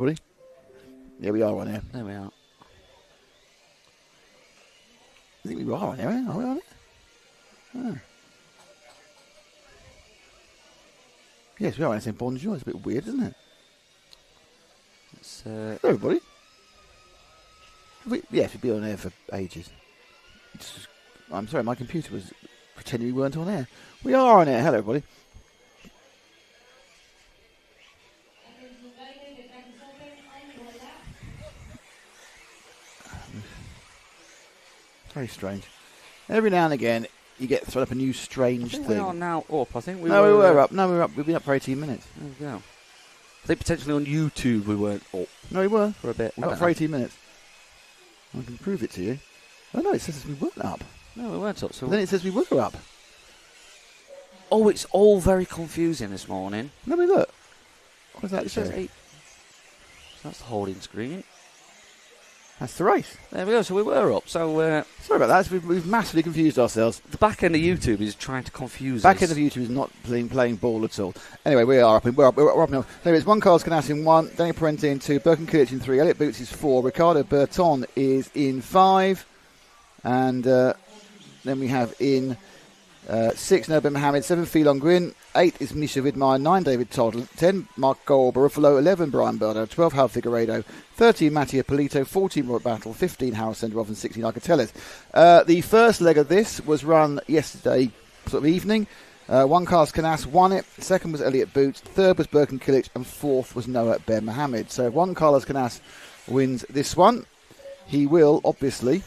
Buddy? Yeah, we are on here. There we are. I think we are on here, are we on it? Oh. Yes, we are. I say bonjour. It's a bit weird, isn't it? Hello, everybody. Yes, we've been on air for ages. I'm sorry, my computer was pretending we weren't on air. We are on air. Hello, everybody. Very strange. Every now and again, you get thrown up a new strange thing. We are now up. I think we No, we were up. No, we were up. We've been up for 18 minutes. There we go. I think potentially on YouTube we weren't up. No, we were. For a bit. We were up for 18 minutes. I can prove it to you. Oh, no, it says we weren't up. No, we weren't up. So then it says we were up. Oh, it's all very confusing this morning. Let me look. What does that It say? says 8. So that's the holding screen. That's the race. There we go. So we were up. So sorry about that. We've massively confused ourselves. The back end of YouTube is trying to confuse us. Back end of YouTube is not playing ball at all. Anyway, we are up. We're up now. So it's 1 Carlos Canas in 1, Danny Parente in 2, Birkin-Kilic in 3, Elliot Boots is 4, Ricardo Berton is in 5, and then we have in 6 Nobel Mohammed, 7 Phelan Gwyn, 8 is Misha Widmeyer, 9 David Todd, 10 Mark Gold, Barufalo, 11 Brian Burdo, 12 Hal Figueiredo, 13 Mattia Polito, 14 Robert Battle, 15 Harold Senderov and 16 Arcateles. The first leg of this was run yesterday sort of evening. 1 Carlos Canas won it, second was Elliot Boots, third was Birkin-Kilic and fourth was Noah Ben Mohammed. So if 1 Carlos Canas wins this one, he will obviously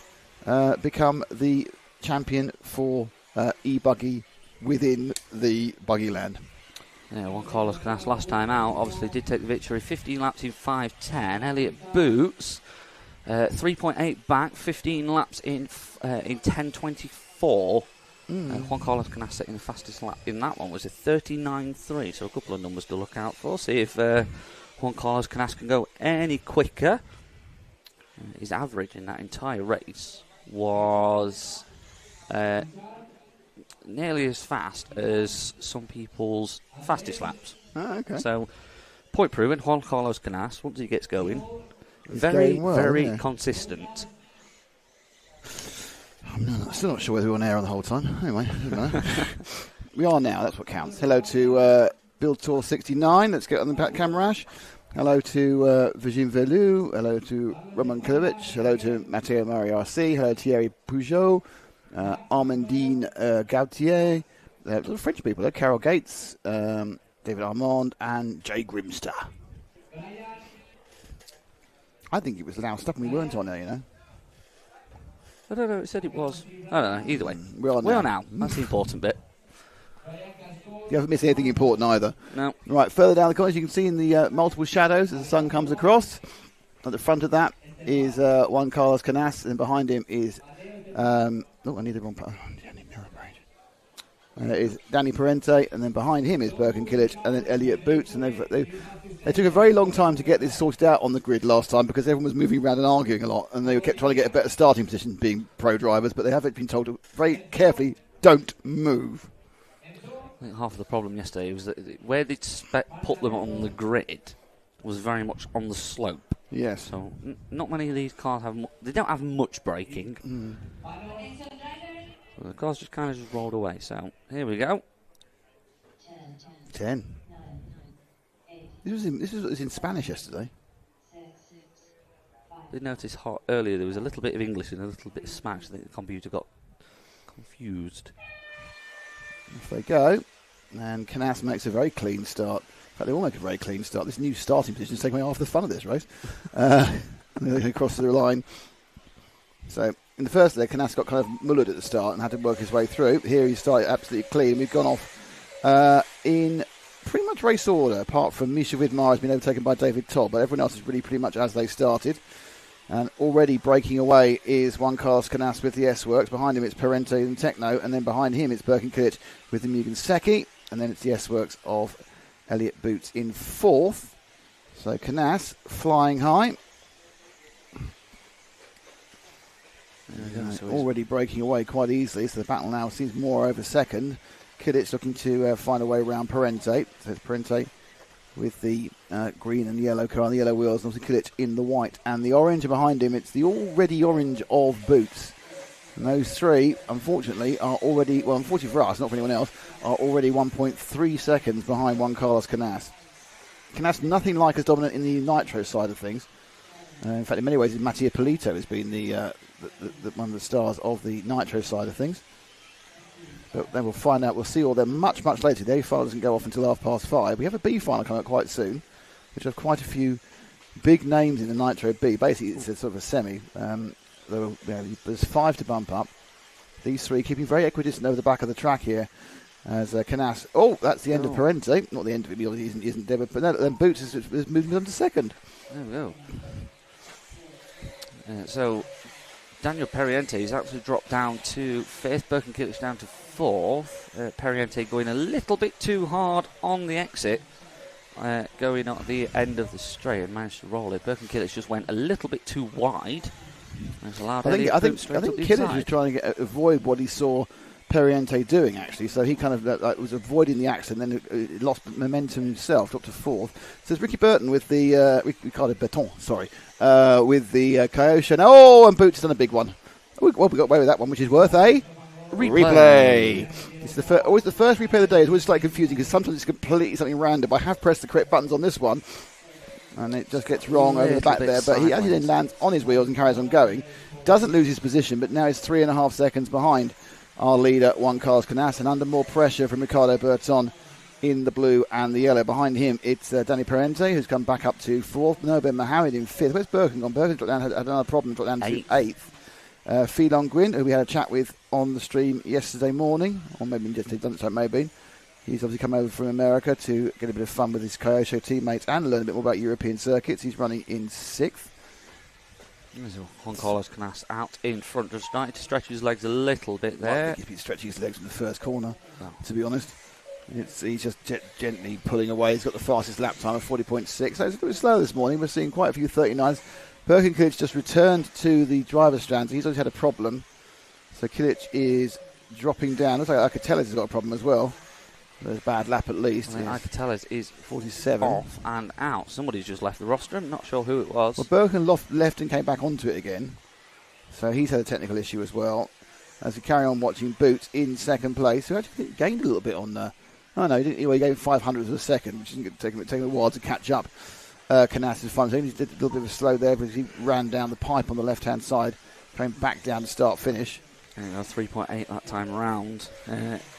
become the champion for e-buggy within the Buggyland. Yeah, 1 Carlos Canas last time out obviously did take the victory. 15 laps in 5:10. Elliot Boots 3.8 back, 15 laps in 10:24. 1 Carlos Canas setting the fastest lap in that one was a 39.3. So a couple of numbers to look out for. See if 1 Carlos Canas can go any quicker. His average in that entire race was nearly as fast as some people's fastest laps. Oh, okay. So, point proven, 1 Carlos Canas, once he gets going, very consistent. I'm still not sure whether we're on air on the whole time. Anyway, we are now, that's what counts. Hello to Bill Tour 69, let's get on the camera, Ash. Hello to Virgin Velu, hello to Roman Kilovic, hello to Matteo Mari RC, hello to Thierry Peugeot, Armandine Gautier, little French people there, Carol Gates, David Armand, and Jay Grimster. I think it was loud stuff and we weren't on there, you know. I don't know, it said it was. I don't know, either way. We are now. That's the important bit. You haven't missed anything important either. No. Right, further down the corner, you can see in the multiple shadows as the sun comes across. At the front of that is 1 Carlos Canas, and behind him is... I need the wrong part. Is Danny Parente, and then behind him is Birkin-Kilic, and then Elliot Boots. And they took a very long time to get this sorted out on the grid last time because everyone was moving around and arguing a lot, and they kept trying to get a better starting position, being pro drivers, but they haven't been told to very carefully, don't move. I think half of the problem yesterday was that where they'd put them on the grid was very much on the slope. Yes. So not many of these cars have... they don't have much braking. So the cars just kind of just rolled away. So here we go. 10. This was in Spanish yesterday. I did notice earlier there was a little bit of English and a little bit of Spanish. I think the computer got confused. Off they go. And Canas makes a very clean start. In fact, they all make a very clean start. This new starting position is taking away half the fun of this race. They cross the line. So, in the first leg, Canas got kind of mullered at the start and had to work his way through. Here he started absolutely clean. We've gone off in pretty much race order, apart from Misha Widmeyer has been overtaken by David Todd, but everyone else is really pretty much as they started. And already breaking away is 1 Carlos Canas with the S-Works. Behind him it's Parente and Techno, and then behind him it's Birkin-Kilic with the Mugen Secchi, and then it's the S-Works of Elliot Boots in fourth. So Canas flying high. Already breaking away quite easily, so the battle now seems more over second. Kilic looking to find a way around Parente. So it's Parente with the green and yellow car, and the yellow wheels, and obviously Kilic in the white and the orange. And behind him, it's the already orange of Boots. And those three, unfortunately, are already, well, unfortunately for us, not for anyone else, are already 1.3 seconds behind Juan Carlos Canas. Canas nothing like as dominant in the Nitro side of things. In fact, in many ways, Mattia Polito has been the one of the stars of the Nitro side of things. But then we'll find out. We'll see all them much, much later. The A final doesn't go off until 5:30. We have a B final coming up quite soon, which have quite a few big names in the Nitro B. Basically, it's a sort of a semi. There's 5 to bump up. These 3 keeping very equidistant over the back of the track here. As Canas. Oh, that's the end of Parente. Not the end of it, he isn't dead. But then Boots is moving on to second. There we go. So Daniel Periente has actually dropped down to 5th. Birkin Kilic down to 4th. Periente going a little bit too hard on the exit. Going at the end of the straight and managed to roll it. Birkin Kilic just went a little bit too wide. I think Kilic was trying to avoid what he saw Periente doing, actually. So he kind of was avoiding the accident, then lost momentum himself, dropped to 4th. So it's Ricky Burton with the Ricardo Berton, with the Kyosho. Oh, and Boots done a big one. Well, we got away with that one, which is worth a replay. It's always the first replay of the day. It's always slightly confusing because sometimes it's completely something random. I have pressed the correct buttons on this one, and it just gets wrong over the back there. But he actually then lands on his wheels and carries on going. Doesn't lose his position, but now he's 3.5 seconds behind our leader, Juan Carlos Canas, and under more pressure from Ricardo Berton in the blue and the yellow. Behind him, it's Danny Parente, who's come back up to 4th. Noben Mohamed in 5th. Where's Birkin gone? Birkin dropped down, had another problem, dropped down to 8th. Phelan Gwyn, who we had a chat with on the stream yesterday morning, or maybe yesterday, doesn't so maybe. He's obviously come over from America to get a bit of fun with his Kyosho teammates and learn a bit more about European circuits. He's running in 6th. Juan Carlos Canas out in front, just starting to stretch his legs a little bit there. I think he's stretching his legs in the first corner, to be honest. He's just gently pulling away. He's got the fastest lap time of 40.6. So it's a little bit slow this morning. We're seeing quite a few 39s. Birkin Kilic just returned to the driver's stand. He's always had a problem. So Kilic is dropping down. Looks like Arcatellis has got a problem as well. There's a bad lap at least. Arcatellis is 47 off and out. Somebody's just left the roster. I'm not sure who it was. Well, Birkin left and came back onto it again. So he's had a technical issue as well. As we carry on watching Boots in second place, who actually gained a little bit on the... Oh no, he didn't. He gained 500 of a second, which isn't going to take him a while to catch up. Canas is fun. So he did a little bit of a slow there because he ran down the pipe on the left-hand side, came back down to start-finish. 3.8 that time round.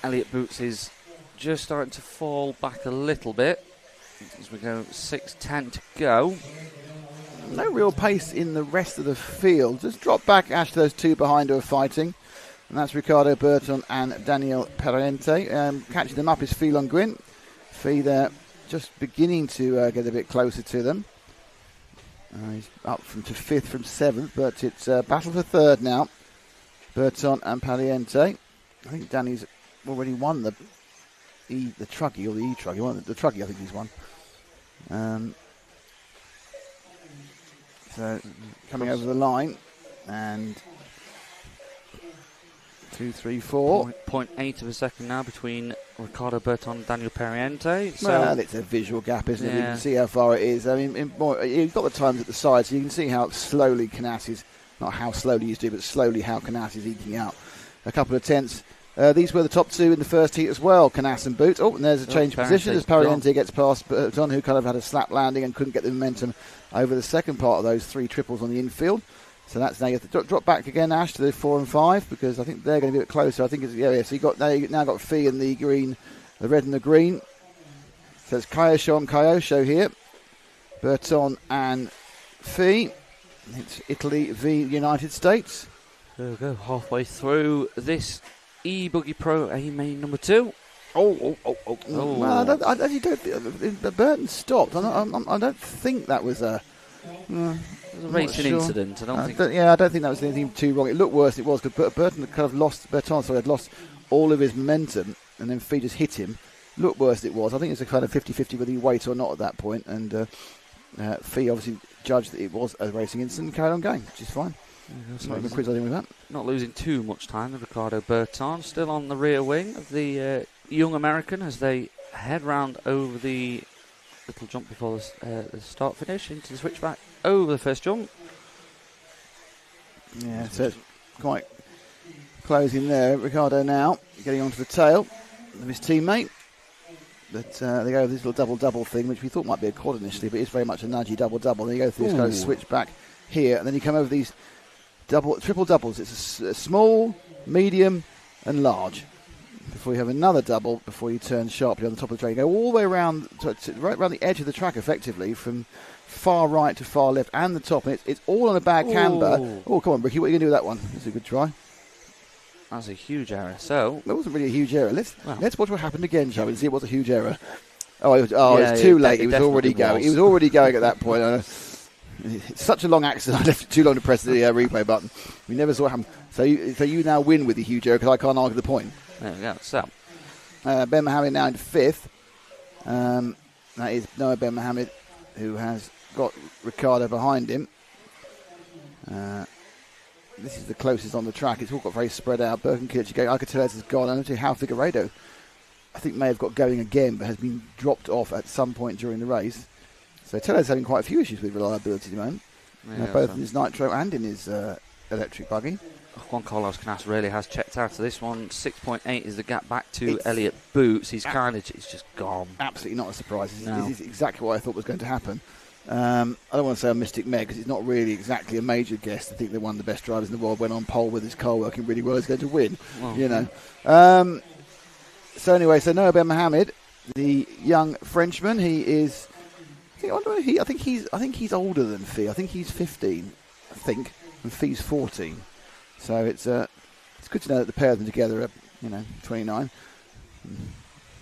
Elliot Boots is just starting to fall back a little bit as we go 6:10 to go. No real pace in the rest of the field. Just drop back, Ash, to those 2 behind who are fighting. And that's Ricardo Berton and Daniel Parente. Catching them up is Phelan Gwyn. Fee there just beginning to get a bit closer to them. He's up to 5th from 7th, but it's battle for 3rd now. Berton and Parente. I think Danny's already won the Truggy or the E-Truggy. The Truggy, I think he's won. So coming over the line, and 2, 3, 4. 0.8 of a second now between Ricardo Berton and Daniel Periente. So well, it's a visual gap, isn't it? You can see how far it is. I mean, you've got the times at the side, so you can see how slowly Canas is, not how slowly he's doing, but slowly how Canas is eking out a couple of tenths. These were the top 2 in the first heat as well, Canas and Boots. Oh, and there's a change of position as Periente gets past Berton, who kind of had a slap landing and couldn't get the momentum over the second part of those 3 triples on the infield. So that's now you have to drop back again, Ash, to the 4 and 5 because I think they're going to be a bit closer. I think it's So you now got Fee in the green, the red and the green. So it's Kyosho and Kyosho here, Berton and Fee. It's Italy v United States. There we go, halfway through this Buggy Pro A Main number 2. Oh. Well, I actually don't. Burton stopped. I don't think that was a. It was a racing incident. I don't think. I don't think that was anything too wrong. It looked worse than it was because Burton had kind of lost. had lost all of his momentum, and then Fee just hit him. Looked worse than it was. I think it's a kind of 50-50 whether he wait or not at that point. And Fee obviously judged that it was a racing incident and carried on going, which is fine. Not even criticizing with that. Not losing too much time with Ricardo Berton, still on the rear wing of the young American as they head round over the little jump before the start finish into the switchback over the first jump. Yeah, so it's quite closing there. Ricciardo now getting onto the tail of his teammate. But they go with this little double thing, which we thought might be a quad initially, but it's very much a nudgy double. Then you go through this kind of switchback here, and then you come over these triple doubles. It's a small, medium, and large. Before you have another double, before you turn sharply on the top of the track, you go all the way around, right around the edge of the track, effectively, from far right to far left, and the top. And it's all on a bad camber. Oh, come on, Ricky, what are you going to do with that one? That's a good try. That's a huge error. So that wasn't really a huge error. Let's watch what happened again, shall we? And see it was a huge error. It was too late. He was already going. He was already going at that point. It's such a long accident. I left it too long to press the replay button. We never saw it happen. So you now win with the huge error because I can't argue the point. There we go. So Ben Mohammed now in fifth. That is Noah Ben Mohammed, who has got Ricciardo behind him. This is the closest on the track. It's all got very spread out. Birkenkic, Alcateles has gone. I don't know how Figueiredo, I think, may have got going again, but has been dropped off at some point during the race. So Teles having quite a few issues with reliability at the moment, both in his Nitro and in his electric buggy. Juan Carlos Canas really has checked out of this one. 6.8 is the gap back to Elliott Boots. He's just gone. Absolutely not a surprise. This is exactly what I thought was going to happen. I don't want to say a Mystic Meg because it's not really exactly a major guess. I think they're one of the best drivers in the world. Went on pole with his car working really well. He's going to win. Well, So anyway, Noah Ben Mohammed, the young Frenchman, he is. I think he's older than Fee. I think he's 15. And Fee's 14. So it's good to know that the pair of them together are 29.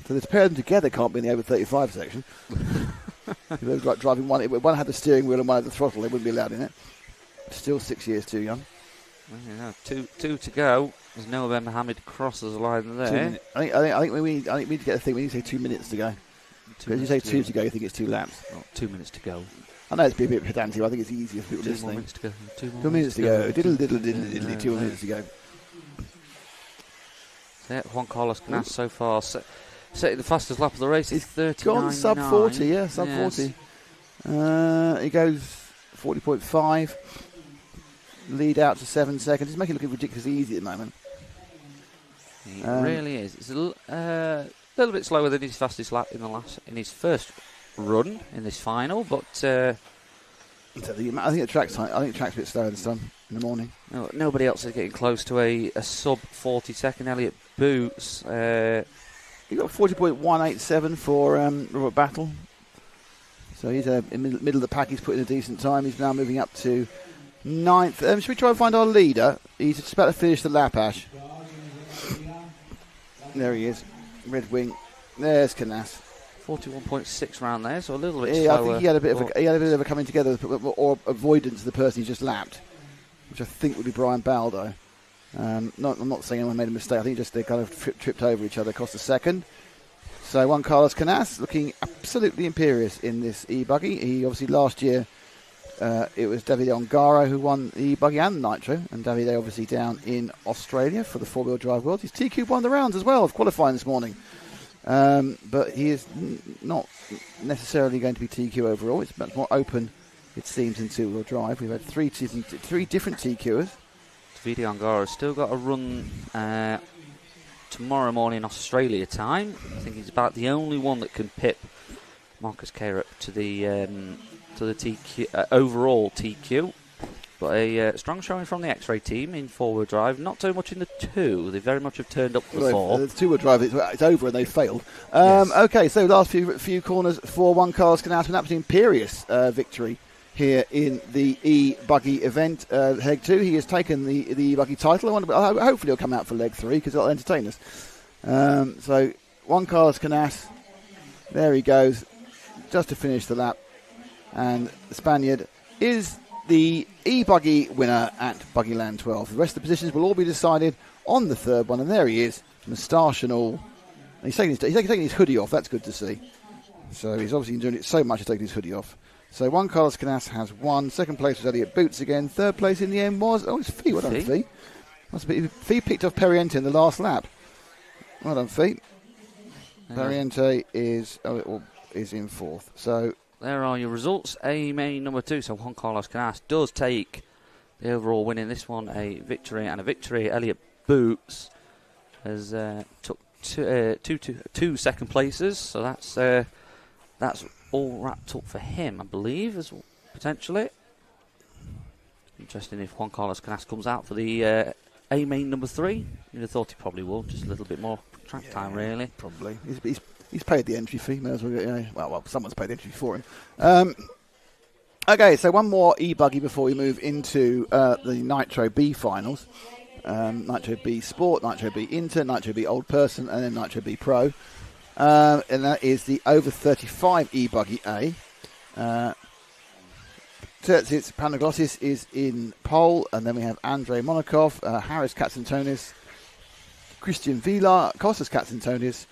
So the pair of them together can't be in the over 35 section. If they was like driving one had the steering wheel and one had the throttle, they wouldn't be allowed in it. Still 6 years too young. Two to go. As Noah Ben Mohammed crosses the line there. I think we need to get a thing. We need to say 2 minutes to go. Because you say 2 to go, you think it's 2 laps. 2 minutes to go. I know it's a bit pedantic, but I think it's easier for people listening. 2 minutes to go. 2 minutes to go. Diddle, diddle, diddle, diddle, 2 minutes to go. So Juan Carlos Canas so far setting the fastest lap of the race. It's 39.9. Gone sub 40, sub 40. He goes 40.5. Lead out to 7 seconds. He's making it look ridiculously easy at the moment. He really is. It's a little bit slower than his fastest lap in his first run in this final, but I think the track's a bit slower this time in the morning. Nobody else is getting close to a sub 40 second. Elliott Boots. He got 40.187 for Robert Battle. So he's in the middle of the pack. He's put in a decent time. He's now moving up to 9th. Should we try and find our leader? He's just about to finish the lap, Ash. There he is. Red Wing. There's Canas. 41.6 round there, so a little bit slower. I think he had a bit of a coming together or avoidance of the person he just lapped, which I think would be Brian Baldo. I'm not saying anyone made a mistake. I think just they kind of tripped over each other, cost a second. So Juan Carlos Canas looking absolutely imperious in this e-buggy. He obviously last year it was Davide Ongaro who won the e-buggy and the Nitro, and Davide obviously down in Australia for the four-wheel drive world. He's TQ'd one of the rounds as well of qualifying this morning. But he is not necessarily going to be TQ overall. It's much more open, it seems, in two-wheel drive. We've had three different TQers. Davide Ongaro has still got a run tomorrow morning Australia time. I think he's about the only one that can pip Marcus Carup to the TQ overall TQ. But a strong showing from the X-Ray team in four-wheel drive. Not so much in the two. They very much have turned up the four. The two-wheel drive, it's over and they've failed. Yes. Okay, so last few corners for Juan Carlos Canas, an absolutely imperious victory here in the e-buggy event. Leg 2, he has taken the e-buggy title. Hopefully he'll come out for leg 3 because it'll entertain us. So Juan Carlos Canas, there he goes, just to finish the lap. And the Spaniard is the e-buggy winner at BUGGYLAND 12. The rest of the positions will all be decided on the third one. And there he is, moustache and all. And he's taking his hoodie off. That's good to see. So he's obviously enjoying it so much he's taking his hoodie off. So Juan Carlos Canas has won. Second place was Elliott Boots again. Third place in the end was... Oh, it's Fee. Well done, Fee. Fee picked off Periente in the last lap. Well done, Fee. Periente is... is in fourth. So there are your results. A Main number 2. So Juan Carlos Canas does take the overall win in this one. A victory and a victory. Elliot Boots has took two second places. So that's all wrapped up for him, I believe, as well, potentially. Interesting if Juan Carlos Canas comes out for the A Main number 3. You'd have thought he probably will. Just a little bit more track time, really. Probably. He's paid the entry fee. May as well, well, someone's paid the entry for him. Okay, so one more e-buggy before we move into the Nitro B finals. Nitro B Sport, Nitro B Inter, Nitro B Old Person, and then Nitro B Pro. And that is the over 35 e-buggy A. Tertzitz Panaglossis is in pole, and then we have Andrei Monakov, Harris Katsantonis, Christian Vila, Kostas Katsantonis,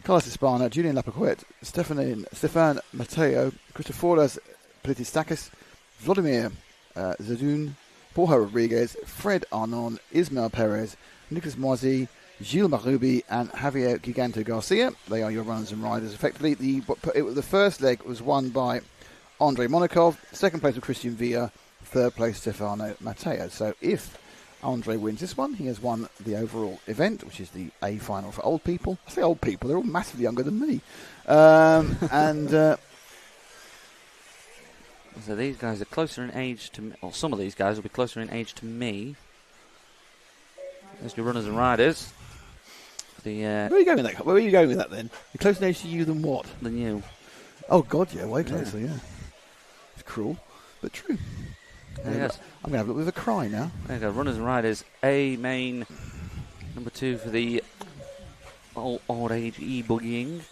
Carlos Espana, Julian Lapaquette, Stefan Mateo, Christoforas Politistakis, Vladimir Zadun, Borja Rodriguez, Fred Arnon, Ismail Perez, Nicolas Moisy, Gilles Marubi, and Javier Giganto Garcia. They are your runners and riders. Effectively, the first leg was won by Andrei Monakov, second place was Christian Villa, third place Stefano Matteo. So if Andrei wins this one, he has won the overall event, which is the A final for old people. I say old people, they're all massively younger than me. So these guys are closer in age to me, or some of these guys will be closer in age to me. There's your runners and riders. Where are you going with that? Where are you going with that then? You're closer in age to you than what? Than you. Oh God, yeah, way closer, yeah. It's cruel, but true. Yes. I'm going to have a look with a cry now. There you go, runners and riders. A Main number 2 for the old age e-buggying.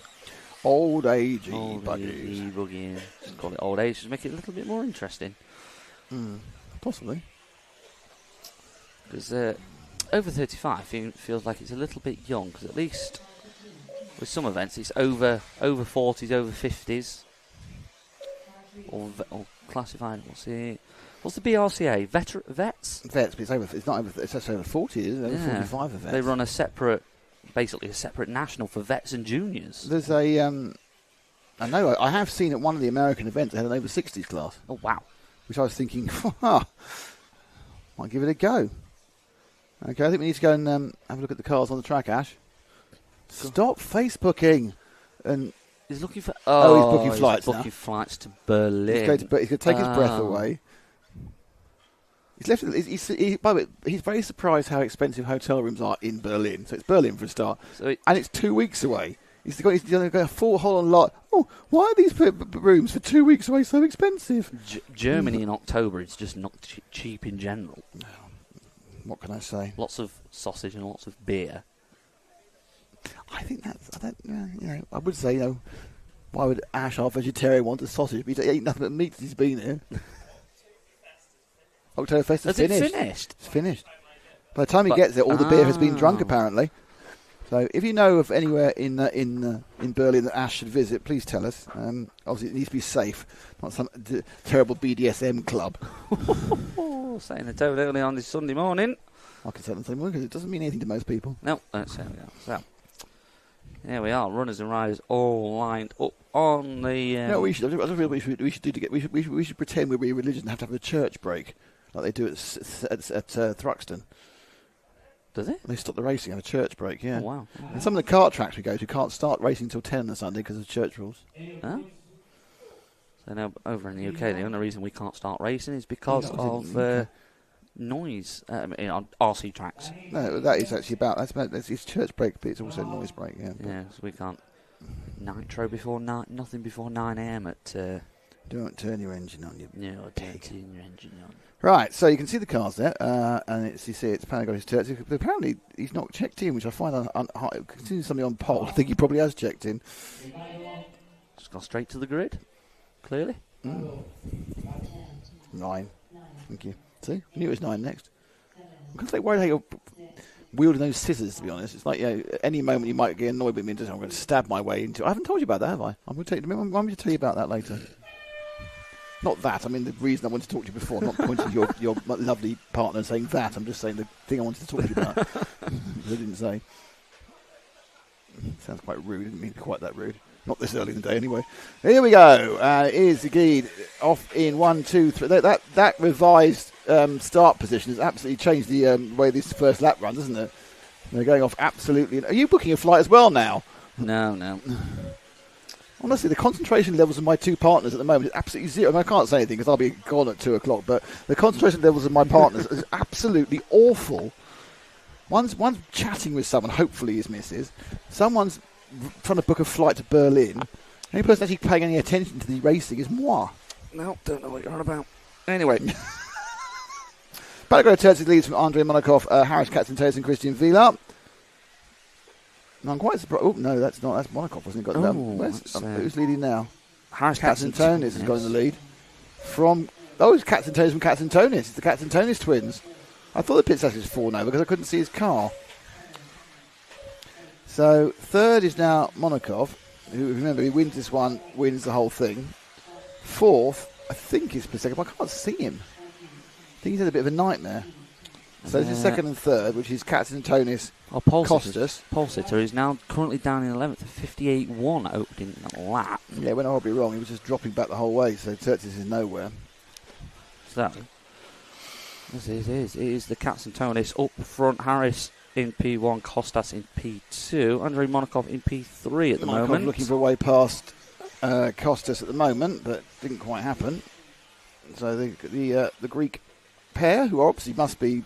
Old age e-buggies. E-buggying. Just call it old age to make it a little bit more interesting. Possibly. Because over 35 feels like it's a little bit young, because at least with some events it's over 40s, over 50s. Or classified, what's the BRCA? Vets? Vets, but it's just over 40, isn't it? Over 45 of vets. They run basically a separate national for vets and juniors. There's I know, I have seen at one of the American events they had an over 60s class. Oh, wow. Which I was thinking, might give it a go. Okay, I think we need to go and have a look at the cars on the track, Ash. Stop Facebooking. And he's looking for... he's booking flights He's booking flights to Berlin. He's going to take his breath away. He's left. By the way, he's very surprised how expensive hotel rooms are in Berlin. So it's Berlin for a start. And it's 2 weeks away. He's going to go a full whole lot. Oh, why are these rooms for 2 weeks away so expensive? Germany in October is just not cheap in general. What can I say? Lots of sausage and lots of beer. I think I would say, why would Ash, our vegetarian, want a sausage? He's eaten nothing but meat since he's been here. Oktoberfest is finished. It finished? It's finished. By the time he gets there, all the beer has been drunk, apparently. So if you know of anywhere in Berlin that Ash should visit, please tell us. Obviously, it needs to be safe, not some terrible BDSM club. Saying the tone early on this Sunday morning. I can say the same one because it doesn't mean anything to most people. No, that's how we go. So, there we are, runners and riders all lined up on the... No, we should pretend we're religious and have to have a church break, like they do at Thruxton. Does it? They stop the racing and have a church break, yeah. Oh, wow. And some of the kart tracks we go to can't start racing until 10 on a Sunday because of church rules. Oh. So now, over in the UK, the only reason we can't start racing is because of noise on RC tracks. No, that is actually it's church break, but it's also noise break, yeah. Yeah, so we can't nitro before nothing before 9 a.m. at... Don't turn your engine on, you No, don't turn your engine on. Right, so you can see the cars there, and you see it's Panagonis Turks. Apparently, he's not checked in, which I find considering somebody on pole. I think he probably has checked in. Just gone straight to the grid, clearly. 9. Thank you. See, I knew it was 9 next. I'm kind of worried how you're wielding those scissors, to be honest. It's like, any moment you might get annoyed with me and I'm going to stab my way into it. I haven't told you about that, have I? I'm going to tell you about that later. Not that. I mean, the reason I wanted to talk to you before, not pointing to your lovely partner and saying that. I'm just saying the thing I wanted to talk to you about. I didn't say. Sounds quite rude. I didn't mean quite that rude. Not this early in the day, anyway. Here we go. Here's the guide off in 1, 2, 3. That revised start position has absolutely changed the way this first lap runs, isn't it? They're going off absolutely. Are you booking a flight as well now? No. Honestly, the concentration levels of my two partners at the moment is absolutely zero. I mean, I can't say anything because I'll be gone at 2 o'clock, but the concentration levels of my partners is absolutely awful. One's chatting with someone, hopefully his missus. Someone's trying to book a flight to Berlin. The only person actually paying any attention to the racing is moi. No, don't know what you're on about. Anyway. Balaguer Turks leads from Andrei Monakov, Harris Katzentonis and Christian Vila. I'm quite surprised. Oh, no, that's not. That's Monakov, wasn't it? Who's leading now? Harris Katzentonis has got in the lead. It's Katzentonis from Katzentonis. It's the Katzentonis twins. I thought the pit status was 4 now because I couldn't see his car. So, third is now Monakov, who, remember, he wins this one, wins the whole thing. Fourth, I think, is Paseka, but I can't see him. I think he's had a bit of a nightmare. So this is second and third, which is Katzentonis, Costas. Pulsitter is now currently down in 11th at 58.1 opening lap. Yeah, went horribly wrong. He was just dropping back the whole way, so Turks is nowhere. So, as it is the Katzentonis up front. Harris in P1, Costas in P2, Andrei Monakov in P3 at the moment. Looking for a way past Costas at the moment, but didn't quite happen. So the Greek pair, who obviously must be,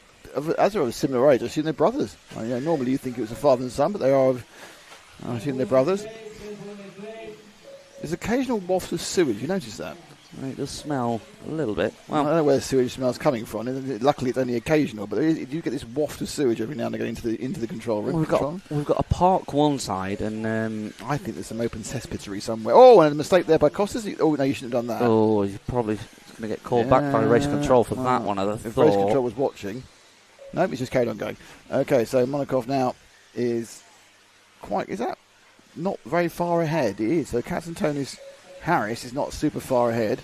as they're of a similar age, I assume they're brothers. Normally you think it was a father and son, but they are, I assume they're brothers. There's occasional wafts of sewage, you notice that? It does smell a little bit. Well, I don't know where the sewage smell's coming from. Luckily, it's only occasional, but you get this waft of sewage every now and again into the control room. We've got a park one side, and I think there's some open cesspittery somewhere. Oh, and a mistake there by Costas. Oh no, you shouldn't have done that. Oh, you're probably going to get called back by race control for that one. If race control was watching, no, he's just carried on going. Okay, so Monakov now is that not very far ahead? It is. So Katzentonis Harris is not super far ahead.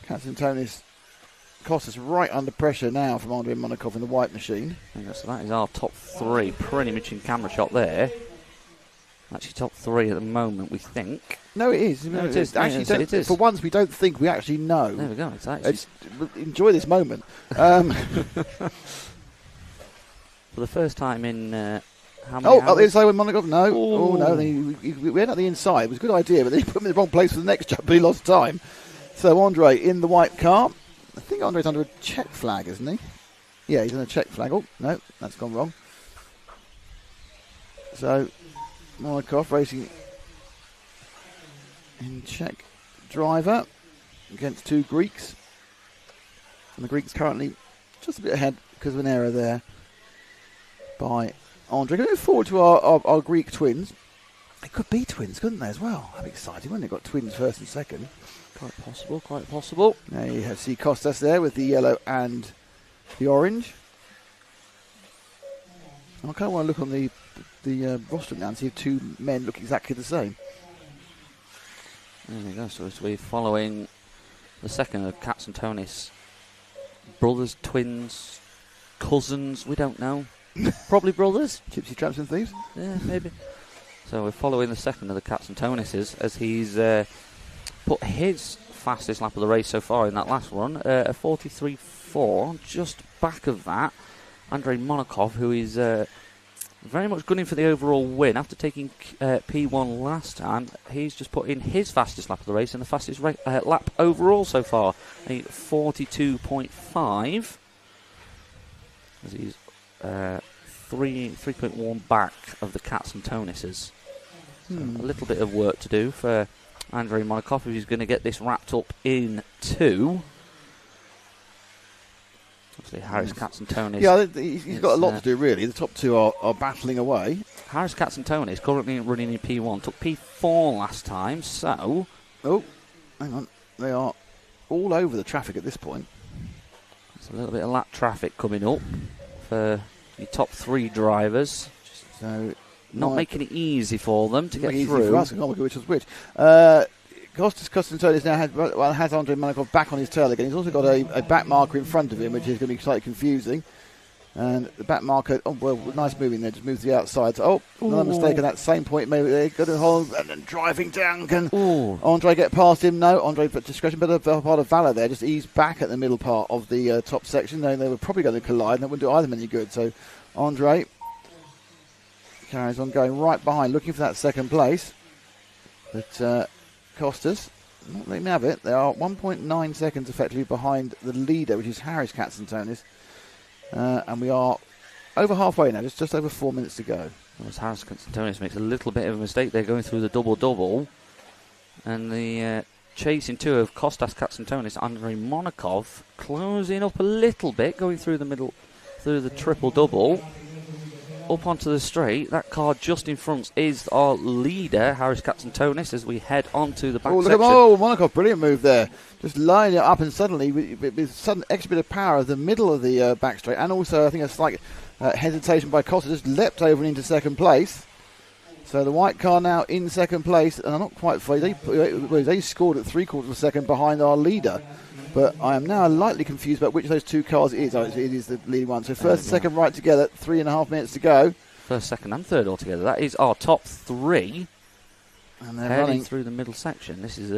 Katzentonis Costas right under pressure now from Andrei Monakov in the white machine. So that is our top 3, pretty much in camera shot there. Actually, top 3 at the moment, we think. No, it is. No, it is. Actually, it is. For once, we don't think we actually know. There we go. Exactly. Enjoy this moment. For the first time in how many hours? At the inside with Monakov? No. Ooh. Oh, no. We went at the inside. It was a good idea, but then he put him in the wrong place for the next jump, but he lost time. So Andre in the white car. I think Andre's under a Czech flag, isn't he? Yeah, he's on a Czech flag. Oh, no, that's gone wrong. So Monakov racing in Czech driver against 2 Greeks. And the Greeks currently just a bit ahead because of an error there by Andre. Going forward to our Greek twins. They could be twins, couldn't they, as well? That'd be exciting, wouldn't it? Got twins first and second. Quite possible. Now you see Costas there with the yellow and the orange. I kind of want to look on the roster now and see if 2 men look exactly the same. There we go. So we're following the second of Katzentonis. Brothers, twins, cousins, we don't know. Probably brothers. Gypsy Tramps and Thieves? Yeah, maybe. So we're following the second of the Katzentonis as he's put his fastest lap of the race so far in that last run, a 43.4. Just back of that, Andrei Monakov, who is very much gunning for the overall win. After taking P1 last time, he's just put in his fastest lap of the race and the fastest lap overall so far, a 42.5. As he's 3.1 back of the Katzentonises. So a little bit of work to do for Andrei Monakov, who's going to get this wrapped up in 2. Obviously, Harris Katzentonis. Yeah, he's got a lot to do, really. The top 2 are battling away. Harris Katzentonis currently running in P1. Took P4 last time, so... Oh, hang on. They are all over the traffic at this point. There's a little bit of lap traffic coming up for your top 3 drivers. So... Not making it easy for them to get through. For us, I can't remember which was which. Costas Costantodis now has Andrei Monakov back on his tail again. He's also got a back marker in front of him, which is going to be slightly confusing. And the back marker, oh, well, nice moving there, just moves to the outside. So, another mistake at that same point. Maybe they got a hold and then driving down. Can Andre get past him? No, Andre, but discretion, but a part of Valor there, just eased back at the middle part of the top section. They were probably going to collide, and that wouldn't do either any good. So, Andre carries on going right behind, looking for that second place. But Costas, not letting him have it. They are 1.9 seconds effectively behind the leader, which is Harris Katzentonis. And we are over halfway now, just over 4 minutes to go. Well, Harris Katzentonis makes a little bit of a mistake there going through the double-double. And the chasing two of Kostas Katzentonis, Andrei Monakov, closing up a little bit, going through the middle, through the triple-double. Up onto the straight. That car just in front is our leader, Harris Katzentonis, as we head onto the back section. Monakov, brilliant move there. Just lining it up, and suddenly, with sudden extra bit of power at the middle of the back straight, and also I think a slight hesitation by Costa, just leapt over and into second place. So the white car now in second place, and I'm not quite sure. They scored at 3/4 of a second behind our leader. But I am now lightly confused about which of those two cars it is. Oh, it is the leading one. So first and second right together, 3.5 minutes to go. First, second and third altogether. That is our top three. And they're heading running through the middle section. This is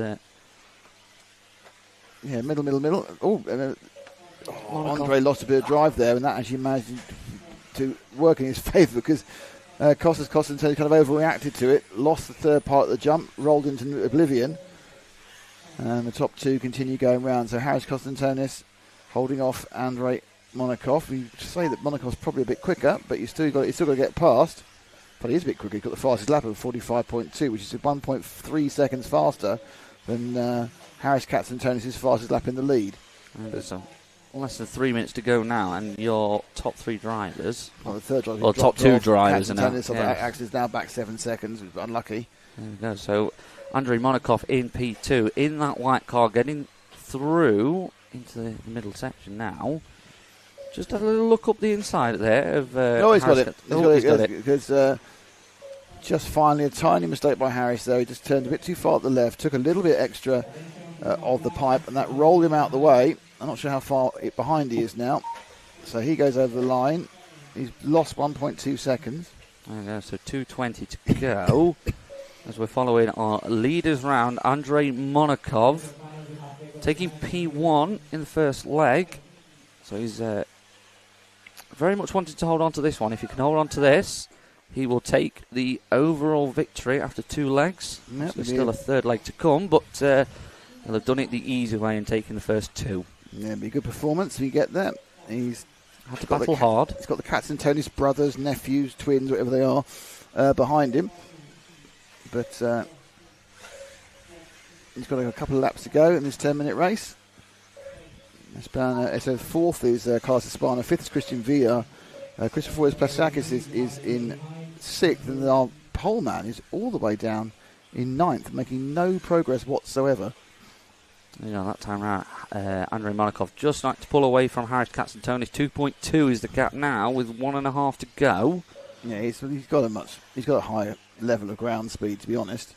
middle. Andre lost a bit of drive there, and that actually managed to work in his favour because Kostas kind of overreacted to it, lost the third part of the jump, rolled into oblivion. And the top two continue going round. So Harris Katzentonis holding off Andrei Monakov. We say that Monakov's probably a bit quicker, but he's still got to get past. But he is a bit quicker. He's got the fastest lap of 45.2, which is 1.3 seconds faster than Harris Katzentonis' fastest lap in the lead. So less than 3 minutes to go now, and your top three drivers, the third driver, or top two drivers, Katzentonis is now back 7 seconds. Unlucky. There we go. So Andrei Monakov in P2 in that white car, getting through into the middle section now. Just a little look up the inside there of he's got it. He's got it. Because just finally a tiny mistake by Harris there. He just turned a bit too far at the left, took a little bit extra of the pipe, and that rolled him out the way. I'm not sure how far behind he is now. So he goes over the line. He's lost 1.2 seconds. There we go. So 2:20 to go. As we're following our leaders round, Andrei Monakov taking P1 in the first leg. So he's very much wanted to hold on to this one. If he can hold on to this, he will take the overall victory after 2 legs. Yep, so there's still a third leg to come, but he'll have done it the easy way and taken the first 2. Yeah, it'll be a good performance if you get that. He's had to battle hard. He's got the Katzentonis brothers, nephews, twins, whatever they are, behind him. But he's got a couple of laps to go in this 10-minute race. So fourth is Carlos Espana, fifth is Christian Villa. Christopher Plasakis is in 6th, and our pole man is all the way down in 9th, making no progress whatsoever. You know, that time around, Andrei Monakov just like to pull away from Harris Katzentonis. 2.2 is the gap now, with 1.5 to go. Yeah, he's got a higher level of ground speed, to be honest.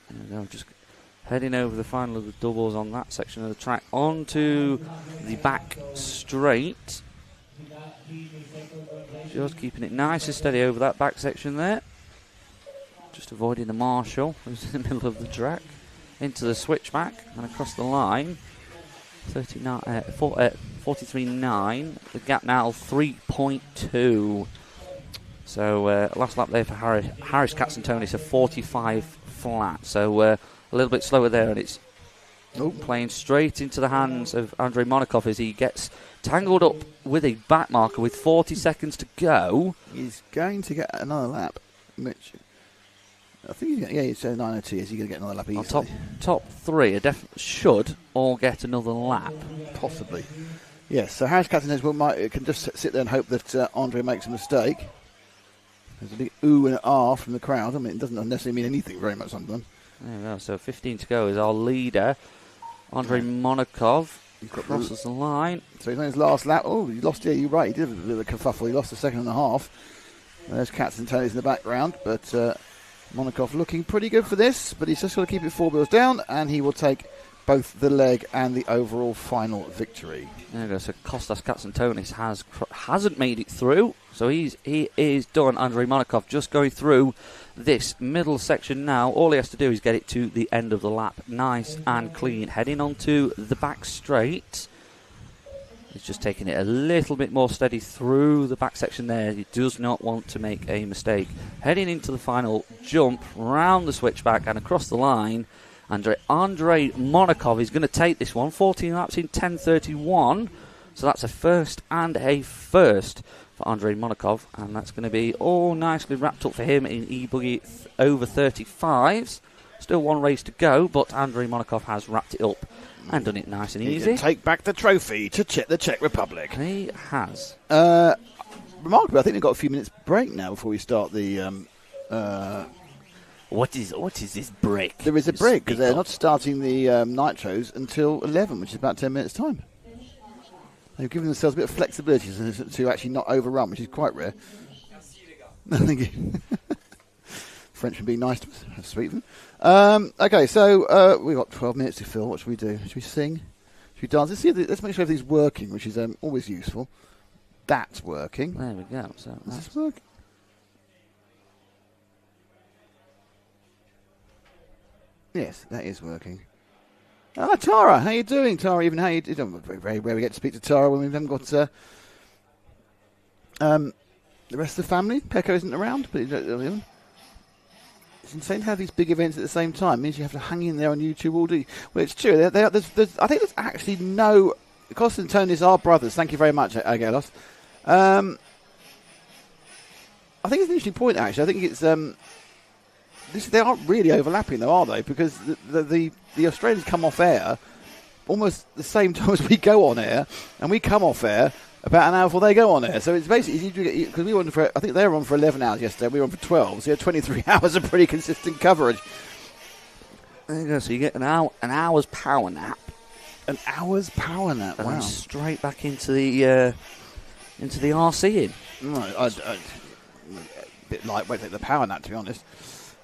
There we go, just heading over the final of the doubles on that section of the track onto the back straight. Just keeping it nice and steady over that back section there. Just avoiding the marshal who's in the middle of the track. Into the switchback and across the line. 43.9. The gap now 3.2. So last lap there for Harris Katzentonis, a 45 flat. So a little bit slower there, and it's playing straight into the hands of Andrei Monakov as he gets tangled up with a back marker with 40 seconds to go. He's going to get another lap, which I think it's 9:02. Is he going to get another lap easily? Top three should all get another lap. Possibly. Yes, so Harris Katzentonis can just sit there and hope that Andre makes a mistake. There's a big ooh and an ah from the crowd. I mean, it doesn't necessarily mean anything very much sometimes. There we go. So 15 to go is our leader, Andrei Monakov. He crosses the line. So he's on his last lap. Oh, he lost. Yeah, you're right. He did a bit of a kerfuffle. He lost a second and a half. There's Katzentonis in the background, but Monakov looking pretty good for this. But he's just got to keep it 4 wheels down, and he will take both the leg and the overall final victory. There we go. So Kostas Katsantonis hasn't made it through. So he is done. Andrei Monakhov just going through this middle section now. All he has to do is get it to the end of the lap, nice and clean. Heading onto the back straight. He's just taking it a little bit more steady through the back section there. He does not want to make a mistake. Heading into the final jump, round the switchback and across the line. Andrei Monakhov is going to take this one. 14 laps in 10:31. So that's a first and a first for Andrei Monakhov. And that's going to be all nicely wrapped up for him in e-buggy over 35s. Still one race to go, but Andrei Monakhov has wrapped it up and done it nice and easy. He can take back the trophy to the Czech Republic. He has. Remarkably, I think they've got a few minutes break now before we start the... What is this break? There is a break because they're not starting the nitros until 11, which is about 10 minutes' time. They've given themselves a bit of flexibility to actually not overrun, which is quite rare. Thank you. French would be nice to us. That's sweet of them. Okay, so we've got 12 minutes to fill. What should we do? Should we sing? Should we dance? Let's make sure everything's working, which is always useful. That's working. There we go. So is this working? Yes, that is working. Tara, how you doing, Tara? Even how you doing? Very rare we get to speak to Tara when we haven't got the rest of the family. Pecco isn't around, but it's insane to have these big events at the same time. It means you have to hang in there on YouTube all day. Well, it's true. I think there's actually no... Kostas and Tonis are brothers. Thank you very much, Agelos. I think it's an interesting point, actually. I think it's... they aren't really overlapping, though, are they? Because the Australians come off air almost the same time as we go on air, and we come off air about an hour before they go on air. So it's basically, because we were on I think they were on for 11 hours yesterday, we were on for 12, so you had 23 hours of pretty consistent coverage. There you go, so you get an hour's power nap. An hour's power nap, and wow. then straight back into the RCing. Right, a bit lightweight take the power nap, to be honest.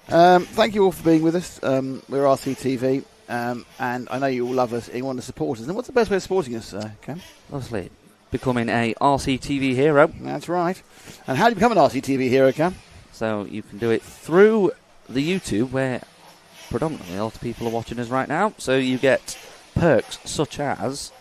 Thank you all for being with us. We're RCTV, and I know you all love us and you want to support us. And what's the best way of supporting us, Cam? Obviously, becoming a RCTV hero. That's right. And how do you become an RCTV hero, Cam? So you can do it through the YouTube, where predominantly a lot of people are watching us right now. So you get perks such as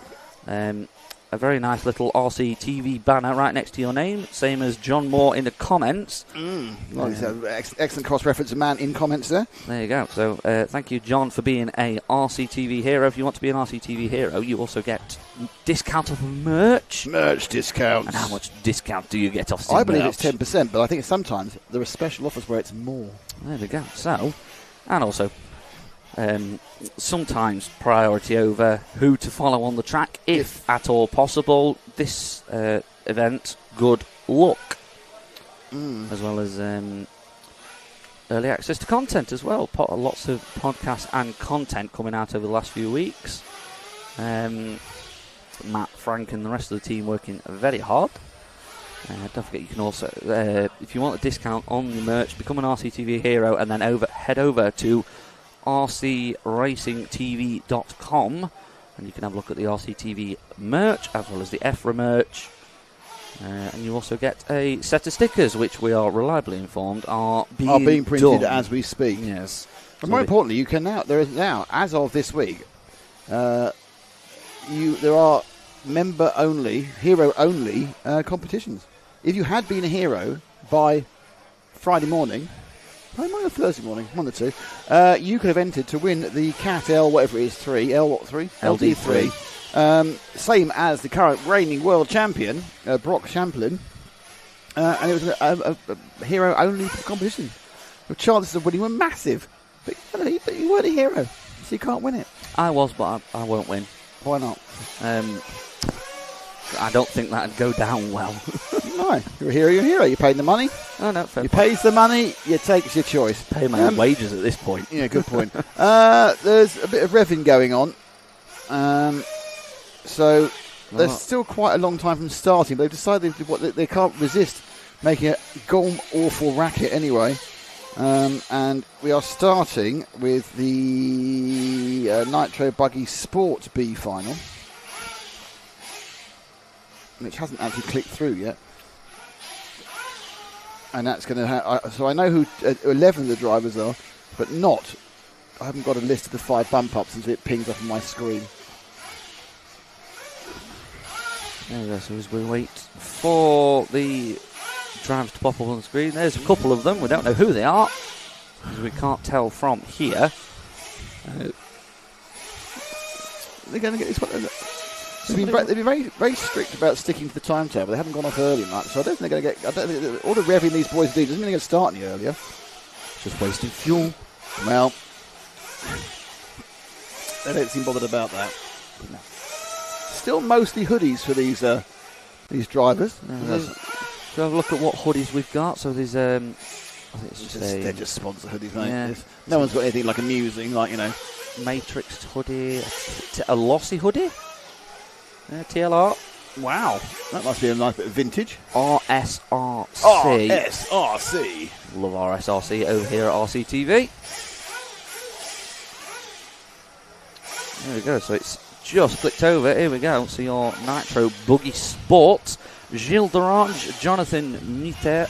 a very nice little RCTV banner right next to your name, same as John Moore in the comments. Excellent cross-reference man in comments there. There you go. So thank you, John, for being a RCTV hero. If you want to be an RCTV hero, you also get discount of merch. Merch discounts. And how much discount do you get off I believe merch? It's 10%, but I think sometimes there are special offers where it's more. There we go. So, and also... sometimes priority over who to follow on the track, if at all possible. This event, good luck. As well as early access to content as well. Lots of podcasts and content coming out over the last few weeks. Matt, Frank and the rest of the team working very hard. Don't forget, you can also, if you want a discount on the merch, become an RCTV hero and then head over to rcracingtv.com and you can have a look at the RCTV merch as well as the EFRA merch, and you also get a set of stickers which we are reliably informed are being printed done as we speak. Yes. But more importantly, you can there is now, as of this week, there are member only, hero only competitions. If you had been a hero by Friday morning, or Thursday morning, one of the two, you could have entered to win the Cat L, whatever it is, LD3. Same as the current reigning world champion, Brock Champlin. And it was a hero-only competition. The chances of winning were massive. But you weren't a hero, so you can't win it. I was, but I won't win. Why not? I don't think that'd go down well. No, you're a hero, you're a hero. You paid the money. Oh, no, fair you point. pays the money, you take your choice. Pay my own wages at this point. Yeah, good point. There's a bit of revving going on. So there's still quite a long time from starting, but they've decided they can't resist making a gone awful racket anyway. And we are starting with the Nitro Buggy Sport B final, which hasn't actually clicked through yet. And that's going to so I know who 11 of the drivers are, but I haven't got a list of the 5 bump ups until it pings up on my screen. There we go. So as we wait for the drivers to pop up on the screen, there's a couple of them. We don't know who they are, because we can't tell from here. They're going to get this one. They've been very, very strict about sticking to the timetable. They haven't gone off early much, so I don't think they're going to get. I don't think all the revving these boys do doesn't mean they're going to start any earlier. Just wasting fuel. Well, they don't seem bothered about that. No. Still mostly hoodies for these drivers. So have a look at what hoodies we've got. So there's I think it's just they're just sponsor hoodies, mate. Yeah. No one's got anything like amusing, like Matrix hoodie, a lossy hoodie. TLR. Wow. That must be a nice bit of vintage. RSRC. RSRC. Love RSRC over here at RCTV. There we go. So it's just clicked over. Here we go. So your Nitro Buggy Sport. Gilles Derange, Jonathan Miret,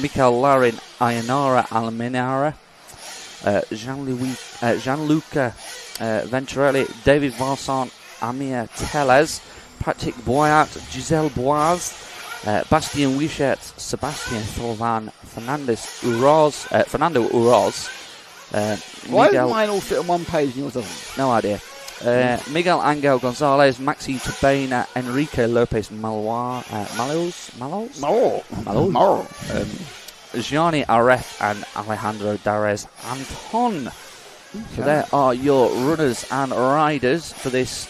Michael Larin, Ayanara Almenara, Gianluca Venturelli, David Vincent, Amir Tellez, Patrick Boyat, Giselle Boaz, Bastien Wichet, Sebastian Thorvan, Fernando Uroz. Why does mine all fit on one page and yours doesn't? No idea. Miguel Angel Gonzalez, Maxi Tobena, Enrique Lopez Malos, Gianni Aref and Alejandro Darez Anton. So there are your runners and riders for this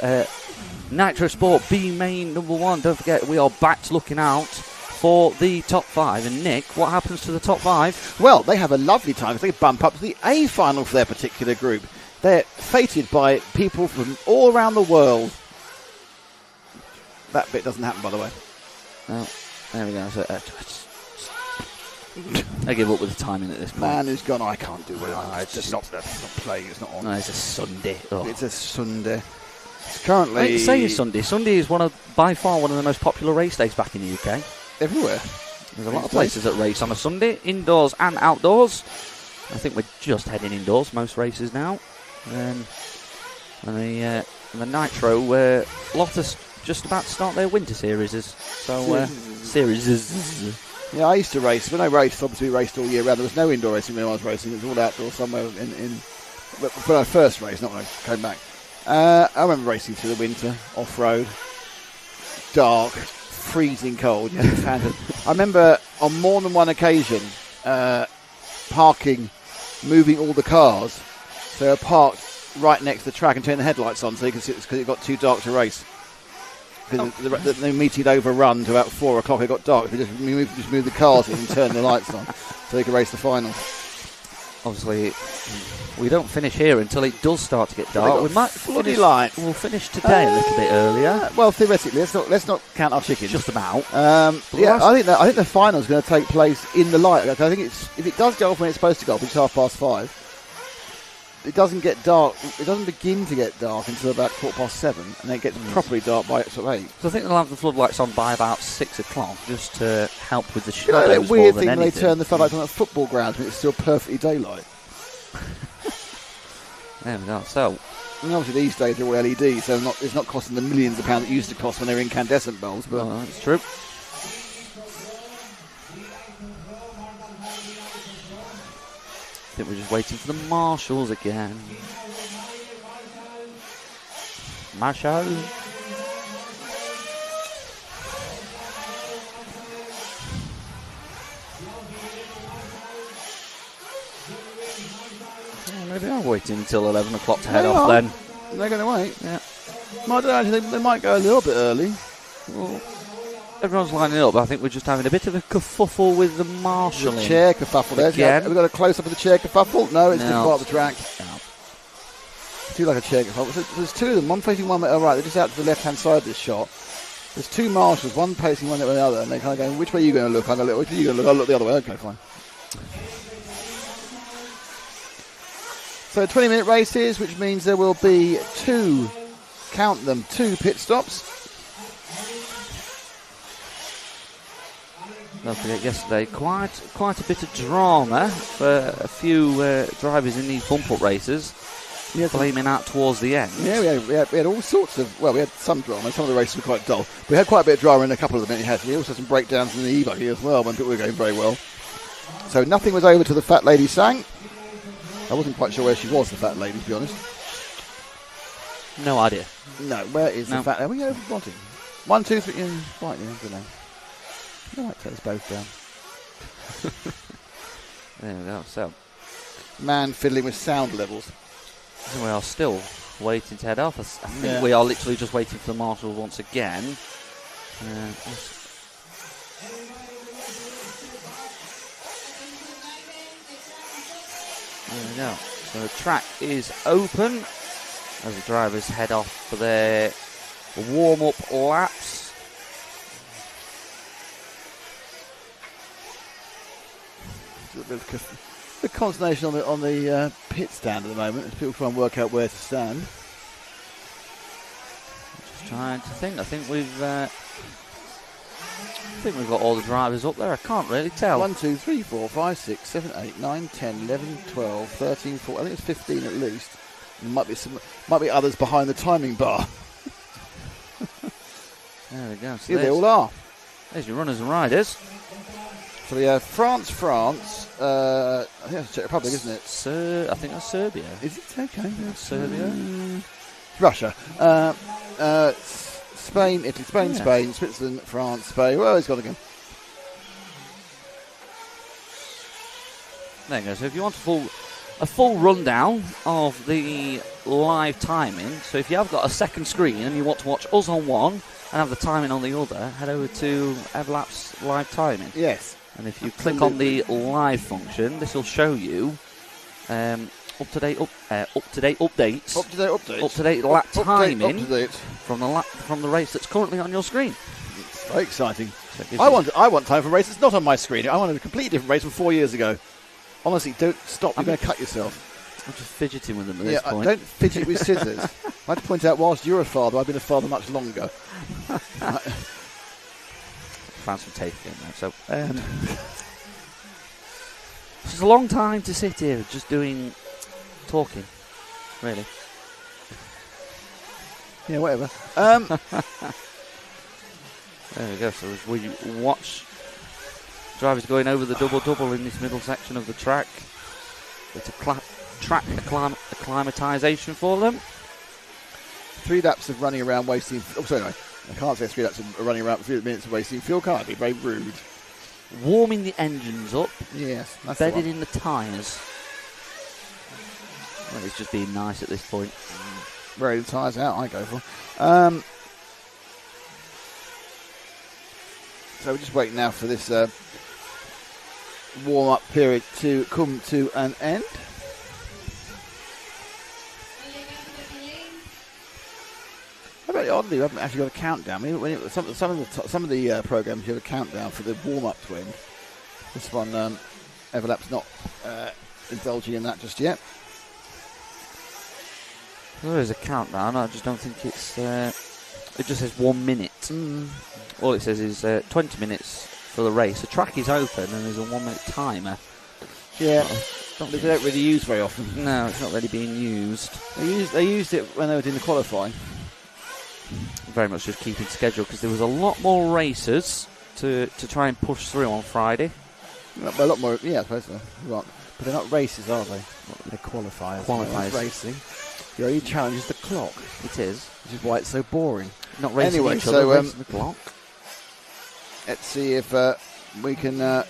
Nitro Sport B Main #1. Don't forget, we are back to looking out for the top 5. And Nick, what happens to the top 5? Well, they have a lovely time because they bump up to the A final for their particular group. They're fated by people from all around the world. That bit doesn't happen, by the way. Oh, there we go. So, I give up with the timing at this point. Man who's gone, I can't do it. It's just not playing. It's not on. No, it's a Sunday. Oh. It's a Sunday. It's currently... Say Sunday. Sunday is by far one of the most popular race days back in the UK. Everywhere. There's a lot of places that race on a Sunday, indoors and outdoors. I think we're just heading indoors, most races now. And the Nitro, Lotus just about to start their winter series. Series. Yeah, I used to race. When I raced, obviously we raced all year round. There was no indoor racing when I was racing. It was all outdoor somewhere when I first raced, not when I came back. I remember racing through the winter, off-road, dark, freezing cold. I remember on more than one occasion moving all the cars. So I parked right next to the track and turned the headlights on so you can see because it got too dark to race. Because the meeting had overrun to about 4 o'clock. It got dark. They just moved the cars in and turned the lights on so they could race the final. Obviously, we don't finish here until it does start to get dark. We might We'll finish today a little bit earlier. Well, theoretically, let's not count our chickens. Just about. I think the final is going to take place in the light. I think if it does go off when it's supposed to go off, which is 5:30. It doesn't get dark. It doesn't begin to get dark until about 7:15, and then it gets properly dark by 8. So I think they'll have the floodlights on by about 6 o'clock, just to help with the shadows. You know that weird thing when they anything. turn the floodlights on at football grounds when it's still perfectly daylight. There we go. So, and obviously these days they're all LED, so it's not costing the millions of pounds it used to cost when they were incandescent bulbs. But that's true. I think we're just waiting for the marshals again. Marshal. Maybe I'm waiting until 11 o'clock to head off then. They're going to wait. Yeah. I don't know, they might go a little bit early. Well, everyone's lining up, but I think we're just having a bit of a kerfuffle with the marshalling. The chair kerfuffle there. Have we got a close-up of the chair kerfuffle? No, it's just part of the track. No. Too like a chair kerfuffle. So there's two of them, one facing one way to the right. They're just out to the left-hand side of this shot. There's two marshals, one facing one way to the other, and they're kind of going, which way are you going to look? I go, which way are you going to look? I'll look the other way. Okay, fine. So 20-minute races, which means there will be two pit stops. Don't forget, yesterday, quite a bit of drama for a few drivers in these bump-up races, flaming out towards the end. Yeah, we had all sorts of, we had some drama. Some of the races were quite dull. We had quite a bit of drama in a couple of them. We also had some breakdowns in the e-buggy as well when people were going very well. So nothing was over till the fat lady sang. I wasn't quite sure where she was, the fat lady, to be honest. No idea. No, where is the fat lady? Are we over bottom? 1, 2, 3, right, I don't know. I might take us both down. There we go. So, man fiddling with sound levels. We are still waiting to head off. I think we are literally just waiting for the marshal once again. There we go. So the track is open as the drivers head off for their warm-up laps. A bit of consternation on the pit stand at the moment as people try and work out where to stand. Just trying to think. I think we've got all the drivers up there. I can't really tell. 1, 2, 3, 4, 5, 6, 7, 8, 9, 10, 11, 12, 13, 14. I think it's 15 at least. There might be others behind the timing bar. There we go. So here they all are. There's your runners and riders. So we have France. I think that's Czech Republic, isn't it? I think that's Serbia. Is it? Okay. Serbia. Russia. Spain, Italy, Spain, Switzerland, France, Spain. Well, it's got again. There you go. So if you want a full rundown of the live timing, so if you have got a second screen and you want to watch us on one and have the timing on the other, head over to Everlap's live timing. Yes. And if you click on the live function, this will show you up-to-date updates. Up-to-date lap timing from the race that's currently on your screen. It's very exciting. So I want time for a race that's not on my screen. I wanted a completely different race from 4 years ago. Honestly, don't stop. You're going to cut yourself. I'm just fidgeting with them at this point. Don't fidget with scissors. I have to point out, whilst you're a father, I've been a father much longer. Found some tape in there. So, it's a long time to sit here just talking, really. Yeah, whatever. There we go. So as we watch drivers going over the double-double in this middle section of the track, it's a track acclimatisation for them. 3 laps of running around wasting... Oh, sorry, no. I can't say 3 laps of running around for 3 minutes of wasting fuel, can't I? Be very rude. Warming the engines up. Yes, that's bedded in the tyres. Well, it's just being nice at this point. Wearing the tyres out, I go for. So we're just waiting now for this warm-up period to come to an end. Oddly, we haven't actually got a countdown. Some of the programs you have a countdown for the warm-up to end. This one, Everlap's not indulging in that just yet. There is a countdown. I just don't think it's. It just says 1 minute. All it says is 20 minutes for the race. The track is open and there's a 1 minute timer. Yeah, they don't really use very often. No, it's not really being used. They used it when they were doing the qualifying. Very much just keeping schedule because there was a lot more races to try and push through on Friday. A lot more, yeah, I suppose so. Right. But they're not races, are they? They're qualifiers. Qualifiers. Racing. The only challenge is the clock. It is. Which is why it's so boring. Not racing anyway, each other, racing the clock. Let's see if we can as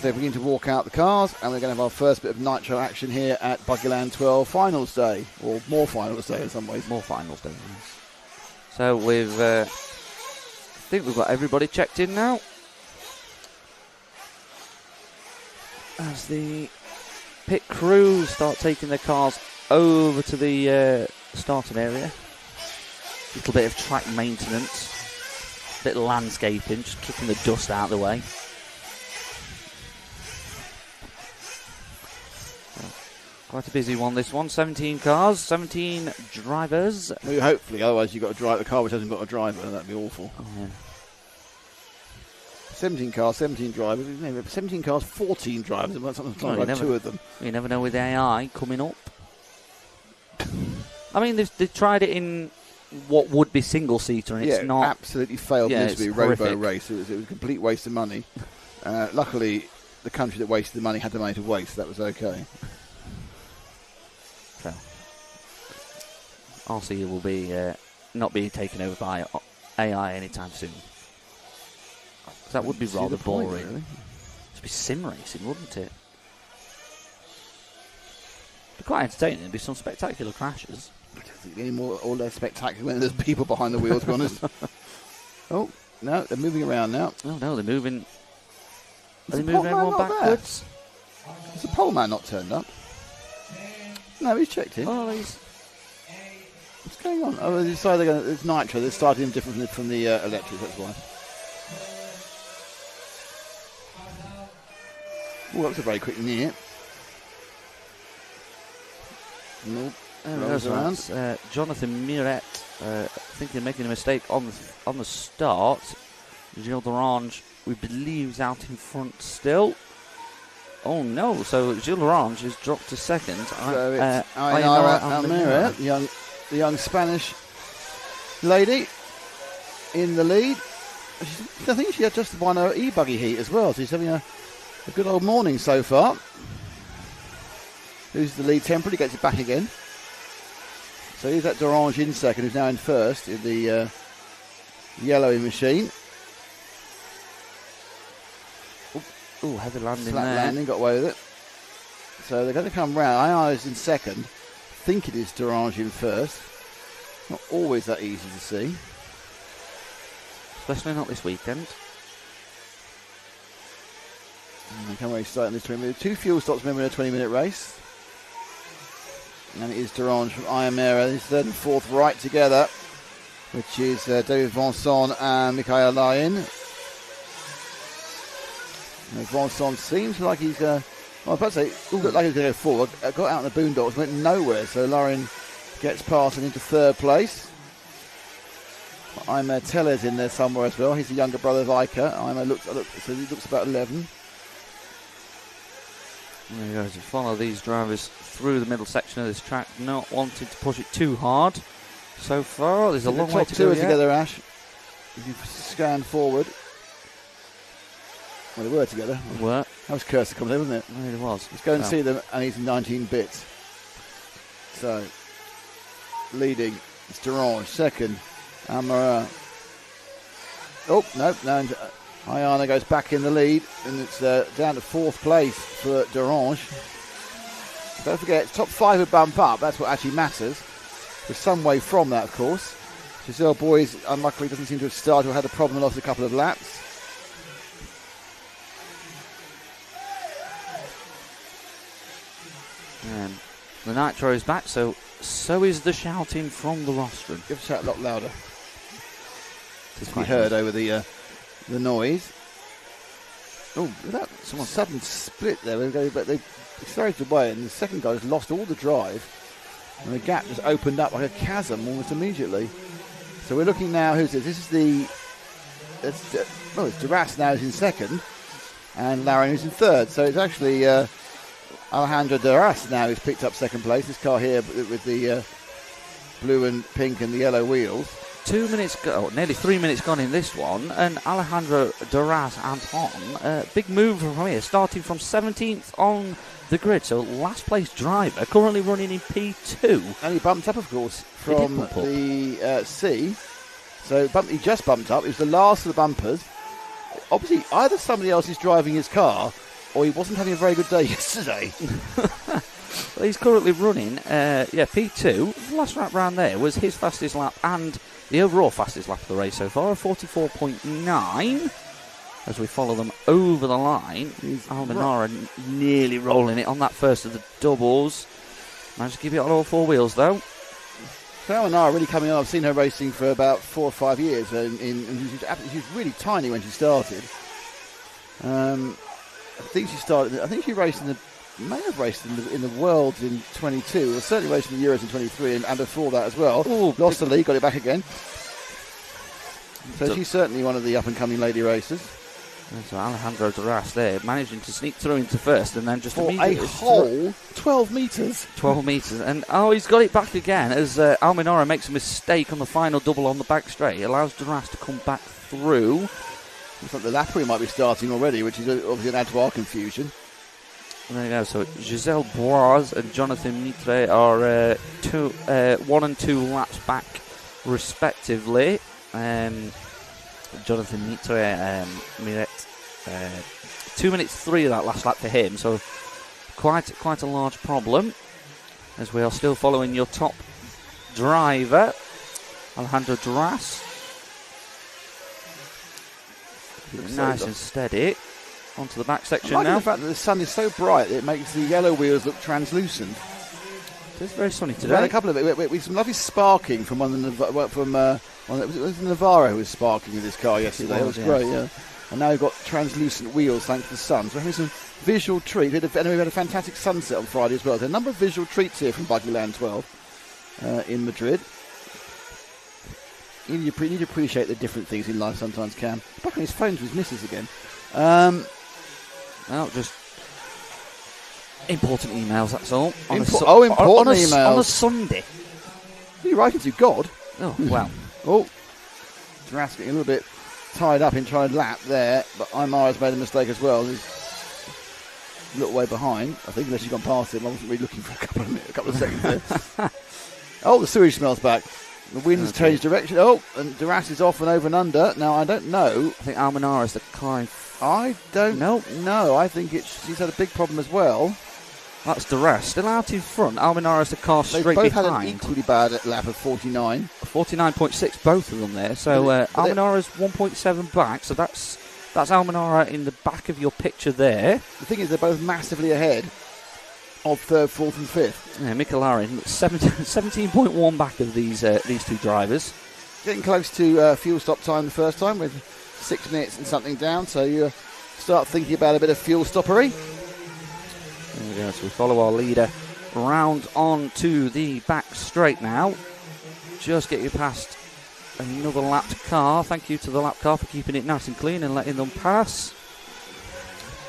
they begin to walk out the cars, and we're going to have our first bit of Nitro action here at BUGGYLAND 12 Finals Day, or more Finals Day in some ways. More Finals Day, yes. So we've, I think we've got everybody checked in now. As the pit crew start taking their cars over to the starting area. A little bit of track maintenance, a bit of landscaping, just kicking the dust out of the way. Quite a busy one, this one. 17 cars, 17 drivers. Well, hopefully, otherwise you've got to drive the car which hasn't got a driver. That'd be awful. Oh, yeah. 17 cars, 17 drivers. 17 cars, 14 drivers. Something like two of them. You never know with AI coming up. I mean, they've tried it in what would be single-seater, and it's not... absolutely failed miserably. Robo race. It was a complete waste of money. Luckily, the country that wasted the money had the money to waste. That was okay. So, RC will be not being taken over by AI anytime soon. That would be rather boring. Really. It'd be sim racing, wouldn't it? It'd be quite entertaining. There'd be some spectacular crashes. Any more or less spectacular when there's people behind the wheels, to be honest. Oh, no, they're moving around now. Oh, no, they're moving. Are they moving everyone backwards? Is the pole man not turned up? No, he's checked in. Oh, he's... What's going on? Oh, they decided it's Nitro. They started him different from the electric, that's why. Oh, that was a very quick near. Nope. Rolls around. Jonathan Miret, thinking of making a mistake on the start. Gilles d'Orange, we believe, is out in front still. Oh no! So Gilles d'Orange has dropped to second. So it's Ainara Miret, the young Spanish lady, in the lead. I think she had just won her e-buggy heat as well. So she's having a good old morning so far. Loses the lead temporarily, gets it back again. So here's that d'Orange in second, who's now in first in the yellow machine. Oh, heavy landing Flat there. landing, got away with it. So they're going to come round. Ainara's in second. I think it is d'Orange in first. Not always that easy to see. Especially not this weekend. And come away starting this 20 minute. 2 fuel stops, remember, in a 20-minute race. And it is d'Orange from Ainara. He's third and fourth right together, which is David Vincent and Michael Lyon. Vincent seems like he's, well, I was about to say, looked like he was going to go forward. Got out in the boondocks, went nowhere. So Lyon gets past and into third place. Ima Teller's in there somewhere as well. He's the younger brother of Iker. Ima looks, so he looks about 11. There you go, to follow these drivers through the middle section of this track, not wanting to push it too hard. So far, there's a long way to go. The top two are together, Ash. If you scan forward. Well, they were together. They were. That was Cursor coming in, wasn't it? It was. Let's go and see them, and he's 19 bits. So, leading, it's d'Orange. Second, Amara. Oh, no. Ayana goes back in the lead, and it's down to fourth place for d'Orange. Don't forget, top 5 would bump up. That's what actually matters. There's some way from that, of course. Giselle Boys, unluckily, doesn't seem to have started or had a problem and lost a couple of laps. And the Nitro is back, so is the shouting from the rostrum. Give a shout a lot louder. To be heard over the noise. Oh, that someone sudden split there. But they accelerated away, and the second guy just lost all the drive, and the gap just opened up like a chasm almost immediately. So we're looking now. Who's this? This is it's Duras now is in second, and Lauren is in third. So it's actually Alejandro Duras now who's picked up second place. This car here with the blue and pink and the yellow wheels. 2 minutes go, nearly 3 minutes gone in this one, and Alejandro Duras Anton, big move from here, starting from 17th on the grid. So last place driver, currently running in P2. And he bumped up, of course, from the C. So he just bumped up. It was the last of the bumpers. Obviously, either somebody else is driving his car, or he wasn't having a very good day yesterday. Well, he's currently running, P2. The last lap round there was his fastest lap and the overall fastest lap of the race so far, 44.9. As we follow them over the line, Almenara nearly rolling it on that first of the doubles. Managed to keep it on all 4 wheels though. So Almenara really coming on. I've seen her racing for about 4 or 5 years, and she was really tiny when she started. I think she raced in the may have raced in the Worlds in 22, or certainly raced in the Euros in 23, and before that as well. Ooh, lost the lead, got it back again. So she's certainly one of the up-and-coming lady racers. So Alejandro Duras there, managing to sneak through into first, and then just for immediately a whole 12 metres. 12 metres, and he's got it back again as Almenara makes a mistake on the final double on the back straight. It allows Duras to come back through. Looks like the Lappery might be starting already, which is obviously an add to our confusion. And there you go. So Giselle Boise and Jonathan Mitre are 1 and 2 laps back, respectively. Jonathan Mitre, 2 minutes 3 of that last lap for him. So quite a large problem, as we are still following your top driver, Alejandro Duras. Nice and steady. Onto the back section now. The fact that the sun is so bright that it makes the yellow wheels look translucent. It's very sunny today. We had a couple of it with some lovely sparking from one of the it was Navarro who was sparking with his car yesterday. It was great, yeah. And now we've got translucent wheels thanks to the sun. So we're having some visual treats. We've had a fantastic sunset on Friday as well. There's a number of visual treats here from Buggyland 12 in Madrid. You need to appreciate the different things in life sometimes, Cam. Back on his phone to his missus again. Well, just important emails, that's all. Important emails. On a Sunday. Who are you writing to, God? Oh, well. Oh, Duras getting a little bit tied up in trying to lap there, but Imara's made a mistake as well. He's a little way behind, I think, unless you've gone past him. I wasn't really looking for a couple of seconds there. Oh, the sewage smells back. The wind's changed direction. Oh, and Duras is off and over and under. Now, I don't know. I think Almenara's the car. I don't know. I think she's had a big problem as well. That's Duras. Still out in front. Almenara's the car straight behind. They both had an equally bad lap of 49. 49.6, both of them there. So Almenara's 1.7 back. So that's Almenara in the back of your picture there. The thing is, they're both massively ahead of third, fourth and fifth. Yeah, Michelin 17.1 back of these two drivers. Getting close to fuel stop time the first time with 6 minutes and something down. So you start thinking about a bit of fuel stoppery. There we go, so we follow our leader round on to the back straight now. Just get you past another lapped car. Thank you to the lap car for keeping it nice and clean and letting them pass.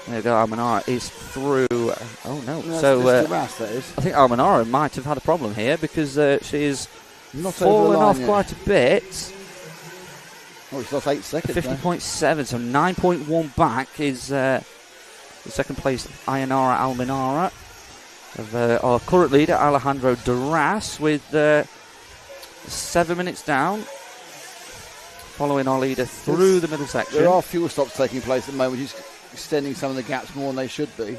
There we go, Almenara is through. Oh no, so Duras, that is. I think Almenara might have had a problem here because she's fallen off quite a bit. Oh, she's lost 8 seconds. 50.7, so 9.1 back is the second place Ayanara Almenara of our current leader Alejandro Duras with 7 minutes down, following our leader through the middle section. There are fuel stops taking place at the moment, which is extending some of the gaps more than they should be.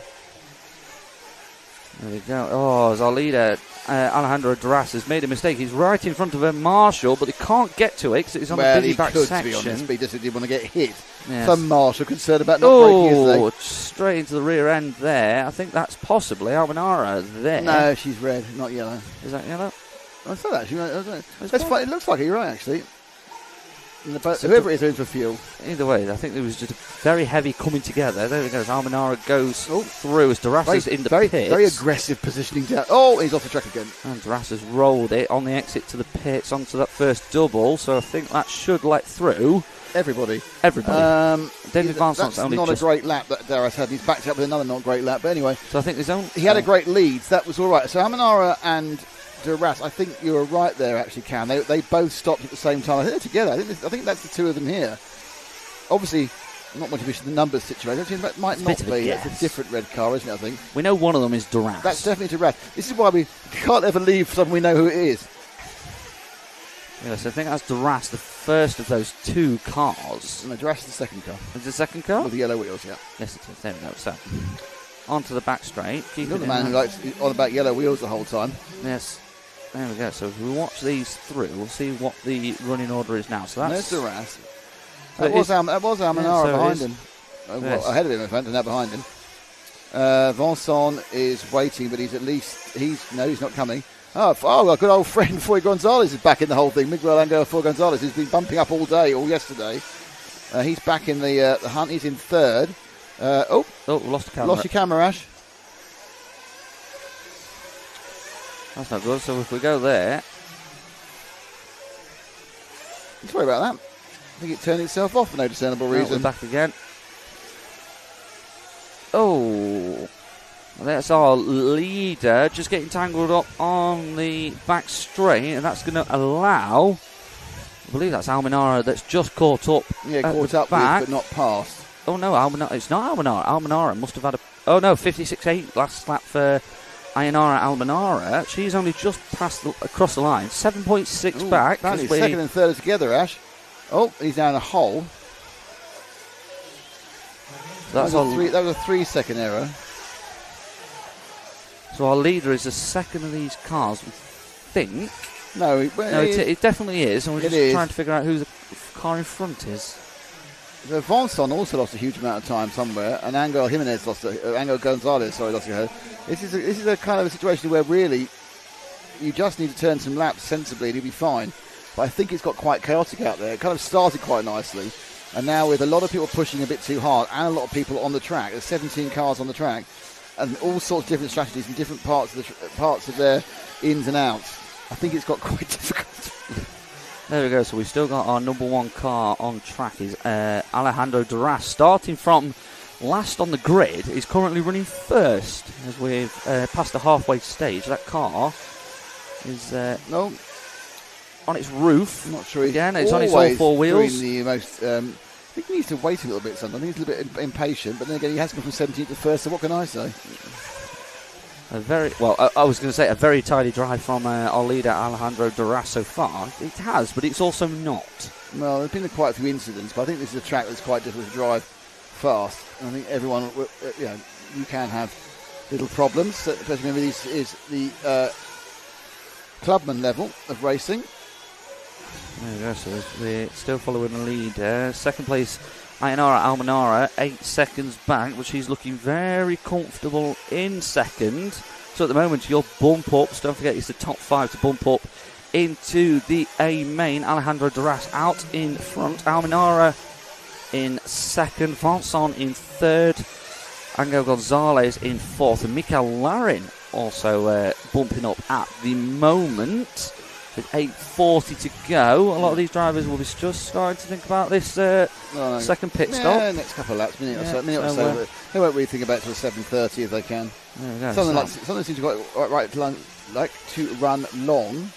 There we go. Oh, as our leader Alejandro Duras has made a mistake. He's right in front of a Marshall, but he can't get to it because it's on the busy back section. To be honest, but he just didn't want to get hit. Yes. Some Marshall concerned about not breaking his leg. Straight into the rear end there. I think that's possibly Almenara there. No, she's red, not yellow. Is that yellow? I thought actually. That's fine. It looks like it, you're right, actually. Whoever it is in for fuel. Either way, I think there was just a very heavy coming together. There we go. As Almenara goes through as Duras is in the pits. Very aggressive positioning down. Oh, he's off the track again. And Duras has rolled it on the exit to the pits onto that first double. So I think that should let through everybody. David Vincent's only not a great lap that Duras had. He's backed up with another not great lap. But anyway, so I think he had a great lead. So that was all right. So Almenara and Duras, I think you were right there, actually, Cam. They both stopped at the same time. I think they're together. I think that's the two of them here. Obviously, not much of a numbers situation. That might not be. It's a different red car, isn't it, I think? We know one of them is Duras. That's definitely Duras. This is why we can't ever leave someone we know who it is. Yes, I think that's Duras, the first of those two cars. No, Duras is the second car. Is the second car? With the yellow wheels, yeah. Yes, it is. There we go. So, onto the back straight. You're the man who likes on about yellow wheels the whole time. Yes. There we go. So if we watch these through, we'll see what the running order is now. So that's Duras. That was Almenara behind him. Well, ahead of him, in fact, and now behind him. Vincent is waiting, but he's not coming. Our good old friend Foy Gonzalez is back in the whole thing. Miguel Angel Foy Gonzalez has been bumping up all yesterday. He's back in the hunt. He's in third. We lost the camera. Lost your camera, Ash. That's not good. So if we go there... Sorry about that. I think it turned itself off for no discernible reason. We're back again. Oh, that's our leader just getting tangled up on the back straight, and that's going to allow, I believe that's Almenara that's just caught up. Yeah, caught up back. With, but not past. Oh no, it's not Almenara. Almenara must have had a. Oh no, 56.8 last lap for Ayanara Almenara. She's only just passed across the line. 7.6 back. Second and third are together, Ash. Oh, he's down a hole. That was a 3 second error. So our leader is the second of these cars, we think. No, it definitely is, and we're just trying to figure out who the car in front is. So Vonson also lost a huge amount of time somewhere, and Angel Gonzalez lost a This is a kind of a situation where really you just need to turn some laps sensibly and you'll be fine. But I think it's got quite chaotic out there. It kind of started quite nicely. And now with a lot of people pushing a bit too hard and a lot of people on the track, there's 17 cars on the track, and all sorts of different strategies and different parts of their ins and outs. I think it's got quite difficult. There we go. So we've still got our number one car on track is Alejandro Duras, starting from last on the grid. Is currently running first as we've passed the halfway stage. That car is on its roof. I'm not sure. Again, it's on its all four wheels. Doing the most. I think he needs to wait a little bit sometimes. I think he's a little bit impatient, but then again, he has gone from 17th to first, so what can I say? I was going to say a very tidy drive from our leader Alejandro Duras so far. It has, but it's also not. Well, there's been quite a few incidents, but I think this is a track that's quite difficult to drive fast. And I think everyone, you can have little problems, especially when this is the clubman level of racing. There we go, so we're still following the lead. Second place, Ayanara Almenara, 8 seconds back, but she's looking very comfortable in second. So at the moment, your bump ups, don't forget it's the top 5 to bump up into the A main. Alejandro Duras out in front, Almenara in second, Vincent in third, Angel Gonzalez in fourth, and Mikael Larin also bumping up at the moment. With 8:40 to go, a lot of these drivers will be just starting to think about this second pit stop. Next couple of laps, minute or so. They won't really think about it till 7:30 if they can. Something seems like to run long.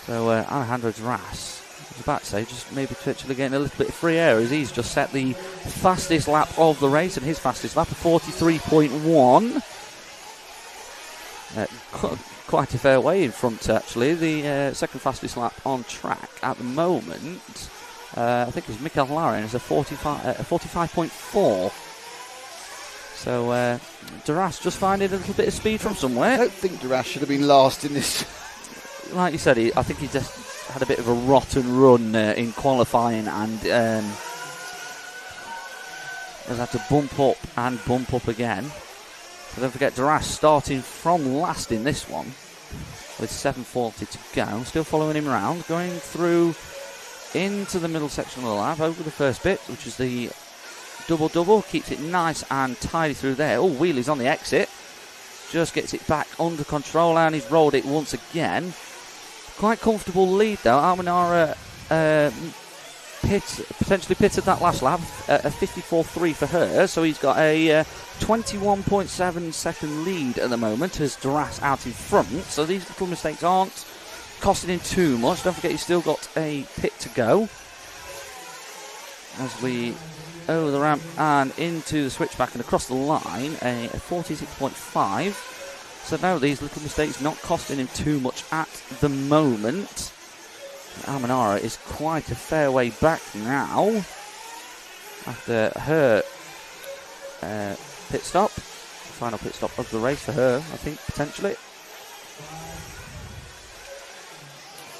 So Alejandro Duras, I was about to say, just maybe potentially getting a little bit of free air as he's just set the fastest lap of the race, and his fastest lap of 43.1. Quite a fair way in front, actually. The second fastest lap on track at the moment, I think it's Mikael Larin, is a 45.4. So Duras just finding a little bit of speed from somewhere. I don't think Duras should have been last in this. Like you said, I think he just had a bit of a rotten run in qualifying and has had to bump up and bump up again. So don't forget, Duras starting from last in this one with 7:40 to go. Still following him around, going through into the middle section of the lap, over the first bit, which is the double-double. Keeps it nice and tidy through there. Oh, wheelies on the exit. Just gets it back under control, and he's rolled it once again. Quite comfortable lead, though. Almenara potentially pitted that last lap, a 54.3 for her, so he's got a 21.7 second lead at the moment as Duras out in front. So these little mistakes aren't costing him too much. Don't forget, he's still got a pit to go as we over the ramp and into the switchback and across the line, a 46.5. So no, these little mistakes not costing him too much at the moment. Almenara is quite a fair way back now after her pit stop. Final pit stop of the race for her, I think, potentially.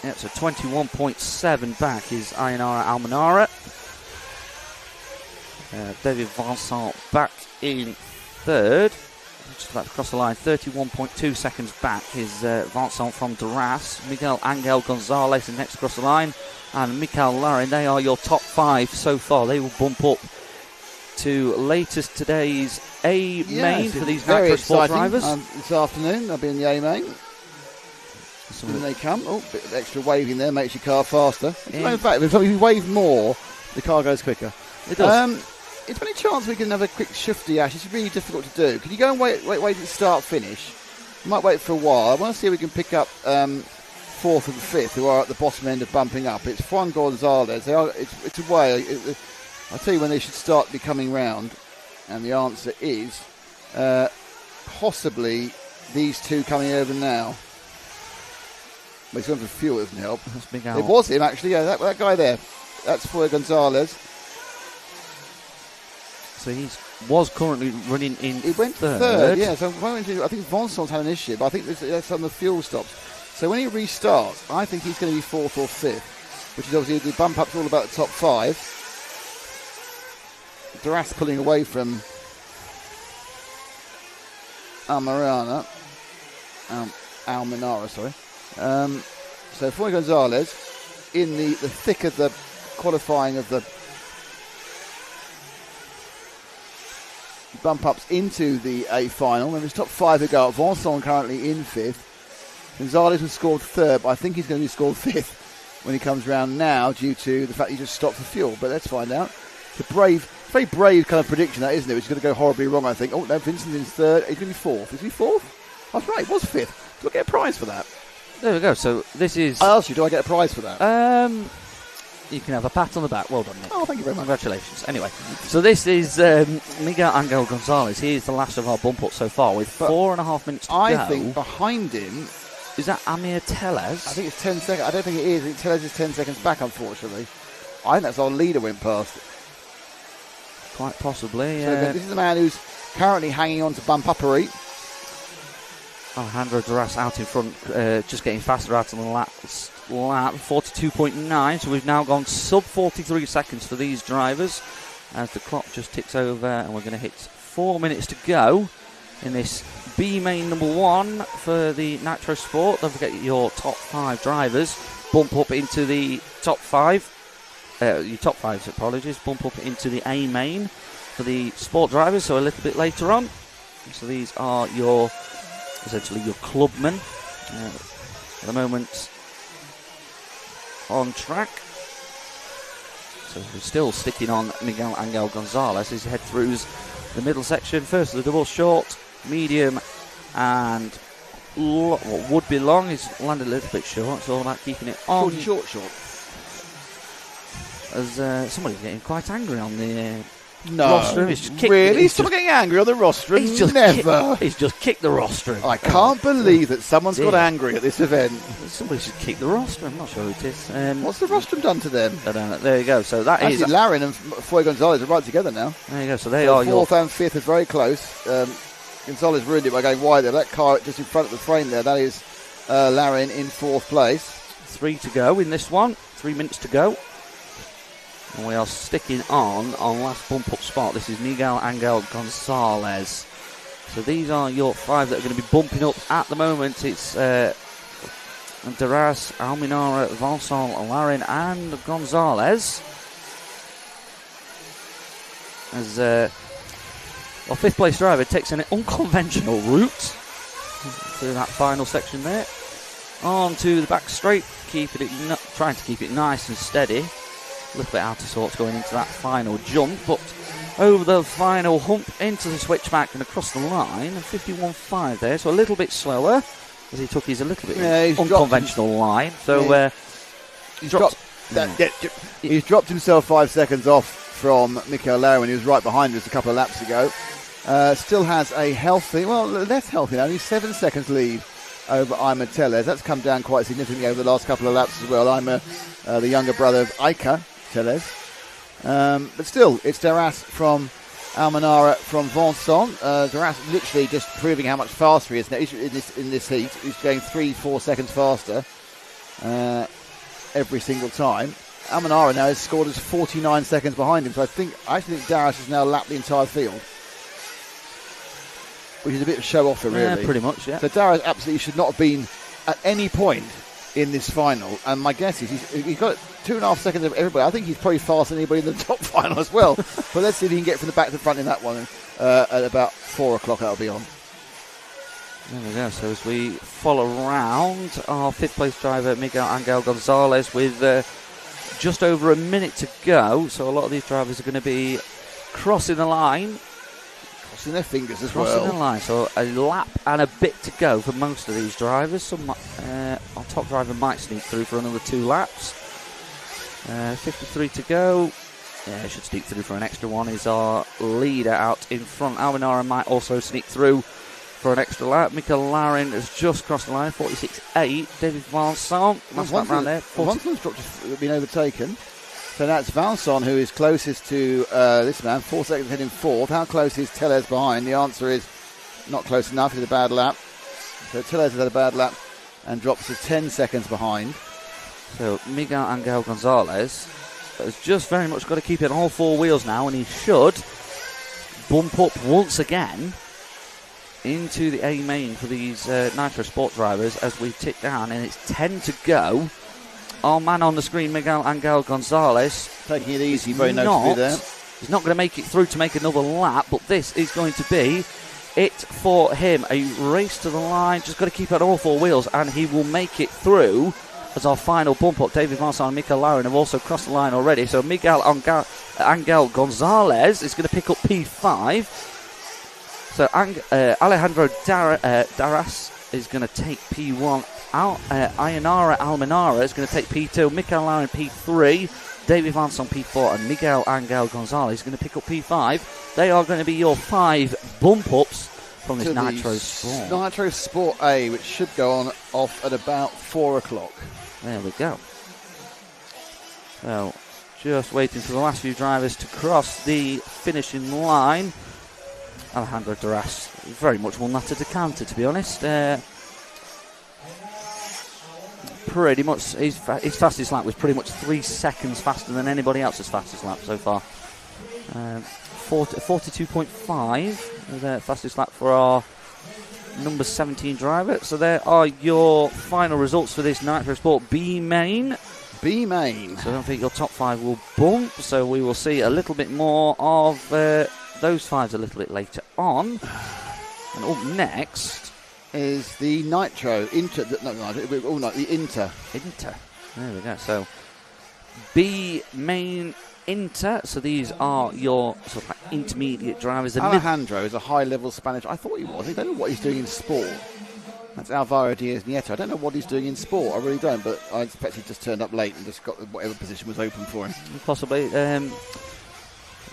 Yeah, so 21.7 back is Ayanara Almenara. David Vincent back in third. Just about to cross the line. 31.2 seconds back is Vincent from Duras. Miguel Angel Gonzalez is next across the line. And Mikael Larin, they are your top 5 so far. They will bump up to latest today's A main for these Nitro Sport drivers. This afternoon, they'll be in the A main. And they come. Oh, bit of extra waving there makes your car faster. Yeah. In fact, if you wave more, the car goes quicker. It does. Is there any chance we can have a quick shifty, Ash? It's really difficult to do. Can you go and wait to start finish? You might wait for a while. I want to see if we can pick up fourth and fifth, who are at the bottom end of bumping up. It's Juan Gonzalez. It's a way. I'll tell you when they should start becoming round, and the answer is possibly these two coming over now. Well, he's going for fuel, doesn't help. That's big It was him, actually. Yeah, that guy there. That's Juan Gonzalez. So he was currently running in He went third, yeah. So I think Vonson's had an issue, but I think that's on the fuel stops. So when he restarts, I think he's going to be fourth or fifth, which is obviously the bump up's all about the top five. Duras pulling away from Almanara, sorry. So Juan Gonzalez in the thick of the qualifying of the bump ups into the A final. And his top five who go up. Vonson currently in fifth. Gonzalez was scored third, but I think he's going to be scored fifth when he comes round now due to the fact he just stopped for fuel. But let's find out. It's a very brave kind of prediction, that, isn't it? Which is going to go horribly wrong, I think. Oh, no, Vincent's in third. He's going to be fourth. Is he fourth? That's right, he was fifth. Do I get a prize for that? There we go. So this is... I asked you, do I get a prize for that? You can have a pat on the back. Well done, Nick. Oh, thank you very much. Congratulations. Anyway, so this is Miguel Angel Gonzalez. He is the last of our bump up so far with 4.5 minutes to go. I think behind him... Is that Amir Tellez? I think it's 10 seconds. I don't think it is. I think Tellez is 10 seconds back, unfortunately. I think that's our leader went past. Quite possibly. So this is the man who's currently hanging on to bump uppery. Alejandro Duras out in front, just getting faster out on the last lap, 42.9. So we've now gone sub 43 seconds for these drivers as the clock just ticks over, and we're going to hit 4 minutes to go in this B main number one for the Nitro Sport. Don't forget your top five drivers bump up into the top five. Your top five, apologies, bump up into the A main for the sport drivers, so a little bit later on. So these are essentially your clubmen at the moment on track. So we're still sticking on Miguel Angel Gonzalez as he head through the middle section. First the double short, medium, and what would be long. He's landed a little bit short. It's all about keeping it on. Short. As somebody's getting quite angry on the rostrum. He's still getting angry on the rostrum. He's just kicked the rostrum. I can't believe that someone's got angry at this event. Somebody should kick the rostrum. I'm not sure who it is. What's the rostrum done to them? I don't know. There you go. So that actually, is Larin and Foy Gonzalez are right together now. There you go. So they are fourth and fifth is very close. Gonzalez ruined it by going wide there. That car just in front of the frame there. That is Larin in fourth place. 3 to go in this one. 3 minutes to go. And we are sticking on last bump up spot. This is Miguel Angel Gonzalez. So these are your five that are going to be bumping up at the moment. It's Duras, Alminara, Vincent, Larin and Gonzalez. As our fifth place driver takes an unconventional route through that final section there. On to the back straight, trying to keep it nice and steady. A little bit out of sorts going into that final jump, but over the final hump into the switchback and across the line, 51.5 there, so a little bit slower as he took his a little bit unconventional line. So he's dropped himself 5 seconds off from Mikael Larin when he was right behind us a couple of laps ago. Still has a healthy, less healthy now, he's 7 seconds lead over Ima Tellez. That's come down quite significantly over the last couple of laps as well. Ima, the younger brother of Iker Tellez. But still, it's Duras from Almanara from Vincent. Duras literally just proving how much faster he is now in this heat. He's going 3-4 seconds faster every single time. Almanara now has scored as 49 seconds behind him. So I actually think Duras has now lapped the entire field, which is a bit of show off, really. Yeah, pretty much, yeah. So Duras absolutely should not have been at any point in this final, and my guess is he's got 2.5 seconds of everybody. I think he's probably faster than anybody in the top final as well. But let's see if he can get from the back to the front in that one. At about 4 o'clock, that'll be on. There we go. So as we follow around our 5th place driver, Miguel Angel Gonzalez, with just over a minute to go. So a lot of these drivers are going to be crossing the line. Crossing their fingers as Crossing well. the line. So a lap and a bit to go for most of these drivers. Our top driver might sneak through for another 2 laps. 53 to go. Yeah, should sneak through for an extra one. Is our leader out in front. Almenara might also sneak through for an extra lap. Michael Larin has just crossed the line, 46.8. David Vincent, last lap round there. Vincent's been overtaken. So that's Vincent who is closest to this man, 4 seconds ahead in 4th. How close is Tellez behind? The answer is not close enough. He's a bad lap. So Tellez has had a bad lap and drops to 10 seconds behind. So Miguel Angel Gonzalez has just very much got to keep it on all 4 wheels now, and he should bump up once again into the A main for these Nitro Sport drivers as we tick down, and it's 10 to go. Our man on the screen, Miguel Angel Gonzalez, taking it easy, very noticeably there. He's not going to make it through to make another lap, but this is going to be it for him. A race to the line, just got to keep it on all 4 wheels, and he will make it through as our final bump up. David Vincent and Mikel Lauren have also crossed the line already, so Miguel Angel Gonzalez is going to pick up P5. So Alejandro Darras is going to take P1 out. Ayanara Almenara is going to take P2. Mikel Lauren P3. David Vance on P4. And Miguel Angel Gonzalez is going to pick up P5. They are going to be your 5 bump ups from this Nitro Sport. Nitro Sport A, which should go on off at about 4 o'clock. There we go. So just waiting for the last few drivers to cross the finishing line. Alejandro Darras very much won that at a counter, to be honest. Pretty much, his fastest lap was pretty much 3 seconds faster than anybody else's fastest lap so far. 42.5 is the fastest lap for our number 17 driver. So there are your final results for this Nitro Sport B main. B main. So I don't think your top 5 will bump. So we will see a little bit more of those 5s a little bit later on. And up next is the Nitro Inter. The Inter. Inter. There we go. So B main Inter. So these are your sort of like intermediate drivers. Alejandro is a high-level Spanish. I thought he was. I don't know what he's doing in sport. That's Alvaro Diaz Nieto. I don't know what he's doing in sport. I really don't. But I expect he just turned up late and just got whatever position was open for him. Possibly.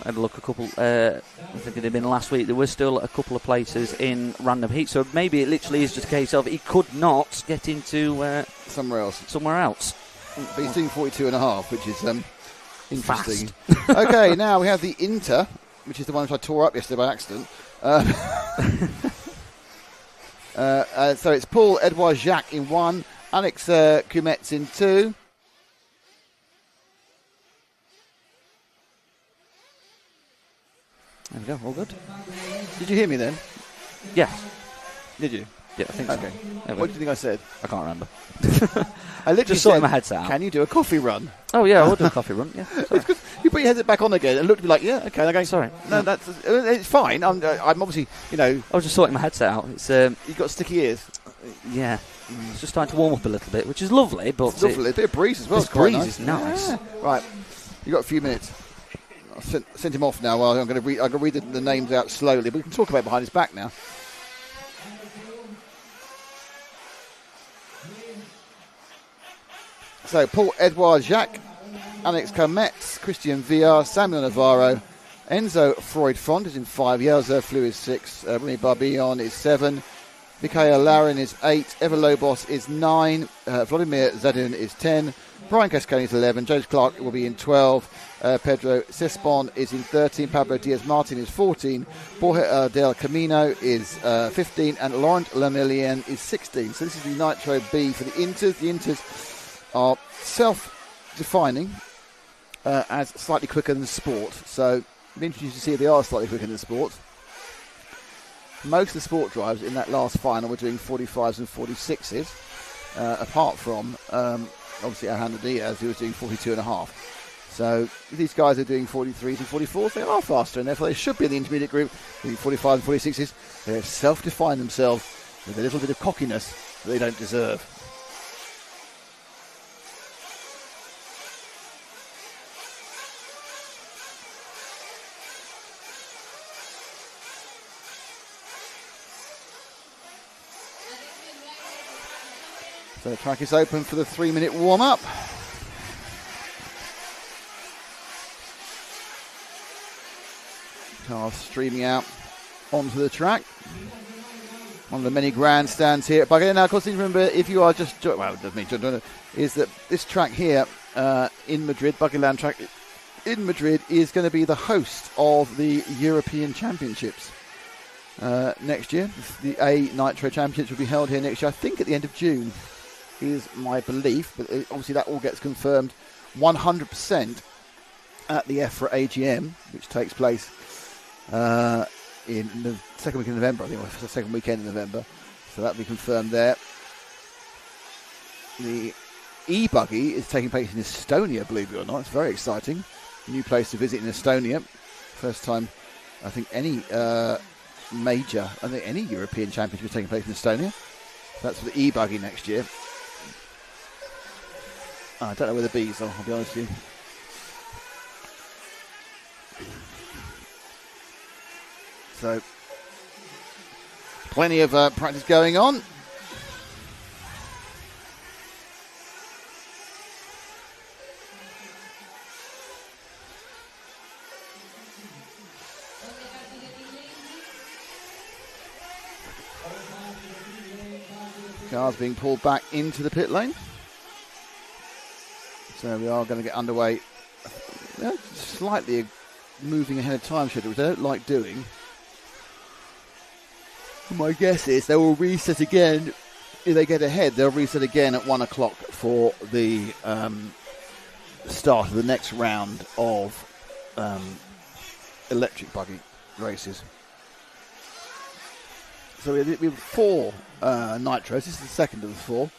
I had a look a couple, I think it had been last week. There was still a couple of places in random heat, so maybe it literally is just a case of he could not get into somewhere else. But he's doing 42.5, which is interesting. Okay, now we have the Inter, which is the one which I tore up yesterday by accident. So it's Paul Edouard Jacques in 1, Alex Kumetz in 2. There we go, all good. Did you hear me then? Yes. Did you? Yeah, I think so. Okay. What do you think I said? I can't remember. I literally just sorting my headset out. Can you do a coffee run? Oh yeah, I will do a coffee run. Yeah. You put your headset back on again and looked at me like, yeah, okay. And I'm going, sorry. No, it's fine. I'm obviously, I was just sorting my headset out. It's you've got sticky ears. Yeah. It's just starting to warm up a little bit, which is lovely. But it's lovely. A bit of breeze as well. This breeze is nice. Yeah. Right. You got a few minutes. I sent him off now. Well, I'm going to read the names out slowly, but we can talk about behind his back now. So, Paul Edouard Jacques, Alex Cometz, Christian Villar, Samuel Navarro, Enzo Freud-Font is in 5, Jelzer Flu is 6, Remy Barbillon is 7, Mikhail Larin is 8, Eva Lobos is 9, Vladimir Zadun is 10, Brian Cascone is 11, James Clark will be in 12, Pedro Cespon is in 13, Pablo Diaz-Martin is 14, Borja del Camino is 15, and Laurent Lemilien is 16. So this is the Nitro B for the Inters. The Inters are self-defining as slightly quicker than sport. So it'll be interesting to see if they are slightly quicker than sport. Most of the sport drivers in that last final were doing 45s and 46s, apart from obviously Alejandro Diaz, who was doing 42.5. So these guys are doing 43s and 44s. They are faster, and therefore they should be in the intermediate group doing 45s and 46s. They have self-defined themselves with a little bit of cockiness that they don't deserve. So the track is open for the 3-minute warm-up. Cars streaming out onto the track. One of the many grandstands here at BUGGYLAND. Now, of course, remember, if you are just is that this track here in Madrid, BUGGYLAND track in Madrid, is going to be the host of the European Championships next year. The A Nitro Championships will be held here next year, I think at the end of June, is my belief. But obviously that all gets confirmed 100% at the EFRA AGM, which takes place in the second week in November, I think, or the second weekend in November. So that'll be confirmed there. The e-buggy is taking place in Estonia, believe it or not. It's very exciting. New place to visit in Estonia. First time, I think, any any European Championship is taking place in Estonia. That's for the e-buggy next year. I don't know where the B's are, I'll be honest with you. So, plenty of practice going on. Cars being pulled back into the pit lane. So we are going to get underway. Slightly moving ahead of time schedule, which I don't like doing. My guess is they will reset again. If they get ahead, they'll reset again at 1 o'clock for the start of the next round of electric buggy races. So we have 4 nitros. This is the second of the 4.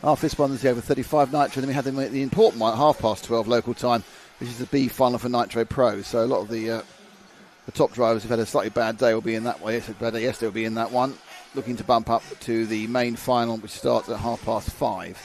After this one, there's the over 35 nitro. Then we had the important one at 12:30 local time, which is the B final for Nitro Pro. So a lot of the top drivers have had a slightly bad day, will be in that way. Bad day yesterday will be in that one. Looking to bump up to the main final, which starts at 5:30.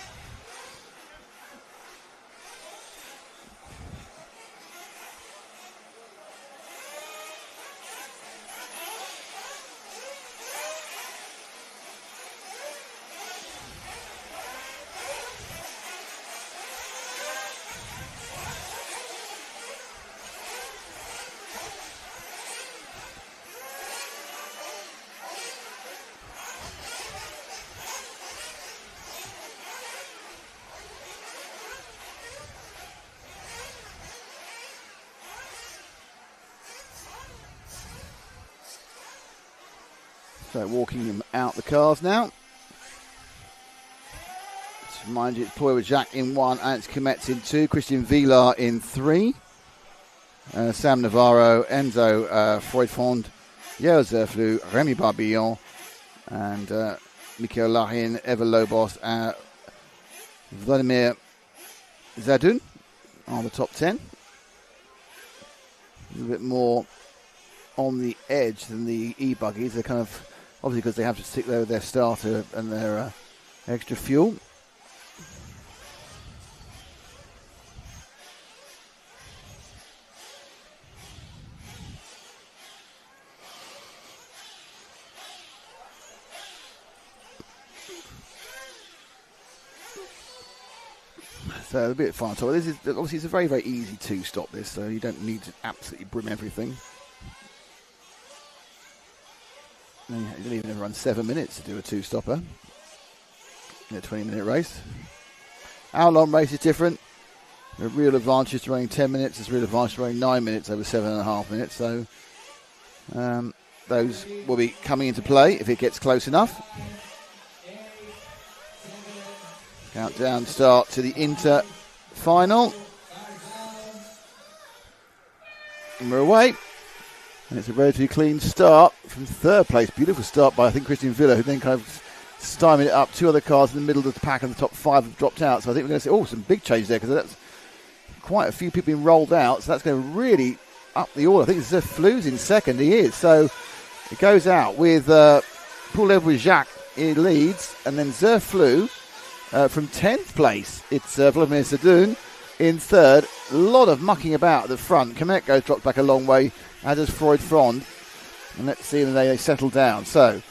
So walking them out the cars now. Just remind you, it's Ploy Jacques in 1, Alex Kometz in 2, Christian Villar in 3, Sam Navarro, Enzo Freudfond, Joseph Lou, Remy Barbillon, and Mikhail Lahin, Eva Lobos, Vladimir Zadun on the top 10. A little bit more on the edge than the e-buggies. They're kind of, obviously because they have to stick there with their starter and their extra fuel. So a bit of fun. So this is obviously it's a very, very easy two-stop this, so you don't need to absolutely brim everything. You don't even run 7 minutes to do a two-stopper in a 20-minute race. Our long race is different. The real advantage is running 10 minutes. There's real advantage running 9 minutes over 7.5 minutes. So those will be coming into play if it gets close enough. Countdown start to the Inter final. And we're away. And it's a relatively clean start from third place. Beautiful start by, I think, Christian Villa, who then kind of stymied it up. 2 other cars in the middle of the pack and the top 5 have dropped out. So I think we're going to see, some big change there, because that's quite a few people being rolled out. So that's going to really up the order. I think Zef Flu's in second. He is. So it goes out with Paul Edward Jacques leads, and then Zerflu from 10th place. It's Vladimir Sadun in third. A lot of mucking about at the front. Kametko dropped back a long way, as does Freud Frond. And let's see when they settle down. So,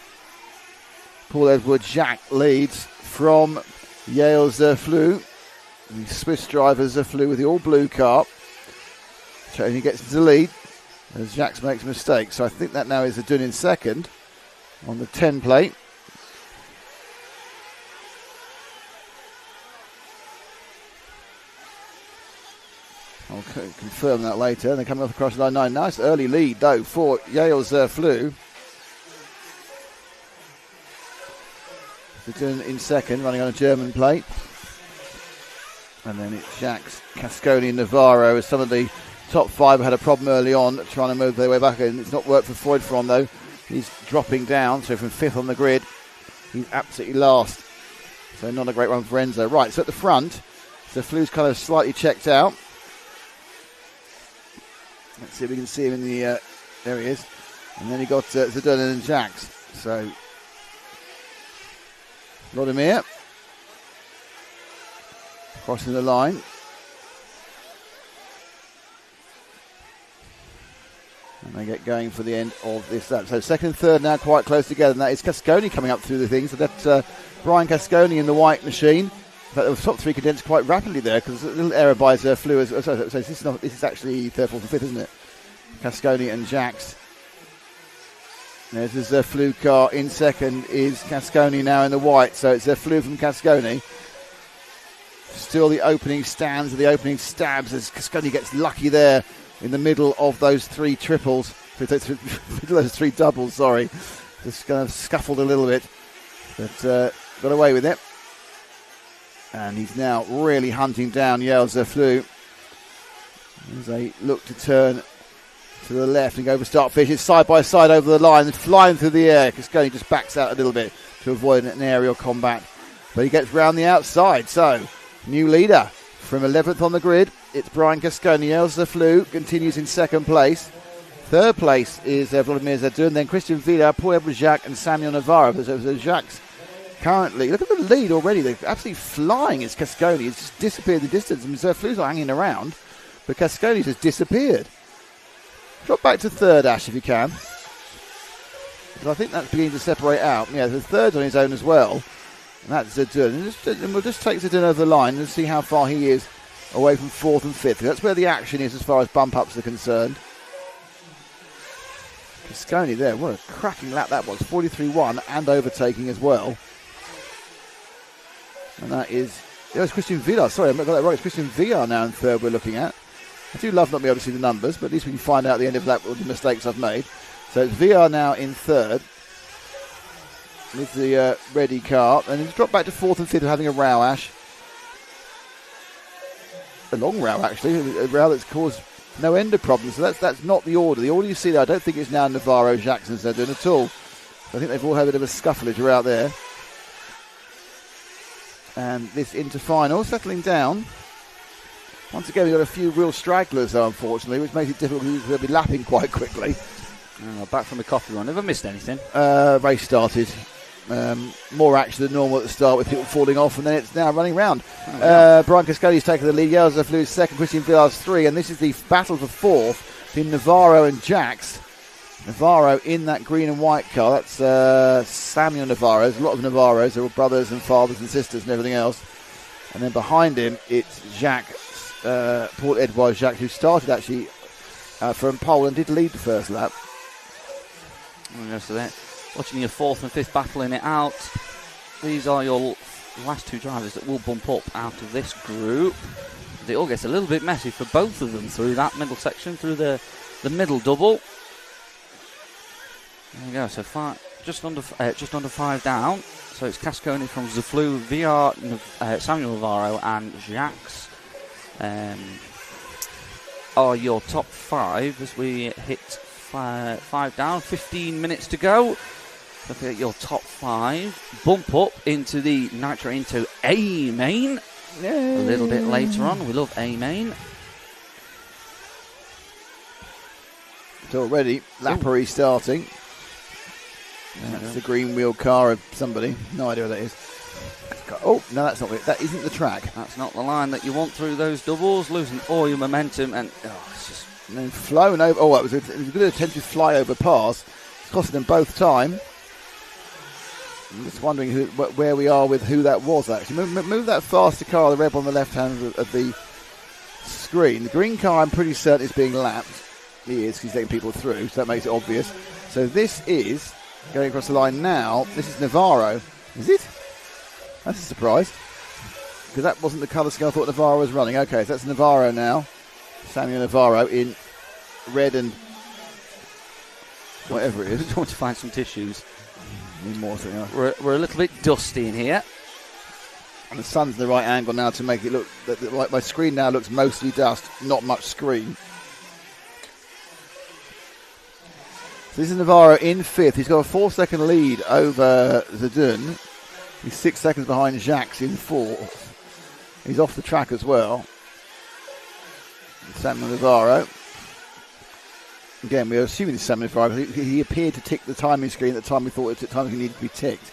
Paul Edward Jacques leads from Yale Zerflu. The Swiss driver Zerflu with the all-blue car. So he gets into the lead as Jacques makes a mistake. So I think that now is Sadun in second on the 10 plate. I'll confirm that later. They're coming off across line 9. Nice early lead, though, for Yale Zerflu. Sadun in second, running on a German plate. And then it's Jacques, Casconi, Navarro, as some of the top 5 had a problem early on, trying to move their way back in. It's not worked for Freudfron, though. He's dropping down, so from 5th on the grid, he's absolutely last. So not a great run for Enzo. Right, so at the front, Zerflu's kind of slightly checked out. Let's see if we can see him in the... there he is. And then he got Zadun and Jacques. So, Vladimir crossing the line. And they get going for the end of this lap. So second and third now quite close together. And that is Casconi coming up through the things. So that's Brian Casconi in the white machine. In fact, the top 3 condensed quite rapidly there because a little error by Zerflu. So this is actually third, fourth, and fifth, isn't it? Casconi and Jacques. There's the Zerflu car. In second is Casconi now in the white. So it's Zerflu from Casconi. Still the opening stands, the opening stabs as Casconi gets lucky there in the middle of those 3 triples. Those 3 doubles, sorry. Just kind of scuffled a little bit. But got away with it. And he's now really hunting down Yale Zerflu as they look to turn to the left and go for start finish. It's side by side over the line and flying through the air. Casconi just backs out a little bit to avoid an aerial combat. But he gets round the outside. So, new leader from 11th on the grid. It's Brian Casconi. Yale Zerflu continues in second place. Third place is Vladimir Zadun. Then Christian Villa, Paul Edward Jacques and Samuel Navarro. So Jacques currently, look at the lead already. They're absolutely flying. It's Casconi. It's just disappeared in the distance. And Zerflu's not hanging around, but Casconi's just disappeared. Drop back to third, Ash, if you can. Because I think that's beginning to separate out. Yeah, the third's on his own as well. And that's Zadun. And we'll just take Zadun over the line and see how far he is away from 4th and 5th. That's where the action is as far as bump-ups are concerned. Casconi there. What a cracking lap that was. 43-1 and overtaking as well. And that is... There's Christian Villar. Sorry, I got that right. It's Christian Villar now in third we're looking at. I do love not being able to see the numbers, but at least we can find out at the end of that what the mistakes I've made. So it's Villar now in third with the ready car. And he's dropped back to 4th and 5th having a row, Ash. A long row, actually. A row that's caused no end of problems. So that's not the order. The order you see there, I don't think it's now Navarro, Jackson, Zadun at all. I think they've all had a bit of a scufflage out there. And this into final, settling down. Once again, we've got a few real stragglers, though, unfortunately, which makes it difficult because they'll be lapping quite quickly. Back from the coffee run. Have I missed anything? Race started. More action than normal at the start with people falling off, and then it's now running round. Brian Casconi's taken the lead. Yale Zerflu is second. Christian Villar's 3, and this is the battle for 4th between Navarro and Jacques. Navarro in that green and white car. That's Samuel Navarro. There's a lot of Navarros. They're all brothers and fathers and sisters and everything else. And then behind him, it's Jacques, Paul Edouard Jacques, who started actually from pole and did lead the first lap. So there, watching your 4th and 5th battling it out. These are your last 2 drivers that will bump up out of this group. It all gets a little bit messy for both of them through that middle section, through the middle double. There you go. So just under 5 down. So it's Casconi from Zerflu, VR, Samuel Navarro, and Jacques. Are your top 5 as we hit 5 down. 15 minutes to go. Look at your top 5. Bump up into the Nitro Into A Main. Yay. A little bit later on. We love A Main. It's already lappery starting. That's the green wheel car of somebody. No idea what that is. Oh, no, that's not it. That isn't the track. That's not the line that you want through those doubles, losing all your momentum, and it's just... And then flown over. Oh, it was a good attempt to fly over pass. It's costing them both time. I'm just wondering where we are with who that was, actually. Move that faster car, the red one on the left hand of the screen. The green car, I'm pretty certain, is being lapped. He is, because he's letting people through, so that makes it obvious. So this is going across the line now. This is Navarro. Is it? That's a surprise, because that wasn't the colour scheme I thought Navarro was running. Okay, so that's Navarro now. Samuel Navarro in red and whatever it is. I want to find some tissues. Need more thing. We're a little bit dusty in here. And the sun's in the right angle now to make it look like my screen now looks mostly dust, not much screen. So this is Navarro in fifth. He's got a 4-second lead over Zadun. He's 6 seconds behind Jacques in fourth. He's off the track as well. Samuel Navarro. Again, we're assuming it's Samuel Navarro because he appeared to tick the timing screen at the time we thought the timing needed to be ticked.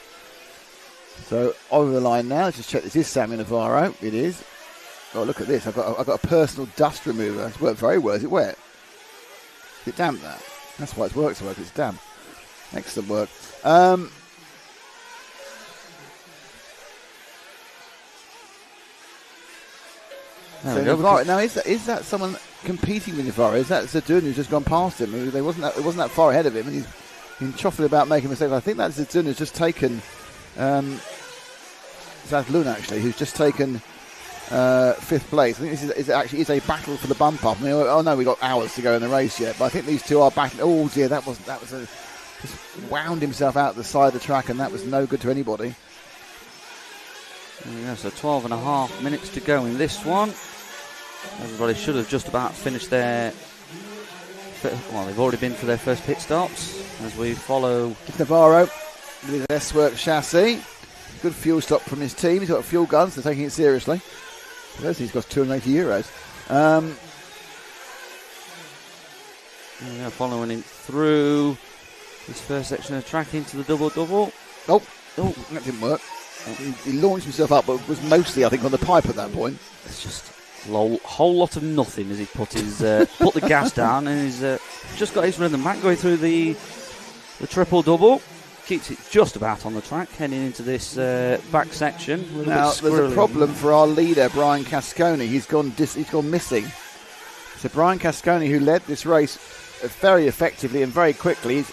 So over the line now. Let's just check. This is Samuel Navarro. It is. Oh, look at this. I've got a personal dust remover. It's worked very well. Is it wet? Is it damp? That. That's why it's worked so well. It's damp. Excellent work. So Navarro, now is that someone competing with Navarro? Is that Zadun who's just gone past him? It wasn't that far ahead of him, and he's been chuffing about making mistakes. I think that's Zadun who's just taken Zadlun actually, who's just taken fifth place. I think this is a battle for the bump up. I mean, oh no, we got hours to go in the race yet, but I think these two are battling. Oh dear, that was just wound himself out the side of the track, and that was no good to anybody. Yeah, so 12.5 minutes to go in this one. Everybody should have just about finished their... Well, they've already been for their first pit stops as we follow... Navarro with his S-Works chassis. Good fuel stop from his team. He's got fuel guns. They're taking it seriously. He's got €280. Yeah, following him through his first section of track into the double-double. Oh, that didn't work. He launched himself up, but was mostly, I think, on the pipe at that point. It's just a whole lot of nothing as he put his put the gas down, and he's just got his rhythm back, going through the triple-double. Keeps it just about on the track, heading into this back section. Now, there's a problem for our leader, Brian Casconi. He's gone missing. So Brian Casconi, who led this race very effectively and very quickly,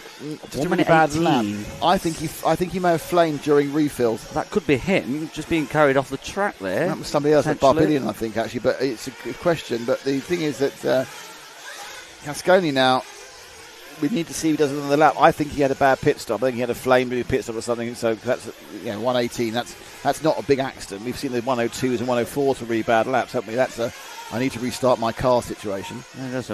just a really bad lap. I think he may have flamed during refills. That could be him, just being carried off the track there. That was somebody else at Barbadian, I think, actually, but it's a good question. But the thing is that Casconi now, we need to see if he does it on the lap. I think he had a bad pit stop. I think he had a flame pit stop or something. So that's 118. That's not a big accident. We've seen the 102s and 104s for really bad laps, haven't we? That's I need to restart my car situation. Yeah, there's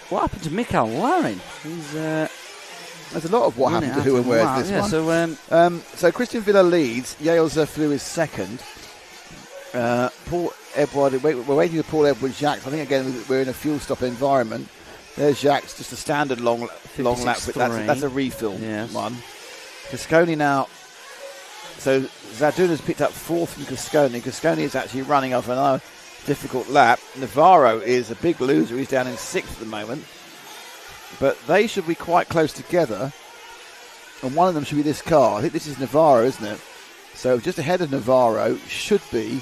what happened to Mikael Larin? There's a lot of what happened to who and where's this one. So Christian Villa leads. Yale Zerflu is second. Paul Edward, we're waiting for Paul Edward Jacques. I think again we're in a fuel stop environment. There's Jacques, just a standard long lap. That's a refill one. Casconi now. So Zadun has picked up fourth from Casconi. Casconi is actually running off another difficult lap. Navarro is a big loser. He's down in sixth at the moment. But they should be quite close together. And one of them should be this car. I think this is Navarro, isn't it? So just ahead of Navarro should be...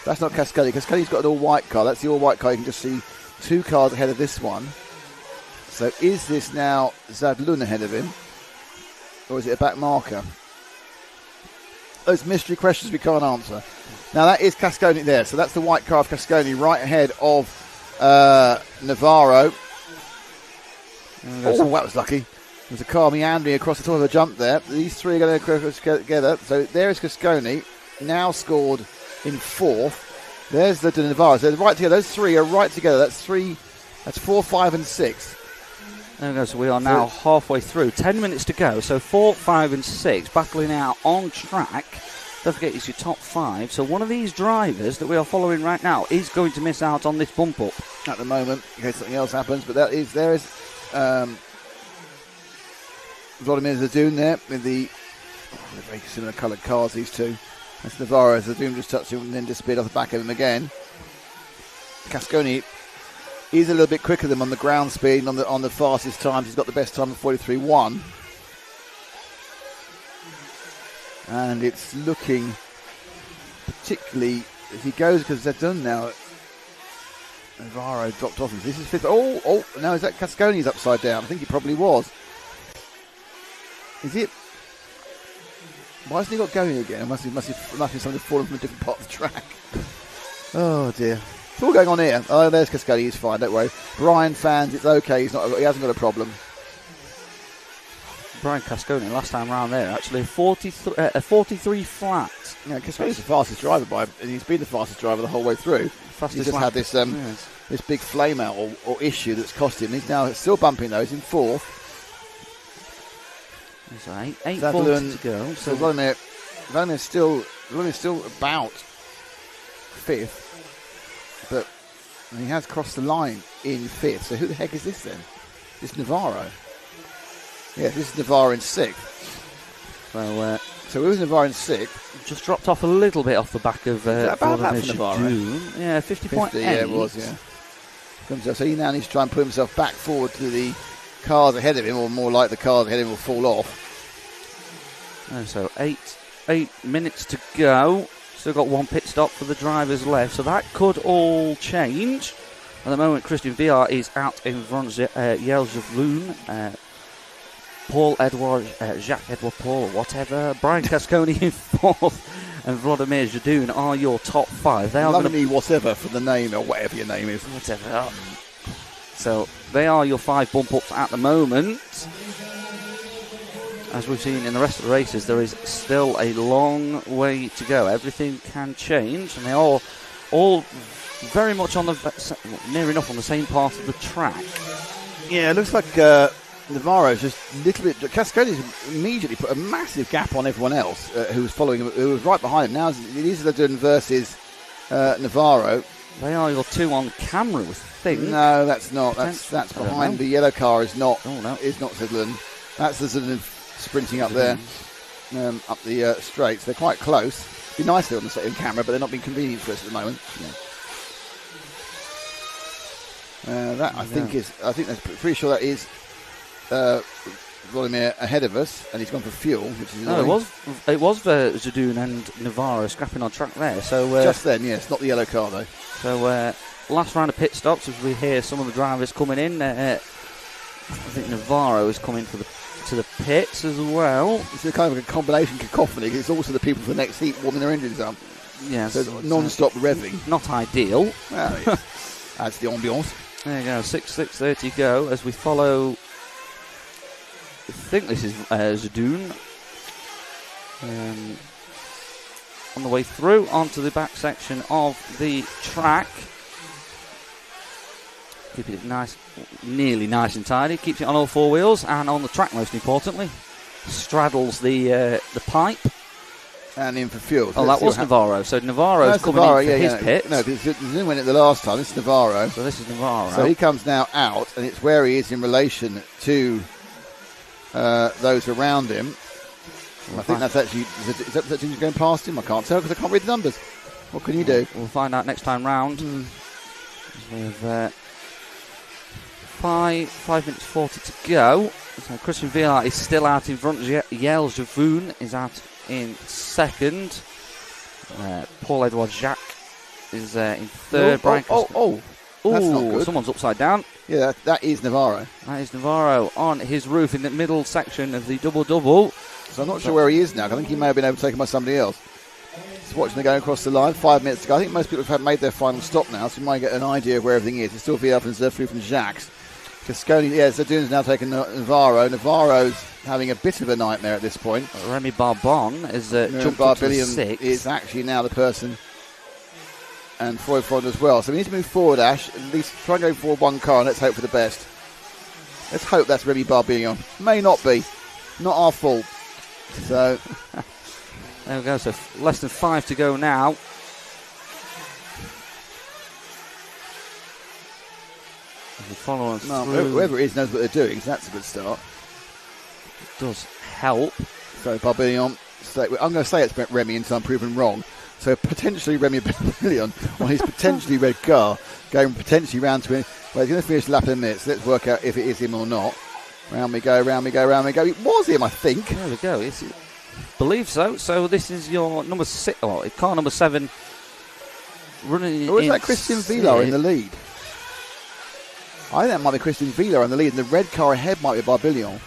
That's not Casconi. Casconi's got an all-white car. That's the all-white car. You can just see two cars ahead of this one. So is this now Zadlun ahead of him? Or is it a back marker? Those mystery questions we can't answer. Now that is Casconi there. So that's the white car of Casconi right ahead of Navarro. Oh, that was lucky. There's a car meandering across the top of the jump there. These three are going to cross together. So there is Casconi, now scored in fourth. There's the Navarro. So right together. Those three are right together. That's 4, 5 and 6. There we go. So we are now halfway through. 10 minutes to go. So 4, 5 and 6 battling out on track. Don't forget it's your top 5. So one of these drivers that we are following right now is going to miss out on this bump up. At the moment, in case something else happens. But there is Vladimir Zadoun there with they're very similar coloured cars, these two. That's Navarro. Zadoun just touched him and then disappeared off the back of him again. Casconi is a little bit quicker than him on the ground speed and on the fastest times. He's got the best time of 43.1. And it's looking particularly, if he goes, because Zadoun now, Navarro dropped off. This is fifth. Oh, now is that Casconi's upside down? I think he probably was. Is it? Why hasn't he got going again? Must be something fallen from a different part of the track. Oh dear. It's all going on here. Oh, there's Casconi. He's fine. Don't worry. Brian fans, it's okay. He hasn't got a problem. Brian Casconi last time round there actually 43 flat. Yeah, Casconi's the fastest driver and he's been the fastest driver the whole way through. He's just had this this big flame out or issue that's cost him. He's now still bumping though. He's in fourth. So 8:40 to go. So Vladimir's still about fifth, but he has crossed the line in fifth. So who the heck is this then? It's Navarro. Yeah, this is Navarro in sixth. So who's Navarro in sixth? Just dropped off a little bit off the back of about that for Navarro. Yeah, 50.8. Yeah, it was. Yeah. So he now needs to try and put himself back forward to the cars ahead of him, or more like the cars ahead of him will fall off. And so 8 minutes to go. Still got one pit stop for the drivers left, so that could all change. At the moment, Christian VR is out in front. Jelzevloon, Paul Edward, Jacques Edward Paul, whatever. Brian Casconi in fourth, and Vladimir Zadoun are your top five. They are going to be whatever for the name, or whatever your name is. Whatever. So they are your five bump ups at the moment. As we've seen in the rest of the races, there is still a long way to go. Everything can change, and they are all very much on the near enough on the same part of the track. Yeah, it looks like Navarro's just a little bit. Casconi's immediately put a massive gap on everyone else who was following him, who was right behind him. Now it is Zadoun versus Navarro. They are your two on camera, I think. No, that's not. That's behind. The yellow car is not. Oh no, is not Zadoun. That's the Zadoun sprinting up there, up the straights. They're quite close. It'd be nice they're on the same camera, but they're not being convenient for us at the moment. That I think that's pretty sure that is Vladimir ahead of us, and he's gone for fuel, which is annoying. It was Zadoun and Navarro scrapping on track there. So just then, yes, not the yellow car though. So last round of pit stops as we hear some of the drivers coming in. I think Navarro is coming to the pits as well. It's a kind of a combination cacophony. It's also the people for the next heat warming their engines up. Yes, so it's non-stop revving. Not ideal. Well, adds the ambiance. There you go. 6:30 go as we follow. I think this is Zadoun. On the way through onto the back section of the track. Keeping it nice, nearly nice and tidy. Keeps it on all four wheels and on the track, most importantly. Straddles the pipe. And in for fuel. So that was Navarro. So Navarro's coming in for his pit. No, because Zadoun went it the last time. This is Navarro. So this is Navarro. So he comes now out, and it's where he is in relation to those around him. I think that's actually... Is that Zadoun going past him? I can't tell because I can't read the numbers. What can you do? We'll find out next time round. With 5 minutes 40 to go. So Christian VR is still out in front. Jelzevloon is out in second. Paul Edward Jacques is in third. That's not good. Someone's upside down. Yeah, that is Navarro. That is Navarro on his roof in the middle section of the double-double. So I'm not sure where he is now. I think he may have been overtaken by somebody else. Just watching them going across the line. 5 minutes to go. I think most people have made their final stop now, so you might get an idea of where everything is. It's still VR from Zerflu from Jacques. Casconi, Zadoun's now taken Navarro. Navarro's having a bit of a nightmare at this point. Remy Barbon is jumped up to 6. Is actually now the person, and Freud Frond as well. So we need to move forward, Ash. At least try and go for one car, and let's hope for the best. Let's hope that's Remy Barbillon. May not be. Not our fault. So there we go. So less than 5 to go now. Follow us through. Whoever it is knows what they're doing, so that's a good start. does help. So Barbillon, I'm going to say it's Remy until I'm proven wrong. So potentially Remy Barbillon on his potentially red car, going potentially round to him. Well, he's going to finish lap in a minute, so let's work out if it is him or not. Round we go, round we go, round we go. It was him, I think. There we go. Believe so. So this is your number 6, car number 7 running. Or is that Christian Vilar in the lead? I think that might be Christian Vilar in the lead, and the red car ahead might be Barbillon.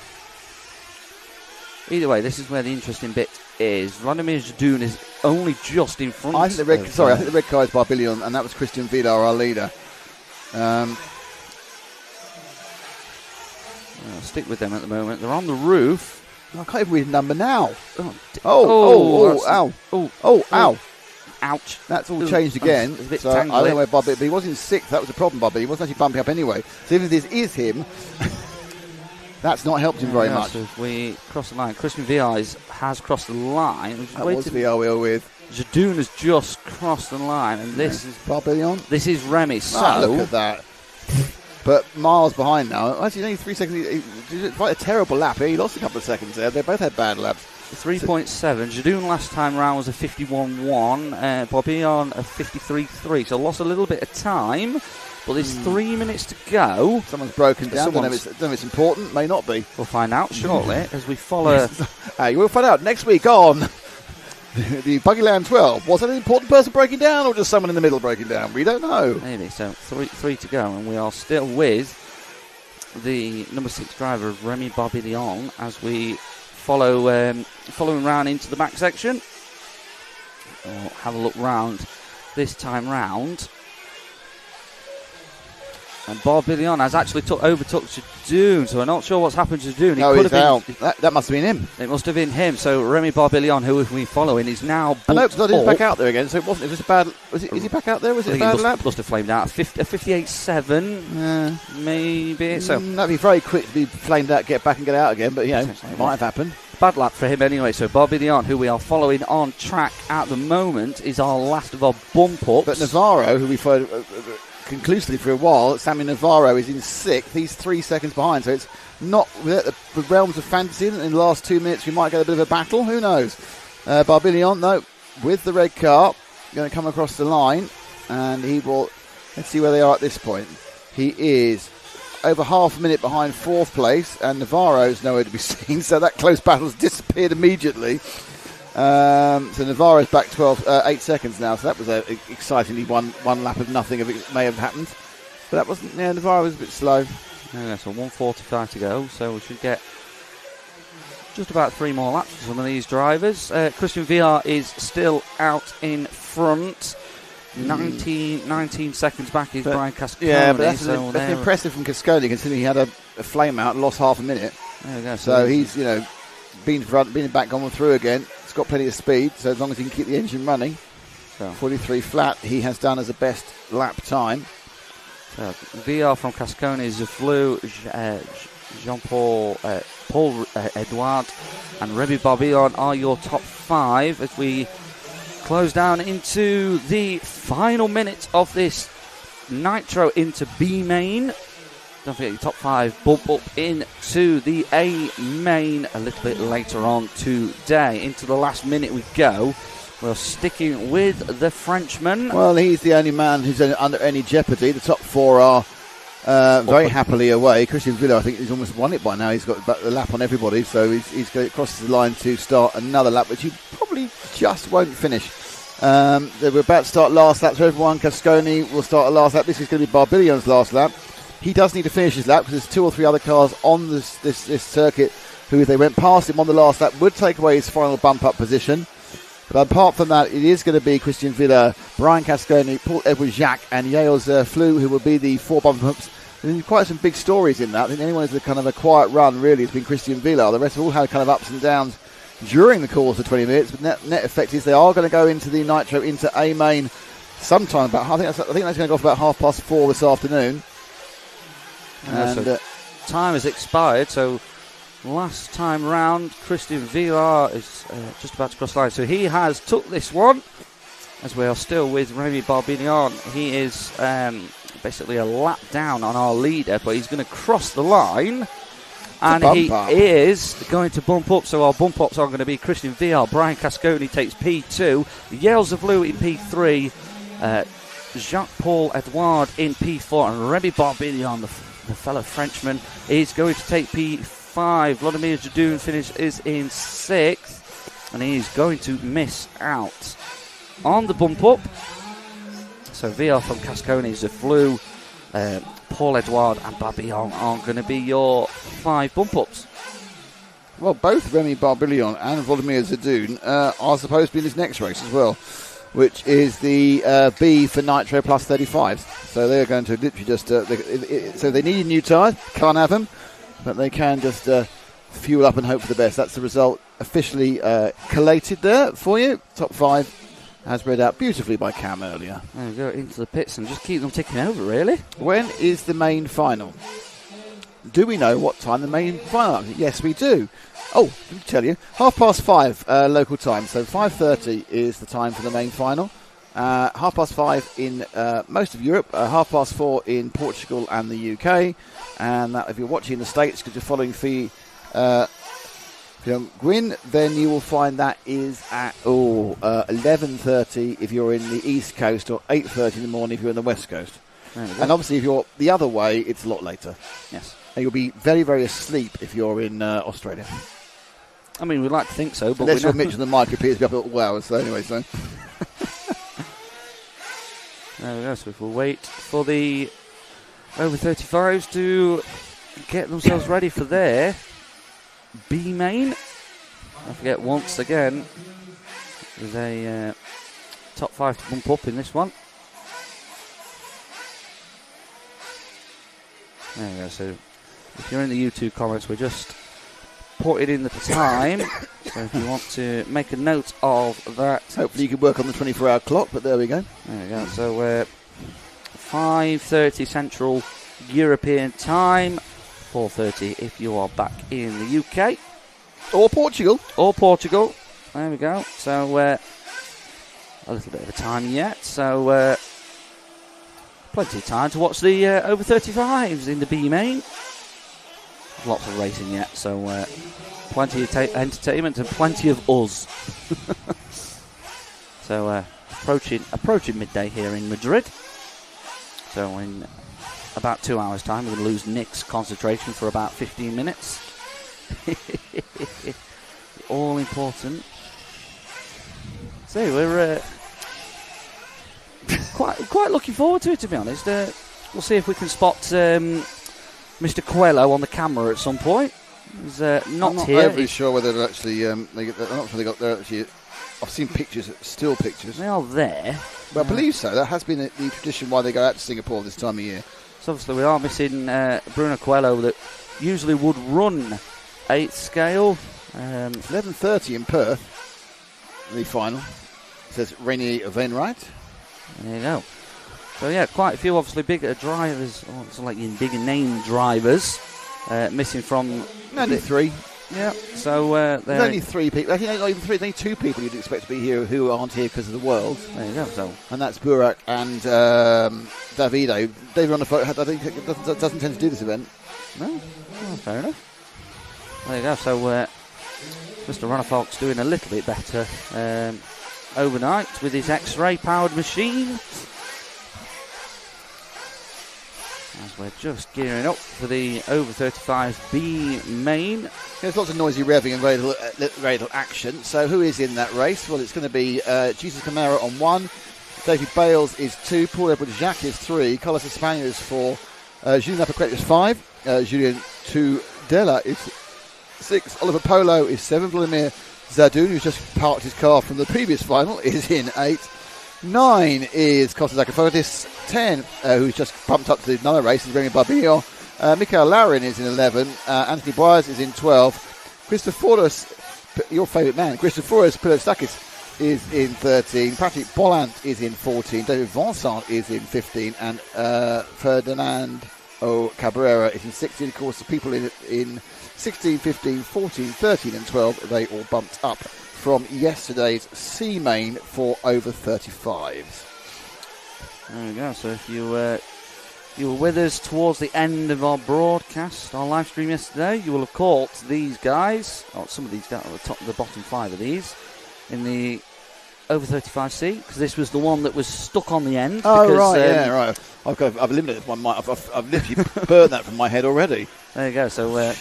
Either way, this is where the interesting bit is. Radomir Zadoun is only just in front. I think the red car is Barbillon, and that was Christian Vilar, our leader. I'll stick with them at the moment. They're on the roof. I can't even read the number now. Ow. Ouch. That's all changed again. It's a bit so I don't know where Barbillon, but he was in 6th. That was the problem, Barbillon. He wasn't actually bumping up anyway. So even if this is him, that's not helped him very much. So we cross the line. Christian Viars has crossed the line. That was Viar we were with. Zadoun has just crossed the line, and this is Barbillon. This is Remy. So look at that. But miles behind now. Actually, only 3 seconds. He did quite a terrible lap. He lost a couple of seconds there. They both had bad laps. 3.7. Zadoun last time round was a 51.1. Barbillon a 53.3. So lost a little bit of time. But there's 3 minutes to go. Someone's broken down. Don't know if it's important. May not be. We'll find out shortly as we follow. You will find out next week on the Buggyland 12. Was it an important person breaking down or just someone in the middle breaking down? We don't know. Maybe. So three to go. And we are still with the number 6 driver of Remy Barbillon as we follow him round into the back section. We'll have a look round this time round. And Barbillon has actually overtook Zadoun, so we're not sure what's happened to Zadoun. No, he's out. That must have been him. It must have been him. So Remy Barbillon, who we're following, is now. I know, because he's back out there again. So it wasn't. It was a bad. Is he back out there? Was it a bad lap? Must have flamed out. A 58.7, maybe. So that'd be very quick to be flamed out, get back and get out again. But it might have happened. Bad lap for him anyway. So Barbillon, who we are following on track at the moment, is our last of our bump ups. But Navarro, who we followed conclusively for a while, Sammy Navarro is in 6th. He's 3 seconds behind, so it's not the realms of fantasy. In the last 2 minutes, we might get a bit of a battle. Who knows? Barbillon, though, with the red car, going to come across the line, and he will. Let's see where they are at this point. He is over half a minute behind 4th place, and Navarro's nowhere to be seen, so that close battle's disappeared immediately. So Navarro's back 8 seconds now, so that was excitingly one lap of nothing if it may have happened. But that wasn't, Navarro was a bit slow. Yeah, so 1:45 to go, so we should get just about 3 more laps for some of these drivers. Christian Vilar is still out in front. 19 seconds back is Brian Cascone. Yeah, but that's impressive from Cascone, considering he had a flame out and lost half a minute. There we go. So he's, been front, been back, gone through again. He's got plenty of speed, so as long as he can keep the engine running. So 43 flat, he has done as a best lap time. So VR from Cascone, Zaflou, Jean-Paul, Paul Edouard, and Remy Barbillon are your top 5 as we close down into the final minute of this Nitro into B Main. Don't forget your top 5 bump up into the A Main a little bit later on today. Into the last minute we go. We're sticking with the Frenchman. Well, he's the only man who's under any jeopardy. The top 4 are very happily away. Christian Vilar, I think he's almost won it by now. He's got about the lap on everybody, so he's going to cross the line to start another lap, which he probably just won't finish. We're about to start last lap, so everyone, Cascone will start a last lap. This is going to be Barbillon's last lap. He does need to finish his lap because there's 2 or 3 other cars on this circuit who, if they went past him on the last lap, would take away his final bump-up position. But apart from that, it is going to be Christian Vilar, Brian Cascone, Paul Edward Jacques, and Yael Zerflou, who will be the 4 bump-ups. There's quite some big stories in that. I think anyone who's kind of a quiet run, really, has been Christian Vilar. The rest have all had kind of ups and downs during the course of 20 minutes. But net effect is they are going to go into the Nitro into A Main sometime about. I think that's going to go off about 4:30 this afternoon. And so time has expired, so last time round Christian Vilar is just about to cross the line, so he has took this one as we are still with Remy Barbillon. He is basically a lap down on our leader, but he's going to cross the line And he is going to bump up. So our bump ups are going to be Christian VR. Brian Casconi takes P2. Yells of Blue in P3. Jacques-Paul Edouard in P4. And Remy Barbillon, the fellow Frenchman, is going to take P5. Vladimir Jadoun is in 6th. And he is going to miss out on the bump up. So VR from Casconi, Zaflou, Paul Edouard and Babillon are going to be your 5 bump ups. Well, both Remy Barbillon and Vladimir Zadoun are supposed to be in this next race as well, which is the B for Nitro plus 35s. So they're going to literally just so they need new tyres, can't have them, but they can just fuel up and hope for the best. That's the result officially collated there for you. Top 5 as read out beautifully by Cam earlier. There we go, into the pits and just keep them ticking over, really. When is the main final? Do we know what time the main final is? Yes, we do. Oh, let me tell you, 5:30 local time. So 5:30 is the time for the main final. 5:30 in most of Europe, 4:30 in Portugal and the UK. And that, if you're watching in the States because you're following Gwyn, then you will find that is at 11:30 if you're in the East Coast, or 8:30 in the morning if you're in the West Coast. And obviously if you're the other way, it's a lot later. Yes. And you'll be very, very asleep if you're in Australia. I mean, we'd like to think so, but unless you're Mitch and the mic appears to be up at all hours. So anyway, there we go. So if we'll wait for the over 35s to get themselves ready for their B main. Don't forget, once again, there's a top 5 to bump up in this one. There we go. So if you're in the YouTube comments, we're just putting in the time. So if you want to make a note of that. Hopefully you can work on the 24-hour clock, but there we go. There we go. So 5:30 Central European time. 4:30 if you are back in the UK. Or Portugal. There we go. So a little bit of a time yet. So plenty of time to watch the over 35s in the B main. Lots of racing yet, so plenty of entertainment and plenty of us. So approaching midday here in Madrid. So in about 2 hours' time, we're going to lose Nick's concentration for about 15 minutes. All important. So we're quite looking forward to it, to be honest. We'll see if we can spot Mr. Coelho on the camera at some point. He's not here. I'm not overly sure whether they're actually. I'm not sure they got there actually. I've seen pictures, still pictures. They are there. Well, I believe so. That has been the tradition why they go out to Singapore this time of year. So obviously we are missing Bruno Coelho that usually would run 8th scale. 11:30 in Perth, the final. It says Renier Wainwright. There you go. So yeah, quite a few obviously bigger drivers, like bigger name drivers, missing from. Only 3. Yeah. So there's only 3 people. I think not even 3. There's only 2 people you'd expect to be here who aren't here because of the World. There you go. So. And that's Burak and Davido. David on the phone. I think doesn't tend to do this event. No. Oh, fair enough. There you go. So Mr. Ronafalk's doing a little bit better overnight with his X-ray powered machine. As we're just gearing up for the over 35 B main. There's lots of noisy revving and very little action. So who is in that race? Well, it's going to be Jesus Camara on 1. David Bales is 2. Paul Edward Jacques is 3. Carlos Espana is 4. Julien Lapacrete is 5. Julien Tudela is 6. Oliver Polo is 7. Vladimir Zadoun, who's just parked his car from the previous final, is in 8. 9 is Kostas Akafotis. 10, who's just pumped up to another race, is Remy Barbillon. Mikael Laurin is in 11. Anthony Boyes is in 12. Christoforos, your favourite man, Christoforos Pilostakis is in 13. Patrick Bolland is in 14. David Vincent is in 15. And Ferdinand Cabrera is in 16. Of course, the people in 16, 15, 14, 13 and 12, they all bumped up from yesterday's C main for over 35s. There we go. So if you you were with us towards the end of our broadcast, our live stream yesterday, you will have caught these guys, or some of these guys, the bottom 5 of these, in the over 35C, because this was the one that was stuck on the end. Oh, because, right, right. I've eliminated one. I've literally burnt that from my head already. There you go. So there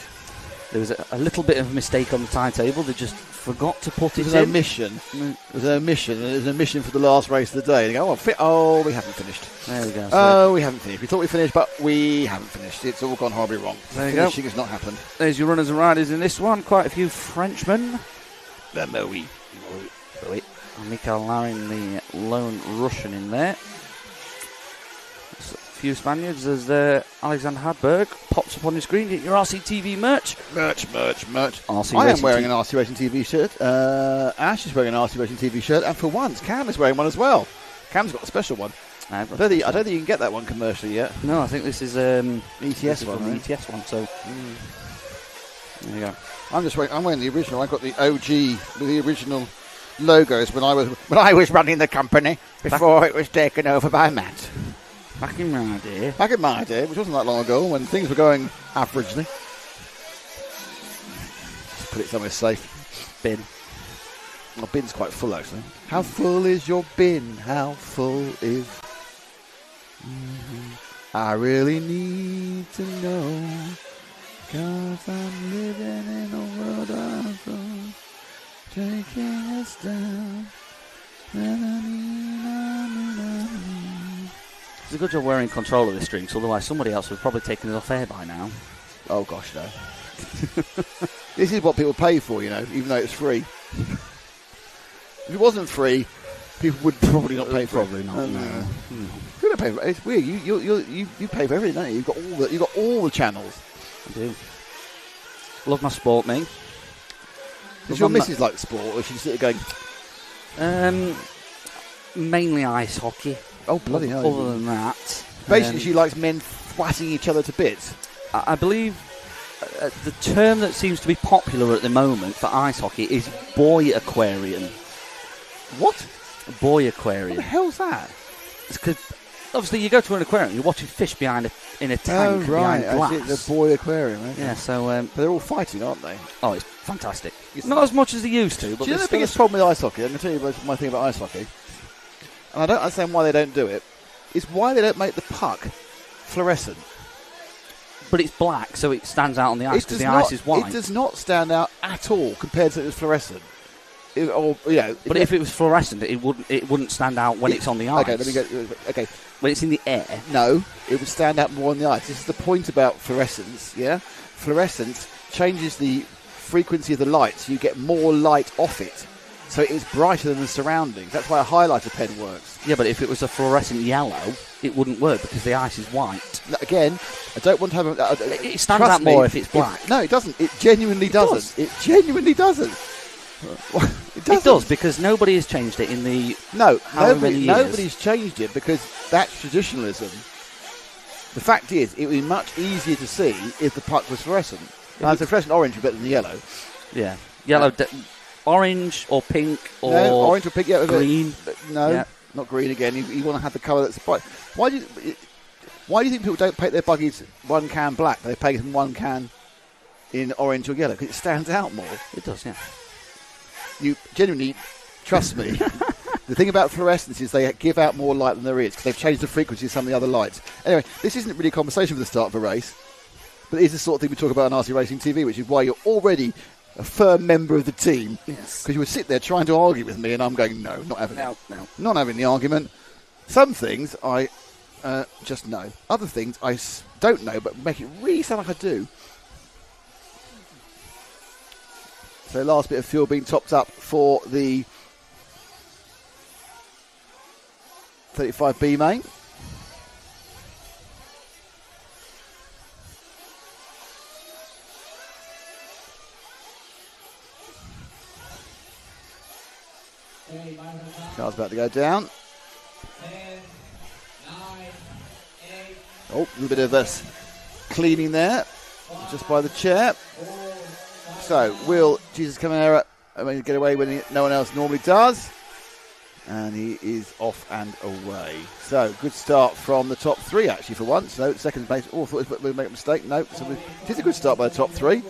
was a little bit of a mistake on the timetable. They just forgot to put it in. There's an omission. There's an omission. And there's an omission for the last race of the day. And they go, we haven't finished. There we go. Oh, we haven't finished. We thought we finished, but we haven't finished. It's all gone horribly wrong. There you Finishing go. has not happened. There's your runners and riders in this one. Quite a few Frenchmen. And Mikael Larin, the lone Russian in there. A few Spaniards as Alexander Hadberg pops up on the screen. Get your RCTV merch. Merch. RC I am Racing wearing an RC Racing TV shirt. Ash is wearing an RC Racing TV shirt. And for once, Cam is wearing one as well. Cam's got a special one. I don't think you can get that one commercially yet. No, I think this is ETS one. Right? ETS one. So there you go. I'm wearing the original. I got the OG with the original logos when I was running the company before it was taken over by Matt. Back in my day, which wasn't that long ago, when things were going averagely. Just put it somewhere safe. Bin. My bin's quite full actually. How full is your bin? How full is? I really need to know, 'cause I'm living in a world of fun, taking us down. It's a good job we're in control of this string, so otherwise somebody else would have probably taken it off air by now. Oh gosh, no. This is what people pay for, even though it's free. If it wasn't free, people would probably not pay for it. Probably not. No. You don't pay for it. It's weird. You pay for everything, don't you? You've got all the channels. I do. Love my sport, mate. Does your missus like sport, or is she sitting going? Mainly ice hockey. Oh bloody hell! Other than that, basically, she likes men thwatting each other to bits. I believe the term that seems to be popular at the moment for ice hockey is boy aquarium. What? Boy aquarium. What the hell's that? It's because obviously you go to an aquarium, you're watching fish in a tank behind glass. The boy aquarium. Okay. Yeah, so but they're all fighting, aren't they? Oh, it's fantastic. Not as much as they used to, but do you know the biggest problem with ice hockey? I'm going to tell you my thing about ice hockey, and I don't understand why they don't do it. Is why they don't make the puck fluorescent. But it's black, so it stands out on the ice because the ice is white. It does not stand out at all compared to it was fluorescent. But if it was fluorescent, it wouldn't stand out when it's on the ice. Okay, let me go. Okay, when it's in the air. No, it would stand out more on the ice. This is the point about fluorescence. Yeah, fluorescence changes the frequency of the light, so you get more light off it. So it's brighter than the surroundings. That's why a highlighter pen works. Yeah, but if it was a fluorescent yellow, it wouldn't work because the ice is white. Again, I don't want to have it stands out more if it's black. No, it doesn't. It genuinely doesn't. It genuinely doesn't. It does, because nobody has changed it in the nobody's changed it because that's traditionalism. The fact is, it would be much easier to see if the puck was fluorescent. Now, the fluorescent orange would be better than the yellow. Yeah, yellow, orange or pink or no, orange or pink, green. No, not green again. You want to have the colour that's bright. Why do you think people don't paint their buggies one can black? They paint them one can in orange or yellow because it stands out more. It does, yeah. You genuinely, trust me, the thing about fluorescence is they give out more light than there is because they've changed the frequency of some of the other lights. Anyway, this isn't really a conversation for the start of a race, but it is the sort of thing we talk about on RC Racing TV, which is why you're already a firm member of the team. Yes. Because you would sit there trying to argue with me and I'm going, no, not having it. No. Not having the argument. Some things I just know. Other things I don't know, but make it really sound like I do. So last bit of fuel being topped up for the 35B main. Car's about to go down. 10, 9, 8. Oh, a little bit of us cleaning there, just by the chair. So, will Jesus Caminera get away when no one else normally does? And he is off and away. So, good start from the top three, actually, for once. So, second place. Oh, I thought we'd make a mistake. No, so it is a good start by the top three.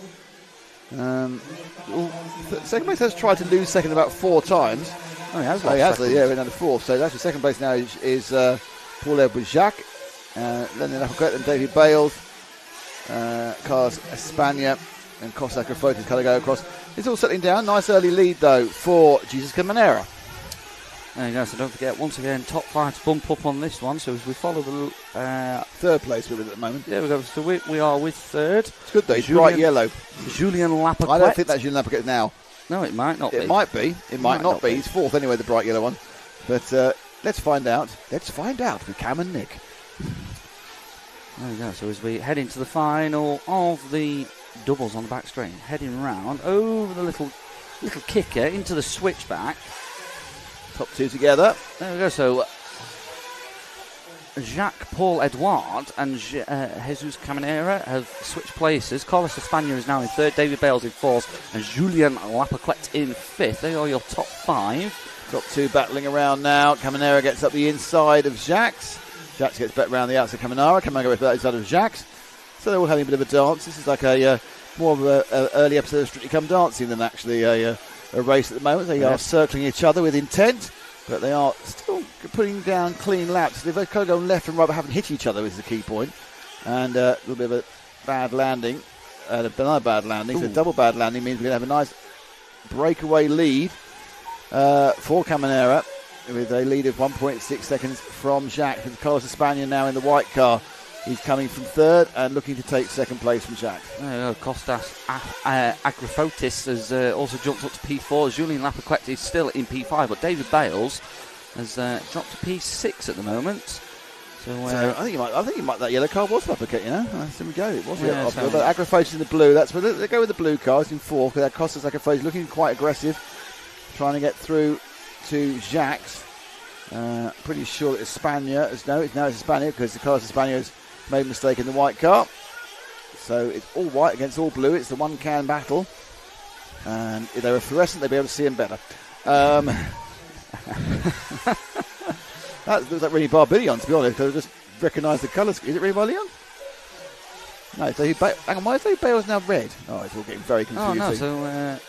Second place has tried to lose second about 4 times. Oh, he has. He has, yeah, we're down to 4th. So, actually, second place now is Paul-Edouard Jacques. Then and David Bales. Carlos Espana and Costa Agrafotis kind of go across. It's all settling down. Nice early lead, though, for Jesus Caminera. There you go, so don't forget, once again, top 5 to bump up on this one. So as we follow the... third place we're with at the moment. Yeah, we go. So we are with third. It's good, though. It's bright yellow. Julien Lapaquette. I don't think that's Julien Lapaquette now. No, it might not be. It might be. It might not be. He's 4th anyway, the bright yellow one. But let's find out. Let's find out with Cam and Nick. There you go. So as we head into the final of the doubles on the back straight, heading round over the little kicker into the switchback. Top 2 together. There we go. So Jacques Paul-Edouard and Jesus Caminera have switched places. Carlos Espana is now in 3rd, David Bales in 4th, and Julien Lapaquette in 5th. They are your top 5. Top 2 battling around now. Caminera gets up the inside of Jacques. Jacques gets back round the outside of Caminera. Caminera gets back inside of Jacques. So they're all having a bit of a dance. This is like a more of an early episode of Strictly Come Dancing than actually a race at the moment. They are circling each other with intent, but they are still putting down clean laps. They've kind of gone left and right, but haven't hit each other is the key point. And a little bit of a bad landing, another bad landing. So double bad landing means we're going to have a nice breakaway lead for Caminera, with a lead of 1.6 seconds from Jacques. With Carlos Espana now in the white car. He's coming from 3rd and looking to take 2nd place from Jacques. Costas Agrafotis has also jumped up to P4. Julien Lapaquette is still in P5, but David Bales has dropped to P6 at the moment. So I think he might. That yellow car was Lapaquette, you know. There we go. It was but Agrafotis in the blue. That's where they go with the blue cars in 4th. Because Costas Agrafotis looking quite aggressive, trying to get through to Jacques. Pretty sure it's Espana. It's Espana because the Carlos Espana has made a mistake in the white car. So it's all white against all blue. It's the one-can battle. And if they were fluorescent, they'd be able to see them better. That looks like Remy Barbillon, to be honest, because I just recognise the colours. Is it Remy Barbillon? No, so hang on, why is Bale's now red? Oh, it's all getting very confusing. Oh, no, so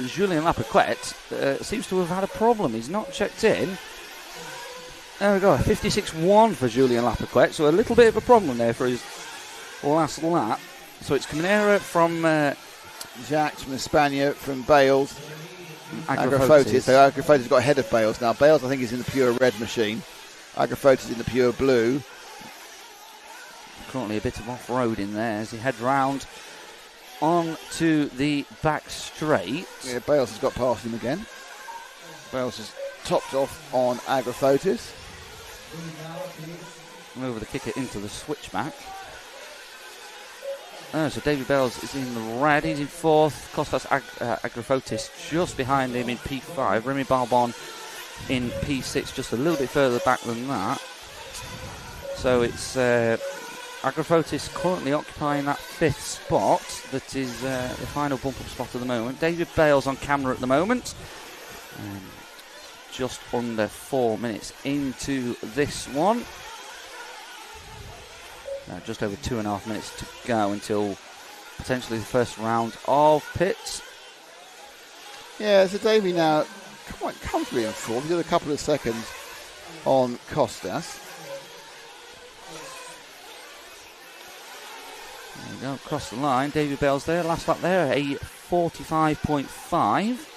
Julien Lapaquette seems to have had a problem. He's not checked in. There we go, 56.1 for Julien Lapaquette, so a little bit of a problem there for his last lap. So it's Caminera from Jacques, from Espana, from Bales, Agrafotis. So Agrafotis got ahead of Bales now. Bales, I think, is in the pure red machine. Agrafotis in the pure blue. Currently a bit of off-road in there as he heads round on to the back straight. Yeah, Bales has got past him again. Bales has topped off on Agrafotis. Over the kicker into the switchback. So David Bales is in the red. He's in 4th. Costas Agrafotis just behind him in P5. Remy Barbon in P6, just a little bit further back than that. So it's Agrafotis currently occupying that 5th spot. That is the final bump-up spot at the moment. David Bales on camera at the moment. Just under 4 minutes into this one. Just over 2.5 minutes to go until potentially the first round of pits. Yeah, so Davey now quite comfortably in form. He's got a couple of seconds on Costas. There we go, across the line. David Bales there, last lap there, a 45.5.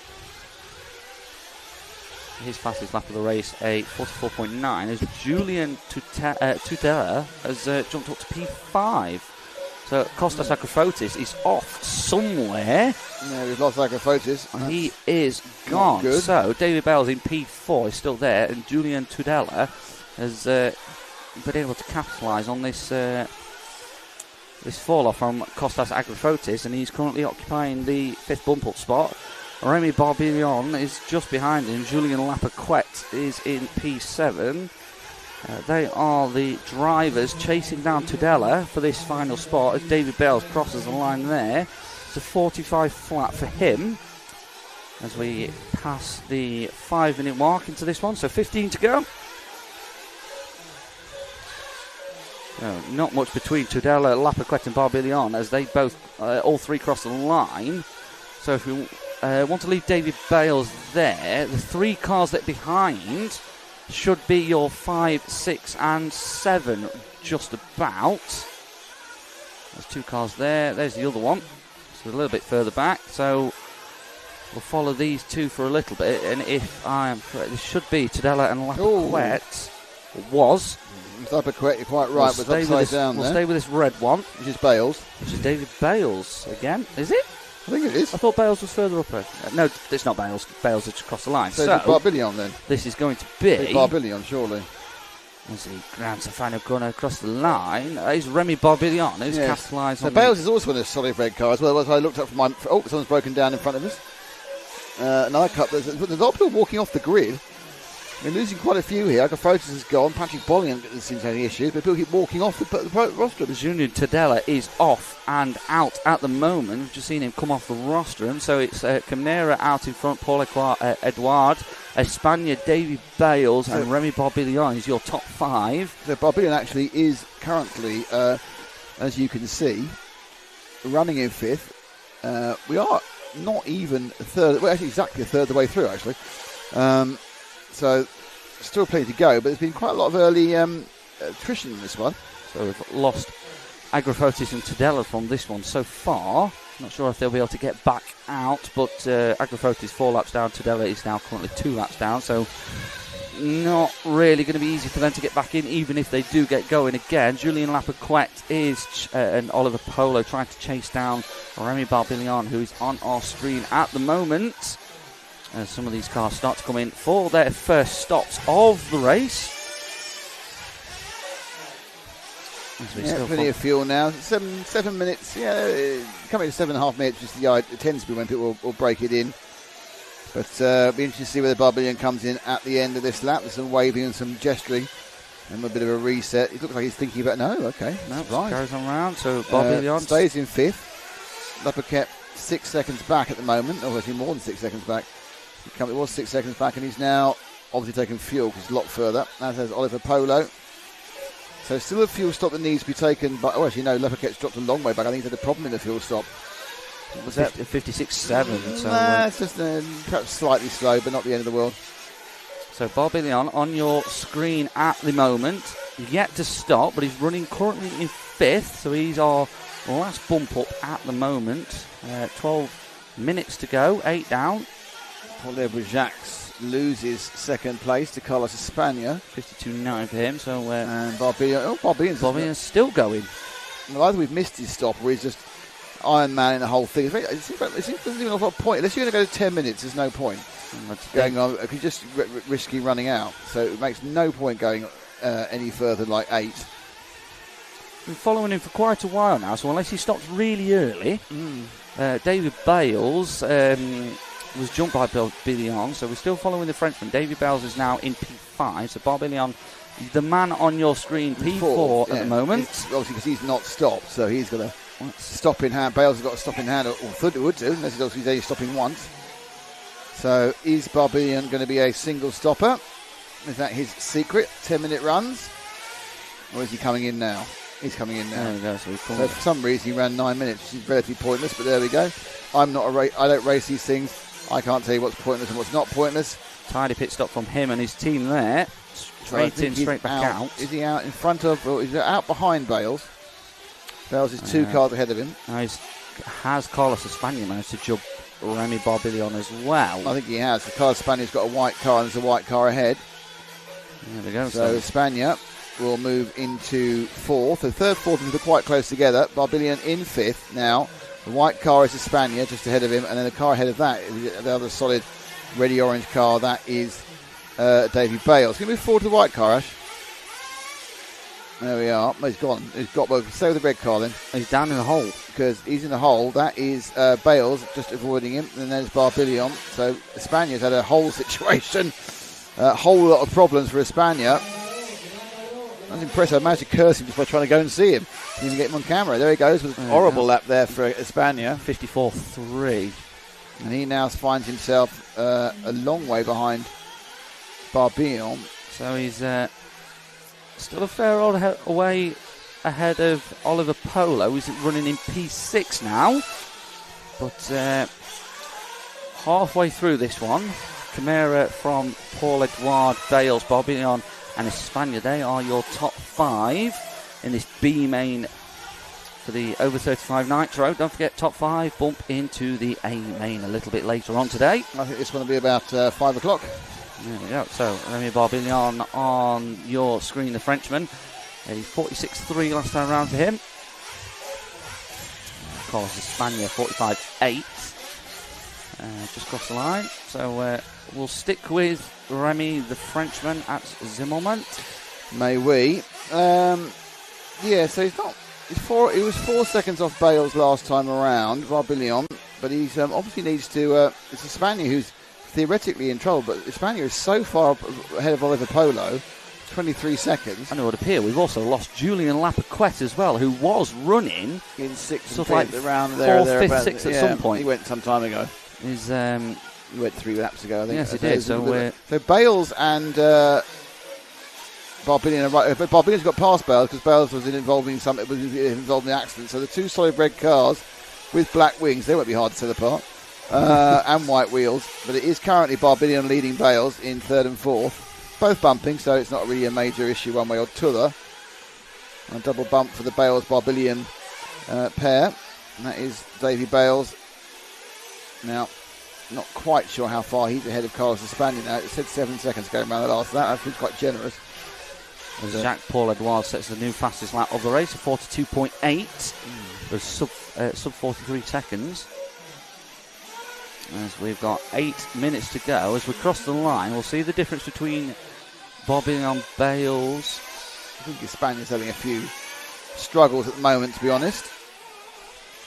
His fastest lap of the race, a 44.9, as Julien Tudela has jumped up to P5. So Costas Agrafotis is off somewhere. Yeah, we've lost Agrafotis. He is gone. Good. So David Bales in P4 is still there, and Julien Tudela has been able to capitalise on this this fall off from Costas Agrafotis, and he's currently occupying the 5th bump-up spot. Remy Barbillon is just behind him. Julien Lapaquette is in P7. They are the drivers chasing down Tudela for this final spot as David Bales crosses the line there. It's a 45 flat for him. as we pass the 5-minute mark into this one. So 15 to go. Not much between Tudela, Lapaquette and Barbillon as they both, all three cross the line. So if we want to leave David Bales there, the 3 cars that are behind should be your 5, 6 and 7 just about. There's 2 cars there, there's the other one. So a little bit further back. So we'll follow these 2 for a little bit, and if I am correct, this should be Tudela and Lapaquette. Was. Lapaquette, you're quite right, was upside down there. We'll stay with this red one. Which is Bales. Which is David Bales again. Is it? I think it is. I thought Bales was further up. No, it's not Bales. Bales has crossed the line. So it's Barbillon then. This is going to be Barbillon, surely. As he grants a final corner across the line, it's Remy Barbillon who's capitalised on. So Bales is also in a solid red car as well. As I looked up for my. Oh, someone's broken down in front of us. Another cut. There's a lot of people walking off the grid. We're losing quite a few here. Agafrotis has gone. Patrick Bollian doesn't seem to have any issues, but people keep walking off the rostrum. Junior Tudela is off and out at the moment. We've just seen him come off the rostrum. So it's Camnera out in front, Paul Edouard, Espana, David Bales, and Remy Barbillon is your top 5. So Barbillon actually is currently, as you can see, running in 5th. We are not even a third, well, actually exactly a third of the way through, actually. So, still plenty to go, but there's been quite a lot of early attrition in this one. So we've lost Agafrotis and Tudela from this one so far. Not sure if they'll be able to get back out, but Agafrotis 4 laps down. Tudela is now currently 2 laps down, so not really going to be easy for them to get back in, even if they do get going again. Julien Lapaquette is and Oliver Polo trying to chase down Remy Barbillon, who is on our screen at the moment. Some of these cars start to come in for their first stops of the race. Plenty of fuel now. 7 minutes. Yeah, coming to 7.5 minutes. Just it tends to be when people will break it in. But be interesting to see whether Barbillon comes in at the end of this lap. There's some waving and some gesturing and a bit of a reset. It looks like he's thinking about right. Goes on round. So Barbillon stays in 5th. Lapaquette 6 seconds back at the moment. Or actually more than 6 seconds back. It was 6 seconds back, and he's now obviously taking fuel because he's a lot further. As has Oliver Polo. So still a fuel stop that needs to be taken. But Lapaquette's dropped a long way back. I think he had a problem in the fuel stop. Was that 56.7? So it's just perhaps slightly slow, but not the end of the world. So Barbillon on your screen at the moment, yet to stop, but he's running currently in 5th. So he's our last bump up at the moment. 12 minutes to go, 8 down. Paul Jacques loses second place to Carlos Espana. 52.9 for him. So and Barbillon's still going. Well, either we've missed his stop or he's just Iron Man in the whole thing. It doesn't even offer a point. Unless you're going to go to 10 minutes, there's no point going on. You're just risky running out. So it makes no point going any further than like 8. Been following him for quite a while now, so unless he stops really early, David Bales was jumped by Barbillon, so we're still following the Frenchman. David Bales is now in P5, so Barbillon, the man on your screen, P4 at the moment. It's obviously because he's not stopped, so he's got a stop in hand. Bales has got a stop in hand, or would do, unless he's obviously only stopping once. So is Barbillon going to be a single stopper? Is that his secret? 10-minute runs? Or is he coming in now? He's coming in now. There we go. So for some reason he ran 9 minutes, which is relatively pointless, but there we go. I don't race these things. I can't tell you what's pointless and what's not pointless. Tidy pit stop from him and his team there. Straight in, straight back out. Is he out in front of, or is he out behind Bales? Bales is 2 cars ahead of him. Has Carlos Espana managed to jump Remy Barbillon as well? I think he has. Carlos Espana's got a white car and there's a white car ahead. There we go. So Espana will move into 4th. The 3rd, 4th are quite close together. Barbillon in 5th now. The white car is Espana just ahead of him, and then the car ahead of that, the other solid ready orange car, that is Davy Bales. Can we move forward to the white car, Ash? There we are. He's gone. Well, stay with the red car then. He's down in the hole. Because he's in the hole. That is Bales just avoiding him, and then there's Barbillon. So Espana's had a whole situation, a whole lot of problems for Espana. I was impressed. I managed to curse him just by trying to go and see him. Didn't even get him on camera. There he goes with a horrible lap there for Espana. 54.3. And he now finds himself a long way behind Barbillon. So he's still a fair old away ahead of Oliver Polo. He's running in P6 now. But halfway through this one, Chimera from Paul Edouard, Bales, Barbillon and Espana, they are your top 5 in this B main for the over 35 Nitro. Don't forget, top 5 bump into the A main a little bit later on today. I think it's going to be about 5 o'clock. There we go. So, Remy Barbillon on your screen, the Frenchman. A 46.3 last time round for him. Of course, Espana 45.8. Just crossed the line. So, we'll stick with Remy, the Frenchman, at Zimmerman. May we? Yeah, so he's not. He was 4 seconds off Bales last time around, Barbillon, but he's obviously needs to. It's Espana who's theoretically in trouble, but Espana is so far ahead of Oliver Polo, 23 seconds. And it would appear we've also lost Julian Lapaquette as well, who was running in 6th, sort of like around there, 4th, 5th, 6th at some point. He went some time ago. He went 3 laps ago, I think. Yes, he did. So Bales and Barbillon are right, but Barbillon's got past Bales because Bales was involved in the accident. So the 2 solid red cars with black wings, they won't be hard to tell apart, and white wheels. But it is currently Barbillon leading Bales in 3rd and 4th, both bumping, so it's not really a major issue one way or t'other. A double bump for the Bales-Barbillon pair, and that is Davy Bales. Now, not quite sure how far he's ahead of Carlos Espana now. It said 7 seconds going around the last of that. I think it's quite generous. As Jacques-Paul Edouard sets the new fastest lap of the race at 42.8. There's sub 43 seconds. As we've got 8 minutes to go. As we cross the line, we'll see the difference between Barbillon and Bales. I think Espana's having a few struggles at the moment, to be honest.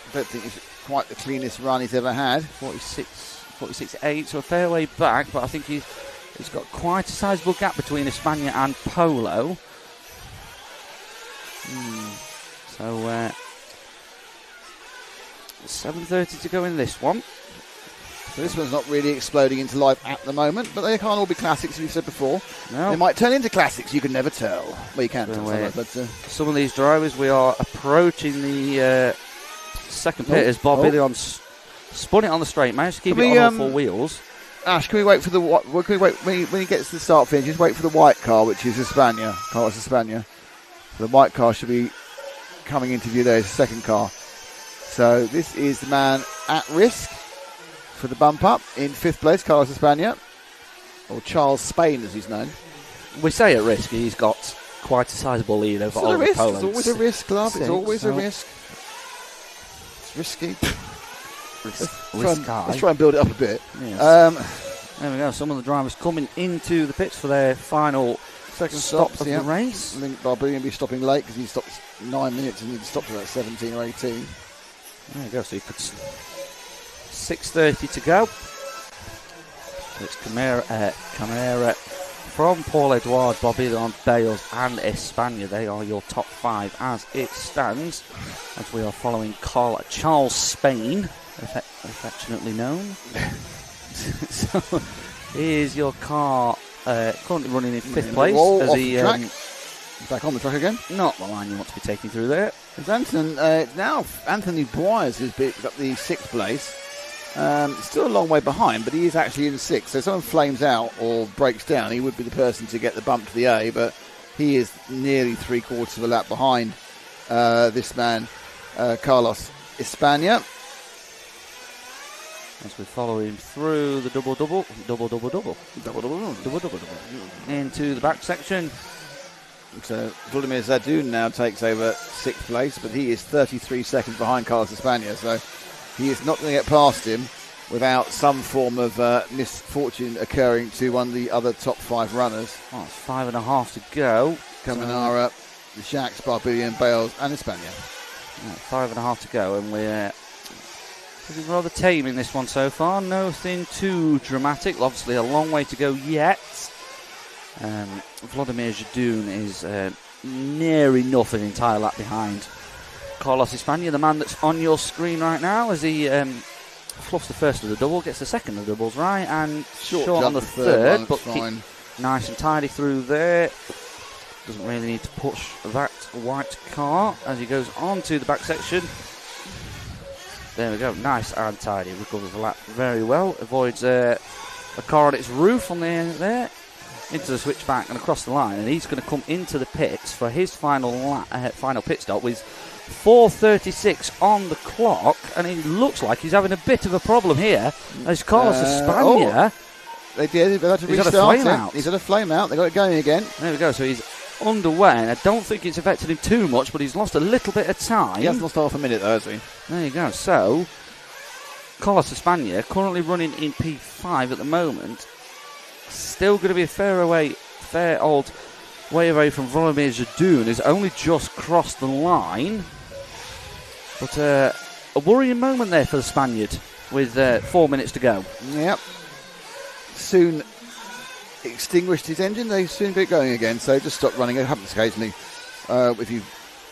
I don't think it's quite the cleanest run he's ever had. 46.8, so a fair way back, but I think he's got quite a sizable gap between Espana and Polo. So 7:30 to go in this one. So this one's not really exploding into life at the moment, but they can't all be classics, as we've said before. No. They might turn into classics, you can never tell. Well, you can tell, but some of these drivers, we are approaching the second pit as Barbillon spun it on the straight, managed to keep it on all 4 wheels. Ash, can we wait for when he gets to the start finish, just wait for the white car, which is Espana, Carlos Espana. The white car should be coming into view there as the second car. So this is the man at risk for the bump up in 5th place, Carlos Espana, or Charles Spain as he's known. We say at risk, he's got quite a sizable lead over Oliver Polo. It's always a risk, love. It's always a risk. It's risky. Let's try and build it up a bit. Yes. There we go. Some of the drivers coming into the pits for their final second stop of the race. I think Barbillon will be stopping late because he stopped 9 minutes and he stopped about 17 or 18. There you go. So you could 6:30 to go. So it's Chimera from Paul Edouard, Barbillon, Bales and Espana. They are your top 5 as it stands. As we are following Charles Spain, affectionately known. So here's your car currently running in 5th place. As he, back on the track again. Not the line you want to be taking through there. It's now Anthony Boyes who's picked up the 6th place. Still a long way behind, but he is actually in 6th. So if someone flames out or breaks down, he would be the person to get the bump to the A, but he is nearly 3/4 of a lap behind this man, Carlos Espana. As we follow him through the double into the back section. So Vladimir Zadoun now takes over 6th place, but he is 33 seconds behind Carlos Espana, so he is not going to get past him without some form of misfortune occurring to one of the other top 5 runners. Oh, it's 5.5 to go. Caminara, Jacques, Barbillon, Bales and Espana. 5.5 to go, and we're rather tame in this one so far. Nothing too dramatic. Obviously a long way to go yet. Vladimir Zadoun is near enough an entire lap behind Carlos Espana, the man that's on your screen right now, as he fluffs the first of the double, gets the second of the doubles right, and Short on jump the the third, one, but fine. nice and tidy through there. Doesn't really need to push that white car as he goes on to the back section. There we go, nice and tidy, recovers the lap very well, avoids a car on its roof on the end there, into the switchback and across the line, and he's going to come into the pits for his final pit stop with 4:36 on the clock, and it looks like he's having a bit of a problem here as Carlos Espana. They did, but they had to He's had a restart flame it. out. He's had a flame out. They got it going again. There we go. So he's underway, and I don't think it's affected him too much, but he's lost a little bit of time. He hasn't lost half a minute though, has he? There you go. So Carlos Espana currently running in P5 at the moment. Still going to be a fair old way away from Volodymyr Zhadoun, who's only just crossed the line. But a worrying moment there for the Spaniard with 4 minutes to go. Yep. Soon extinguished his engine. They soon be going again. So just stop running. It happens occasionally. If you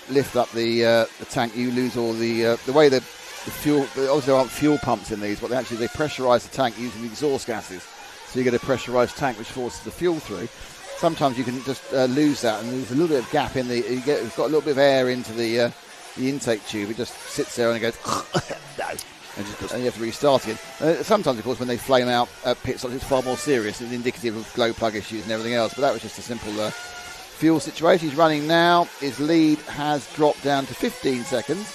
lift up the tank, you lose all the way the fuel. Obviously, there aren't fuel pumps in these, but they pressurise the tank using the exhaust gases. So you get a pressurised tank which forces the fuel through. Sometimes you can just lose that, and there's a little bit of gap in the. It's got a little bit of air into the intake tube. It just sits there and it goes no, and you have to restart it. Sometimes, of course, when they flame out pit stops, it's far more serious. It's indicative of glow plug issues and everything else. But that was just a simple fuel situation. He's running now. His lead has dropped down to 15 seconds.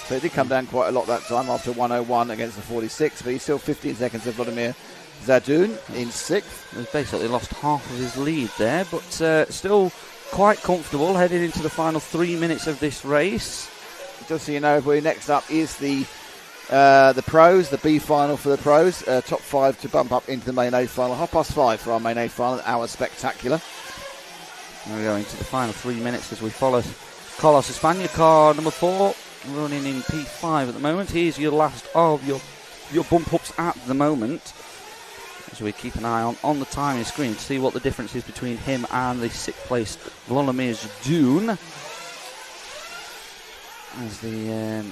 So it did come down quite a lot that time after 101 against the 46. But he's still 15 seconds of Volodymyr Zhadoun in 6th. He's basically lost half of his lead there, but still quite comfortable heading into the final 3 minutes of this race. Just so you know, next up is the pros, the B final for the pros. Top 5 to bump up into the main A final. 5:30 for our main A final. Hour spectacular. And we're going to the final 3 minutes as we follow Carlos Espana, car number 4, running in P5 at the moment. Here's your last of your bump ups at the moment. So we keep an eye on the timing screen to see what the difference is between him and the 6th place Volodymyr Zhadoun. As there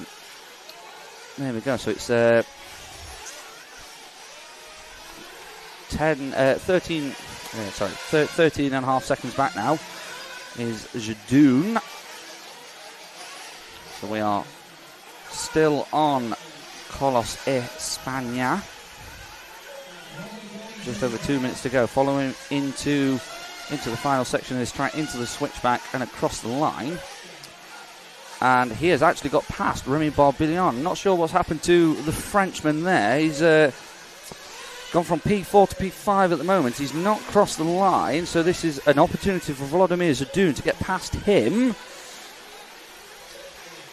we go. So it's 13 and a half seconds back now is Zhadoun. So we are still on Carlos Espana. Just over 2 minutes to go. Following into the final section of this track, into the switchback and across the line. And he has actually got past Remy Barbillon. Not sure what's happened to the Frenchman there. He's gone from P4 to P5 at the moment. He's not crossed the line, so this is an opportunity for Volodymyr Zhadoun to get past him.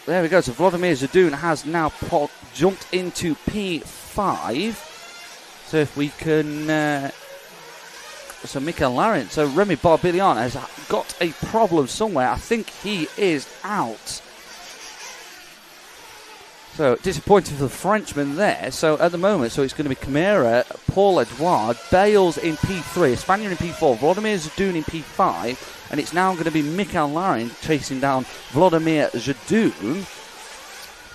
There we go. So Volodymyr Zhadoun has now jumped into P5. So if we can... So Michael Larin, so Remy Barbillon has got a problem somewhere. I think he is out. So disappointing for the Frenchman there. So at the moment, so it's going to be Camara, Paul Edouard, Bales in P3, Spaniard in P4, Volodymyr Zhadoun in P5, and it's now going to be Michael Larin chasing down Volodymyr Zhadoun.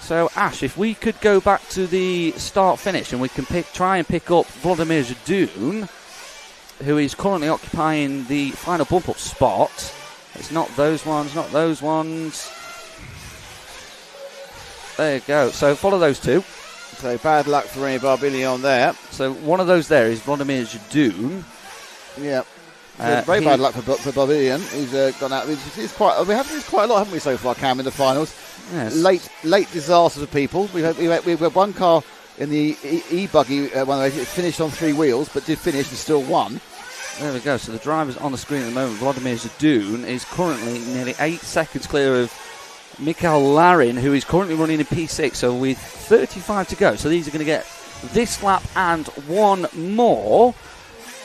So Ash, if we could go back to the start-finish and we can try and pick up Volodymyr Zhadoun, who is currently occupying the final bump-up spot. It's not those ones, not those ones. There you go. So follow those two. So bad luck for Remy Barbillon there. So one of those there is Volodymyr Zhadoun. Yeah. Very bad luck for Barbillon. He's gone out. It's quite a lot, haven't we, so far, Cam, in the finals? Yes. Late disasters of people. We've had one car in the e-buggy one way. It finished on 3 wheels, but did finish and still won. There we go. So the driver's on the screen at the moment. Volodymyr Zhadoun is currently nearly 8 seconds clear of Michael Larin, who is currently running in P6. So with 35 to go. So these are going to get this lap and one more.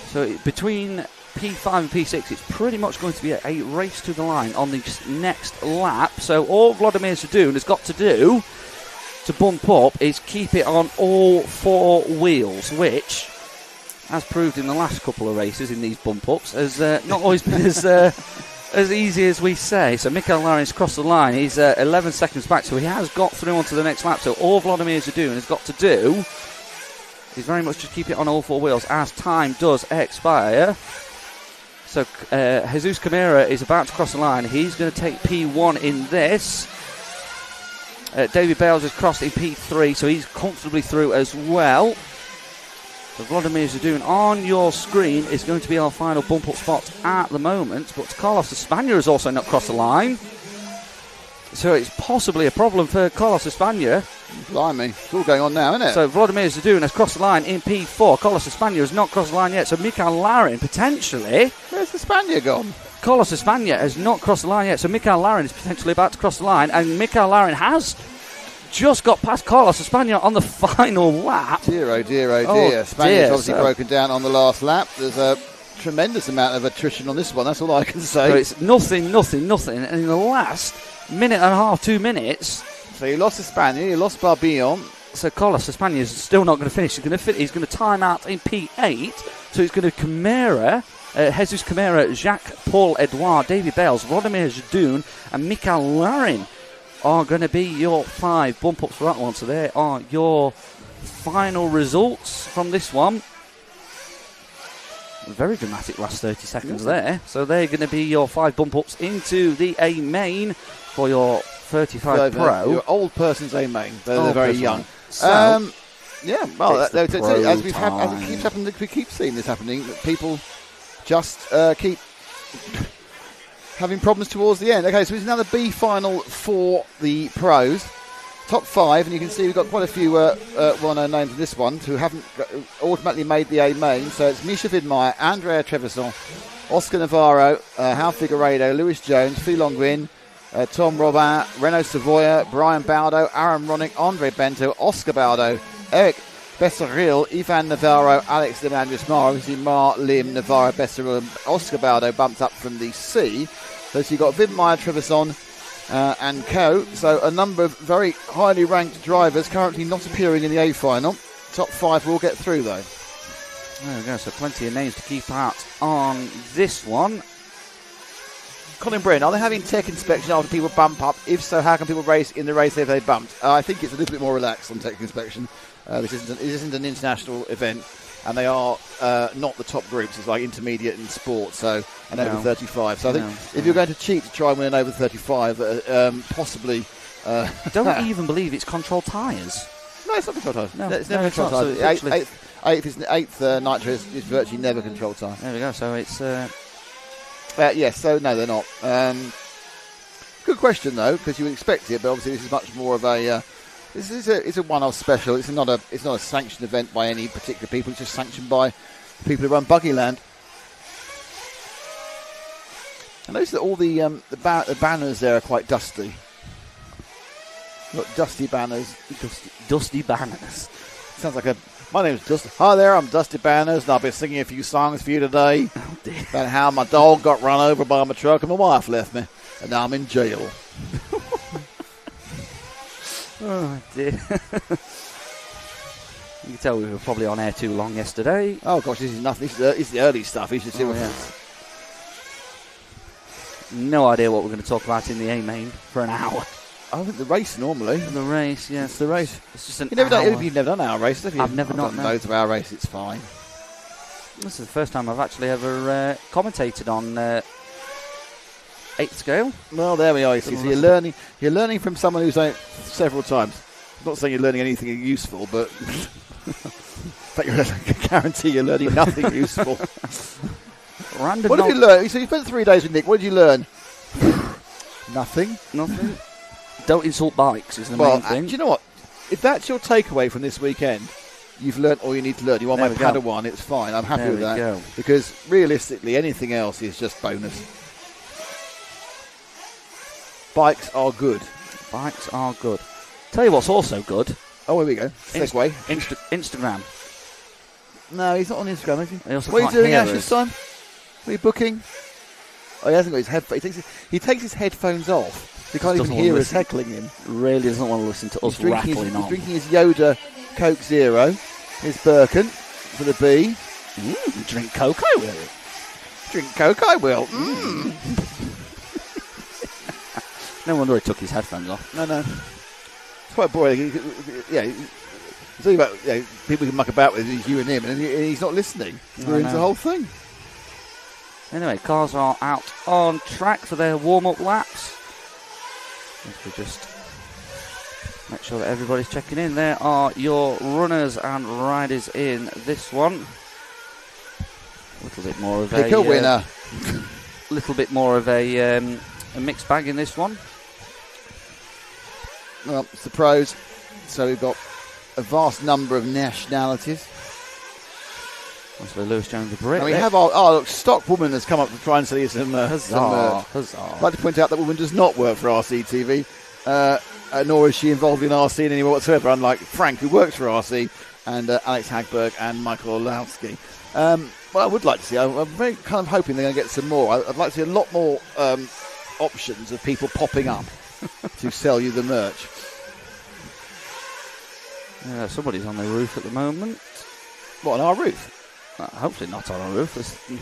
So between P5 and P6, it's pretty much going to be a race to the line on the next lap. So all Volodymyr Zhadoun has got to do to bump up is keep it on all 4 wheels, which, as proved in the last couple of races in these bump-ups, has not always been as easy as we say. So Michael Larin's crossed the line. He's 11 seconds back, so he has got through onto the next lap. So all Volodymyr Zhadoun has got to do He's very much just keep it on all four wheels as time does expire. So Jesus Camara is about to cross the line. He's going to take P1 in this. David Bales has crossed in P3, so he's comfortably through as well. So Vladimir Zadoun on your screen is going to be our final bump up spot at the moment, but Carlos Espana has also not crossed the line. So it's possibly a problem for Carlos Espana. Blimey, it's all going on now, isn't it? So Vladimir Zadoun has crossed the line in P4. Carlos Espana has not crossed the line yet, so Mikael Larin potentially... Where's Espana gone? Carlos Espana has not crossed the line yet, so Mikael Larin is potentially about to cross the line, and Mikael Larin has just got past Carlos Espana on the final lap. Dear, oh dear, oh dear. Espana's obviously so broken down on the last lap. There's a tremendous amount of attrition on this one, that's all I can say. So it's nothing, and in the last minute and a half, 2 minutes... So you lost Espana, you lost Barbillon. So Carlos Espana is still not going to finish. He's going to time out in P8. So it's going to Camara, Jesus Camara, Jacques-Paul Edouard, David Bales, Vladimir Zadoun, and Mikael Larin are going to be your 5 bump ups for that one. So there are your final results from this one. Very dramatic last 30 seconds there. So they're going to be your 5 bump ups into the A main for your 35 Pro. Your old person's A main. They're very young. So, yeah, well, as we keep seeing this happening, that people just keep having problems towards the end. Okay, so it's another B final for the pros. Top 5, and you can see we've got quite a few well-known names in this one who haven't automatically made the A main. So it's Misha Vidmaier, Andrea Trevisan, Oscar Navarro, Hal Figueiredo, Lewis Jones, Philon Gwyn, Tom Robin, Renaud Savoya, Brian Baldo, Aaron Ronick, Andre Bento, Oscar Baldo, Eric Besseril, Ivan Navarro, Alex Demandris Mara, obviously Mar, Lim, Navarro, Besseril, and Oscar Baldo bumped up from the C. So you've got Vidmaier, Trevisan, and co. So a number of very highly ranked drivers currently not appearing in the A final. Top 5 will get through though. There we go, so plenty of names to keep out on this one. Colin Bryn, are they having tech inspection after people bump up? If so, how can people race in the race if they bumped? I think it's a little bit more relaxed on tech inspection. This isn't an international event, and they are not the top groups. It's like intermediate in sport, so and over 35. So I think if you're going to cheat to try and win an over 35, possibly. Don't even believe it's controlled tyres. No, it's not controlled tyres. No, it's never controlled tyres. So eighth Nitro is virtually never controlled tyre. There we go. So it's. Yes, so no, they're not. Good question though, because you would expect it, but obviously this is much more of a. It's a one-off special. It's not a sanctioned event by any particular people. It's just sanctioned by people who run BUGGYLAND. I noticed that all the banners there are quite dusty. Got dusty banners. Dusty banners. Sounds like my name's Dusty. Hi there, I'm Dusty Banners, and I'll be singing a few songs for you today about how my dog got run over by my truck and my wife left me, and now I'm in jail. Oh dear. You can tell we were probably on air too long yesterday. Oh gosh, this is nothing. This is the early stuff. You should see No idea what we're going to talk about in the A main for an hour. I think the race normally. The race, yes. It's the race. It's just an hour. You've never done our race, have you? I've never done loads of our race. It's fine. This is the first time I've actually ever commentated on 8th scale. Well, there we are. So you're learning. You're learning from someone who's done it several times. I'm not saying you're learning anything useful, but I can guarantee you're learning nothing useful. Random. What did you learn? So you spent 3 days with Nick. What did you learn? Nothing. Don't insult bikes is the main thing. Do you know what? If that's your takeaway from this weekend, you've learned all you need to learn. You want my Padawan, it's fine. I'm happy with that. Go. Because realistically, anything else is just bonus. Bikes are good. Bikes are good. Tell you what's also good. Oh, here we go. Segway. Instagram. No, he's not on Instagram, is he? What are you doing, Ash, this time? Are you booking? Oh, he hasn't got his headphones. He takes his headphones off. You can't even hear us heckling him. Really doesn't want to listen to us rattling on. He's drinking his Yoda Coke Zero, his Birkin for the B. Drink Coke, I will. Drink Coke, I will. No wonder he took his headphones off. No. It's quite boring. Yeah. It's all about people can muck about with is you and him, and he's not listening. Ruins the whole thing. Anyway, cars are out on track for their warm-up laps. If we just make sure that everybody's checking in. There are your runners and riders in this one. A little bit more of Pick a winner. Little bit more of a mixed bag in this one. Well, it's the pros. So we've got a vast number of nationalities. Also, Lewis Jones the Brit. And we have our stock woman has come up to try and sell you some Huzzah. I'd like to point out that woman does not work for RCTV, nor is she involved in RC in any way whatsoever, unlike Frank, who works for RC, and Alex Hagberg and Michael Olowski. Well, I would like to see, I'm very kind of hoping they're going to get some more. I'd like to see a lot more options of people popping up to sell you the merch. Somebody's on the roof at the moment. What, on our roof? Hopefully not on our roof.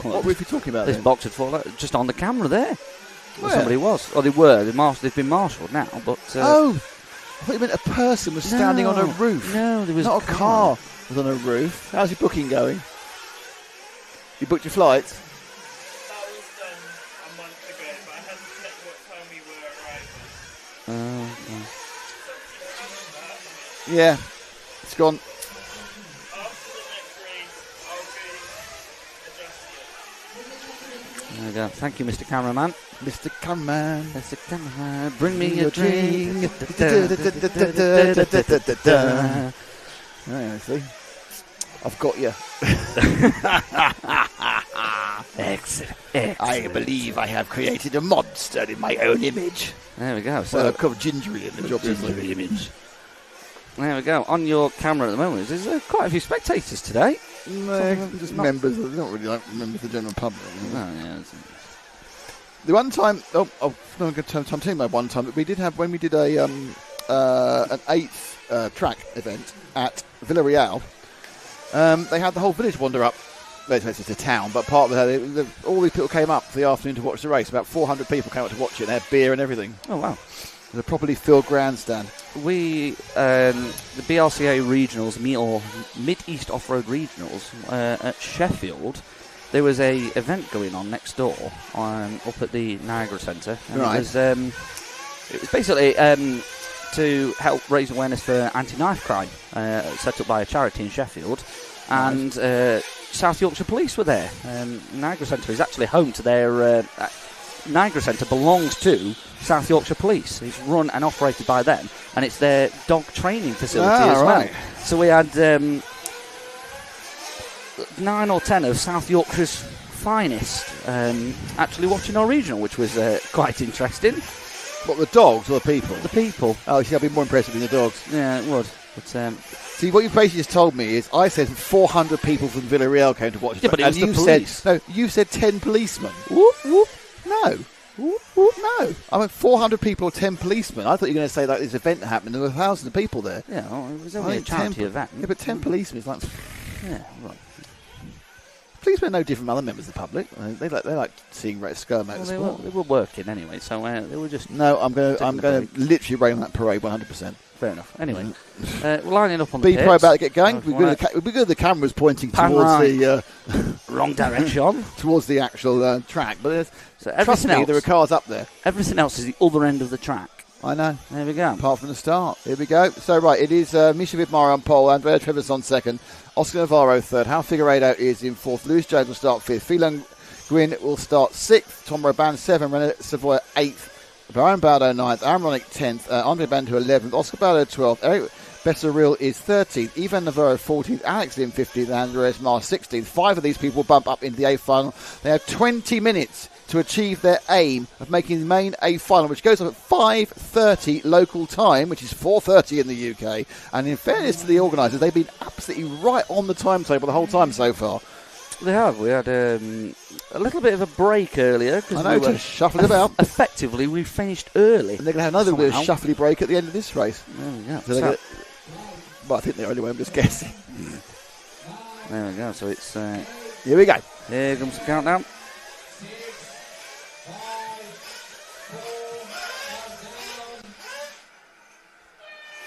What roof are you talking about? This box had fallen out just on the camera there. Where somebody was. Oh, they were. They've been marshalled now. But I thought you meant a person was standing on a roof. No, there was not a car was on a roof. How's your booking going? You booked your flights? That was done a month ago, but I hadn't checked what time we were arriving. Yeah, it's gone. After the next race, I'll be adjusted. There we go. Thank you, Mr. Cameraman. Mr. Cameraman. Mr. Cameraman, bring me a drink. See? I've got you. Excellent. I believe I have created a monster in my own image. There we go. So Well, I've got a gingery image, obviously. image. There we go. On your camera at the moment, there's quite a few spectators today. No, just members. They're not really like members of the general public. The one time, I'm going to tell you about one time that we did have when we did an 8th track event at Villarreal. They had the whole village wander up. It's just a town, but part of it, all these people came up for the afternoon to watch the race. About 400 people came up to watch it. They had beer and everything. Oh wow! It was a properly filled grandstand. We the BRCA regionals, Mid-East Off-Road regionals at Sheffield. There was a event going on next door up at the Niagara Centre. Right. It was basically to help raise awareness for anti-knife crime, set up by a charity in Sheffield. And South Yorkshire Police were there. Niagara Centre is actually home to their... Niagara Centre belongs to South Yorkshire Police. It's run and operated by them. And it's their dog training facility as well. Right. So we had 9 or 10 of South Yorkshire's finest actually watching our regional, which was quite interesting. What, the dogs or the people? The people. Oh, see, I'd be more impressed with the dogs. Yeah, it would. But, see, what you basically just told me is I said 400 people from Villarreal came to watch it. Yeah, but it was and the you police. said, no, you said 10 policemen. Whoop, whoop. No. Whoop, whoop, no. I mean, 400 people or 10 policemen. I thought you were going to say that this event happened and there were thousands of people there. Yeah, well, it was only a charity event. Yeah, but 10 policemen is like... Yeah, right. Policemen are no different from other members of the public. They like seeing scum out of sport. They were working anyway, so they were just... No, I'm going to literally rain on that parade 100%. Fair enough. Anyway, we're lining up on the Be pits. pro about to get going. We're good at the cameras pointing towards the... wrong direction. towards the actual track. But so trust me, there are cars up there. Everything else is the other end of the track. I know. There we go. Apart from the start. Here we go. So, right, it is Misha Vidmar on pole, Andrea Trevis on second, Oscar Navarro third, Hal Figueiredo is in fourth, Lewis Jones will start fifth, Phelan Gwyn will start sixth, Tom Roban 7th, René Savoy 8th, Brian Bardo 9th, Aaron Ronick 10th, Andre Bantu 11th, Oscar Bardo 12th, Eric Besseril is 13th, Ivan Navarro 14th, Alex Lim 15th, and Andreas Mar 16th. 5 of these people will bump up into the A final. They have 20 minutes to achieve their aim of making the main A final, which goes up at 5:30 local time, which is 4:30 in the UK. And in fairness to the organisers, they've been absolutely right on the timetable the whole time so far. They have. We had a little bit of a break earlier. I know, to shuffle it about. Effectively, we finished early. And they're going to have another bit of shuffly break at the end of this race. Yeah. So well, I think they're anyway, I'm just guessing. There we go. So it's... here we go. Here comes the countdown.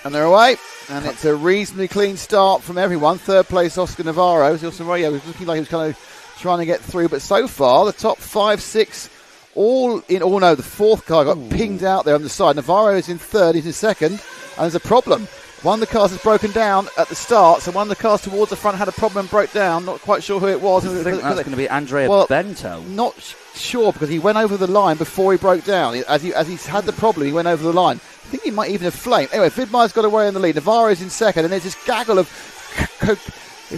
And they're away. And it's a reasonably clean start from everyone. Third place, Oscar Navarro. He was looking like he was kind of trying to get through. But so far, the top 5, 6, all in. Oh, no, the fourth car got pinged out there on the side. Navarro is in third. He's in second. And there's a problem. One of the cars has broken down at the start. So one of the cars towards the front had a problem and broke down. Not quite sure who it was. I think that's going to be Andrea Bento. Not sure, because he went over the line before he broke down. As he had the problem, he went over the line. I think he might even have flamed. Anyway, Vidmar's got away in the lead. Navarro's in second, and there's this gaggle of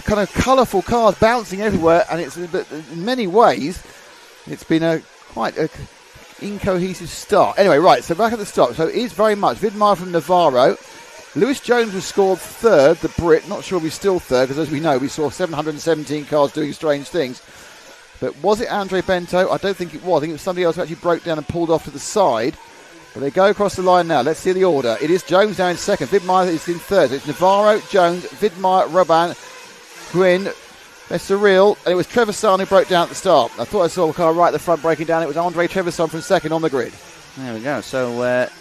kind of colourful cars bouncing everywhere, and it's in many ways it's been quite a incohesive start. Anyway, right, so back at the start. So it is very much Vidmar from Navarro. Lewis Jones was scored third, the Brit. Not sure if he's still third, because as we know, we saw 717 cars doing strange things. But was it Andre Bento? I don't think it was. I think it was somebody else who actually broke down and pulled off to the side. But they go across the line now. Let's see the order. It is Jones now in second. Vidmar is in third. So it's Navarro, Jones, Vidmar, Robin, Gwyn, Besseril. And it was Trevisan who broke down at the start. I thought I saw a car right at the front breaking down. It was Andre Trevisan from second on the grid. There we go. So at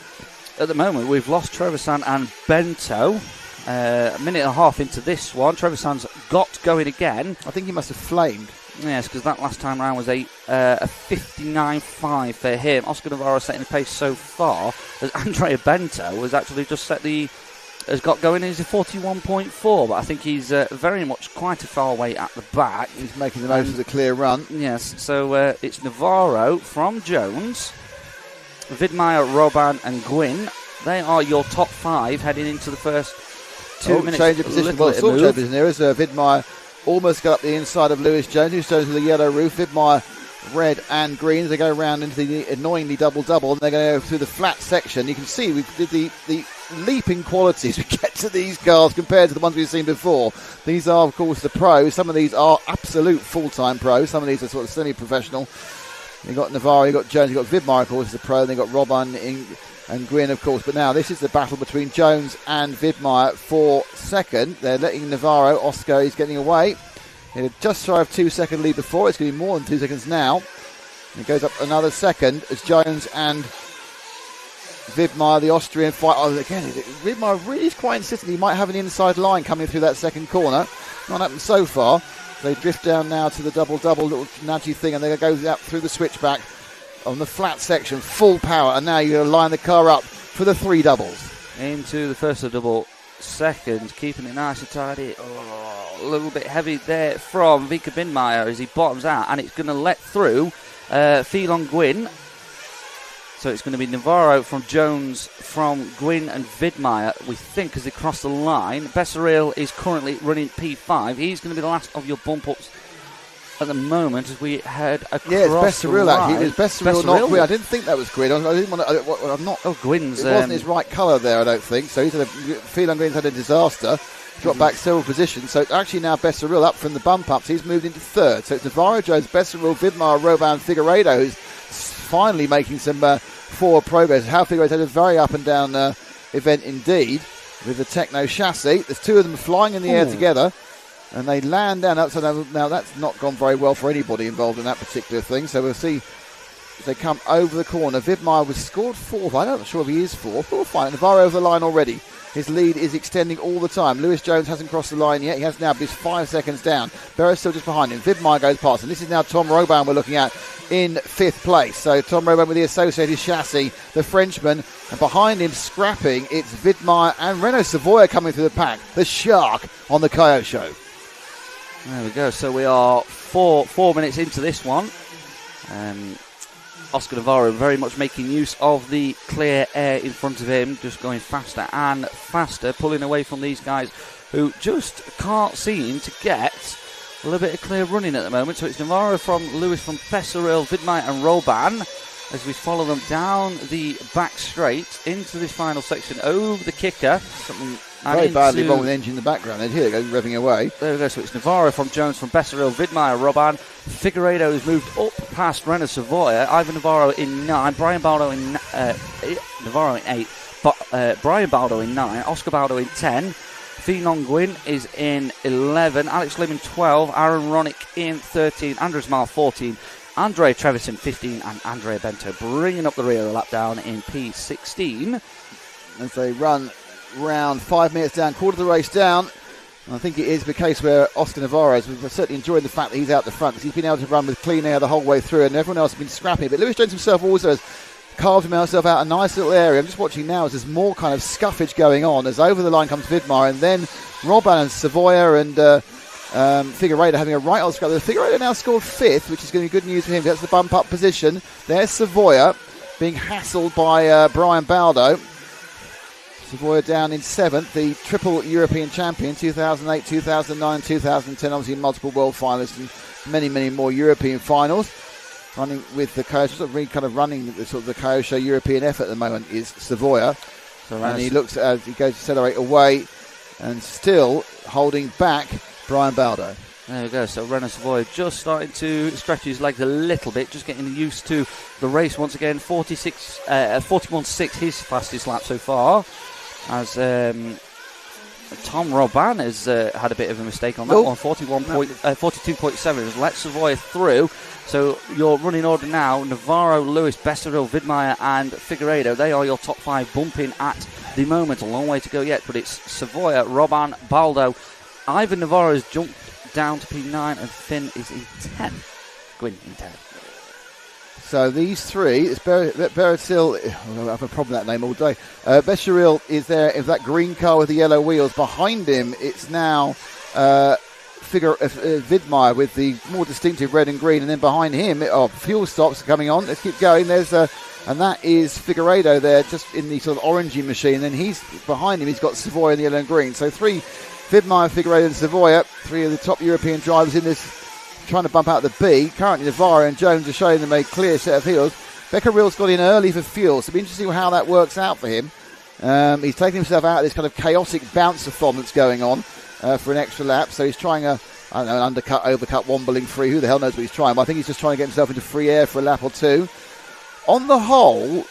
the moment, we've lost Trevisan and Bento. A minute and a half into this one. Trevisan's got going again. I think he must have flamed. Yes, because that last time around was a 59.5 for him. Oscar Navarro setting the pace so far, as Andrea Bento has actually just has got going. He's a 41.4, but I think he's very much quite a far way at the back. He's making the most of the clear run. Yes, so it's Navarro from Jones, Vidmar, Robin and Gwyn. They are your top 5 heading into the first 2 minutes. Change of position. Well, sort of change of position there as Vidmar almost got up the inside of Lewis Jones, who stows with the yellow roof. Vidmar red and green as they go round into the annoyingly double-double, and they're going to go through the flat section. You can see we did the leaping qualities we get to these cars compared to the ones we've seen before. These are, of course, the pros. Some of these are absolute full-time pros. Some of these are sort of semi-professional. You've got Navarro, you've got Jones, you've got Vidmar, of course, as a pro, and they've got Robin and Gwyn, of course. But now this is the battle between Jones and Vidmar for second. They're letting Navarro, Oscar is getting away. He had just shy of 2 second lead before. It's going to be more than 2 seconds now. It goes up another second as Jones and Vidmar, the Austrian, fight. Oh, again, Vidmar really is quite insistent. He might have an inside line coming through that second corner. Not happened so far. They drift down now to the double-double little nudgy thing, and they go out through the switchback on the flat section, full power, and now you're going to line the car up for the 3 doubles. Into the first of double seconds, keeping it nice and tidy. A little bit heavy there from Vika Binmeyer as he bottoms out, and it's going to let through Phelan Gwyn. So it's going to be Navarro from Jones, from Gwyn and Vidmar, we think, as they cross the line. Besseril is currently running P5. He's going to be the last of your bump-ups at the moment as we head across the line. Yeah, it's Besseril, actually. It was Besseril, not Gwyn. I didn't think that was Gwyn. I didn't want to... I'm not... Oh, Gwyn's... It wasn't his right colour there, I don't think. So Phelan Gwyn's had a disaster. Dropped back several positions. So it's actually now Besseril up from the bump-ups. He's moved into third. So it's Navarro, Jones, Besseril, Vidmar, Robin, Figueiredo, who's finally making some forward progress. How Figueiredo had a very up-and-down event indeed with the Techno chassis. There's 2 of them flying in the air together, and they land down outside. Now that's not gone very well for anybody involved in that particular thing. So we'll see as they come over the corner. Vidmar was scored 4th. I'm not sure if he is 4th, but we'll find Navarro over the line already. His lead is extending all the time. Lewis Jones hasn't crossed the line yet. He has now, but he's 5 seconds down. Berra's still just behind him. Vidmar goes past, and this is now Tom Robin we're looking at in 5th place. So Tom Robin with the associated chassis, the Frenchman, and behind him scrapping, it's Vidmar and Renault Savoy coming through the pack. The Shark on the Coyote Show. There we go. So we are four minutes into this one. Oscar Navarro very much making use of the clear air in front of him, just going faster and faster, pulling away from these guys who just can't seem to get a little bit of clear running at the moment. So it's Navarro from Lewis from Besseril, Vidmar and Robin as we follow them down the back straight into this final section over the kicker. Something very badly wrong with the engine in the background. And here it goes, revving away. There we go. So it's Navarro from Jones, from Besseril, Vidmar, Robin. Figueiredo has moved up past Renault Savoy. Ivan Navarro in 9. Brian Baldo in Navarro in 8. Brian Baldo in 9. Oscar Baldo in 10. Phelan Gwyn is in 11. Alex Lim in 12. Aaron Ronick in 13. Andres Mal 14. Andre Trevisan 15. And Andrea Bento bringing up the rear a lap down in P16. As they run round, 5 minutes down, quarter of the race down. And I think it is the case where Oscar Navarro is certainly enjoying the fact that he's out the front, because he's been able to run with clean air the whole way through, and everyone else has been scrappy. But Lewis Jones himself also has carved himself out a nice little area. I'm just watching now as there's more kind of scuffage going on, as over the line comes Vidmar, and then Robban and Savoia and Figueiredo having a right old scrap. Figueiredo now scored 5th, which is going to be good news for him. That's the bump up position. There's Savoia being hassled by Brian Baldo. Savoia down in 7th, the triple European champion, 2008, 2009, 2010, obviously multiple world finalists and many, many more European finals. Running with the running the sort of the Kyosho European effort at the moment is Savoia. And he looks as he goes to accelerate away and still holding back Brian Baldo. There we go. So Renault Savoia just starting to stretch his legs a little bit, just getting used to the race once again. 41.6, his fastest lap so far. As Tom Robban has had a bit of a mistake on that one. 42.7 has let Savoia through. So your running order now: Navarro, Lewis, Becerril, Vidmar and Figueiredo. They are your top 5 bumping at the moment. A long way to go yet, but it's Savoia, Robban, Baldo. Ivan Navarro has jumped down to P9 and Finn is in 10. Gwyn in 10. So these three, it's Becerril, I have a problem with that name all day. Becerril is there in that green car with the yellow wheels. Behind him, it's now Vidmar with the more distinctive red and green. And then behind him, fuel stops coming on. Let's keep going. There's and that is Figueiredo there, just in the sort of orangey machine. And then he's behind him, he's got Savoia in the yellow and green. So 3, Vidmar, Figueiredo and Savoia, 3 of the top European drivers in this, trying to bump out the B. Currently Navarro and Jones are showing them a clear set of heels. Becquerel's got in early for fuel, so it'll be interesting how that works out for him. He's taking himself out of this kind of chaotic bounce-a-thon that's going on for an extra lap, so he's trying an undercut, overcut, wombling free. Who the hell knows what he's trying, but I think he's just trying to get himself into free air for a lap or two. On the whole,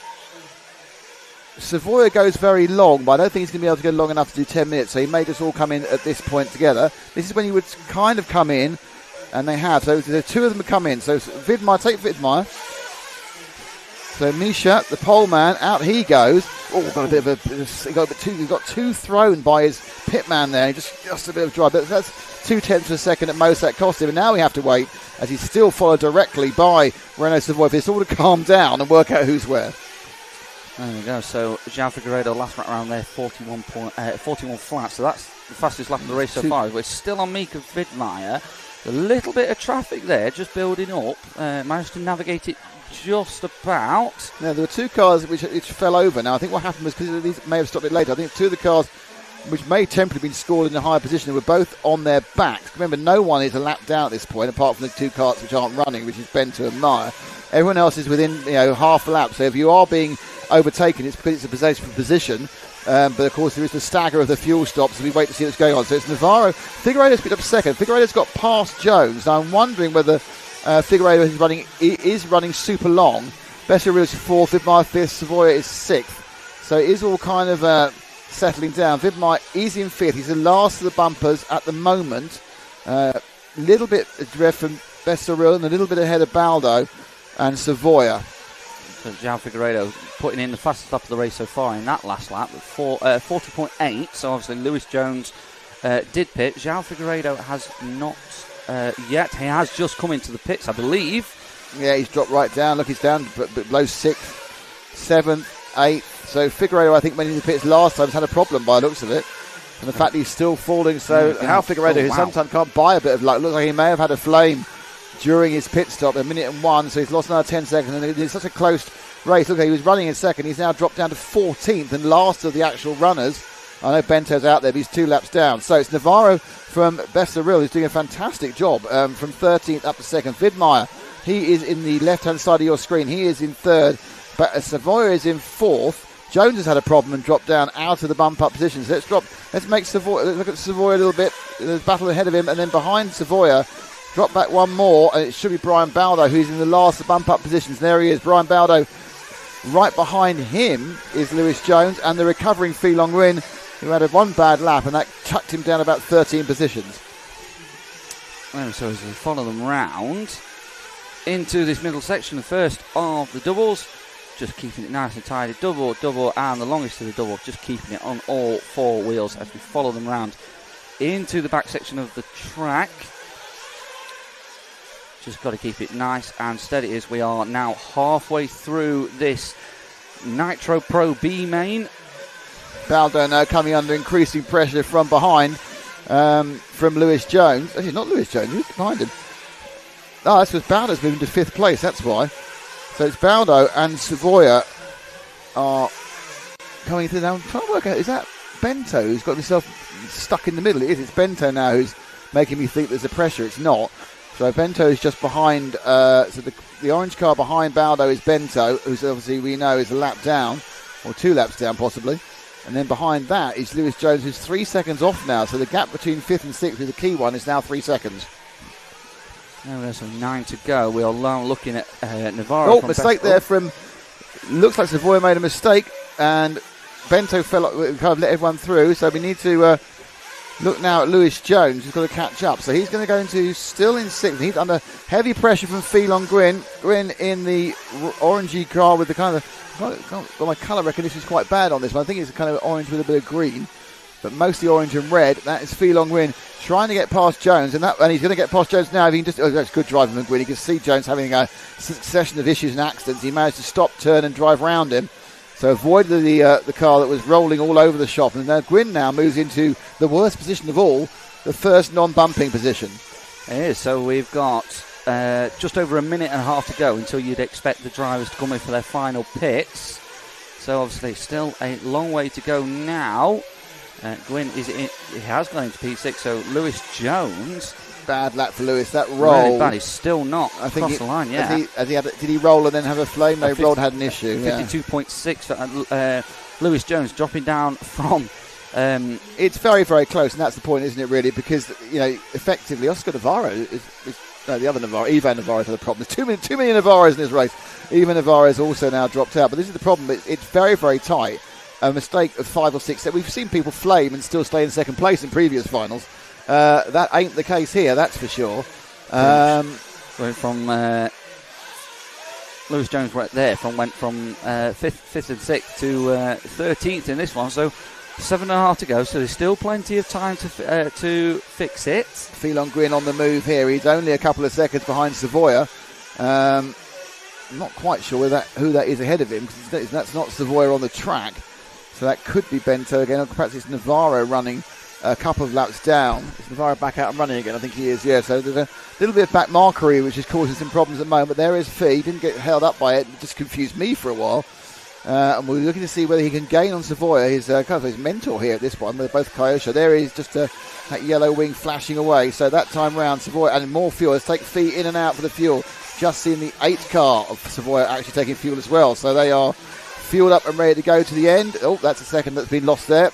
Savoia goes very long, but I don't think he's going to be able to go long enough to do 10 minutes, so he may just all come in at this point together. This is when he would kind of come in, and they have. So the 2 of them have come in. So Vidmar, take Vidmar. So Misha, the pole man, out he goes. Oh, got a bit of he got 2 thrown by his pit man there. Just a bit of drive. That's 0.2 of a second at most that cost him. And now we have to wait as he's still followed directly by Renault Savoia for this all to calm down and work out who's where. There we go. So João Figueiredo last lap around there, 41 flat. So that's the fastest lap of the race so far. We're still on Mika Vidmar. A little bit of traffic there, just building up. Managed to navigate it just about. Now, there were 2 cars which fell over. Now, I think what happened was, because these may have stopped it later, I think 2 of the cars which may temporarily have been scored in a higher position, they were both on their backs. Remember, no one is a lap down at this point, apart from the 2 cars which aren't running, which is Bento and Meyer. Everyone else is within half a lap. So if you are being overtaken, it's because it's a possession position. But of course there is the stagger of the fuel stops, so we wait to see what's going on. So it's Navarro. Figueiredo's picked up second. Figueiredo's got past Jones. Now I'm wondering whether Figueiredo is running super long. Becerril is 4th, Vidmar 5th, Savoia is 6th. So it is all kind of settling down. Vidmar is in 5th. He's the last of the bumpers at the moment. Little bit drift from Becerril and a little bit ahead of Baldo and Savoia. So João Figueiredo putting in the fastest lap of the race so far in that last lap, 40.8. So obviously Lewis Jones did pit. João Figueiredo has not yet. He has just come into the pits, I believe. Yeah, he's dropped right down. Look, he's down below 6th, 7th, 8th. So Figueiredo, I think, went into the pits last time, has had a problem by the looks of it. And the fact he's still falling. So João Figueiredo, who sometimes can't buy a bit of luck, looks like he may have had a flame during his pit stop, 1:01, so he's lost another 10 seconds, and it's such a close race. Look, he was running in second, he's now dropped down to 14th and last of the actual runners. I know Bento's out there, but he's 2 laps down. So it's Navarro from Becerril who's doing a fantastic job, from 13th up to 2nd. Vidmar, he is in the left-hand side of your screen, he is in 3rd, but Savoia is in 4th. Jones has had a problem and dropped down out of the bump-up position. So let's make Savoia, look at Savoia a little bit, there's battle ahead of him, and then behind Savoia, drop back one more, and it should be Brian Baldo, who's in the last of bump-up positions. There he is, Brian Baldo. Right behind him is Lewis Jones and the recovering Phi Long Nguyen, who had 1 bad lap, and that chucked him down about 13 positions. And so as we follow them round into this middle section, the first of the doubles, just keeping it nice and tidy. Double, and the longest of the double, just keeping it on all 4 wheels as we follow them around into the back section of the track. Just got to keep it nice and steady as we are now halfway through this Nitro Pro B main. Baldo now coming under increasing pressure from behind from Lewis Jones. Actually, not Lewis Jones, who's behind him? Oh, that's because Baldo's moving to 5th place, that's why. So it's Baldo and Savoia are coming through now. I'm trying to work out, is that Bento who's got himself stuck in the middle? It is, it's Bento now who's making me think there's a pressure. It's not. So Bento is just behind, so the orange car behind Baldo is Bento, who's obviously we know is a lap down, or 2 laps down possibly. And then behind that is Lewis Jones, who's 3 seconds off now. So the gap between 5th and 6th with the key one is now 3 seconds. Now there's 9 to go. We are looking at Navarro. Oh, mistake there from, looks like Savoia made a mistake. And Bento kind of let everyone through. So we need to look now at Lewis Jones, who's got to catch up. So he's going to go into still in 6th. He's under heavy pressure from Phelan Gwyn. Gwyn in the orangey car with the kind of, my colour recognition is quite bad on this one. I think it's kind of orange with a bit of green, but mostly orange and red. That is Phelan Gwyn trying to get past Jones, and he's going to get past Jones now. If he can just, that's good driving from Gwyn. You can see Jones having a succession of issues and accidents. He managed to stop, turn, and drive round him. So avoided the car that was rolling all over the shop. And now Gwyn now moves into the worst position of all, the first non-bumping position. It is. So we've got just over a minute and a half to go until you'd expect the drivers to come in for their final pits. So obviously still a long way to go now. Gwyn is in, he has gone into P6, so Lewis Jones. Bad lap for Lewis. That roll. Really bad. He's still not across the line yet. Did he roll and then have a flame? No, rolled had an issue. 52.6 for Lewis Jones, dropping down from. It's very, very close, and that's the point, isn't it, really? Because, effectively, Oscar Navarro the other Navarro, Ivan Navarro's had a problem. There's too many Navarros in this race. Ivan Navarro's also now dropped out. But this is the problem. It's very, very tight. A mistake of 5 or 6. We've seen people flame and still stay in second place in previous finals. That ain't the case here, that's for sure. Went from Lewis Jones right there. Went from 5th and 6th to 13th in this one. So 7.5 to go. So there's still plenty of time to fix it. Phelan Gwyn on the move here. He's only a couple of seconds behind Savoia. I'm not quite sure who that is ahead of him, because that's not Savoia on the track. So that could be Bento again, or perhaps it's Navarro running a couple of laps down. Is Navarro back out and running again? I think he is, yeah. So there's a little bit of back markery which is causing some problems at the moment. But there is Fee. He didn't get held up by it. It just confused me for a while. And we're looking to see whether he can gain on Savoia, his mentor here at this one. They're both Kyosha. There he is, just that yellow wing flashing away. So that time round, Savoia and more fuel. Let's take Fee in and out for the fuel. Just seen the 8th car of Savoia actually taking fuel as well. So they are fueled up and ready to go to the end. Oh, that's a second that's been lost there.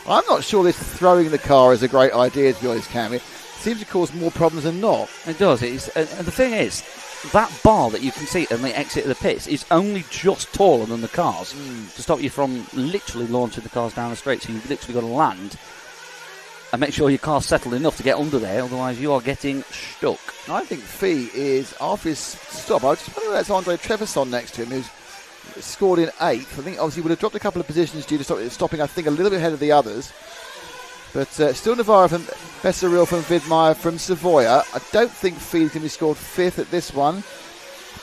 I'm not sure this throwing the car is a great idea, to be honest, Cam. It seems to cause more problems than not. It does. And the thing is, that bar that you can see at the exit of the pits is only just taller than the cars to stop you from literally launching the cars down the straight. So you've literally got to land and make sure your car's settled enough to get under there, otherwise you are getting stuck. I think Fee is, after his stop, I just wonder if that's Andre Trevisan next to him, who's scored in 8th. I think obviously would have dropped a couple of positions due to stopping, I think, a little bit ahead of the others. But still Navarro from Bessaril from Vidmire from Savoia. I don't think Fee's going to be scored 5th at this one.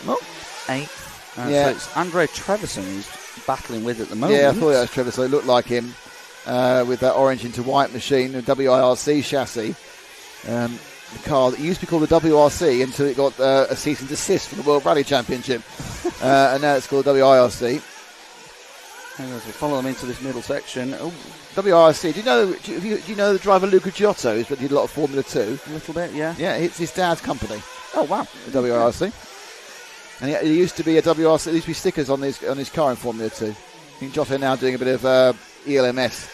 Well, 8th. Yeah. So it's Andre Trevisan who's battling with at the moment. Yeah, I thought that was Trevisan. It looked like him with that orange into white machine, the WIRC chassis. The car that used to be called the WRC until it got a cease and desist from the World Rally Championship. And now it's called WIRC. And as we follow them into this middle section. Oh, WRC. Do you know the driver Luca Giotto, who's did a lot of Formula 2? A little bit, yeah. Yeah, it's his dad's company. Oh, wow. The WRC. And it used to be a WRC. There used to be stickers on his car in Formula 2. I think Giotto now doing a bit of ELMS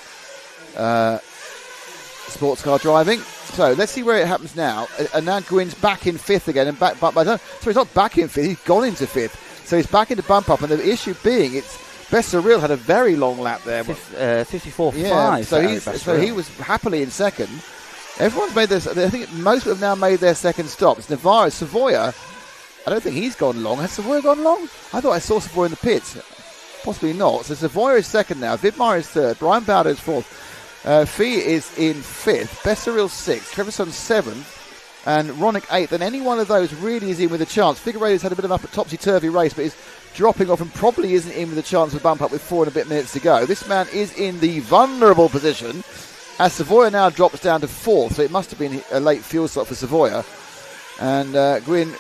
sports car driving. So let's see where it happens now. And now Gwyn's back in 5th again, and he's not back in 5th. He's gone into 5th. So he's back into bump up, and the issue being it's Bessaril had a very long lap there. 54.5. Yeah, so he was happily in 2nd. Everyone's made this. I think most have now made their second stop. It's Navarro, Savoia, I don't think he's gone long. Has Savoy gone long? I thought I saw Savoy in the pits. Possibly not. So Savoy is second now. Vidmar is third. Brian Bowder is fourth. Fee is in fifth. Besseril sixth. Trevisan seventh. And Ronick eighth. And any one of those really is in with a chance. Figueiredo's had a bit of a topsy-turvy race, but is dropping off and probably isn't in with a chance of a bump up with 4 and a bit minutes to go. This man is in the vulnerable position as Savoya now drops down to fourth. So it must have been a late fuel stop for Savoya. And Gwyn,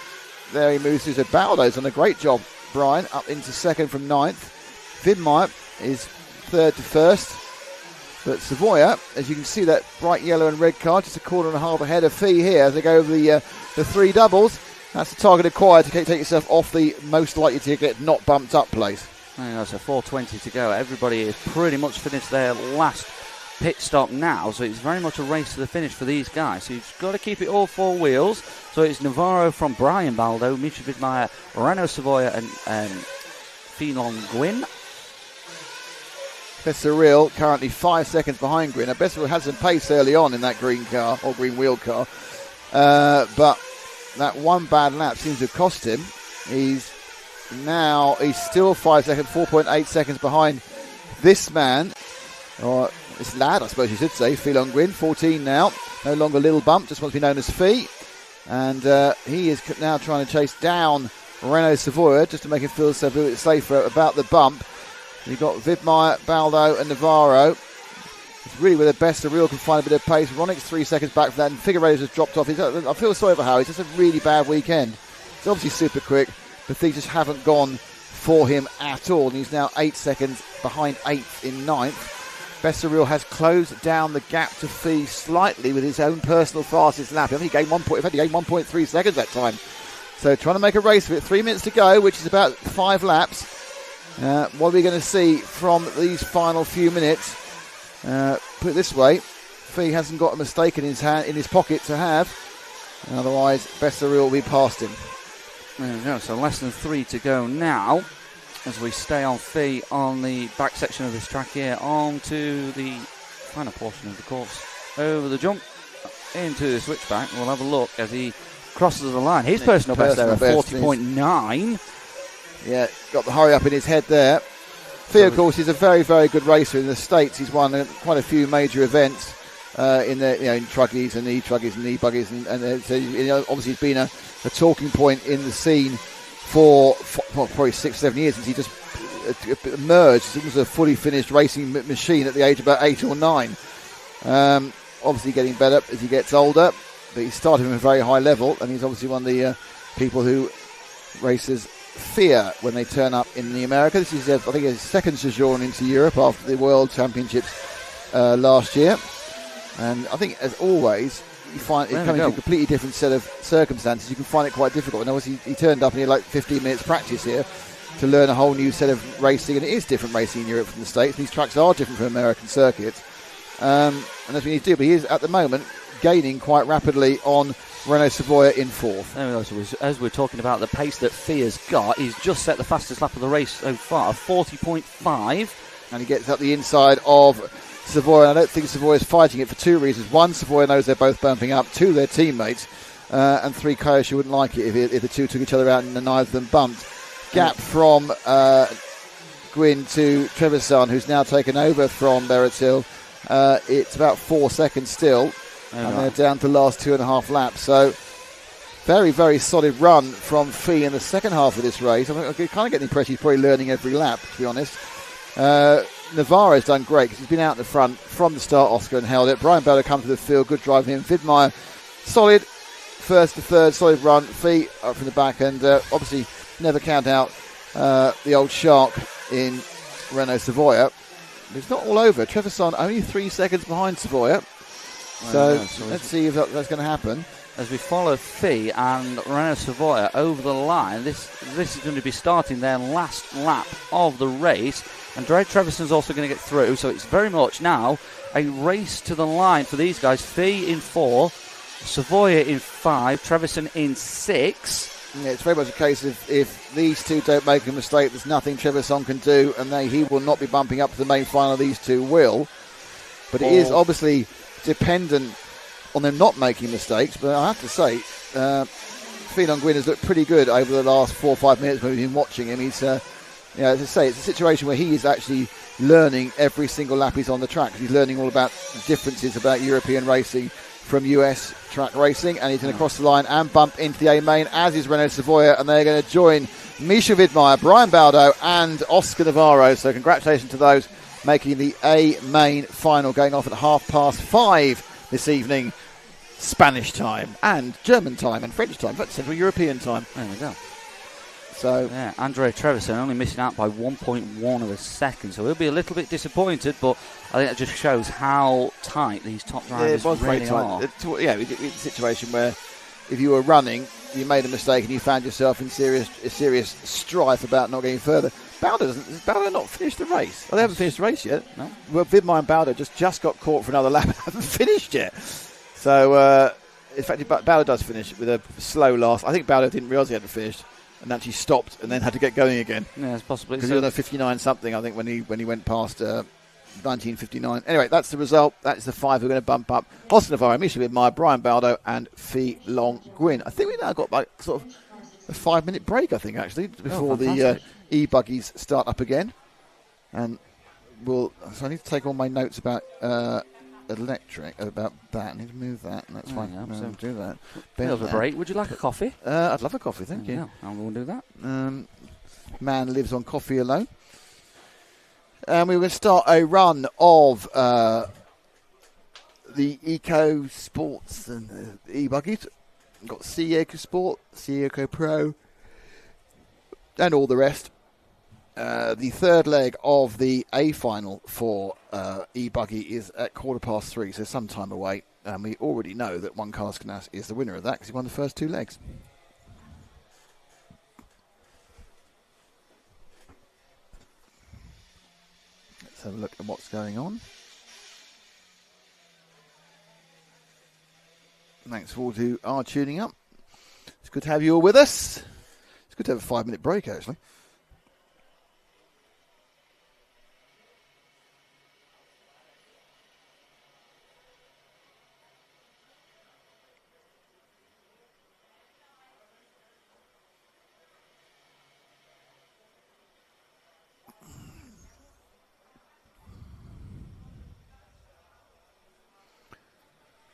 there he moves through. So Baldo's on a great job. Brian up into second from ninth. Vidmar is third to first. But Savoya, as you can see, that bright yellow and red car, just a quarter and a half ahead of Fee here as they go over the 3 doubles. That's the target acquired to take yourself off the most likely to get not bumped up place. So 4:20 to go. Everybody is pretty much finished their last pit stop now, so it's very much a race to the finish for these guys. So you've got to keep it all 4 wheels. So it's Navarro from Brian Baldo, Mitra Vidmar, Renaud Savoya and Phenon Gwyn. Besseril currently 5 seconds behind Gwyn. Now Besseril had some pace early on in that green car, or green wheel car, but that one bad lap seems to have cost him. He's still 5 seconds, 4.8 seconds behind this man, or this lad, I suppose you should say, Phelan Gwyn, 14 now, no longer Little Bump, just wants to be known as Fee, and he is now trying to chase down Renaud Savoya just to make him feel so a bit safer about the bump. You've got Vidmar, Baldo and Navarro. It's really where the Besseril can find a bit of pace. Ronick's 3 seconds back from that, and Figueiredo's just dropped off. I feel sorry for Harry. It's just a really bad weekend. It's obviously super quick, but things just haven't gone for him at all. And he's now 8 seconds behind 8th in 9th. Besseril has closed down the gap to Fee slightly with his own personal fastest lap. I think he gained 1.3 seconds that time. So trying to make a race of it. 3 minutes to go, which is about 5 laps. What are we going to see from these final few minutes? Put it this way, Fee hasn't got a mistake in his pocket to have. Otherwise, Besseril will be past him. There we go. So less than 3 to go now, as we stay on Fee on the back section of this track here, on to the final portion of the course. Over the jump, into the switchback. We'll have a look as he crosses the line. His personal best there at 40.9. Yeah, got the hurry up in his head there. Fee, of course, is a very, very good racer in the States. He's won quite a few major events in truckies and e-truckies and e-buggies, and so obviously he's been a talking point in the scene for probably 6-7 years since he just emerged. He was a fully finished racing machine at the age of about 8 or 9. Obviously getting better as he gets older, but he started from a very high level, and he's obviously one of the people who races fear when they turn up in the America. This is, I think, his second sojourn into Europe after the World Championships last year. And I think, as always, you find it coming to a completely different set of circumstances. You can find it quite difficult. And obviously, he turned up and he had like 15 minutes practice here to learn a whole new set of racing. And it is different racing in Europe from the States. These tracks are different from American circuits. And that's what he needs to do. But he is, at the moment, gaining quite rapidly on Renaud Savoya in fourth. As we're talking about the pace that Fee has got, he's just set the fastest lap of the race so far, 40.5. And he gets up the inside of Savoya. I don't think Savoya's fighting it for 2 reasons. 1, Savoya knows they're both bumping up. 2, they're teammates. And 3, Koyoshi wouldn't like it if the two took each other out and neither of them bumped. Gap from Gwyn to Trevisan, who's now taken over from Beratil. It's about 4 seconds still. And they're down to the last 2.5 laps. So, very, very solid run from Fee in the second half of this race. I kind of get the impression he's probably learning every lap, to be honest. Navarro's done great because he's been out in the front from the start, Oscar, and held it. Brian Bell come to the field, good drive him. Vidmar, solid first to third, solid run. Fee up from the back, and obviously never count out the old shark in Renaud Savoya. But it's not all over. Trevisan only 3 seconds behind Savoya. So let's see if that's going to happen. As we follow Fee and Renaud Savoya over the line, this is going to be starting their last lap of the race. And Trevisan's also going to get through, so it's very much now a race to the line for these guys. Fee in 4, Savoya in 5, Trevisan in 6. Yeah, it's very much a case of if these two don't make a mistake, there's nothing Trevisan can do, and he will not be bumping up to the main final. These two will. But it is obviously dependent on them not making mistakes, but I have to say, Finala Gwyn has looked pretty good over the last 4 or 5 minutes when we've been watching him. He's, as I say, it's a situation where he is actually learning every single lap he's on the track. He's learning all about the differences about European racing from US track racing, and he's going to cross the line and bump into the A Main, as is Renault Savoia, and they're going to join Misha Widmeyer, Brian Baldo, and Oscar Navarro. So congratulations to those making the A Main final, going off at 5:30 this evening, Spanish time and German time and French time, but Central European time. There we go. So yeah, Andre Trevisan only missing out by 1.1 of a second, so he'll be a little bit disappointed, but I think that just shows how tight these top drivers really are. It's a situation where if you were running, you made a mistake and you found yourself in serious strife about not getting further. Baldo not finished the race? They haven't finished the race yet. No. Well, Widmeyer and Baldo just got caught for another lap and haven't finished yet. So, in fact, Baldo does finish with a slow last. I think Baldo didn't realise he hadn't finished and actually stopped and then had to get going again. Yeah, it's possibly. Because he was on 59 something, I think, when he went past 1959. Anyway, that's the result. That's the 5 who are going to bump up. Oscar Navarro, Misha Widmeyer, Brian Baldo, and Finala Gwyn. I think we now got like sort of a 5-minute break, I think, actually, before the e-buggies start up again. And so I need to take all my notes about electric, about that. I need to move that, and that's fine. Yeah, so do that. Bit of a break. Would you like a coffee? I'd love a coffee, thank you. Yeah, I'm going to do that. Man lives on coffee alone. And we're going to start a run of the Eco Sports and e-buggies. We've got C Eco Sport, C Eco Pro, and all the rest. The third leg of the A final for e-buggy is at 3:15, so some time away. And we already know that Juan Carlos Canas is the winner of that because he won the first 2 legs. Let's have a look at what's going on. Thanks for all who are tuning up. It's good to have you all with us. It's good to have a 5-minute break, actually.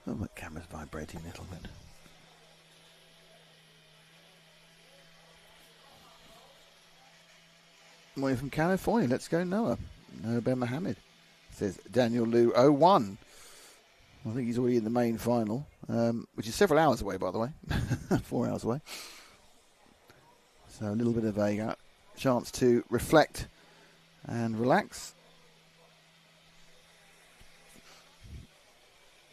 Oh, my camera's vibrating a little bit. Morning from California. Let's go, Noah. Noah Ben Mohammed. Says Daniel Liu 01. I think he's already in the main final, which is several hours away, by the way. 4 hours away. So a little bit of a chance to reflect and relax.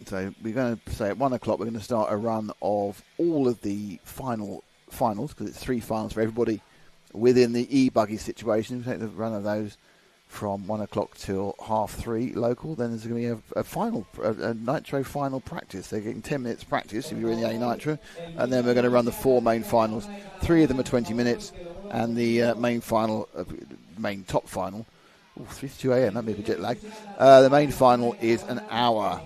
So we're going to say at 1 o'clock we're going to start a run of all of the finals, because it's 3 finals for everybody within the e-buggy situation. We'll take the run of those from 1 o'clock till 3:30 local. Then there's going to be a final, a Nitro final practice. They're getting 10 minutes practice if you're in the A Nitro, and then we're going to run the 4 main finals. 3 of them are 20 minutes, and the main final, main top final, 3 to 2 a.m. That'd be a jet lag. The main final is an hour.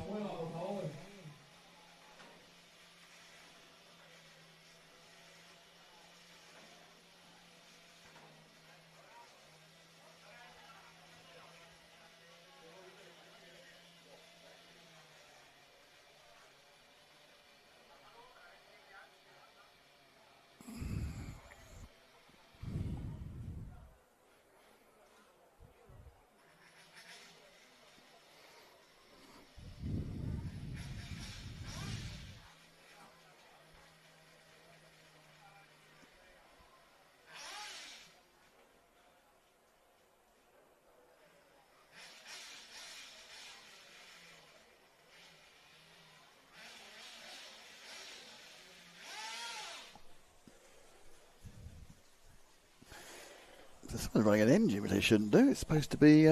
Someone's running an engine, which they shouldn't do. It's supposed to be.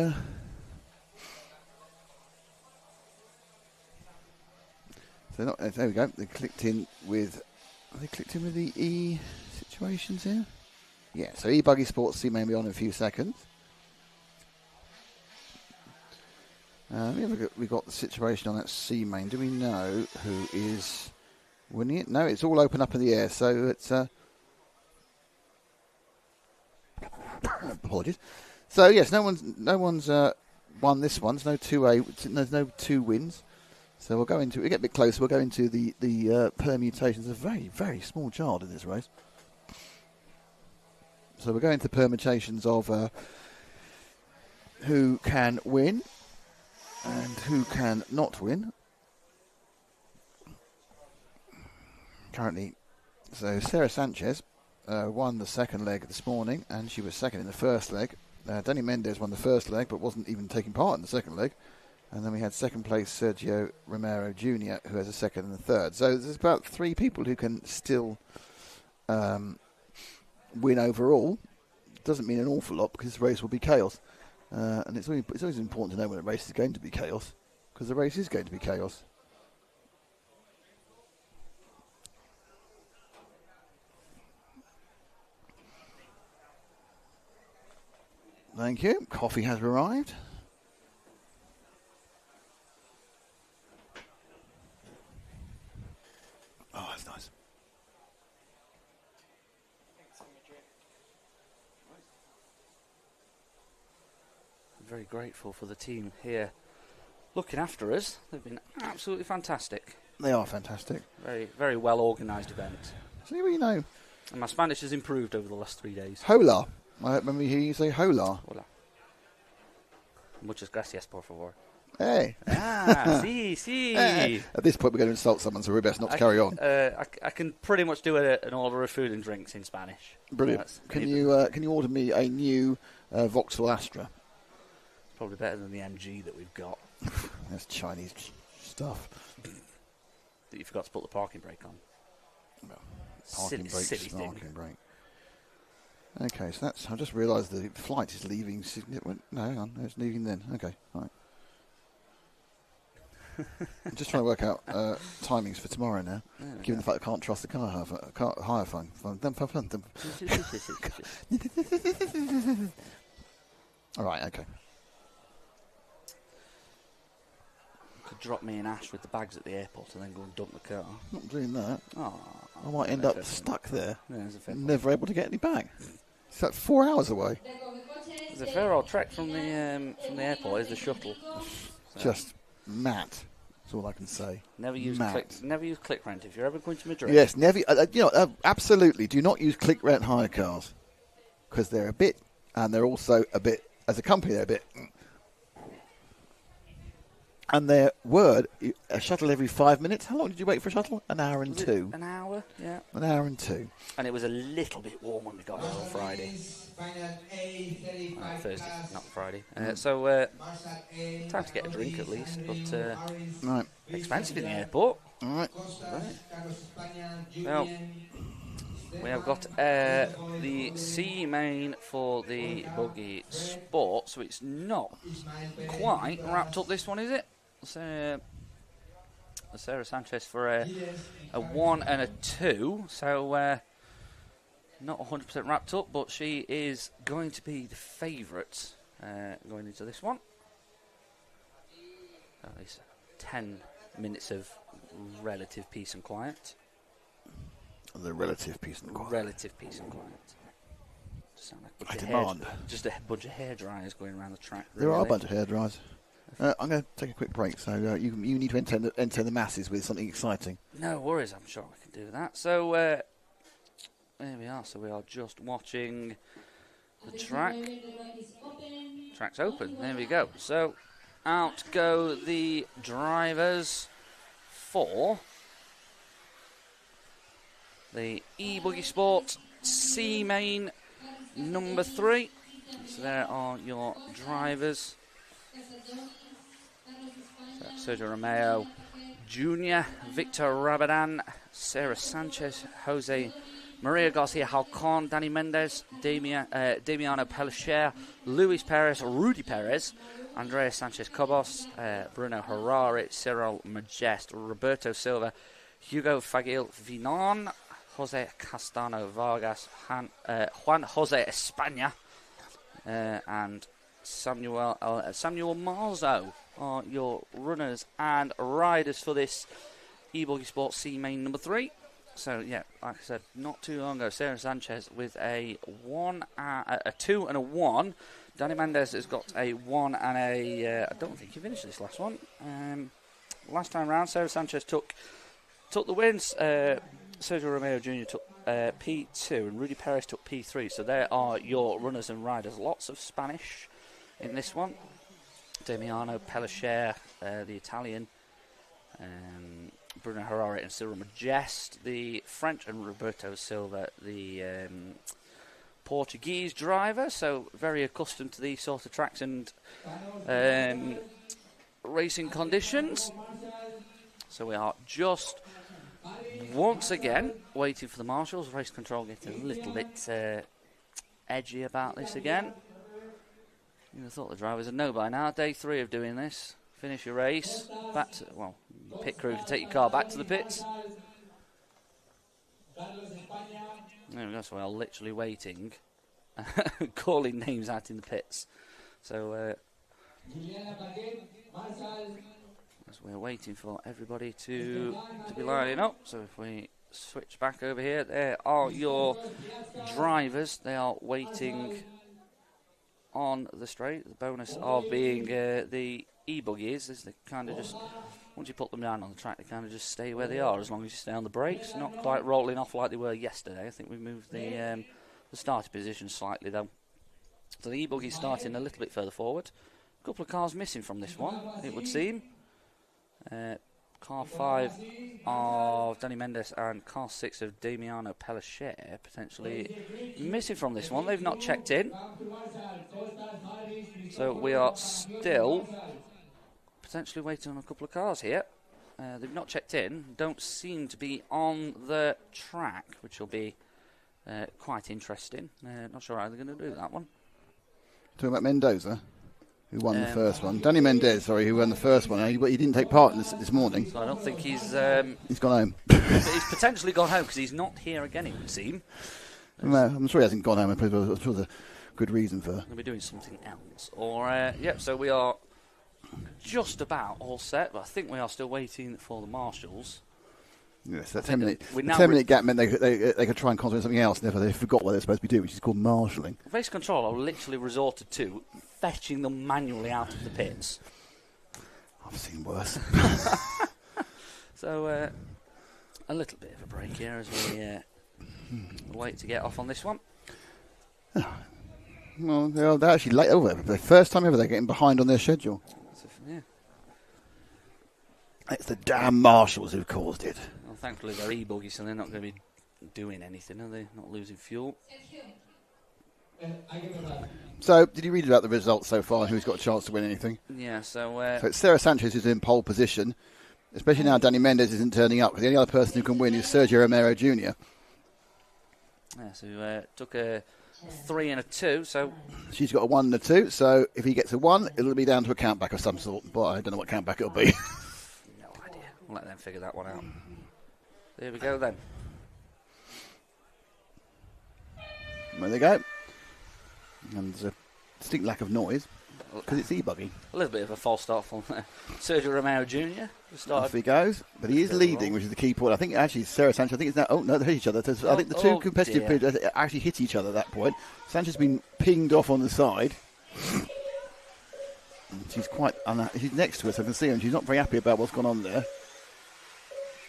So there we go. They clicked in with. Have they clicked in with the E situations here? Yeah. So e-buggy sports C may be on in a few seconds. We got the situation on that C main. Do we know who is winning it. No, it's all open up in the air, so it's... apologies. So, yes, no one's won this one. There's no 2 wins. So we get a bit closer. We'll go into the permutations. There's a very, very small chart in this race. So we're going to permutations of who can win and who can not win. Currently, so Sarah Sanchez won the second leg this morning, and she was second in the first leg. Danny Mendez won the first leg, but wasn't even taking part in the second leg. And then we had second place Sergio Romero Jr., who has a second and a third. So there's about 3 people who can still win overall. Doesn't mean an awful lot because the race will be chaos. And it's always important to know when a race is going to be chaos, because the race is going to be chaos. Thank you. Coffee has arrived. Oh, that's nice. I'm very grateful for the team here looking after us. They've been absolutely fantastic. They are fantastic. Very, very well organised event. So you know. And my Spanish has improved over the last 3 days. Hola. I remember hearing you say hola. Hola. Muchas gracias, por favor. Hey. Ah, sí, sí. At this point, we're going to insult someone, so we're best not to carry on. I can pretty much do an order of food and drinks in Spanish. Brilliant. Can you order me a new Vauxhall Astra? Probably better than the MG that we've got. That's Chinese stuff. That you forgot to put the parking brake on. Well, parking brake, silly parking thing. brake. Okay, so that's... I just realised the flight is leaving... No, hang on. It's leaving then. Okay, right. I'm just trying to work out timings for tomorrow now, given the fact I can't trust the car hire phone. All right, okay. Could drop me in Ash with the bags at the airport and then go and dump the car. Not doing that. Oh, I might end up stuck there, never able to get any back. It's like 4 hours away. There's a fair old trek from the airport. Is the shuttle. So. Just Matt. That's all I can say. Never use click rent if you're ever going to Madrid. Yes, never. Absolutely. Do not use click rent hire cars, because they're a bit, and they're also a bit. As a company, they're a bit. And their word, a shuttle every 5 minutes. How long did you wait for a shuttle? An hour and 2. An hour, yeah. An hour and 2. And it was a little bit warm when we got there on Friday. Thursday, not Friday. So, time to get a drink at least. But right. Expensive in the airport. All right. Well, we have got the C main for the buggy sport, so it's not quite wrapped up, this one, is it? So, Sarah Sanchez for a 1 and a 2, so not 100% wrapped up, but she is going to be the favourite going into this one. At least 10 minutes of relative peace and quiet. The relative peace and quiet. Relative peace and quiet. Sound like just a bunch of hair dryers going around the track. Really. There are a bunch of hair dryers. I'm going to take a quick break, so you need to enter the masses with something exciting. No worries, I'm sure I can do that. So there we are. So we are just watching the track. Track's open. There we go. So out go the drivers for the E-Buggy Sport C main number 3. So there are your drivers. So Sergio Romeo Jr., Victor Rabadan, Sarah Sanchez, Jose Maria Garcia Halcon, Danny Mendez, Damiano Pellicer, Luis Perez, Rudy Perez, Andrea Sanchez Cobos, Bruno Harari, Cyril Majest, Roberto Silva, Hugo Fagil Vinon, Jose Castano Vargas, Juan Jose España, and Samuel Marzo are your runners and riders for this eBuggy Sport C Main number 3. So, yeah, like I said, not too long ago, Sarah Sanchez with a 2 and a 1. Danny Mendez has got a 1 and a... I don't think he finished this last one. Last time round, Sarah Sanchez took the wins. Sergio Romero Jr. took P2 and Rudy Perez took P3. So there are your runners and riders. Lots of Spanish in this one. Damiano Pellicer, the Italian. Bruno Herrera and Cyril Majest, the French, and Roberto Silva, the Portuguese driver. So very accustomed to these sort of tracks and racing conditions. So we are just once again waiting for the marshals. Race control getting a little bit edgy about this again. You'd have thought the drivers would know by now. Day 3 of doing this. Finish your race. Back to, well, pit crew can take your car back to the pits. There we go. So we are literally waiting, calling names out in the pits. So as we're waiting for everybody to be lining up. So if we switch back over here, there are your drivers. They are waiting on the straight. The bonus of being the e-buggies is they kind of just, once you put them down on the track, they kind of just stay where they are as long as you stay on the brakes. Not quite rolling off like they were yesterday. I think we moved the starting position slightly though. So the e-buggies starting a little bit further forward. A couple of cars missing from this one, it would seem. Car 5 of Danny Mendes and car 6 of Damiano Pellicer potentially missing from this one. They've not checked in. So we are still potentially waiting on a couple of cars here. They've not checked in. Don't seem to be on the track, which will be quite interesting. Not sure how they're going to do that one. Talking about Mendoza, who won the first one. Danny Mendez, sorry, who won the first one. He didn't take part in this morning. So I don't think he's gone home. he's potentially gone home because he's not here again, it would seem. Well, I'm sure he hasn't gone home. I'm sure there's a good reason for... He'll be doing something else. Or, so we are just about all set, but I think we are still waiting for the marshals. Yes, that 10-minute gap meant they could try and concentrate on something else, and therefore they forgot what they're supposed to be doing, which is called marshalling. Race control are literally resorted to fetching them manually out of the pits. I've seen worse. So, a little bit of a break here as we wait to get off on this one. Well, they're actually late over. The first time ever they're getting behind on their schedule. Yeah. It's the damn marshals who've caused it. Well, thankfully they're e-buggies, so they're not going to be doing anything, are they? Not losing fuel. So, did you read about the results so far and who's got a chance to win anything? Yeah, so it's Sarah Sanchez who's in pole position, especially now Danny Mendez isn't turning up, because the only other person who can win is Sergio Romero Jr. Yeah, so took a 3 and a 2, so... She's got a 1 and a 2, so if he gets a 1, it'll be down to a countback of some sort, but I don't know what countback it'll be. No idea. We'll let them figure that one out. There we go then. There they go. And there's a distinct lack of noise, because it's e-buggy. A little bit of a false start from Sergio Romero Jr. Off he goes, but he is leading, which is the key point. I think actually Sarah Sanchez, I think it's now, oh no, they hit each other. I think the two competitive players actually hit each other at that point. Sanchez has been pinged off on the side. She's quite, she's next to us, I can see her, and she's not very happy about what's gone on there.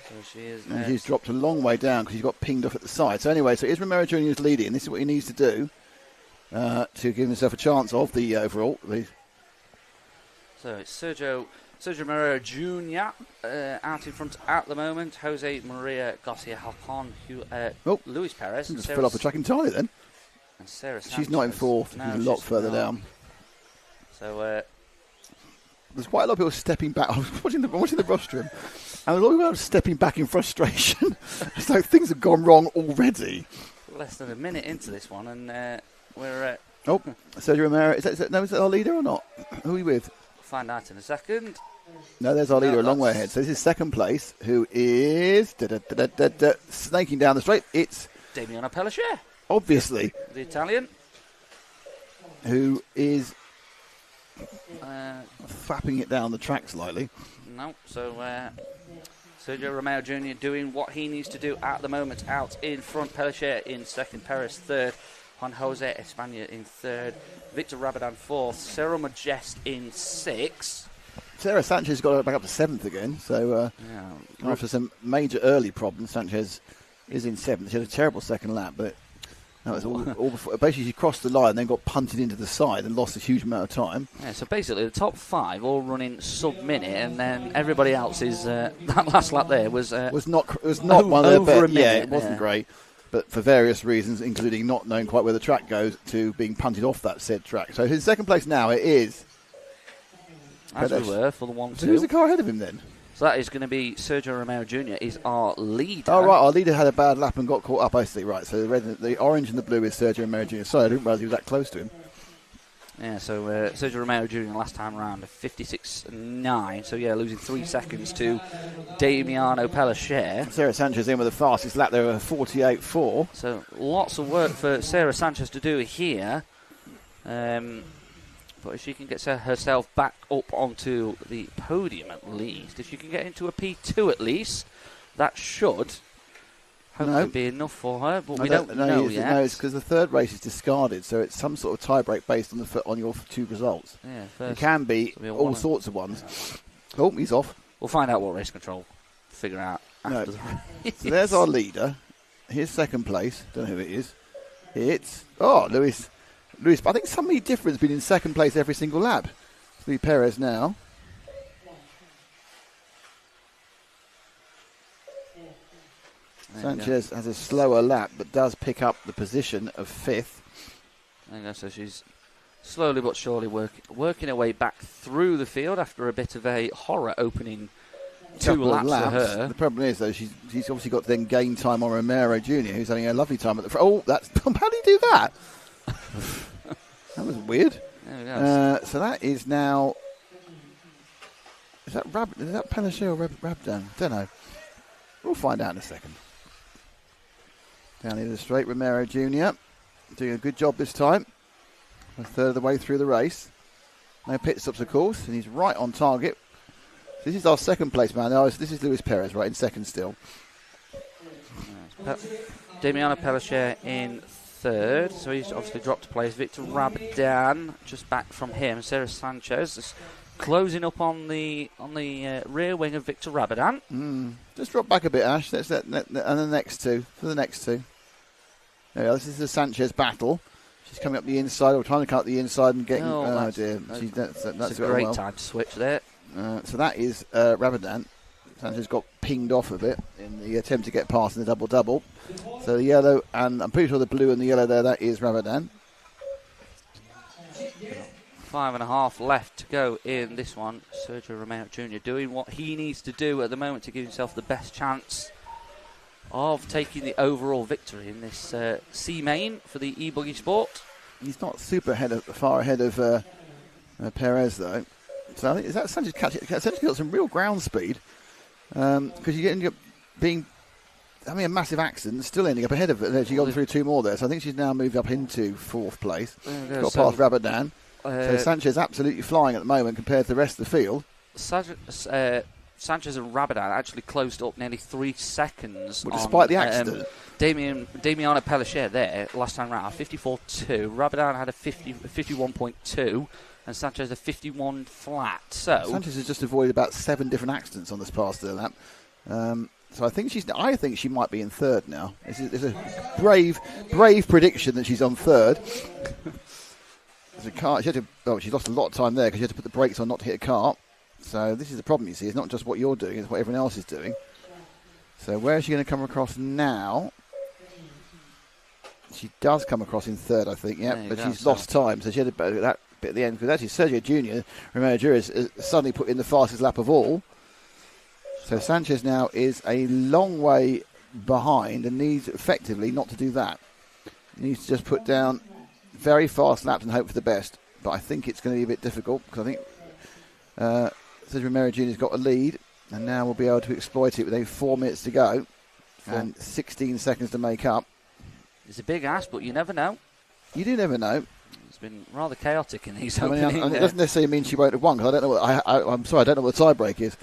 So she is. And she's dropped a long way down because she's got pinged off at the side. So anyway, so it is Romero Jr. is leading, and this is what he needs to do to give himself a chance of the overall. So it's Sergio Romero Jr. Out in front at the moment. Jose Maria Garcia Halcon, Luis Perez. Just fell off the track entirely then. And Sarah Sanchez. She's not in fourth. No, she's a lot further down. So there's quite a lot of people stepping back. I was watching the rostrum, and a lot of people are stepping back in frustration. So things have gone wrong already. Less than a minute into this one, and we're... Sergio Romero. Is that our leader or not? Who are we with? Find out in a second. No, there's our leader a long way ahead. So this is second place, who is snaking down the straight. It's Damiano Pellicer. Obviously. The Italian. Who is flapping it down the track slightly. No, so Sergio Romero Jr. doing what he needs to do at the moment. Out in front, Pellicer in second, Perez third, Juan Jose Espana in third, Victor Rabadan fourth, Cyril Majest in sixth. Sarah Sanchez got back up to seventh again. So after some major early problems, Sanchez is in seventh. She had a terrible second lap, but that was all before. Basically, she crossed the line, then got punted into the side and lost a huge amount of time. Yeah, so basically the top five all running sub-minute, and then everybody else's that last lap there was not one of their best. Yeah, it wasn't great, but for various reasons, including not knowing quite where the track goes, to being punted off that said track. So his second place now it is. As we were for the 1-2. So who's the car ahead of him then? So that is going to be Sergio Romero Jr. is our leader. Oh, right. Our leader had a bad lap and got caught up, I see. Right. So the orange and the blue is Sergio Romero Jr. Sorry, I didn't realise he was that close to him. Yeah, so Sergio Romero Jr. last time round, 56.9. So, yeah, losing 3 seconds to Damiano Pellicer. Sarah Sanchez in with the fastest lap there, 48.4. So, lots of work for Sarah Sanchez to do here. But if she can get herself back up onto the podium at least, if she can get into a P2 at least, that should hopefully be enough for her. But we don't know yet. No, it's because the third race is discarded, so it's some sort of tie-break based on your two results. Yeah, first, it can be all sorts of ones. Oh, he's off. We'll find out what race control figure out after the race. So there's our leader. Here's second place. Don't know who it is. It's Luis. I think somebody different has been in second place every single lap. It's be Perez now. Sanchez has a slower lap, but does pick up the position of fifth. There you go. So she's slowly but surely working her way back through the field after a bit of a horror opening two laps for her. The problem is, though, she's obviously got to then gain time on Romero Jr., who's having a lovely time at the front. Oh, that's how do you do that? That was weird. So that is now. Is that Pellicer or Rabdan? Don't know. We'll find out in a second. Down here the straight, Romero Jr. doing a good job this time. A third of the way through the race. No pit stops, of course, and he's right on target. This is our second place man. No, this is Luis Perez, right in second still. Damiano Pellicer in third, so he's obviously dropped a place. Victor Rabadan just back from him. Sarah Sanchez is closing up on the rear wing of Victor Rabadan. Just drop back a bit, Ash. And the next two. For the next two. Yeah, this is the Sanchez battle. She's coming up the inside, or trying to come up the inside and getting. Oh dear, that's a great time to switch there. So that is Rabadan. Sanchez got pinged off a bit in the attempt to get past in the double-double. So the yellow, and I'm pretty sure the blue and the yellow there, that is Rabadan. 5.5 left to go in this one. Sergio Romero Jr. doing what he needs to do at the moment to give himself the best chance of taking the overall victory in this C main for the e-buggy sport. He's not far ahead of Perez, though. So I think is that Sanchez Sanchez got some real ground speed because you end up having a massive accident, still ending up ahead of it. She's gone through two more there, so I think she's now moved up into fourth place. Got past Rabadan. So Sanchez absolutely flying at the moment compared to the rest of the field. Sanchez and Rabadan actually closed up nearly 3 seconds. Well, despite the accident. Damiano Pellicer there last time round, 54.2. Rabadan had a 51.2. And Sanchez a 51 flat. So Sanchez has just avoided about 7 different accidents on this past lap. So I think she might be in third now. It's a brave prediction that she's on third. There's a car. She's lost a lot of time there because she had to put the brakes on not to hit a car. So this is the problem, you see. It's not just what you're doing; it's what everyone else is doing. So where is she going to come across now? She does come across in third, I think. Yeah, but she's lost time, so she had that bit at the end. Because actually, Sergio Jr. Romero Jr. is suddenly put in the fastest lap of all. So Sanchez now is a long way behind and needs effectively not to do that. He needs to just put down very fast laps and hope for the best. But I think it's going to be a bit difficult because I think Sergio Romero Jr. has got a lead and now we'll be able to exploit it with 4 minutes to go and 16 seconds to make up. It's a big ask, but you never know. You do never know. It's been rather chaotic in these opening. It doesn't necessarily mean she won't have won because I don't know. I'm sorry, I don't know what the tie break is.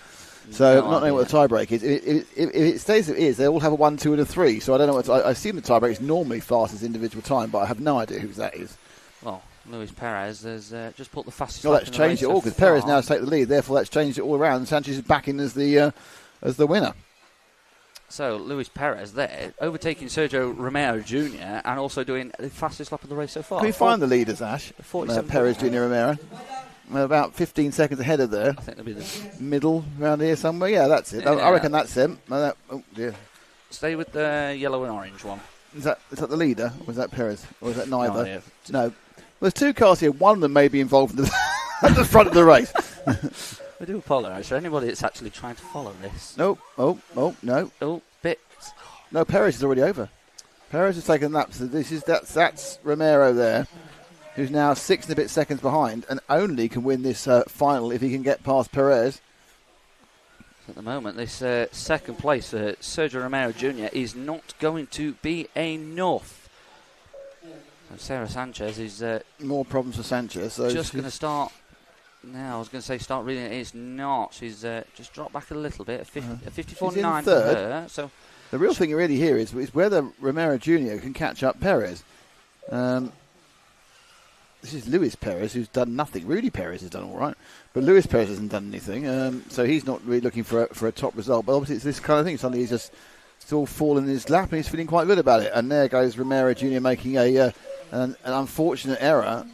So No not knowing what the tie-break is. If it stays as it is, they all have a 1, 2 and a 3. So I don't know what... I assume the tie-break is normally fastest individual time, but I have no idea who that is. Well, Luis Perez has just put the fastest Well, lap that's in the changed it race all, so because Perez far. now has taken the lead. Therefore, that's changed it all around. Sanchez is back in as the winner. So, Luis Perez there, overtaking Sergio Romero Jr. and also doing the fastest lap of the race so far. Can we find the leaders, Ash? 47. Perez, Jr. Romero. About 15 seconds ahead of there. I think they'll be the... Middle, around here somewhere. Yeah, that's it. Yeah. I reckon that's him. Oh, dear. Stay with the yellow and orange one. Is that the leader, or is that Perez? Or is that neither? No idea. No. Well, there's two cars here. One of them may be involved in at the front of the race. I do apologise for anybody that's actually trying to follow this. No. No. Oh, bit. No, Perez is already over. Perez has taken laps. So that's Romero there, who's now 6 and a bit seconds behind, and only can win this final if he can get past Perez. At the moment, this second place for Sergio Romero Jr. is not going to be enough. So Sarah Sanchez is more problems for Sanchez. So just going to start. Now, I was going to say start reading it. It's not. She's just dropped back a little bit. A 54.9 for her. So the real thing really here is whether Romero Jr. can catch up Perez. This is Luis Perez, who's done nothing. Rudy Perez has done all right, but Luis Perez hasn't done anything. So he's not really looking for a top result. But obviously it's this kind of thing. Suddenly he's just still falling in his lap, and he's feeling quite good about it. And there goes Romero Jr. making an unfortunate error.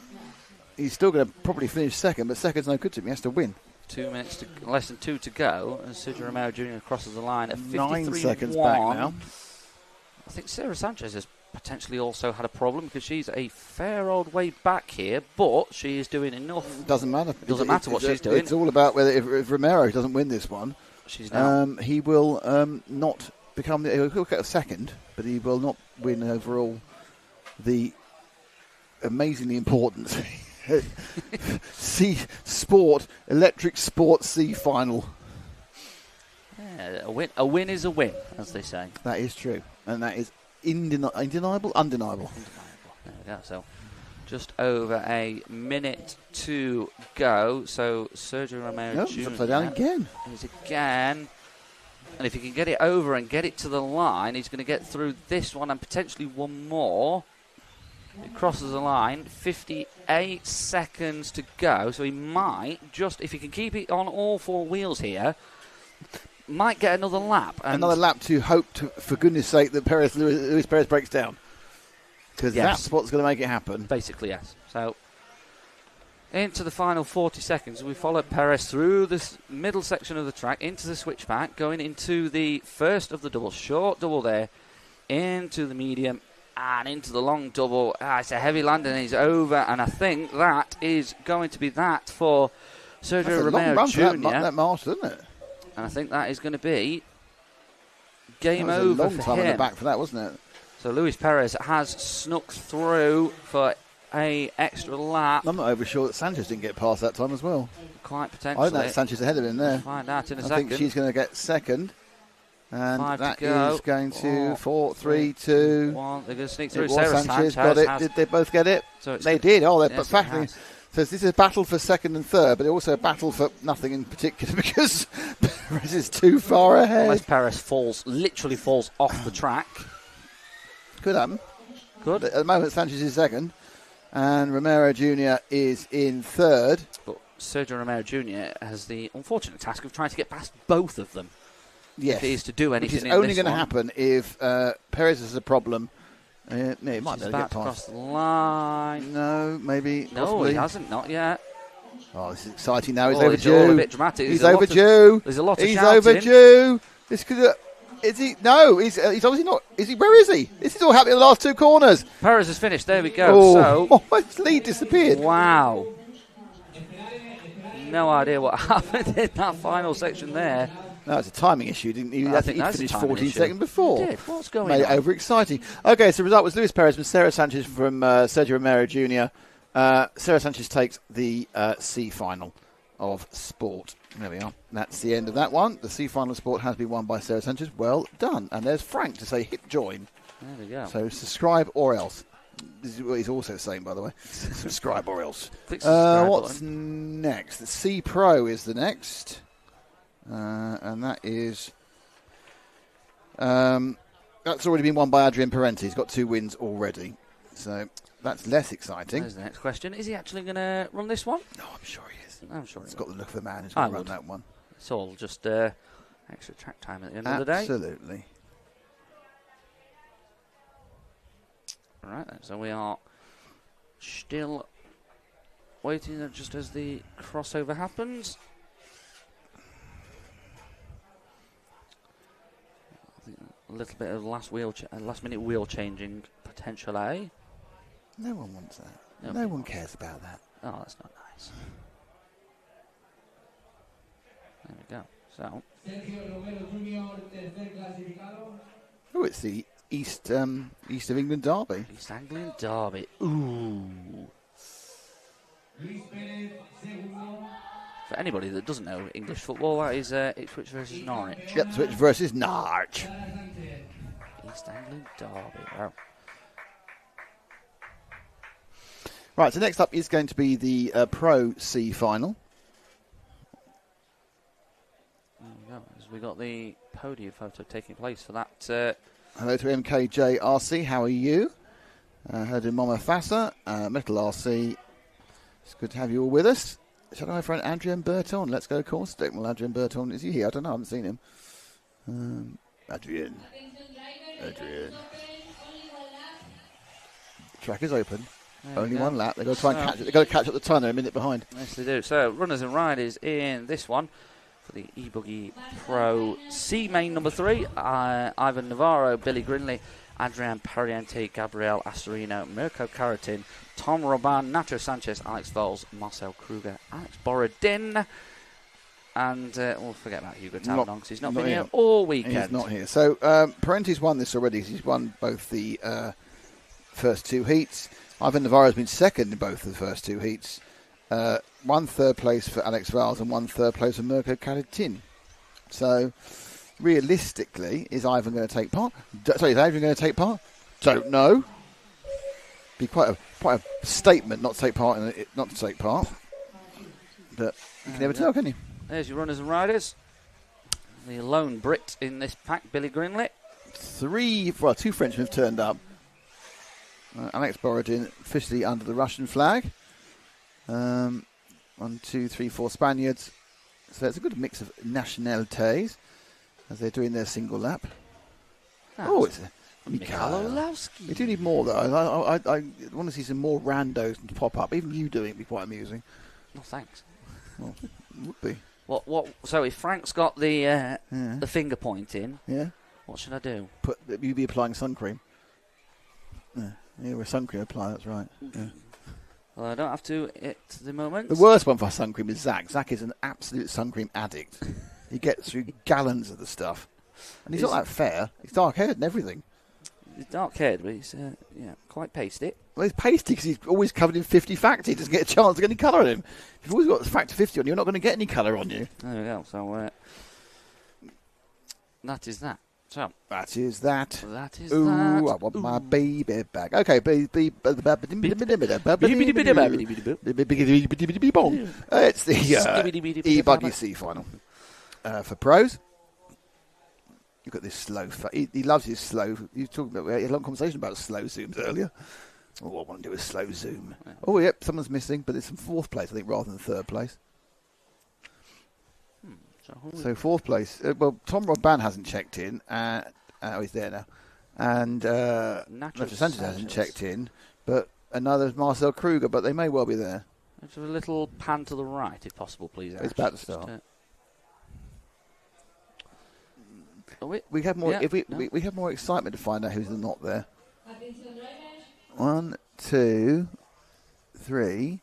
He's still going to probably finish second, but second's no good to him. He has to win. 2 minutes, less than 2 to go, and Sergio Romero Jr. crosses the line at 9 seconds back now. I think Sarah Sanchez has potentially also had a problem because she's a fair old way back here, but she is doing enough. Doesn't matter. Doesn't matter what she's doing. It's all about whether if Romero doesn't win this one, she's now. He will not become. He'll get a second, but he will not win overall the amazingly important electric sport C final. Yeah, a win is a win, as they say. That is true, and that is undeniable. There we go. So, just over a minute to go. So Sergio Romero Jr. upside down again. He's again, and if he can get it over and get it to the line, he's going to get through this one and potentially one more. He crosses the line, 58 seconds to go, so he might just, if he can keep it on all 4 wheels here, might get another lap. Another lap to hope, for goodness sake, that Luis Perez breaks down. Because that's what's going to make it happen. Basically, yes. So, into the final 40 seconds, we follow Perez through this middle section of the track, into the switchback, going into the first of the double, short double there, into the medium, and into the long double. It's a heavy landing, and he's over, and I think that is going to be that for Sergio Romero Jr. That marsh, isn't it? And I think that is going to be game over for him. That was a long time him. on the back for that, wasn't it? So Luis Perez has snuck through for a extra lap. I'm not over sure that Sanchez didn't get past that time as well. Quite potentially. I think Sanchez ahead of him there. We'll find out in a second. I think she's going to get second. And 5 that to go. is going to 4, 3, 2. 1. They're going to sneak through. It was Sanchez got it. Did they both get it? So they did. Oh, they're yes, battling. So this is a battle for second and third, but also a battle for nothing in particular because Perez is too far ahead. Unless Perez literally falls off the track. Could happen. Could. At the moment, Sanchez is second, and Romero Jr. is in third. But Sergio Romero Jr. has the unfortunate task of trying to get past both of them. Yes. If he is to do anything, which is only going to happen if Perez has a problem. It might be able to get past. Across the line. No, maybe. No, possibly. He hasn't. Not yet. Oh, this is exciting now. He's It's overdue. all a bit dramatic. He's overdue. There's a lot of He's shouting. overdue. This could. Is he? No, he's obviously not. Is he? Where is he? This is all happening in the last 2 corners. Perez has finished. There we go. Oh, his lead disappeared. Wow. No idea what happened in that final section there. No, it's a timing issue, didn't he? I think he finished 14 seconds before. He did. What's going Made on? it overexciting. Okay, so the result was Luis Perez from Sarah Sanchez from Sergio Romero Jr. Sarah Sanchez takes the C final of sport. There we are. That's the end of that one. The C final of sport has been won by Sarah Sanchez. Well done. And there's Frank to say hit join. There we go. So subscribe or else. This is what he's also saying, by the way. Subscribe or else. Click subscribe what's button. next? The C Pro is the next. And that is... that's already been won by Adrian Parenti. He's got 2 wins already. So that's less exciting. There's the next question. Is he actually going to run this one? No, I'm sure he is. I'm sure He's he got will. the look of a man who's going to run that one. It's all just extra track time at the end of the day. Absolutely. All right, then. So we are still waiting just as the crossover happens. I think a little bit of last minute wheel changing potential, eh? No one wants that. Nope. No one cares about that. Oh, that's not nice. There we go. So. Oh, it's the East of England derby. East Anglian derby. Ooh. For anybody that doesn't know English football, that is Ipswich versus Norwich. Yep, Ipswich versus Norwich. East Anglian derby. Wow. Right, so next up is going to be the Pro C final. There we go. As we got the podium photo taking place for that. Hello to MKJ RC, how are you? Hello to Mama Fassa, Metal RC. It's good to have you all with us. Shout out my friend Adrian Burton. Let's go, course. Well, Adrian Burton, is he here? I don't know, I haven't seen him. Adrian. Track is open. Only one lap. They've got to try and catch it. They've got to catch up the ton. They're a minute behind. Yes, they do. So, runners and riders in this one for the eBuggy Pro C Main number 3. Ivan Navarro, Billy Grinley, Adrian Pariente, Gabriel Astorino, Mirko Karatin, Tom Roban, Nacho Sanchez, Alex Voles, Marcel Kruger, Alex Borodin, and we'll forget about Hugo Tavanon because he's not been here all weekend. He's not here. So, Parenti's won this already. He's won both the first 2 heats. Ivan Navarro's been second in both of the first 2 heats. 1 third place for Alex Vals and 1 third place for Mirko Karatin. So, realistically, is Ivan going to take part? Is Adrian going to take part? Don't know. Be quite a statement not to take part in it, not to take part. But you can never tell, can you? There's your runners and riders. The lone Brit in this pack, Billy Grinley. 2 Frenchmen have turned up. Alex Borodin officially under the Russian flag. 1, 2, 3, 4 Spaniards. So it's a good mix of nationalities as they're doing their single lap. It's Michalowski. We do need more, though. I want to see some more randos pop up. Even you doing it would be quite amusing. No, thanks. Well, it would be. What? So if Frank's got the finger pointing, what should I do? You be applying sun cream. Yeah, with sun cream apply, that's right. Yeah. Well, I don't have to at the moment. The worst one for sun cream is Zach. Zach is an absolute sun cream addict. He gets through gallons of the stuff. And he's not that fair. He's dark-haired and everything. He's dark-haired, but he's quite pasty. Well, he's pasty because he's always covered in 50 factor. He doesn't get a chance to get any colour on him. If you've always got factor 50 on you, you're not going to get any colour on you. There we go. So that is that. So that is that. That is Ooh, that. I want my baby back. Okay, it's the e-buggy C final for pros. You've got this slow. He loves his slow. We had a long conversation about slow zooms earlier. Oh, I want to do a slow zoom. Yeah. Oh, yep, someone's missing, but it's in 4th place, I think, rather than 3rd place. So 4th place. Tom Roban hasn't checked in. He's there now. And Nacho Sanchez hasn't checked in. But another Marcel Kruger, but they may well be there. Just a little pan to the right, if possible, please. Ash. It's about to start. We have more. We have more excitement to find out who's not there. 1, 2, 3,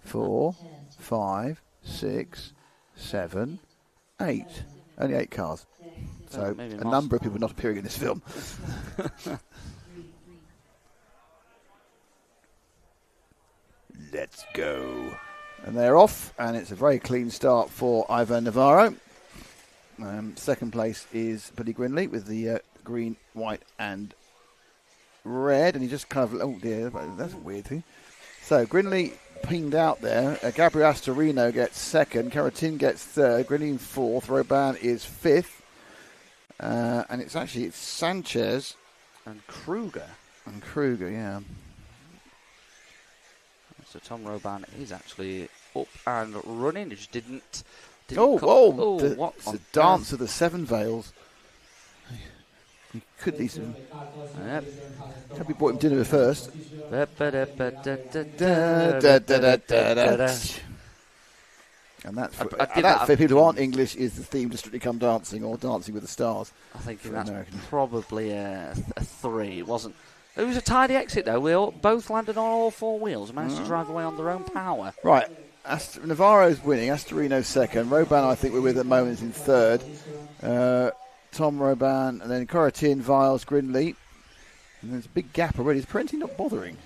4, 5, 6, 7, 8. Only 8 cars. So a number of people not appearing in this film. Let's go. And they're off, and it's a very clean start for Ivan Navarro. 2nd place is Billy Grinley with the green, white, and red. And he just kind of, oh dear, that's a weird thing. So Grinley, pinged out there. Gabriel Astorino gets second. Caratin gets third. Green fourth. Roban is fifth. And it's Sanchez And Kruger. and Kruger, yeah. So Tom Roban is actually up and running. He just didn't What? on The dance of the Seven Veils. You could these. Yep. Hope we bought him dinner first. And that, for people who aren't English, is the theme to Strictly Come Dancing or Dancing with the Stars. I think for that's Americans. probably a 3. It wasn't. It was a tidy exit though. We both landed on all 4 wheels. Managed to drive away on their own power. Right. Navarro's winning. Astorino's second. Roban, I think we're with at the moment, is in third. Tom Roban, and then Caratin, Viles, Grinley. And there's a big gap already. Is Parenti not bothering?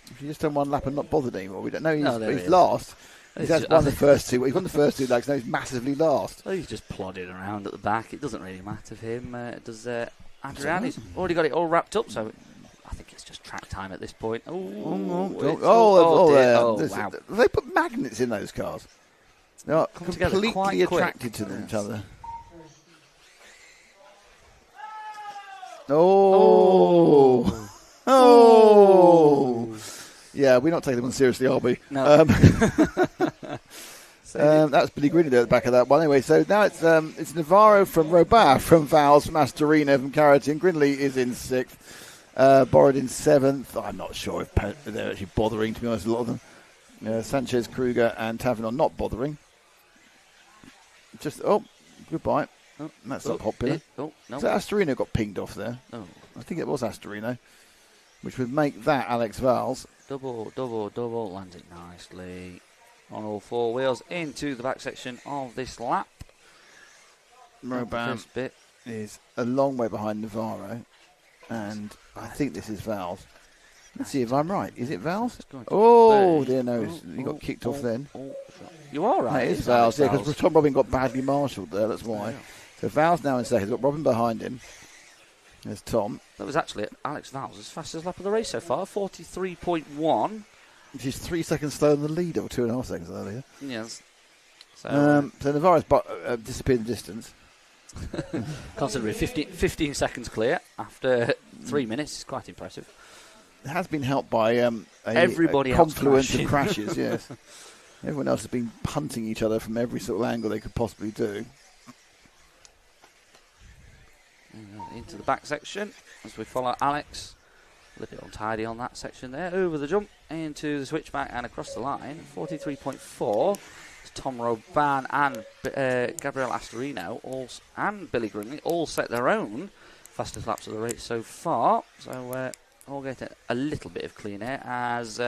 If you just done one lap and not bothered anymore, we don't know. He's last. He's won the first 2. He's won the first 2 legs. Now he's massively last. Well, he's just plodding around at the back. It doesn't really matter for him. Does Adrian? He's already got it all wrapped up, so I think it's just track time at this point. Wow. They put magnets in those cars. They are completely attracted to each other. Oh. Yeah, we're not taking them on seriously, are we? No. That was Billy Green at the back of that one. Anyway, so now it's Navarro from Roban, from Vals, from Astorino, from Caratin. Grinley is in 6th. Borrowed in 7th. I'm not sure if they're actually bothering, to be honest, a lot of them. Sanchez, Kruger, and Tavernon not bothering. Goodbye. That's not popular. No. So Astorino got pinged off there. Oh. I think it was Astorino, which would make that Alex Vals. Double, lands it nicely on all 4 wheels into the back section of this lap. Roban is a long way behind Navarro, and I think this is Vals. Let's see if I'm right. Is it Vals? Oh, dear no. He got kicked off then. You are right. It is Vals, yeah, because Tom Robin got badly marshalled there, that's why. So Vals now in second. He's got Robin behind him. There's Tom. That was actually Alex Vals' fastest lap of the race so far, 43.1. Which is 3 seconds slower than the leader, or 2.5 seconds earlier. Yes. So Navarro's disappeared in the distance. Considering 15 seconds clear after 3 minutes is quite impressive. It has been helped by everybody a confluence of crashes, yes. Everyone else has been punting each other from every sort of angle they could possibly do. Into the back section as we follow Alex. A little bit untidy on that section there. Over the jump, into the switchback and across the line. 43.4. Tom Roban and Gabriel Astorino and Billy Grinley all set their own fastest laps of the race so far. So we'll get a little bit of clean air as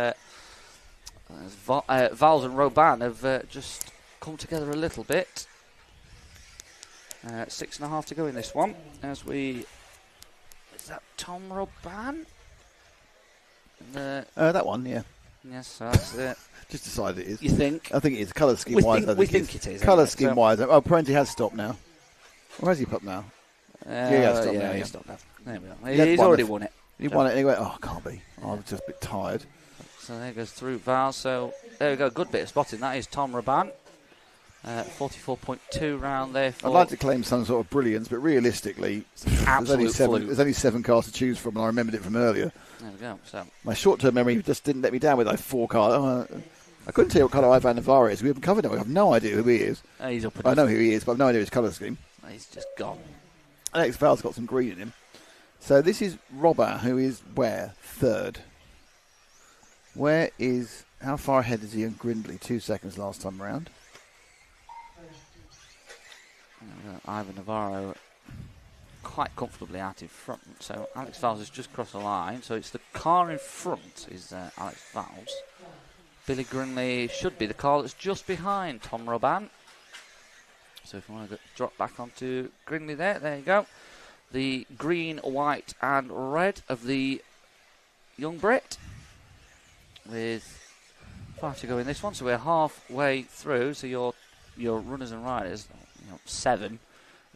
Vals and Roban have just come together a little bit. 6.5 to go in this one. Is that Tom Roban? That one, yeah. Yes, so that's it. Just decided it is. You think? I think it is. Colour scheme wise. We think it is. Colour scheme wise. Oh, Parenti has stopped now. Or has he put now? Yeah, he has stopped now. He's stopped now. There we go. He's already won it. He won it anyway. Oh, can't be. I was just a bit tired. So there goes through Vals. So there we go. Good bit of spotting. That is Tom Roban. 44.2 round there. I'd like to claim some sort of brilliance, but realistically, there's only 7 cars to choose from, and I remembered it from earlier. There we go. So my short-term memory just didn't let me down with those 4 cars. I couldn't tell you what colour Ivan Navarro is. We haven't covered him. I have no idea who he is. He's up. I know who he is, but I've no idea his colour scheme. He's just gone. Alex Val's got some green in him. So this is Robert, who is where? 3rd. How far ahead is he on Grindley? 2 seconds last time around. Ivan Navarro quite comfortably out in front. So Alex Vals has just crossed the line. So it's the car in front is Alex Vals. Billy Grinley should be the car that's just behind Tom Roban. So if you want to drop back onto Grinley there you go. The green, white and red of the young Brit. With 5 to go in this one. So we're halfway through. So your runners and riders, 7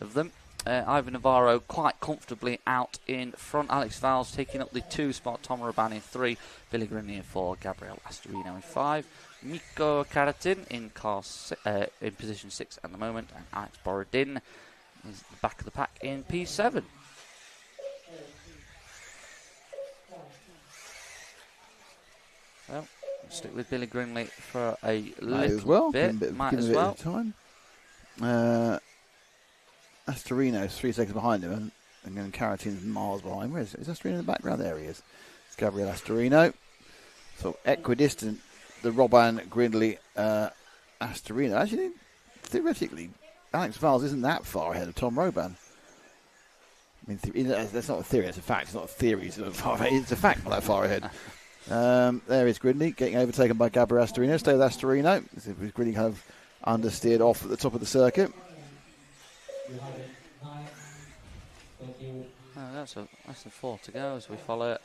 of them. Ivan Navarro quite comfortably out in front. Alex Valls taking up the 2 spot. Tom Roban in 3. Billy Grimley in 4. Gabriel Astorino in 5. Miko Karatin in in position 6 at the moment. And Alex Borodin is the back of the pack in P7. Well, we'll stick with Billy Grimley for a little bit. Might as well. Time. Astorino's 3 seconds behind him, and then Caratin's miles behind. Where is Astorino in the background? There he is. It's Gabriel Astorino. So equidistant, the Robin Grindley Astorino. Actually, theoretically, Alex Valls isn't that far ahead of Tom Roban. I mean, that's not a theory, it's a fact. It's not a theory, it's a fact, not that far ahead. There is Grindley getting overtaken by Gabriel Astorino. Stay with Astorino. Grindley kind of understeered off at the top of the circuit. That's less than 4 to go as we follow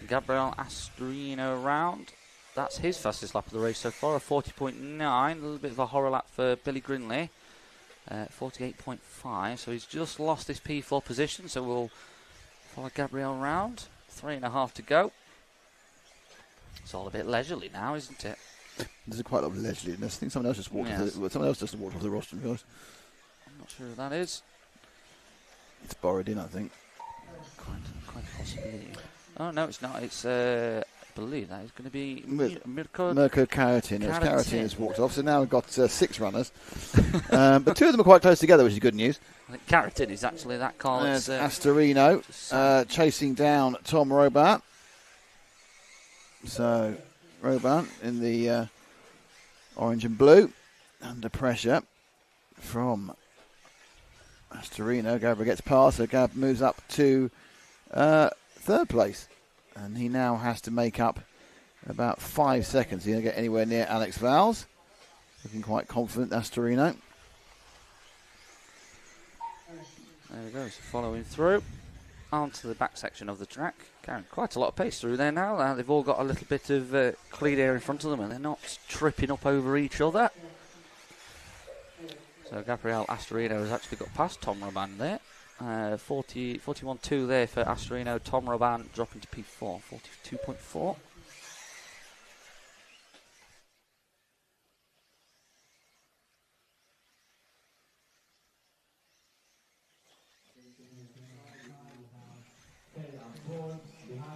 Gabriel Astorino round. That's his fastest lap of the race so far, a 40.9. A little bit of a horror lap for Billy Grinley, 48.5. So he's just lost his P4 position. So we'll follow Gabriel round. 3.5 to go. It's all a bit leisurely now, isn't it? There's quite a lot of leisureliness. I think someone else just walked. Someone else just walked off the roster. I'm not sure who that is. It's Borodin, I think. Quite possibly. Oh no, it's not. It's I believe that is going to be Mirko Karatin. Karatin has walked off. So now we've got 6 runners, but 2 of them are quite close together, which is good news. I think Karatin is actually that car. Astorino chasing down Tom Roban. So Roban in the orange and blue, under pressure from Astorino. Gabriel gets past, so Gab moves up to 3rd place. And he now has to make up about 5 seconds. He's going to get anywhere near Alex Valls. Looking quite confident, Astorino. There he goes, following through onto the back section of the track. Carrying quite a lot of pace through there now. They've all got a little bit of clean air in front of them and they're not tripping up over each other. So Gabriel Astorino has actually got past Tom Roban there. 41.2 there for Astorino. Tom Roban dropping to P4, 42.4.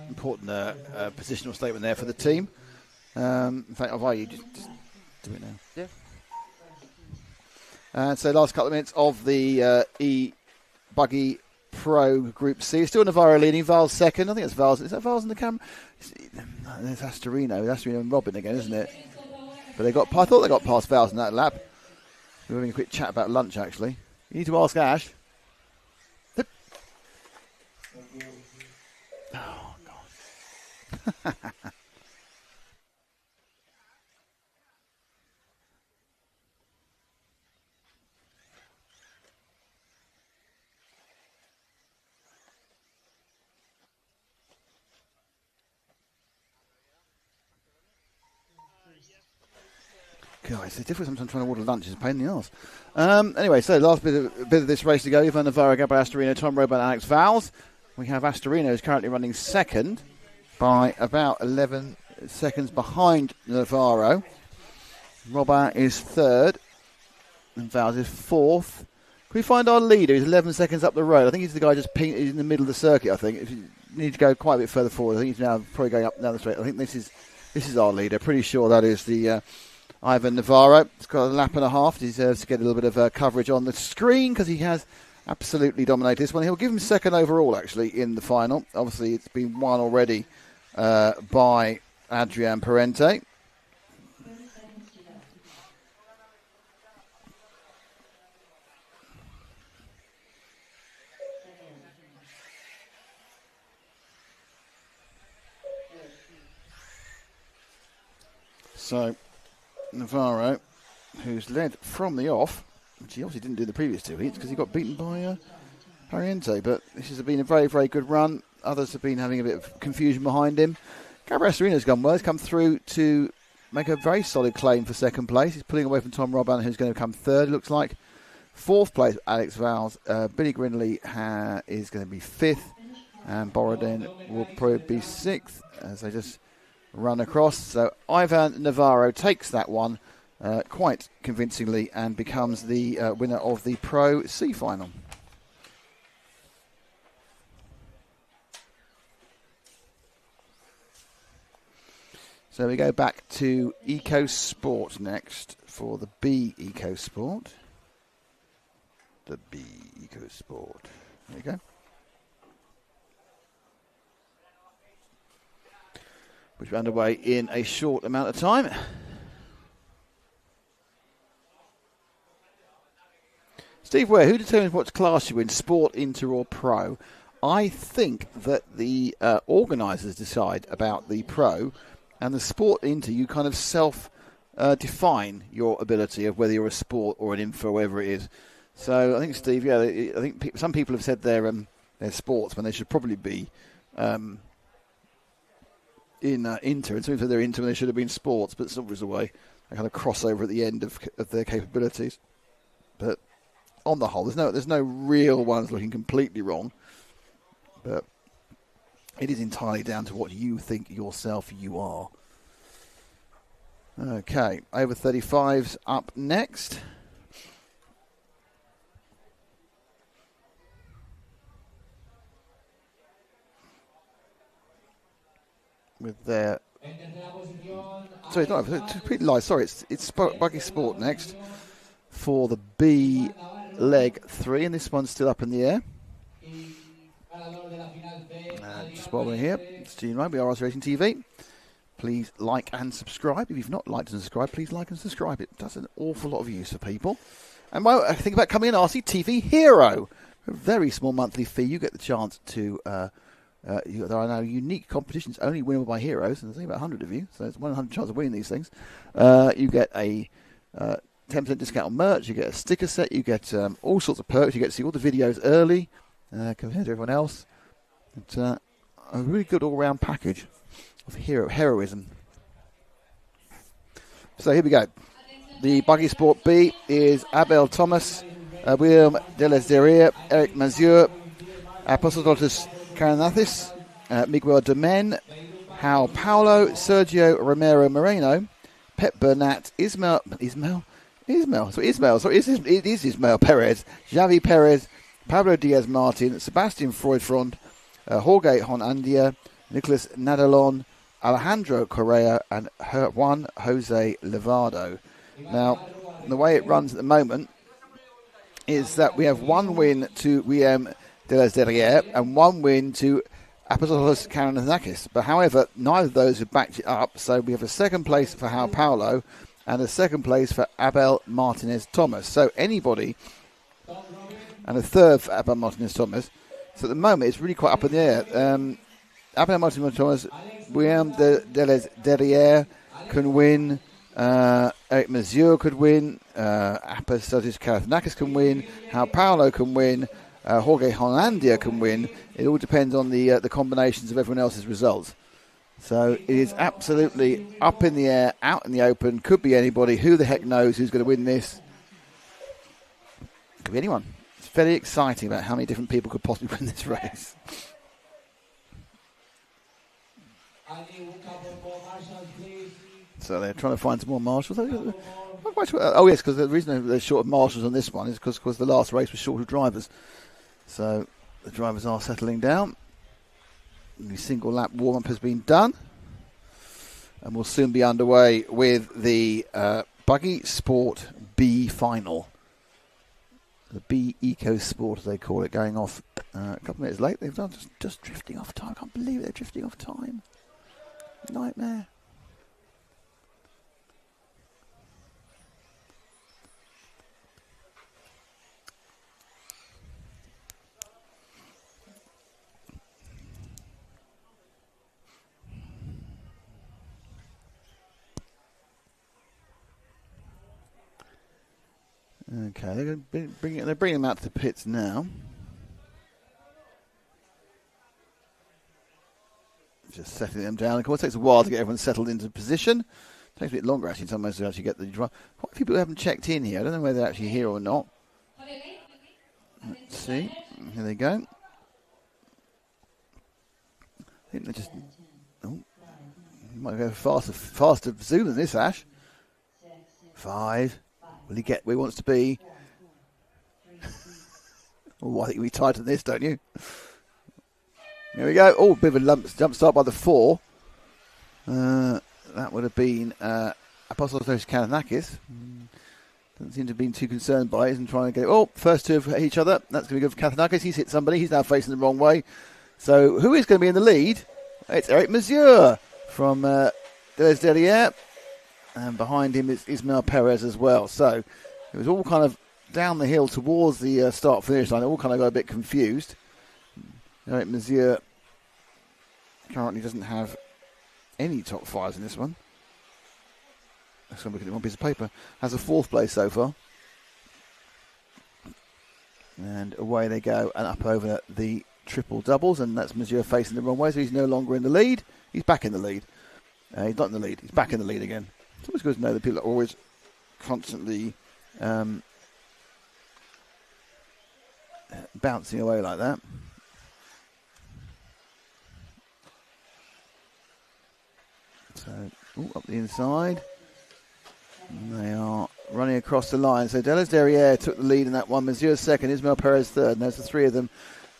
Important positional statement there for the team. In fact, I'll invite you just do it now. Yeah. And so last couple of minutes of the Buggy Pro Group C. Still Navarro leading. Val's second. I think it's Val's. Is that Val's in the camera? There's Astorino. Astorino and Robin again, isn't it? But I thought they got past Val's in that lap. We were having a quick chat about lunch, actually. You need to ask Ash. Oh, God. God, it's difficult sometimes trying to order lunch. It's a pain in the arse. Anyway, so last bit of this race to go. Ivan Navarro, Gabriel Astorino, Tom Roban, Alex Valls. We have Astorino is currently running second by about 11 seconds behind Navarro. Roban is third and Valls is fourth. Can we find our leader? He's 11 seconds up the road. I think he's the guy just he's in the middle of the circuit, I think. If you need to go quite a bit further forward, I think he's now probably going up down the straight. I think this is our leader. Pretty sure that is the Ivan Navarro. He's got a lap and a half. He deserves to get a little bit of coverage on the screen because he has absolutely dominated this one. He'll give him second overall, actually, in the final. Obviously, it's been won already by Adrian Parente. So, Navarro, who's led from the off, which he obviously didn't do the previous 2 heats because he got beaten by Pariente, but this has been a very, very good run. Others have been having a bit of confusion behind him. Gabriel Astorino's gone well. He's come through to make a very solid claim for second place. He's pulling away from Tom Roban, who's going to come third, it looks like. 4th place, Alex Vowles. Billy Grinley is going to be 5th. And Borodin will probably be 6th as they just run across. So Ivan Navarro takes that one quite convincingly and becomes the winner of the Pro C final. So we go back to Eco Sport next for the B Eco Sport. The B Eco Sport. There you go. Which will be underway in a short amount of time. Steve Ware, who determines what class you win, Sport, Inter or Pro? I think that the organisers decide about the Pro, and the Sport Inter, you kind of self-define your ability of whether you're a Sport or an Info, whatever it is. So I think, Steve, yeah, I think some people have said they're Sports when they should probably be in Inter, and some people said they're Inter when they should have been Sports, but it's always a way they kind of crossover at the end of their capabilities. But on the whole, there's no real ones looking completely wrong, but it is entirely down to what you think yourself you are. Okay, over 35s up next. With their sorry, no, it's pretty light. Sorry, it's Buggy Sport next for the B leg 3, and this one's still up in the air. Just while we're here, we are rcracingtv. Please like and subscribe. If you've not liked and subscribed, please like and subscribe. It does an awful lot of use for people. And while I think about coming in, RCTV Hero, a very small monthly fee. You get the chance to. There are now unique competitions only winnable by heroes, and there's only about 100 of you, so it's 100 chance of winning these things. You get a 10% discount on merch, you get a sticker set, you get all sorts of perks, you get to see all the videos early compared to everyone else. It's a really good all-round package of heroism. So here we go. The Buggy Sport B is Abel Thomas, William Delesderier, Eric Mazur, Apostolotus Caranathis, Miguel Domen, Hal Paulo, Sergio Romero Moreno, Pep Bernat, Ismael. So it is Ismael Perez, Javi Perez, Pablo Diaz Martin, Sebastian Freudfront, Jorge Honandia, Nicolas Nadalon, Alejandro Correa, and Juan Jose Levado. Now, the way it runs at the moment is that we have one win to Guillaume de las Derrières and one win to Apostolos Karanakis. But however, neither of those have backed it up, so we have a second place for Hal Paulo and a second place for Abel Martinez Thomas. So anybody, and a third for Abel Martinez Thomas. So at the moment, it's really quite up in the air. Abel Martinez Thomas, Guillaume de las Derrières can win. Eric Mazur could win. Apostolos Karanakis can win. Hal Paulo can win. Jorge Honandia can win. It all depends on the combinations of everyone else's results. So it is absolutely up in the air, out in the open. Could be anybody. Who the heck knows who's going to win this? Could be anyone. It's very exciting about how many different people could possibly win this race. So they're trying to find some more marshals. Oh yes, because the reason they're short of marshals on this one is because the last race was short of drivers. So the drivers are settling down. The single lap warm-up has been done. And we'll soon be underway with the Buggy Sport B final. The B Eco Sport, as they call it, going off a couple of minutes late. They've done just drifting off time. I can't believe they're drifting off time. Nightmare. Okay, they're going to they're bringing them out to the pits now. Just settling them down. Of course, it takes a while to get everyone settled into position. It takes a bit longer, actually, in some ways, to actually get the drive. Quite a few people haven't checked in here. I don't know whether they're actually here or not. Let's see. Here they go. I think they just... Oh, might go faster zoom than this, Ash. 5. Will he get where he wants to be? Oh, I think we tighten this, don't you? Here we go. Oh, bit of a jump start by the 4. That would have been Apostolos Kananakis. Doesn't seem to have been too concerned by it and trying to get it. Oh, first two of each other. That's going to be good for Kananakis. He's hit somebody. He's now facing the wrong way. So who is going to be in the lead? It's Eric Mazur from Deleuze Derriere. And behind him is Ismail Perez as well. So it was all kind of down the hill towards the start-finish line. It all kind of got a bit confused. Eric Mazur currently doesn't have any top 5s in this one. Let's look at one piece of paper. Has a 4th place so far. And away they go and up over the triple doubles. And that's Mazur facing the wrong way. So he's no longer in the lead. He's back in the lead. He's not in the lead. He's back in the lead again. It's always good to know that people are always constantly bouncing away like that. So, up the inside. And they are running across the line. So Deleuze Derriere took the lead in that one. Mazur second, Ismail Perez third. And there's the 3 of them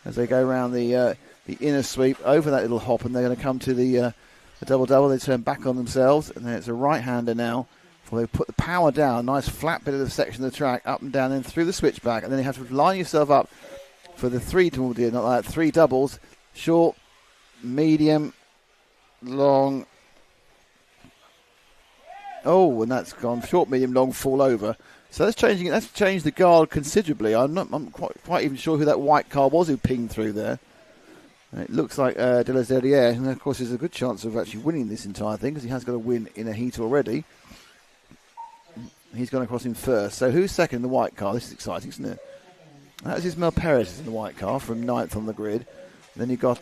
as they go around the inner sweep over that little hop. And they're going to come to the double-double. They turn back on themselves. And then it's a right-hander now. Before they put the power down. Nice flat bit of the section of the track. Up and down and through the switchback. And then you have to line yourself up for the 3 to do, not like that. 3 doubles. Short, medium, long. Oh, and that's gone short, medium, long, fall over. So that's changing. That's changed the guard considerably. I'm quite even sure who that white car was who pinged through there. And it looks like Deleuze Derriere, and of course there's a good chance of actually winning this entire thing because he has got a win in a heat already. He's gone across him first. So who's second in the white car? This is exciting, isn't it? That's Ismail Perez in the white car from 9th on the grid. Then you've got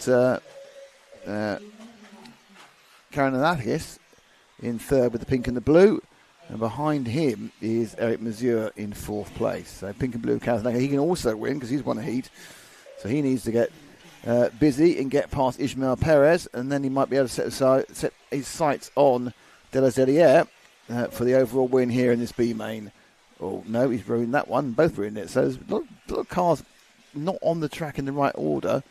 Karanakis in 3rd with the pink and the blue. And behind him is Eric Mazur in 4th place. So pink and blue Karanakis. He can also win because he's won a heat. So he needs to get busy and get past Ismail Perez. And then he might be able to set his sights on Deleuze Derriere for the overall win here in this B main. Oh, no, he's ruined that one. Both ruined it. So there's a lot of cars not on the track in the right order.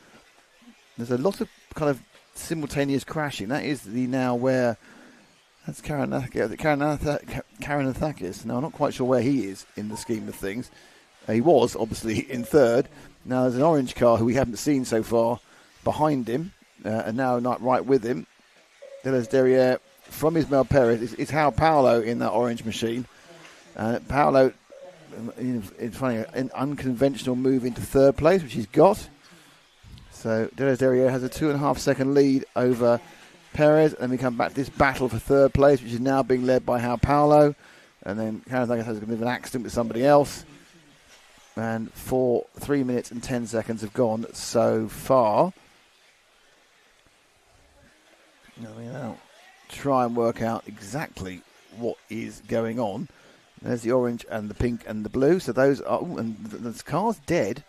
There's a lot of kind of simultaneous crashing. That is the now where... That's Karanakis. Now, I'm not quite sure where he is in the scheme of things. He was, obviously, in 3rd. Now, there's an orange car who we haven't seen so far behind him, and now not right with him. Deleuze Derriere from Ismail Perez. It's João Paulo in that orange machine. Paulo, it's funny, an unconventional move into 3rd place, which he's got. So, Deleuze Derriere has a 2.5 second lead over Perez, and we come back to this battle for 3rd place, which is now being led by João Paulo. And then Karanakis has a bit of an accident with somebody else. And 3 minutes and 10 seconds have gone so far. Now, try and work out exactly what is going on. There's the orange and the pink and the blue. So those are... Ooh, and the car's dead.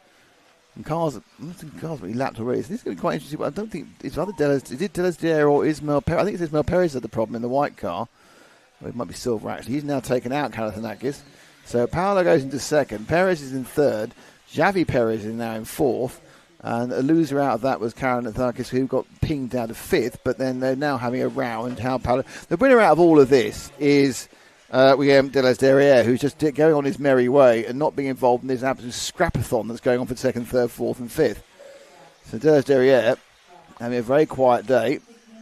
And cars will be lapped already. So this is going to be quite interesting. But I don't think it's either Deleuze Derriere or Ismail Perez. I think it's Ismail Perez that the problem in the white car. Well, it might be silver actually. He's now taken out Karanakis. So Paulo goes into 2nd. Perez is in 3rd. Javi Perez is now in 4th. And a loser out of that was Karanakis, who got pinged down to 5th. But then they're now having a row. And João Paulo. The winner out of all of this is Deleuze Derriere, who's just going on his merry way and not being involved in this absolute scrapathon that's going on for 2nd, 3rd, 4th and 5th. So Deleuze Derriere having a very quiet day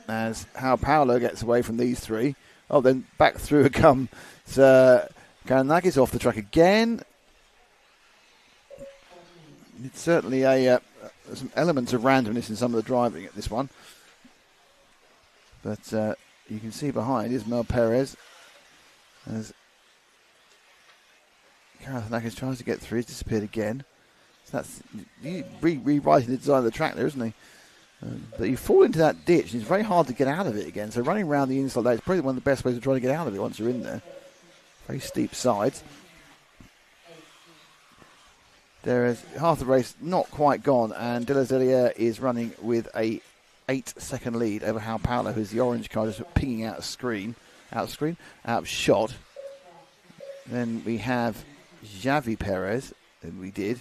as João Paulo gets away from these 3. Oh, then back through comes Karanakis off the track again. It's certainly some elements of randomness in some of the driving at this one. But you can see behind Ismail Perez as Karanakis tries to get through. He's disappeared again. So that's rewriting the design of the track there, isn't he? But you fall into that ditch, and it's very hard to get out of it again. So running around the inside there is probably one of the best ways to try to get out of it once you're in there. Very steep sides. There is half the race not quite gone, and De La Zillier is running with a 8-second lead over Hal Paolo, who's the orange car, just pinging out of shot. Then we have Javi Perez, and we did.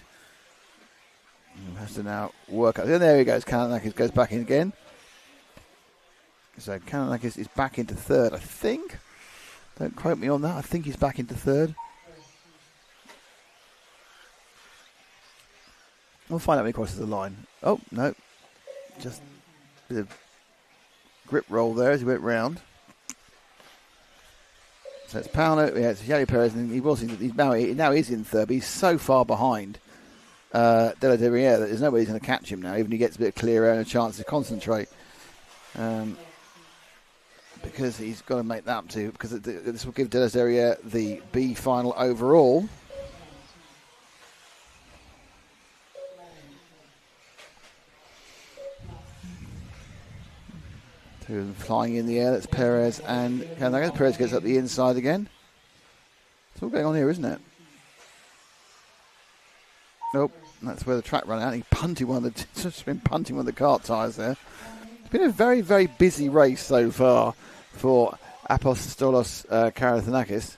He has to now work out. There he goes. Kananakis goes back in again. So Kananakis is back into third, I think. Don't quote me on that. I think he's back into third. We'll find out when he crosses the line. Oh, no. Just a bit of grip roll there as he went round. So it's Paolo, it's Javi Perez, and he's now is in third, but he's so far behind De La Zillier that there's nobody's going to catch him now, even if he gets a bit clearer and a chance to concentrate. Because he's got to make that up to, because this will give De La Zillier the B final overall. Two of them flying in the air. That's Perez and Kananakis. Perez gets up the inside again. It's all going on here, isn't it? Nope. That's where the track ran out. He punted just been punting one of the kart tyres there. It's been a very, very busy race so far for Apostolos Karathanakis.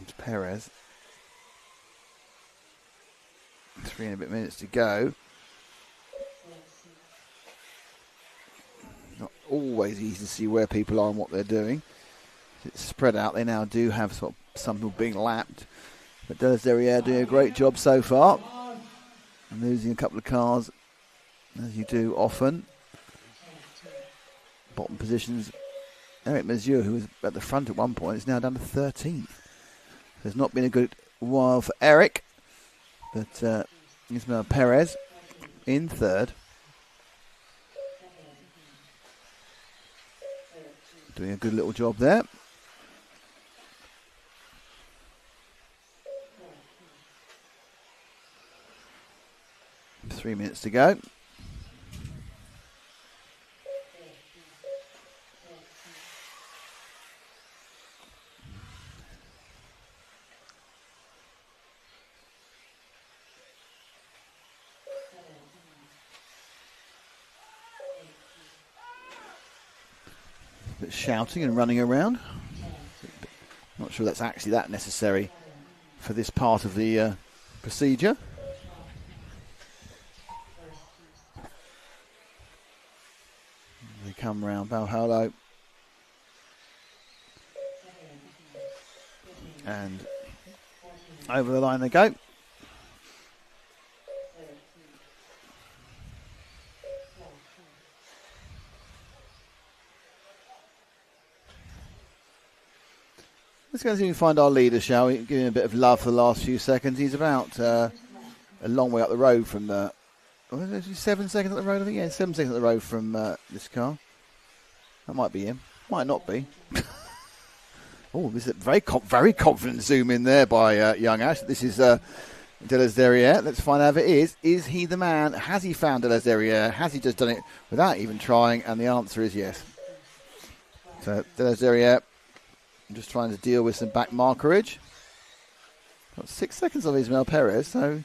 It's Perez. 3 and a bit minutes to go. Not always easy to see where people are and what they're doing. It's spread out. They now do have sort of some people being lapped. But De La Zillier doing a great job so far. And losing a couple of cars, as you do often. Bottom positions. Eric Mazur, who was at the front at one point, is now down to 13th. It's not been a good while for Eric. But Ismael Perez in third. Doing a good little job there. Three minutes to go. Shouting and running around. Not sure that's actually that necessary for this part of the procedure. They come round Valhalla. And over the line they go. Let's go and see if we find our leader, shall we? Give him a bit of love for the last few seconds. He's about a long way up the road from 7 seconds up the road, I think. Yeah, 7 seconds up the road from this car. That might be him. Might not be. Oh, this is a very confident zoom in there by young Ash. This is De La Zillier. Let's find out if it is. Is he the man? Has he found De La Zillier? Has he just done it without even trying? And the answer is yes. So De La Zillier, just trying to deal with some back markerage. Got 6 seconds of Ismael Perez, so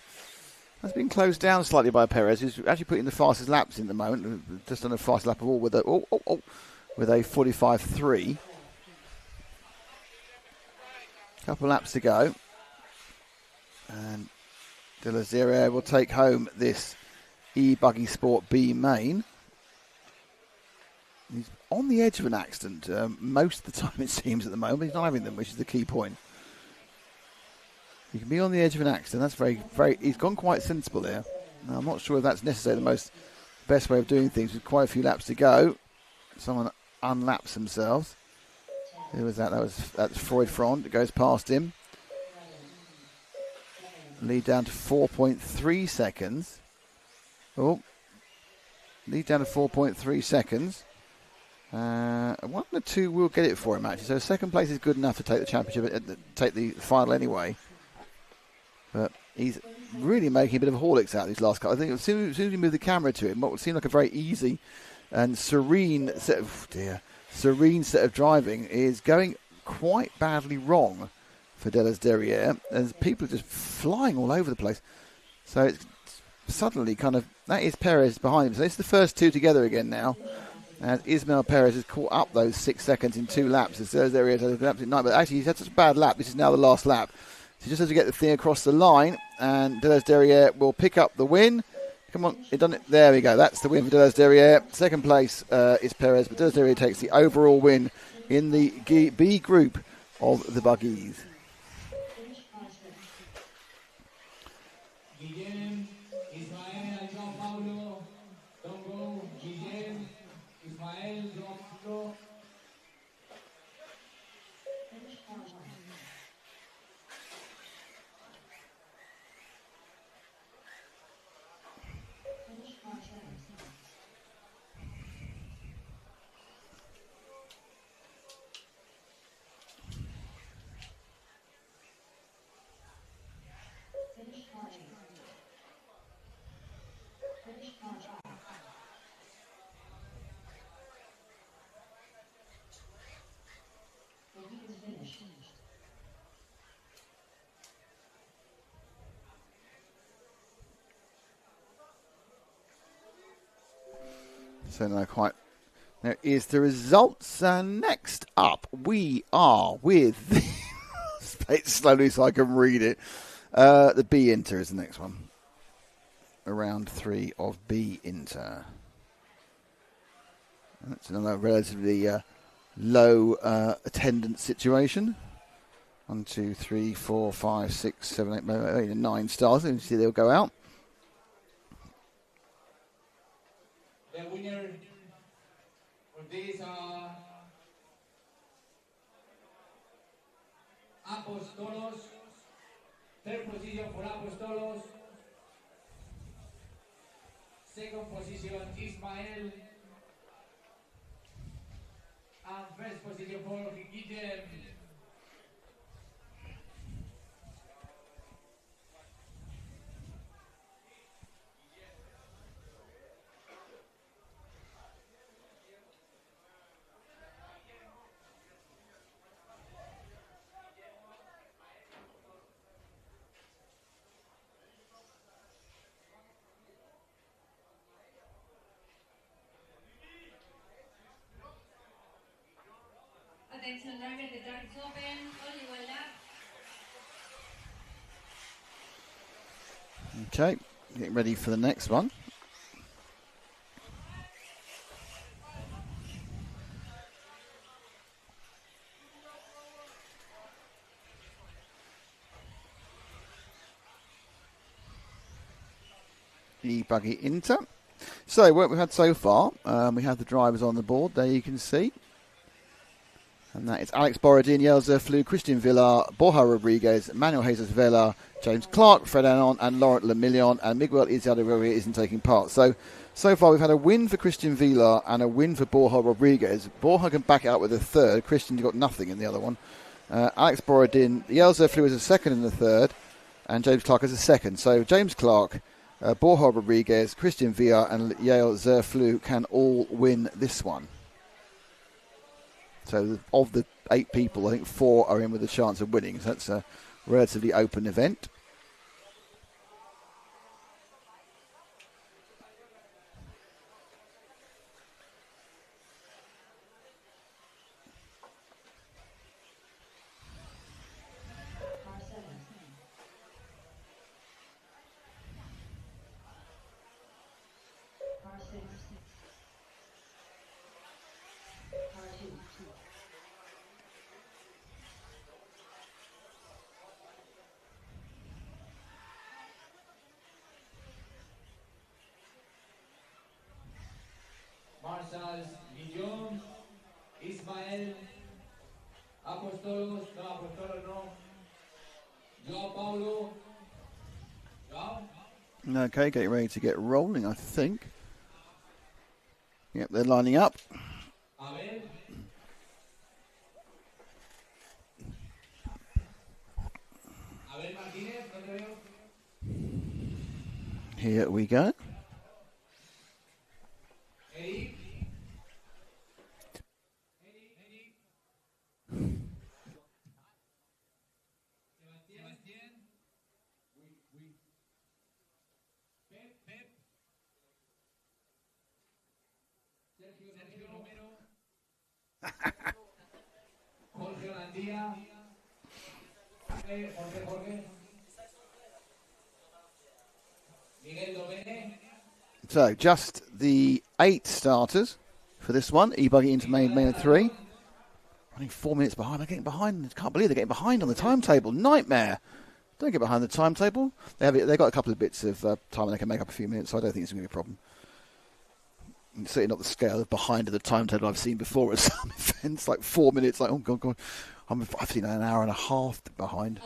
that's been closed down slightly by Perez, who's actually putting the fastest laps in the moment. Just done a fast lap of all with a 45.3. Couple of laps to go, and De La Zillier will take home this Buggy Sport B Main. He's on the edge of an accident most of the time, it seems, at the moment. He's not having them, which is the key point. You can be on the edge of an accident. That's very, very. He's gone quite sensible there. Now, I'm not sure if that's necessarily the best way of doing things. With quite a few laps to go, someone unlaps themselves. Who was that? That's Freud Front. It goes past him. Lead down to 4.3 seconds. Oh, lead down to 4.3 seconds. 1 or 2 will get it for him, actually. So second place is good enough to take the championship, take the final anyway. But he's really making a bit of a Horlicks out of these last couple. I think as soon as you move the camera to him, what would seem like a very easy and serene set of driving is going quite badly wrong for Delas Derriere, as people are just flying all over the place. So it's suddenly kind of, that is Perez behind him. So it's the first two together again now. As Ismail Perez has caught up those 6 seconds in 2 laps. As Delas Derriere has an absolute nightmare. But actually, he's had such a bad lap. This is now the last lap. So he just has to get the thing across the line, and Delas Derriere will pick up the win. Come on, it done it. There we go. That's the win for Delas Derriere. Second place is Perez, but Delas Derriere takes the overall win in the B group of the buggies. Guillem, Ismael, João Paulo, don't go. Guillem, Ismael, João Paulo. So now quite, there is the results, and next up we are with the, say it slowly so I can read it, the B Inter is the next one. Round 3 of B Inter. That's another relatively low attendance situation. 1, 2, 3, 4, 5, 6, 7, 8, 9 stars. You see they'll go out. The winner for this Apostolos, third position for Apostolos, second position Ismael, and first position for Guillem. Attention driver, the track is open, only one lap. Okay, getting ready for the next one. The buggy Inter. So what we've had so far, we have the drivers on the board there you can see. And that is Alex Borodin, Yelza Flew, Christian Villar, Borja Rodriguez, Manuel Jesus Vela, James Clark, Fred Anon, and Laurent Lemillion, and Miguel Izardo isn't taking part. So far we've had a win for Christian Villar and a win for Borja Rodriguez. Borja can back it up with a third. Christian's got nothing in the other one. Alex Borodin, Yelza Flew is a second in the third, and James Clark is a second. So James Clark, Borja Rodriguez, Christian Villar, and Yale Zerflu can all win this one. So of the 8 people, I think 4 are in with a chance of winning. So that's a relatively open event. Marshall, Guillaume, Ismael, Apostolos, no, Apostolos no, João Paulo, João. Okay, getting ready to get rolling, I think. Yep, they're lining up. Abel, Abel Martínez, no te veo. Here we go. Eric. García. Jorge. Miguel Domene. So just the 8 starters for this one. E-Buggy into main 3. Running 4 minutes behind. They're getting behind. I can't believe they're getting behind on the timetable. Nightmare. Don't get behind the timetable. They've got a couple of bits of time and they can make up a few minutes, so I don't think it's going to be a problem. It's certainly not the scale of behind the timetable I've seen before at some events, like 4 minutes, like, oh, God. I've seen an hour and a half behind.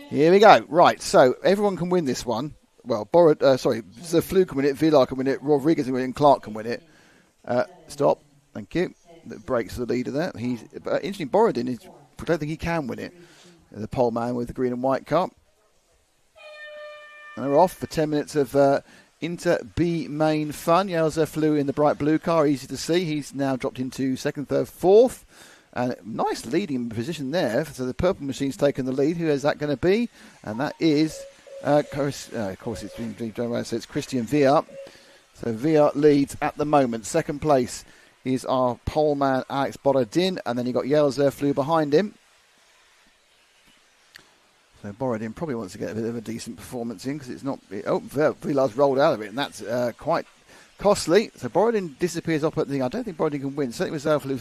Here we go. Right, so everyone can win this one. Well, Zerflu can win it, Villar can win it, Rodriguez can win it, and Clark can win it. Stop. Thank you. That breaks the leader there. Interesting, Borodin, I don't think he can win it. The pole man with the green and white cup. And they're off for 10 minutes of Inter B main fun. Yelzer flew in the bright blue car, easy to see. He's now dropped into second, third, fourth. And nice leading position there. So the purple machine's taken the lead. Who is that going to be? And that is, of course, it's been done around, so it's Christian Villa. So Villa leads at the moment. Second place is our pole man, Alex Borodin. And then you've got Yelzer flew behind him. So Borodin probably wants to get a bit of a decent performance in because it's not... Villar's rolled out of it, and that's quite costly. So Borodin disappears up at the... I don't think Borodin can win. Certainly with Zerflu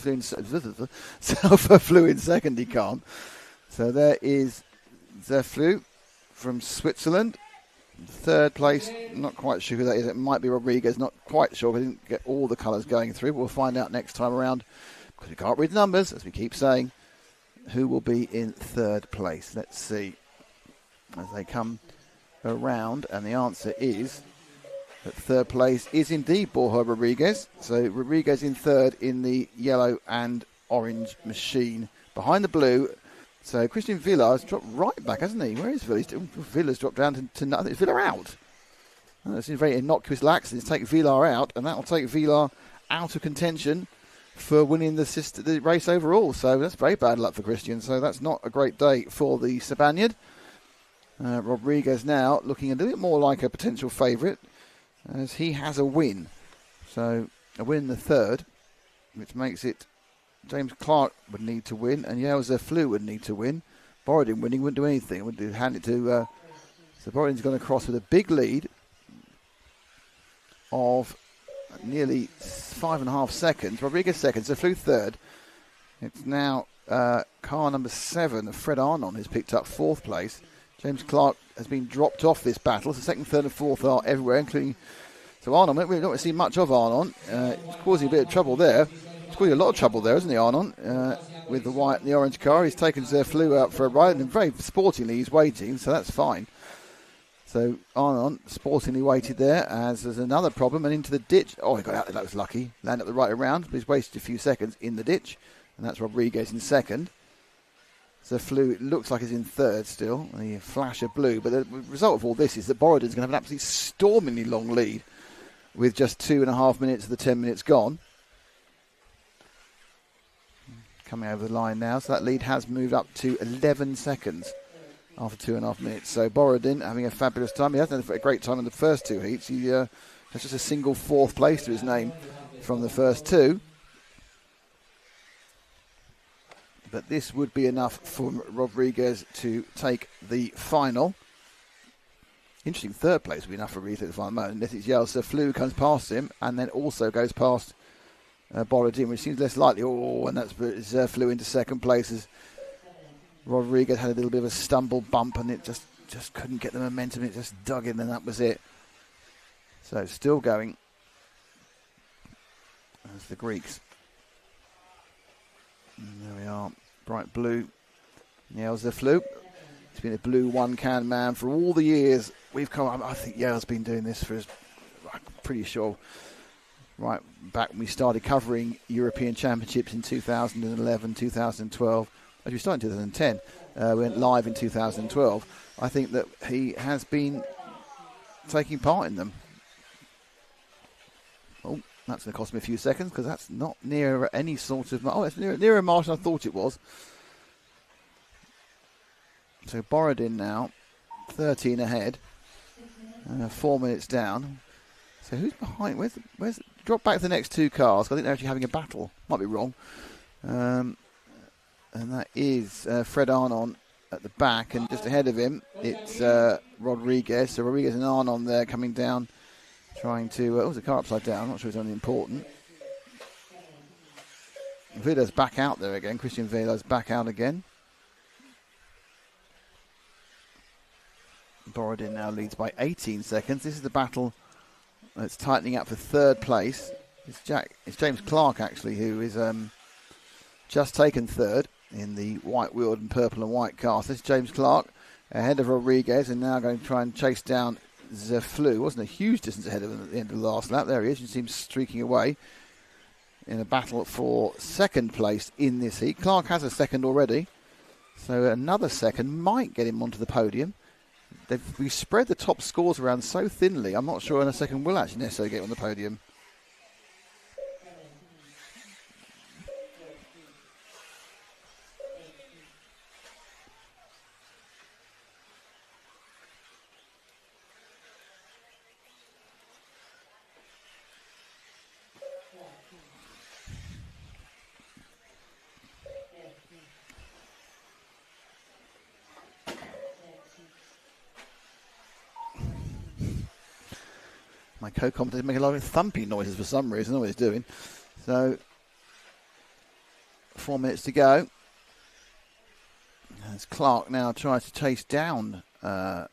flew in second, he can't. So there is Zerflu from Switzerland. Third place, not quite sure who that is. It might be Rodriguez, not quite sure. We didn't get all the colours going through. But we'll find out next time around because we can't read numbers, as we keep saying. Who will be in third place? Let's see. As they come around, and the answer is that third place is indeed Borja Rodriguez. So Rodriguez in third in the yellow and orange machine behind the blue. So Christian Villa has dropped right back, hasn't he? Where is Villa? Villa's dropped down to nothing. Is Villa out? Oh, it's a very innocuous laxity to take Villa out, and that will take Villa out of contention for winning the race overall. So that's very bad luck for Christian. So that's not a great day for the Spaniard. Rodriguez now looking a little bit more like a potential favourite as he has a win. So a win in the third, which makes it James Clark would need to win and Yelzer Flew would need to win. Borodin winning wouldn't do anything. Would hand it to... so Borodin's going to cross with a big lead of nearly 5.5 seconds. Rodriguez second, so Flew third. It's now car number 7, Fred Arnon, has picked up fourth place. James Clark has been dropped off this battle. So second, third and fourth are everywhere, including... So Arnon, we don't see much of Arnon. It's causing a bit of trouble there. It's causing a lot of trouble there, isn't he, Arnon? With the white and the orange car. He's taken Zerflu out for a ride, and very sportingly he's waiting, so that's fine. So Arnon sportingly waited there, as there's another problem, and into the ditch. Oh, he got out there, that was lucky. Landed up the right around, but he's wasted a few seconds in the ditch, and that's Rodriguez in second. Zerflu, it looks like he's in third still, the flash of blue, but the result of all this is that Borodin's going to have an absolutely stormingly long lead with just 2.5 minutes of the 10 minutes gone. Coming over the line now, so that lead has moved up to 11 seconds after 2.5 minutes. So Borodin having a fabulous time. He hasn't had a great time in the first two heats. He has just a single fourth place to his name from the first two. But this would be enough for Rodriguez to take the final. Interesting, third place would be enough for Rodriguez to take the final moment. Unless it's Yelzer Flew comes past him and then also goes past Borodin, which seems less likely. Oh, and that's Flew into second place as Rodriguez had a little bit of a stumble bump and it just couldn't get the momentum. It just dug in and that was it. So still going as the Greeks. And there we are, bright blue. Yelzer Flew. He's been a blue one-can man for all the years we've come. I think Yale's been doing this for, I'm pretty sure, right back when we started covering European Championships in 2011, 2012. As we started in 2010, we went live in 2012. I think that he has been taking part in them. Oh, that's going to cost me a few seconds because that's not near any sort of... Oh, it's nearer a margin I thought it was. So Borodin now, 13 ahead, 4 minutes down. So who's behind? Where's drop back to the next two cars? I think they're actually having a battle. Might be wrong. And that is Fred Arnon at the back, and just ahead of him, it's Rodriguez. So Rodriguez and Arnon there coming down, trying to... oh, the car upside down. I'm not sure it's only important. Vida's back out there again. Christian Vida's back out again. Borodin now leads by 18 seconds. This is the battle that's tightening up for third place. It's James Clark, actually, who is just taken third in the white-wheeled and purple and white car. So this is James Clark ahead of Rodriguez, and now going to try and chase down Zeflu. Wasn't a huge distance ahead of him at the end of the last lap. There he is. You see him streaking away in a battle for second place in this heat. Clark has a second already, so another second might get him onto the podium. We spread the top scores around so thinly, I'm not sure in a second will actually necessarily get on the podium. My co-commentator making a lot of thumping noises for some reason. I don't know what he's doing. So, 4 minutes to go. As Clark now tries to chase down. Why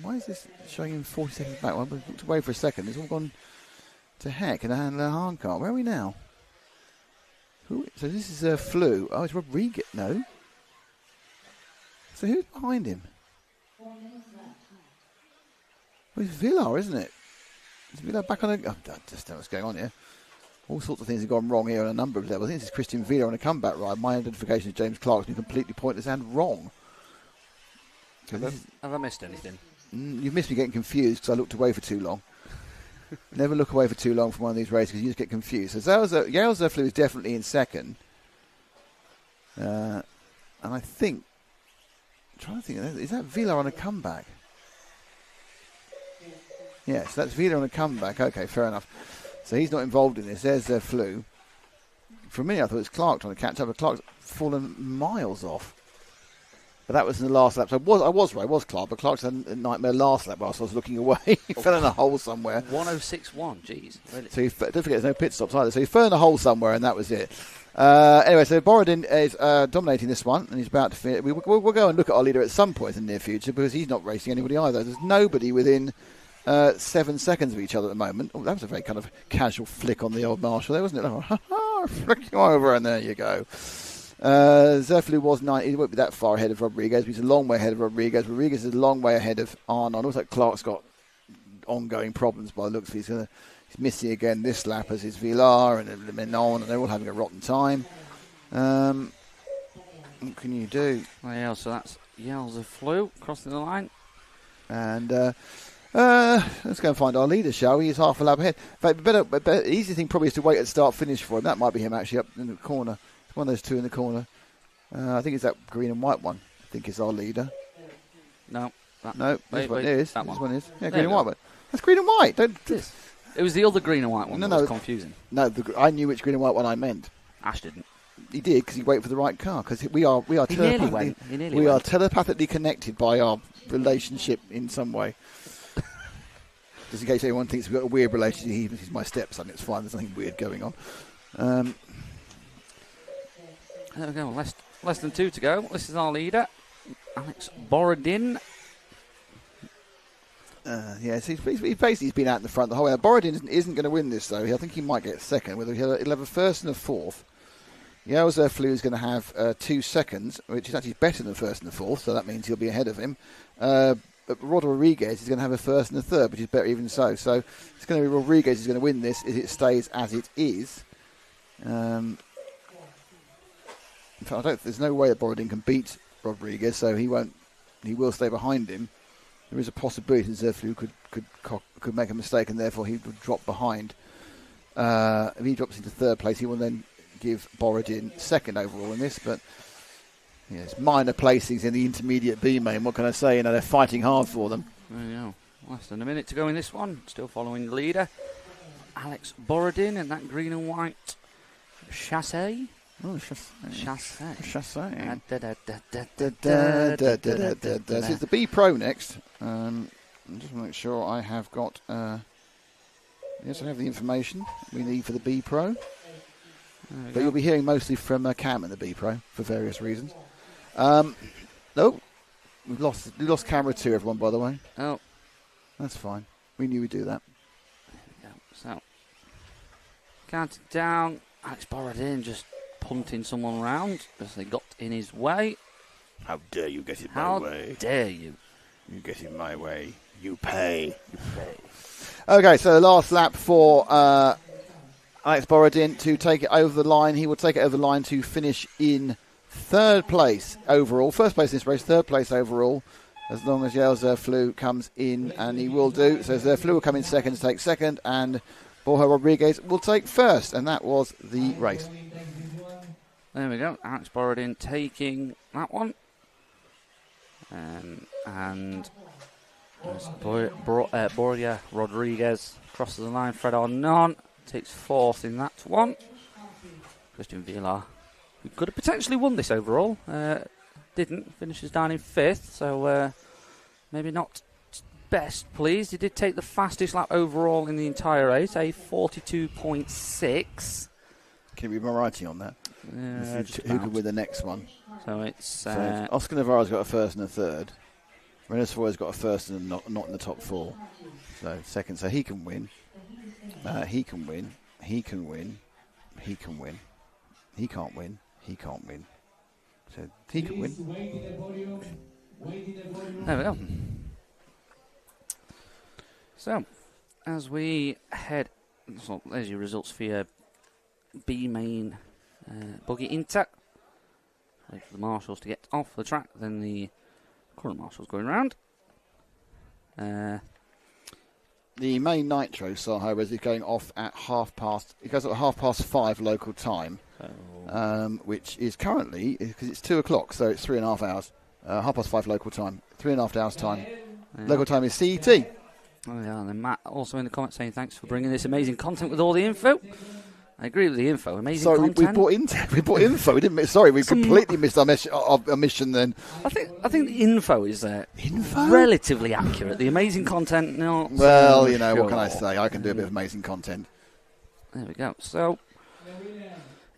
is this showing him 40 seconds back? Well, we looked away for a second. It's all gone to heck in a Hahn car. Where are we now? So this is Flu. Oh, it's Rodriguez. No. So who's behind him? Well, it's Villar, isn't it? Is Villar back on a... oh, I just don't know what's going on here. All sorts of things have gone wrong here on a number of levels. I think this is Christian Villar on a comeback ride. My identification of James Clark has been completely pointless and wrong. Have I missed anything? You've missed me getting confused because I looked away for too long. Never look away for too long from one of these races because you just get confused. So Yael Zerflu is definitely in second. And I think... I'm trying to think, is that Villar on a comeback? Yes, that's Vida on a comeback. Okay, fair enough. So he's not involved in this. There's Flu. For a minute, I thought it was Clark trying to catch up, but Clark's fallen miles off. But that was in the last lap. So I was right. It was Clark, but Clark's had a nightmare last lap whilst I was looking away. He fell in a hole somewhere. 106.1, jeez. Really? So don't forget, there's no pit stops either. So he fell in a hole somewhere, and that was it. Anyway, so Borodin is dominating this one, and he's about to finish. We'll go and look at our leader at some point in the near future because he's not racing anybody either. There's nobody within 7 seconds of each other at the moment. Oh, that was a very kind of casual flick on the old Marshall there, wasn't it? Oh, flick you over, and there you go. Zerflu was 9. He won't be that far ahead of Rodriguez, but he's a long way ahead of Rodriguez. Rodriguez is a long way ahead of Arnon. Also, Clark's got ongoing problems by the looks of it. He's missing again this lap, as is Villar and Menon, and they're all having a rotten time. What can you do? Well, yeah, so that's Zerflu crossing the line. And let's go and find our leader, shall we? He's half a lap ahead. In fact, better, easy thing probably is to wait at start-finish for him. That might be him actually up in the corner. It's one of those two in the corner. I think it's that green and white one. I think is our leader. No. This one is. That this one. one is. Yeah, green and white one. That's green and white. It was the other green and white one that was confusing. No, I knew which green and white one I meant. Ash didn't. He did because he waited for the right car. Because we are telepathically connected by our relationship in some way. Just in case anyone thinks we've got a weird relationship, he's my stepson. It's fine. There's nothing weird going on. There we go. Less than 2 to go. This is our leader, Alex Borodin. Yes, he's basically been out in the front the whole way. Borodin isn't going to win this, though. I think he might get second. Whether he'll have a first and a fourth. Yael Zerflu is going to have 2 seconds, which is actually better than first and a fourth, so that means he'll be ahead of him. Rod Rodriguez is going to have a first and a third, which is better even so. So it's going to be Rodriguez who's going to win this if it stays as it is. In fact, there's no way that Borodin can beat Rodriguez, so he will stay behind him. There is a possibility that Zerflu could make a mistake and therefore he would drop behind. If he drops into third place, he will then give Borodin second overall in this, but it's minor placings in the intermediate B main. What can I say? They're fighting hard for them. There you go. Less than a minute to go in this one. Still following the leader, Alex Borodin, in that green and white chassis. Oh, Chassé. So it's the B Pro next. I just want to make sure I have got. Yes, I have the information we need for the B Pro. But you'll be hearing mostly from Cam and the B Pro for various reasons. No, we lost camera 2, everyone. By the way. Oh, that's fine. We knew we'd do that. So counting down. Alex Borodin just punting someone round as they got in his way. How dare you get in my way? How dare you? You get in my way. You pay. Okay, so the last lap for Alex Borodin to take it over the line. He will take it over the line to finish in 3rd place overall. 1st place in this race, 3rd place overall. As long as Yael Zerflu comes in, and he will do. So Zerflu will come in 2nd to take 2nd, and Borja Rodriguez will take 1st, and that was the race. There we go. Alex Borodin taking that one. And Borja Rodriguez crosses the line. Fred Arnon takes 4th in that one. Christian Villar, who could have potentially won this overall, didn't. Finishes down in 5th, so maybe not best pleased. He did take the fastest lap overall in the entire race, a 42.6. Can you read my writing on that? Who could win the next one? So it's Oscar Navarro's got a 1st and a 3rd. Renes Foy's got a 1st and not in the top 4. So 2nd, so he can win. He can win. He can win. He can win. He can't win. He can't win. So he can win. There we go. So, as we head, so there's your results for your B main buggy Inter. Wait for the marshals to get off the track, then the current marshals going round. The main Nitro star, however, is going off at 5:30. It goes at 5:30 local time, which is currently, because it's 2 o'clock, so it's 3.5 hours. 5:30 local time, 3.5 hours time. Yeah. Local time is CET. Oh yeah, and then Matt also in the comments saying thanks for bringing this amazing content with all the info. I agree with the info. Amazing content. We brought info. We didn't. Sorry, we completely missed our mission. Then I think the info is relatively accurate. The amazing content, no. Well, you know, what can I say? I can do a bit of amazing content. There we go. So,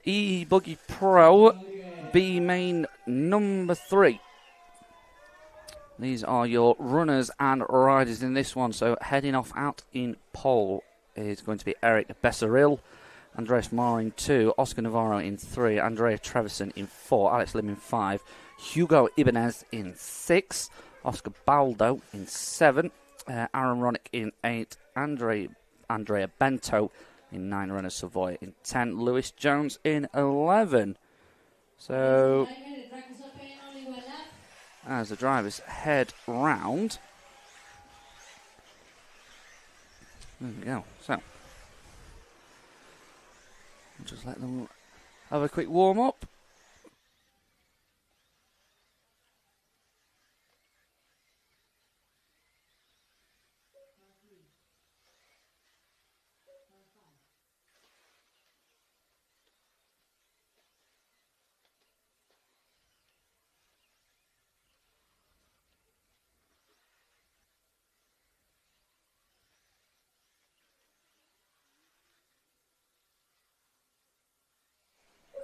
E-Buggy Pro B main number 3. These are your runners and riders in this one. So heading off out in pole is going to be Eric Besseril, Andreas Marr in 2, Oscar Navarro in 3, Andrea Trevisan in 4, Alex Lim in 5, Hugo Ibanez in 6, Oscar Baldo in 7, Aaron Ronick in 8, Andrea Bento in 9, Renner Savoy in 10, Lewis Jones in 11. So, as the drivers head round, there we go. So, just let them have a quick warm up.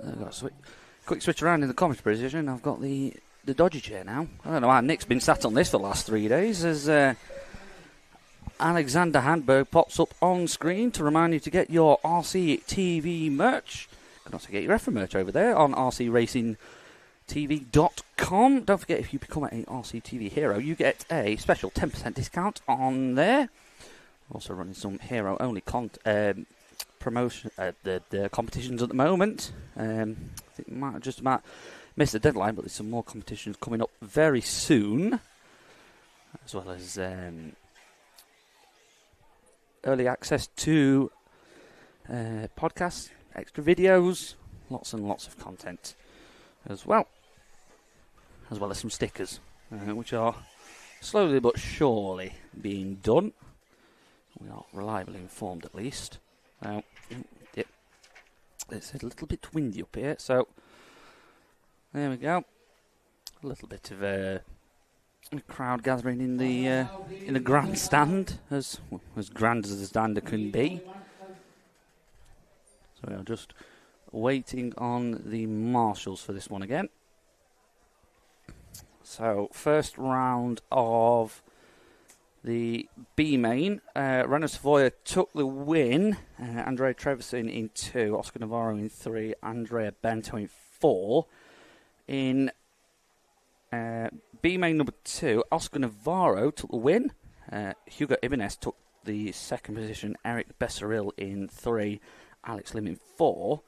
I've got a quick switch around in the commentary position. I've got the dodgy chair now. I don't know how Nick's been sat on this for the last 3 days as Alexander Handberg pops up on screen to remind you to get your RCTV merch. You can also get your EFRA merch over there on rcracingtv.com. Don't forget, if you become an RCTV Hero, you get a special 10% discount on there. Also running some Hero-only promotion the competitions at the moment. I think we might have just about missed the deadline, but there's some more competitions coming up very soon, as well as early access to podcasts, extra videos, lots and lots of content as well as some stickers, which are slowly but surely being done. We are reliably informed, at least. It's a little bit windy up here, so there we go. A little bit of a crowd gathering in the grandstand, as grand as the standard can be. So we are just waiting on the marshals for this one again. So first round of the B main, Renault Savoia took the win. Andrea Trevisan in 2, Oscar Navarro in 3, Andrea Bento in 4. In B main number 2, Oscar Navarro took the win. Hugo Ibanez took the second position. Eric Besseril in 3, Alex Lim in 4.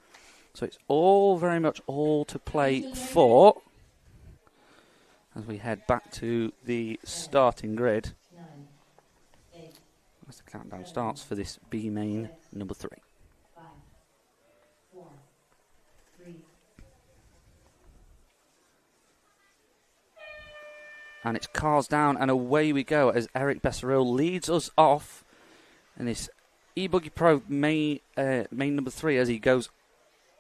So it's all very much all to play for as we head back to the starting grid. As the countdown starts for this B main number 3. 5, 4, 3. And it's cars down and away we go as Eric Besseril leads us off in this eBuggy Pro main number 3 as he goes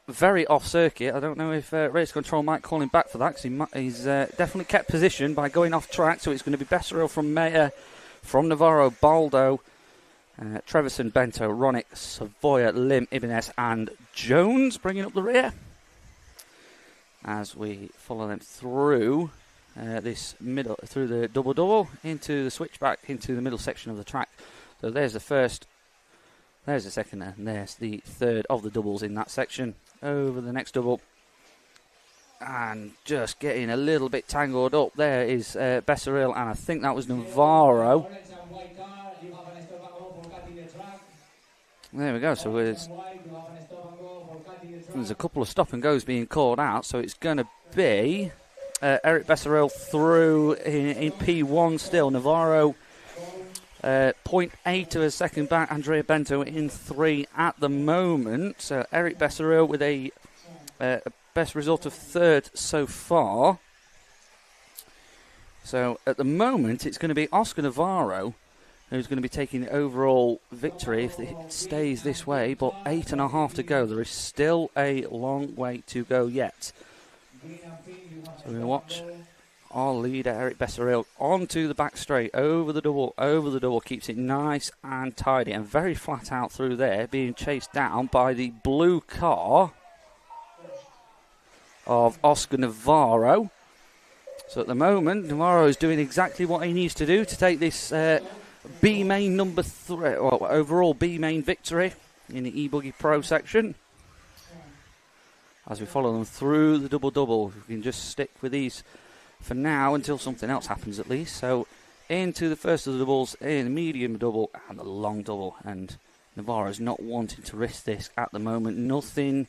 very off circuit. I don't know if race control might call him back for that, because he's definitely kept position by going off track. So it's going to be Besseril from Meyer, from Navarro, Baldo, Trevisan, Bento, Ronick, Savoia, Lim, Ibanez and Jones bringing up the rear as we follow them through this middle, through the double into the switchback into the middle section of the track. So there's the first, there's the second, and there's the third of the doubles in that section. Over the next double, and just getting a little bit tangled up there is Besseril, and I think that was Navarro. There we go. So there's a couple of stop and goes being called out. So it's going to be Eric Besseril through in P1 still. Navarro 0.8 of a second back. Andrea Bento in 3 at the moment. So Eric Besseril with a best result of 3rd so far. So at the moment it's going to be Oscar Navarro who's going to be taking the overall victory if it stays this way, but 8.5 to go. There is still a long way to go yet. So we're going to watch our leader Eric Besseril onto the back straight, over the double, keeps it nice and tidy and very flat out through there, being chased down by the blue car of Oscar Navarro. So at the moment, Navarro is doing exactly what he needs to do to take this B main number 3, well, overall B main victory in the eBuggy Pro section. As we follow them through the double, we can just stick with these for now until something else happens at least. So into the first of the doubles, in the medium double and the long double, and Navarro's not wanting to risk this at the moment. Nothing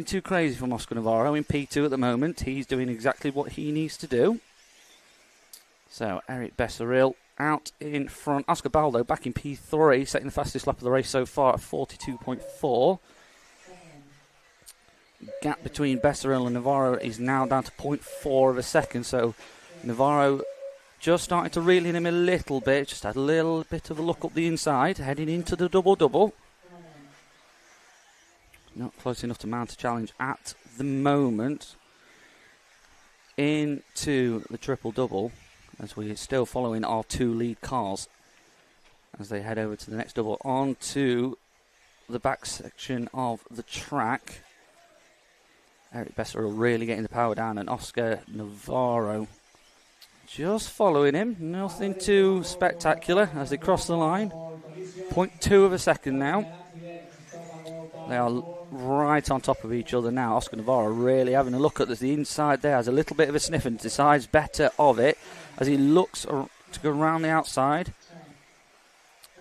too crazy from Oscar Navarro in P2 at the moment. He's doing exactly what he needs to do. So Eric Besseril out in front. Oscar Baldo back in P3, setting the fastest lap of the race so far at 42.4. Gap between Besseril and Navarro is now down to 0.4 of a second. So Navarro just starting to reel in him a little bit. Just had a little bit of a look up the inside, heading into the double. Not close enough to mount a challenge at the moment. Into the triple double, as we're still following our 2 lead cars as they head over to the next double, onto the back section of the track. Eric Besseril really getting the power down, and Oscar Navarro just following him. Nothing too spectacular as they cross the line. 0.2 of a second now. They are right on top of each other now. Oscar Navarro really having a look at the inside there, has a little bit of a sniff and decides better of it as he looks to go around the outside.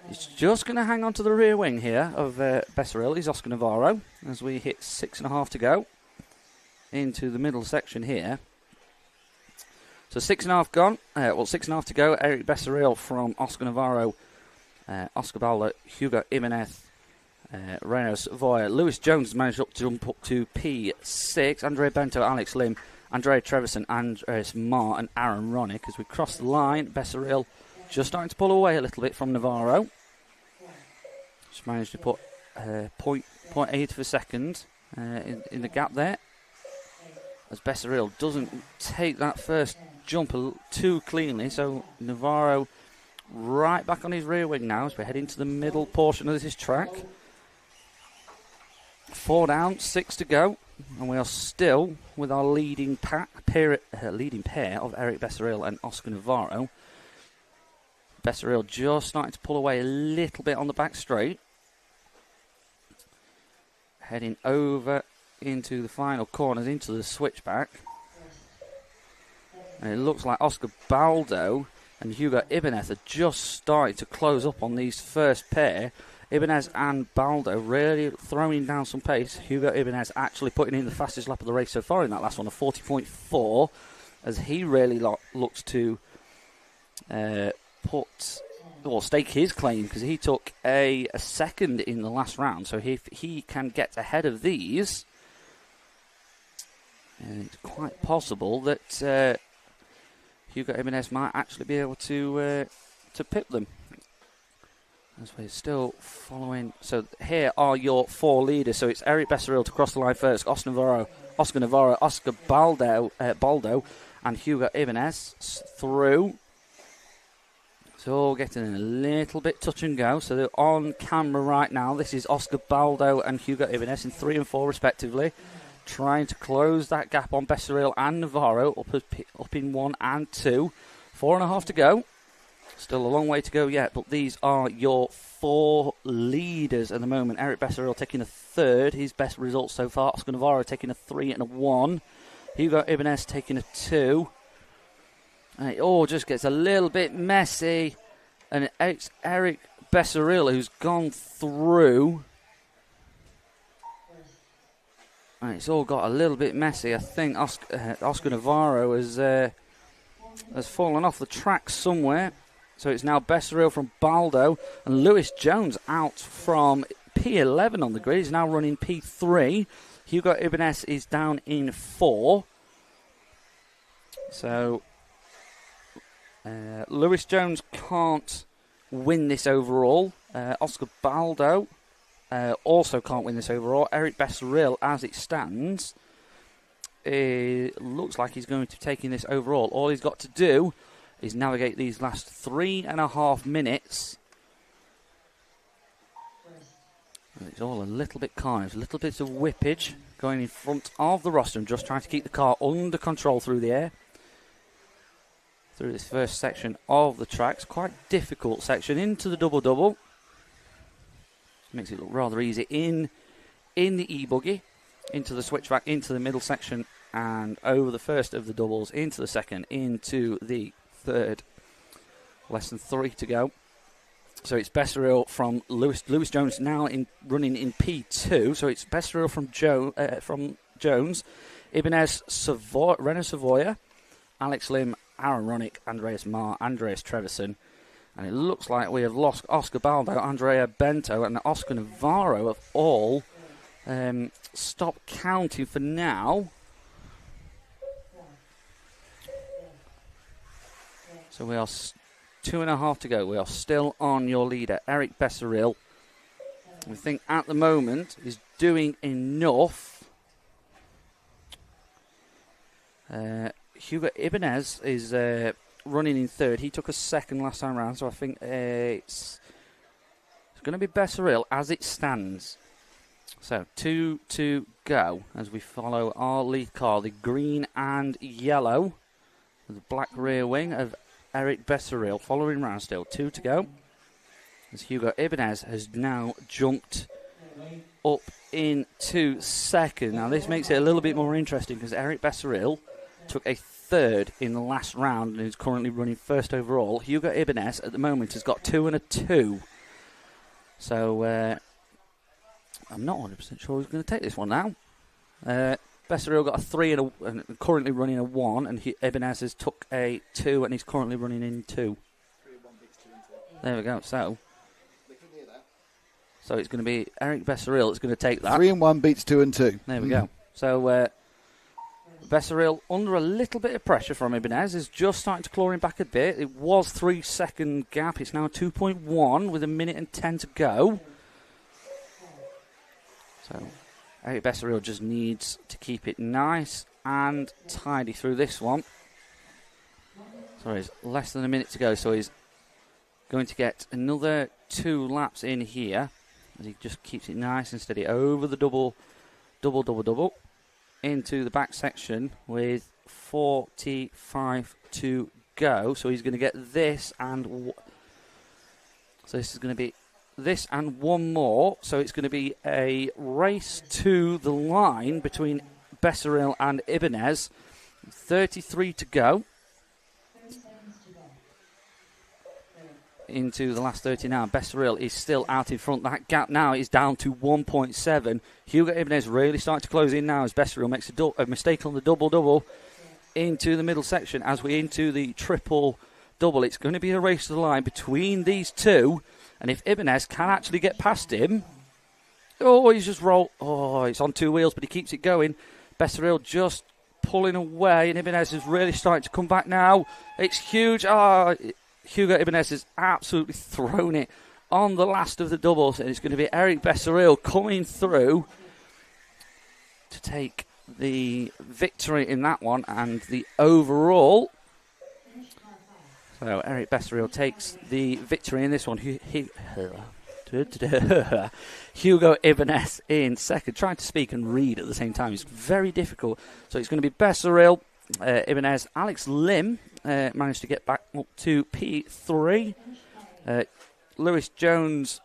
He's just going to hang on to the rear wing here of Besseril. He's Oscar Navarro as we hit 6.5 to go into the middle section here. So 6.5 gone. 6.5 to go. Eric Besseril from Oscar Navarro, Oscar Baldo, Hugo Ibanez, Renault Savoia. Lewis Jones has managed to jump up to P6. Andrea Bento, Alex Lim, Andrea Trevisan, Andreas Marr and Aaron Ronick. As we cross the line, Besseril just starting to pull away a little bit from Navarro. Just managed to put 0.8 of a second in the gap there. As Besseril doesn't take that first jump too cleanly, so Navarro right back on his rear wing now as we're heading to the middle portion of this track. 4 down, 6 to go, and we are still with our leading pair of Eric Besseril and Oscar Navarro. Besseril just starting to pull away a little bit on the back straight. Heading over into the final corners, into the switchback. And it looks like Oscar Baldo and Hugo Ibanez are just starting to close up on these first pair. Ibanez and Baldo really throwing down some pace. Hugo Ibanez actually putting in the fastest lap of the race so far in that last one, a 40.4, as he really looks to stake his claim, because he took a second in the last round. So if he can get ahead of these, it's quite possible that Hugo Ibanez might actually be able to pip them. As we're still following. So here are your 4 leaders. So it's Eric Besseril to cross the line first, Oscar Navarro, Oscar Baldo, and Hugo Ibanez through. It's all getting a little bit touch and go. So they're on camera right now. This is Oscar Baldo and Hugo Ibanez in 3 and 4 respectively, trying to close that gap on Besseril and Navarro up in 1 and 2. 4.5 to go. Still a long way to go yet, but these are your 4 leaders at the moment. Eric Besseril taking a 3rd, his best results so far. Oscar Navarro taking a 3 and a 1. Hugo Ibanez taking a 2. And it all just gets a little bit messy. And it's Eric Besseril who's gone through. And it's all got a little bit messy. I think Oscar Navarro has fallen off the track somewhere. So it's now Besseril from Baldo, and Lewis Jones out from P11 on the grid. He's now running P3. Hugo Ibanez is down in 4. So Lewis Jones can't win this overall. Oscar Baldo also can't win this overall. Eric Besseril, as it stands, looks like he's going to be taking this overall. All he's got to do is navigate these last 3.5 minutes. It's all a little bit carnage, a little bit of whippage going in front of the rostrum, just trying to keep the car under control through the air. Through this first section of the tracks, quite difficult section into the double-double. Makes it look rather easy in the e-buggy, into the switchback, into the middle section, and over the first of the doubles, into the second, into the third. Less than 3 to go. So it's Besseril from Lewis Jones now running in P2. So it's Besseril from Jones, Ibanez, Renault Savoia, Alex Lim, Aaron Ronick, Andreas Marr, Andreas Trevisan. And it looks like we have lost Oscar Baldo, Andrea Bento, and Oscar Navarro have all stopped counting for now. So we are 2.5 to go. We are still on your leader, Eric Besseril. We think at the moment is doing enough. Hugo Ibanez is running in 3rd. He took a 2nd last time round, so I think it's going to be Besseril as it stands. So 2 to go as we follow our lead car, the green and yellow, with the black rear wing of Eric Besseril following round still. 2 to go. As Hugo Ibanez has now jumped up into 2nd. Now this makes it a little bit more interesting because Eric Besseril took a 3rd in the last round and is currently running 1st overall. Hugo Ibanez at the moment has got 2 and a 2. So I'm not 100% sure who's going to take this one now. Besseril got a 3 and currently running a 1, and Ibanez has took a 2 and he's currently running in 2. There we go. So it's going to be Eric Besseril that's going to take that. 3 and 1 beats 2 and 2. There we go. So Besseril under a little bit of pressure from Ibanez is just starting to claw him back a bit. It was 3-second gap. It's now 2.1 with 1 minute and 10 to go. So Eric Besseril just needs to keep it nice and tidy through this one. So there's less than a minute to go, so he's going to get another 2 laps in here as he just keeps it nice and steady over the double into the back section with 45 to go. So he's going to get this and so this is going to be this and one more. So it's going to be a race to the line between Besseril and Ibanez. 33 to go. Into the last 30 now. Besseril is still out in front. That gap now is down to 1.7. Hugo Ibanez really starting to close in now as Besseril makes a mistake on the double into the middle section. As we into the triple double, it's going to be a race to the line between these two. And if Ibanez can actually get past him, he's just rolled. It's on 2 wheels, but he keeps it going. Besseril just pulling away, and Ibanez is really starting to come back now. It's huge. Hugo Ibanez has absolutely thrown it on the last of the doubles, and it's going to be Eric Besseril coming through to take the victory in that one and the overall. So Eric Besseril takes the victory in this one. Hugo Ibanez in second, trying to speak and read at the same time. It's very difficult. So it's going to be Besseril, Ibanez. Alex Lim managed to get back up to P3. Lewis Jones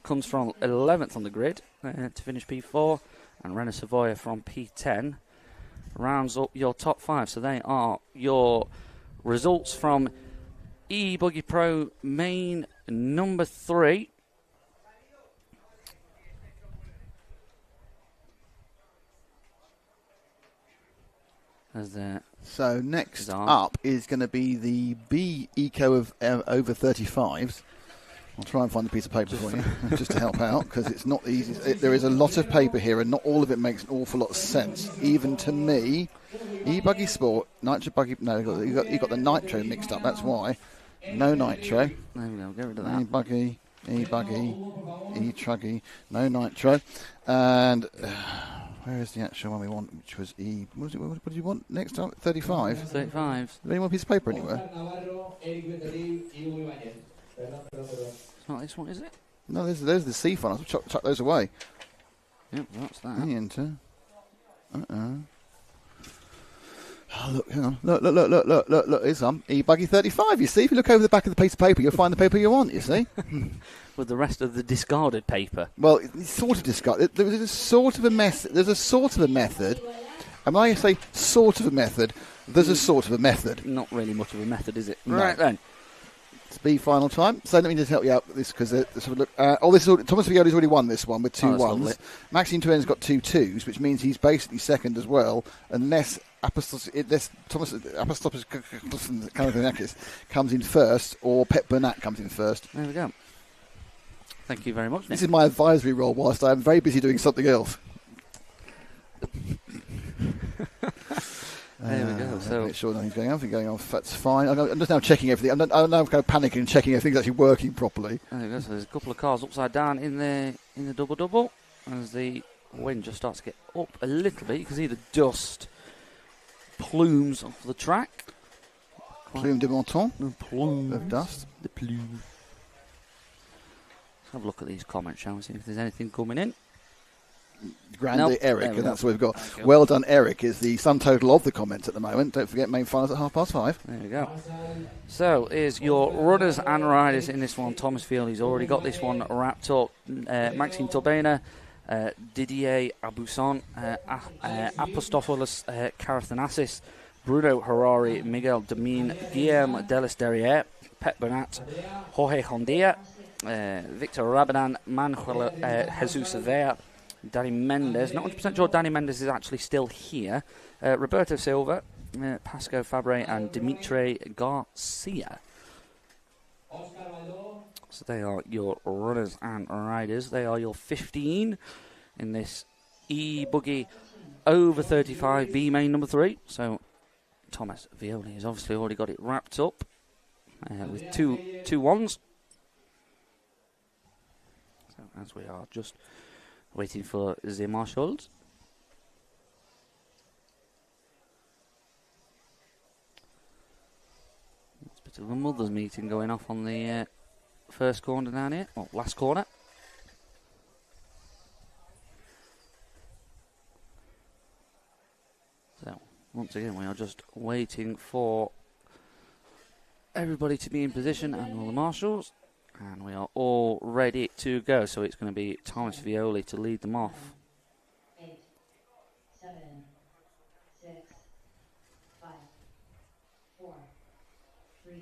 comes from 11th on the grid to finish P4. And Renner Savoya from P10 rounds up your top 5. So they are your results from eBuggy Pro Main number 3. So next up is going to be the B Eco of over 35s. I'll try and find a piece of paper for you, just to help out, because it's not easy. There is a lot of paper here, and not all of it makes an awful lot of sense, even to me. E-Buggy Sport, Nitro Buggy... No, you got the Nitro mixed up, that's why. No Nitro. There we go, get rid of that. E-Buggy, E-Truggy, no Nitro. And... where is the actual one we want, which was E... What did you want next up? 35? 35. Is there any more piece of paper anywhere? It's not this one, is it? No, there's the C file. I'll chuck those away. Yep, that's that. Enter. Oh, look, hang on. Look. Here's some. E-Buggy 35, you see? If you look over the back of the piece of paper, you'll find the paper you want, you see? With the rest of the discarded paper. Well, it's sort of discarded. There's a sort of a method. There's a sort of a method. And when I say sort of a method, there's a sort of a method. Not really much of a method, is it? No. Right then. It's B final time. So let me just help you out with this, because look. Thomas Violi's already won this one with 2 1s. Lovely. Maxime Tuen's got 2 2s, which means he's basically second as well, unless Thomas Apostolopoulos comes in first, or Pep Bernat comes in first. There we go. Thank you very much, Nick. This is my advisory role whilst I am very busy doing something else. There we go. So make sure nothing's going on. Nothing going on. That's fine. I'm just now checking everything. I'm now kind of panicking and checking everything's actually working properly. there we go. So there's a couple of cars upside down in the double as the wind just starts to get up a little bit. You can see the dust plumes off the track. Plume de menton. Plume Of dust. The plume. Let's have a look at these comments, shall we? See if there's anything coming in. Grande Nope. Eric, and Go. that's what we've got. Well done, Eric, is the sum total of the comments at the moment. Don't forget, main finals at 5:30. There we go. So, here's your runners and riders in this one. Thomas Violi's already got this one wrapped up. Maxime Turbena, Didier Abusson, Apostopoulos Carathanassis, Bruno Harari, Miguel Domine, Guillaume Delis Derriere, Pep Bernat, Jorge Hondia, Victor Rabadan, Manuel Jesus Avea, Danny Mendes. Not 100% sure Danny Mendes is actually still here. Roberto Silva, Pasco Fabre, and Dimitri Garcia. So they are your runners and riders. They are your 15 in this eBuggy over 35 B main number 3. So Thomas Violi has obviously already got it wrapped up with two ones. So as we are just waiting for the marshals. It's a bit of a mothers' meeting going off on the first corner down here, well, last corner. So, once again, we are just waiting for everybody to be in position and all the marshals. And we are all ready to go. So it's going to be Thomas Violi to lead them off. 8, 7, 6, 5, 4, 3.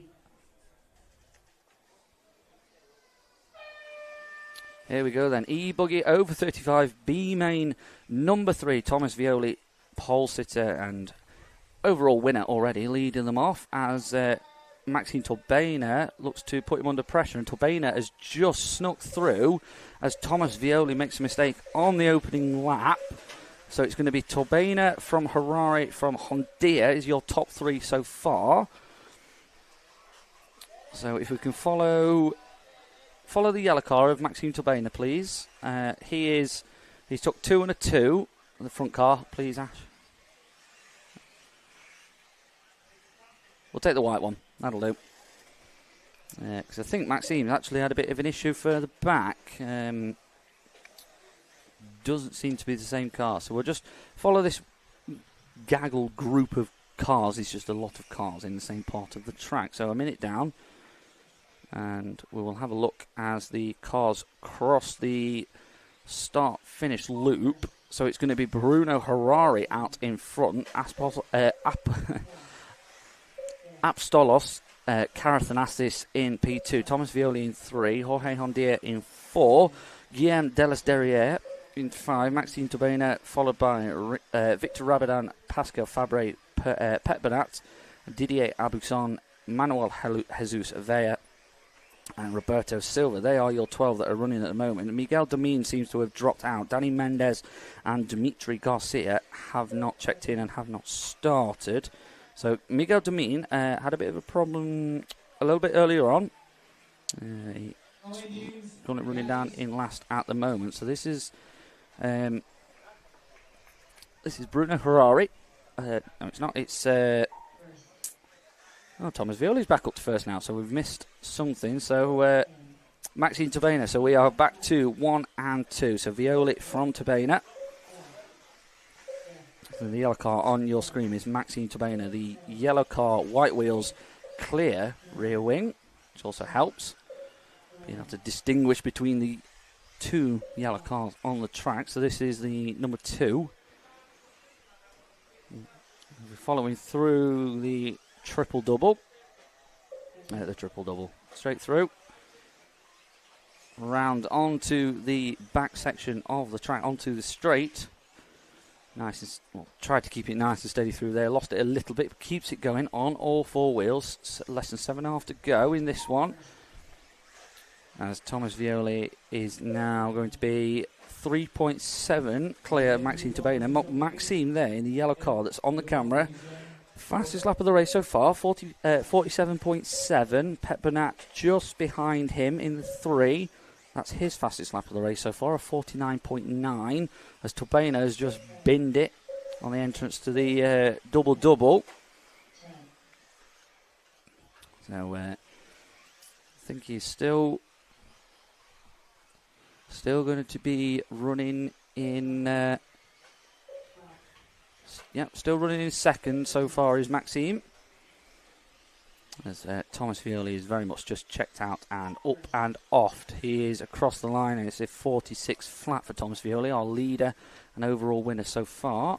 Here we go then. E-Buggy over 35, B Main, number 3, Thomas Violi, pole sitter and overall winner already, leading them off as Maxime Turbena looks to put him under pressure, and Turbena has just snuck through as Thomas Violi makes a mistake on the opening lap. So it's going to be Turbena from Harare from Hondia is your top 3 so far. So if we can follow the yellow car of Maxime Turbena, please. He's took 2 and a 2 on the front car, please, Ash. We'll take the white one. That'll do. Because I think Maxime actually had a bit of an issue further back. Doesn't seem to be the same car. So we'll just follow this gaggle group of cars. It's just a lot of cars in the same part of the track. So a minute down. And we will have a look as the cars cross the start-finish loop. So it's going to be Bruno Harari out in front. Apstolos, Carathanasis in P2, Thomas Violi in 3, Jorge Hondia in 4, Guillaume Delas Derriere in 5, Maxime Turbena, followed by Victor Rabadan, Pascal Fabre, Pet Bernat, Didier Abuson, Manuel Jesus Vea, and Roberto Silva. They are your 12 that are running at the moment. Miguel Domin seems to have dropped out. Danny Mendez and Dimitri Garcia have not checked in and have not started. So Miguel Domin had a bit of a problem a little bit earlier on. He's got it running down in last at the moment. So this is Bruno Harari. No, it's not. It's Thomas Violi's back up to first now. So we've missed something. So Maxime Turbena. So we are back to 1 and 2. So Violi from Turbena. So the yellow car on your screen is Maxime Turbena. The yellow car, white wheels, clear rear wing, which also helps being able to distinguish between the 2 yellow cars on the track. So this is the number 2. We're following through the triple-double. Straight through. Round onto the back section of the track, onto the straight. Nice and tried to keep it nice and steady through there. Lost it a little bit, but keeps it going on all 4 wheels. Less than 7.5 to go in this one. As Thomas Violi is now going to be 3.7 clear Maxime Turbena. Maxime there in the yellow car that's on the camera. Fastest lap of the race so far, 47.7. Pet Bernat just behind him in the 3. That's his fastest lap of the race so far, a 49.9, as Turbena has just binned it on the entrance to the double-double. So I think he's still going to be running in... still running in second so far is Maxime. As Thomas Violi is very much just checked out and up and off. He is across the line, and it's a 46 flat for Thomas Violi, our leader and overall winner so far.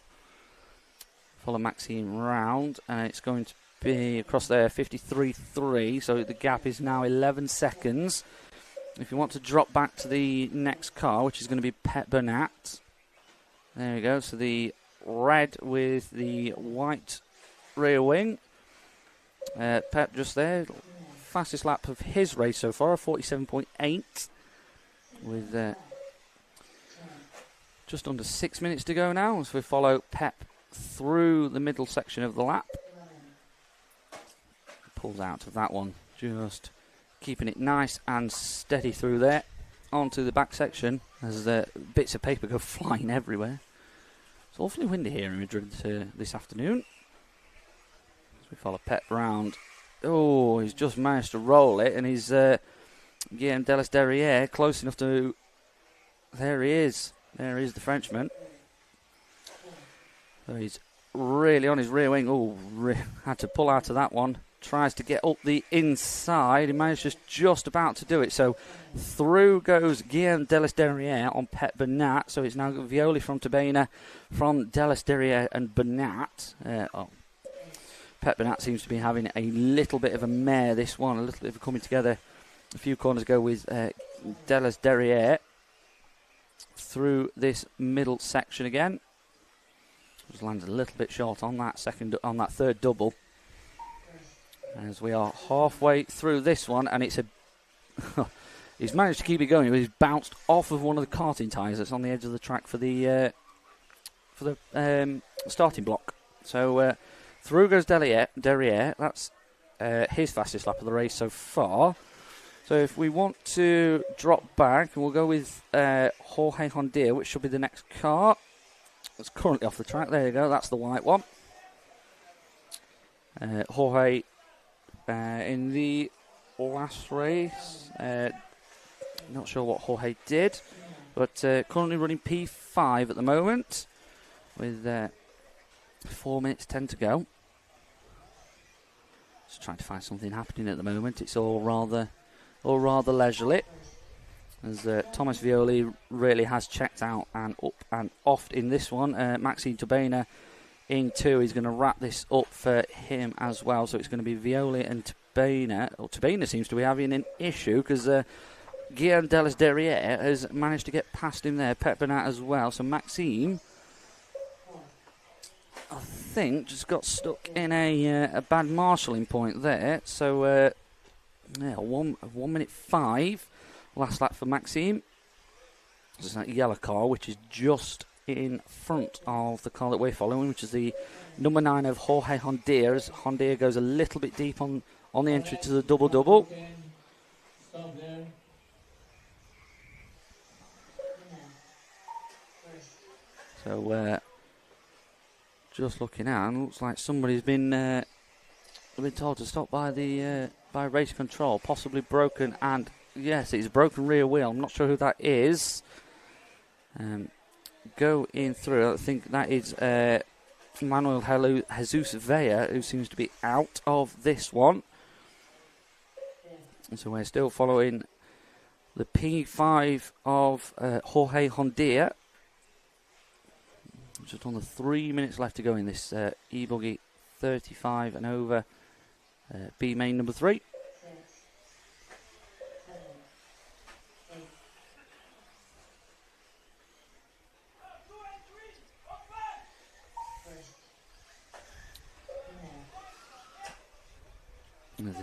Follow Maxime round, and it's going to be across there 53.3, so the gap is now 11 seconds. If you want to drop back to the next car, which is going to be Pet Bernat. There we go, so the red with the white rear wing. Pep just there, fastest lap of his race so far, 47.8, with just under 6 minutes to go now as we follow Pep through the middle section of the lap. Pulls out of that one, just keeping it nice and steady through there onto the back section as bits of paper go flying everywhere. It's awfully windy here in Madrid this afternoon. As we follow Pep round. Oh, he's just managed to roll it, and he's Guillaume Delis Derriere close enough to... There he is. There is the Frenchman. So he's really on his rear wing. Oh, had to pull out of that one. Tries to get up the inside. He manages just about to do it. So through goes Guillaume Delis Derriere on Pep Bernat. So it's now Violi from Tabena, from Delis Derriere and Bernat. Pep Bernat seems to be having a little bit of a mare this one, a little bit of a coming together. A few corners ago with Delis Derriere through this middle section again. Just landed a little bit short on that third double. As we are halfway through this one, and it's a he's managed to keep it going. He's bounced off of one of the karting tyres that's on the edge of the track for the starting block. So through goes Derriere. That's his fastest lap of the race so far. So if we want to drop back, we'll go with Jorge Hondia, which should be the next car. It's currently off the track. There you go. That's the white one. Jorge in the last race. Not sure what Jorge did, but currently running P5 at the moment with 4 minutes 10 to go. Just trying to find something happening at the moment. It's all rather leisurely, as Thomas Violi really has checked out and up and off in this one. Maxime Tabena in 2. He's going to wrap this up for him as well. So it's going to be Violi and Tabena. Well, Tabena seems to be having an issue because Guillaume Delis Derriere has managed to get past him there. Pep Bernat as well. So Maxime, I think, just got stuck in a bad marshalling point there. So 1 minute 5 last lap for Maxime. This is that yellow car, which is just in front of the car that we're following, which is the number 9 of Jorge Hondia. As Hondia goes a little bit deep on the entry to the double-double. Stop there. So just looking out, looks like somebody's been told to stop by the by race control, possibly broken, and yes, it's a broken rear wheel. I'm not sure who that is. Go in through. I think that is Manuel Jesus Vea, who seems to be out of this one. And so we're still following the P5 of Jorge Hondia. Just on the 3 minutes left to go in this e-buggy 35 and over B main number 3. This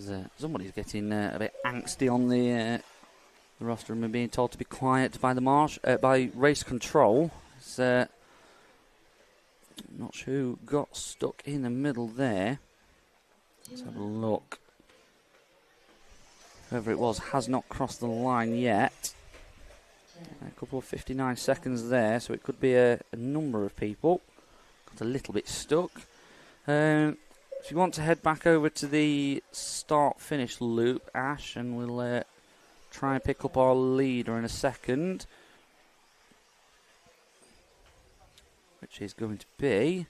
is somebody's getting a bit angsty on the roster and being told to be quiet by the by race control. It's, not sure who got stuck in the middle there. Let's have a look. Whoever it was has not crossed the line yet. A couple of 59 seconds there, so it could be a number of people. Got a little bit stuck. If you want to head back over to the start-finish loop, Ash, and we'll try and pick up our leader in a second, which is going to be...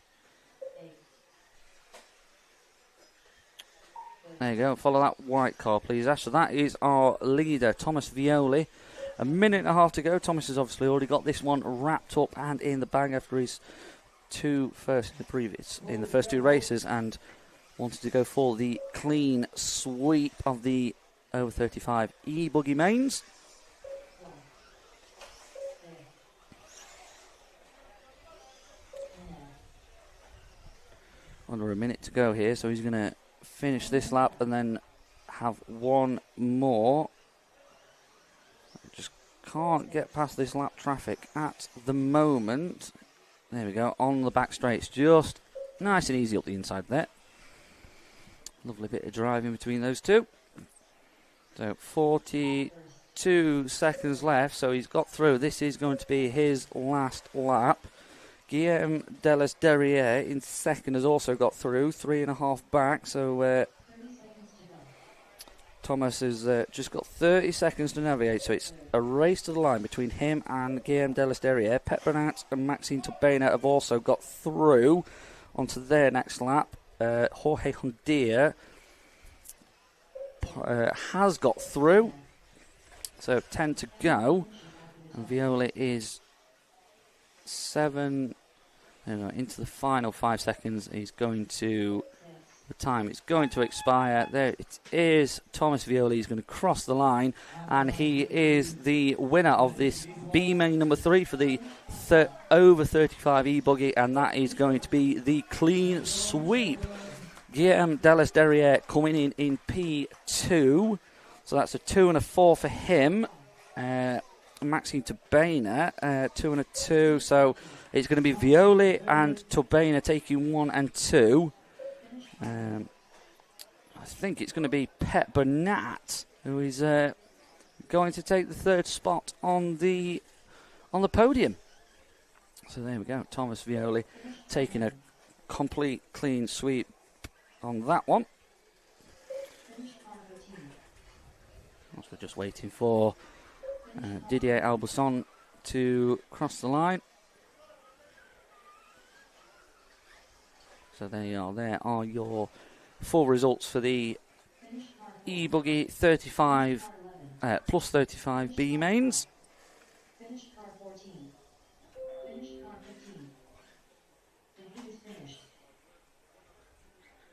There you go, follow that white car, please, Ash. So that is our leader, Thomas Violi. A minute and a half to go. Thomas has obviously already got this one wrapped up and in the bag after his in the first two races, and wanted to go for the clean sweep of the over 35 e-buggy mains. Under a minute to go here, so he's going to finish this lap and then have one more. Just can't get past this lap traffic at the moment. There we go, on the back straights, just nice and easy up the inside there. Lovely bit of driving between those two. So 42 seconds left, so he's got through. This is going to be his last lap. Guillaume Delis Derriere in second has also got through, 3.5 back. So Thomas has just got 30 seconds to navigate. So it's a race to the line between him and Guillaume Delis Derriere. Pep Bernat and Maxime Turbena have also got through onto their next lap. Jorge Hondia has got through. So 10 to go. And Violi is into the final 5 seconds. He's going to, the time is going to expire. There it is. Thomas Violi is going to cross the line, and he is the winner of this B main number 3 for the over 35 e-buggy, and that is going to be the clean sweep. Guillaume Delis Derriere coming in P2, so that's a 2 and a 4 for him. Maxime Turbena, 2 and a 2, so it's going to be Violi and Turbena taking 1 and 2. I think it's going to be Pep Bernat who is going to take the 3rd spot on the podium. So there we go, Thomas Violi taking a complete clean sweep on that one. Also, we're just waiting for Didier Albuson to cross the line. So there you are. There are your full results for the e-buggy 35 plus 35 B mains.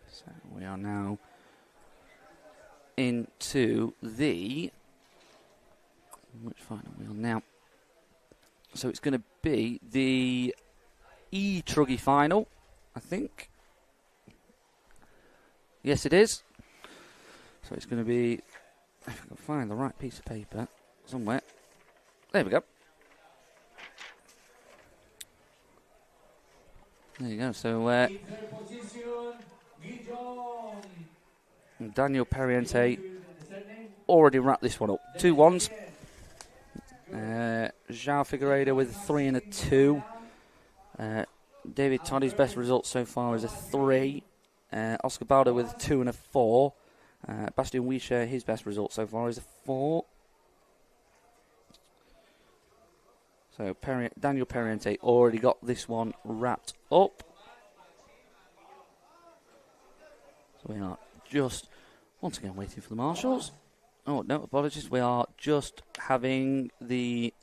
So we are now into the which final wheel now? So it's going to be the e-truggy final, I think. Yes, it is. So it's going to be, if I can find the right piece of paper somewhere. There we go. There you go. So Daniel Perriente already wrapped this one up. 2 1s. João Figueiredo with a 3 and a 2. David Toddy's best result so far is a 3. Oscar Baldo with a 2 and a 4. Bastien Wischer, his best result so far is a 4. So Daniel Perriente already got this one wrapped up. So we are just once again waiting for the marshals. Oh, no, apologies. We are just having the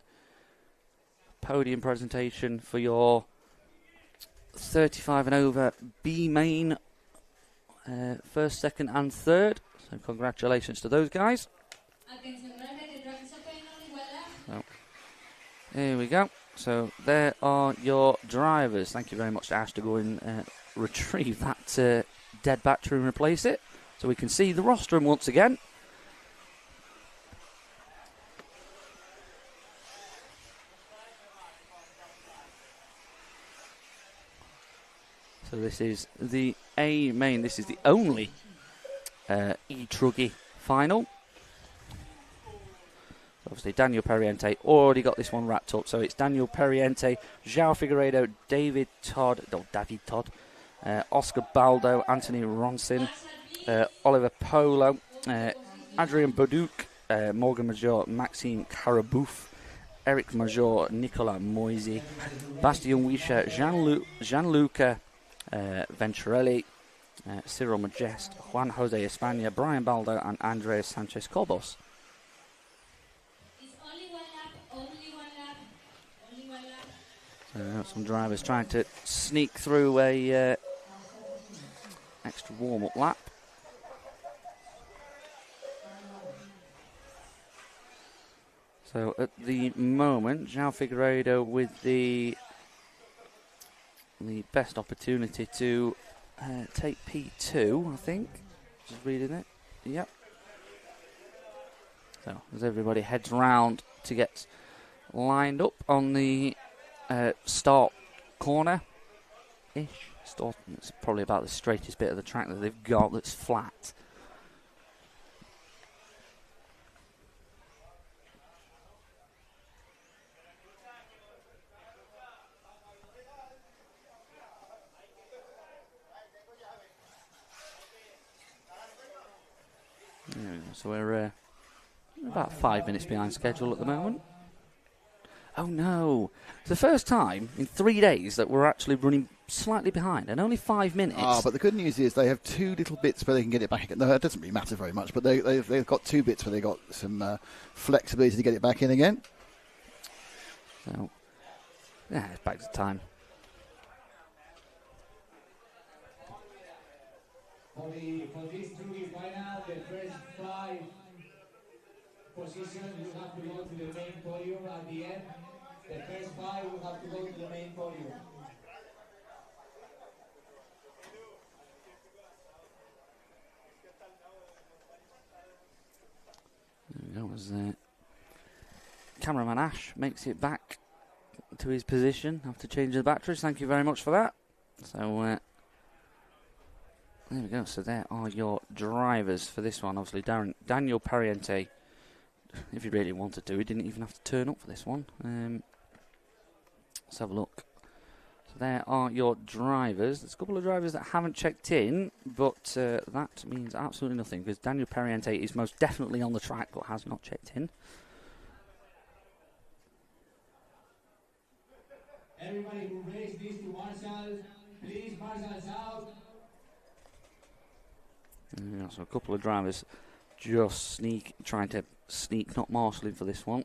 podium presentation for your 35 and over B main, 1st, 2nd and 3rd. So congratulations to those guys. So, here we go. So there are your drivers. Thank you very much to Ash to go and retrieve that dead battery and replace it, so we can see the rostrum once again. So this is the A main. This is the only e-truggy final. Obviously, Daniel Perriente already got this one wrapped up. So it's Daniel Perriente, João Figueiredo, David Todd, Oscar Baldo, Anthony Ronson, Oliver Polo, Adrian Boduc, Morgan Major, Maxime Carabouf, Eric Major, Nicolas Moisy, Bastien Wischer, Gianluca Venturelli, Cyril Majest, Juan Jose España, Brian Baldo, and Andres Sanchez Cobos. Some drivers trying to sneak through a extra warm-up lap. So at the moment, João Figueiredo with the best opportunity to take P2, I think. Just reading it. Yep. So as everybody heads round to get lined up on the start corner-ish It's probably about the straightest bit of the track that they've got that's flat. So we're about 5 minutes behind schedule at the moment. Oh no! It's the first time in 3 days that we're actually running slightly behind, and only 5 minutes. But the good news is they have 2 little bits where they can get it back again. No, it doesn't really matter very much, but they've got 2 bits where they've got some flexibility to get it back in again. So, yeah, it's back to time. For this Nitro final, the first 5 positions will have to go to the main podium at the end. The first 5 will have to go to the main podium. That was cameraman Ash makes it back to his position after changing the batteries. Thank you very much for that. So there we go. So there are your drivers for this one. Obviously, Daniel Pariente, if he really wanted to, he didn't even have to turn up for this one. Let's have a look. So there are your drivers. There's a couple of drivers that haven't checked in, but that means absolutely nothing because Daniel Pariente is most definitely on the track but has not checked in. Everybody who raised this to Marshall, please, Marshall's out. Yeah, so a couple of drivers just trying to sneak not Marshall in for this one.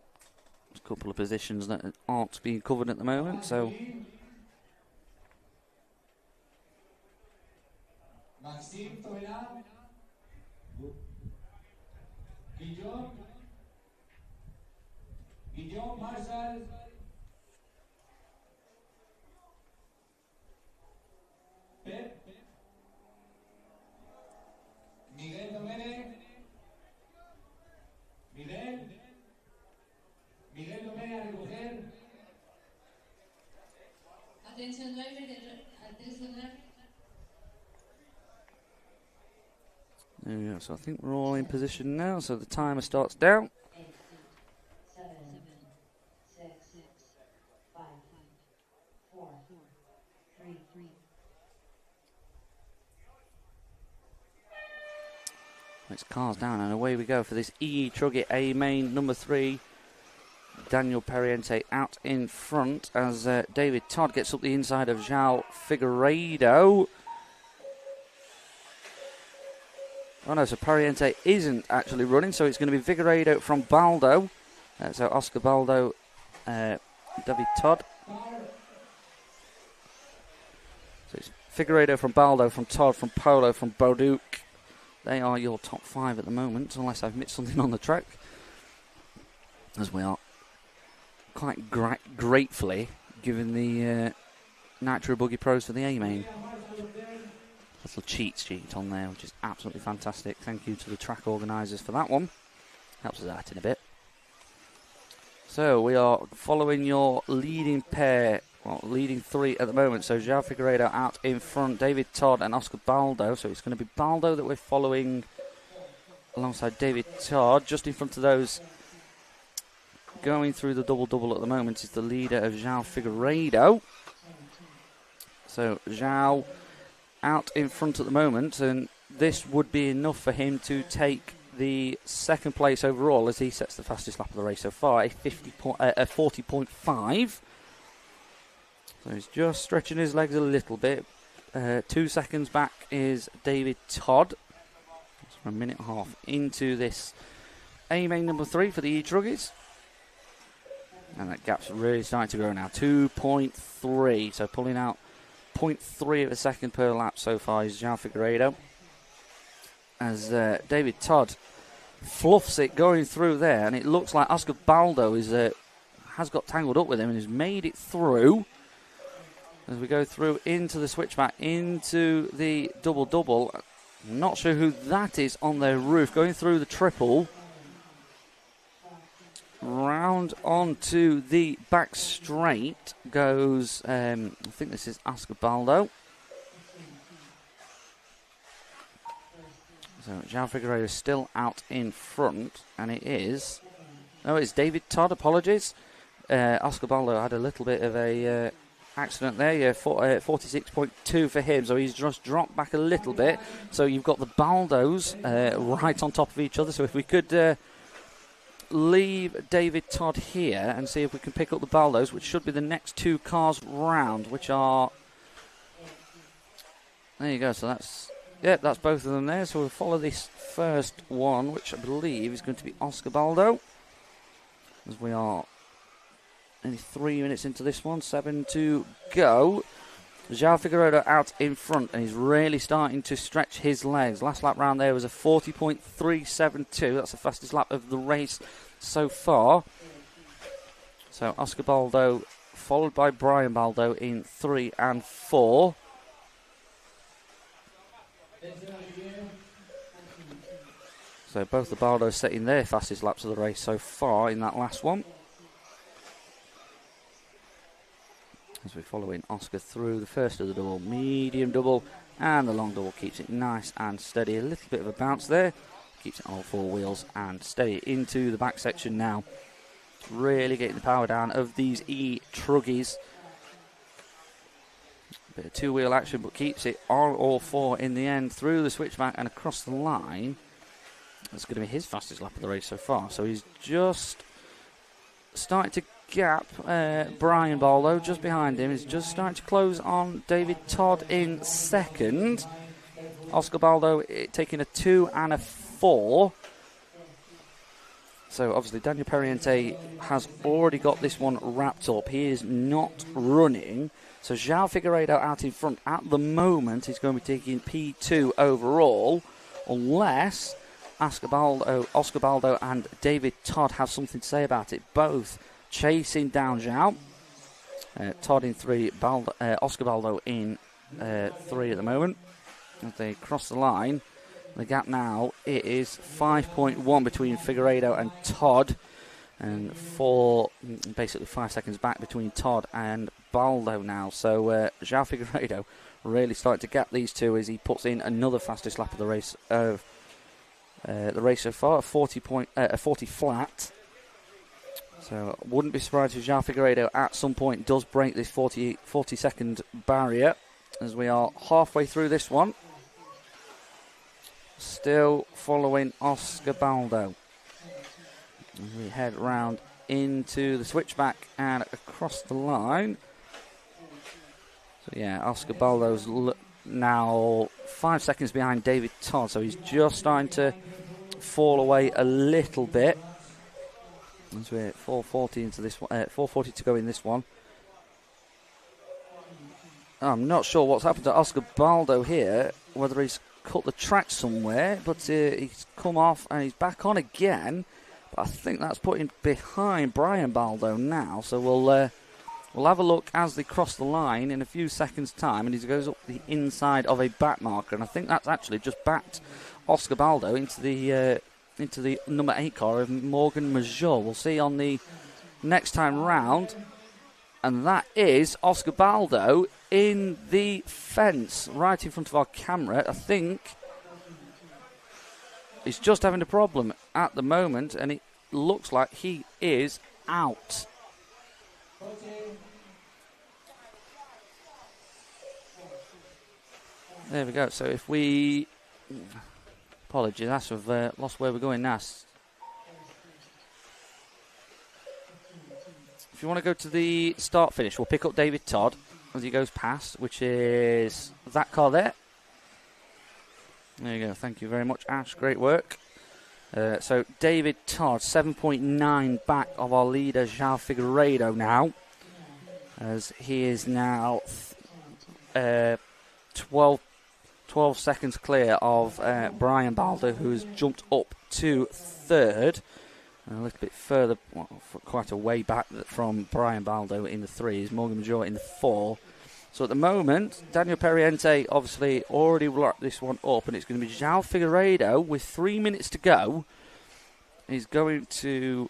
There's a couple of positions that aren't being covered at the moment, so... Maxime Toela, Guillaume Marshall, Pep, Miguel Domene, Miguel Domene a recoger. Atención driver, atención driver. There we go. So I think we're all in position now. So the timer starts down. 8, 7, 6, 5, 4, 3. It's cars down and away we go for this Nitro A Main number 3. Daniel Pariente out in front as David Todd gets up the inside of João Figueiredo. Oh no, so Pariente isn't actually running, so it's going to be Figueiredo from Baldo. So Oscar Baldo, David Todd. So it's Figueiredo from Baldo, from Todd, from Polo, from Boduk. They are your top 5 at the moment, unless I've missed something on the track. As we are quite gratefully given the Nitro Buggy Pros for the A Main. Little cheat sheet on there, which is absolutely fantastic. Thank you to the track organisers for that one. Helps us out in a bit. So we are following your leading pair, well, leading 3 at the moment. So João Figueiredo out in front, David Todd and Oscar Baldo. So it's going to be Baldo that we're following alongside David Todd. Just in front of those going through the double-double at the moment is the leader of João Figueiredo. So João out in front at the moment, and this would be enough for him to take the second place overall as he sets the fastest lap of the race so far, a 40.5. So he's just stretching his legs a little bit. 2 seconds back is David Todd. That's for a minute and a half into this A Main number 3 for the E-Truggies. And that gap's really starting to grow now. 2.3, so pulling out 0.3 of a second per lap so far is João Figueiredo. As David Todd fluffs it going through there, and it looks like Oscar Baldo has got tangled up with him and has made it through. As we go through into the switchback, into the double-double. Not sure who that is on their roof. Going through the triple. Round onto the back straight goes, I think this is Oscar Baldo. So João Figueiredo is still out in front, and it is... Oh, it's David Todd, apologies. Oscar Baldo had a little bit of a accident there. Yeah, 46.2 for him, so he's just dropped back a little bit. So you've got the Baldos right on top of each other. So if we could leave David Todd here and see if we can pick up the Baldos, which should be the next 2 cars round, which are... There you go, so that's... Yep, that's both of them there. So we'll follow this first one, which I believe is going to be Oscar Baldo, as we are only 3 minutes into this one, 7 to go. João Figueiredo out in front, and he's really starting to stretch his legs. Last lap round there was a 40.372. That's the fastest lap of the race so far. So Oscar Baldo, followed by Brian Baldo in 3 and 4. So both the Baldos setting their fastest laps of the race so far in that last one. As we're following Oscar through the first of the double, medium double, and the long double keeps it nice and steady. A little bit of a bounce there. Keeps it on all 4 wheels and steady into the back section now. Really getting the power down of these E-Truggies. Bit of 2-wheel action, but keeps it on all 4 in the end through the switchback and across the line. That's going to be his fastest lap of the race so far. So he's just starting to gap Brian Baldo just behind him. He's just starting to close on David Todd in second. Oscar Baldo taking a 2 and a 4. So obviously Daniel Periente has already got this one wrapped up. He is not running. So João Figueiredo out in front at the moment. He's going to be taking P2 overall, unless Oscar Baldo and David Todd have something to say about it. Both chasing down João. Todd in 3, Oscar Baldo in 3 at the moment. As they cross the line, the gap now it is 5.1 between Figueiredo and Todd, and basically 5 seconds back between Todd and Baldo now. So João Figueiredo really starting to gap these two as he puts in another fastest lap of the race so far, a 40 flat. So wouldn't be surprised if João Figueiredo at some point does break this 40 second barrier, as we are halfway through this one. Still following Oscar Baldo. As we head round into the switchback and across the line. So yeah, Oscar Baldo's now 5 seconds behind David Todd, so he's just starting to fall away a little bit. As we're 4:40 into this one, 4:40 to go in this one. I'm not sure what's happened to Oscar Baldo here, whether he's cut the track somewhere, but he's come off and he's back on again. But I think that's put him behind Brian Baldo now. So we'll have a look as they cross the line in a few seconds' time, and he goes up the inside of a back marker, and I think that's actually just backed Oscar Baldo into the number 8 car of Morgan Major. We'll see on the next time round, and that is Oscar Baldo in the fence right in front of our camera. I think he's just having a problem at the moment, and it looks like he is out. There we go. So if we... Apologies, that's we've lost where we're going now. If you want to go to the start finish, we'll pick up David Todd as he goes past, which is that car there. There you go. Thank you very much, Ash. Great work. So David Todd, 7.9 back of our leader, João Figueiredo now, as he is now 12 seconds clear of Brian Baldo, who has jumped up to third. And a little bit further, quite a way back from Brian Baldo in the 3 is Morgan Major in the 4. So at the moment, Daniel Periente obviously already locked this one up, and it's going to be João Figueiredo with 3 minutes to go. He's going to,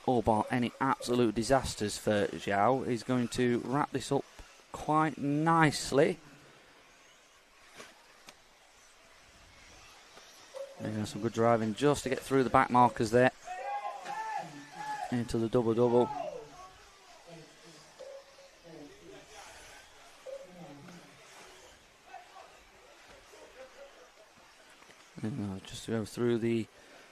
all bar any absolute disasters for João, he's going to wrap this up quite nicely. Yeah, some good driving just to get through the back markers there. Into the double-double. Just to go through the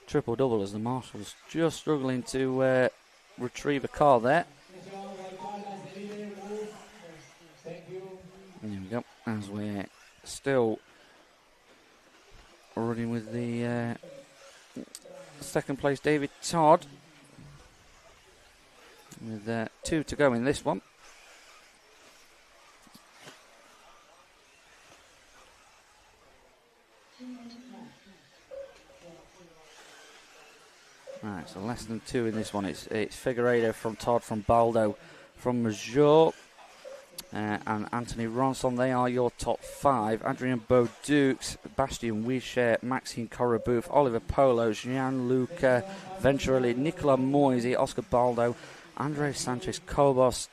triple-double as the marshal's just struggling to retrieve a car there. There we go, as we're still running with the second place David Todd with 2 to go in this one. Right, so less than 2 in this one. It's Figueiredo from Todd, from Baldo, from Major, and Anthony Ronson. They are your top 5. Adrien Beaudux, Bastien Wischer, Maxime Corabouff, Oliver Polo, Gianluca Venturelli, Nicola Moisey, Oscar Baldo, Andres Sanchez Cobos,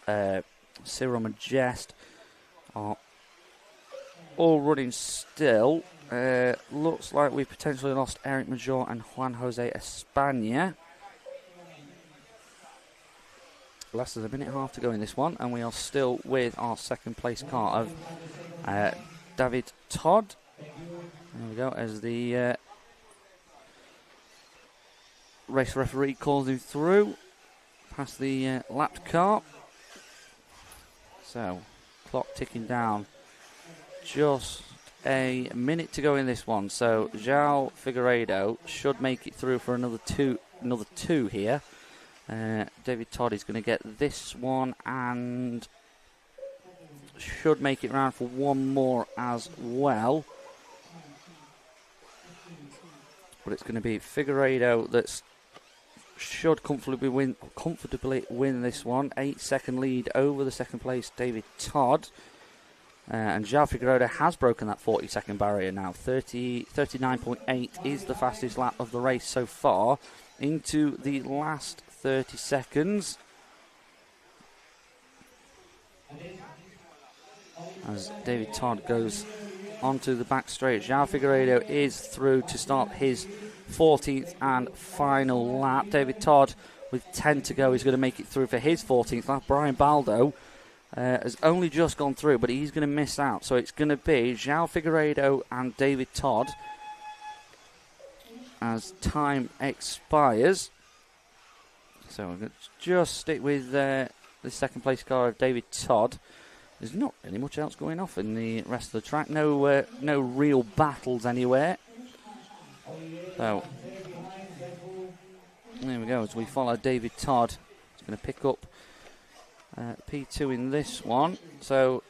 Cyril Majest are all running still. Looks like we potentially lost Eric Major and Juan Jose España. Less than a minute and a half to go in this one, and we are still with our second place car of David Todd. There we go, as the race referee calls him through past the lapped car. So, clock ticking down. Just a minute to go in this one, so João Figueiredo should make it through for another two here. David Todd is going to get this one and should make it round for one more as well. But it's going to be Figueiredo that should comfortably win this one. 8-second lead over the second place David Todd. And João Figueiredo has broken that 40-second barrier now. 39.8 is the fastest lap of the race so far. Into the last 30 seconds. As David Todd goes onto the back straight. João Figueiredo is through to start his 14th and final lap. David Todd with 10 to go is going to make it through for his 14th lap. Brian Baldo has only just gone through, but he's going to miss out. So it's going to be João Figueiredo and David Todd as time expires. So we're going to just stick with the second place car of David Todd. There's not really much else going off in the rest of the track. No real battles anywhere. So there we go, as we follow David Todd. He's going to pick up P2 in this one. So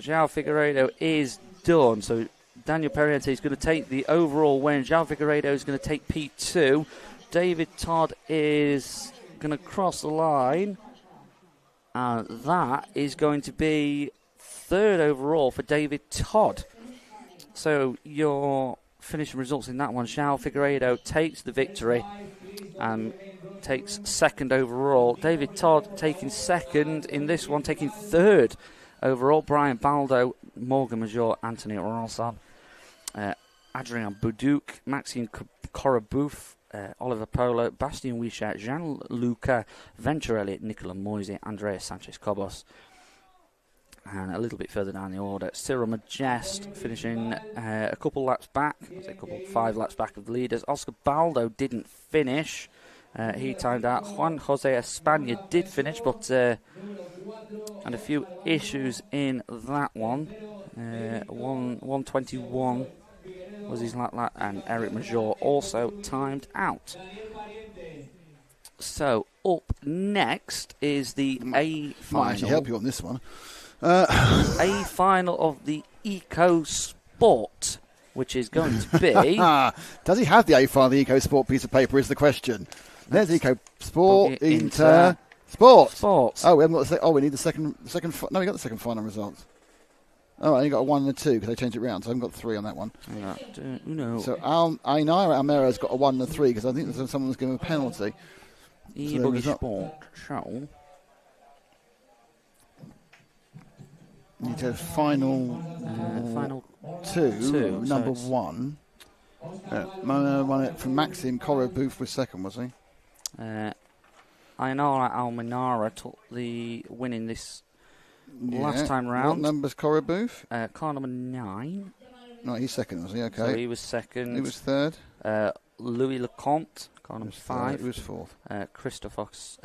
João Figueiredo is done. So Daniel Perriente is going to take the overall win. João Figueiredo is going to take P2. David Todd is going to cross the line. And that is going to be 3rd overall for David Todd. So your finishing results in that one, João Figueiredo takes the victory and takes 2nd overall. David Todd taking 2nd in this one, taking 3rd overall. Brian Baldo, Morgan Major, Anthony Ronson, Adrien Beaudux, Maxime Corabouff, Oliver Polo, Bastien Wischer, Gianluca Venturelli, Nicola Moisey, Andreas Sanchez Cobos. And a little bit further down the order, Cyril Majest finishing a couple laps back, 5 laps back of the leaders. Oscar Baldo didn't finish. He timed out. Juan Jose España did finish, but had a few issues in that one. 121 was his lap, and Eric Major also timed out. So up next is the A final. Might actually help you on this one. A final of the Eco Sport, which is going to be. Does he have the A final of the Eco Sport piece of paper? Is the question. There's Eco Sport Inter Sports. Oh, we haven't got the we need the second. No, we got the second final results. Oh, I only got a 1 and a 2 because they changed it round, so I haven't got 3 on that one. No. So Ainara Almero's got a 1 and a 3 because I think someone's given a penalty. Buggy Sport show. Need to final 2, number 1. Won it from Maxim. Coro Booth was second, was he? Ainara Almenara took the win in this last time round. What number's Coro Booth? Car number 9. No, he's second, was he? Okay. So he was second. He was third. Louis Lecomte, car number 5. He was fourth. Christophorus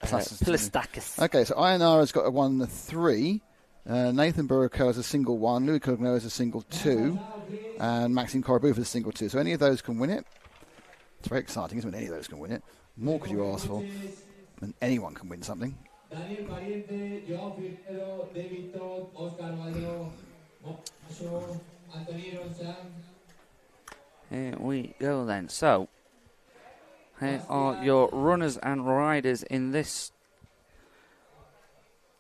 Pilistakis. Okay, so Ainara's got a 1-3. Nathan Burrico has a single 1. Louis Cogno has a single 2. And Maxime Corabou has a single 2. So any of those can win it. It's very exciting, isn't it? Any of those can win it. More could you ask for? And anyone can win something. Daniel Pariente, Joao Firmero, David Todd, Oscar Valdo, Antonio Ronsan. Here we go then. So, here are your runners and riders in this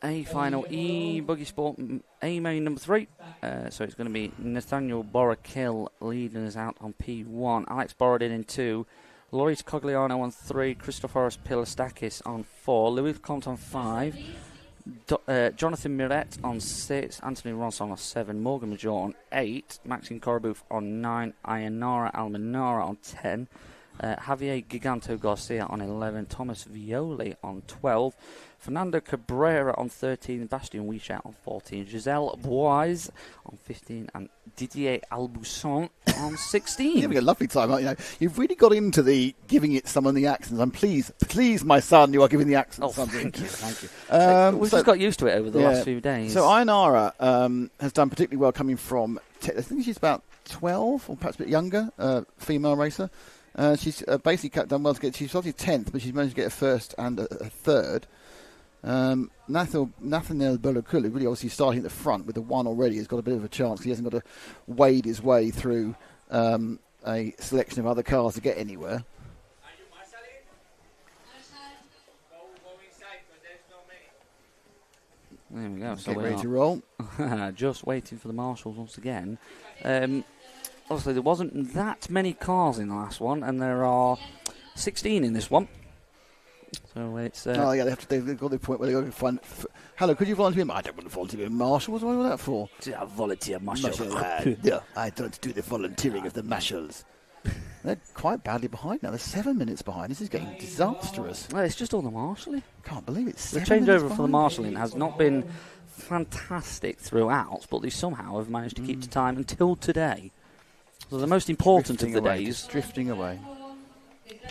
A final Buggy Sport A Main number 3. So it's going to be Nathaniel Borakill leading us out on P1, Alex Borodin in 2, Loris Cogliano on 3, Christoforos Pilistakis on 4, Louis Comte on 5, Jonathan Miret on 6, Anthony Ronson on 7, Morgan Major on 8, Maxime Corabou on 9, Ainara Almenara on 10, Javier Giganto Garcia on 11, Thomas Violi on 12, Fernando Cabrera on 13, Bastien Wichat on 14, Giselle Boise on 15, and Didier Albousson on 16. You're having a lovely time, aren't you? You've really got into the giving it someone the accents. I'm pleased, my son, you are giving the accent something. Thank you. We've just got used to it over the last few days. So Ainara has done particularly well coming from, I think she's about 12 or perhaps a bit younger, female racer. She's basically done well to get. She's obviously 10th, but she's managed to get a first and a third. Nathaniel Bolokulu really obviously starting at the front with the 1 already has got a bit of a chance. He hasn't got to wade his way through a selection of other cars to get anywhere. There we go. So we're ready to roll. Just waiting for the marshals once again. Obviously, there wasn't that many cars in the last one, and there are 16 in this one. So it's. They've got the point where they've got to find. Hello, could you volunteer? I don't want to volunteer marshal. What's all that for? Volunteer marshal. Yeah, I don't do the volunteering of the marshals. They're quite badly behind now. They're 7 minutes behind. This is getting disastrous. Well, it's just all the marshalling. Can't believe it. The changeover for the marshalling has not been fantastic throughout, but they somehow have managed to keep to time until today. So the most important of the days. Drifting away.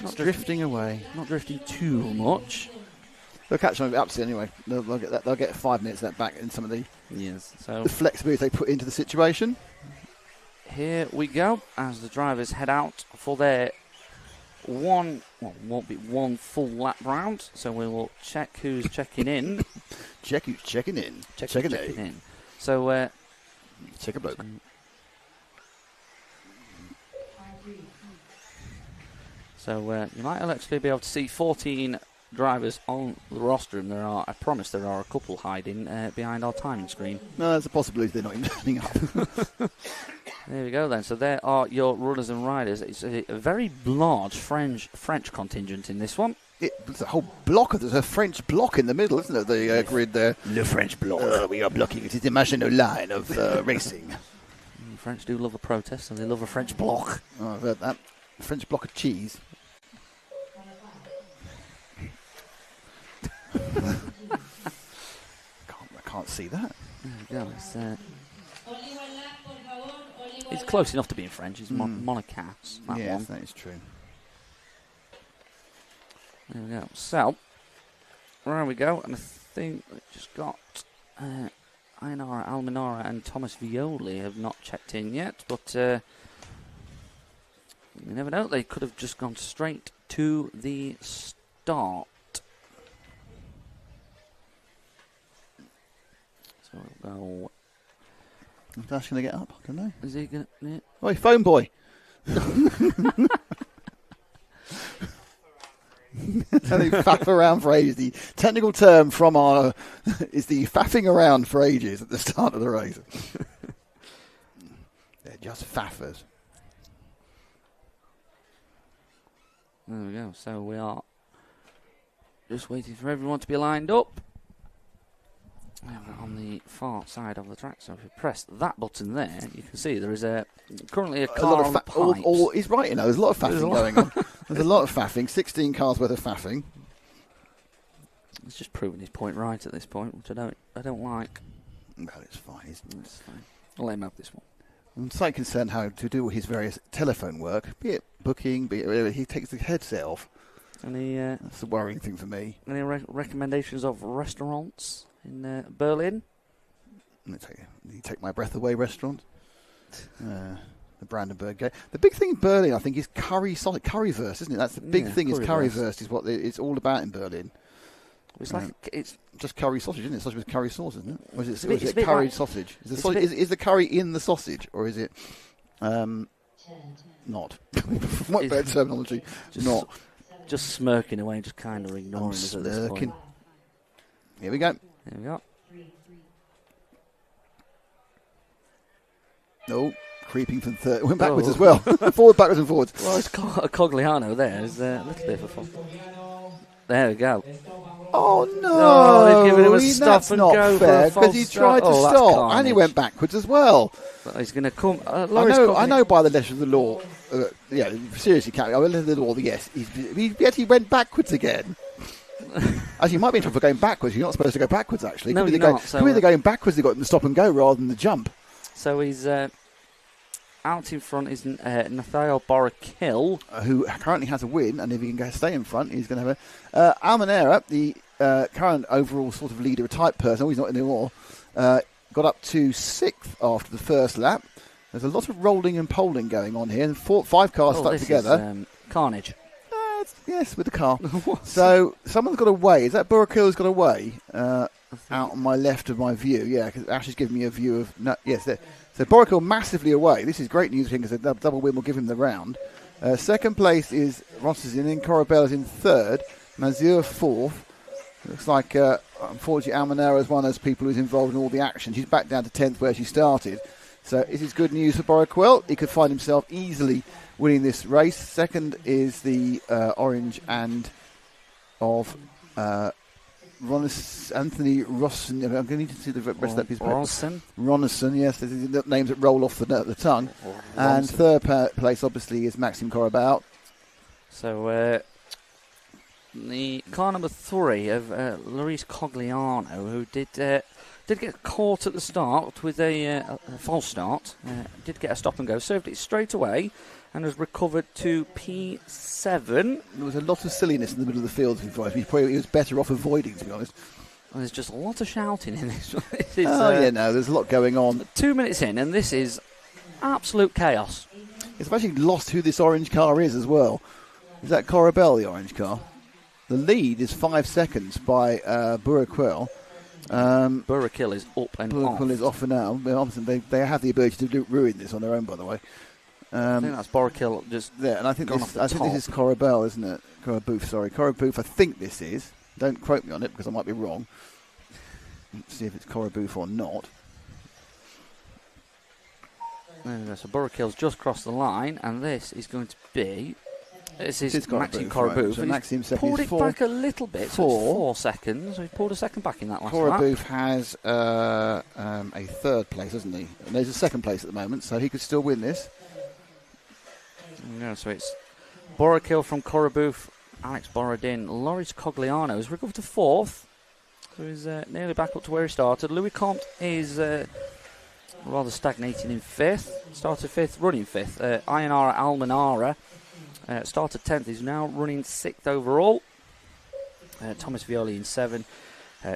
Not drifting away. Not drifting too much. They'll catch on up to anyway. They'll get 5 minutes of that back in some of the the flexibility they put into the situation. Here we go as the drivers head out for their won't be one full lap round. So we will check who's checking in. Check who's checking in. Checking in. So check a bloke. So you might actually be able to see 14 drivers on the roster, and I promise there are a couple hiding behind our timing screen. No, there's a possibility they're not even turning up. There we go then. So there are your runners and riders. It's a very large French contingent in this one. It's a whole block. There's a French block in the middle, isn't there? The grid there. Le French block. We are blocking it. It's the Maginot Line of racing. The French do love a protest, and they love a French block. Oh, I've heard that. A French block of cheese. I can't see that. There we go. It's close enough to being French. It's Monacasse. Yes, that is true. There we go. So, there we go. And I think we just got Ainara Almenara and Thomas Violi have not checked in yet. But you never know. They could have just gone straight to the start. So we'll go. Is Dash going to get up? I don't know. Is he going to? Yeah. Oi, phone boy. They faff around for ages. The technical term from our is the faffing around for ages at the start of the race. They're just faffers. There we go. So we are just waiting for everyone to be lined up. On the far side of the track. So if you press that button there, you can see there is currently a A car lot on of the pipes. he's right, there's a lot of faffing going on. There's a lot of faffing, 16 cars worth of faffing. He's just proving his point right at this point, which I don't like. Well, it's fine. It's fine. I'll let him have this one. I'm slightly concerned how to do his various telephone work, be it booking, be it he takes the headset off. Any That's the worrying thing for me. any recommendations of restaurants in Berlin? You take my breath away restaurant. The Brandenburg Gate. The big thing in Berlin, I think, is currywurst, isn't it? That's the big thing. Is currywurst is what it's all about in Berlin. It's like it's just curry sausage, isn't it? Sausage with curry sauce, isn't it? Or is it bit curried like- sausage? Is the curry in the sausage, or is it not? What better terminology? Not. just smirking away, just kind of ignoring us at this point. Here we go. There we go. No, creeping from third. Went backwards as well. Forward, backwards, and forwards. Well, it's Cogliano there. Is a little bit of a fun. There we go. Oh no! Oh, they've given him a stop that's and not go fair for a because he false tried start. to Oh, that's stop and he carnage. went backwards as well. But he's going to come. I know by the letter of the law. Yeah, seriously, Captain. By the letter of the law, yes. Yet he went backwards again. Actually, you might be in trouble for going backwards. You're not supposed to go backwards, actually. No, could you're be not, so, could be they're going backwards. They got them to stop and go rather than the jump. So he's out in front is Nathaniel Borrakill. Who currently has a win, and if he can stay in front, he's going to have a... Almanera, the current overall sort of leader, a type person, he's not anymore, got up to 6th after the first lap. There's a lot of rolling and polling going on here, and 5 cars stuck this together. Is, carnage. Yes, with the car. So someone's got away. Is that Burakil's got away? Out on my left of my view. Yeah, because Ash is giving me a view of... No, yes, there. So Borrakil massively away. This is great news for him because a double win will give him the round. Second place is Rossin in. Corabella's in third. Mazur fourth. Looks like, unfortunately, Almanera is one of those people who's involved in all the action. She's back down to 10th where she started. So this is good news for Borraquel. He could find himself easily winning this race. Second is the orange and of Anthony Rosson. I'm going to need to see the rest of that piece of paper. Ronison, yes. There's the names that roll off the tongue. And third place, obviously, is Maxime Corabal. So the car number 3 of Luis Cogliano, who did get caught at the start with a false start, did get a stop and go, served it straight away, and has recovered to P7. There was a lot of silliness in the middle of the field. He was better off avoiding, to be honest. Well, there's just a lot of shouting in this. There's a lot going on. 2 minutes in, and this is absolute chaos. It's actually lost who this orange car is as well. Is that Corabel, the orange car? The lead is 5 seconds by Buraquel. Buraquil is up and off. Buraquil is off and now. They have the ability to ruin this on their own, by the way. I think that's Buraquil just and I think this is Corabel, isn't it? Coraboof, sorry. Coraboof, I think this is. Don't quote me on it because I might be wrong. Let's see if it's Coraboof or not. So Buraquil's just crossed the line, and this is going to be... This is Maxime Coraboof. Right. So Maxime pulled it back a little bit, so it's 4 seconds. So he pulled a second back in that last lap. Coraboof has a third place, hasn't he? And there's a second place at the moment, so he could still win this. No, so it's Buraquil from Coraboof, Alex Borodin, Loris Cogliano has recovered to 4th, so he's nearly back up to where he started. Louis Comte is rather stagnating in 5th, started 5th, running 5th. Ionara Almanara started 10th, he's now running 6th overall. Thomas Violi in 7,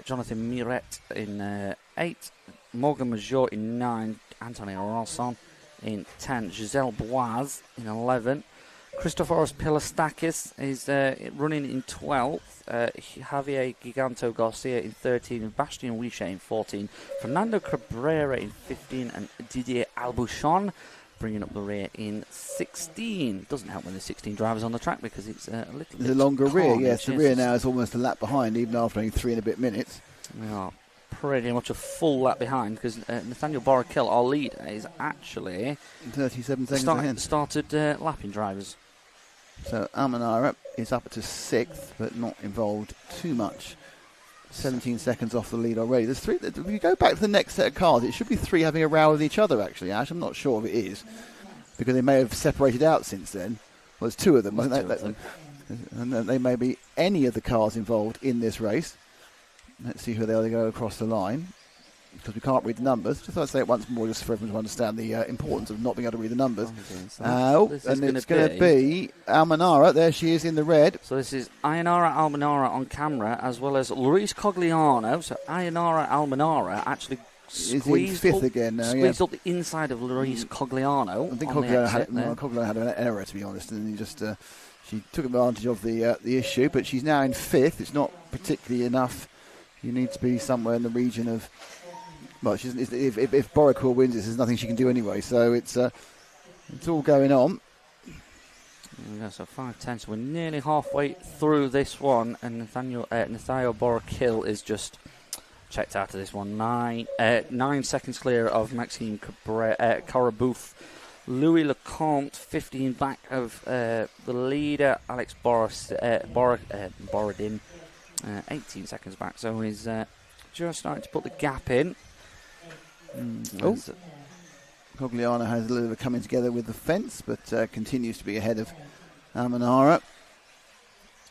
Jonathan Miret in 8, Morgan Major in 9, Anthony Rosson in 10, Giselle Boise in 11, Christoforos Pilastakis is running in 12th, Javier Giganto Garcia in 13, and Bastien Wichet in 14, Fernando Cabrera in 15, and Didier Albuchon bringing up the rear in 16. Doesn't help when there's 16 drivers on the track because it's a little bit... The longer rear, carnage, yes. The rear now is almost a lap behind, even after only 3 and a bit minutes. We are pretty much a full lap behind because Nathaniel Borraquil, our leader, is actually 37 seconds ahead. Started lapping drivers. So Almanara is up to 6th, but not involved too much 17 seconds off the lead already. There's 3. If you go back to the next set of cars, it should be 3 having a row with each other, actually, Ash. I'm not sure if it is, because they may have separated out since then. Well, there's 2 of them. And they may be any of the cars involved in this race. Let's see who they are. They go across the line, because we can't read the numbers. Just thought I'd say it once more, just for everyone to understand the importance of not being able to read the numbers. And it's going to be Almanara. There she is in the red. So this is Ayanara Almanara on camera, as well as Luis Cogliano. So Ayanara Almanara actually squeezed fifth again now. Up the inside of Luis Cogliano. I think Cogliano had an error, to be honest, and he just she took advantage of the issue. But she's now in 5th. It's not particularly enough. You need to be somewhere in the region of. Well, if Boricua wins this, there's nothing she can do anyway. So it's all going on. Yeah, so 5:10. So we're nearly halfway through this one, and Nathaniel Boricua is just checked out of this one. 9 seconds clear of Maxime Carabouf. Louis Lecomte 15 back of the leader Alex Borodin. 18 seconds back, so he's just starting to put the gap in. Cogliano has a little bit of coming together with the fence, but continues to be ahead of Almanara.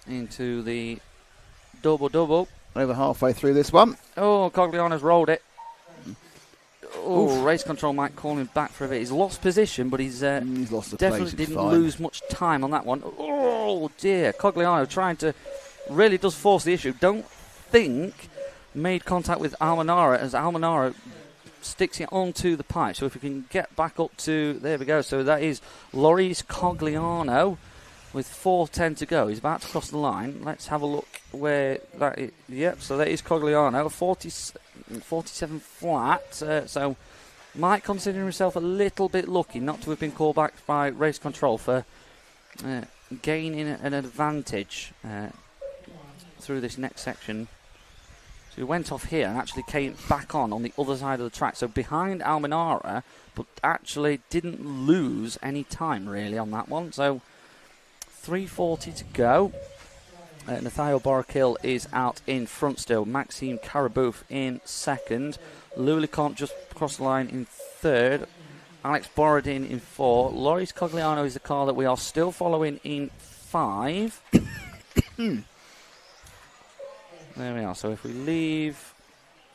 Into the double. Over halfway through this one. Oh, Cogliano's rolled it. Oh, race control might call him back for a bit. He's lost position, but he's lost the definitely didn't lose much time on that one. Oh dear, Cogliano trying to. Really does force the issue. Don't think made contact with Almanara as Almanara sticks it onto the pipe. So if we can get back up to, there we go. So that is Loris Cogliano with 4:10 to go. He's about to cross the line. Let's have a look where that is. Yep, so that is Cogliano, 47 flat. So might consider himself a little bit lucky not to have been called back by race control for gaining an advantage through this next section. So he went off here and actually came back on the other side of the track. So behind Almanara, but actually didn't lose any time really on that one. So 3:40 to go. Nathaniel Boricua is out in front still. Maxime Carabouf in second. Louis Lecomte just across the line in third. Alex Borodin in 4. Loris Cogliano is the car that we are still following in 5. There we are. So if we leave,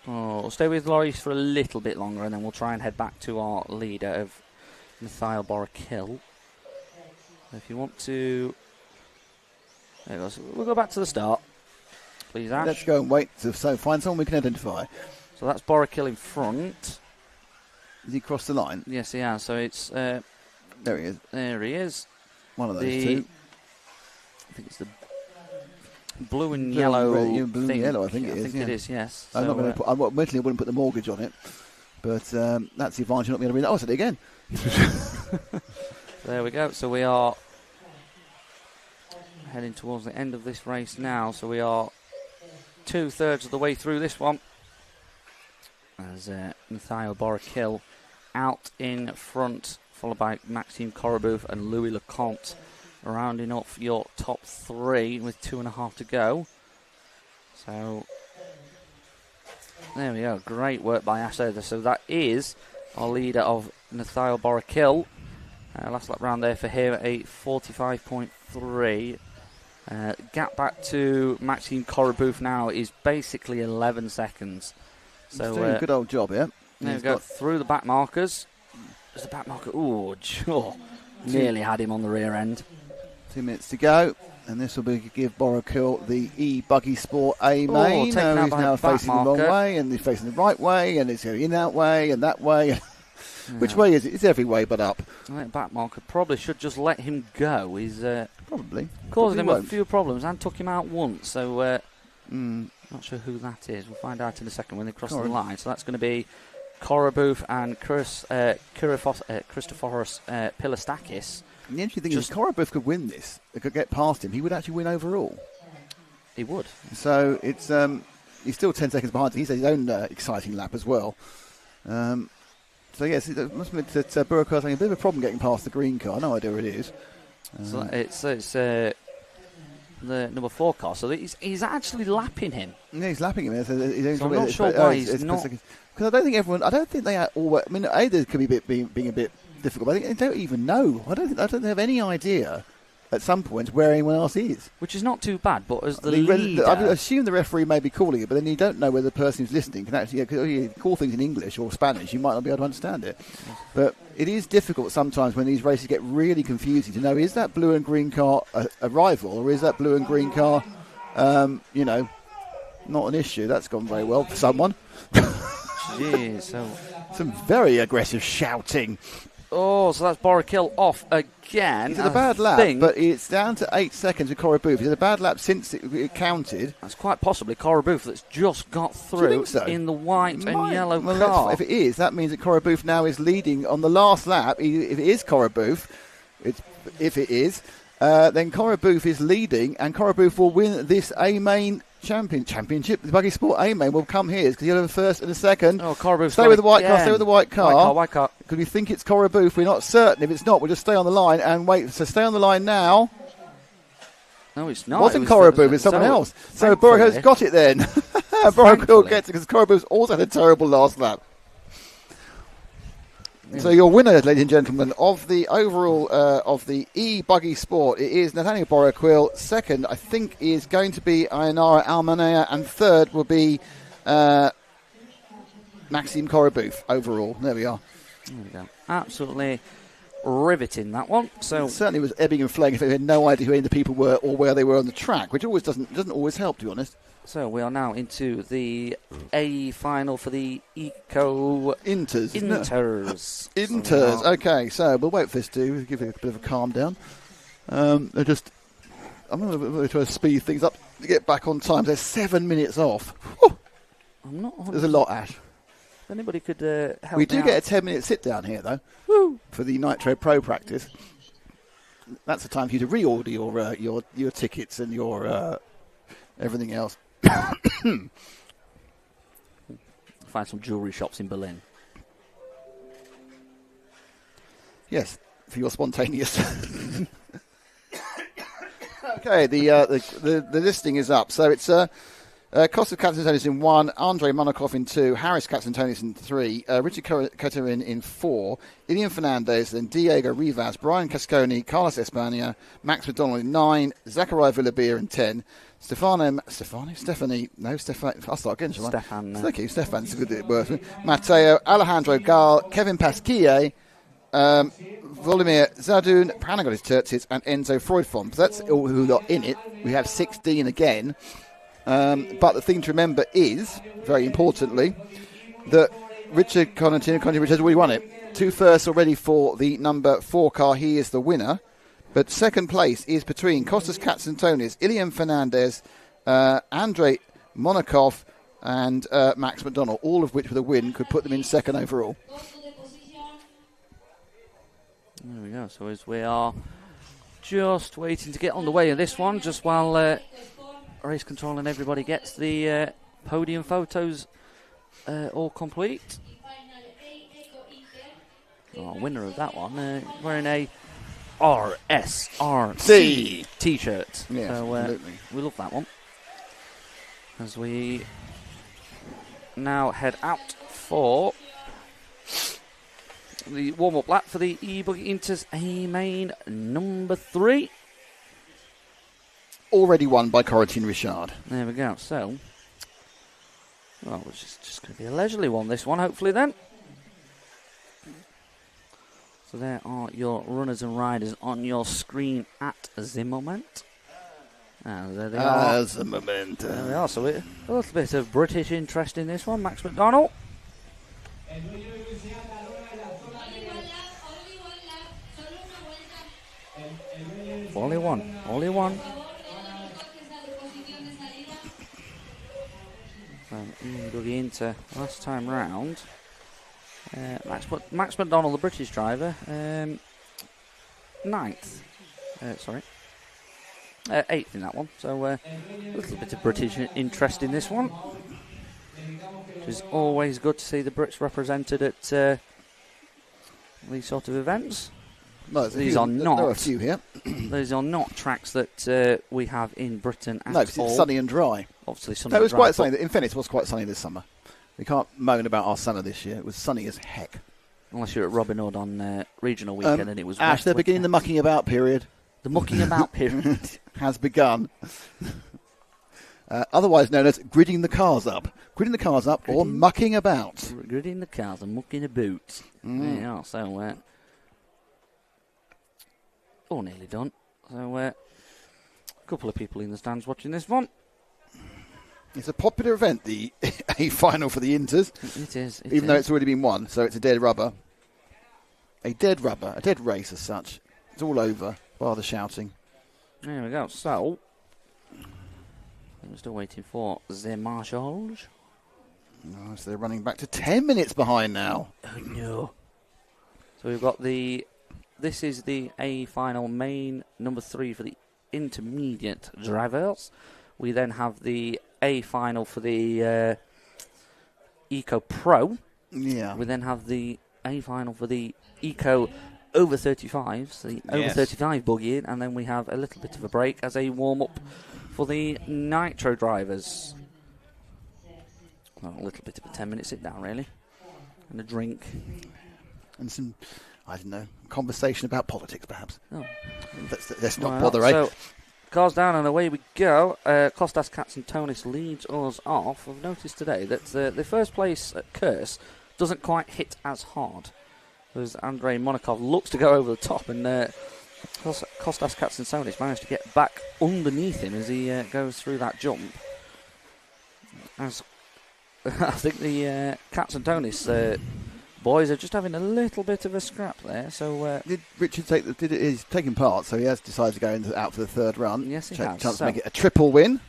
we'll stay with Loris for a little bit longer, and then we'll try and head back to our leader of Nathaniel Boricua. If you want to, there goes. We'll go back to the start, please, Ash. Let's go and wait to find someone we can identify. So that's Boricua in front. Has he crossed the line? Yes, he has. So it's there he is. There he is. One of those two. I think it's the blue and yellow. Blue and yellow, I think it is. It is, yes. I'm not going to put. Mentally, I wouldn't put the mortgage on it, but that's the advantage of not being able to read it. Oh, I said it again. There we go. So we are heading towards the end of this race now. So we are 2/3 of the way through this one. As Nathaniel Boricua out in front, followed by Maxime Carabouf and Louis Lecomte, rounding off your top 3 with 2.5 to go. So there we go. Great work by Ash there. So that is our leader of Nathaniel Boricua. Last lap round there for him, a 45.3. Gap back to Maxime Carabouf now is basically 11 seconds. So he's doing a good old job here. There we go. Through the back markers. There's the back marker. Ooh, nearly had him on the rear end. 2 minutes to go, and this will give Boricua the E-Buggy Sport A Main. He's now facing the wrong way, and he's facing the right way, and it's going in that way and that way. Which way is it? It's every way but up. I think back marker probably should just let him go. He's probably causing him a few problems and took him out once. So not sure who that is. We'll find out in a second when they cross the line. So that's going to be Carabouf and Christoforos Pilastakis. And the interesting thing is, Carabouf could win this. They could get past him. He would actually win overall. He would. So it's he's still 10 seconds behind. He's had his own exciting lap as well. So yes, it must admit that Boricua having a bit of a problem getting past the green car. No idea where it is. So it's the number 4 car, so he's actually lapping him. Yeah, he's lapping him. So I'm not sure why he's not. Because I don't think they are all. I mean, they could be being a bit difficult. But I think they don't even know. I don't have any idea at some point where anyone else is. Which is not too bad, but as the leader... I would assume the referee may be calling it, but then you don't know whether the person who's listening can actually... Because you call things in English or Spanish, you might not be able to understand it. But it is difficult sometimes when these races get really confusing to know, is that blue and green car a rival, or is that blue and green car, not an issue? That's gone very well for someone. Jeez, so... Some very aggressive shouting. Oh, so that's Borrikill off again. He's had a bad lap, but it's down to 8 seconds with Cora Booth. He's had a bad lap since it counted. That's quite possibly Cora Booth that's just got through in the white and yellow car. If it is, that means that Cora Booth now is leading on the last lap. If it is Cora Booth, then Cora Booth is leading, and Cora Booth will win this A Main championship. The Buggy Sport A Main will come here because he'll have a first and a second. Oh, Cora Booth. Stay with the white car. Stay with the white car. White car. Because we think it's Cora Booth. We're not certain. If it's not, we'll just stay on the line and wait. So stay on the line now. No, it's not. It wasn't Cora Booth. It's someone else. So Borrikill got it then. Borrikill gets it because Cora Booth also had a terrible last lap. Yeah. So your winner, ladies and gentlemen, of the overall of the E-Buggy Sport, it is Nathaniel Borrikill. Second, I think, is going to be Ainara Almanea, and third will be Maxime Cora Booth overall. There we are. There we go. Absolutely riveting, that one. So it certainly was ebbing and flowing if they had no idea who any of the people were or where they were on the track, which always doesn't always help, to be honest. So we are now into the A final for the Eco Inters. Inters. Okay, so we'll wait for this to give it a bit of a calm down. I'm going to try to speed things up to get back on time. They're 7 minutes off. Whew. There's a lot, Ash. If anybody could help We do me get out. a 10-minute sit down here, though. Woo. For the Nitro Pro practice. That's the time for you to reorder your tickets and your everything else. Find some jewellery shops in Berlin. Yes, for your spontaneous. Okay, the listing is up. So it's Kostas Katsantonis in 1, Andrei Monakov in 2, Harris Katsantonis in 3, Richard Katerin in 4, Ilian Fernandez, then Diego Rivas, Brian Casconi, Carlos Espana, Max McDonald in 9, Zachariah Villabir in 10, Stefan. I'll start again, shall I? Stefan. Thank you, Stefan's a good word. Matteo, Alejandro Gal, Kevin Pasquille, Volodymyr Zadun, Panagolis Tertzis, and Enzo Freudfond. So that's all who are in it. We have 16 again. But the thing to remember is, very importantly, that Richard Conantino has already won it. 2 firsts already for the number 4 car. He is the winner. But second place is between Kostas Katsantonis, Ilian Fernandez, Andrei Monakov, and Max McDonald, all of which with a win could put them in second overall. There we go. So as we are just waiting to get on the way of this one, just while race control and everybody gets the podium photos all complete. Winner of that one wearing a RSRC t-shirt. Yeah, so absolutely. We love that one. As we now head out for the warm-up lap for the E-Buggy Inter's A Main number 3. Already won by Corentin Richard. There we go. So, well, it's just going to be a leisurely one, this one, hopefully, then. So there are your runners and riders on your screen at the moment. And there they are. The moment. There they are. So a little bit of British interest in this one. Max McDonald. Only one. E-Buggy Inter last time round. Max McDonald, the British driver, 9th. 8th in that one. So a little bit of British interest in this one, which is always good to see the Brits represented at these sort of events. No, These are There are a not. few here. These are not tracks that we have in Britain at No, because all. it's sunny and dry. Obviously, sunny. No, it was and dry, quite sunny. In fairness, it was quite sunny this summer. We can't moan about our summer this year. It was sunny as heck. Unless you're at Robin Hood on regional weekend and it was Ash, wet, they're wet, beginning the wet. mucking about period. The mucking about period. Has begun. Otherwise known as gridding the cars up. Gridding the cars up or mucking about. Gridding the cars and mucking the boots. There you are. So, all nearly done. So, a couple of people in the stands watching this one. It's a popular event, the A final for the Inters. It is. Even though it's already been won, so it's a dead rubber. A dead race as such. It's all over, bar the shouting. There we go. So, I'm still waiting for the marshals. Oh, so they're running back to 10 minutes behind now. Oh, no. So we've got this is the A final main number 3 for the intermediate drivers. We then have the A final for the Eco Pro. Yeah. We then have the A final for the Eco over 35s, the over 35 buggy in, and then we have a little bit of a break as a warm-up for the Nitro drivers. Well, a little bit of a 10-minute sit-down, really, and a drink. And some, I don't know, conversation about politics, perhaps. Oh. Let's not Well, bother, eh? So, cars down and away we go. Kostas Katsantonis leads us off. I've noticed today that the first place at Curse doesn't quite hit as hard. As Andrei Monakov looks to go over the top, and Kostas Katsantonis managed to get back underneath him as he goes through that jump. As I think the Katsantonis boys are just having a little bit of a scrap there. So did Richard he's taking part, so he has decided to go out for the third run. Yes, he has. Chance to make it a triple win.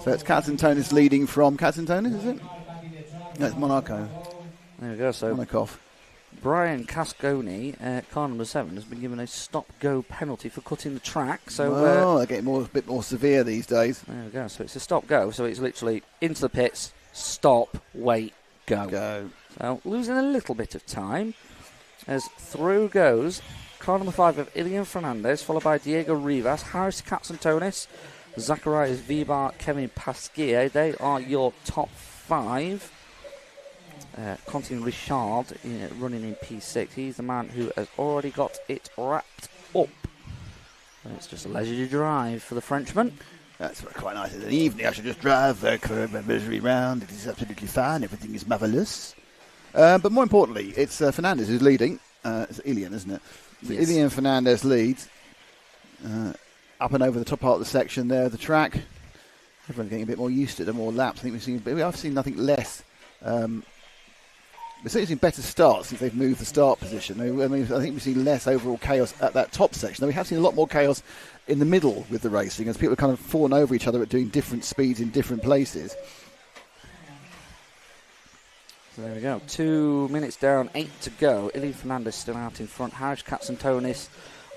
So it's Katsantonis leading from Katsantonis, is it? No, it's Monaco. There we go. So Monakov. Brian Casconi, car number 7, has been given a stop-go penalty for cutting the track. So they're getting a bit more severe these days. there we go. So it's a stop-go. So it's literally into the pits, stop, wait, go. So losing a little bit of time as through goes car number 5 of Ilian Fernandez, followed by Diego Rivas, Harris Katsantonis, Zacharias Vibar, Kevin Pasquier. They are your top 5. Quentin Richard running in P6. He's the man who has already got it wrapped up. And it's just a leisurely drive for the Frenchman. That's quite nice. In the evening, I should just drive a leisurely round. It is absolutely fine. Everything is marvellous. But more importantly, it's Fernandez who's leading. It's Ilian, isn't it? So Yes. Ilian Fernandez leads. Up and over the top part of the section there, the track. Everyone's getting a bit more used to it. More laps. I think I've seen nothing less. We've certainly seen better starts since they've moved the start position. I think we've seen less overall chaos at that top section. Though we have seen a lot more chaos in the middle with the racing, as people have kind of fallen over each other at doing different speeds in different places. So there we go. 2 minutes down, 8 to go. Ilian Fernandez still out in front. Harris Katsantonis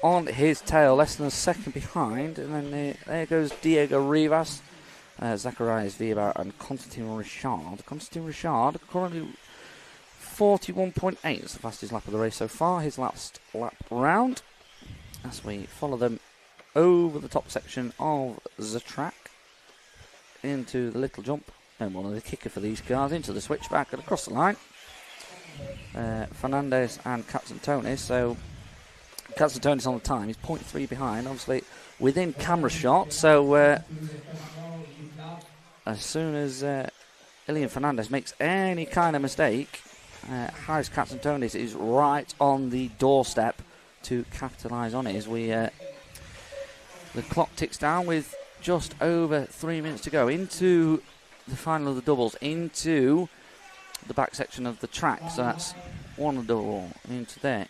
on his tail, less than a second behind. And then there goes Diego Rivas, Zacharias Vibar, and Constantin Richard. Constantin Richard currently 41.8. It's the fastest lap of the race so far. His last lap round. As we follow them over the top section of the track into the little jump. And one of the kicker for these cars into the switchback and across the line. Fernandez and Katsantonis. So Katsantonis on the time. He's 0.3 behind. Obviously within camera shot. So as soon as Ilian Fernandez makes any kind of mistake, Harris Katsantonis is right on the doorstep to capitalise on it as we the clock ticks down with just over 3 minutes to go into the final of the doubles, into the back section of the track. So that's one double into there,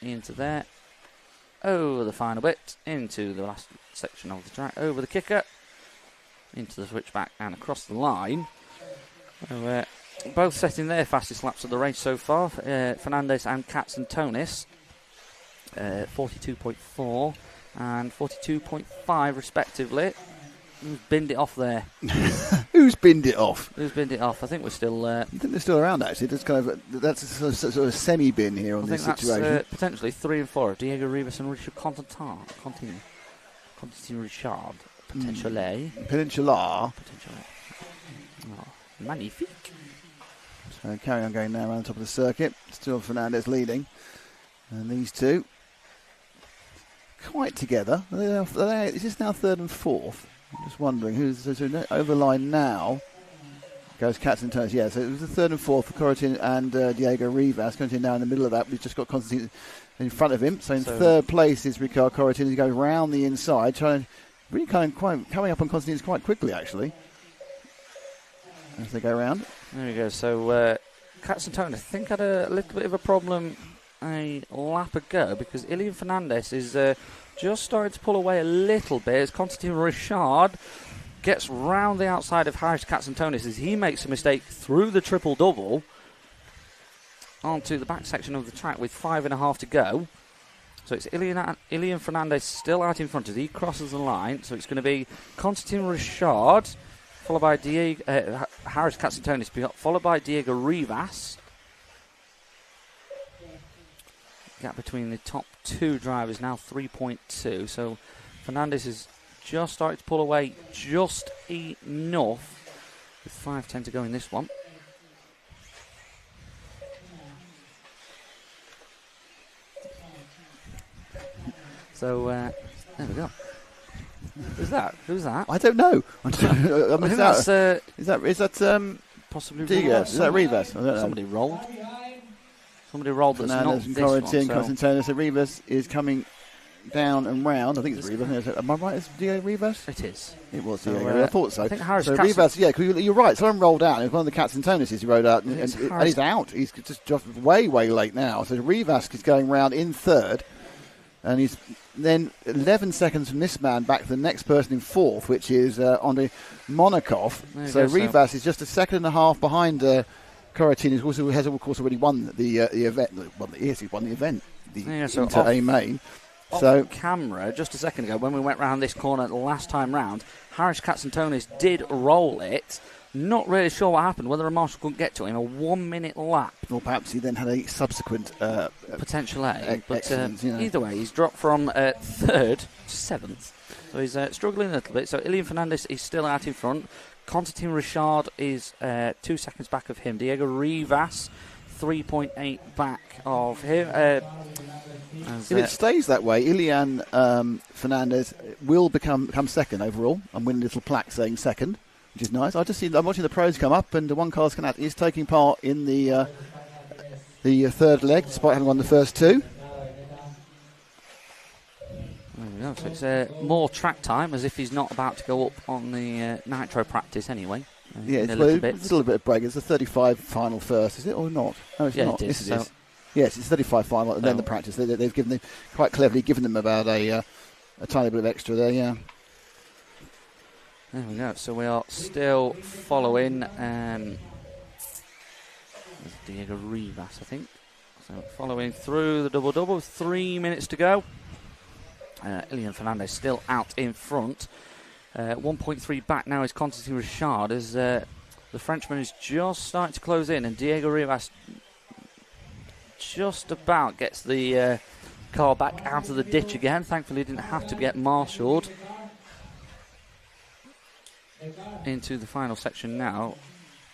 over the final bit, into the last section of the track, over the kicker, into the switchback and across the line. So, both setting their fastest laps of the race so far, Fernandez and Katsantonis, 42.4 and 42.5 respectively. Who's binned it off there? Who Who's binned it off? Who's binned it off? I think we're still... I think they're still around, actually. That's a sort of semi-bin here on this situation. That's potentially 3 and 4. Diego Rivas and Richard Constantin Richard. Potentially. Peninsula. Oh, magnifique. So carry on going now around the top of the circuit. Still Fernandez leading. And these two quite together. Is this now 3rd and 4th? I'm just wondering who's over the line now. Goes Katzentonis. Yeah, so it was the 3rd and 4th for Corotin and Diego Rivas. Corotin now in the middle of that. We've just got Constantine in front of him. So in 3rd place is Ricard Corotin. He goes round the inside, trying to really coming up on Constantine quite quickly, actually, as they go round. There we go. So Katzentonis, I think, had a little bit of a problem a lap ago because Ilian Fernandez is just starting to pull away a little bit as Constantine Richard gets round the outside of Harris Katzentonis as he makes a mistake through the triple-double onto the back section of the track with 5.5 to go. So it's Ilian Fernandez still out in front as he crosses the line. So it's going to be Constantine Richard, followed by Harris Katzentonis, followed by Diego Rivas. Gap between the top 2 drivers now 3.2. So Fernandez is just starting to pull away just enough with 5:10 to go in this one. So there we go. Who's that? I don't know. I think that's is that possibly Diaz? Is that Rivas? I don't know. Somebody rolled that's Fernandez not and this Corotin, one. Constantinos. So Rivas is coming down and round. I think it's Rivas. Am I right? It's Diego Rivas? It is. It was Diego. I thought so. I think Harris so Rivas, yeah, you're right. Someone rolled out. It was one of the Katzentonis he rode out, and he's out. He's just way late now. So Rivas is going round in 3rd, and he's then 11 seconds from this man back to the next person in 4th, which is Andrei Monakov. So Rivas is just a second and a half behind Corotin, who has of course already won the event. He won the event, the Inter A Main. So camera, just a second ago, when we went round this corner the last time round, Harris Katzentonis did roll it. Not really sure what happened, whether a marshal couldn't get to him. A 1 minute lap. Or perhaps he then had a subsequent... potential A. But you know. Either way, he's dropped from 3rd to 7th. So he's struggling a little bit. So Ilian Fernandez is still out in front. Constantine Richard is 2 seconds back of him. Diego Rivas, 3.8 back of him. If it stays that way, Ilian Fernandez will become second overall and win a little plaque saying second, which is nice. I'm watching the pros come up, and Juan Carlos Canat is taking part in the 3rd leg, despite having won the first 2. There we go. So it's more track time, as if he's not about to go up on the Nitro practice anyway. It's a little bit of break. It's the 35 final first, is it, or not? No, it's not. It is. Yes, it is. Yes, it's 35 final, and then the practice. They've given them, quite cleverly given them about a tiny bit of extra there, yeah. There we go. So we are still following Diego Rivas, I think. So following through the double-double, 3 minutes to go. Ilian Fernandez still out in front. 1.3 back now is Constantine Richard as the Frenchman is just starting to close in, and Diego Rivas just about gets the car back out of the ditch again. Thankfully, didn't have to get marshalled into the final section now.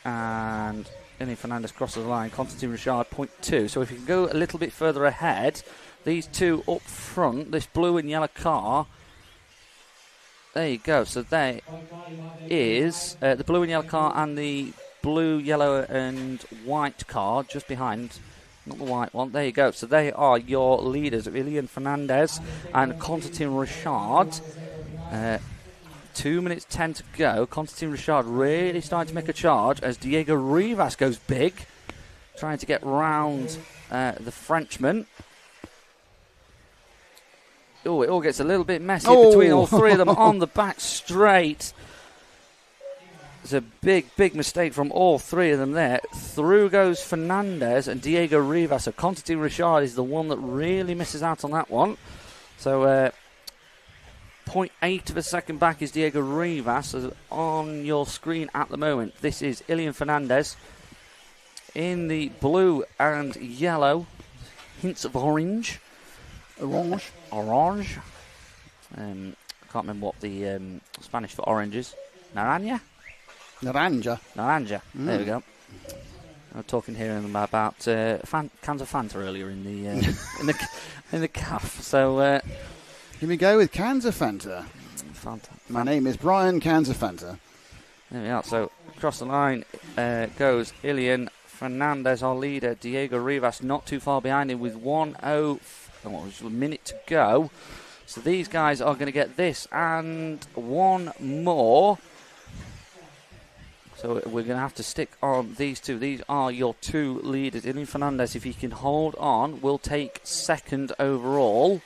And Ilian Fernandez crosses the line. Constantine Richard, 0.2. So if you can go a little bit further ahead, these two up front, this blue and yellow car. There you go. So there is the blue and yellow car and the blue, yellow and white car just behind. Not the white one. There you go. So they are your leaders, Ilian Fernandez and Constantine Richard. 2 minutes 10 to go. Constantine Richard really starting to make a charge as Diego Rivas goes big, trying to get round the Frenchman. Oh, it all gets a little bit messy between all three of them on the back straight. It's a big mistake from all three of them there. Through goes Fernandez and Diego Rivas. So Constantine Richard is the one that really misses out on that one. So 0.8 of a second back is Diego Rivas. So on your screen at the moment, this is Ilian Fernandez in the blue and yellow, hints of orange. Orange. I can't remember what the Spanish for orange is. Naranja. There we go. I was talking here about cans of Fanta earlier in the in the calf. So here we go with cans of Fanta. My name is Brian Cans of Fanta. There we are. So across the line goes Ilian Fernandez, our leader. Diego Rivas not too far behind him with 1:04, a minute to go. So these guys are going to get this and one more. So we're going to have to stick on these two. These are your two leaders. Ilian Fernandez, if he can hold on, will take second overall.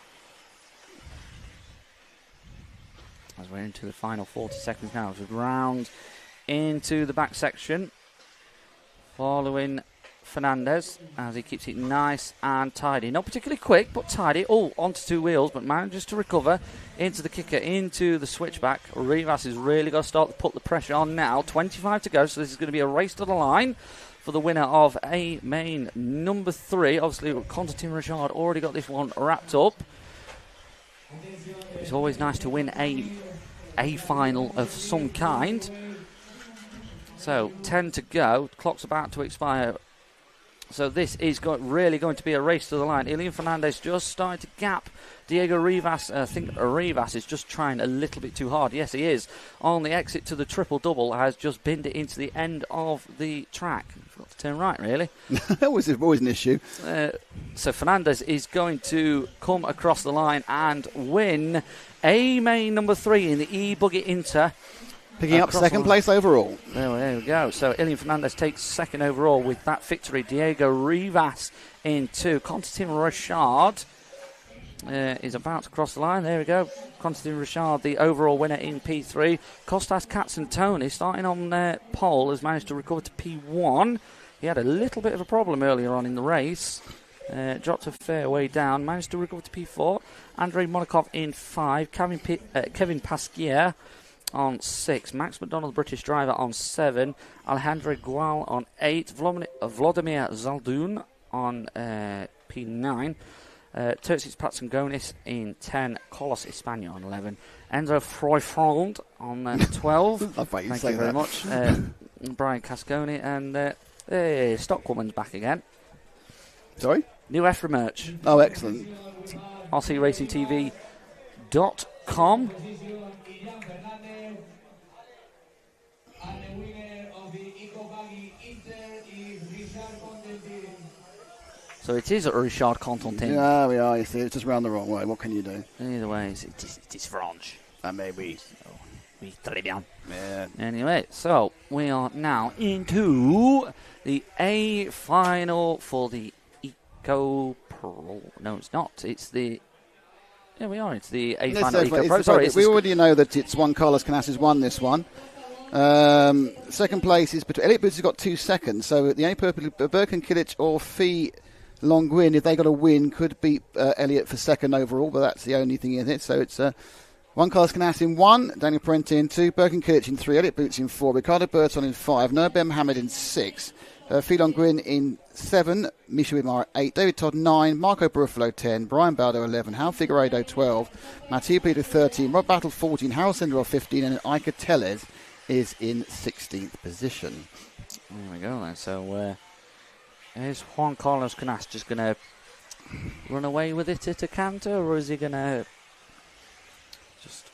As we're into the final 40 seconds now. So round into the back section. Following Fernandez as he keeps it nice and tidy. Not particularly quick, but tidy. Oh, onto two wheels, but manages to recover into the kicker, into the switchback. Rivas has really got to start to put the pressure on now. 25 to go, so this is going to be a race to the line for the winner of A Main number 3. Obviously, Constantin Richard already got this one wrapped up. It's always nice to win a final of some kind. So, 10 to go. Clock's about to expire. So this is really going to be a race to the line. Ilian Fernandez just started to gap Diego Rivas. I think Rivas is just trying a little bit too hard. Yes, he is. On the exit to the triple-double, has just binned it into the end of the track. Forgot to turn right, really. That was always an issue. So Fernandez is going to come across the line and win A Main number 3 in the E-Buggy Inter. Picking up second place overall. There we go. So Ilian Fernandez takes second overall with that victory. Diego Rivas in 2. Constantin Richard is about to cross the line. There we go. Constantin Richard, the overall winner in P3. Kostas Katsantoni, starting on pole, has managed to recover to P1. He had a little bit of a problem earlier on in the race. Dropped a fair way down. Managed to recover to P4. Andrei Monikov in 5. Kevin Pasquier on 6, Max McDonald, British driver, on 7, Alejandro Gual on 8, Vladimir Zaldun on P9, Tertsis Patsangonis in 10, Carlos Espana on 11, Enzo Freufeld on 12. Thank you very much. Brian Casconi and Stockwoman's back again. Sorry? New EFRA merch. Oh, excellent. rcracingtv.com. So it is Richard Constantin. Yeah, we are. You see, it's just round the wrong way. What can you do? Either way, it is French. Maybe. Oui, très bien. Yeah. Anyway, so we are now into the A final for the Eco Pro. No, it's not. It's the... Yeah, we are. It's the A final Eco Pro. Sorry, we already know that it's Juan Carlos Canas has won this one. Second place is... Elliot Boots has got 2 seconds. So the only purple... Birkin Kilic or Fee Longuin, if they got a win, could beat Elliot for second overall, but that's the only thing in it. So it's Juan Carlos Canas in 1, Daniel Parenti in 2, Birkin Kilic in 3, Elliot Boots in 4, Ricardo Berton in 5, Nurbem Mohamed in 6, Fee Longuin in 7, Misha Widmar 8, David Todd 9, Marco Buffalo 10, Brian Baldo 11, Hal Figueiredo 12, Mathieu Peter 13, Rob Battle 14, Harold Senderoff 15, and Iker Tellez is in 16th position. There we go then. So is Juan Carlos Canas just going to run away with it at a canter, or is he going to just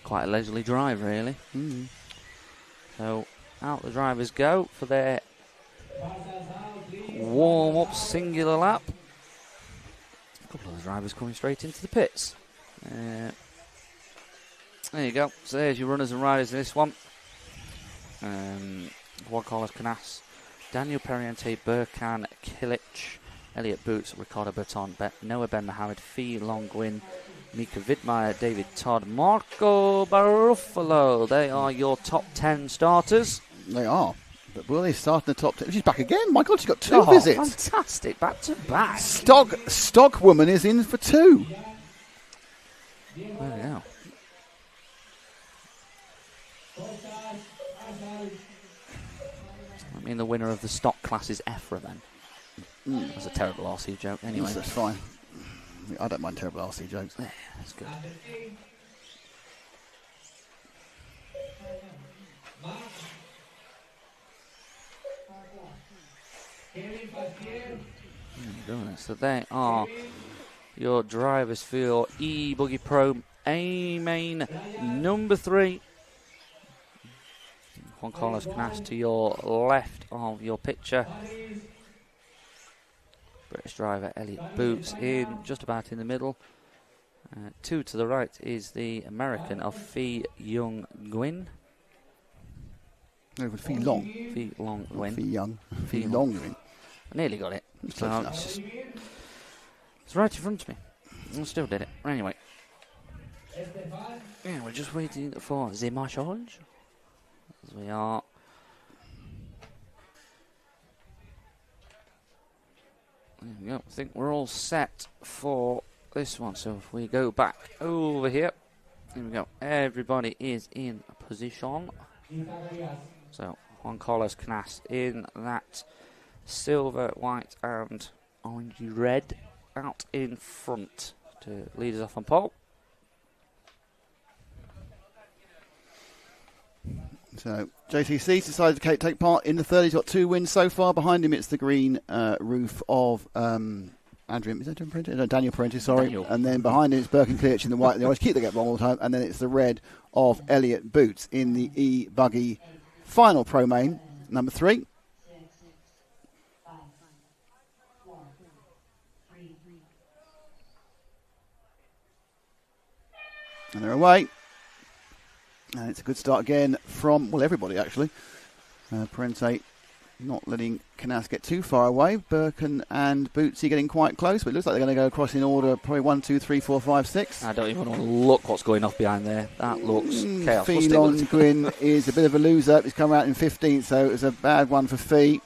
quite a leisurely drive, really? So out the drivers go for their warm-up singular lap. A couple of the drivers coming straight into the pits. There you go. So there's your runners and riders in this one. Juan Carlos Canas, Daniel Periente, Birkan Kilic, Elliot Boots, Ricardo Berton, Noah Ben Mohamed, Fee Longuin, Mika Vidmeyer, David Todd, Marco Baruffalo. They are your top 10 starters. They are. But will they start in the top 10? She's back again. My God, she's got 2 visits. Fantastic. Back to back. Stock woman is in for 2. There we go. mean the winner of the stock class is Ephra then? That's a terrible RC joke. Anyway, That's fine. I don't mind terrible RC jokes. Yeah, that's good. So they are your drivers for your eBuggy Pro A Main number 3. Juan Carlos Canas to your left of your picture. British driver Elliot Boots in just about in the middle. 2 to the right is the American of Phi Young Nguyen. No, Phi Long. Phi Long Nguyen. Phi Young. Phi Long Nguyen. I nearly got it. So it's right in front of me. I still did it. Anyway. Yeah, we're just waiting for the massage. As we are. There we go. I think we're all set for this one. So if we go back over here we go. Everybody is in position. So Juan Carlos Canas in that silver, white and orangey red out in front to lead us off on pole. So JCC decided to take part in the third. He's got 2 wins so far. Behind him, it's the green roof of Andrew. Is that Daniel Parenti? Sorry. Daniel. And then behind him, it's Birkin Klitsch in the white. They always keep the get wrong all the time. And then it's the red of Elliot Boots in the e-buggy final Pro Main number 3. 6, 5, 4, 3. And they're away. And it's a good start again from, well, everybody actually. Parente not letting Canas get too far away. Birkin and Bootsy getting quite close, but it looks like they're going to go across in order, probably 1, 2, 3, 4, 5, 6. I don't even want to look what's going off behind there. That looks chaos. Phi Long Nguyen is a bit of a loser. He's come out in 15th, so it was a bad one for Phi.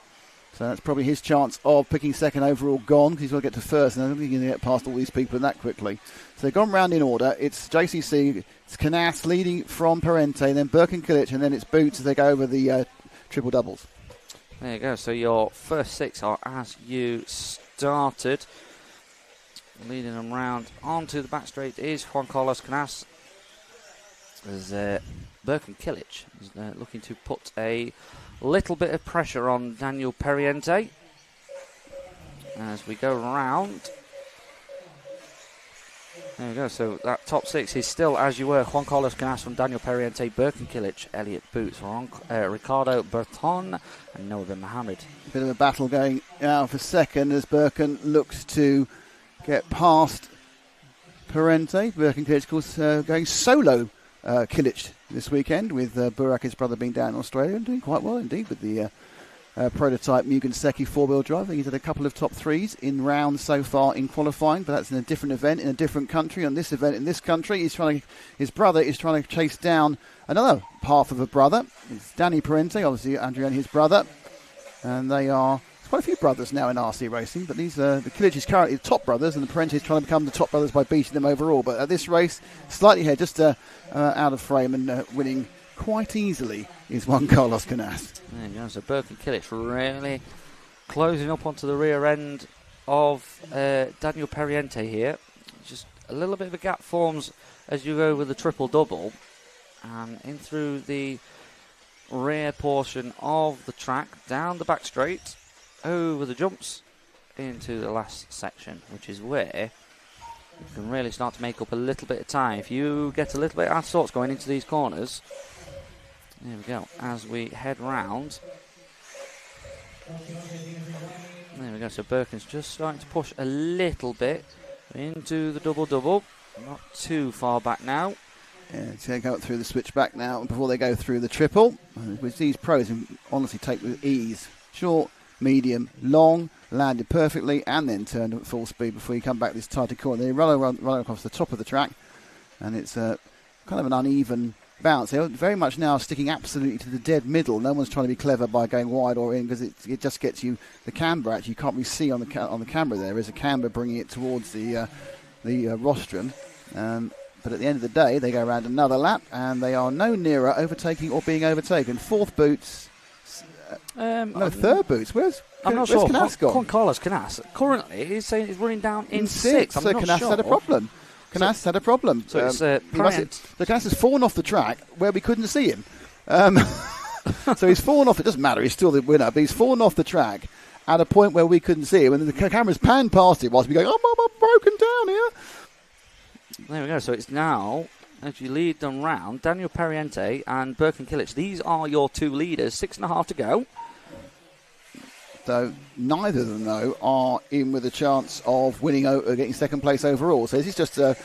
So that's probably his chance of picking second overall gone, because he's got to get to first, and I don't think he's going to get past all these people that quickly. So they've gone round in order. It's JCC, it's Canas leading from Parente, then Birkin Klitsch, and then it's Boots as they go over the triple doubles. There you go. So your first 6 are as you started. Leading them round onto the back straight is Juan Carlos Canas. There's Birkin Klitsch is looking to put a little bit of pressure on Daniel Parente as we go round. There we go. So that top 6 is still as you were. Juan Carlos Canas from Daniel Parente, Birkin Klitsch, Elliot Boots, Ricardo Berton and Norbert Mohammed. Bit of a battle going out for second as Birkin looks to get past Parente. Birkin Klitsch, of course, going solo Klitsch this weekend with Burak, his brother, being down in Australia and doing quite well indeed with the prototype Mugen Seki 4-wheel drive. I think he's had a couple of top 3s in rounds so far in qualifying, but that's in a different event in a different country. On this event in this country, his brother is trying to chase down another half of a brother. It's Danny Parente, obviously Andrew and his brother, and they are quite a few brothers now in RC racing, but these the Klitsch is currently the top brothers, and the Parente is trying to become the top brothers by beating them overall. But at this race, slightly ahead, just out of frame and winning quite easily is Juan Carlos Canas. There you go. So Birkin Klitsch really closing up onto the rear end of Daniel Parente here. Just a little bit of a gap forms as you go over the triple double and in through the rear portion of the track, down the back straight, over the jumps into the last section, which is where you can really start to make up a little bit of time. If you get a little bit out of sorts going into these corners. There we go, as we head round. There we go, so Birkin's just starting to push a little bit into the double-double. Not too far back now. Yeah, so they go up through the switchback now before they go through the triple. With these pros, honestly take with ease. Short, medium, long, landed perfectly, and then turned at full speed before you come back this tighter corner. They run across the top of the track, and it's kind of an uneven bounce. They're very much now sticking absolutely to the dead middle. No one's trying to be clever by going wide or in, because it just gets you the camber. Actually, you can't really see on the camera there is a camber bringing it towards the rostrum. But at the end of the day, they go around another lap, and they are no nearer overtaking or being overtaken. Fourth Boots, No, third boots. I'm not where's sure. Canas gone? Juan Carlos Canas currently he's saying he's running down in sixth. So Canas had a problem. Canas had a problem. So it's so Canas has fallen off the track where we couldn't see him. So he's fallen off. It doesn't matter. He's still the winner, but he's fallen off the track at a point where we couldn't see him, and the camera's panned past it whilst we go, I'm broken down here. There we go. So it's now, as you lead them round, Daniel Perriente and Birkin Kilic. These are your two leaders. 6.5 to go. So neither of them, though, are in with a chance of winning, getting second place overall. So this is just a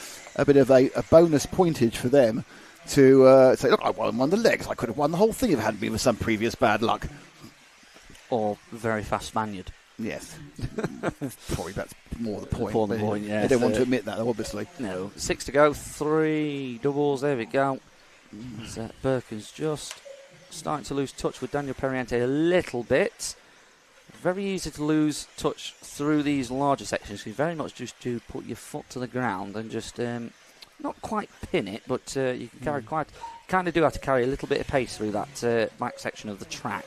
bit of a bonus pointage for them to say, look, I won the legs. I could have won the whole thing if it hadn't been for some previous bad luck. Or very fast Spaniard. Yes. Probably that's more the point. More the point, yes. They don't want to admit that, though, obviously. No. 6 to go. 3 doubles. There we go. Birkin's just starting to lose touch with Daniel Perriente a little bit. Very easy to lose touch through these larger sections. You very much just do put your foot to the ground and just not quite pin it, but you can carry kind of do have to carry a little bit of pace through that back section of the track.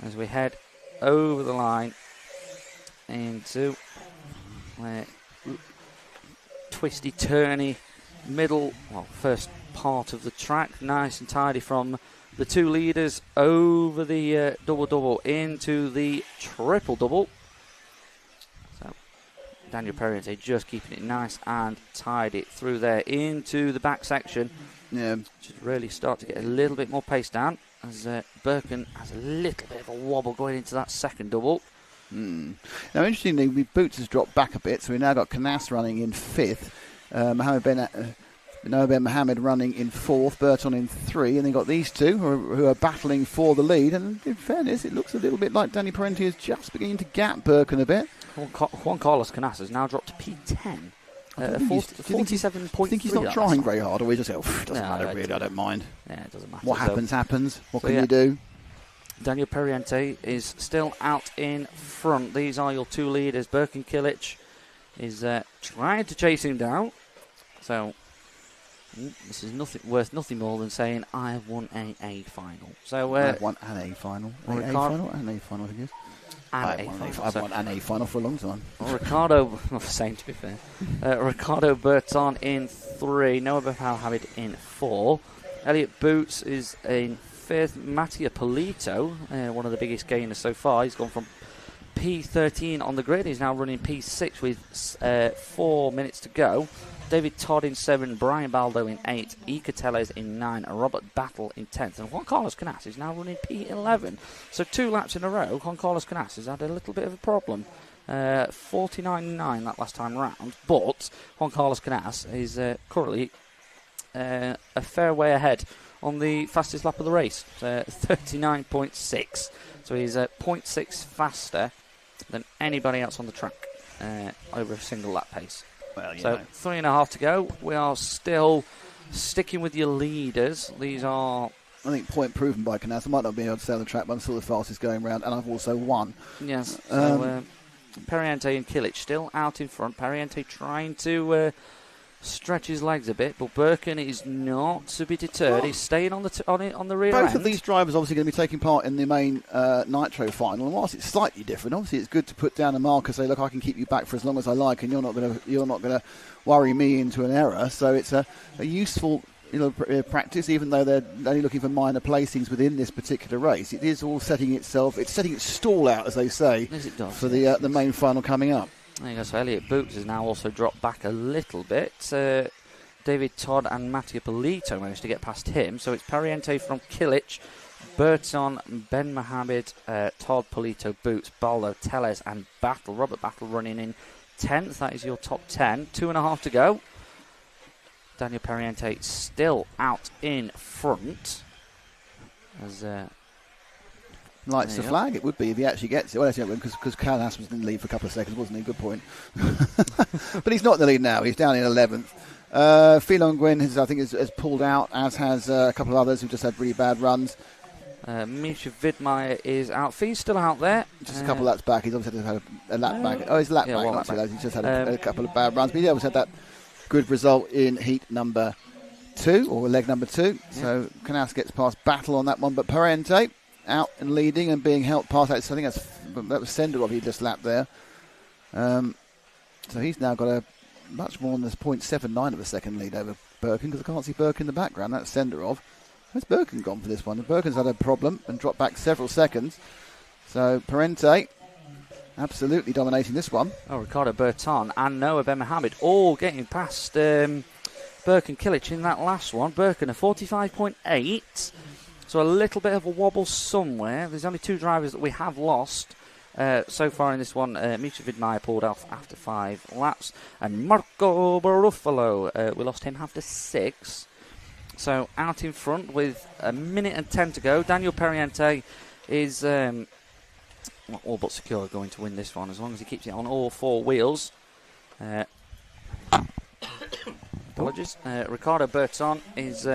As we head over the line into twisty, turny middle, first part of the track, nice and tidy from the two leaders over the double-double into the triple-double. So Daniel Perriente just keeping it nice and tidy through there into the back section. Yeah, just really start to get a little bit more pace down as Birkin has a little bit of a wobble going into that second double. Now, interestingly, Boots has dropped back a bit, so we've now got Canas running in fifth, Mohammed Ben Mohammed running in fourth, Burton in 3, and then got these two who are battling for the lead. And in fairness, it looks a little bit like Danny Parenti is just beginning to gap Birkin a bit. Juan Carlos Canas has now dropped to P10. 47.3. Do you think he's not trying very hard, or we just go, it doesn't matter really, I don't mind. Yeah, it doesn't matter. What happens. What can you do? Daniel Perriente is still out in front. These are your two leaders. Birkin Kilic is trying to chase him down. So this is worth nothing more than saying I have won A final. So I've won an A final. An A final, I think it is. I've won an A final for a long time. Ricardo, same to be fair. Ricardo Burton in 3, Noah Mohammed in 4. Elliot Boots is in 5th. Mattia Polito, one of the biggest gainers so far. He's gone from P13 on the grid. He's now running P6 with 4 minutes to go. David Todd in 7, Brian Baldo in 8, Ika Tellez in 9, Robert Battle in 10th. And Juan Carlos Canas is now running P11. So 2 laps in a row, Juan Carlos Canas has had a little bit of a problem. 49.9 that last time round. But Juan Carlos Canas is currently a fair way ahead on the fastest lap of the race. 39.6. So he's 0.6 faster than anybody else on the track over a single lap pace. Well, so 3.5 to go. We are still sticking with your leaders. These are, I think, point proven by Canas. I might not be able to stay on the track, but I'm still the fastest going round, and I've also won. Yes. So Perriente and Kilic still out in front. Perriente trying to stretch his legs a bit, but Birkin is not to be deterred. He's staying on the rear end. Both of these drivers obviously going to be taking part in the main Nitro final, and whilst it's slightly different, obviously it's good to put down a marker, say, look, I can keep you back for as long as I like, and you're not going to worry me into an error. So it's a useful practice, even though they're only looking for minor placings within this particular race. It is all setting its stall out, as they say, as it does, for the main final coming up. There you go. So Elliot Boots has now also dropped back a little bit. David Todd and Mattia Polito managed to get past him. So it's Perriente from Kilic, Burton, Ben Mohammed, Todd, Polito, Boots, Baldo, Tellez and Battle. Robert Battle running in 10th. That is your top 10. 2.5 to go. Daniel Perriente still out in front. As lights the flag, it would be if he actually gets it. Well, because Canas was in the lead for a couple of seconds, wasn't he? Good point. But he's not in the lead now. He's down in 11th. Philon Gwyn has pulled out, as has a couple of others who've just had really bad runs. Misha Vidmeier is out. Fee's still out there. Just a couple of laps back. He's obviously had a lap back. Oh, he's lap back. He's just had a couple of bad runs. But he always had that good result in heat number 2, or leg number 2. Yeah. So Canas gets past Battle on that one. But Perriente out and leading and being helped past that. So I think that was Senderov he just lapped there. So he's now got a much more than this 0.79 of a second lead over Birkin, because I can't see Birkin in the background. That's Senderov. Where's Birkin gone for this one? Birkin's had a problem and dropped back several seconds. So Parente absolutely dominating this one. Oh, Ricardo Berton and Noah Ben Mohammed all getting past Birkin Kilic in that last one. Birkin a 45.8. So a little bit of a wobble somewhere. There's only 2 drivers that we have lost so far in this one. Mitrovid Maya pulled off after 5 laps. And Marco Baruffalo, we lost him after 6. So out in front with a minute and 10 to go. Daniel Periente is all but secure going to win this one, as long as he keeps it on all 4 wheels. Apologies. Ricardo Berton is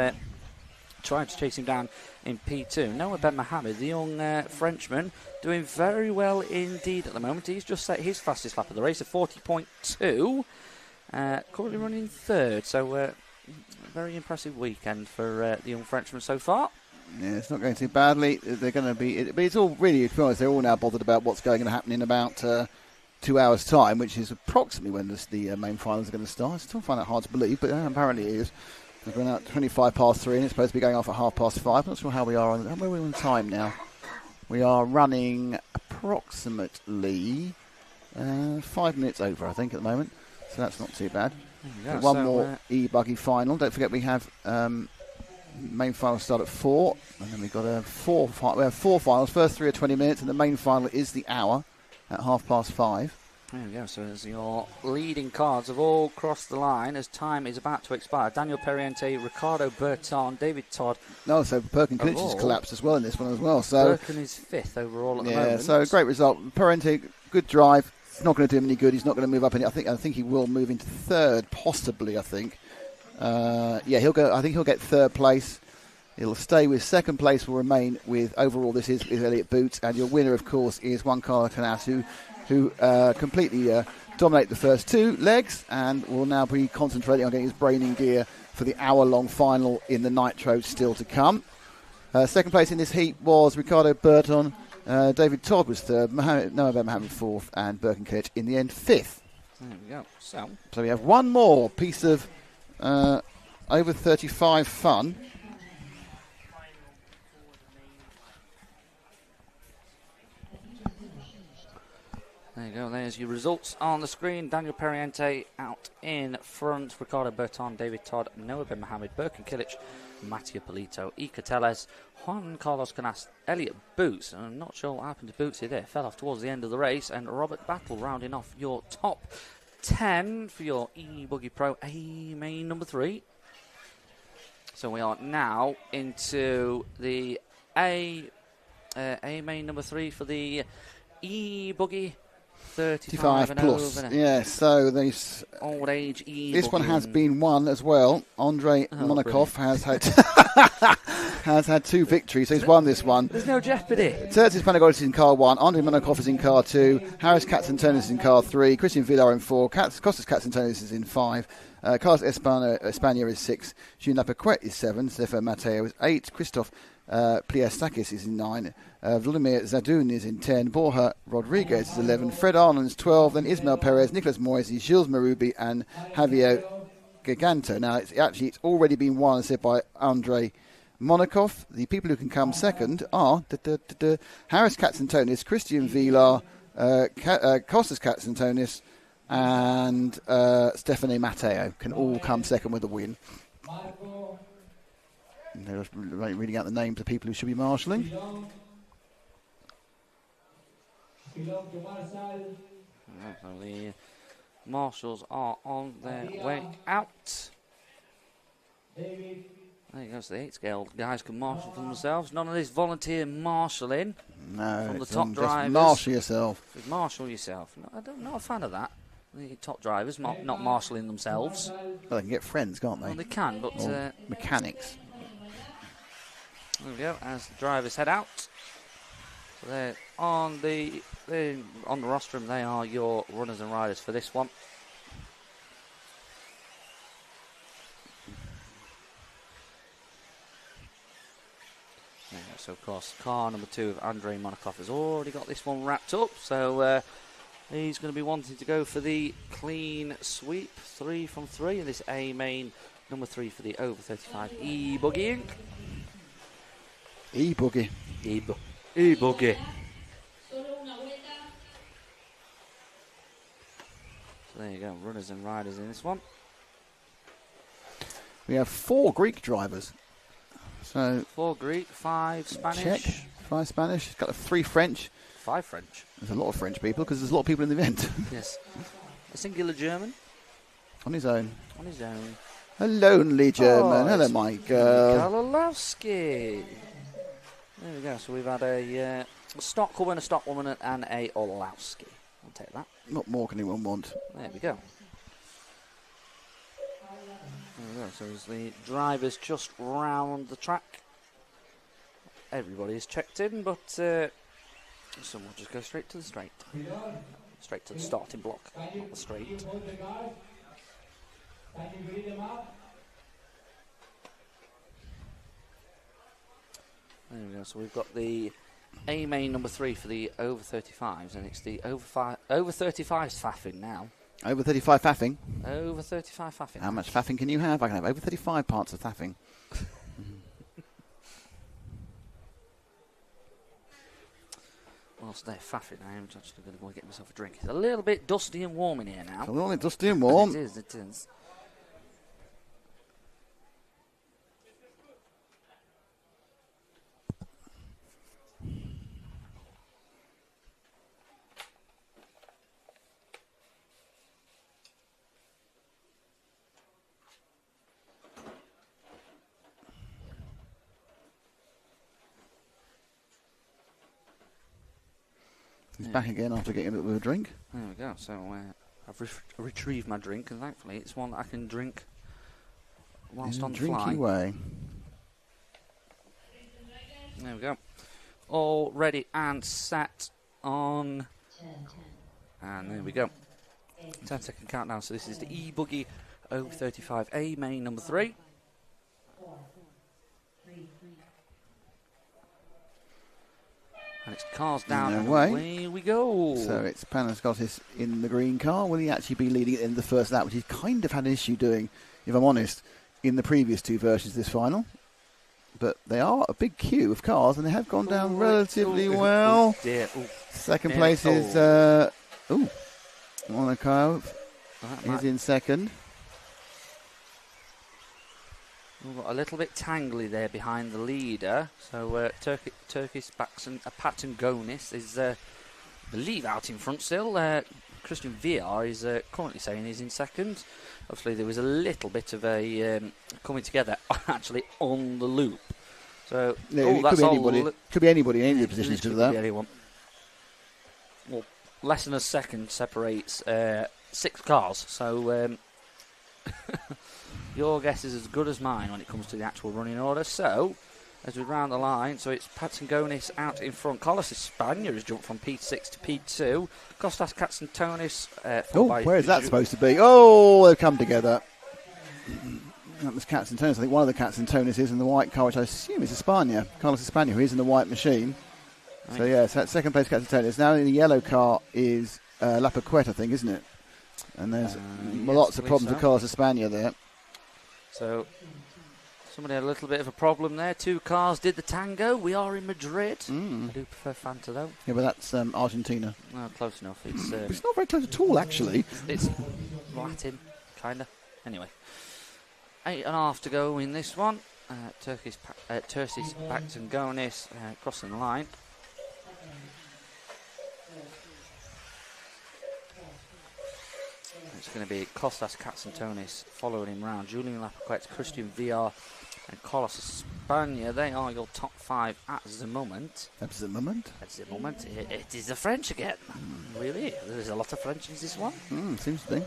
trying to chase him down in P2. Noah Ben Mohammed, the young Frenchman, doing very well indeed at the moment. He's just set his fastest lap of the race, a 40.2. Currently running 3rd, so very impressive weekend for the young Frenchman so far. Yeah, it's not going too badly. They're going to be, but it's all really, to be honest, they're all now bothered about what's going to happen in about 2 hours' time, which is approximately when the main finals are going to start. I still find that hard to believe, but apparently it is. We're going out 25 past 3, and it's supposed to be going off at 5:30. I'm not sure how we are where are we on time now. We are running approximately 5 minutes over, I think, at the moment. So that's not too bad. One more e-buggy final. Don't forget we have main final start at 4, and then we've got we have 4 finals. First 3 are 20 minutes, and the main final is the hour at 5:30. There we go. So as your leading cars have all crossed the line as time is about to expire. Daniel Periente, Ricardo Berton, David Todd. No, so Birkin Kilic has collapsed as well in this one as well. So Birkin is 5th overall at the moment. Yeah, so great result. Periente, good drive. It's not going to do him any good. He's not going to move up any. I think he will move into 3rd, possibly. I think. He'll go. I think he'll get 3rd place. He'll stay with 2nd place. Will remain with overall. This is Elliot Boots, and your winner, of course, is Juan Carlos Canas, who completely dominate the first 2 legs, and will now be concentrating on getting his brain in gear for the hour-long final in the Nitro still to come. 2nd place in this heat was Ricardo Berton. David Todd was 3rd, Noah Ben Mohammed 4th, and Birkin Kilic in the end 5th. There we go. So we have one more piece of over 35 fun. there you go. There's your results on the screen. Daniel Periente out in front. Ricardo Berton, David Todd, Noah Ben Mohammed, Birkin Kilic, Mattia Polito, Ika Teles, Juan Carlos Canas, Elliot Boots. I'm not sure what happened to Bootsy there. Fell off towards the end of the race. And Robert Battle rounding off your top 10 for your eBuggy Pro A Main number 3. So we are now into the A Main number 3 for the eBuggy 35 plus. Over. Yeah, so these old age eBuggy. This one has been won as well. Andrei Monakov has had has had 2 victories. So he's won this one. There's no jeopardy. Tertis Panagolis is in car 1. Andrei Monakov is in car 2. Harris Katsantonis is in car 3. Christian Villar in 4. Kostas Katsantonis is in 5. Carlos Espana is 6. Juna Paquet is 7. Stefan Mateo is 8. Christoph Pliastakis is in 9. Vladimir Zadun is in 10. Borja Rodriguez is 11. Fred Arnold is 12. Then Ismael Perez, Nicolas Moise, Gilles Marubi, and Javier Giganto. Now, it's already been won, said by Andrei Monakov. The people who can come second are Harris Katsantonis, Christian Villar, Kostas Katsantonis, and Stefano Matteo can all come second with a win. And they're just reading out the names of people who should be marshalling. So the marshals are on their way out. There you go, so the 8-scale guys can marshal for themselves. None of this volunteer marshalling from the top drivers. Marshal yourself. Marshal yourself. No, I'm not a fan of that. The top drivers not marshalling themselves. Well, they can get friends, can't they? Well, they can, but mechanics. There we go. As the drivers head out, so they're on the rostrum. They are your runners and riders for this one. So So, of course, car number 2 of Andrei Monakov has already got this one wrapped up. So, he's going to be wanting to go for the clean sweep, 3 from 3, in this A main, number 3 for the over 35 E-Buggy. E-Buggy. E-Buggy. So there you go, runners and riders in this one. We have 4 Greek drivers. So 4 Greek, 5 Spanish. Czech, 5 Spanish. It's got 3 French. 5 French. There's a lot of French people because there's a lot of people in the event. Yes. A singular German. On his own. On his own. A lonely German. Oh, Hello, it's Michael. Kalalowski. There we go. So we've had a Stockwoman, a Stockwoman, and a Orlowski. I'll take that. What more can anyone want? There we go. There we go. So as the drivers just round the track, everybody is checked in, but some will just go straight to the straight. Straight to the starting block, not the straight. Can you read them up? There we go. So we've got the A main number 3 for the over 35s, and it's the over 35s faffing now. Over 35 faffing. Over 35 faffing. How much faffing can you have? I can have over 35 parts of faffing. Whilst they're faffing, I am actually going to go and get myself a drink. It's a little bit dusty and warm in here now. A little bit dusty and warm. It is, it is. He's back again after getting a bit of a drink. There we go. So I've retrieved my drink, and thankfully it's one that I can drink whilst on the fly. Drinky way. There we go. All ready and set on. And there we go. 10-second countdown. So this is the E-Buggy over 35 A main number 3. And it's cars down and away we go. So it's Panascotis in the green car. Will he actually be leading at the end of the first lap, which he's kind of had an issue doing, if I'm honest, in the previous 2 versions of this final? But they are a big queue of cars, and they have gone down relatively well. Second place is Monaco is in second. We've got a little bit tangly there behind the leader. So Turkish Patton Gonis is, I believe, out in front still. Christian VR is currently saying he's in second. Obviously, there was a little bit of a coming together actually on the loop. So it could be anybody. Could be anybody in any of the positions to that. Anyone. Well, less than a second separates 6 cars. So your guess is as good as mine when it comes to the actual running order. So, as we round the line, so it's Patsangonis out in front. Carlos Espana has jumped from P6 to P2. Kostas Katsantonis. Where is that supposed to be? Oh, they've come together. That was Katsantonis. I think one of the Katsantonis is in the white car, which I assume is Espana. Carlos Espana, who is in the white machine. So, yes, that second place Katsantonis. Now in the yellow car is Lapaquet, I think, isn't it? And there's lots of problems with Carlos Espana there. So, somebody had a little bit of a problem there. 2 cars did the tango. We are in Madrid. I do prefer Fanta, though. Yeah, but that's Argentina. Well, close enough. It's not very close at all, actually. It's Latin, kind of. Anyway, 8.5 to go in this one. Turkish Baktangonis crossing the line. It's going to be Kostas Katsantonis following him round. Julian Lapaquet, Christian VR, and Carlos Espana. They are your top 5 at the moment. At the moment? At the moment. It is the French again. Really? There's a lot of French in this one. Seems to be.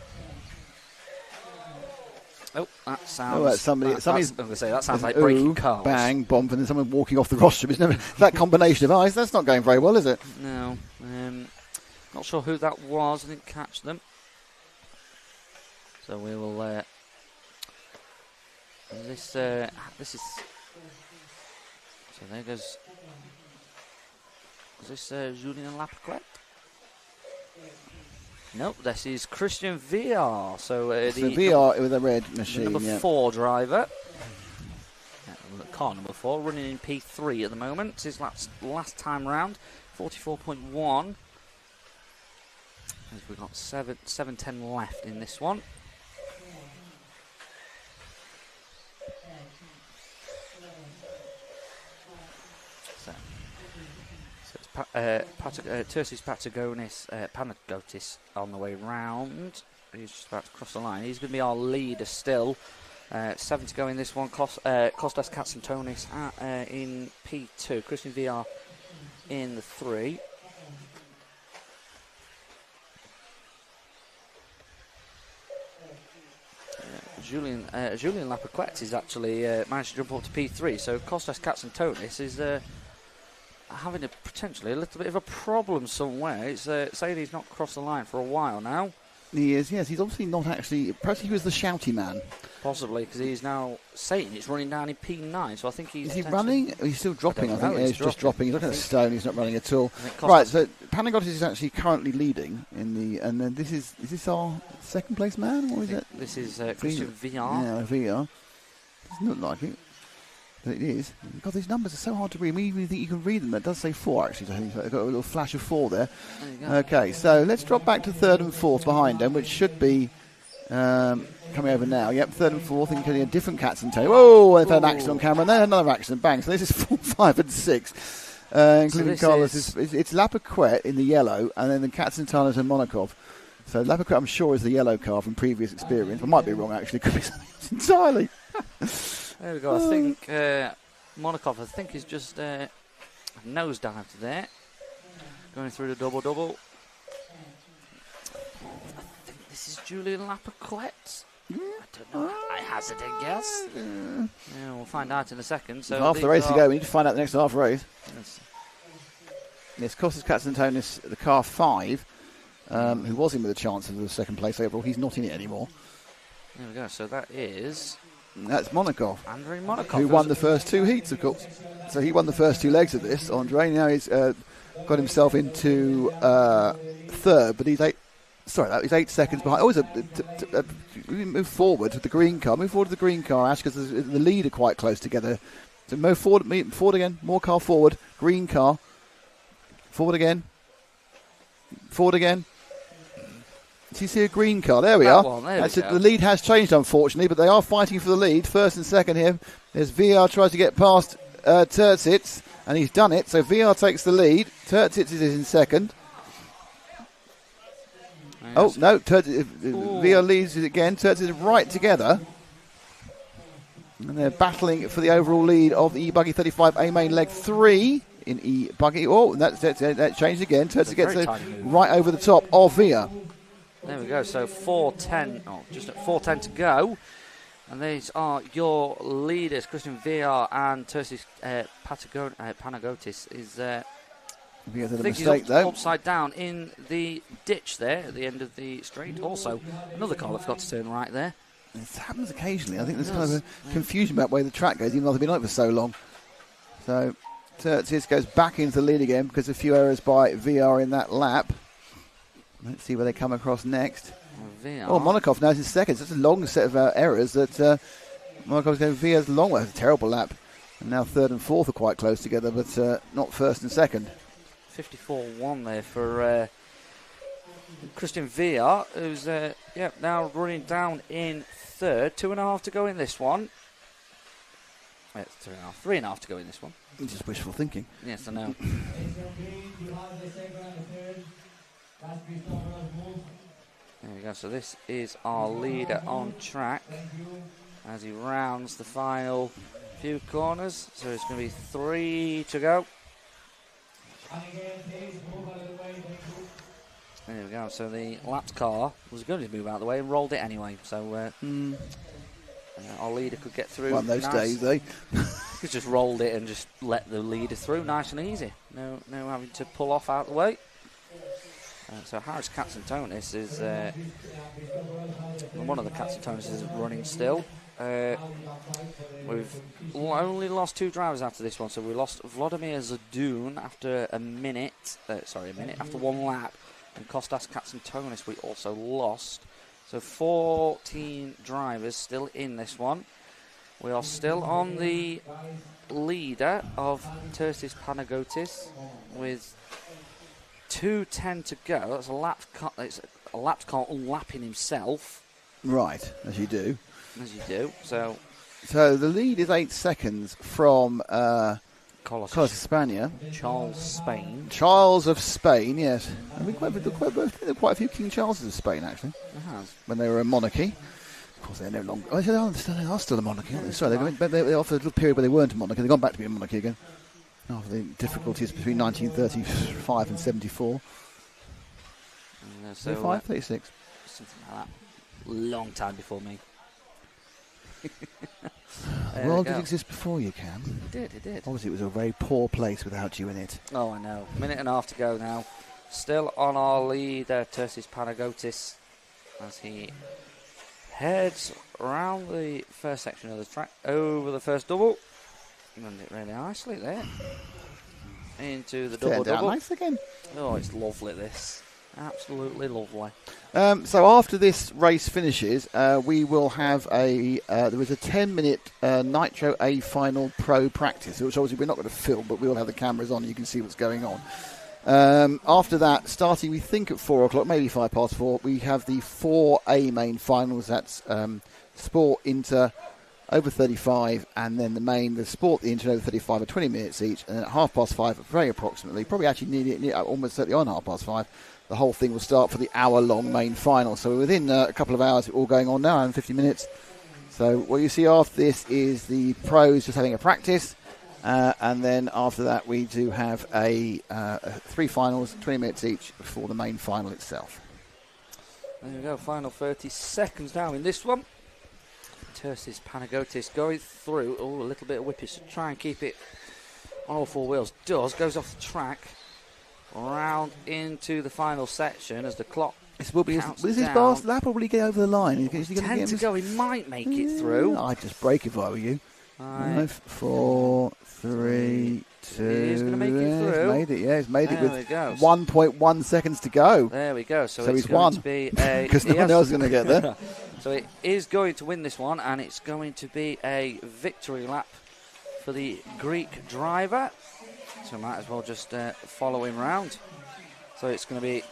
Oh, that sounds. Oh, that's somebody. I'm going to say that sounds like breaking cars. Bang, bomb, and then someone walking off the rostrum. It's never that combination of eyes. That's not going very well, is it? No. Not sure who that was. I didn't catch them. So we will. This is. So there goes Is this Julien Lapaquette? Nope, this is Christian VR. So the VR with a red machine. number 4 driver. Car number 4, running in P3 at the moment. His last time round, 44.1. We've got 7:10 left in this one. Tursis Panagotis on the way round. He's just about to cross the line. He's going to be our leader still. 7 to go in this one. Kostas Katsantonis in P2. Christian VR in the 3. Julien Lapaquette is actually managed to jump up to P3. So Kostas Katsantonis is having potentially a little bit of a problem somewhere. It's saying he's not crossed the line for a while now. He is, yes. He's obviously not actually. Perhaps he was the shouty man. Possibly, because he's now saying it's running down in P9. So I think he's. Is he running? He's still dropping. I think he's just dropping. He's looking at a stone. He's not running at all. Right. So Panagotis is actually currently leading in the. And then is this our second place man, or is it? This is Christian VR. Yeah, VR. Doesn't look like it. But it is. God, these numbers are so hard to read. We even think you can read them. That does say 4, actually. So I've got a little flash of 4 there. Okay, so let's drop back to 3rd and 4th behind them, which should be coming over now. Yep, 3rd and 4th, including a different Katsantonis. Oh, they've had an accident on camera, and then another accident. Bang. So this is 4, 5, and 6, including so Carlos. It's Lapaquette in the yellow, and then the Katsantonis and Monakov. So Lapaquette, I'm sure, is the yellow car from previous experience. I might be wrong, actually. Could be something else entirely. There we go. I think Monakov, is just nosedived there. Going through the double-double. I think this is Julien Lapaquette. I don't know. I hazard a guess. Yeah, we'll find out in a second. So half the race to go. We need to find out the next half race. Yes. Yes, Kostas Katsantonis, the car 5, who was in with a chance of the second place overall. He's not in it anymore. There we go. So that is... That's Monakov. Andrei Monakov. Who won the first 2 heats, of course. So he won the first 2 legs of this. Andrei now he's got himself into 3rd, but he's 8 seconds behind. Oh, move forward to the green car. Move forward to the green car, Ash, because the lead are quite close together. So move forward again. More car forward. Green car. Forward again. Forward again. Do you see a green car? There we are. The lead has changed, unfortunately, but they are fighting for the lead. 1st and 2nd here. There's VR tries to get past Turtsits, and he's done it. So VR takes the lead. Turtsits is in 2nd. Oh, no. VR leads it again. Turtsits is right together. And they're battling for the overall lead of the E-Buggy 35 A Main leg 3 in E-Buggy. Oh, that changed again. Turtsits gets right over the top of VR. There we go, so 4:10, just at 4:10 to go. And these are your leaders, Christian VR and Tursis Panagotis is he's upside down in the ditch there at the end of the straight. Also, another car that's got to turn right there. It happens occasionally. I think there's kind of a confusion about the way the track goes, even though they've been on it for so long. So Tursis goes back into the lead again because a few errors by VR in that lap. Let's see where they come across next. Oh, Monakov now is in 2nd. That's a long set of errors that Monakov's going VR's long way. It's a terrible lap. And now 3rd and 4th are quite close together, but not 1st and 2nd. 54.1 there for Christian VR, who's now running down in 3rd. 2.5 to go in this one. 3.5 to go in this one. It's just wishful thinking. Yes, I know. There we go, so this is our leader on track as he rounds the final few corners. So it's going to be 3 to go. There we go, so the lapped car was going to move out of the way and rolled it anyway. So our leader could get through. One of those days, eh? He's just rolled it and just let the leader through nice and easy. No having to pull off out of the way. So Harris Katsantonis is one of the Katsantonis is running still. We've only lost 2 drivers after this one, so we lost Vladimir Zadun after a minute, after 1 lap, and Kostas Katsantonis we also lost. So 14 drivers still in this one. We are still on the leader of Tersis Panagotis with 2:10 to go. That's a lap car unlapping himself. Right, as you do. As you do. So the lead is 8 seconds from Carlos España. Charles Spain. Charles of Spain, yes. And there are quite a few King Charleses of Spain, actually. When they were a monarchy. Of course, they're no longer. Oh, they are still a monarchy, aren't they? Sorry, they offered a little period where they weren't a monarchy. They've gone back to being a monarchy again. After the difficulties between 1935 and 74. 35, 36. Something like that. Long time before me. The world did exist before you, Cam. It did. Obviously, it was a very poor place without you in it. Oh, I know. Minute and a half to go now. Still on our leader, Tersis Panagotis, as he heads around the first section of the track, over the first double. Runs it really nicely there. Into the double. Nice again. Oh, it's lovely, this. Absolutely lovely. So after this race finishes, we will have there is a 10-minute Nitro A final pro practice, which obviously we're not going to film, but we will have the cameras on. You can see what's going on. After that, starting we think at 4 o'clock, maybe 4:05, we have the 4 A Main finals. That's Sport Inter over 35, and then the Sport Inter over 35 are 20 minutes each, and then at 5:30, very approximately, probably actually nearly almost certainly on 5:30. The whole thing will start for the hour-long main final. So within a couple of hours, it's all going on now, and 50 minutes. So what you see after this is the pros just having a practice. And then after that, we do have 3 finals, 20 minutes each, before the main final itself. There we go, final 30 seconds now in this one. Tersis Panagotis going through. Oh, a little bit of whippage to try and keep it on all 4 wheels. Goes off the track. Round into the final section as the clock will this his last lap, or will he get over the line? 10 to go, he might make it through. I'd just break if I were you. 5, 4, 3, 2. He's going to make it through. He's made it with 1.1 seconds to go. There we go. So he's won. Because no one else is going to get there. So it is going to win this one, and it's going to be a victory lap for the Greek driver. So might as well just follow him round. So it's going to be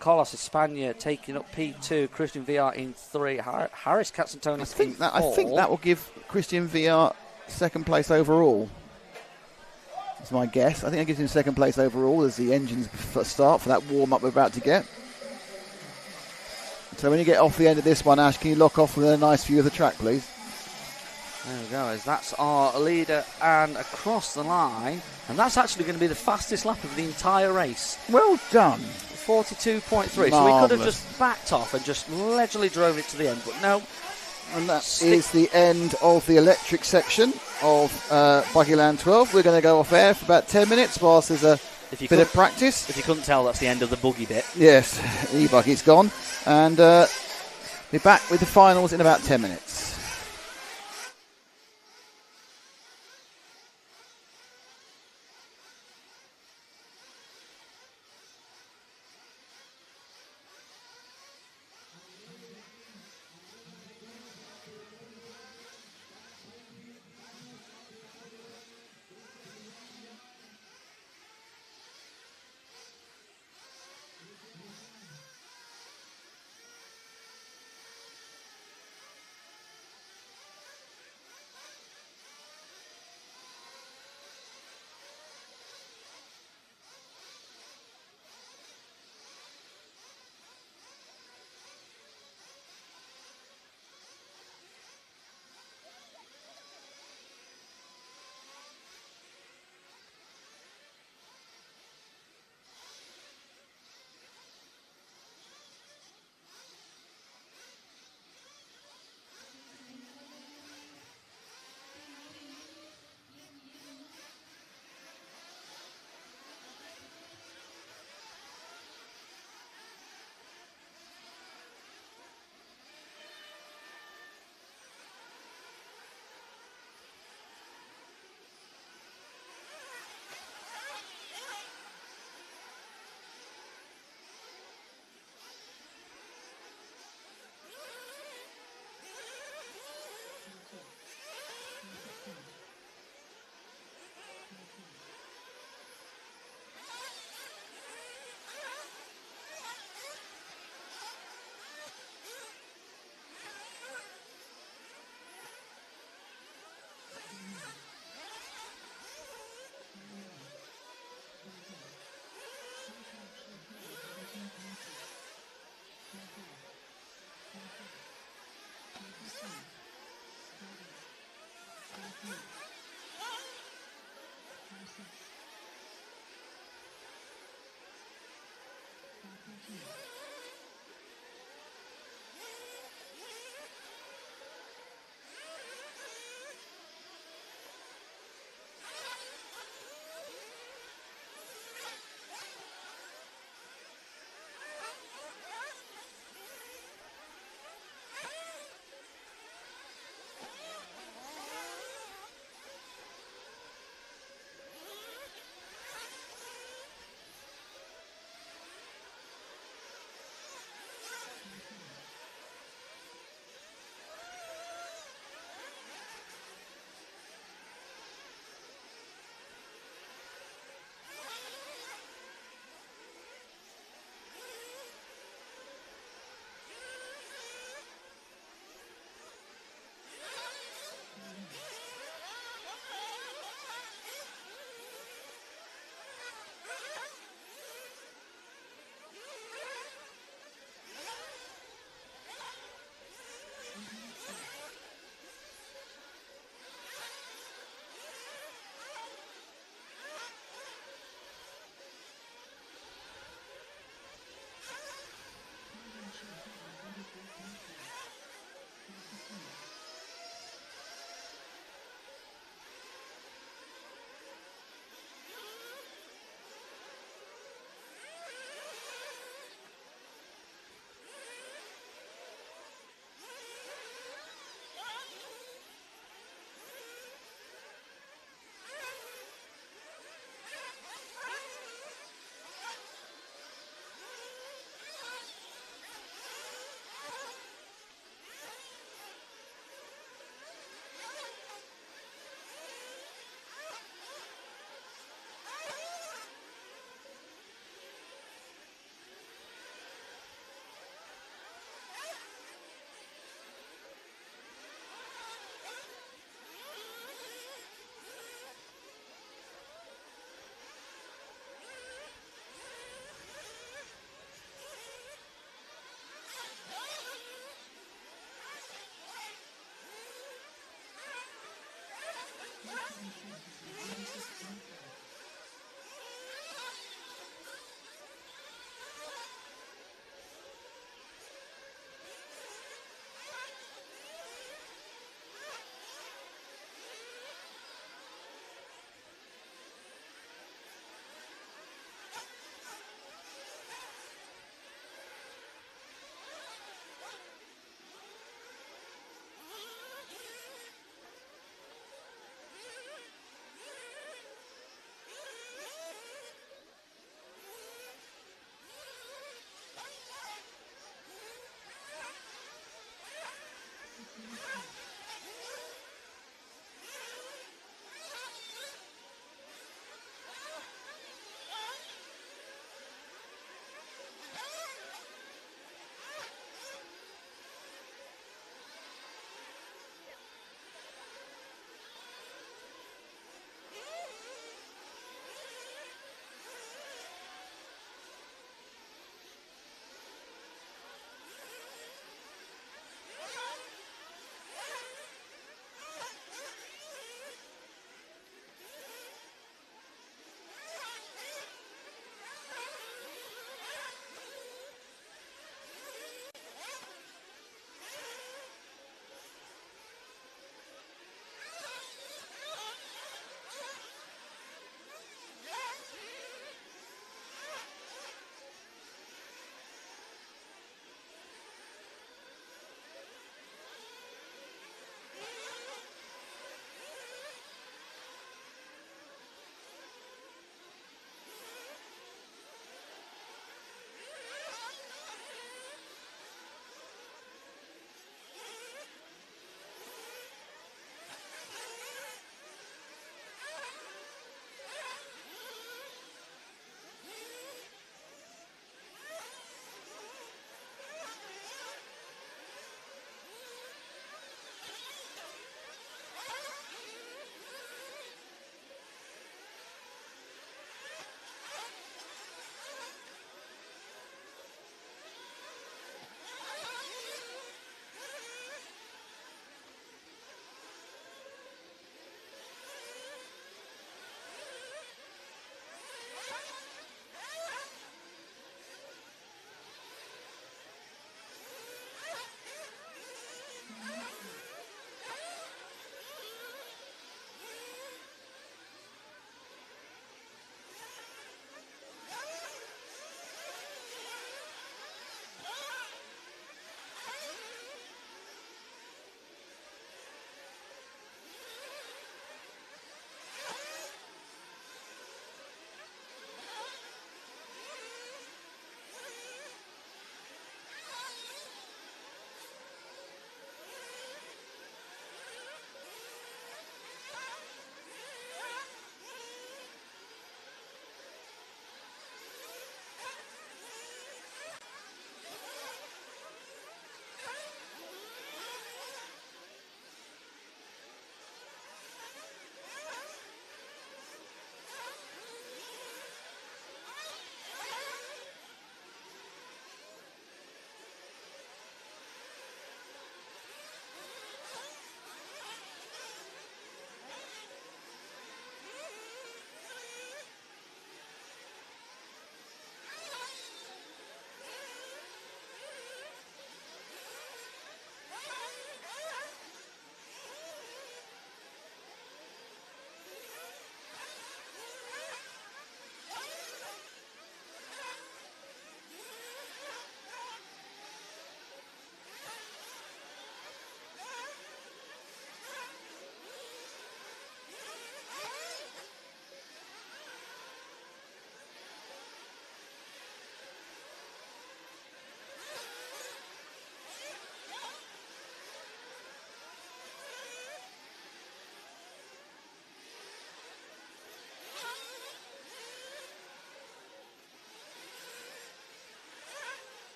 Carlos España taking up P2, Christian VR in 3, Harris Katsantonis in 4. I think that will give Christian VR second place overall. That's my guess. I think that gives him second place overall as the engines start for that warm-up we're about to get. So when you get off the end of this one, Ash, can you lock off with a nice view of the track, please? There we go, as that's our leader and across the line. And that's actually going to be the fastest lap of the entire race. Well done. 42.3. So we could have just backed off and just leisurely drove it to the end, but no. And that is the end of the electric section of BUGGYLAND 12. We're going to go off air for about 10 minutes whilst there's a bit of practice. If you couldn't tell, that's the end of the buggy bit. Yes, the e-buggy's gone. And be back with the finals in about 10 minutes.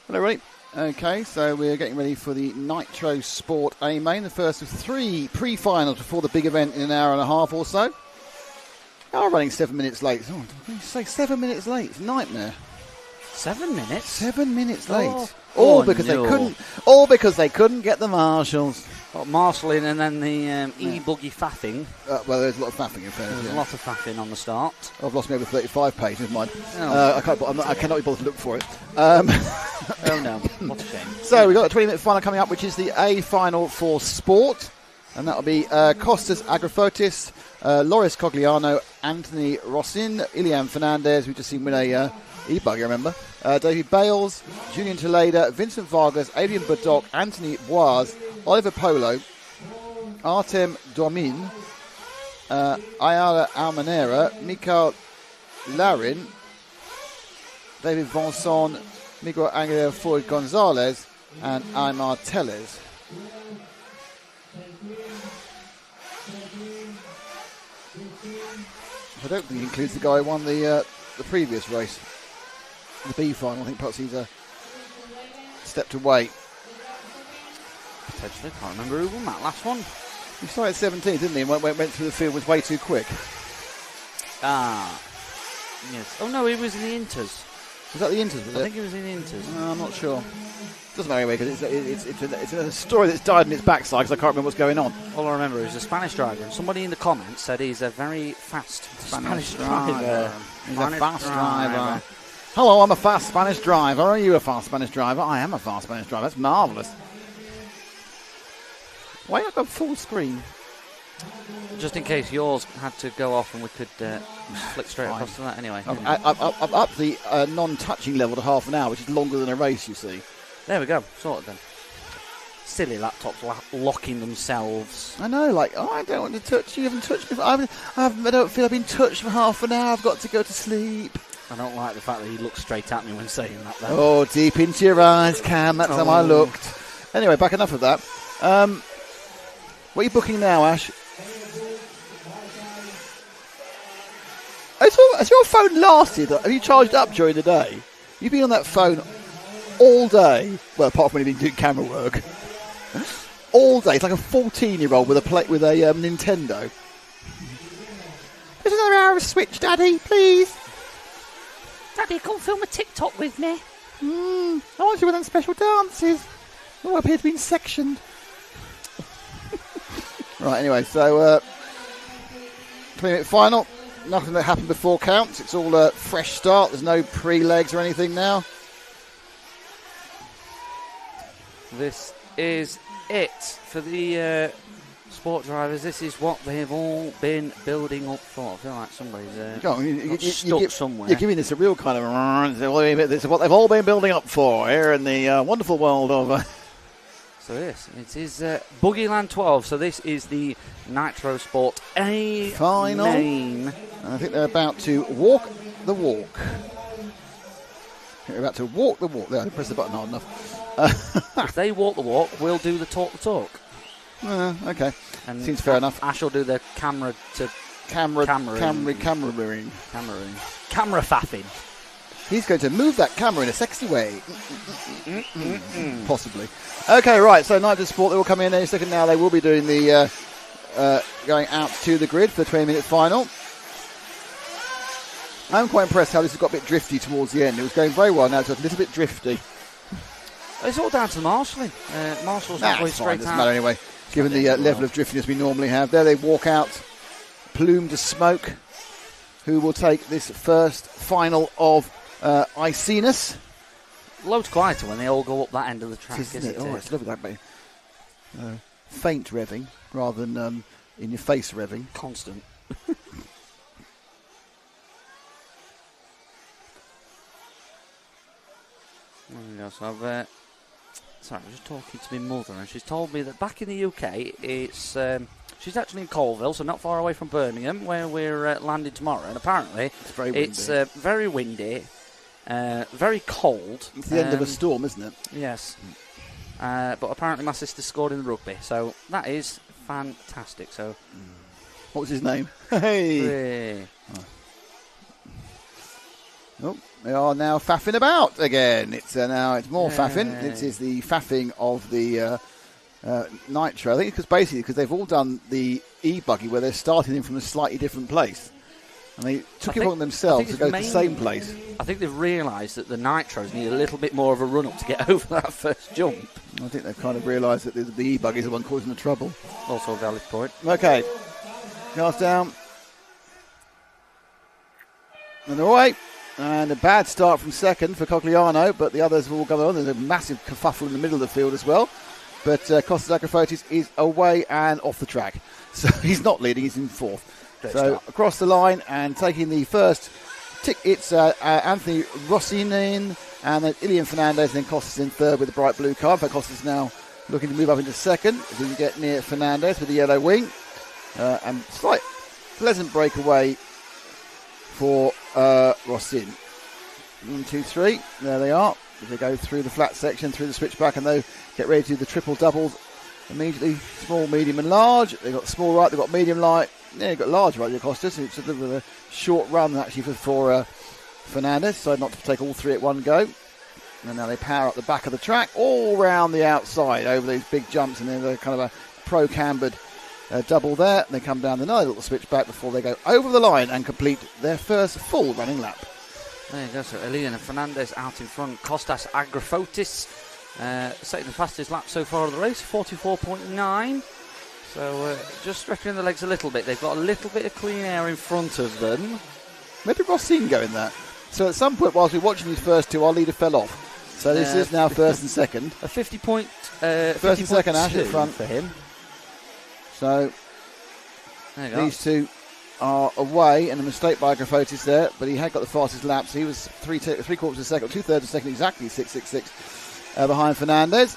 Hello, everybody. Okay, so we're getting ready for the Nitro Sport A Main, the first of 3 pre-finals before the big event in an hour and a half or so. We are running 7 minutes late. Oh, did you say 7 minutes late? It's a nightmare. 7 minutes? 7 minutes late. Oh. All Oh, because no. they couldn't. All because they couldn't get the marshals. Got marshalling and then the e-buggy faffing. Well, there's a lot of faffing in fairness. There's a lot of faffing on the start. I've lost me over 35 pages. Never mind. Oh. I cannot be bothered to look for it. Oh no, what a shame. So we've got a 20-minute final coming up, which is the A final for sport. And that'll be Costas Agrafotis, Loris Cogliano, Anthony Rossin, Ilian Fernandez, we've just seen win a e-buggy, remember. David Bales, Julian Toledo, Vincent Vargas, Adrian Burdock, Anthony Boise, Oliver Polo, Artem Domin, Ayala Almanera, Mikael Larin, David Vonson, Miguel Angel Floyd Gonzalez, and Aymar Tellez. I don't think he includes the guy who won the previous race, the B final. I think perhaps he's stepped away. Potentially, can't remember who won that last one. He started 17th, didn't he? And went through the field, was way too quick. Ah, yes. Oh no, he was in the Inters. Was that the Inters? Was I it? think he was in the Inters. No, I'm not sure. Doesn't matter anyway, because it's a story that's died in its backside, because I can't remember what's going on. All I remember is a Spanish driver, and somebody in the comments said he's a very fast Spanish driver. He's a fast driver. Hello, I'm a fast Spanish driver. Are you a fast Spanish driver? I am a fast Spanish driver. That's marvellous. Why not go full screen? Just in case yours had to go off and we could flick straight across to that anyway. I've upped the non-touching level to half an hour, which is longer than a race, you see. There we go, sorted then. Silly laptops locking themselves. I know, like, I don't want to touch you. You haven't touched me. I don't feel I've been touched for half an hour. I've got to go to sleep. I don't like the fact that he looked straight at me when saying that, though. Oh, deep into your eyes, Cam. That's how I looked. Anyway, back enough of that. What are you booking now, Ash? Has your phone lasted? Have you charged up during the day? You've been on that phone all day. Well, apart from when you've been doing camera work. All day. It's like a 14-year-old with a Nintendo. There's another hour of Switch, Daddy, please. Daddy, come film a TikTok with me. I want you with them special dances. Oh, I appear to be sectioned. Right, anyway, so 20-minute final. Nothing that happened before counts. It's all a fresh start. There's no pre-legs or anything now. This is it for the Sport drivers, this is what they've all been building up for. I feel like somebody's Go on, stuck somewhere. You're giving this a real kind of... This is what they've all been building up for here in the wonderful world of... So yes, it is BUGGYLAND 12. So this is the Nitro Sport A Final. Main. I think they're about to walk the walk. They're about to walk the walk. There, I press the button hard enough. If they walk the walk, we'll do the talk the talk. Okay. And Seems fair enough. Ash will do the camera mirroring. Camera faffing. He's going to move that camera in a sexy way. Possibly. Okay, right. So Nitro Sport, they will come in any second now. They will be doing the going out to the grid for the 20-minute final. I'm quite impressed how this has got a bit drifty towards the end. It was going very well. Now it's a little bit drifty. It's all down to the marshalling. Marshall's not going straight doesn't out. matter anyway, given the level of driftiness we normally have. There they walk out, plume to smoke. Who will take this first final of Icinus? Loads quieter when they all go up that end of the track, Isn't isn't it? Oh, it? it's lovely that way. Faint revving rather than in your face revving. Constant. So I've, sorry, I was just talking to my mother, and she's told me that back in the UK, it's she's actually in Colville, so not far away from Birmingham, where we're landing tomorrow. And apparently, it's very windy, very cold. It's the end of a storm, isn't it? Yes. But apparently, my sister scored in the rugby, so that is fantastic. So, what was his name? Hey. Hey. Oh, they are now faffing about again. It's more faffing. This is the faffing of the Nitro. I think it's because they've all done the e-buggy where they're starting in from a slightly different place. And they took it on themselves to go to the same place. I think they've realised that the Nitros need a little bit more of a run-up to get over that first jump. I think they've kind of realised that the e-buggy is the one causing the trouble. Also a valid point. Okay. Cars down. And away. And a bad start from second for Cogliano, but the others will go on. There's a massive kerfuffle in the middle of the field as well. But Kostas Agrafotis is away and off the track. So he's not leading, he's in fourth. So across the line and taking the first tick, it's Anthony Rossinin and then Ilian Fernandez, and then Kostas in third with the bright blue car. In fact, Kostas now looking to move up into second if he can get near Fernandez with the yellow wing. And slight pleasant breakaway for Rossin. 1, 2, 3. There they are. They go through the flat section, through the switchback, and they get ready to do the triple doubles immediately. Small, medium, and large. They've got small right, they've got medium light. Yeah, they've got large right, Costas. It's a bit of a short run actually for Fernandez. Decided not to take all three at one go. And now they power up the back of the track, all round the outside over these big jumps, and then they're kind of a pro-cambered double there. And they come down another little switchback before they go over the line and complete their first full running lap. There you go, so Eliana Fernandez out in front. Kostas Agrafotis setting the fastest lap so far of the race, 44.9. So just stretching the legs a little bit. They've got a little bit of clean air in front of them. Where did Rossin go in that? So at some point whilst we were watching these first two, our leader fell off. So this is now first and second. A 50 point... first and second Ash at front for him. So these two are away, and a mistake by Agrafotis there, but he had got the fastest lap, so he was three quarters of a second, 2/3 of a second exactly, 6.66 behind Fernandez.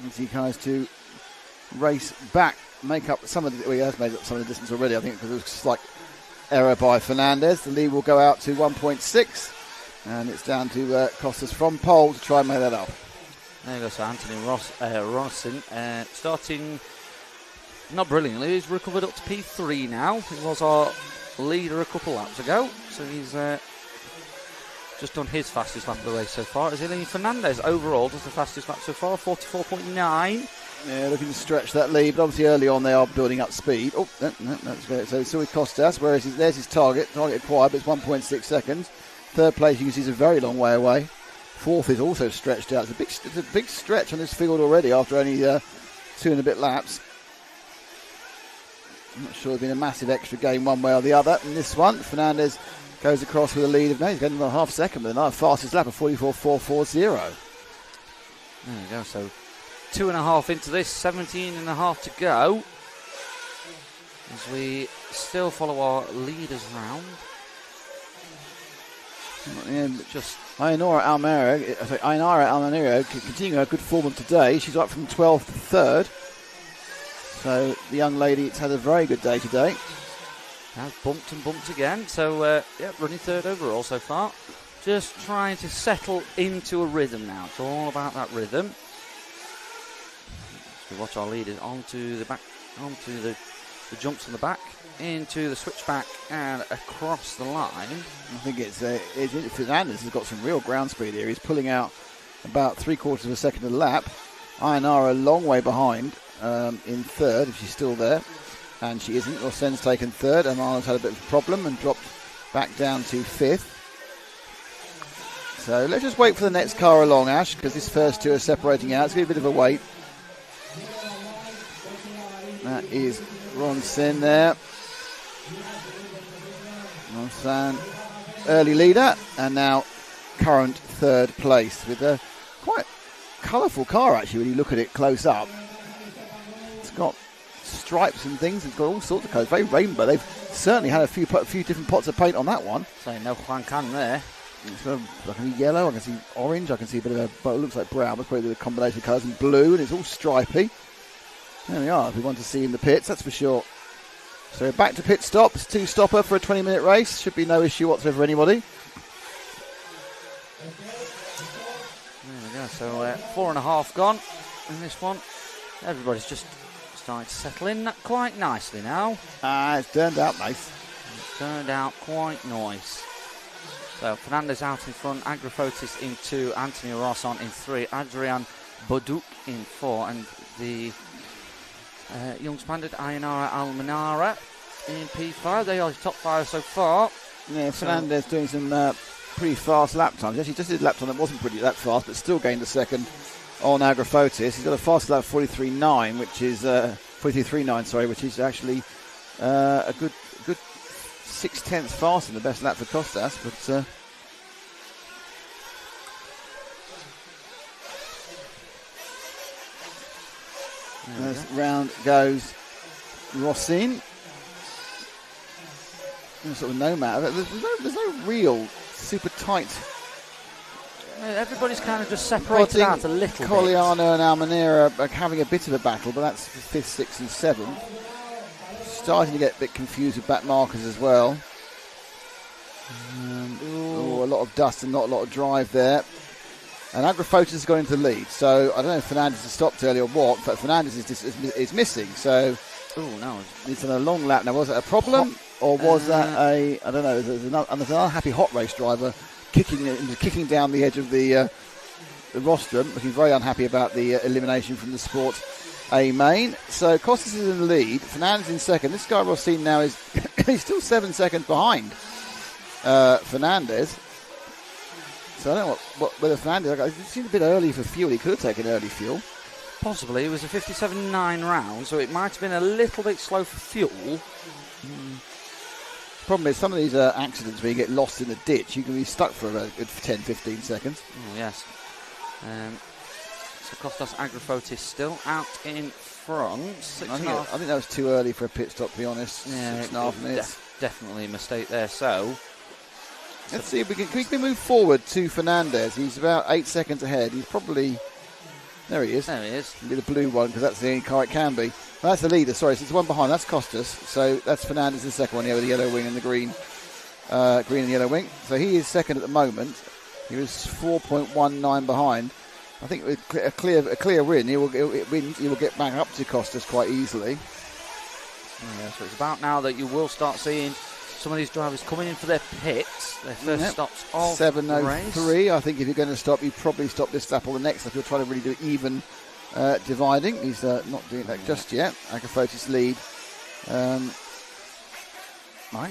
As he tries to race back, make up some of the... Well, he has made up some of the distance already, I think, because it was a slight error by Fernandez. The lead will go out to 1.6, and it's down to Kostas from pole to try and make that up. There you go, so Anthony Rossin starting not brilliantly. He's recovered up to P3 now. He was our leader a couple laps ago, so he's just done his fastest lap of the race so far. As Ilian Fernandez overall does the fastest lap so far, 44.9. Yeah, looking to stretch that lead, but obviously early on they are building up speed. Oh, no, that's great. So still with Kostas, whereas there's his target acquired, but it's 1.6 seconds. Third place, you can see, is a very long way away. Fourth is also stretched out. It's a big stretch on this field already after only 2 and a bit laps. I'm not sure there's been a massive extra gain one way or the other in this one. Fernandez goes across with a lead of, he's getting another half second with another fastest lap of 44.440. There you go, so 2.5 into this, 17.5 to go. As we still follow our leaders round. And just Ainara Almanero continuing her good form of today. She's up from 12th to 3rd. So the young lady has had a very good day today. Has bumped and bumped again. So, running 3rd overall so far. Just trying to settle into a rhythm now. It's all about that rhythm. So we watch our leaders onto the back, onto the jumps on the back, into the switchback and across the line. I think Fernandez has got some real ground speed here. He's pulling out about 3/4 of a second a lap. Ainara a long way behind in 3rd, if she's still there. And she isn't. Rosen's taken 3rd. Amala's had a bit of a problem and dropped back down to 5th. So let's just wait for the next car along, Ash, because this first two are separating out. It's going to be a bit of a wait. That is Ronsen there. Ronsen, early leader, and now current 3rd place with a quite colourful car, actually, when you look at it close up. It's got stripes and things. It's got all sorts of colours. Very rainbow. They've certainly had a few different pots of paint on that one. So no Juan Can there. I can see yellow, I can see orange, I can see a bit of it looks like brown, but probably the combination of colours, and blue, and it's all stripy. There we are, if we want to see in the pits, that's for sure. So back to pit stop. It's 2-stopper for a 20-minute race. Should be no issue whatsoever for anybody. There we go, so 4.5 gone in this one. Everybody's just starting to settle in quite nicely now. It's turned out nice. It's turned out quite nice. So Fernandez out in front, Agrafotis in 2, Anthony Rosson in 3, Adrian Boduk in 4, and the young standard Ainara Almanara in P5. They are the top 5 so far. Yeah, Fernandez doing some pretty fast lap times. Actually, just did a lap time that wasn't pretty that fast, but still gained a second on Agrafotis. He's got a fast lap 43.9, which is 43.39, sorry, which is actually a good 6/10 faster than the best lap for Costas, but as round goes Rossin. Sort of nomad. There's no real super tight. Everybody's kind of just separated out a little bit. Colliano and Almanera are having a bit of a battle, but that's 5th, 6th and 7th. Starting to get a bit confused with back markers as well. A lot of dust and not a lot of drive there. And Agrafotis has gone into the lead, so I don't know if Fernandez has stopped early or what, but Fernandez is missing, so no, it's on a long lap. Now, was it a problem, or was that I don't know, there's an unhappy hot race driver kicking down the edge of the rostrum, looking very unhappy about the elimination from the Sport A Main. So Costas is in the lead, Fernandez in second. This guy Rossin now is he's still 7 seconds behind Fernandez. So I don't know whether Fernandez, it seemed a bit early for fuel. He could have taken early fuel. Possibly. It was a 57.9 round, so it might have been a little bit slow for fuel. Problem is, some of these accidents where you get lost in a ditch, you can be stuck for about 10-15 seconds. Oh, yes. So Costas Agrafotis still out in front. I think that was too early for a pit stop, to be honest. Yeah, 6.5 minutes. Definitely a mistake there. So let's see if we can move forward to Fernandez. He's about 8 seconds ahead. He's probably... There he is. There he is. It'll be the blue one because that's the only car it can be. Well, that's the leader, sorry. So it's the one behind. That's Costas. So that's Fernandez, the second one here with the yellow wing and the green and yellow wing. So he is second at the moment. He was 4.19 behind. I think with a clear win, he will get back up to Costas quite easily. Yeah, so it's about now that you will start seeing some of these drivers coming in for their pits, their first stops of 7:03. I think if you're going to stop, you probably stop this lap or the next lap. You're trying to really do even dividing. He's not doing that just yet. Agrafotis lead. Hang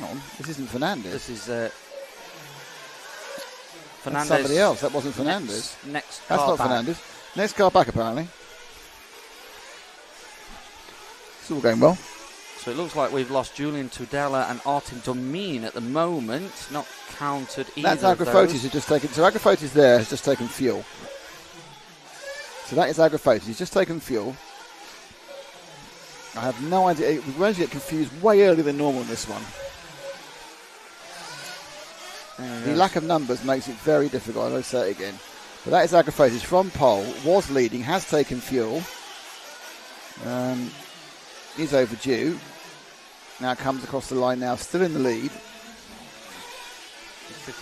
on, this isn't Fernandez. This is Fernandez. That's somebody else. That wasn't Fernandez. Next That's car not back. Fernandez. Next car back, apparently. It's all going well. So it looks like we've lost Julian Tudela and Artem Domin at the moment. Not counted either. That's Agrafotis who just taken. So Agrafotis there has just taken fuel. So that is Agrophotis. He's just taken fuel. I have no idea. We're going to get confused way earlier than normal in this one. The lack of numbers makes it very difficult. I'll say it again. But that is Agrophotis from pole. Was leading. Has taken fuel. Is overdue. Now comes across the line now. Still in the lead.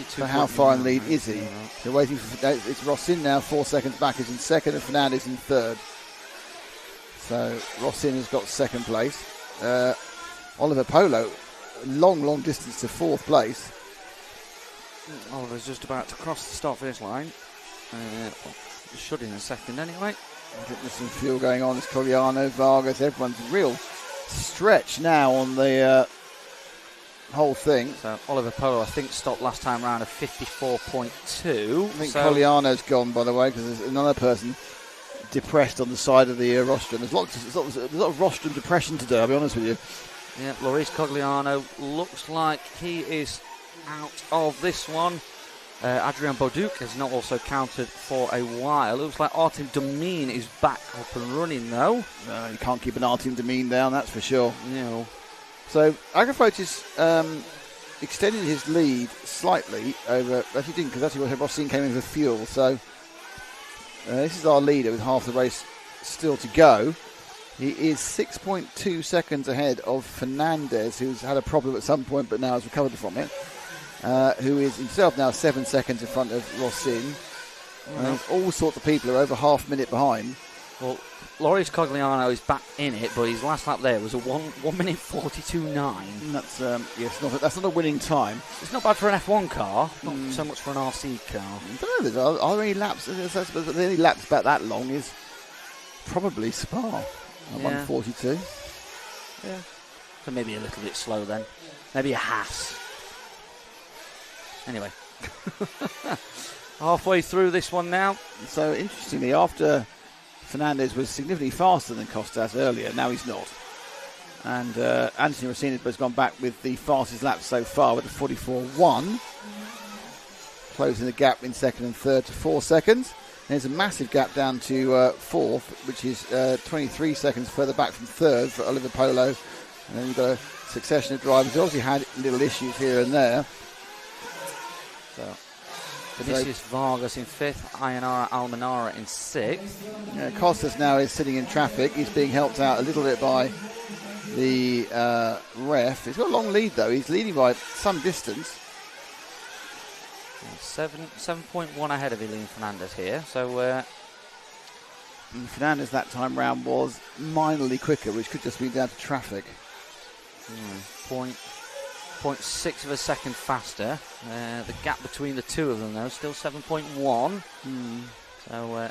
So how far in the lead is he? They're waiting for. It's Rossin now. 4 seconds back. Is in second, and Fernandez in third. So Rossin has got second place. Oliver Polo, long distance to fourth place. Oliver's just about to cross the start finish line. Should in a second anyway. I think there's some fuel going on. It's Cogliano, Vargas. Everyone's real stretch now on the whole thing. So Oliver Polo, I think, stopped last time round at 54.2. I think Cogliano's gone, by the way, because there's another person depressed on the side of the rostrum. There's a lot of rostrum depression to do, I'll be honest with you. Yeah, Loris Cogliano looks like he is out of this one. Adrian Bauduc has not also counted for a while. It looks like Artem Domine is back up and running, though. No, you can't keep an Artem Domine down, that's for sure. No. So Agrophotis extended his lead slightly over. Actually didn't, because actually Rossin came in for fuel. So this is our leader with half the race still to go. He is 6.2 seconds ahead of Fernandez, who's had a problem at some point but now has recovered from it. Who is himself now 7 seconds in front of Rossin. All sorts of people are over half a minute behind. Well, Loris Cogliano is back in it, but his last lap there was a 1 minute 42.9. That's that's not a winning time. It's not bad for an F1 car, not so much for an RC car. I don't know, are there any laps? The only laps about that long is probably Spa at 1:42. Yeah. So maybe a little bit slow then. Maybe a Haas. Anyway. Halfway through this one now. So interestingly, after Fernandez was significantly faster than Costas earlier, now he's not. And Anthony Rossin has gone back with the fastest lap so far with a 44.1. Closing the gap in second and third to 4 seconds. There's a massive gap down to fourth, which is 23 seconds further back from third for Oliver Polo. And then you've got a succession of drivers who obviously had little issues here and there. So Vinicius Vargas in fifth, Ayanara Almanara in sixth. Costas now is sitting in traffic. He's being helped out a little bit by the ref. He's got a long lead though. He's leading by some distance. 7.1 ahead of Elian Fernandez here. So Fernandez that time round was minorly quicker, which could just be down to traffic. 0.6 of a second faster. The gap between the two of them, though, still 7.1. So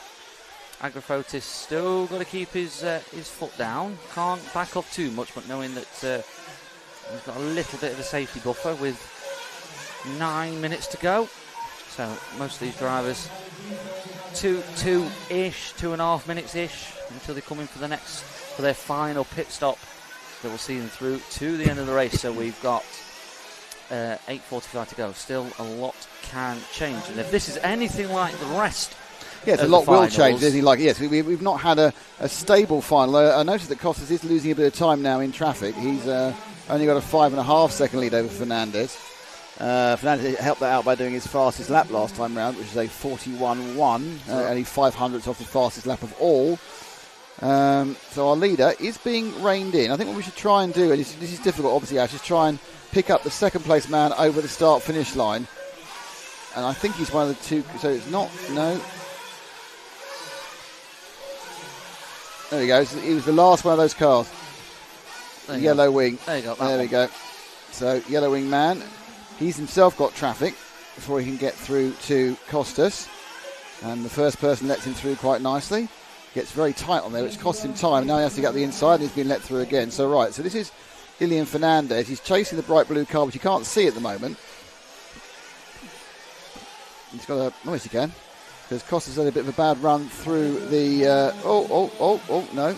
Agrophotis still got to keep his foot down. Can't back up too much, but knowing that he's got a little bit of a safety buffer with 9 minutes to go. So most of these drivers, 2.5 minutes-ish until they come in for their final pit stop that will see them through to the end of the race. So we've got 8:45 to go. Still a lot can change, and if this is anything like the rest, yes, a lot will change. We've not had a stable final. I noticed that Costas is losing a bit of time now in traffic. He's only got a 5.5 second lead over Fernandez. Fernandez helped that out by doing his fastest lap last time round, which is a 41.1, only 500ths off the fastest lap of all. So our leader is being reined in. I think what we should try and do, and this is difficult obviously, Ash, is try and pick up the second place man over the start finish line. And I think he's one of the two, so it's not, no. There we go, he was the last one of those cars. Yellow wing. There you go. There we go. So yellow wing man, he's himself got traffic before he can get through to Costas. And the first person lets him through quite nicely. Gets very tight on there, which costs him time. Now he has to get the inside and he's been let through again. So right, so this is Elian Fernandez. He's chasing the bright blue car, which you can't see at the moment. He's got a, noise he can, because Costas had a bit of a bad run through the, no.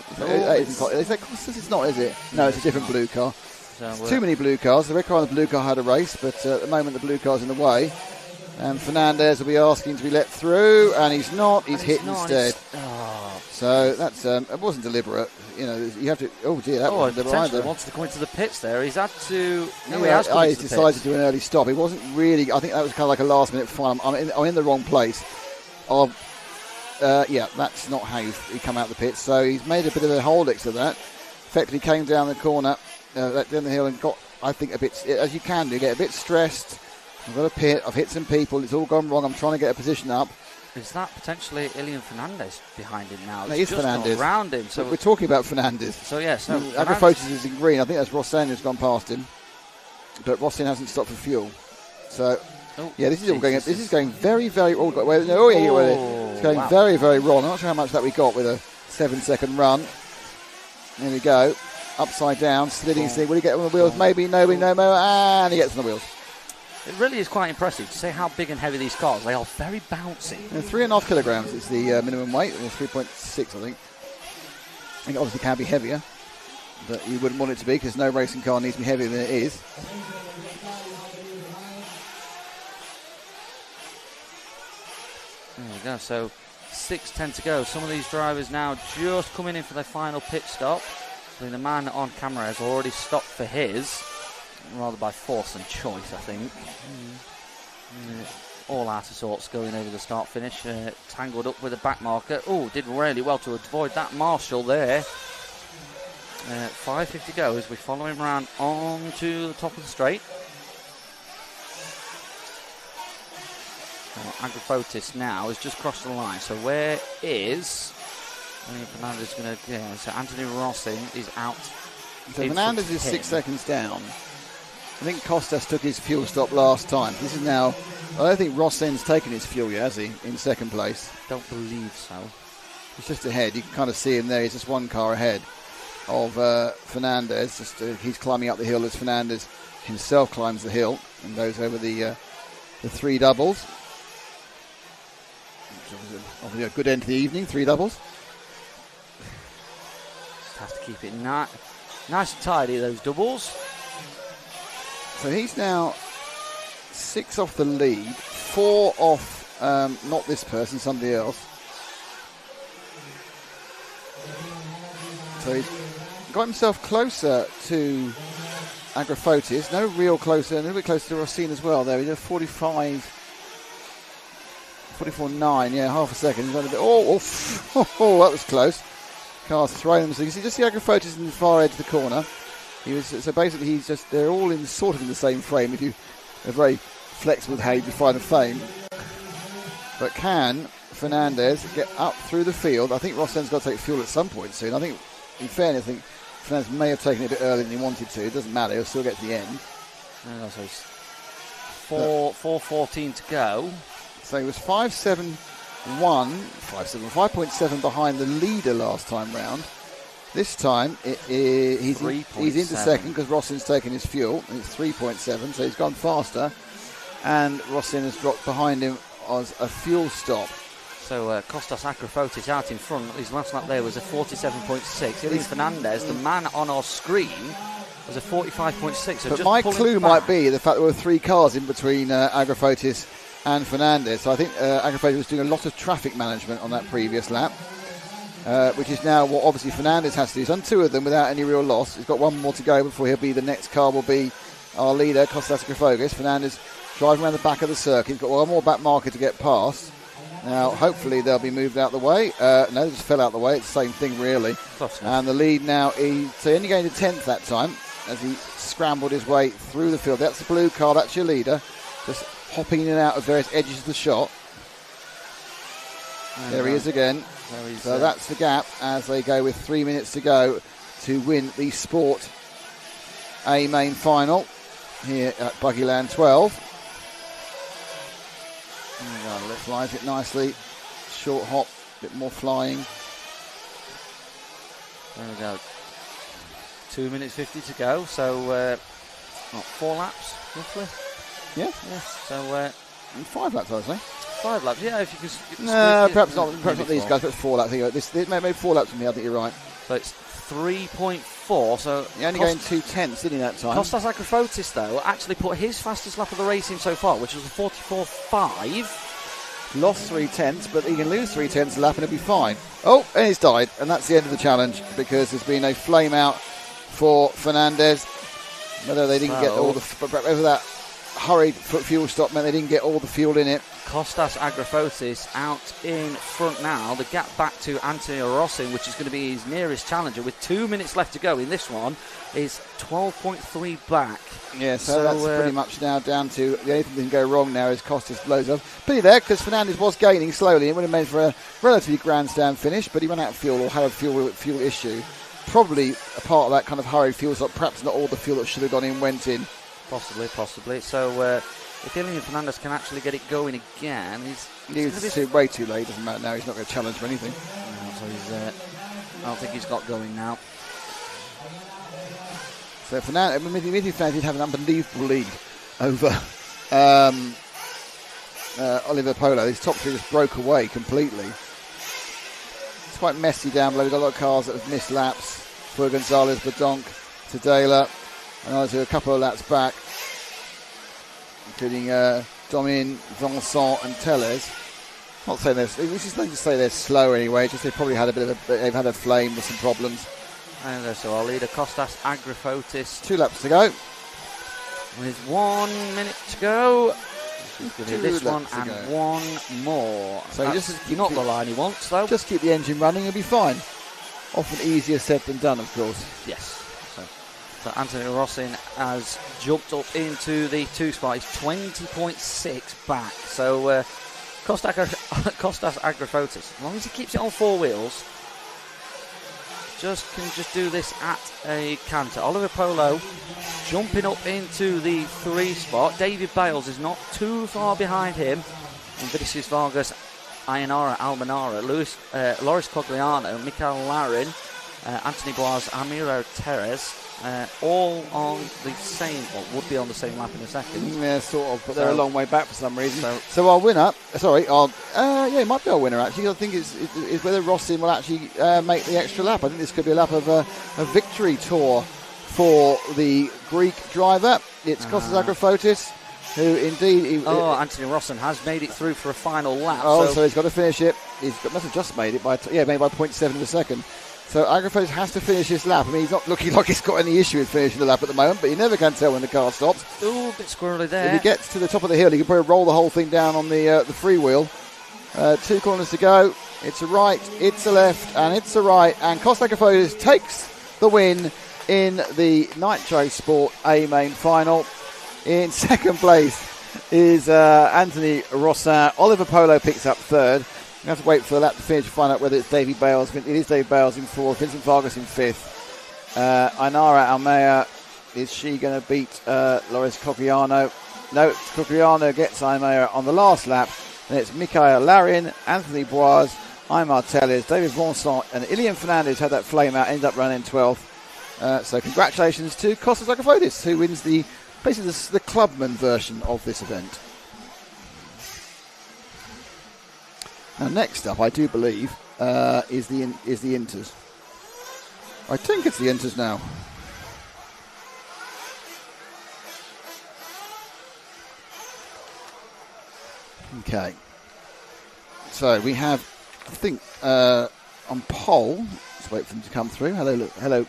Is that Costas? It's not, is it? No, it's a different blue car. So, too many blue cars. The red car and the blue car had a race, but at the moment the blue car's in the way. And Fernandez will be asking to be let through, and he's not. He's hit instead. So that's it wasn't deliberate. You know, you have to. Oh dear, that wasn't deliberate potentially either. wanted to come into the pits there. He's had to. No, Yeah, he has come I into the decided pits. to do an early stop. It wasn't really. I think that was kind of like a last-minute final. I'm in the wrong place. Yeah, that's not how you come out the pits. So he's made a bit of a Holdix of that. Effectively came down the corner, down the hill, and got, I think, a bit, as you can do, get a bit stressed. I've got a pit. I've hit some people. It's all gone wrong. I'm trying to get a position up. Is that potentially Ilian Fernandez behind him now? No, it is Fernandez. Around him. So we're talking about Fernandez. So yes, no, Agrifotis is in green. I think that's Rossin who's gone past him, but Rossin hasn't stopped for fuel. So yeah, this is all going. This is going very, very. It's going very, very wrong. I'm not sure how much that we got with a 7-second run. There we go. Upside down, sliding thing. Will he get on the wheels? Maybe, no, and he gets on the wheels. It really is quite impressive to see how big and heavy these cars. They are very bouncy. And 3.5 kilograms is the minimum weight, or 3.6, I think. It obviously can be heavier, but you wouldn't want it to be because no racing car needs to be heavier than it is. There we go. So 6:10 to go. Some of these drivers now just coming in for their final pit stop. I mean, the man on camera has already stopped for his, rather by force than choice, I think. All out of sorts going over the start finish. Tangled up with a back marker. Oh, did really well to avoid that marshal there. 5:50 go as we follow him round on to the top of the straight. Agrifotis now has just crossed the line. So where is Fernandez going to? Yeah, so Anthony Rossin is out. So Fernandez is 6 seconds down. I think Costas took his fuel stop last time. This is now. I don't think Rossin's taken his fuel yet, has he? In second place. Don't believe so. He's just ahead. You can kind of see him there. He's just one car ahead of Fernandez. He's climbing up the hill as Fernandez himself climbs the hill and goes over the three doubles. Obviously a good end to the evening, three doubles. Just has to keep it nice and tidy, those doubles. So he's now 6 off the lead, 4 off, not this person, somebody else. So he's got himself closer to Agrifotis, no real closer, a little bit closer to Rossin as well there. He's at 44.9, yeah, half a second. He's only a bit, that was close. Car's thrown him. So you can just see Agrifotis in the far edge of the corner. So basically they're all in sort of in the same frame. If you are very flexible with how you define a frame. But can Fernandez get up through the field? I think Rossin's got to take fuel at some point soon. I think, in fairness, I think Fernandez may have taken it a bit earlier than he wanted to. It doesn't matter. He'll still get to the end. So it's 4:14 to go. So he was 5.7 behind the leader last time round. This time he's into second because Rossin's taken his fuel, and it's 3.7, so he's gone faster. And Rossin has dropped behind him as a fuel stop. So Costas Agrifotis out in front. His last lap there was a 47.6. Ilian Fernandez, the man on our screen, was a 45.6. So but my clue might be the fact there were 3 cars in between Agrifotis and Fernandez. So I think Agrifotis was doing a lot of traffic management on that previous lap, which is now what obviously Fernandez has to do. He's done 2 of them without any real loss. He's got 1 more to go before the next car will be our leader, Costas Agrifotis. Fernandez driving around the back of the circuit. He's got 1 more back marker to get past. Now, hopefully they'll be moved out the way. No, they just fell out the way. It's the same thing, really. And the lead now, so only going to 10th that time as he scrambled his way through the field. That's the blue car. That's your leader. Just hopping in and out of various edges of the shot. There he is again. So that's the gap as they go with 3 minutes to go to win the Sport A Main final here at Buggyland 12. Flies it nicely. Short hop, a bit more flying. There we go. 2 minutes 50 to go. So 4 laps roughly. Yeah. So 5 laps, I'd say. 5 laps. Yeah, if you could. No, perhaps not these guys. But 4 laps. Maybe 4 laps from me. I think you're right. So it's 3.4. So you're only going 2/10 didn't he, that time? Costas Agrifotis though actually put his fastest lap of the racing so far, which was a 44.5. lost 3/10, but he can lose 3/10 a lap and he'll be fine. Oh, and he's died, and that's the end of the challenge because there's been a flame out for Fernandez. Whether they didn't get all the, whether that hurried fuel stop meant they didn't get all the fuel in it. Kostas Agrafotis out in front now. The gap back to Anthony Rossin, which is going to be his nearest challenger, with 2 minutes left to go in this one, is 12.3 back. Yeah, so that's pretty much now down to the only thing that can go wrong now is Kostas blows up. Pity there, because Fernandez was gaining slowly. It would have made for a relatively grandstand finish, but he ran out of fuel or had a fuel issue. Probably a part of that kind of hurried fuel stop. Perhaps not all the fuel that should have gone in went in. Possibly. So if Ilian Fernandez can actually get it going again, he's way too late. Doesn't matter now. He's not going to challenge for anything. No, so I don't think he's got going now. So Fernandez did have an unbelievable lead over Oliver Polo. His top three just broke away completely. It's quite messy down below. We've got a lot of cars that have missed laps. For Gonzalez, Badonk, Tadela, and others who are a couple of laps back, including Domin, Vincent, and Tellez. Not saying they're, we just like to say they're slow anyway. Just they've probably had they've had a flame with some problems. And so our leader Kostas Agrafotis. 2 laps to go. With 1 minute to go. He's going to do this one and one more. So that's just not the line he wants, though. Just keep the engine running and be fine. Often easier said than done, of course. Yes. So Anthony Rossin has jumped up into the 2 spot. He's 20.6 back. So Kostas Agrafotis, as long as he keeps it on 4 wheels, can do this at a canter. Oliver Polo jumping up into the 3 spot. David Bales is not too far behind him. And Vinicius Vargas, Ayanara Almanara, Loris Cogliano, Mikael Larin, Anthony Boas, Amiro Teres, all on the same, or would be on the same lap in a second. Yeah, sort of, but they're a long way back for some reason. So our winner, it might be our winner actually. I think it's whether Rossin will actually make the extra lap. I think this could be a lap of a victory tour for the Greek driver. It's Kostas Agrafotis, who indeed... Anthony Rossin has made it through for a final lap. So he's got to finish it. Must have just made it by 0.7 of a second. So Agrafotis has to finish his lap. I mean, he's not looking like he's got any issue with finishing the lap at the moment, but you never can tell when the car stops. Ooh, a bit squirrely there. If he gets to the top of the hill, he can probably roll the whole thing down on the freewheel. 2 corners to go. It's a right, it's a left, and it's a right. And Kostas Agrafotis takes the win in the Nitro Sport A Main final. In second place is Anthony Rossin. Oliver Polo picks up 3rd. We have to wait for the lap to finish to find out whether it's Davy Bales. It is Davy Bales in 4th, Vincent Vargas in 5th. Ainara Almea, is she going to beat Loris Cogliano? No, Cogliano gets Almea on the last lap. Then it's Mikael Larin, Anthony Boas, Aymar Tellez, David Vincent, and Ilian Fernandez had that flame out, ended up running 12th. So congratulations to Kostas Agrafotis, who wins basically the clubman version of this event. Now, next up, I do believe, is the Inters. I think it's the Inters now. Okay. So we have, I think, on pole. Let's wait for them to come through. Hello,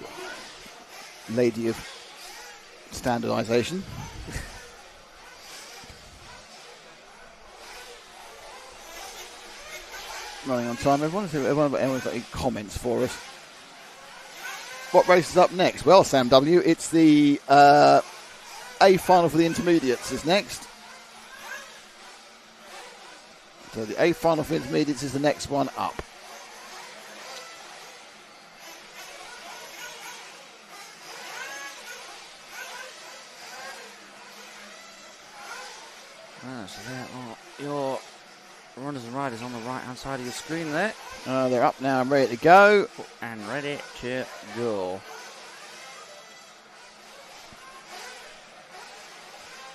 lady of standardisation. Running on time, everyone's got any comments for us. What race is up next? Well, Sam W, it's the A final for the intermediates is next. So the A final for intermediates is the next one up. So there are your runners and riders on the right hand side of your screen there. They're up now and ready to go. And ready to go.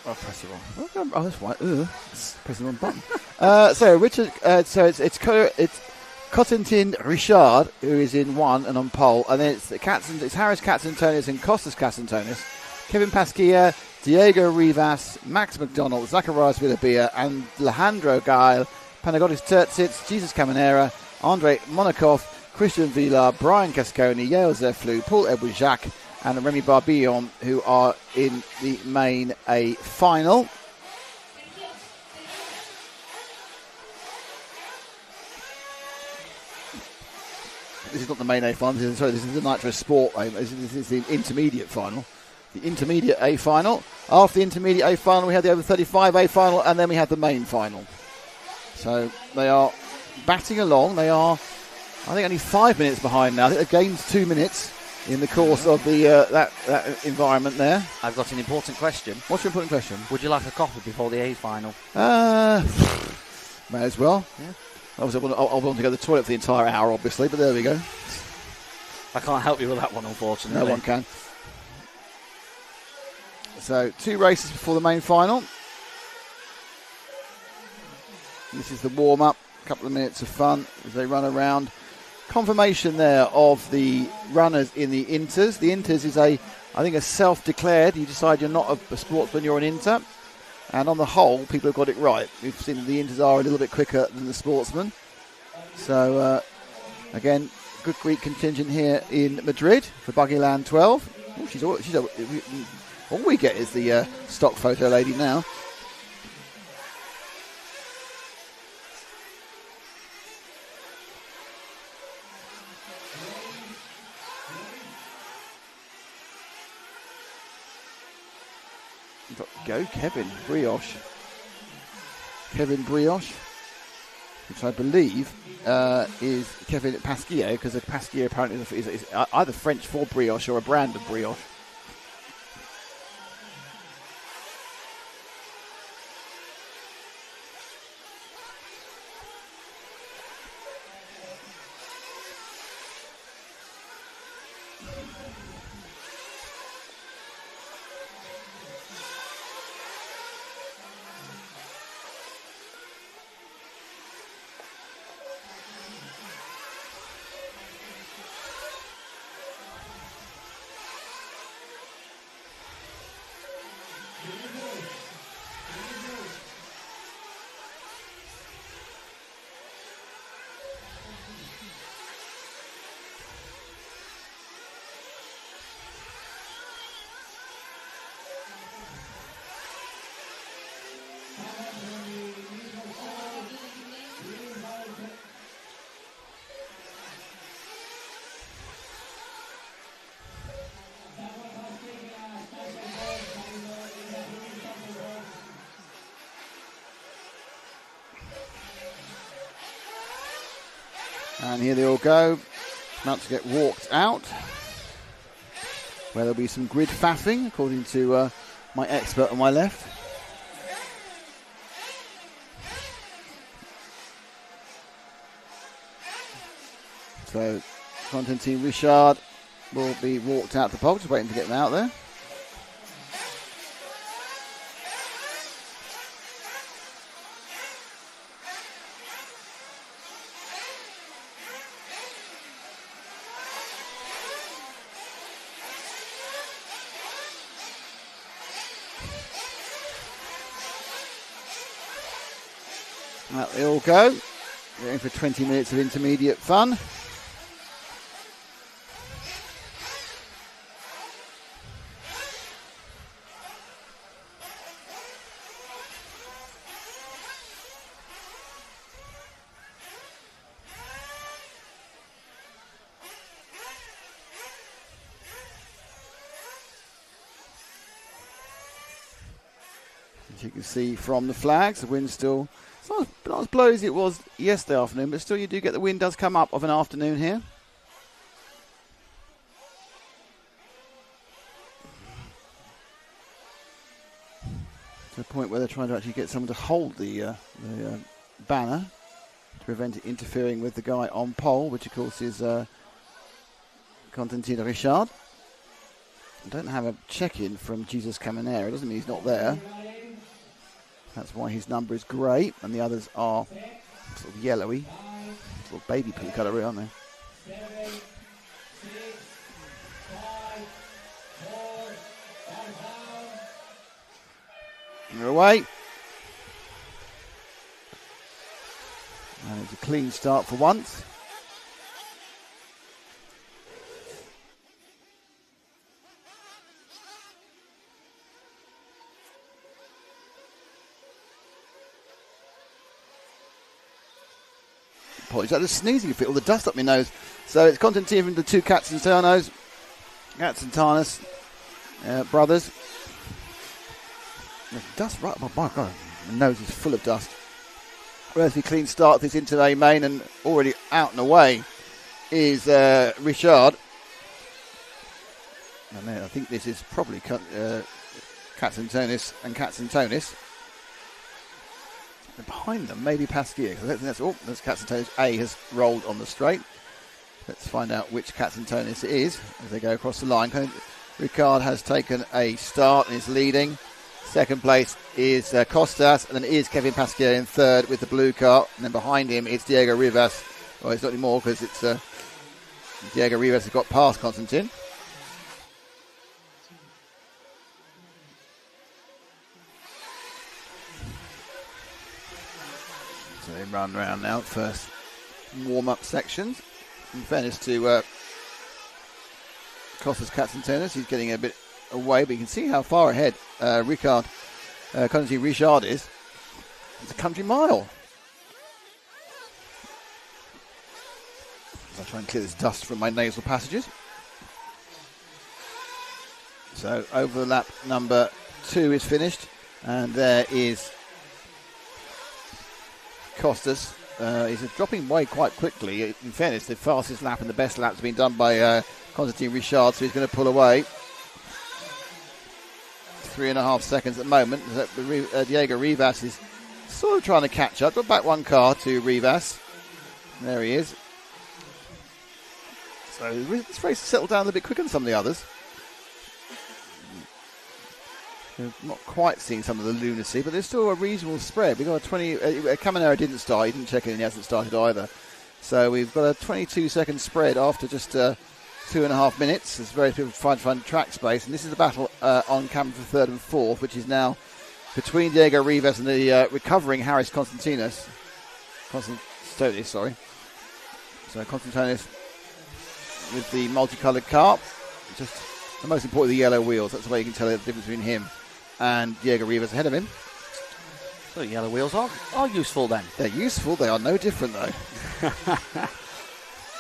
Oh, press the wrong. Oh, that's right. Press the wrong button. So Richard. So it's Cotentin Richard who is in 1 and on pole, and then it's Harris Katzentonis and Kostas Katzentonis, Kevin Pasquia, Diego Rivas, Max McDonald, Zacharias Villabia, and Alejandro Gail Panagotis Tertsits, Jesus Caminera, Andrei Monakov, Christian Villar, Brian Casconi, Yale Zeflu, Paul Edward Jacques, and Remy Barbillon, who are in the main A final. This is not the main A final. This is the Nitro Sport A. This is the intermediate final. The intermediate A final. After the intermediate A final, we had the over 35 A final, and then we had the main final. So they are batting along. They are, I think, only 5 minutes behind now. I think they've gained 2 minutes in the course of the that environment there. I've got an important question. What's your important question? Would you like a coffee before the A final? May as well. Yeah. Obviously, I want to go to the toilet for the entire hour, obviously, but there we go. I can't help you with that one, unfortunately. No one can. So, 2 races before the main final. This is the warm-up. A couple of minutes of fun as they run around. Confirmation there of the runners in the Inters. The Inters is I think a self-declared. You decide you're not a sportsman, you're an Inter. And on the whole, people have got it right. We've seen that the Inters are a little bit quicker than the sportsmen. So, again, good Greek contingent here in Madrid for Buggyland 12. All we get is the stock photo lady now. Go Kevin Brioche, which I believe is Kevin Pasquier, because a Pasquier apparently is either French for brioche or a brand of brioche. And here they all go, about to get walked out, where there'll be some grid faffing, according to my expert on my left. So, Constantin Richard will be walked out the pole, just waiting to get them out there. Out they all go. We're in for 20 minutes of intermediate fun. As you can see from the flags, the wind's still not as blowy as it was yesterday afternoon, but still you do get the wind does come up of an afternoon here. To the point where they're trying to actually get someone to hold the banner to prevent it interfering with the guy on pole, which of course is Constantin Richard. I don't have a check-in from Jesus Caminera. It doesn't mean he's not there. That's why his number is grey, and the others are sort of yellowy, sort of baby poo colour, aren't they? 7, 6, 5, 4, down. And they're away. And it's a clean start for once. Apologies, I had a sneezing fit, all the dust up my nose. So it's content team from the two Katsantanos brothers. There's dust right, oh my God, my nose is full of dust. Relatively clean start this into A Main, and already out and away is Richard. And I think this is probably Katsantonis and Katsantonis. And behind them, maybe Pasquier. I don't think that's all. That's Katsantonis. A has rolled on the straight. Let's find out which Katsantonis it is as they go across the line. Ricard has taken a start and is leading. Second place is Costas, and then it is Kevin Pasquier in third with the blue car. And then behind him, it's Diego Rivas. Well, it's not anymore because it's Diego Rivas has got past Constantine. So they run around now, first warm-up sections. In fairness to Costas Katsantonis, he's getting a bit away, but you can see how far ahead Richard is. It's a country mile. I'll try and clear this dust from my nasal passages. So overlap number 2 is finished, and there is Costas. He's dropping away quite quickly. In fairness, the fastest lap and the best lap has been done by Constantine Richard, so he's going to pull away. 3.5 seconds at the moment. Diego Rivas is sort of trying to catch up. Got back one car to Rivas. There he is. So this race has settled down a little bit quicker than some of the others. We've not quite seen some of the lunacy, but there's still a reasonable spread. We've got a 20. Caminera didn't start. He didn't check in, and he hasn't started either. So we've got a 22-second spread after just 2.5 minutes. There's very people trying to find track space, and this is the battle on camera for third and fourth, which is now between Diego Rivas and the recovering Harris Constantinos. Constantonis, sorry. So Constantonis with the multicoloured car, just the most important, the yellow wheels. That's the way you can tell the difference between him and Diego Rivas ahead of him. So yellow wheels are useful then. They're useful. They are no different though.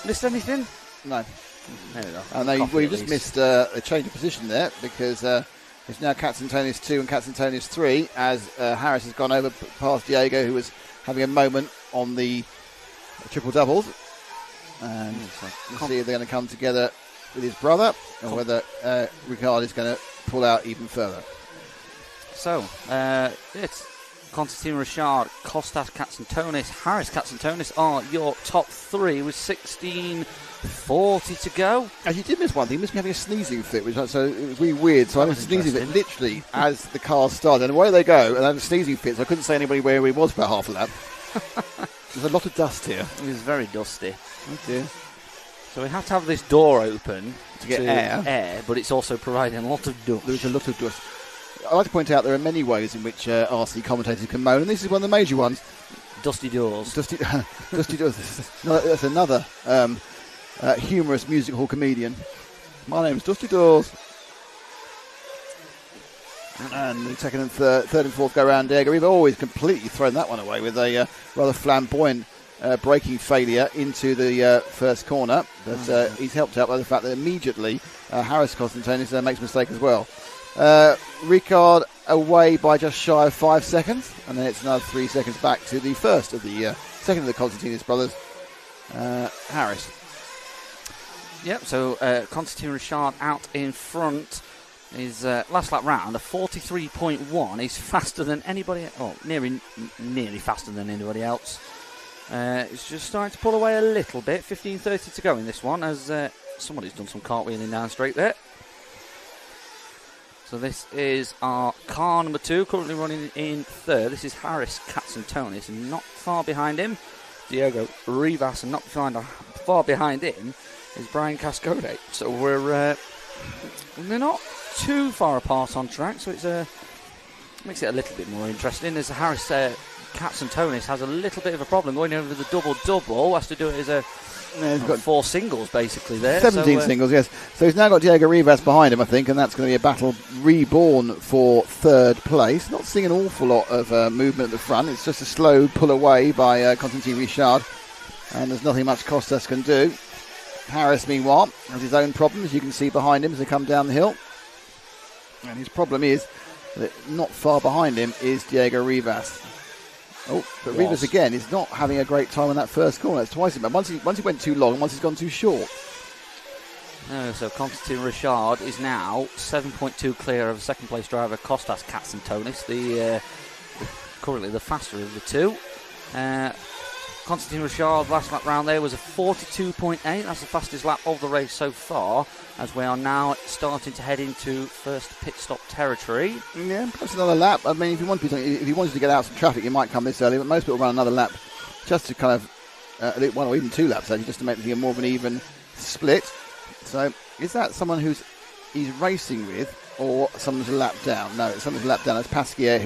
Missed anything? No. There we go. And we've just missed a change of position there because it's now Katsantonis 2 and Katsantonis 3 as Harris has gone over past Diego, who was having a moment on the triple doubles. And we'll see if they're going to come together with his brother or whether Ricard is going to pull out even further. So it's Constantine Richard, Costas Katsantonis, Harris Katsantonis are your top 3 with 16:40 to go. As you did miss one thing, you missed me having a sneezing fit, which so it was really weird. So I was sneezing fit literally as the car started, and away they go, and I had a sneezing fit, so I couldn't say anybody where he was for half a lap. There's a lot of dust here. It is very dusty. Oh dear. So we have to have this door open to get air, but it's also providing a lot of dust. There's a lot of dust. I'd like to point out there are many ways in which RC commentators can moan, and this is one of the major ones. Dusty doors. Dusty doors. That's another humorous music hall comedian. My name's Dusty Doors. And the second and third and fourth go round Diego. We've always completely thrown that one away with a rather flamboyant braking failure into the first corner. But he's helped out by the fact that immediately Harris Constantinos makes a mistake as well. Ricard away by just shy of 5 seconds, and then it's another 3 seconds back to the first of the second of the Constantinos brothers, Harris. Yep, so Constantine Richard out in front. His last lap round, a 43.1, is faster than anybody, nearly faster than anybody else. It's just starting to pull away a little bit. 15:30 to go in this one, as somebody's done some cartwheeling down straight there. So this is our car number 2, currently running in third. This is Harris Katsantonis, and not far behind him, Diego Rivas, and not far behind him is Brian Cascode. So we're not too far apart on track, so it's makes it a little bit more interesting. As Harris Katsantonis has a little bit of a problem going over the double-double. Has to do it as a He's got 4 singles basically there. 17 singles, yes. So he's now got Diego Rivas behind him, I think, and that's going to be a battle reborn for third place. Not seeing an awful lot of movement at the front. It's just a slow pull away by Constantin Richard, and there's nothing much Costas can do. Harris, meanwhile, has his own problems. You can see behind him as they come down the hill. And his problem is that not far behind him is Diego Rivas. Oh, but Rivas again is not having a great time on that first corner. It's twice. Once he went too long, and once he's gone too short. So Constantin Richard is now 7.2 clear of second place driver Kostas Katsantonis, currently the faster of the two. Constantin Richard last lap round there was a 42.8. That's the fastest lap of the race so far, as we are now starting to head into first pit stop territory. Yeah, perhaps another lap. I mean, if you wanted to get out some traffic, you might come this early, but most people run another lap just to kind of one or even 2 laps actually, just to make it more of an even split. So is that someone he's racing with, or someone's a lap down? No, it's someone's a lap down. That's Pasquier,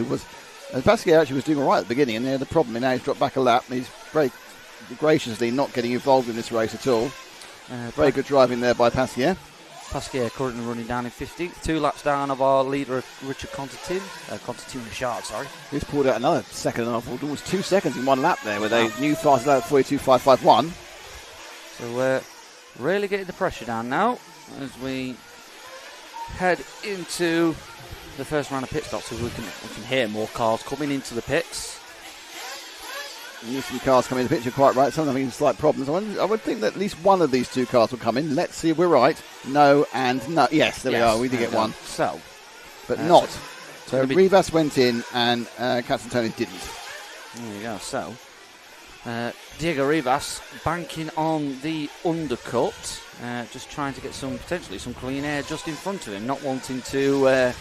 Pasquier actually was doing all right at the beginning, and they had the problem, and now he's dropped back a lap, and he's very graciously not getting involved in this race at all. Very good driving there by Pasquier. Pasquier currently running down in 50th, 2 laps down of our leader, Richard Constantin Richard, sorry. He's pulled out another second and a half, almost 2 seconds in one lap there with a new fast lap 42.551. So we're really getting the pressure down now as we head into the first round of pit stops, as we can hear more cars coming into the pits. You see cars coming into the pits, you're quite right. Some of them having slight problems. I would think that at least one of these 2 cars will come in. Let's see if we're right. No and no. Yes, there we are. We did get one. So, but not. So Rivas went in and Katsantonis didn't. There you go. So Diego Rivas banking on the undercut, just trying to get potentially some clean air just in front of him, not wanting to.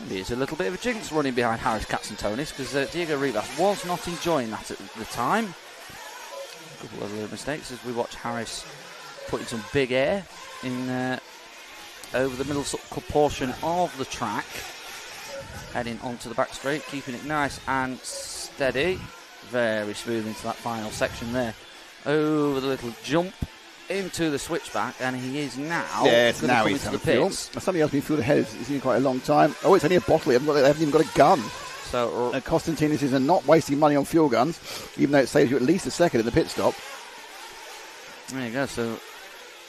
Maybe it's a little bit of a jinx running behind Harris Katsantonis, because Diego Rivas was not enjoying that at the time. A couple of little mistakes as we watch Harris putting some big air in over the middle portion of the track, heading onto the back straight, keeping it nice and steady. Very smooth into that final section there. Over the little jump into the switchback, and he is now. Yes, now he's having fuel. Something else been fueled ahead. It's been quite a long time. Oh, it's only a bottle. They haven't even got a gun. So Constantinis is not wasting money on fuel guns, even though it saves you at least a second in the pit stop. There you go. So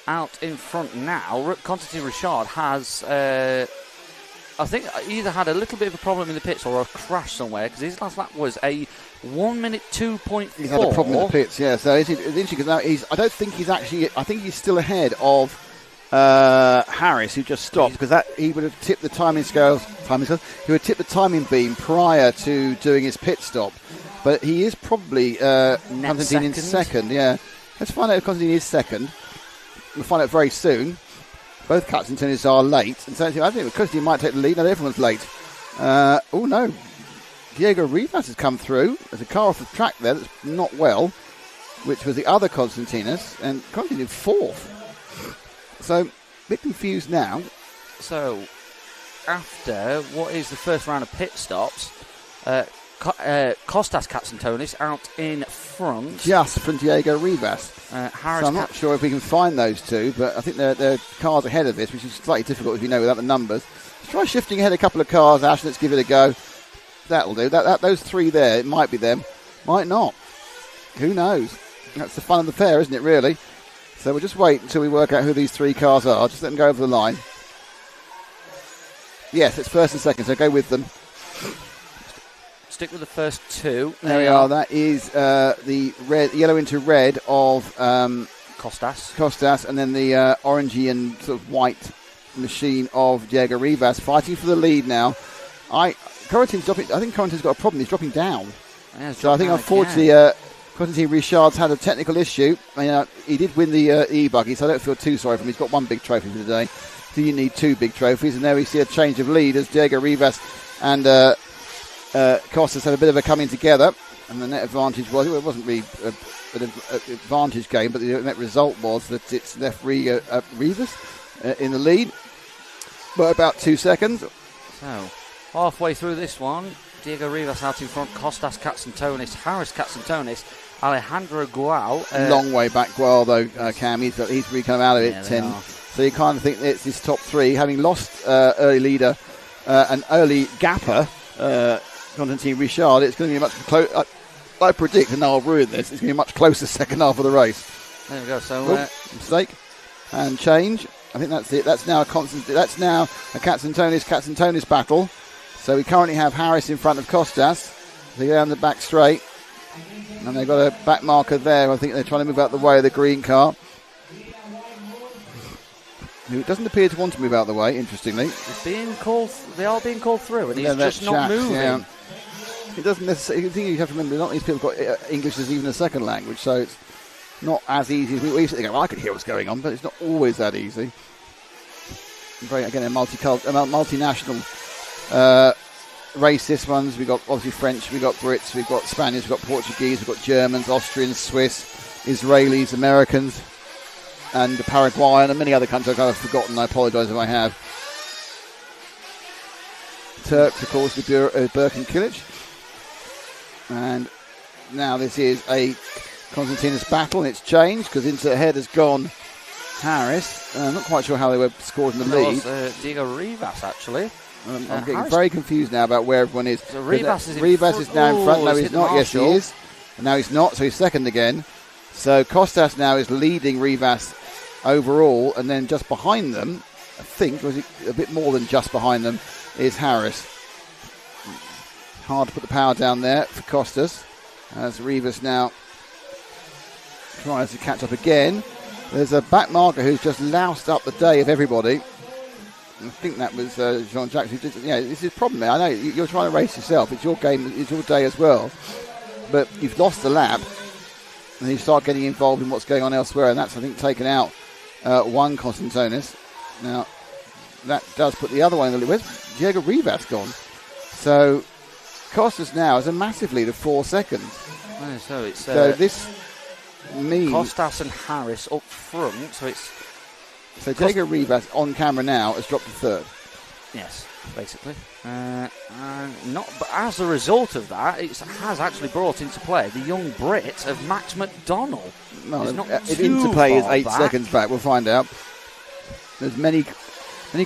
out in front now, Constantin Richard has. I think either had a little bit of a problem in the pits or a crash somewhere, because his last lap was a 1 minute 2.4. He's had a problem in the pits, yeah. So it's interesting because now I don't think he's actually. I think he's still ahead of Harris, who just stopped, because he would have tipped the timing scales. He would have tipped the timing beam prior to doing his pit stop. But he is probably Constantine in second. Yeah. Let's find out if Constantine is second. We'll find out very soon. Both Katsantonis are late, and so I think Constantine might take the lead. Now everyone's late. Oh no, Diego Rivas has come through. There's a car off the track there that's not well, which was the other Constantinos, and Constantine fourth. So a bit confused now. So after what is the first round of pit stops, Kostas Katsantonis out in front, just from Diego Rivas. Harris, so I'm not sure if we can find those 2, but I think they're cars ahead of this, which is slightly difficult as we know without the numbers. Let's try shifting ahead a couple of cars, Ash. Let's give it a go. That'll do. Those 3 there, it might be them, might not. Who knows? That's the fun of the fair, isn't it? Really. So we'll just wait until we work out who these 3 cars are. Just let them go over the line. Yes, it's first and second, so go with them. Stick with the first 2. There we are. That is the yellow into red of Costas, and then the orangey and sort of white machine of Diego Rivas fighting for the lead now. Corentin's dropping. I think Corentin's got a problem. He's dropping down. Yeah, so I think unfortunately Constantin Richard's had a technical issue. He did win the e-buggy, so I don't feel too sorry for him. He's got 1 big trophy for today. So you need 2 big trophies, and there we see a change of lead as Diego Rivas and Costas had a bit of a coming together, and the net advantage was, it wasn't really an advantage game, but the net result was that it's left Rivas in the lead by about 2 seconds. So halfway through this one, Diego Rivas out in front, Costas Katsantonis, Harris Katsantonis, Alejandro Gual. Long way back Gual though, Cam. He's really come out of it. Yeah, 10. So you kind of think it's his top three, having lost early leader, an early gapper, Constantine Richard. It's going to be much closer. I predict, and I'll ruin this, it's going to be much closer second half of the race. There we go. So mistake and change. I think that's it. That's now a Katsantonis battle. So we currently have Harris in front of Costas. They go down the back straight, and they've got a back marker there. I think they're trying to move out the way of the green car, who doesn't appear to want to move out the way. Interestingly, they are being called through, and he's just not moving. Yeah. It doesn't necessarily. The thing you have to remember, not these people have got English as even a second language, so it's not as easy as we used to think. Well, I could hear what's going on, but it's not always that easy. Very, again, a multinational race. This one's we've got obviously French, we've got Brits, we've got Spaniards, we've got Portuguese, we've got Germans, Austrians, Swiss, Israelis, Americans, and Paraguayan, and many other countries I've forgotten. I apologise if I have. Turks, of course, the Birkin Kilic. And now this is a Constantinos battle, and it's changed because into the head has gone Harris. I'm not quite sure how they were scored in the lead. Diego Rivas, actually. I'm getting Harris very confused now about where everyone is. So Rivas is now in front. No, he's not. Yes, he is. And now he's not, so he's second again. So Costas now is leading Rivas overall, and then just behind them, I think, was it a bit more than just behind them, is Harris. Hard to put the power down there for Costas, as Rivas now tries to catch up again. There's a back marker who's just loused up the day of everybody. I think that was Jean Jacques. Yeah, this is a problem. I know you're trying to race yourself. It's your game. It's your day as well. But you've lost the lap, and you start getting involved in what's going on elsewhere, and that's, I think, taken out one Constantonis. Now, that does put the other one in the lead. Where's Diego Rivas gone? So Costas now has a massive lead of 4 seconds. Oh, so it's this means Costas and Harris up front. So Diego Rivas on camera now has dropped to third. Yes, basically. But as a result of that, it has actually brought into play the young Brit of Max McDonnell. No, if into play is 8 seconds back, we'll find out. There's many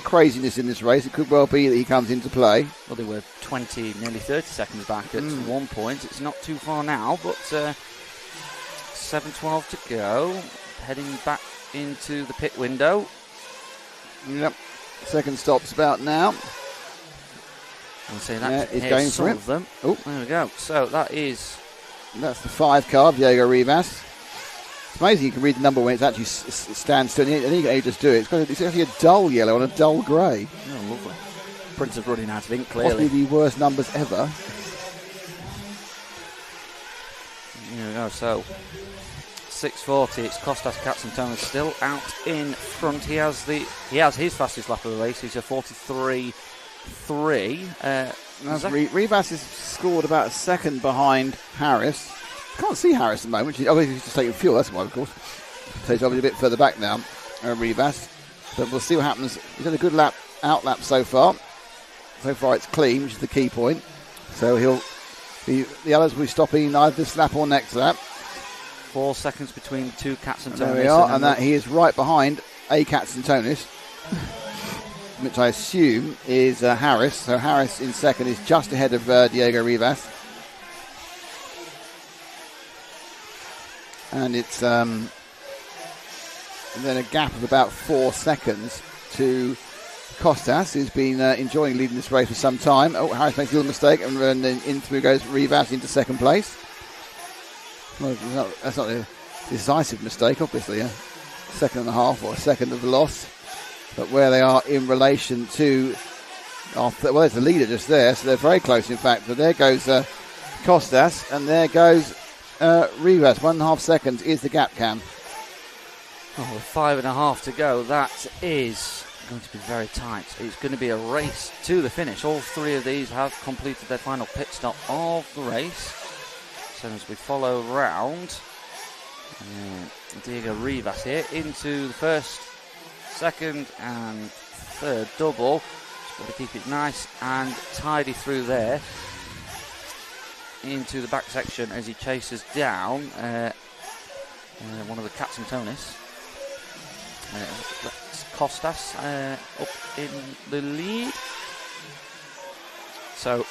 craziness in this race. It could well be that he comes into play. Well, they were 20, nearly 30 seconds back at one point. It's not too far now, but 7:12 to go. Heading back into the pit window. Yep. Second stop's about now. I'll say that he's going for it. Them. Oh, there we go. So that's the 5 car of Diego Rivas. It's amazing you can read the number when it's actually stands still. And you can just do it. It's actually a dull yellow and a dull grey. Oh, lovely. Prince of running out of ink, clearly. Possibly the worst numbers ever. There we go. So 6:40. It's Costas Katsantonis still out in front. He has his fastest lap of the race. He's a 43.3. Rivas has scored about a second behind Harris. Can't see Harris at the moment. He's just taking fuel. That's why, of course. So he's obviously a bit further back now, Rivas. But we'll see what happens. He's had a good out lap so far. So far it's clean, which is the key point. So the others will be stopping either this lap or next lap. 4 seconds between two Katsantonis. There we are, and that he is right behind a Katsantonis, which I assume is Harris. So Harris in second is just ahead of Diego Rivas. And it's then a gap of about 4 seconds to Costas, who's been enjoying leading this race for some time. Oh, Harris makes a little mistake, and then in through goes Rivas into second place. Well, that's not a decisive mistake, obviously. A second and a half or a second of the loss. But where they are in relation to... there's the leader just there, so they're very close, in fact. But there goes Costas, and there goes Rivas. 1.5 seconds is the gap, Cam. Oh, with 5.5 to go, that is going to be very tight. It's going to be a race to the finish. All three of these have completed their final pit stop of the race. So as we follow round, Diego Rivas here into the first, second and third double. Just got to keep it nice and tidy through there. into the back section as he chases down one of the Cats and Tonis. That's Costas up in the lead. So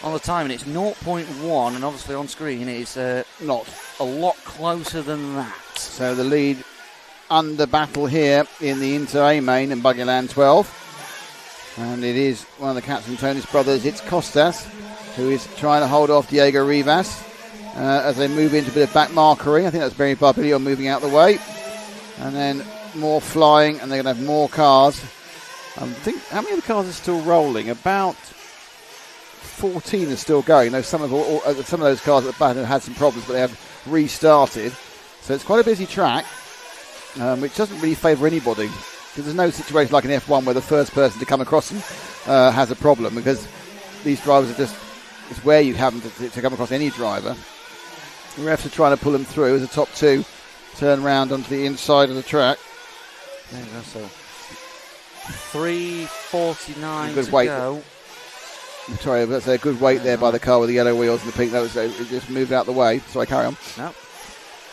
on the timing it's 0.1, and obviously on screen it's not a lot closer than that. So the lead under battle here in the Inter A Main and BUGGYLAND 12. And it is one of the Cats and Tonis brothers. It's Costas who is trying to hold off Diego Rivas as they move into a bit of back markering. I think that's Barry Barbilio moving out the way. And then more flying, and they're going to have more cars. I think, how many of the cars are still rolling? About 14 are still going. Now, some of those cars at the back have had some problems, but they have restarted. So it's quite a busy track, which doesn't really favour anybody, because there's no situation like in F1 where the first person to come across them has a problem, because these drivers are just, it's where you happen to come across any driver. The refs are trying to pull them through as the top two turn round onto the inside of the track. There you go, so 3:49 good to weight. go. Sorry, that's a good weight there by the car with the yellow wheels and the pink. It just moved out the way. Sorry, carry on. No.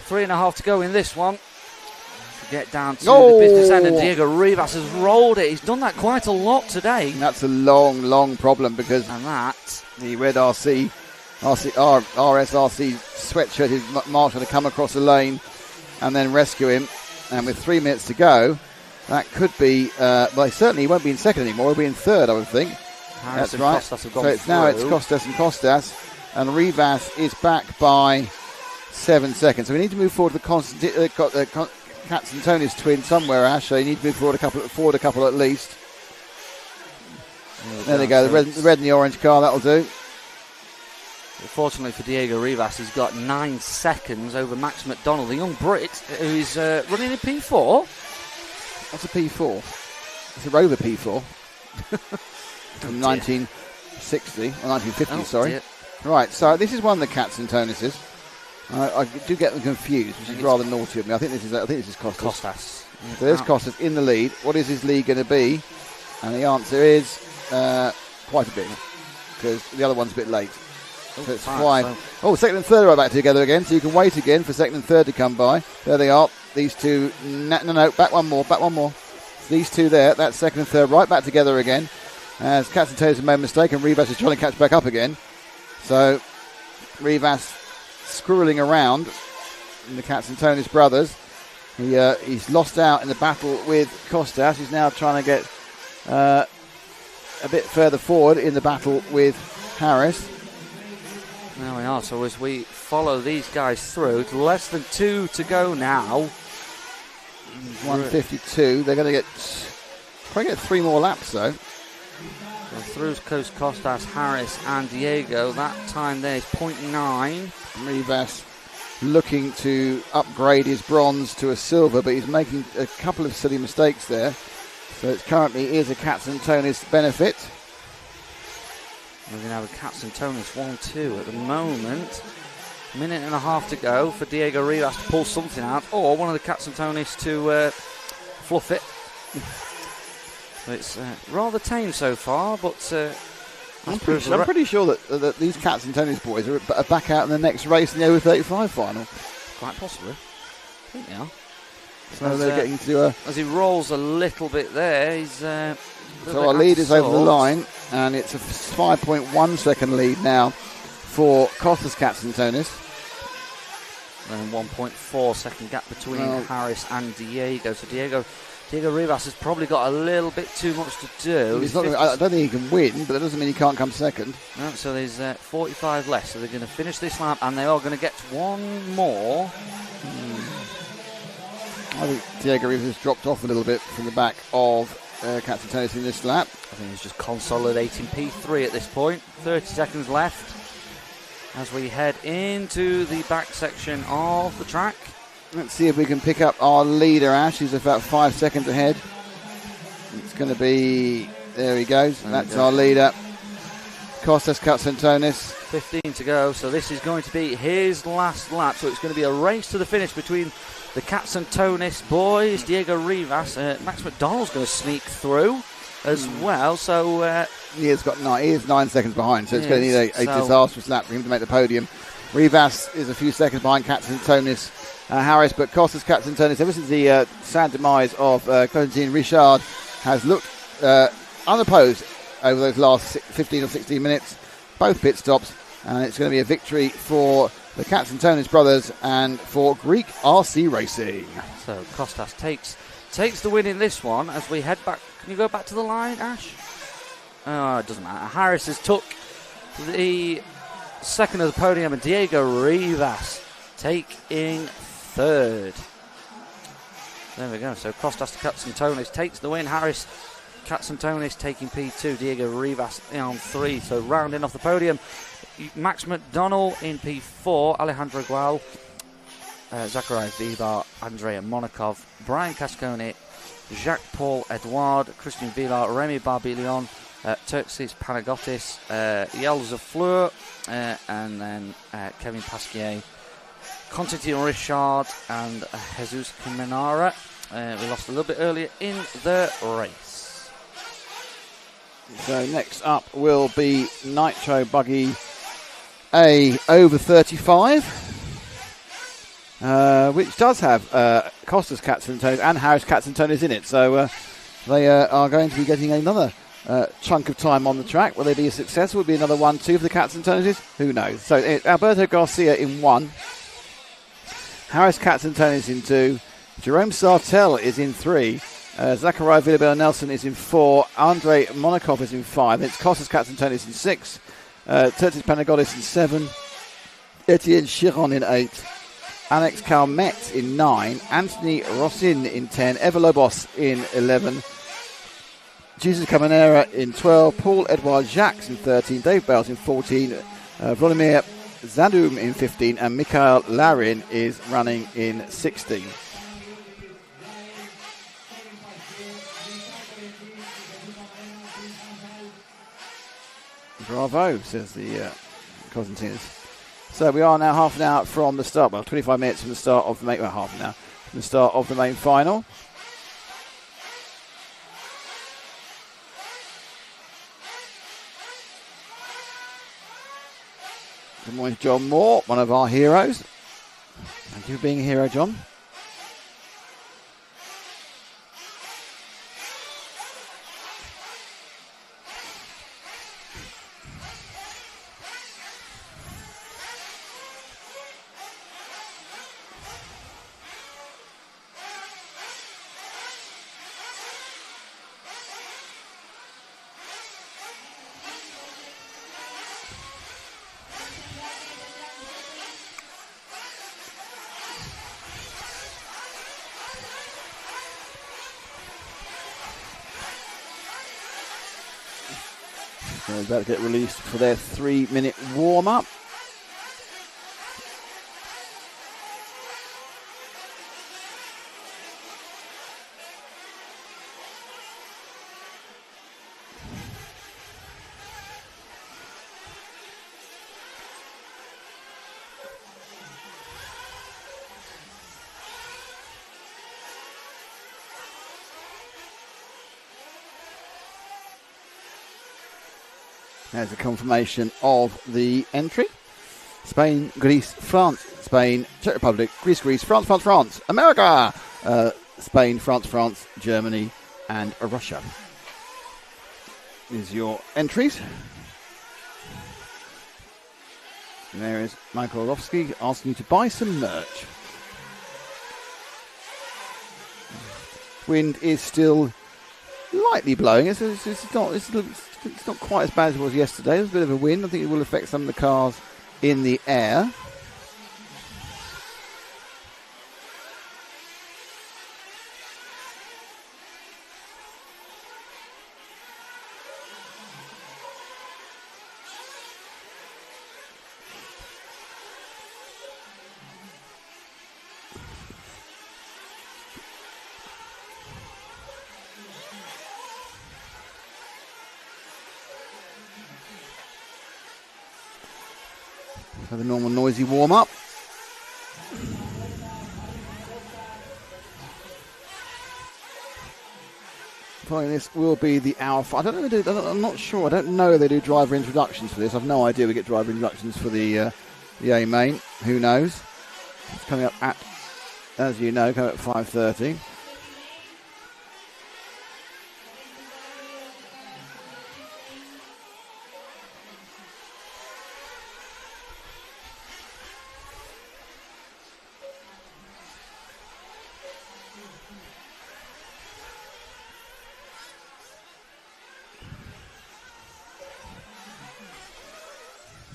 3.5 to go in this one. To get down to the business end, and Diego Rivas has rolled it. He's done that quite a lot today. And that's a long problem, because the red RSRC sweatshirt is marked to come across the lane and then rescue him. And with 3 minutes to go, that could be, well, certainly he won't be in second anymore. He'll be in third, I would think. Harris That's and right. Costas have gone So it's now it's Costas and Costas, and Rivas is back by 7 seconds. So we need to move forward the Cats and Tonis twin somewhere, Ash. So you need to move forward a couple at least. There they go, the red and the orange car, that'll do. Fortunately for Diego Rivas, he's got 9 seconds over Max McDonald, the young Brit, who's running in P4. What's a P4? It's a Rover P4. From 1960, or 1950, sorry. Dear. Right, so this is one of the Cats and Tonises. I do get them confused, which is rather naughty of me. I think this is Costas. So there's Costas in the lead. What is his lead going to be? And the answer is quite a bit, because the other one's a bit late. So it's 5. Oh, second and third are back together again, so you can wait again for second and third to come by. There they are. These two, no, back one more. These two there, that's second and third, right back together again. As Cats and Tonis have made a mistake, and Rivas is trying to catch back up again. So Rivas squirreling around in the Cats and Tonis brothers. He's lost out in the battle with Costas. He's now trying to get a bit further forward in the battle with Harris. There we are. So as we follow these guys through, it's less than 2 to go now. 152. They're going to probably get 3 more laps though. So through goes Costas, Harris and Diego. That time there is 0.9. Rivas looking to upgrade his bronze to a silver, but he's making a couple of silly mistakes there. So it currently is a Cats and Tonis benefit. We're going to have a Cats and Tonis 1-2 at the moment. Minute and a half to go for Diego Rivas to pull something out, or one of the Cats and Tonis to fluff it. It's rather tame so far, but I'm pretty sure that these Cats and Tonis boys are back out in the next race in the over 35 final. Quite possibly. I think they are. So they're getting to as he rolls a little bit there, he's so our lead is over the line, and it's a 5.1 second lead now for Costas, Cats and Tonis. And 1.4 second gap between Harris and Diego. So Diego Rivas has probably got a little bit too much to do. I don't think he can win, but that doesn't mean he can't come second. No, so there's 45 left, so they're going to finish this lap, and they are going to get one more. I think Diego Rivas has dropped off a little bit from the back of Cats and Tonis in this lap. I think he's just consolidating P3 at this point. 30 seconds left as we head into the back section of the track. Let's see if we can pick up our leader, Ash. He's about 5 seconds ahead. It's going to be... There he goes. That's our leader. Costas, Cats and Tonis. 15 to go, so this is going to be his last lap. So it's going to be a race to the finish between the Cats and Tonis boys. Diego Rivas. Max McDonald's going to sneak through. as well. So he is 9 seconds behind, so it's going to need a so disastrous lap for him to make the podium. Rivas is a few seconds behind Katsantonis Harris, but Costas Katsantonis, ever since the sad demise of Clementine Richard, has looked unopposed over those last 15 or 16 minutes, both pit stops, and it's going to be a victory for the Katsantonis brothers and for Greek RC Racing. So Costas takes the win in this one as we head back. Can you go back to the line, Ash? Oh, it doesn't matter. Harris has took the second of the podium, and Diego Rivas taking third. There we go. So Costas Katsantonis takes the win. Harris Katsantonis taking P2. Diego Rivas on 3. So rounding off the podium, Max McDonnell in P4. Alejandro Gual, Zachary Vivar, Andrea Monakov, Brian Cascone, Jacques-Paul Edouard, Christian Villar, Remy Barbillon, Turksis Panagotis, Yel Zafleur, and then Kevin Pasquier, Constantine Richard, and Jesus Kimenara. We lost a little bit earlier in the race. So next up will be Nitro Buggy A over 35, which does have Costas Katsantonis and Harris Katsantonis in it. So they are going to be getting another chunk of time on the track. Will they be successful? Will it be another 1-2 for the Katsantonis? Who knows? So Alberto Garcia in 1, Harris Katsantonis in 2, Jerome Sartell is in 3, Zachariah Villabel Nelson is in 4, Andre Monakov is in 5, it's Costas Katsantonis in 6, Turtis Panagotis in 7, Etienne Chiron in 8, Alex Calmet in 9, Anthony Rossin in 10, Eva Lobos in 11, Jesus Caminera in 12, Paul Edouard Jacques in 13, Dave Bales in 14, Vladimir Zadum in 15, and Mikhail Larin is running in 16. Bravo, says the Constantinos. So we are now half an hour from the start, well, 25 minutes from the start of the main, well, half an hour from the start of the main final. Good morning to John Moore, one of our heroes. Thank you for being a hero, John. They're about to get released for their 3-minute warm-up. There's a confirmation of the entry. Spain, Greece, France, Spain, Czech Republic, Greece, Greece, France, France, France, America, Spain, France, France, Germany, and Russia. Is your entries. And there is Michael Orlovsky asking you to buy some merch. Wind is still lightly blowing. It's not quite as bad as it was yesterday. There's a bit of a wind. I think it will affect some of the cars in the air. So the normal noisy warm-up. Following this will be the hour. I don't know if they do. I'm not sure. I don't know if they do driver introductions for this. I've no idea. We get driver introductions for the A Main. Who knows? It's coming up at, as you know, coming up at 5:30.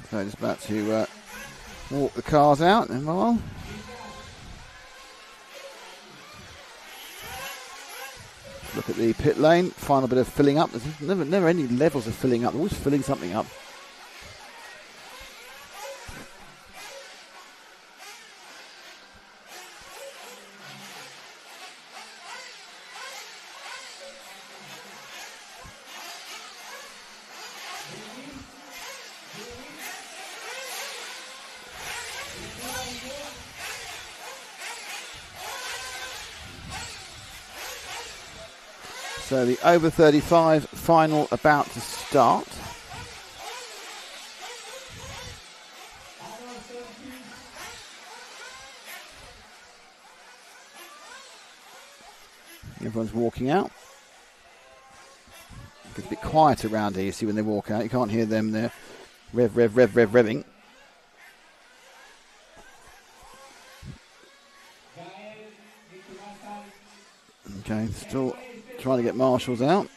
So just about to walk the cars out in a while. Look at the pit lane. Final bit of filling up. There's never any levels of filling up. They're always filling something up. So the over 35 final about to start. Everyone's walking out. It gets a bit quiet around here, you see, when they walk out. You can't hear them there revving. Okay, still trying to get marshals out.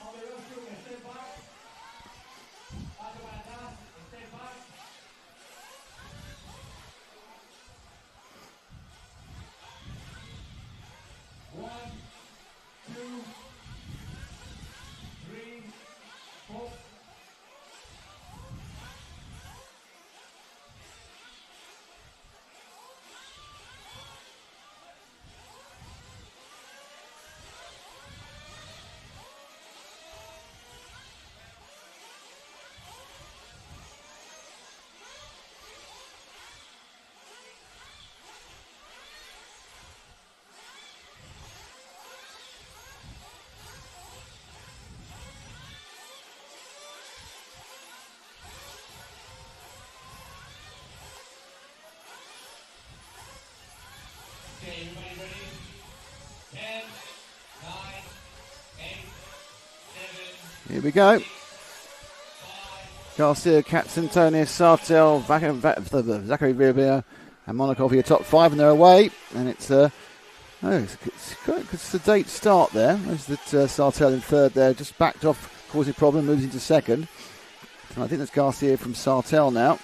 Okay, everybody ready? 10, 9, 8, 7. Here we go. Garcia, Katsantonis, Sartell, Zachary Villarreal and Monaco for your top five, and they're away. And it's it's quite a sedate start there. Notice that Sartell in third there, just backed off, causing a problem, moves into second. And I think that's Garcia from Sartell now.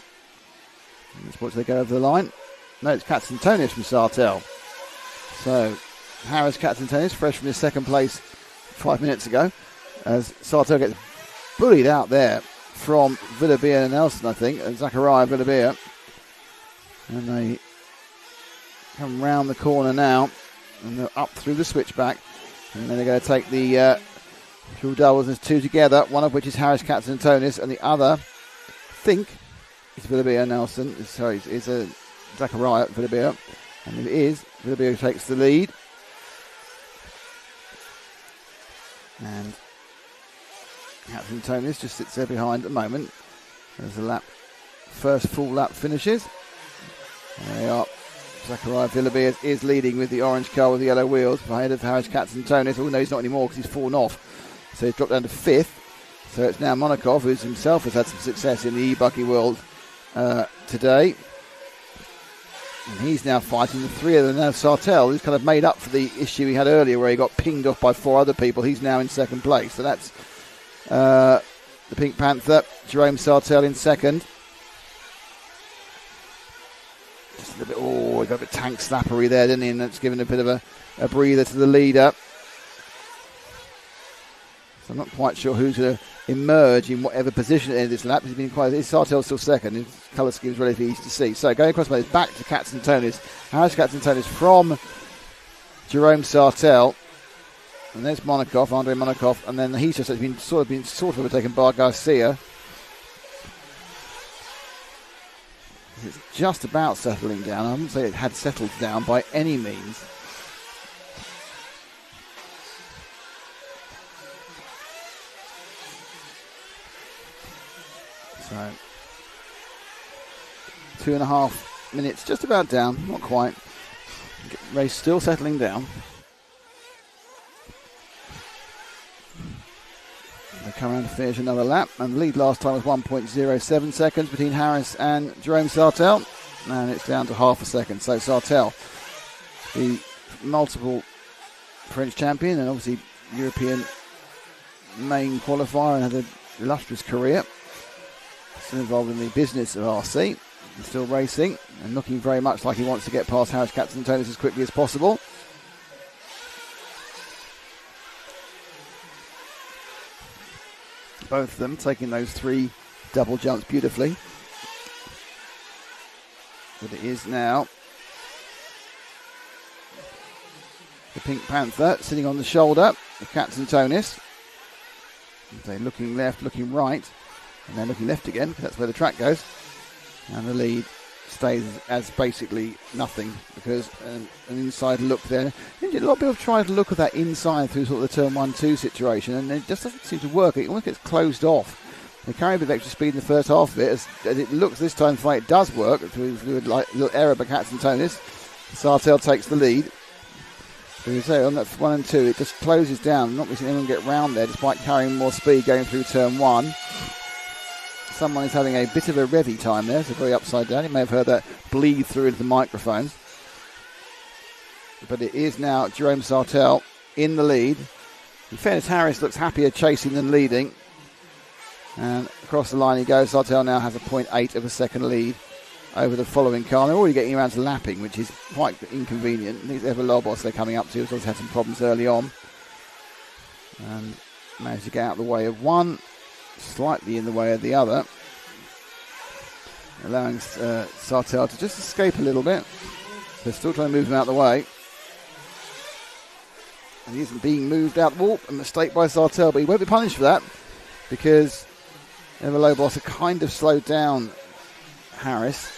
Let's watch they go over the line. No, it's Katsantonis from Sartell. So Harris Katsantonis, fresh from his second place 5 minutes ago, as Sartell gets bullied out there from Villarreal and Nelson, I think, and Zachariah Villarreal. And they come round the corner now, and they're up through the switchback. And then they're going to take the dual doubles. There's two together, one of which is Harris Katsantonis, and the other, I think, is Villarreal Nelson. Sorry, it's Zachariah Villarreal. And if it is, Villarreal takes the lead. And Katsantonis just sits there behind at the moment as the first full lap finishes. There they are. Zachariah Villarreal is leading with the orange car with the yellow wheels ahead of Harris Katsantonis. Oh no, he's not anymore because he's fallen off. So he's dropped down to fifth. So it's now Monakov, who himself has had some success in the e-buggy world today. And he's now fighting the three of them. Now Sartell, who's kind of made up for the issue he had earlier where he got pinged off by four other people. He's now in second place. So that's the Pink Panther, Jerome Sartell in second. Just a little bit, he got a bit tank slappery there, didn't he? And that's given a bit of a breather to the leader. So I'm not quite sure who's going to emerge in whatever position in this lap. He's been quite. Sartell's still second. His colour scheme is relatively easy to see. So going across my back to Katsantonis. Harris Katsantonis from Jerome Sartell. And there's Monakov, Andrei Monakov, and then he's just been sort of overtaken by Garcia. It's just about settling down. I wouldn't say it had settled down by any means. So 2.5 minutes, just about down, not quite. Race still settling down. They come around to finish another lap, and the lead last time was 1.07 seconds between Harris and Jerome Sartell, and it's down to half a second. So Sartell, the multiple French champion and obviously European main qualifier, and had an illustrious career, still involved in the business of RC, and still racing, and looking very much like he wants to get past Harris Katsantonis as quickly as possible. Both of them taking those 3 double jumps beautifully. But it is now the Pink Panther sitting on the shoulder of Katsantonis. They're looking left, looking right, and then looking left again, because that's where the track goes. And the lead stays as basically nothing, because an inside look there. A lot of people have tried to look at that inside through sort of the turn 1-2 situation, and it just doesn't seem to work. It almost gets closed off. They carry a bit of extra speed in the first half of it, as it looks this time fight does work through like a little error by Katsantonis. Sartell takes the lead. But you say on that 1 and 2, it just closes down. Not missing anyone get round there, despite carrying more speed going through turn 1. Someone is having a bit of a revvy time there, so very upside down. You may have heard that bleed through into the microphones. But it is now Jerome Sartell in the lead. In fairness, Harris looks happier chasing than leading. And across the line he goes. Sartell now has a 0.8 of a second lead over the following car. They're already getting around to lapping, which is quite inconvenient. These Everlobos they're coming up to, has also had some problems early on. And managed to get out of the way of one, slightly in the way of the other, allowing Sartell to just escape a little bit. They're still trying to move him out of the way. And he isn't being moved out the wall. A mistake by Sartell, but he won't be punished for that, because Everlobos have kind of slowed down Harris.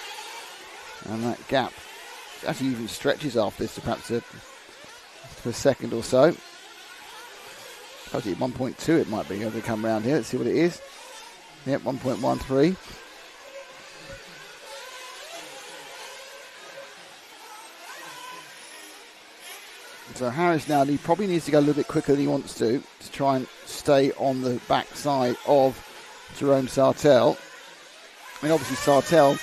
And that gap actually even stretches after this to perhaps to a second or so. Actually, 1.2 it might be as they come round here. Let's see what it is. Yep, 1.13. So Harris now, he probably needs to go a little bit quicker than he wants to try and stay on the backside of Jerome Sartell. I mean, obviously Sartell,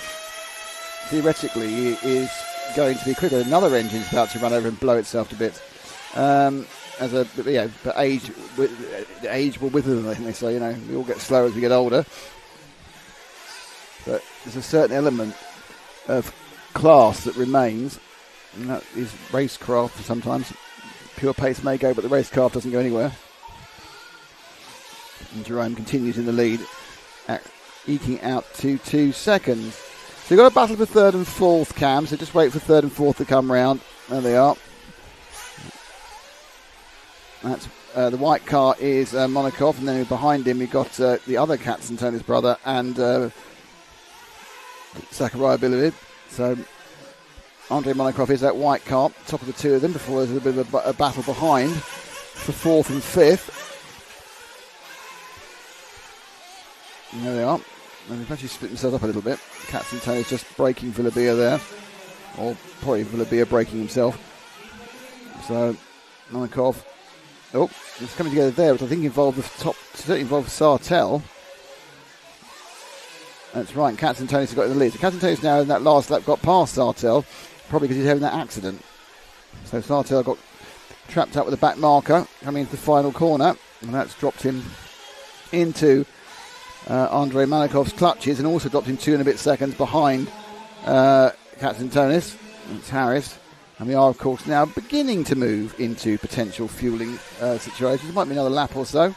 theoretically, is going to be quicker. Another engine's about to run over and blow itself to bits. But age will wither them, I think they say. We all get slower as we get older. But there's a certain element of class that remains, and that is racecraft sometimes. Pure pace may go, but the racecraft doesn't go anywhere. And Jerome continues in the lead, eking out to 2 seconds. So you've got a battle for third and fourth, Cam, so just wait for third and fourth to come round. There they are. That's the white car is Monakov, and then behind him we've got the other Katsantonis brother and Zachariah Bilivid. So Andrei Monakov is that white car, top of the two of them, before there's a bit of a battle behind for fourth and fifth. And there they are. And they've actually split themselves up a little bit. Katsantonis just breaking Villabia there, or probably Villabia breaking himself. So Monakov. Oh, it's coming together there, which I think involved the top, certainly involved Sartell. That's right, Katsantonis has got in the lead. So Katsantonis now in that last lap got past Sartell, probably because he's having that accident. So Sartell got trapped up with a back marker coming into the final corner, and that's dropped him into Andrei Malakov's clutches, and also dropped him 2 and a bit seconds behind Katsantonis. It's Harris. And we are, of course, now beginning to move into potential fueling situations. It might be another lap or so.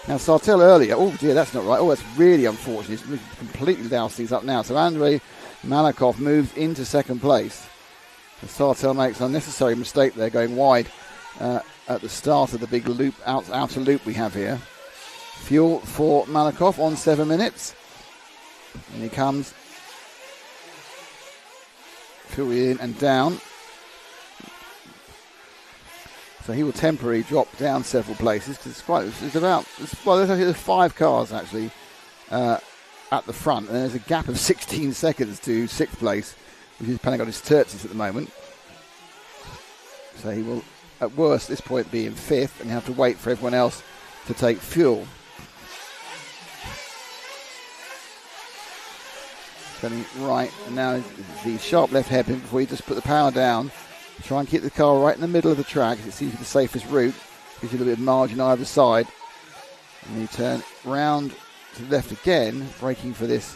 Now, Sartell earlier. Oh, dear, that's not right. Oh, that's really unfortunate. It's completely doused things up now. So Andrei Malakov moves into second place. And Sartell makes an unnecessary mistake there, going wide at the start of the big loop, outer loop we have here. Fuel for Malakov on 7 minutes. And he comes. Fuel in and down. So he will temporarily drop down several places, because there's 5 cars actually at the front, and there's a gap of 16 seconds to 6th place, which is Panagonis Tertsis at the moment. So he will, at worst, at this point, be in 5th, and you have to wait for everyone else to take fuel. Turning right, and now the sharp left hairpin before you just put the power down. Try and keep the car right in the middle of the track. It seems to be the safest route. Gives you a little bit of margin either side. And you turn round to the left again, braking for this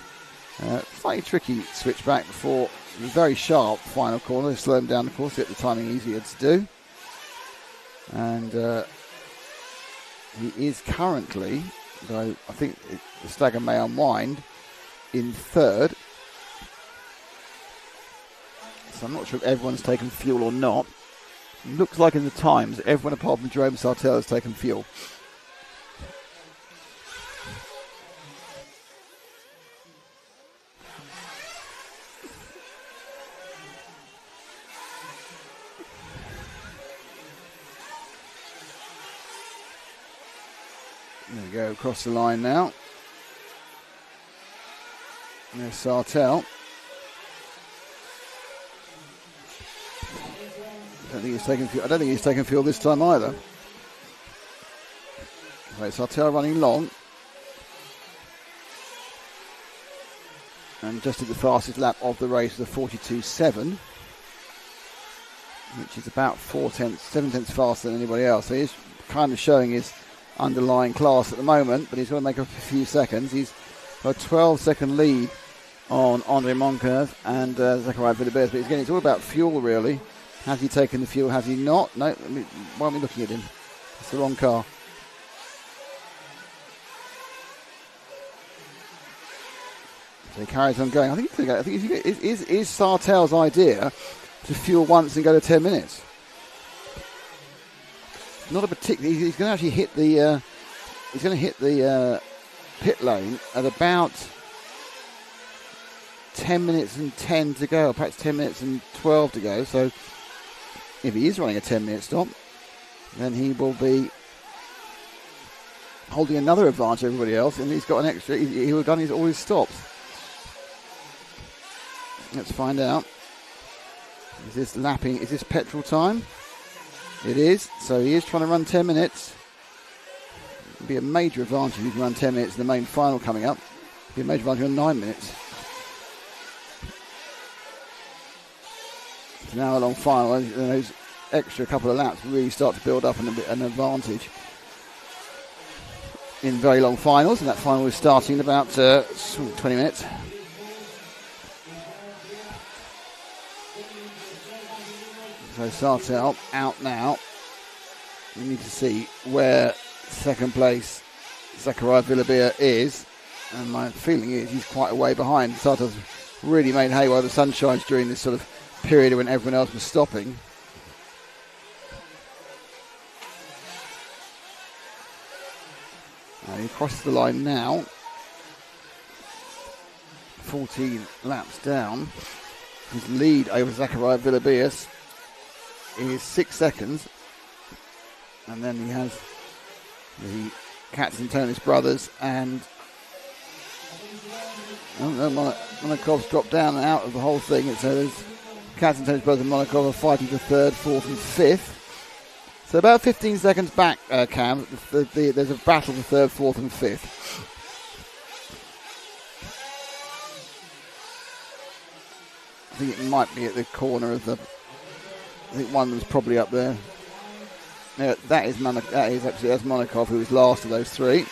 slightly tricky switchback before a very sharp final corner. Slow him down, of course, to get the timing easier to do. And he is currently, though I think the stagger may unwind, in 3rd. So I'm not sure if everyone's taken fuel or not. It looks like in the times, everyone apart from Jerome Sartell has taken fuel. There we go, across the line now. There's Sartell. I don't think he's taken fuel this time either. Right, Sartell running long. And just at the fastest lap of the race, the 42.7, which is about 7 tenths faster than anybody else. So he's kind of showing his underlying class at the moment, but he's going to make up a few seconds. He's got a 12-second lead on Andre Moncrief and Zachariah Villabert, but again, it's all about fuel really. Has he taken the fuel? Has he not? No. Why am I looking at him? It's the wrong car. So he carries on going. I think is Sartell's idea to fuel once and go to 10 minutes. Not a particular. He's going to actually hit the. He's going to hit the pit lane at about 10 minutes and 10 to go, or perhaps 10 minutes and 12 to go. So if he is running a 10-minute stop, then he will be holding another advantage over everybody else, and he's got an extra. He will have done all his stops. Let's find out. Is this lapping? Is this petrol time? It is. So he is trying to run 10 minutes. It'll be a major advantage if he can run 10 minutes in the main final coming up. It'll be a major advantage on 9 minutes. It's an hour-long final, and those extra couple of laps really start to build up an advantage in very long finals, and that final is starting in about 20 minutes. So Sartell out now. We need to see where second place Zachariah Villabert is, and my feeling is he's quite a way behind. Sartell's really made hay while the sun shines during this sort of period when everyone else was stopping. And he crosses the line now. 14 laps down. His lead over Zachariah Villabert is 6 seconds. And then he has the Katzentonis brothers and Monakov's dropped down and out of the whole thing. And so there's Katzentonis brothers and Monakov are fighting for 3rd, 4th and 5th. So about 15 seconds back, Cam. There's a battle for 3rd, 4th and 5th. I think it might be at the corner of the. I think one was probably up there. Yeah, that's Monakov, who was last of those three.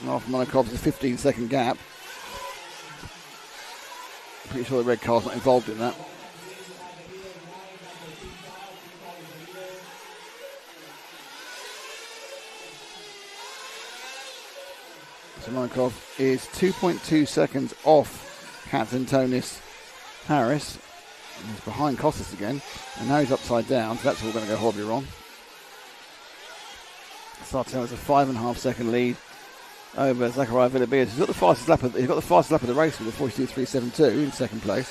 And off Monakov's a 15-second gap. Pretty sure the red car's not involved in that. So Monakov is 2.2 seconds off Katzentonis Harris. He's behind Costas again, and now he's upside down, so that's all going to go horribly wrong. Sartell has a 5.5 second lead over Zachariah Villabert. He's got the fastest lap of the race with a 42.372 in second place.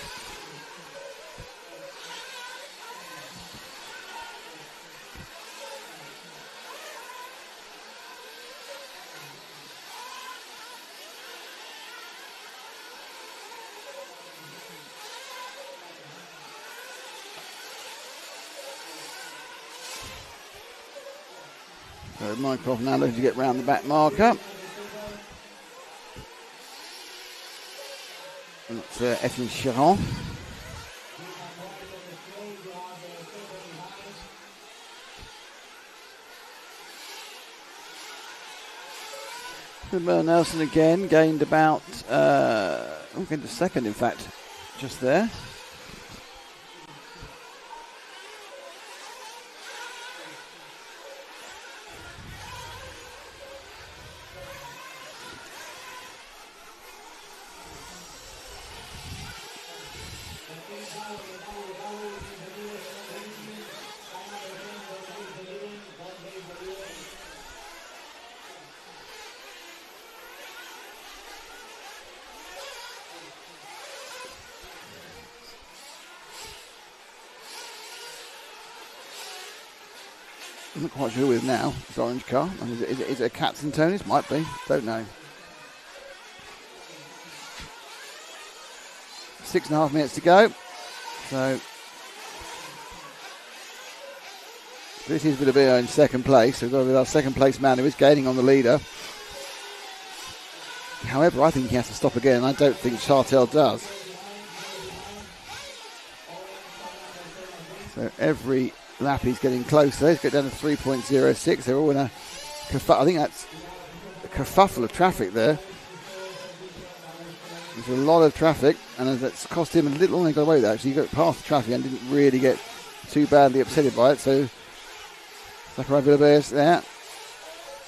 So Mycroft now looking to get round the back marker. And that's Etienne Chiron. Merle Nelson again gained about, gained a second in fact, just there. I'm not quite sure who it is now. It's orange car. And is it a Cats and Tonys? Might be. Don't know. 6.5 minutes to go. So this is going to be in second place. So we've got to be our second place man who is gaining on the leader. However, I think he has to stop again. I don't think Chartel does. So every lap he's getting closer. He's got down to 3.06. They're all in a I think that's a kerfuffle of traffic there. There's a lot of traffic, and that's cost him a little. Only got away with that. Actually, he got past the traffic and didn't really get too badly upset by it. So Zachary Villabez there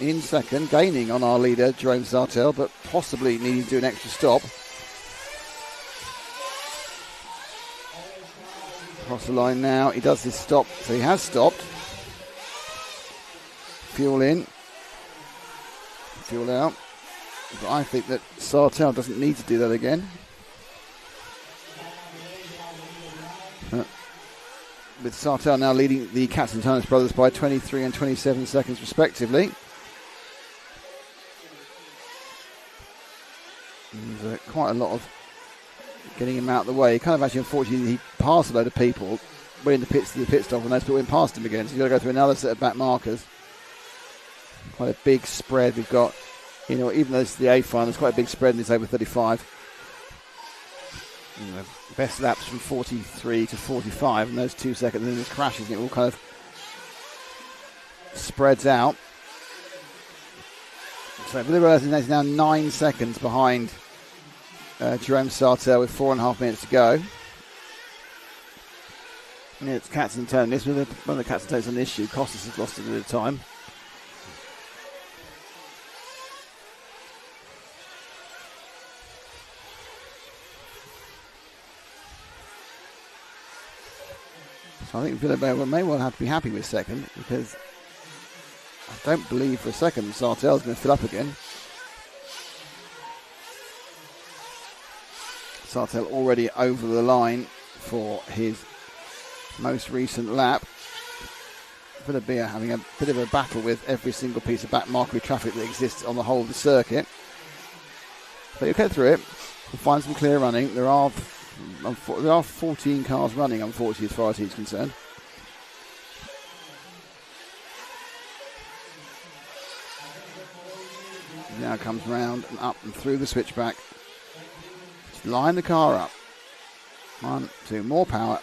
in second, gaining on our leader Jerome Sartell, but possibly needing to do an extra stop. Across the line now, he does his stop, so he has stopped. Fuel in, fuel out. But I think that Sartell doesn't need to do that again. With Sartell now leading the Cats and Tonys brothers by 23 and 27 seconds respectively. There's quite a lot of getting him out of the way. Kind of actually, unfortunately, he passed a load of people, went in the pits to the pit stop, and those people went past him again. So you've got to go through another set of back markers. Quite a big spread we've got. You know, even though it's the A final, there's quite a big spread in this over 35. You know, best laps from 43 to 45, and those 2 seconds, and then there's crashes, and it all kind of spreads out. So Villarreal is now 9 seconds behind Jerome Sartell with 4.5 minutes to go. And it's Cats and Tonys. One of the Cats and Tonys on this issue. Costas has lost a bit of time. So I think Villarreal may well have to be happy with second, because I don't believe for a second Sartell's going to fill up again. Sartell already over the line for his most recent lap. Villarreal having a bit of a battle with every single piece of back markery traffic that exists on the whole of the circuit. But you'll get through it. We'll find some clear running. There are 14 cars running, unfortunately, as far as he's concerned. Now comes round and up and through the switchback. Just line the car up. 1, 2, more power.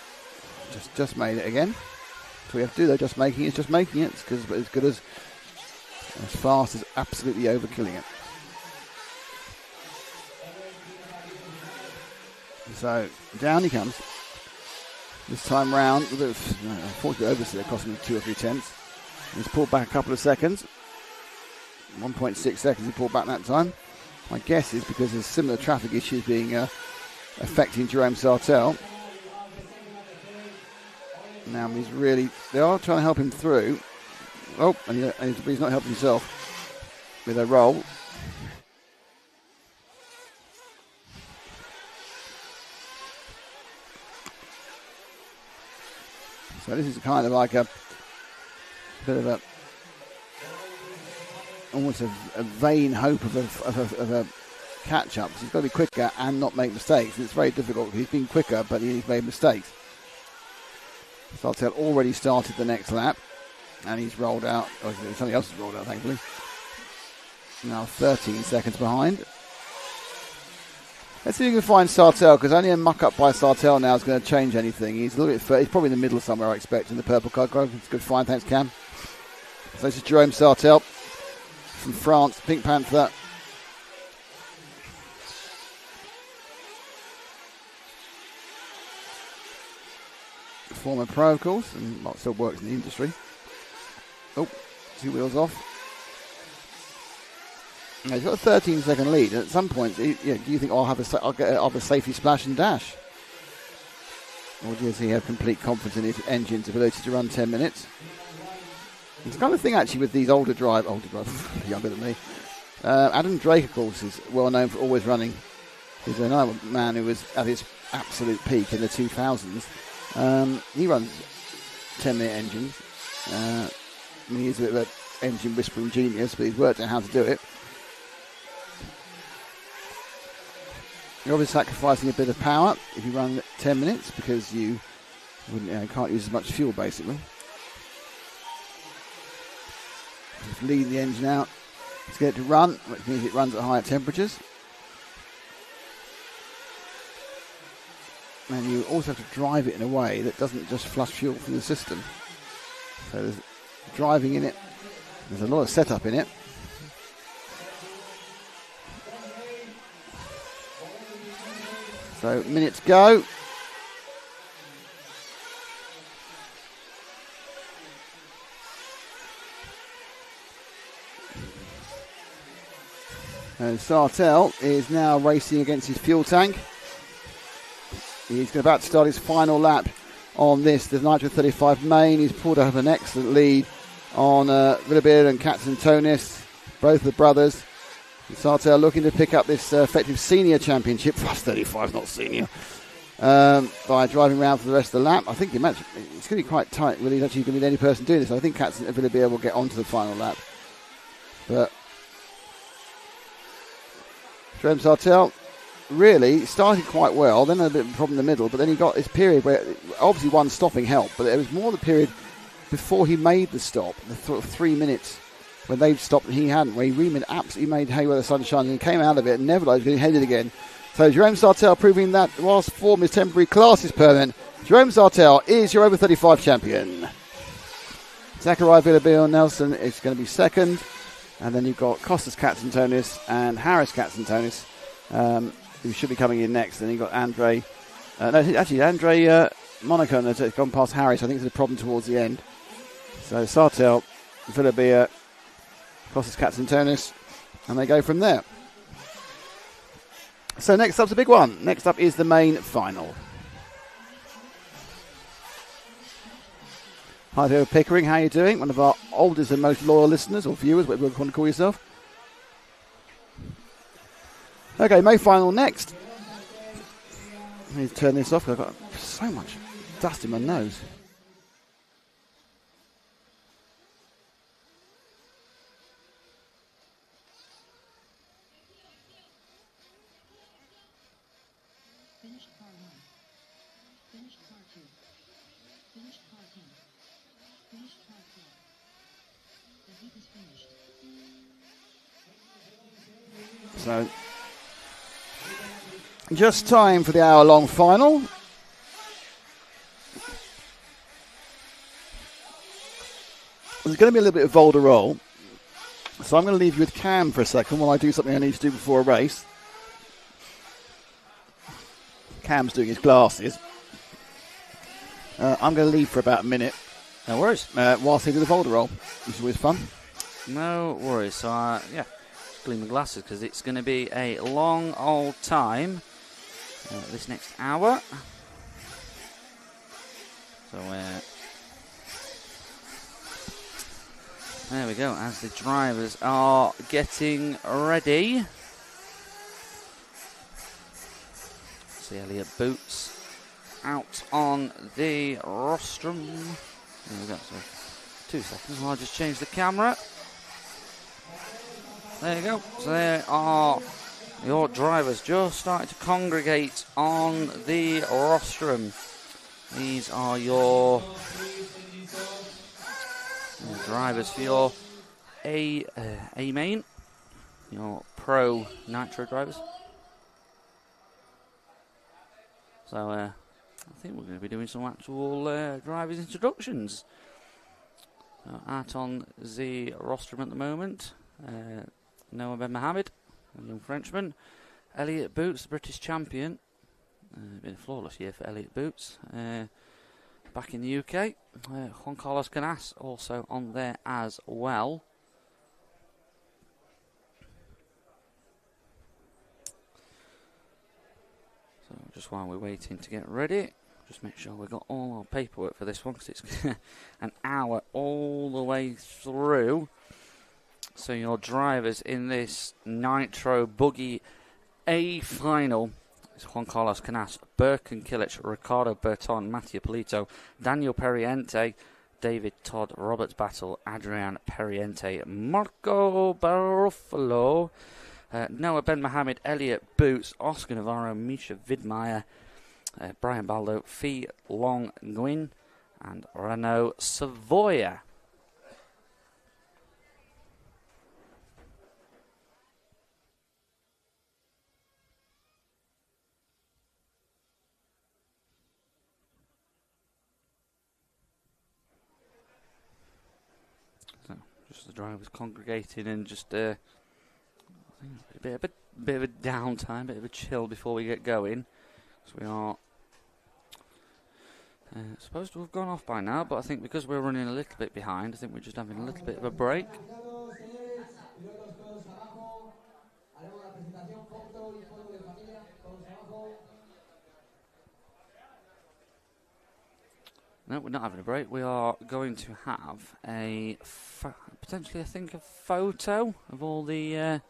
Just made it again. So we have to do though, just making it. It's because as good as fast as absolutely overkilling it. So down he comes. This time round, unfortunately, obviously, it cost him 2 or 3 tenths. He's pulled back a couple of seconds. 1.6 seconds he pulled back that time. My guess is because there's similar traffic issues being affecting Jerome Sartell. Now they are trying to help him through. Oh, and he's not helping himself with a roll. So this is kind of like a bit of almost a vain hope of a catch-up. He's got to be quicker and not make mistakes. And it's very difficult. He's been quicker, but he's made mistakes. Sartell already started the next lap. And he's rolled out. Oh, something else has rolled out, thankfully. Now 13 seconds behind. Let's see if we can find Sartell, because only a muck-up by Sartell now is going to change anything. He's a little bit further. He's probably in the middle somewhere, I expect, in the purple card. It's a good find. Thanks, Cam. So this is Jerome Sartell from France, Pink Panther. Former pro, of course, and still works in the industry. Oh, 2 wheels off. He's got a 13-second lead. At some point, do you think I'll have a safety splash and dash? Or does he have complete confidence in his engine's ability to run 10 minutes? It's the kind of thing, actually, with these older drivers, younger than me. Adam Drake, of course, is well known for always running. He's another man who was at his absolute peak in the 2000s. He runs 10-minute engines. He's a bit of an engine whispering genius, but he's worked out how to do it. You're obviously sacrificing a bit of power if you run 10 minutes because you can't use as much fuel, basically. Just leading the engine out to get it to run, which means it runs at higher temperatures. And you also have to drive it in a way that doesn't just flush fuel from the system. So there's driving in it. There's a lot of setup in it. So minutes go. And Sartell is now racing against his fuel tank. He's about to start his final lap on this, the Nitro 35 Main. He's pulled up an excellent lead on Villabeard and Katzentonis, both the brothers. Sartell looking to pick up this effective senior championship, Fast 35, not senior, by driving around for the rest of the lap. I think it's going to be quite tight, really. He's actually going to be the only person doing this. I think Katzen and Villabeard will get onto the final lap. But Jerome Sartell really started quite well, then a bit of a problem in the middle, but then he got this period where obviously one stopping helped, but it was more the period before he made the stop, the 3 minutes when they'd stopped and he hadn't, where he absolutely made hay where the sun shines and came out of it and never was getting headed again. So Jerome Sartell proving that whilst form is temporary, class is permanent. Jerome Sartell is your over 35 champion. Zachariah Villabeard Nelson is going to be second, and then you've got Costas Katzentonis and Harris Katzentonis, who should be coming in next. Then you've got Andre Monaco has gone past Harris. I think there's a problem towards the end. So Sartell, Villabeard, Costas Katzentonis, and they go from there. So next up's a big one. Next up is the main final. Hi there, Pickering. How are you doing? One of our oldest and most loyal listeners or viewers, whatever you want to call yourself. Okay, main final next. Let me turn this off. I've got so much dust in my nose. Finished car 1. Finished car 2. Finished car 10. Finished car 12. The heat is finished. So, just time for the hour-long final. There's going to be a little bit of Volder roll. So I'm going to leave you with Cam for a second while I do something I need to do before a race. Cam's doing his glasses. I'm going to leave for about a minute. No worries. Whilst he does the Volder roll. It's always fun. No worries. So, yeah, clean my glasses because it's going to be a long old time this next hour. So, there we go, as the drivers are getting ready. See Elliot Boots out on the rostrum. There we go, so 2 seconds while I just change the camera. There you go, so there are your drivers just starting to congregate on the rostrum. These are your... There we drivers for your A Main, your Pro Nitro drivers. So I think we're going to be doing some actual drivers' introductions. Out on the rostrum at the moment, Noah Ben Mohamed, a young Frenchman. Elliot Boots, the British champion. Been a flawless year for Elliot Boots. Back in the UK. Juan Carlos Canas also on there as well. So just while we're waiting to get ready, just make sure we've got all our paperwork for this one, because it's an hour all the way through. So your drivers in this Nitro Buggy A final is Juan Carlos Canas, Birkin Kilic, Ricardo Berton, Mattia Polito, Daniel Periente, David Todd, Robert Battle, Adrian Periente, Marco Barofalo, Noah Ben Mohamed, Elliot Boots, Oscar Navarro, Misha Vidmeyer, Brian Baldo, Phi Long Nguyen, and Renaud Savoya. So, just the drivers congregating and just I think a bit of a downtime, a bit of a chill before we get going. So we are supposed to have gone off by now, but I think because we're running a little bit behind, I think we're just having a little bit of a break. No, we're not having a break. We are going to have a potentially, I think, a photo of all the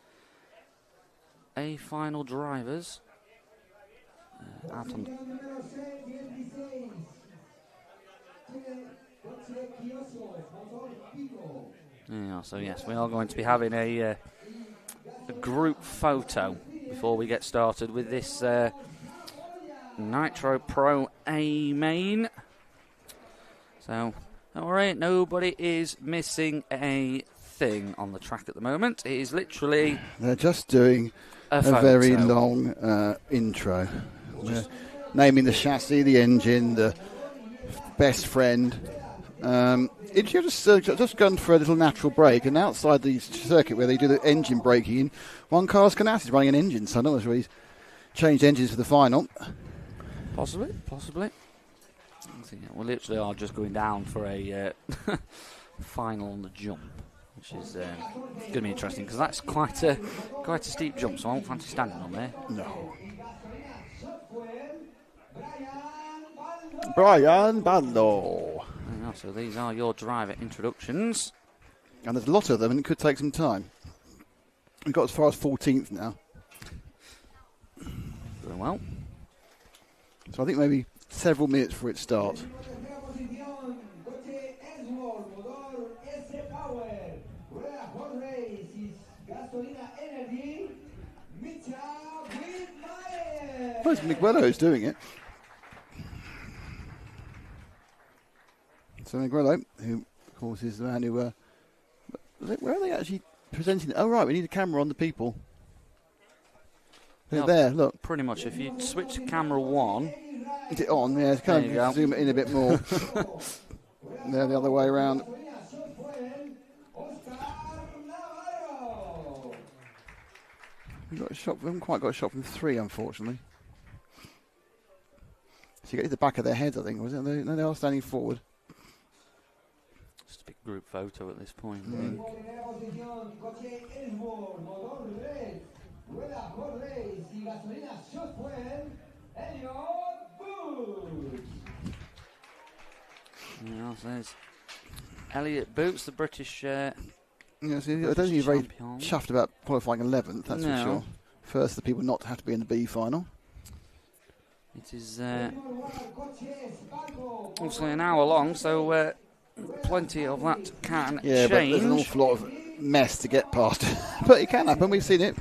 A final drivers out on. Yeah, so yes, we are going to be having a group photo before we get started with this Nitro Pro A Main. So, don't worry, nobody is missing a thing on the track at the moment. It is literally... They're just doing a very long intro. Naming the chassis, the engine, the best friend. It's just gone for a little natural break, and outside the circuit where they do the engine braking, Juan Carlos Canas is running an engine, so I don't know if he's changed engines for the final. Possibly. We literally are just going down for a final on the jump, which is going to be interesting, because that's quite a steep jump, so I won't fancy standing on there. No. Brian Baldo. So these are your driver introductions. And there's a lot of them, and it could take some time. We've got as far as 14th now. Very well. So I think maybe several minutes before it starts. Well, it's Miguelo who's doing it. So Miguelo, who of course is the man who... where are they actually presenting it? Oh right, we need a camera on the people. No, there, look. Pretty much, if you switch to camera 1... Is it on? Yeah, it's kind of zoom it in a bit more. There, the other way around. We haven't quite got a shot from 3, unfortunately. So you get to the back of their heads, I think, was it? No, they are standing forward. Just a big group photo at this point. Yeah, so there's Elliot Boots, the British. Yeah, see, I don't think he's very chuffed about qualifying 11th, that's for sure. First, the people not to have to be in the B final. It is obviously an hour long, so plenty of that can change. Yeah, but there's an awful lot of mess to get past. But it can happen. We've seen it.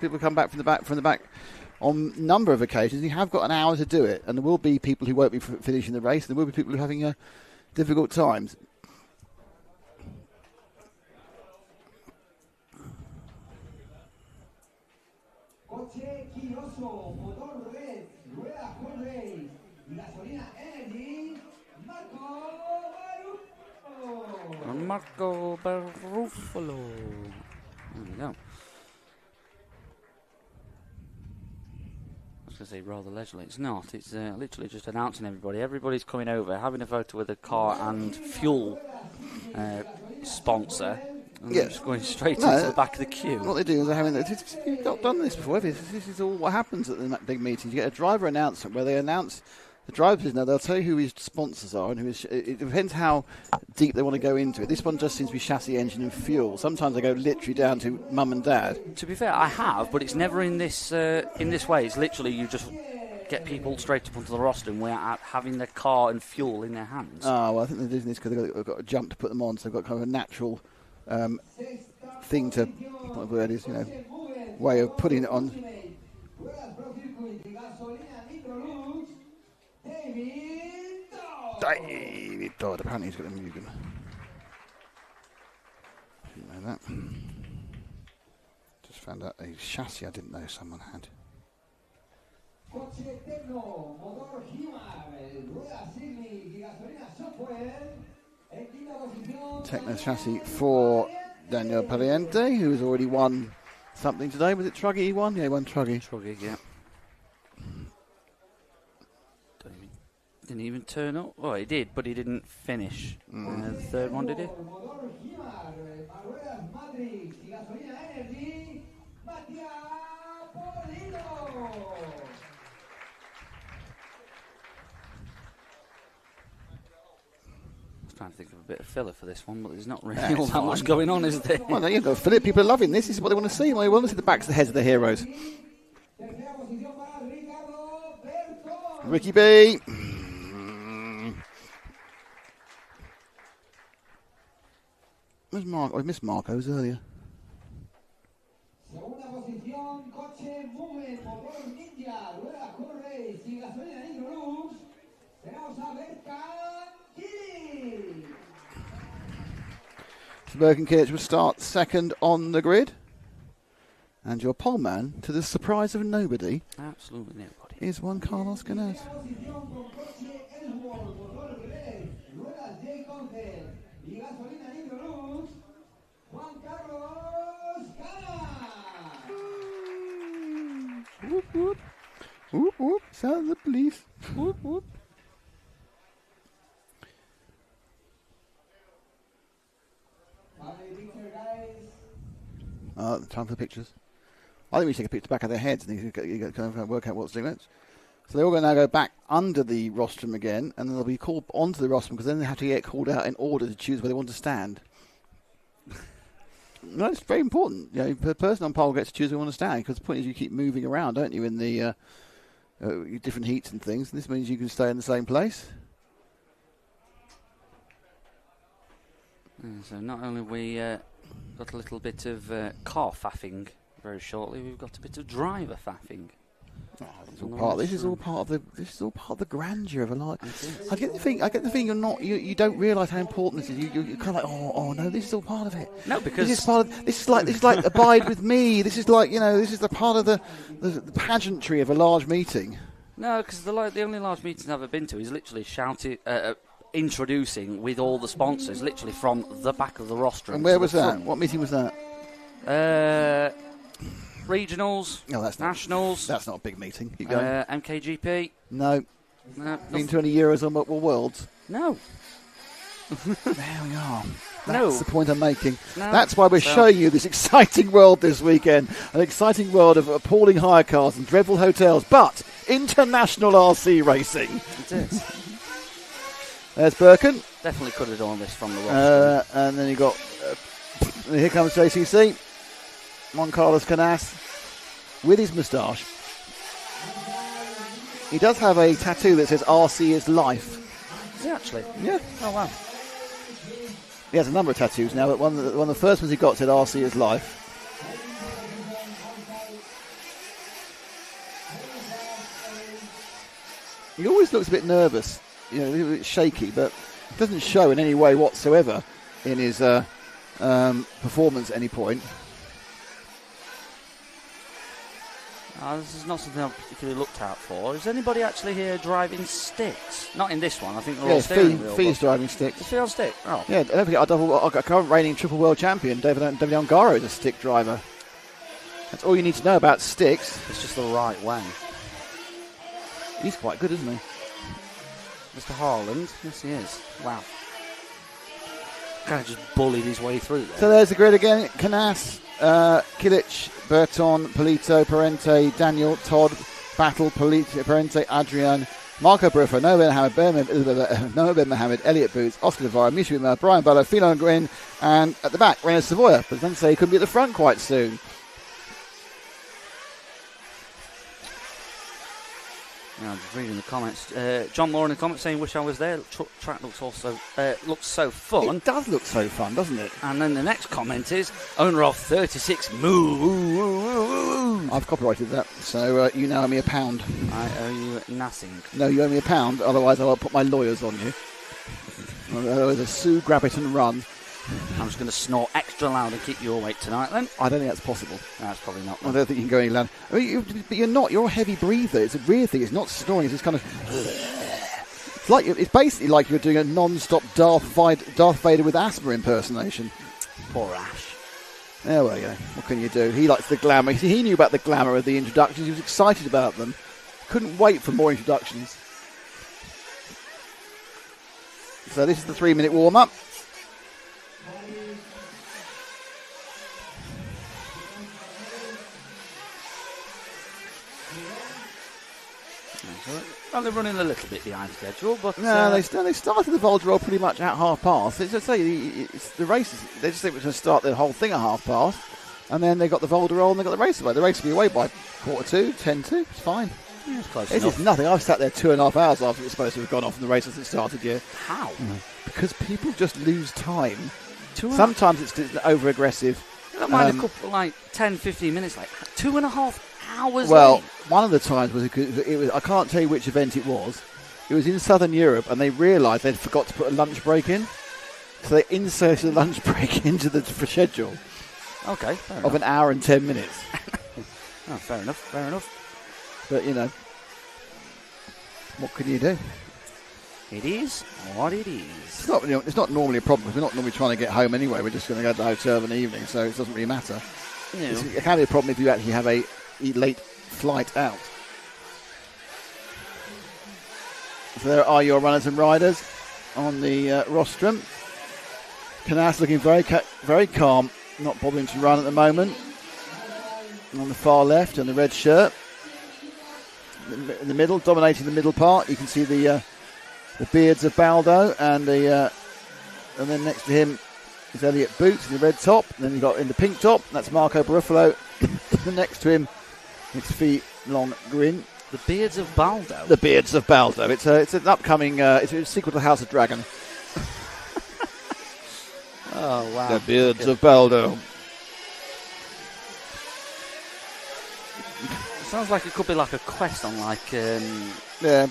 People come back from the back on a number of occasions. You have got an hour to do it, and there will be people who won't be finishing the race. There will be people who are having difficult times. Marco Barufalo. There we go. I was going to say rather leisurely. It's not. It's literally just announcing everybody. Everybody's coming over, having a photo with a car and fuel sponsor. And just going straight into the back of the queue. What they do is they're having. You've not done this before. This is all what happens at the big meetings. You get a driver announcement where they announce the drivers. Now they'll tell you who his sponsors are and who is. It depends how deep they want to go into it. This one just seems to be chassis, engine, and fuel. Sometimes they go literally down to mum and dad. To be fair, I have, but it's never in this way. It's literally you just get people straight up onto the roster and we're having their car and fuel in their hands. Oh, well, I think they're doing this because they've got a jump to put them on, so they've got kind of a natural thing to, what the word is, way of putting it on. David Dodd, apparently he's got a Mugen. Didn't know that. Just found out a chassis I didn't know someone had. Techno chassis for Daniel Pariente, who has already won something today. Was it Truggy he won? Yeah, he won Truggy. Truggy, yeah. Didn't even turn up. Well, he did, but he didn't finish. The third one, did he? Trying to think of a bit of filler for this one, but there's not really all that much going on, is there? Well, there you go, Philip. People are loving this. This is what they want to see. They want to see the backs of the heads of the heroes. Ricky B. Where's Mark? I missed Marco's earlier. Bergenkirch will start second on the grid. And your pole man, to the surprise of nobody, absolutely nobody, is Juan Carlos Ganez. Whoop, whoop. Whoop, whoop. Sound the police. Whoop, whoop. Time for the pictures. I think we should take a picture back of their heads and you kind of work out what's doing next. So they're all going to now go back under the rostrum again, and then they'll be called onto the rostrum because then they have to get called out in order to choose where they want to stand. No, it's very important. The person on pole gets to choose where they want to stand because the point is you keep moving around, don't you, in the different heats and things. And this means you can stay in the same place. So not only we got a little bit of car faffing very shortly, we've got a bit of driver faffing. This is all part of the grandeur of a life. I get the thing. You don't realise how important this is. You're kind of like, oh no, this is all part of it. No, because this is like abide with me. This is like this is the part of the pageantry of a large meeting. No, because the only large meeting I've ever been to is literally introducing with all the sponsors, literally from the back of the rostrum. And where was that? What meeting was that? Regionals, that's nationals. That's not a big meeting. Keep going. MKGP. No. Been to any Euros or Worlds? No. There we are. No. That's the point I'm making. No. That's why we're showing you this exciting world this weekend. An exciting world of appalling hire cars and dreadful hotels, but international RC racing. It is. There's Birkin. Definitely could have done this from the roster. And then you got... here comes JCC. Juan Carlos Canas with his moustache. He does have a tattoo that says RC is life. Is he actually? Yeah. Oh, wow. He has a number of tattoos now, but one of the first ones he got said RC is life. He always looks a bit nervous, a bit shaky, but it doesn't show in any way whatsoever in his performance at any point. This is not something I've particularly looked out for. Is anybody actually here driving sticks? Not in this one. I think they're all steering wheel. Fee's driving sticks. Is Fee on stick? Oh. Yeah, don't forget our current reigning triple world champion, David Ongaro, is a stick driver. That's all you need to know about sticks. It's just the right way. He's quite good, isn't he? Mr. Harland. Yes, he is. Wow. Kind of just bullied his way through there. So there's the grid again. Canas, Kilic, Berton, Polito, Parente, Daniel, Todd, Battle, Polito, Parente, Adrian, Marco Bruffa, Noah Ben Mohammed, Elliot Boots, Oscar Navarro, Misha Wimmer, Brian Bello, Philon Green, and at the back, Reina Savoya. But then say he could be at the front quite soon. Yeah, I'm just reading the comments. John Moore in the comments saying, "Wish I was there. Track looks so fun." It does look so fun, doesn't it? And then the next comment is, "Owner of 36 Moo." I've copyrighted that, so you now owe me £1. I owe you nothing. No, you owe me £1. Otherwise, I'll put my lawyers on you. Otherwise, a sue, grab it, and run. I'm just going to snort extra loud and keep you awake tonight. Then I don't think that's possible. that's probably not. I don't think you can go any louder. I mean, but you're not. You're a heavy breather. It's a weird thing. It's not snoring. It's just kind of. It's basically like you're doing a non-stop Darth Vader with asthma impersonation. Poor Ash. There we go. What can you do? He likes the glamour. He knew about the glamour of the introductions. He was excited about them. Couldn't wait for more introductions. So this is the 3-minute warm-up. Well, they're running a little bit behind schedule, but no, they started the Volderol pretty much at half past. It's just say it's the races. They just think we're going to start the whole thing at half past, and then they got the Volderol and they got the race away. The race will be away by 1:45, 10:02. It's fine. Yeah, it's close It's enough. just nothing. I've sat there 2.5 hours after it was supposed to have gone off, and the race hasn't started yet. How? Because people just lose time. 2.5 Sometimes it's over aggressive. I don't mind a couple, like 10, 15 minutes, like 2.5 hours. Well, late. one of the times was it was. I can't tell you which event it was. It was in Southern Europe, and they realised they'd forgot to put a lunch break in, so they inserted a lunch break into the schedule Okay, fair of enough. an hour and 10 minutes. Oh, fair enough. But you know, what can you do? It is what it is. It's not normally a problem because we're not normally trying to get home anyway. We're just going to go to the hotel in the evening, so it doesn't really matter. No. It can be a problem if you actually have a late flight out. So there are your runners and riders on the rostrum. Canas looking very calm, not bothering to run at the moment. On the far left, in the red shirt. In the middle, dominating the middle part, you can see the beards of Baldo, and then next to him is Elliot Boots in the red top. And then you've got in the pink top, that's Marco Baruffalo. And next to him, it's Fee Long Grin. The Beards of Baldo. The Beards of Baldo. It's an upcoming. It's a sequel to House of Dragon. Oh wow. The Beards of Baldo. Sounds like it could be like a quest on like. Yeah,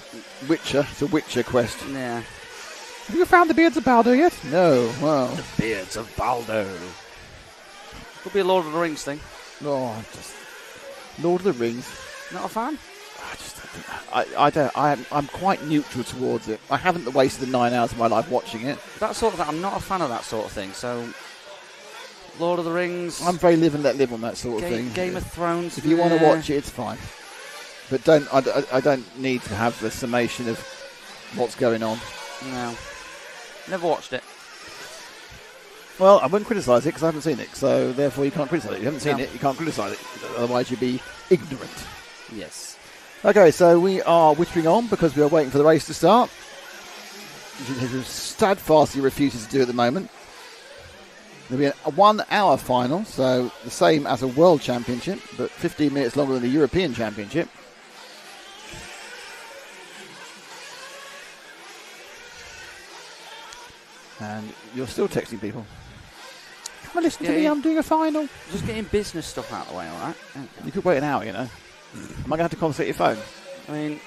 Witcher. It's a Witcher quest. Yeah. Have you found the Beards of Baldo yet? No. Well. The Beards of Baldo. Could be a Lord of the Rings thing. Oh, just Lord of the Rings. Not a fan? I'm quite neutral towards it. I haven't wasted the 9 hours of my life watching it. That sort of thing. I'm not a fan of that sort of thing. So, Lord of the Rings. I'm very live and let live on that sort of thing. Game of Thrones. If you want to watch it, it's fine. But I don't need to have the summation of what's going on. No. Never watched it. Well, I wouldn't criticise it because I haven't seen it. So therefore, you can't criticise it. You haven't seen it, you can't criticise it. Otherwise, you'd be ignorant. Yes. Okay, so we are whittering on because we are waiting for the race to start, which it steadfastly refuses to do at the moment. There'll be a 1 hour final, so the same as a World Championship, but 15 minutes longer than the European Championship. And you're still texting people. Come and listen to me, I'm doing a final. Just getting business stuff out of the way, alright? You could wait an hour, you know. Am I going to have to confiscate your phone? I mean,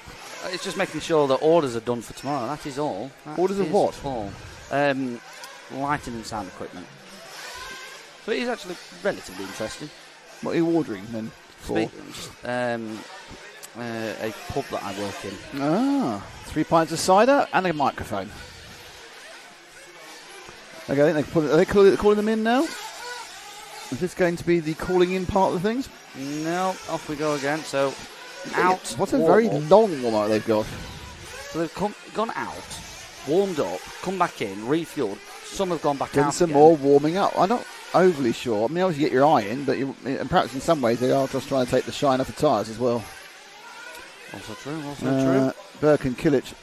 it's just making sure that orders are done for tomorrow. That is all. Orders of what? All. Lighting and sound equipment. So it is actually relatively interesting. What are you ordering then? For? A pub that I work in. Ah, 3 pints of cider and a microphone. Okay, I think are they calling them in now? Is this going to be the calling in part of the things? No, off we go again. So, out. What a very long warm-up they've got. So they've gone out, warmed up, come back in, refueled. Some have gone back Then out some again. more warming up. I'm not overly sure. I mean, obviously you get your eye in, but and perhaps in some ways they are just trying to take the shine off the tyres as well. Also true. Burke and Kilic.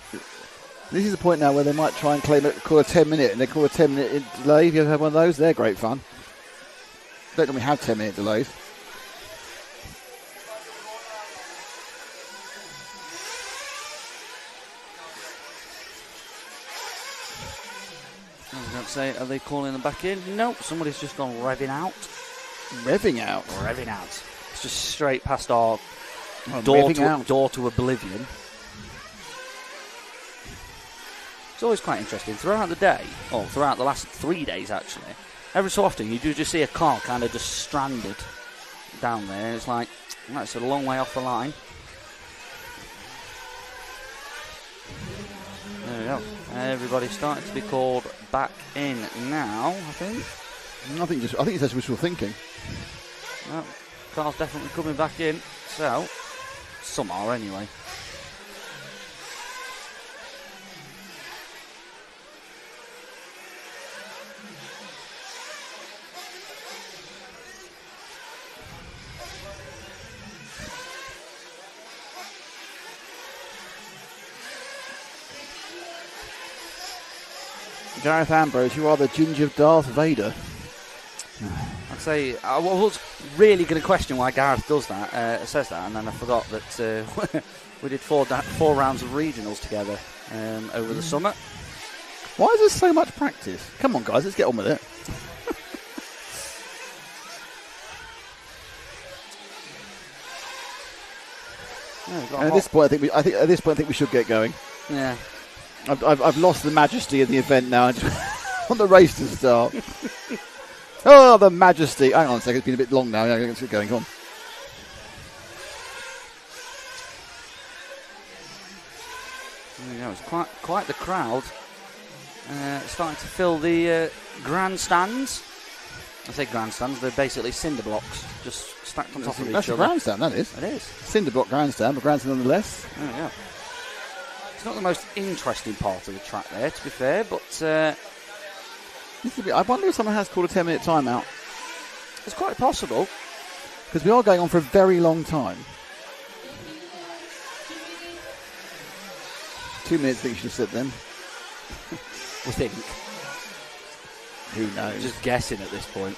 This is the point now where they might try and call a 10-minute, and they call a 10-minute delay. If you ever had one of those, they're great fun. Don't normally have 10-minute delays. I was going to say, are they calling them back in? Nope, somebody's just gone revving out. Revving out? Revving out. It's just straight past our door to oblivion. It's always quite interesting. Throughout the day, or throughout the last 3 days actually, every so often you do just see a car kind of just stranded down there. It's like, that's a long way off the line. There we go. Everybody's starting to be called back in now, I think. I think it's just wishful thinking. Well, car's definitely coming back in, so some are anyway. Gareth Ambrose, you are the ginger Darth Vader. I'd say I was really going to question why Gareth does that, says that, and then I forgot that we did four rounds of regionals together over the summer. Why is there so much practice? Come on, guys, let's get on with it. At this point, I think we should get going. Yeah. I've lost the majesty of the event now. I just want the race to start. Oh, the majesty. Hang on a second, it's been a bit long now. Let's get going. Come on. There you go. It's quite the crowd. Starting to fill the grandstands. I say grandstands, they're basically cinder blocks, just stacked on top of each other. That's a grandstand, that is. It is. Cinder block grandstand, but grandstand nonetheless. Oh, yeah. It's not the most interesting part of the track there, to be fair, but I wonder if someone has called a 10-minute timeout. it's quite possible. Because we are going on for a very long time. 2 minutes, I think you should sit then. We think. Who knows? Just guessing at this point.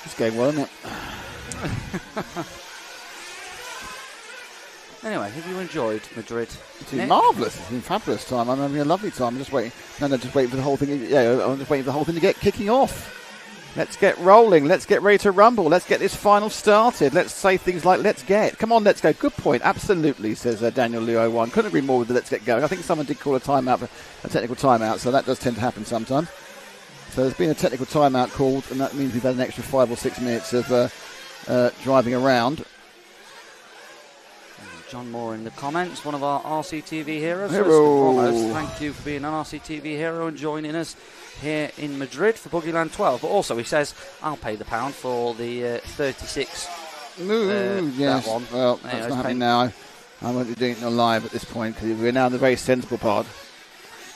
It's going well, isn't it? Anyway, have you enjoyed Madrid? It's been marvellous. It's been a fabulous time. I'm having a lovely time. I'm just waiting. Just waiting for the whole thing. Yeah, I'm just waiting for the whole thing to get kicking off. Let's get rolling. Let's get ready to rumble. Let's get this final started. Let's say things like, let's get. Come on, let's go. Good point. Absolutely, says Daniel Leo 1. Couldn't agree more with the let's get going. I think someone did call a timeout, a technical timeout, so that does tend to happen sometimes. So there's been a technical timeout called, and that means we've had an extra 5 or 6 minutes of driving around. John Moore in the comments, one of our RCTV heroes. Hero. First and foremost, thank you for being an RCTV hero and joining us here in Madrid for BUGGYLAND 12. But also, he says, I'll pay the pound for the 36. Yes. That one. Well, that's not happening now. I won't be doing it live at this point because we're now in the very sensible part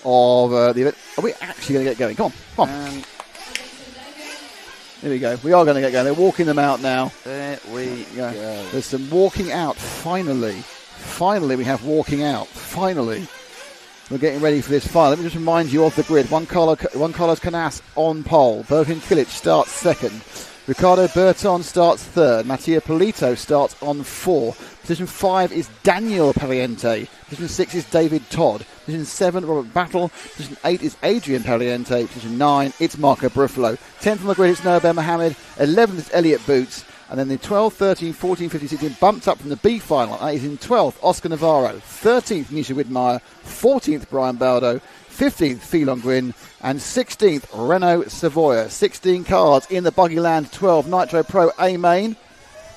of the event. Are we actually going to get going? Come on. Here we go. We are going to get going. They're walking them out now. There we go. There's some walking out. Finally, we have walking out. Finally. We're getting ready for this final. Let me just remind you of the grid. Juan Carlos Canas on pole. Berkin Kilic starts second. Ricardo Berton starts third. Mattia Polito starts on 4. Position 5 is Daniel Pariente. Position 6 is David Todd. Position 7, Robert Battle. Position 8 is Adrian Pariente. Position 9, it's Marco Bruffalo. 10th on the grid, it's Noah Ben Mohammed. 11th is Elliot Boots. And then the 12, 13, 14, 15, 16 bumped up from the B final. That is in 12th, Oscar Navarro. 13th, Nisha Widmeyer. 14th, Brian Baldo. 15th, Phelon Gwyn. And 16th, Renault Savoia. 16 cars in the Buggyland 12 Nitro Pro A Main.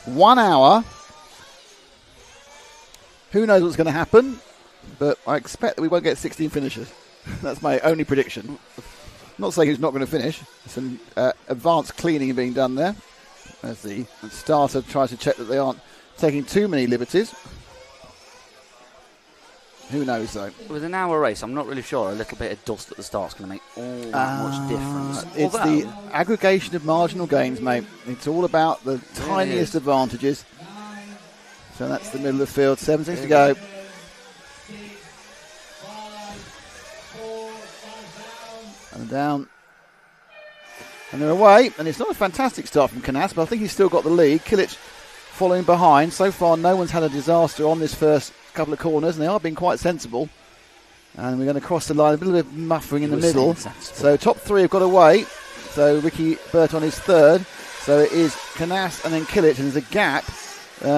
1 hour. Who knows what's going to happen? But I expect that we won't get 16 finishers. That's my only prediction. I'm not saying who's not going to finish. Some advanced cleaning being done there, as the starter tries to check that they aren't taking too many liberties. Who knows, though? With an hour race, I'm not really sure. A little bit of dust at the start's going to make all that much difference. It's the aggregation of marginal gains, mate. It's all about the tiniest advantages. So that's the middle of the field. 7 seconds to go. And down. And they're away. And it's not a fantastic start from Canas, but I think he's still got the lead. Kilic following behind. So far, no one's had a disaster on this first couple of corners, and they are being quite sensible. And we're going to cross the line. A little bit of muffling in the middle. So top 3 have got away. So Ricky Burton is third. So it is Canas and then Kilic, and there's a gap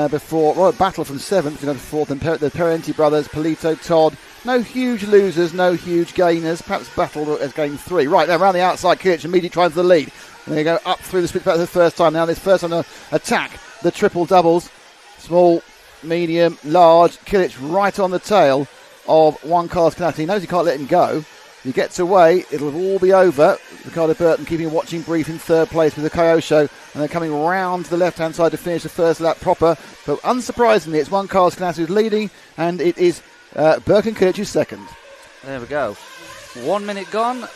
before Robert Battle from 7th to go to 4th, and the Parenti brothers, Polito, Todd. No huge losers, no huge gainers. Perhaps Battle has gained 3. Right, now around the outside, Kilic immediately trying for the lead. And they go up through the switchback for the first time. Now this first time to attack the triple doubles. Small, medium, large. Kilic right on the tail of Juan Carlos Canas. He knows he can't let him go. If he gets away, it'll all be over. Ricardo Burton keeping a watching brief in 3rd place with the Kyosho, and they're coming round to the left-hand side to finish the first lap proper. But unsurprisingly, it's Juan Carlos Canas who's leading, and it is Berkin Kilic who's second. There we go. 1 minute gone.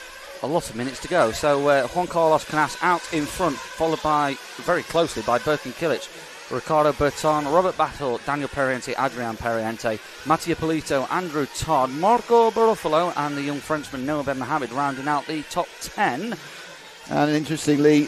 A lot of minutes to go. So Juan Carlos Canas out in front, followed by, very closely, by Berkin Kilic, Ricardo Berton, Robert Battle, Daniel Pariente, Adrian Pariente, Mattia Polito, Andrew Todd, Marco Barofalo, and the young Frenchman Noah Ben Mohammed rounding out the top 10. And interestingly,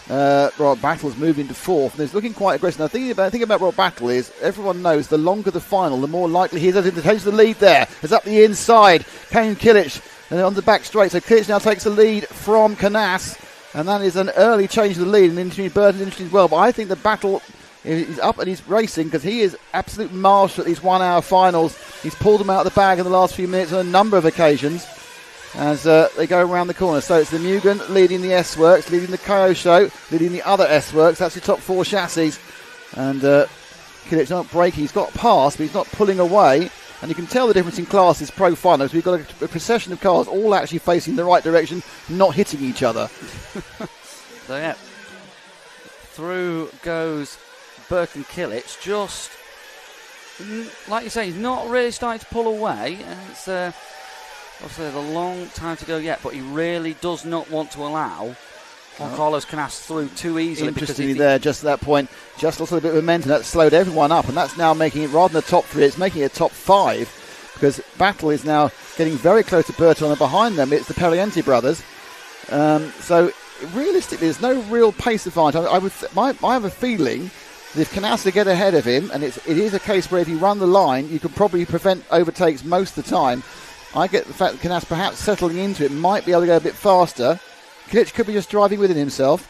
Robert Battle's moved into 4th, and he's looking quite aggressive. Now, the thing about Robert Battle is everyone knows the longer the final, the more likely he is to take the lead there. It's up the inside. Kane Kilic, and on the back straight. So Kilic now takes the lead from Canas, and that is an early change of the lead. And interesting, Burton's interesting as well. But I think the Battle is up and he's racing because he is absolute master at these 1 hour finals. He's pulled them out of the bag in the last few minutes on a number of occasions as they go around the corner. So it's the Mugen leading the S-Works, leading the Kyosho, leading the other S-Works. That's the top 4 chassis. And Kilic's not braking. He's got past, but he's not pulling away. And you can tell the difference in classes pro finals. We've got a procession of cars all actually facing the right direction, not hitting each other. So yeah, through goes Berkin Kilic, just like you say, he's not really starting to pull away, and it's obviously a long time to go yet, but he really does not want to allow Juan Carlos Canas through too easily. Interestingly there, just at that point, just lost a little bit of momentum. That slowed everyone up, and that's now making it, rather than the top 3, it's making it a top 5, because Battle is now getting very close to Burton, and behind them it's the Pariente brothers. So realistically, there's no real pace advantage. I have a feeling that if Canas to get ahead of him, and it is a case where if you run the line, you can probably prevent overtakes most of the time. I get the fact that Canas perhaps settling into it might be able to go a bit faster. Kilic could be just driving within himself.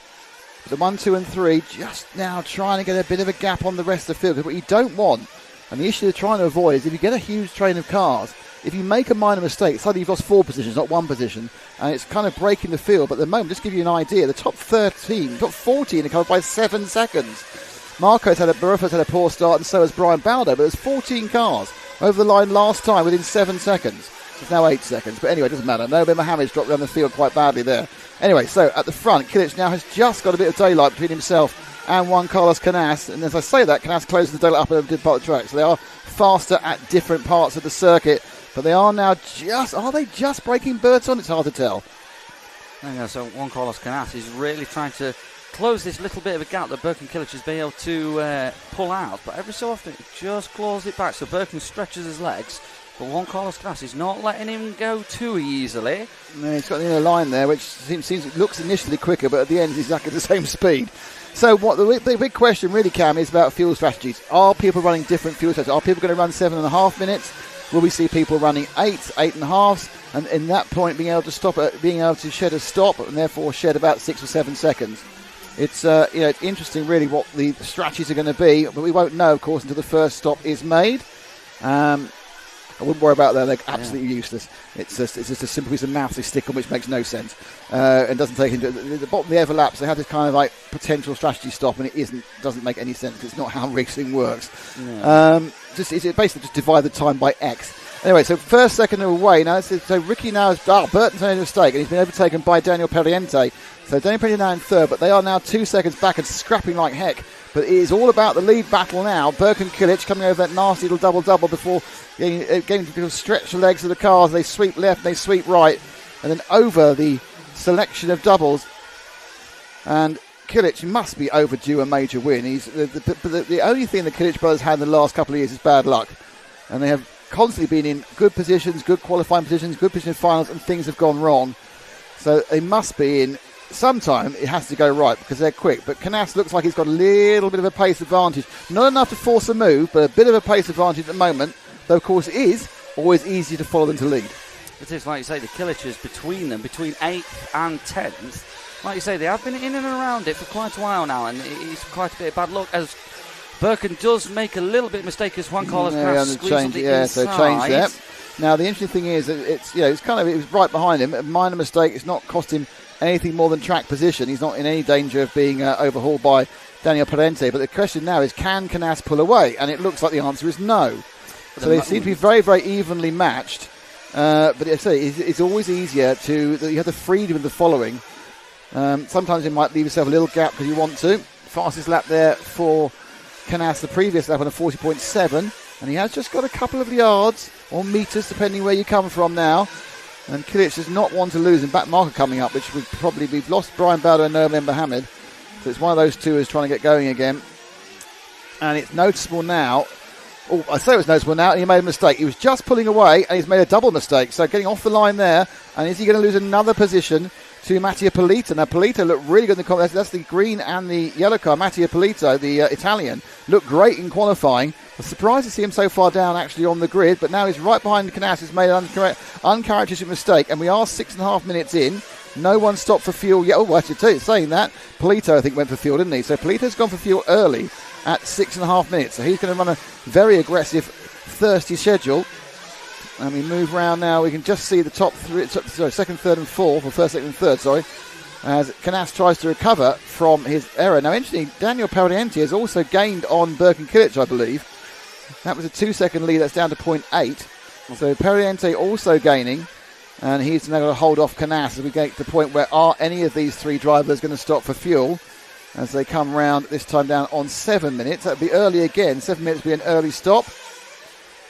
But the 1, 2 and 3 just now trying to get a bit of a gap on the rest of the field. Because what you don't want, and the issue they're trying to avoid, is if you get a huge train of cars, if you make a minor mistake, suddenly you've lost 4 positions, not 1 position, and it's kind of breaking the field. But at the moment, just to give you an idea, the top 13, top 14 are covered by 7 seconds. Marco's had a poor start, and so has Brian Baldo, but there's 14 cars over the line last time within 7 seconds. It's now 8 seconds, but anyway, it doesn't matter. Noah Mohammed's dropped around the field quite badly there. Anyway, so at the front, Kilic now has just got a bit of daylight between himself and Juan Carlos Canas, and as I say that, Canas closes the daylight up at a different part of the track, so they are faster at different parts of the circuit, but they are now are they just breaking Burton? It's hard to tell. There you go, so Juan Carlos Canas is really trying to close this little bit of a gap that Berkin Kilic has been able to pull out, but every so often it just claws it back. So Berkin stretches his legs, But Juan Carlos Canas is not letting him go too easily. No, he's got the inner line there, which looks initially quicker, but at the end he's exactly the same speed. So what the big question really, Cam, is about fuel strategies. Are people running different fuel strategies? Are people going to run 7.5 minutes? Will we see people running 8.5, and in that point being able to shed a stop and therefore shed about 6 or 7 seconds? It's it's interesting really what the strategies are going to be, but we won't know, of course, until the first stop is made. I wouldn't worry about that. They're absolutely useless. It's just a simple piece of maths they stick on, which makes no sense and doesn't take into the bottom of the overlaps. They have this kind of like potential strategy stop, and it doesn't make any sense. It's not how racing works. No. It's basically just divide the time by X. Anyway, so first, second away now. So Ricky now Burton's made a mistake, and he's been overtaken by Daniel Perriente. So Daniel Perriente now in third, but they are now 2 seconds back and scrapping like heck. But it is all about the lead battle now. Burke and Kilic coming over that nasty little double before getting to stretch the legs of the cars. They sweep left, they sweep right, and then over the selection of doubles. And Kilic must be overdue a major win. He's the only thing the Kilic brothers had in the last couple of years is bad luck, and they have constantly been in good positions, good qualifying positions, good position in finals, and things have gone wrong. So they must be in. Sometime it has to go right because they're quick. But Canas looks like he's got a little bit of a pace advantage. Not enough to force a move, but a bit of a pace advantage at the moment. Though, of course, it is always easy to follow them to lead. It is, like you say, the Killichers between them, between 8th and 10th. Like you say, they have been in and around it for quite a while now, and it's quite a bit of bad luck as Birkin does make a little bit of mistake as Juan Carlos Canas squeezes on the inside. So change that. Now, the interesting thing is that it was right behind him. A minor mistake. It's not cost him anything more than track position. He's not in any danger of being overhauled by Daniel Perriente. But the question now is, can Canas pull away? And it looks like the answer is no. So they seem to be very, very evenly matched. But it's always easier you have the freedom of the following. Sometimes you might leave yourself a little gap because you want to. Fastest lap there for Canas, the previous lap on a 40.7. And he has just got a couple of yards or meters, depending where you come from now. And Kilic does not want to lose. And back marker coming up, which would probably be lost Brian Bowder and Noam Mohammed. So it's one of those two who's trying to get going again. And it's noticeable now. Oh, I say it was noticeable now, and he made a mistake. He was just pulling away, and he's made a double mistake. So getting off the line there. And is he going to lose another position to Mattia Polito? Now, Polito looked really good in the contest. That's the green and the yellow car. Mattia Polito, the Italian, looked great in qualifying. I was surprised to see him so far down actually on the grid, but now he's right behind Canas, who's made an uncharacteristic mistake, and we are 6.5 minutes in. No one stopped for fuel yet. Oh, actually, saying that, Polito, I think, went for fuel, didn't he? So Polito's gone for fuel early at 6.5 minutes. So he's going to run a very aggressive, thirsty schedule. And we move round now. We can just see the top three, second, third, and fourth, or first, second, and third, sorry, as Canas tries to recover from his error. Now, interestingly, Daniel Perriente has also gained on Birkin Kilic, I believe. That was a 2-second lead. That's down to 0.8. So Perriente also gaining, and he's now going to hold off Canas as we get to the point where are any of these three drivers going to stop for fuel as they come round this time down on 7 minutes. That would be early again. 7 minutes would be an early stop.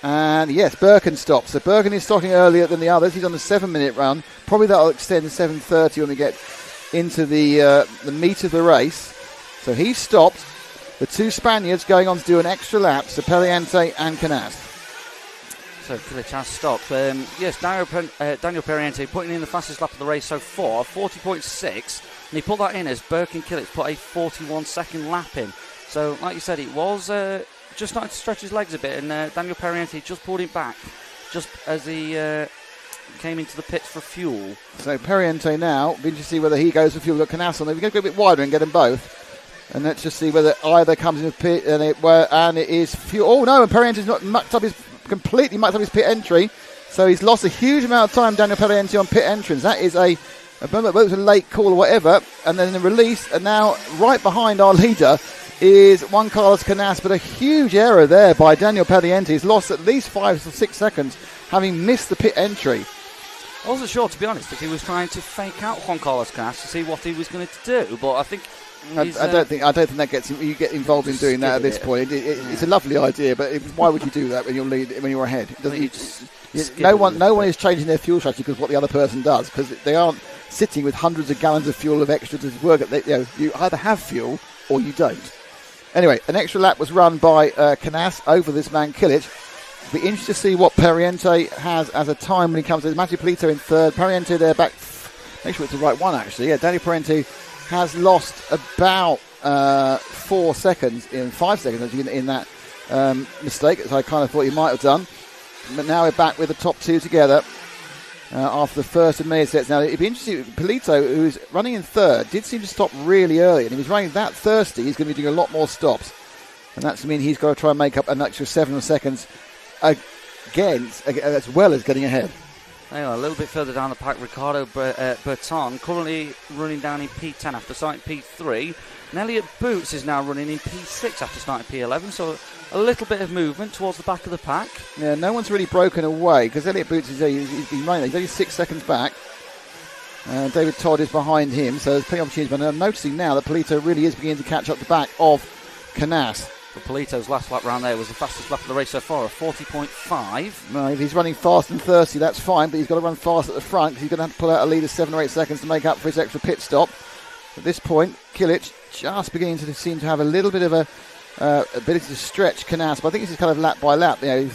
And yes, Birkin stops. So Birkin is stopping earlier than the others. He's on the 7-minute run. Probably that'll extend to 7:30 when we get into the meat of the race. So he's stopped. The two Spaniards going on to do an extra lap, so Perriente and Canas. So Kilic has stopped. Yes, Daniel Perriente putting in the fastest lap of the race so far, 40.6, and he put that in as Birkin Kilic put a 41-second lap in. So, like you said, it was just starting to stretch his legs a bit, and Daniel Perriente just pulled him back just as he came into the pits for fuel. So Perriente now, be interested to see whether he goes for fuel at Canas, and we can go a bit wider and get them both. And let's just see whether either comes in the pit, and it is fuel. Oh no, and Perriente's completely mucked up his pit entry, so he's lost a huge amount of time, Daniel Perriente, on pit entrance. That is it was a late call or whatever, and then the release, and now right behind our leader is Juan Carlos Canas, but a huge error there by Daniel Perriente. He's lost at least 5 or 6 seconds, having missed the pit entry. I wasn't sure, to be honest, if he was trying to fake out Juan Carlos Canas to see what he was going to do, but I think I don't think that gets you get involved in doing that at this point. It's a lovely idea, but why would you do that when you're ahead? No one is changing their fuel strategy because what the other person does, because they aren't sitting with hundreds of gallons of fuel of extra to work at. You either have fuel or you don't. Anyway, an extra lap was run by Canas over this man Kilic. Be interested to see what Pariente has as a time when he comes in. Mattia Polito in third. Pariente there back. Make sure it's the right one, actually. Yeah, Danny Pariente has lost about 4 seconds in 5 seconds actually, in that mistake, as I kind of thought he might have done. But now we're back with the top two together after the first of many sets. Now, it'd be interesting. Polito, who's running in third, did seem to stop really early. And if he's running that thirsty, he's going to be doing a lot more stops. And that's to mean he's got to try and make up an extra 7 seconds against, as well as getting ahead. There you are, a little bit further down the pack, Ricardo Berton currently running down in P10 after starting P3. And Elliot Boots is now running in P6 after starting P11, so a little bit of movement towards the back of the pack. Yeah, no one's really broken away because Elliot Boots he's been running. He's only 6 seconds back. David Todd is behind him, so there's plenty of opportunities. But I'm noticing now that Polito really is beginning to catch up the back of Canas. But Polito's last lap round there was the fastest lap of the race so far, a 40.5. No, if he's running fast and thirsty, that's fine, but he's got to run fast at the front because he's going to have to pull out a lead of 7 or 8 seconds to make up for his extra pit stop. At this point, Kilic just beginning to seem to have a little bit of a ability to stretch Canas, but I think this is kind of lap by lap. You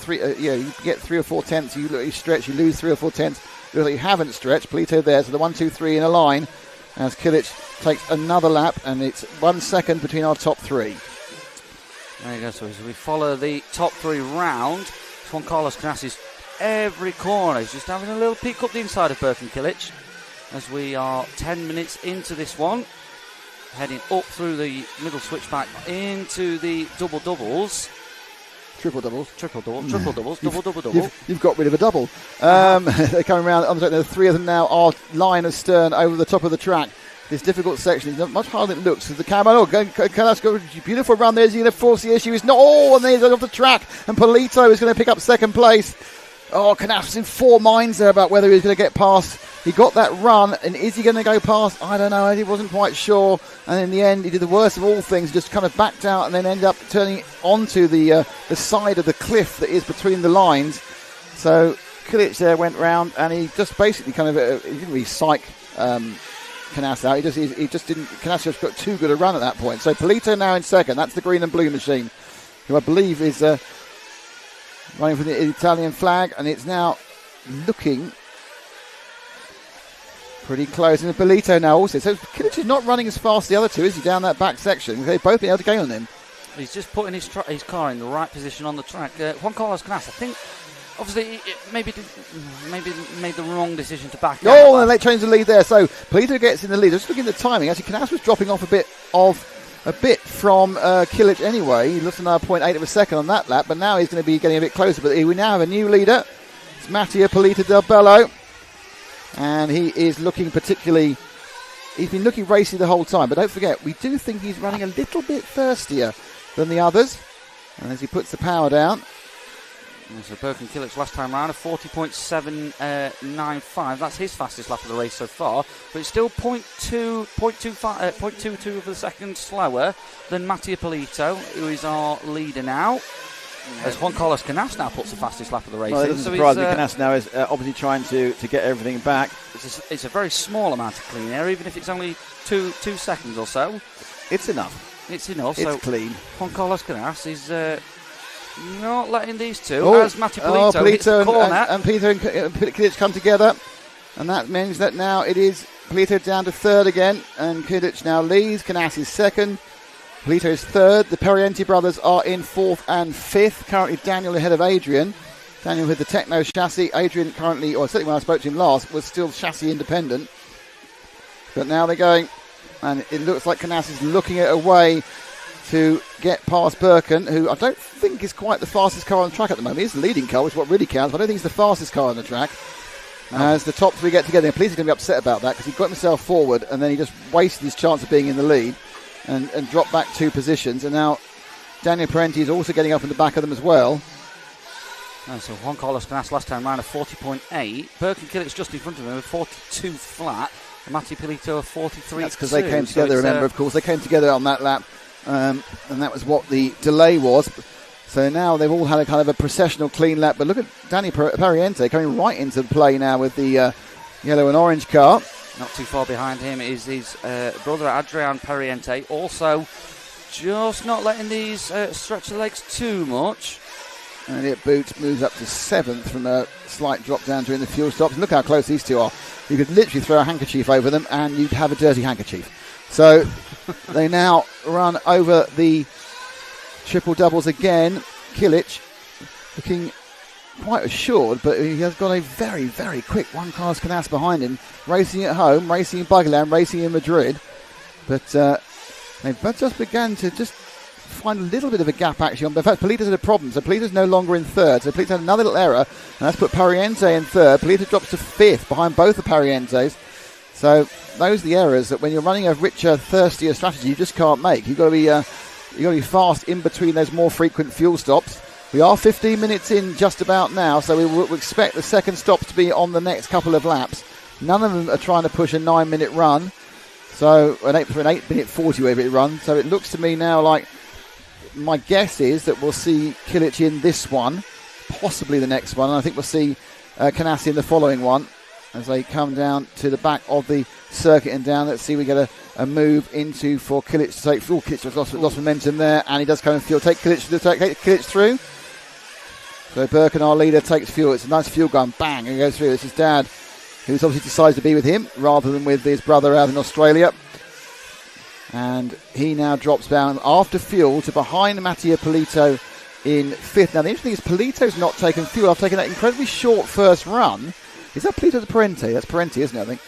get 3 or 4 tenths, you stretch, you lose 3 or 4 tenths. You haven't stretched. Polito there, so the 1, 2, 3 in a line as Kilic takes another lap, and it's 1 second between our top 3. There you go, so as we follow the top 3 round, Juan Carlos Canas is every corner. He's just having a little peek up the inside of Birkin Kilic as we are 10 minutes into this one. Heading up through the middle switchback into the double-doubles. Triple-doubles. Triple-doubles, double-double. You've got rid of a double. They're coming around. There are 3 of them now are line of stern over the top of the track. This difficult section is much harder than it looks. The camera, Canas got a beautiful run there. Is he going to force the issue? He's not. Oh, and then he's off the track. And Polito is going to pick up second place. Oh, Canas was in 4 minds there about whether he was going to get past. He got that run, and is he going to go past? I don't know. He wasn't quite sure. And in the end, he did the worst of all things, just kind of backed out and then ended up turning onto the side of the cliff that is between the lines. So Kilic there went round, and he just basically kind of he didn't really psych Canas out. He just didn't. Canas just got too good a run at that point. So Polito now in second. That's the green and blue machine, who I believe is running for the Italian flag, and it's now looking pretty close. And Polito now also. So Kilic is not running as fast as the other two, is he, down that back section? They've both been able to gain on him. He's just putting his car in the right position on the track. Juan Carlos Canas, I think, obviously, maybe made the wrong decision to back out. Oh, and they change the lead there. So Polito gets in the lead. Just looking at the timing, actually, Canas was dropping off a bit from Kilic anyway. He lost another 0.8 of a second on that lap, but now he's going to be getting a bit closer. But we now have a new leader. It's Mattia Polito del Bello, and he is looking particularly. He's been looking racy the whole time, but don't forget, we do think he's running a little bit thirstier than the others. And as he puts the power down. So Birkin Kilic last time round, a 40.795. That's his fastest lap of the race so far. But it's still 0.22 of a second slower than Mattia Polito, who is our leader now. As Juan Carlos Canas now puts the fastest lap of the race. Well, it doesn't surprise me. Canas now is obviously trying to get everything back. It's a very small amount of clean air, even if it's only 2 seconds or so. It's enough. It's enough. It's so clean. Juan Carlos Canas is not letting these two, as Mattia Polito hits the corner. And Peter and Kilic come together. And that means that now it is Polito down to third again. And Kilic now leads. Canas is second. Polito is third. The Pariente brothers are in fourth and fifth. Currently Daniel ahead of Adrian. Daniel with the Techno chassis. Adrian currently, or certainly when I spoke to him last, was still chassis independent. But now they're going, and it looks like Canas is looking at a way to get past Birkin, who I don't think is quite the fastest car on the track at the moment. He's the leading car, which is what really counts, but I don't think he's the fastest car on the track. As the top 3 get together, and Polito's going to be upset about that because he got himself forward and then he just wasted his chance of being in the lead and dropped back 2 positions. And now Daniel Parenti is also getting up in the back of them as well. So Juan Carlos Canas last time round a 40.8. Birkin Kilic just in front of him with 42 flat. And Mattia Polito a 43. That's because they came together, remember, of course. They came together on that lap. And that was what the delay was. So now they've all had a kind of a processional clean lap. But look at Danny Pariente coming right into play now with the yellow and orange car. Not too far behind him is his brother Adrian Pariente. Also just not letting these stretch the legs too much. And Elliot Boots moves up to 7th from a slight drop down during the fuel stops. Look how close these two are. You could literally throw a handkerchief over them and you'd have a dirty handkerchief. So they now run over the triple doubles again. Kilic looking quite assured, but he has got a very, very quick one Carlos Canas behind him, racing at home, racing in Buggyland, racing in Madrid. But they've just began to just find a little bit of a gap actually. In fact, Polito's had a problem, so Polito's no longer in third. So Polito's had another little error, and that's put Pariente in third. Polito drops to 5th behind both the Parientes. So those are the errors that when you're running a richer, thirstier strategy, you just can't make. You've got to be fast in between those more frequent fuel stops. We are 15 minutes in just about now, so we will expect the second stops to be on the next couple of laps. None of them are trying to push a 9-minute run, so an 8-minute 40 whatever it runs. So it looks to me now like my guess is that we'll see Kilic in this one, possibly the next one, and I think we'll see Canas in the following one as they come down to the back of the circuit and down. Let's see, we get a move into for Kilic to take. Kilic has lost momentum there, and he does come in fuel. Take Kilic through. So Birkin, our leader, takes fuel. It's a nice fuel gun. Bang, and goes through. This is Dad, who's obviously decided to be with him rather than with his brother out in Australia. And he now drops down after fuel to behind Mattia Polito in 5th. Now, the interesting thing is Polito's not taken fuel. I've taken that incredibly short first run. Is that Polito or Parente? That's Parente, isn't it, I think?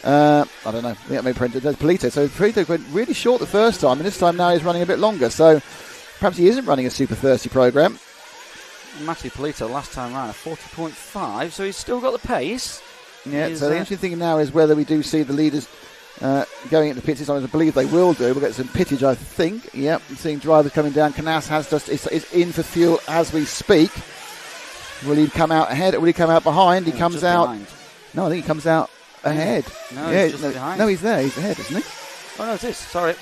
I don't know. I think that may be Parente. That's Polito. So Polito went really short the first time, and this time now he's running a bit longer. So perhaps he isn't running a super thirsty programme. Matty Polito last time round, 40.5, so he's still got the pace. Yeah, so the interesting thing now is whether we do see the leaders going into the pits. I believe they will do. We'll get some pittage, I think. Yep, I'm seeing drivers coming down. Canas is in for fuel as we speak. Will he come out ahead or will he come out behind? He comes out. Behind. No, I think he comes out ahead. No, yeah, he's just behind. No, he's there. He's ahead, isn't he? Oh, no, it is. Sorry.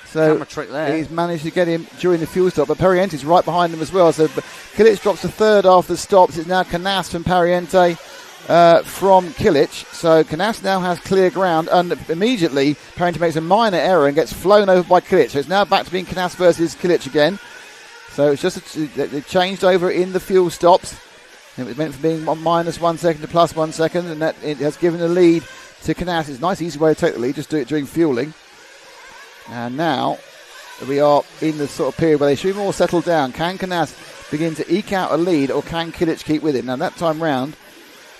So camera trick there. He's managed to get him during the fuel stop, but Pariente's right behind him as well. So Kilic drops to 3rd after the stops. It's now Canas from Pariente from Kilic. So Canas now has clear ground, and immediately Pariente makes a minor error and gets flown over by Kilic. So it's now back to being Canas versus Kilic again. So it's just they changed over in the fuel stops. It was meant for being minus 1 second to plus 1 second, and that it has given the lead to Canas. It's a nice, easy way to take the lead. Just do it during fueling. And now we are in the sort of period where they should be more settled down. Can Canas begin to eke out a lead, or can Kilic keep with him? Now that time round,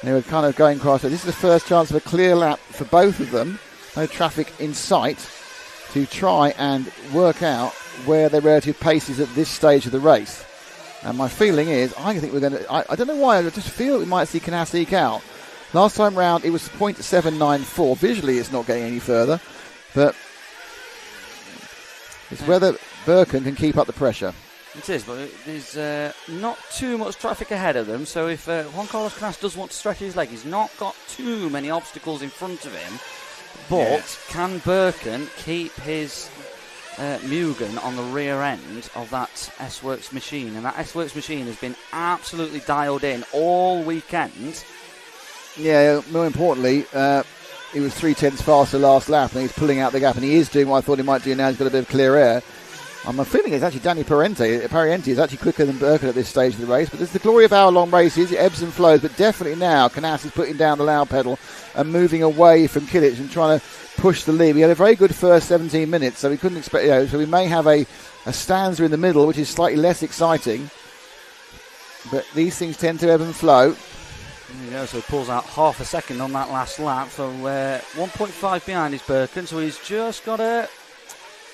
they were kind of going across. So this is the first chance of a clear lap for both of them. No traffic in sight to try and work out where their relative pace is at this stage of the race. And my feeling is, I think we're going to. I don't know why. I just feel we might see Canas eke out. Last time round, it was 0.794. Visually, it's not getting any further, but it's whether Birkin can keep up the pressure. It is, but there's not too much traffic ahead of them, so if Juan Carlos Canas does want to stretch his leg, he's not got too many obstacles in front of him, but can Birkin keep his Mugen on the rear end of that S-Works machine? And that S-Works machine has been absolutely dialed in all weekend. Yeah, more importantly, he was 0.3 faster last lap, and he's pulling out the gap, and he is doing what I thought he might do now. He's got a bit of clear air. I'm feeling it's actually Danny Pariente. Pariente is actually quicker than Birkin at this stage of the race, but this is the glory of hour-long races. It ebbs and flows, but definitely now Canas is putting down the loud pedal and moving away from Kilic and trying to push the lead. We had a very good first 17 minutes, so we couldn't expect, so we may have a stanza in the middle, which is slightly less exciting, but these things tend to ebb and flow. There you go, so he pulls out half a second on that last lap, so 1.5 behind is Birkin, so he's just got to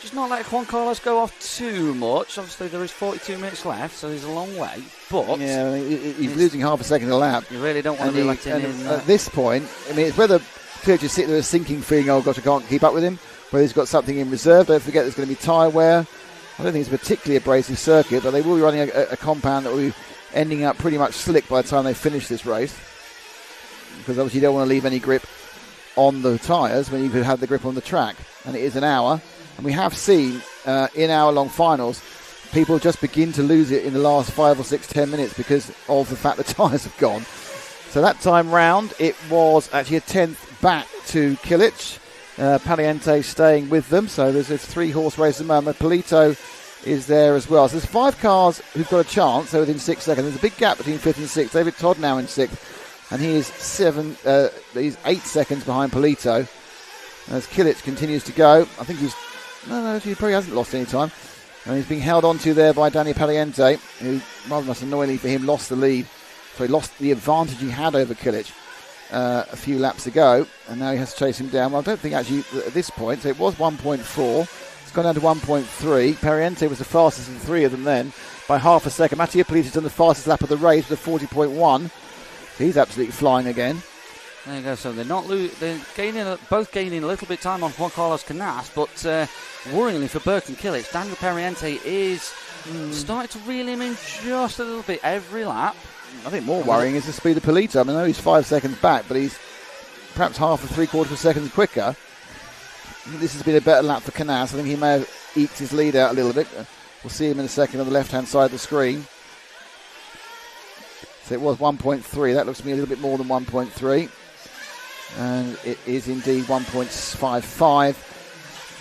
just not let Juan Carlos go off too much. Obviously there is 42 minutes left, so he's a long way, but yeah, I mean, he's losing half a second a lap. You really don't want to be letting in at this point. I mean, it's whether Kilic is sitting there sinking, feeling, oh gosh, I can't keep up with him, whether he's got something in reserve. Don't forget there's going to be tyre wear. I don't think it's a particularly abrasive circuit, but they will be running a compound that will be ending up pretty much slick by the time they finish this race, because obviously you don't want to leave any grip on the tyres when you could have the grip on the track, and it is an hour. And we have seen in hour-long finals people just begin to lose it in the last 5 or 6, 10 minutes because of the fact the tyres have gone. So that time round, it was actually a 10th back to Kilic. Pariente staying with them. So there's a 3-horse race at the moment. Polito is there as well. So there's 5 cars who've got a chance. They're within 6 seconds. There's a big gap between 5th and 6th. David Todd now in 6th, and he is 8 seconds behind Polito. As Kilic continues to go, I think he probably hasn't lost any time. And he's being held onto there by Danny Paliente, who, rather most annoyingly for him, lost the lead. So he lost the advantage he had over Kilic a few laps ago, and now he has to chase him down. Well, I don't think actually at this point, so it was 1.4. It's gone down to 1.3. Pariente was the fastest of the 3 of them then by half a second. Mattia Polito's done the fastest lap of the race with a 40.1. So he's absolutely flying again. There you go. So they're both gaining a little bit of time on Juan Carlos Canas, but worryingly for Burke and Kilic, Daniel Pariente is starting to reel him in just a little bit every lap. I think more worrying is the speed of Polito. I mean, I know he's 5 seconds back, but he's perhaps half or 3/4 of a second quicker. This has been a better lap for Canas. I think he may have eked his lead out a little bit. We'll see him in a second on the left-hand side of the screen. So it was 1.3. That looks to me a little bit more than 1.3. And it is indeed 1.55.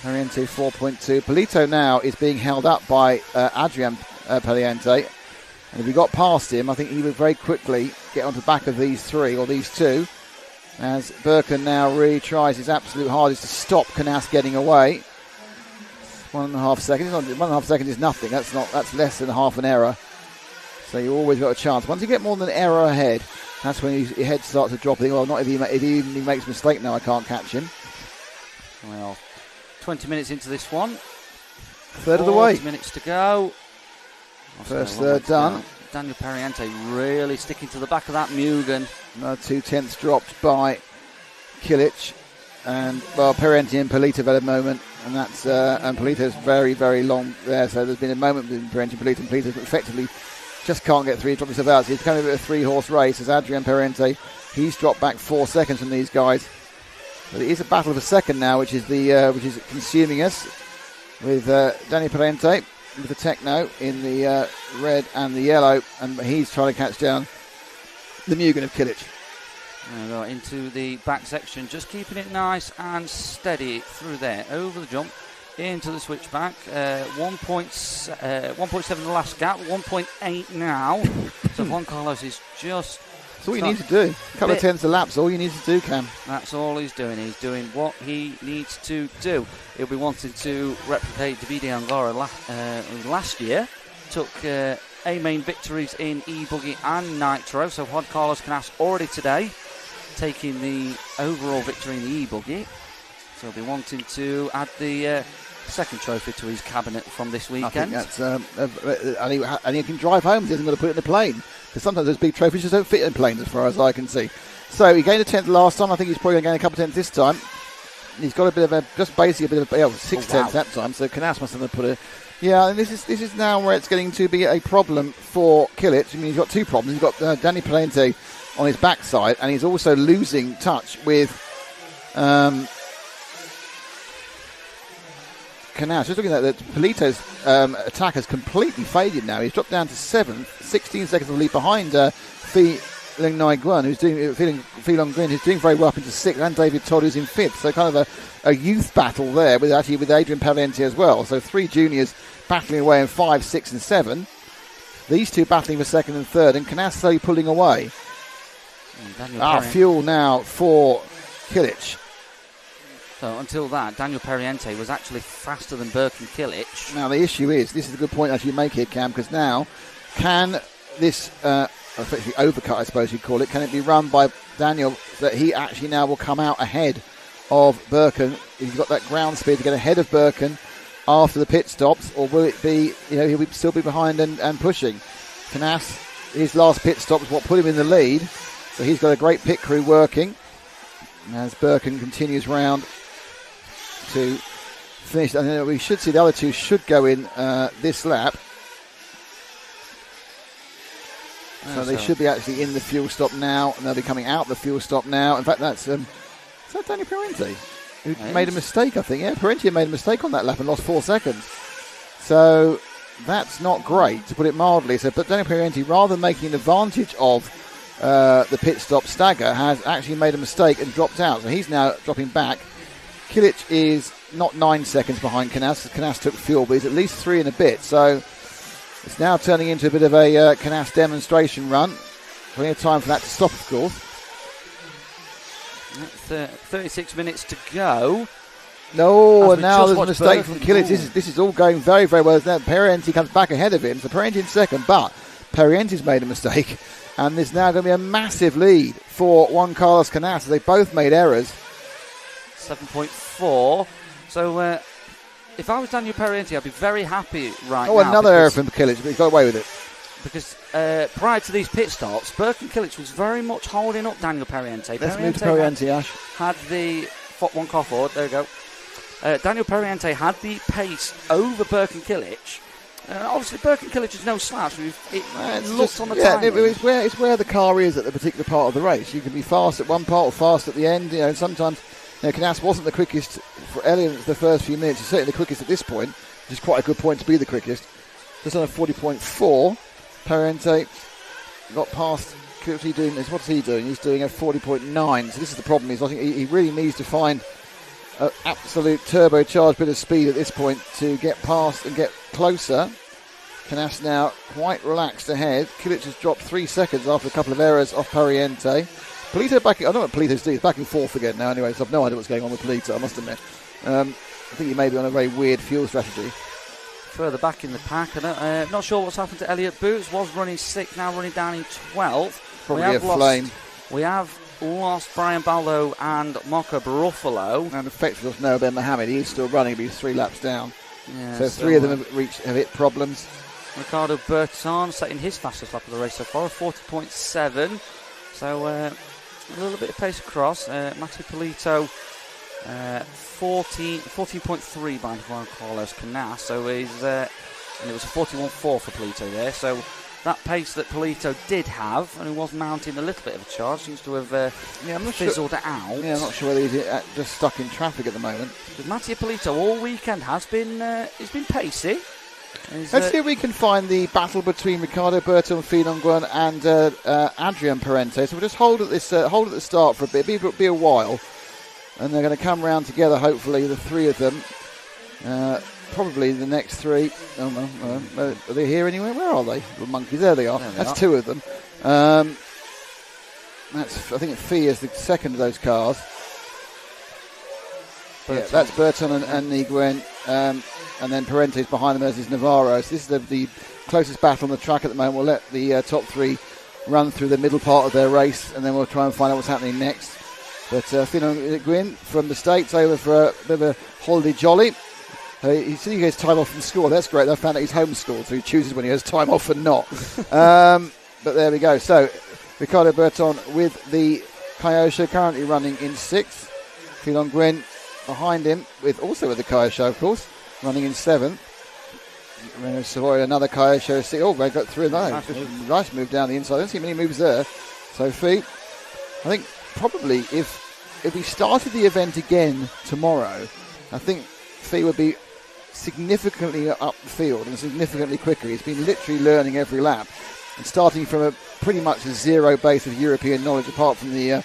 Pariente 4.2. Polito now is being held up by Adrian Pariente. And if he got past him, I think he would very quickly get onto the back of these 3 or these 2. As Birkin now really tries his absolute hardest to stop Canas getting away. 1.5 seconds. 1.5 seconds is nothing. That's less than half an error. So you always got a chance. Once you get more than an error ahead, that's when your head starts to drop. Well, not if he makes a mistake now, I can't catch him. Well, 20 minutes into this one. Third of the way. 40 minutes to go. First third done. Daniel Pariente really sticking to the back of that Mugen. 2/10 dropped by Kilic. And, well, Pariente and Polito have had a moment. And that's and Polito's very, very long there. So there's been a moment between Pariente and Polito. And Polito effectively just can't get through. He dropped himself out. So it's kind of a 3-horse race. As Adrian Pariente, he's dropped back 4 seconds from these guys. But it is a battle of a second now, which is consuming us. With Danny Pariente with the Techno in the red and the yellow, and he's trying to catch down the Mugen of Kilic. There we go, into the back section, just keeping it nice and steady through there, over the jump, into the switchback. 1.7 the last gap, 1.8 now. So Juan Carlos is just... That's all you need to do. A couple of tenths of laps, all you need to do, Cam. That's all he's doing. He's doing what he needs to do. He'll be wanting to replicate Davide Angora last year. Took A Main victories in E-Buggy and Nitro. So Juan Carlos Canas already today taking the overall victory in the E-Buggy. So he'll be wanting to add the second trophy to his cabinet from this weekend. I think that's and he can drive home. He isn't going to put it in the plane, because sometimes those big trophies just don't fit in planes, as far as I can see. So he gained a 10th last time. I think he's probably going to gain a couple of tenths this time. He's got a bit of a 6 tenths that time. So Canas must have put a... Yeah, and this is now where it's getting to be a problem for Kilic. I mean, he's got 2 problems. He's got Danny Pariente on his backside, and he's also losing touch with Canas. Just looking at that, Polito's attack has completely faded now. He's dropped down to 7th, 16 seconds of lead behind Phi Long Nguyen, who's doing very well up into 6th, and David Todd, who's in 5th. So kind of a youth battle there with Adrian Pariente as well. So 3 juniors battling away in 5, 6 and 7. These 2 battling for 2nd and 3rd, and Canas slowly pulling away. Fuel now for Kilic. So until that, Daniel Pariente was actually faster than Burke and Kilic. Now the issue is, this is a good point as you make here, Cam, because now can this effectively overcut, I suppose you'd call it, can it be run by Daniel that he actually now will come out ahead of Birkin? He's got that ground speed to get ahead of Birkin after the pit stops, or will it be, he'll still be behind and pushing? Canas, his last pit stop is what put him in the lead, so he's got a great pit crew working as Birkin continues round to finish. And we should see the other 2 should go in this lap. So they should be actually in the fuel stop now, and they'll be coming out the fuel stop now. In fact, is that Danny Pariente, who made a mistake, I think. Yeah, Pariente made a mistake on that lap and lost 4 seconds. So that's not great, to put it mildly. But Danny Pariente, rather than making advantage of the pit stop stagger, has actually made a mistake and dropped out. So he's now dropping back. Kilic is not 9 seconds behind Canas. Canas took fuel, but he's at least 3 and a bit. So it's now turning into a bit of a Canas demonstration run. Plenty of time for that to stop, of course. That's 36 minutes to go. No, and now just there's a mistake from Kilic. This is all going very, very well. Now Perienti comes back ahead of him. So Perienti in second, but Perienti's made a mistake. And there's now going to be a massive lead for Juan Carlos Canas. They both made errors. 7.4. So if I was Daniel Perienti, I'd be very happy right now. Oh, another error from Kilic, but he got away with it. Because prior to these pit stops, Birkin Kilic was very much holding up Daniel Perienti. Let's move to Perienti, Ash. Had the one car forward. There we go. Daniel Perienti had the pace over Birkin Kilic. Obviously, Birkin Kilic is no slouch. It looks on the time. It's where the car is at the particular part of the race. You can be fast at one part or fast at the end. And sometimes, Canas wasn't the quickest for Elliott the first few minutes. He's certainly the quickest at this point, which is quite a good point to be the quickest. Just on a 40.4. Perienti got past. What's he doing? He's doing a 40.9. So this is the problem. I think he really needs to find an absolute turbocharged bit of speed at this point to get past and get closer. Canas now quite relaxed ahead. Kilic has dropped 3 seconds after a couple of errors off Perienti. Polito back. I don't know what Polito's doing. He's back and forth again now. Anyway, so I've no idea what's going on with Polito. I must admit. I think he may be on a very weird fuel strategy. Further back in the pack, not sure what's happened to Elliott Boots. Was running 6th, now running down in 12th. Probably a flame. We have lost Brian Baldo and Marco Baruffalo. And effectively, Noah Ben Mohammed. He is still running, but he's 3 laps down. Yeah, so 3 of them have hit problems. Ricardo Berton setting his fastest lap of the race so far, 40.7. So a little bit of pace across. Mattia Polito, 14.3 by Juan Carlos Canas. So he's and it was a 41.4 for Polito there. So that pace that Polito did have, and he was mounting a little bit of a charge, seems to have fizzled out. Yeah, I'm not sure whether he's just stuck in traffic at the moment. Because Mattia Polito all weekend has been he's been pacey. Let's see if we can find the battle between Ricardo Berton, Finonguen and Adrian Perienti. So we'll just hold at the start for a bit. Be a while, and they're going to come round together. Hopefully, the 3 of them. Probably the next 3. Are they here anywhere? Where are they? The monkeys. There they are. That's 2 of them. I think Fee is the second of those cars. Yeah, that's Berton and Niguen. And then Perienti's behind them as is Navarro. So this is the closest battle on the track at the moment. We'll let the top 3 run through the middle part of their race, and then we'll try and find out what's happening next. But Finonguen from the States over for a bit of a holiday jolly. He said he gets time off from school. That's great. I found out he's homeschooled, so he chooses when he has time off and not. But there we go. So Ricardo Berton with the Kyosho currently running in 6th. Finonguen behind him with the Kyosho, of course, running in 7th. Renault Savoy, another Kyosho. Oh, they got through that. Nice move down the inside. I don't see many moves there. So Fee, I think probably if we started the event again tomorrow, I think Fee would be significantly up the field and significantly quicker. He's been literally learning every lap and starting from a pretty much a zero base of European knowledge, apart from the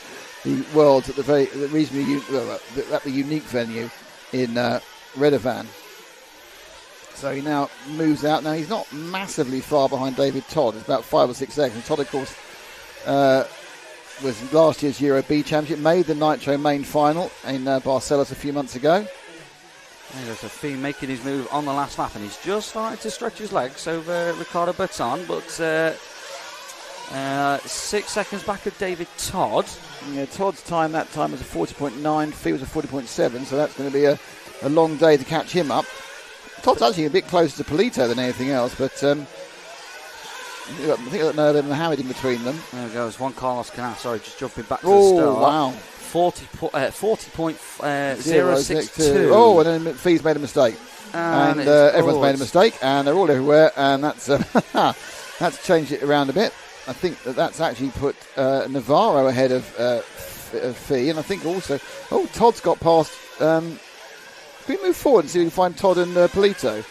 Worlds at the unique venue in Redovan. So he now moves out. Now he's not massively far behind David Todd. It's about 5 or 6 seconds. Todd, of course, was last year's Euro B championship, made the Nitro main final in Barcelos a few months ago. There's a Fee making his move on the last lap, and he's just starting to stretch his legs over Ricardo Berton, but 6 seconds back of David Todd. Yeah, Todd's time that time was a 40.9, Fee was a 40.7, so that's going to be a long day to catch him up. Todd's actually a bit closer to Polito than anything else, but I think that Noah Mohammed in between them. There goes Juan Carlos Canas, just jumping back to the start. Oh, wow. 40.062. Oh, and then Fee's made a mistake. And everyone's made a mistake, and they're all everywhere, and that's changed it around a bit. I think that's actually put Navarro ahead of Fee, and I think also, Todd's got past. Can we move forward and see if we can find Todd and Polito,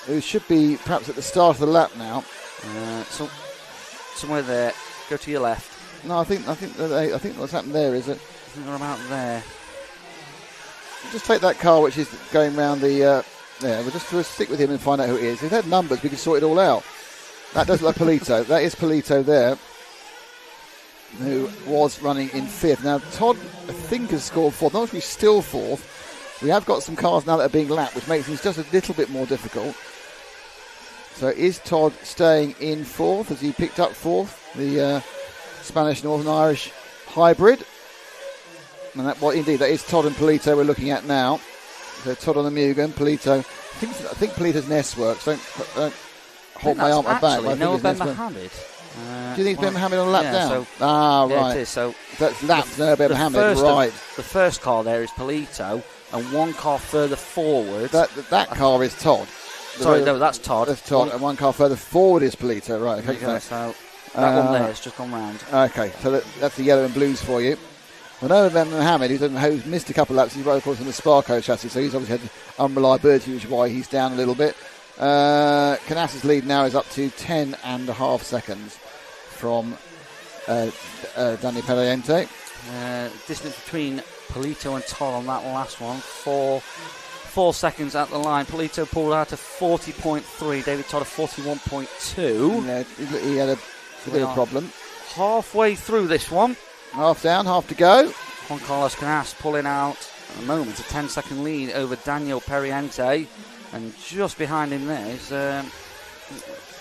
who should be perhaps at the start of the lap now? Somewhere there. Go to your left. No, I think what's happened there is that I think they're about there. just take that car which is going round the. We'll just stick with him and find out who it is. If they had numbers, we could sort it all out. That does look like Polito. That is Polito there, who was running in 5th. Now, Todd, I think, has scored 4th. Not if he's still 4th. We have got some cars now that are being lapped, which makes things just a little bit more difficult. So is Todd staying in 4th as he picked up 4th, the Spanish Northern Irish hybrid? And that, well, indeed, that is Todd and Polito we're looking at now. So Todd on the Mugen, Polito. I think Polito's nest works. Don't hold my arm at my back. No, Ben Mohammed. Do you think it's Ben Mohammed on a lap down? So, right. Yeah, it is. So that's lapped no Ben Mohammed, right. The first car there is Polito, and one car further forward. That car is Todd. Sorry, no, that's Todd. That's Todd, and one car further forward is Polito, right. Okay, so that one there has just gone round. Okay, so that's the yellow and blues for you. Well, no, Ben Mohammed, who's missed a couple of laps, he's right, of course, on the Sparco chassis, so he's obviously had unreliability, which is why he's down a little bit. Canassa's lead now is up to 10.5 seconds from Dani Perriente. Distance between Polito and Todd on that last one, 4 seconds at the line. Polito pulled out of 40.3, David Todd of 41.2. Yeah, he had a bit of a problem. Halfway through this one. Half down, half to go. Juan Carlos Canas pulling out at the moment a 10-second lead over Daniel Perriente, and just behind him there is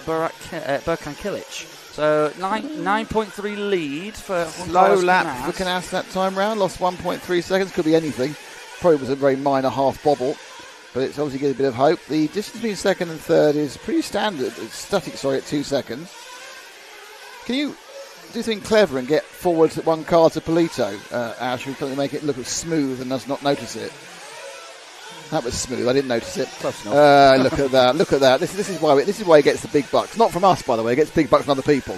Berkan Kilic. So 9.3 lead for Juan Carlos lap Canas. for Canas that time round. Lost 1.3 seconds. Could be anything. Probably was a very minor half bobble, but it's obviously gives a bit of hope. The distance between second and third is pretty standard. It's static, at 2 seconds. Can you do something clever and get forwards at one car to Polito, Ash, who's going to make it look smooth and does not notice it? That was smooth. I didn't notice it. Close enough. Look at that. Look at that. This is why he gets the big bucks. Not from us, by the way. He gets big bucks from other people.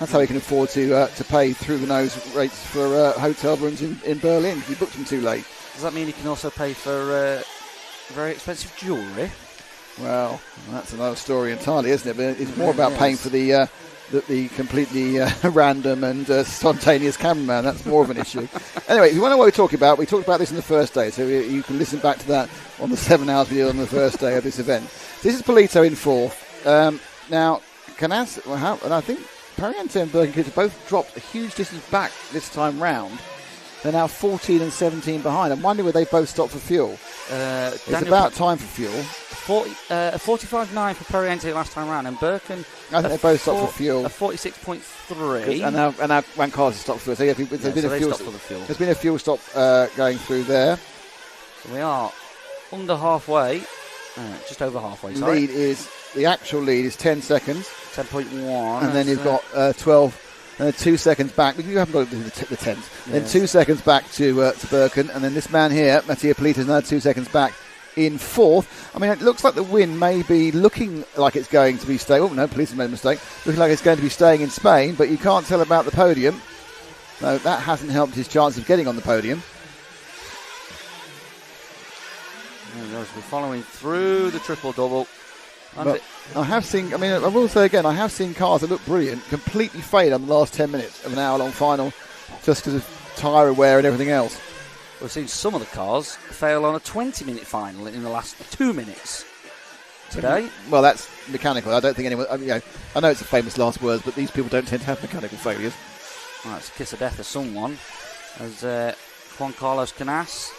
That's how he can afford to pay through the nose rates for hotel rooms in Berlin. He booked them too late. Does that mean he can also pay for very expensive jewellery? Well, that's another story entirely, isn't it? But it's more about paying for the completely random and spontaneous cameraman. That's more of an issue. Anyway, if you want to know what we're talking about, we talked about this in the first day, so you can listen back to that on the 7 hours we did on the first day of this event. This is Polito in 4th. Now, Canas, and I think Perriente and Berkan have both dropped a huge distance back this time round. They're now 14 and 17 behind. I'm wondering whether they both stopped for fuel. It's about time for fuel. 45.9 for Perriente last time round, and Berkan. I think they both stopped for fuel. 46.3. And now Juan Carlos has stopped for fuel. So there's been a fuel stop going through there. So we are under halfway, just over halfway. Sorry. The actual lead is 10 seconds. 10.1. And then you've got 12. 2 seconds back. You haven't got to do the 10s. Yes. Then 2 seconds back to Berkan, and then this man here, Mattia Polito, is another 2 seconds back in 4th. I mean, it looks like the win may be looking like it's going to be staying. Oh no, Polito made a mistake. Looking like it's going to be staying in Spain, but you can't tell about the podium. No, that hasn't helped his chance of getting on the podium. We're following through the triple-double. But I will say again, I have seen cars that look brilliant completely fade on the last 10 minutes of an hour-long final just because of tyre wear and everything else. We've seen some of the cars fail on a 20-minute final in the last 2 minutes today. Well, that's mechanical. I don't think anyone... I know it's a famous last words, but these people don't tend to have mechanical failures. Well, it's a kiss of death for someone. As Juan Carlos Canas,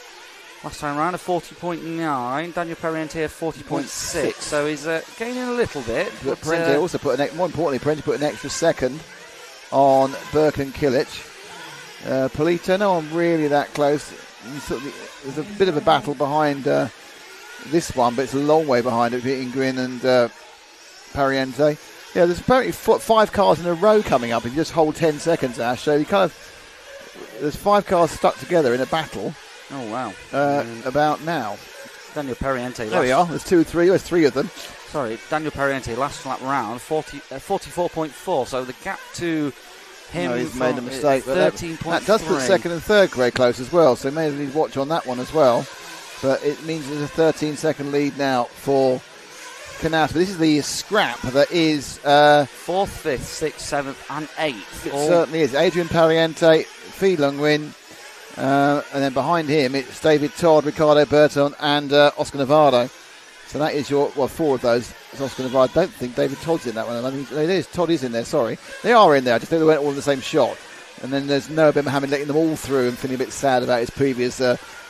last time round, a 40.9. Daniel Perriente, a 40.6. So he's gaining a little bit. But Perriente also more importantly, Perriente put an extra second on Berkan Kilic. Polito, no one really that close. There's a bit of a battle behind this one, but it's a long way behind it, Ingrid and Perriente. Yeah, there's apparently 5 cars in a row coming up if you just hold 10 seconds, Ash. So there's 5 cars stuck together in a battle. Oh, wow. About now. Daniel Perriente. There we are. There's 2 or 3. There's 3 of them. Sorry, Daniel Perriente, last lap round, 44.4. So the gap to him. No, he's made a mistake. 13.3. That does put second and third very close as well. So maybe need to watch on that one as well. But it means there's a 13-second lead now for Canas. But this is the scrap that is 4th, 5th, 6th, 7th, and 8th. It certainly is. Adrian Perriente, Phi Lung Win, And then behind him, it's David Todd, Ricardo Burton, and Oscar Navarro. So that is your, well, 4 of those. It's Oscar Navarro. I don't think David Todd's in that one. I mean, it is. Todd is in there, sorry. They are in there. I just think they went all in the same shot. And then there's Noah Ben Mohammed letting them all through and feeling a bit sad about his previous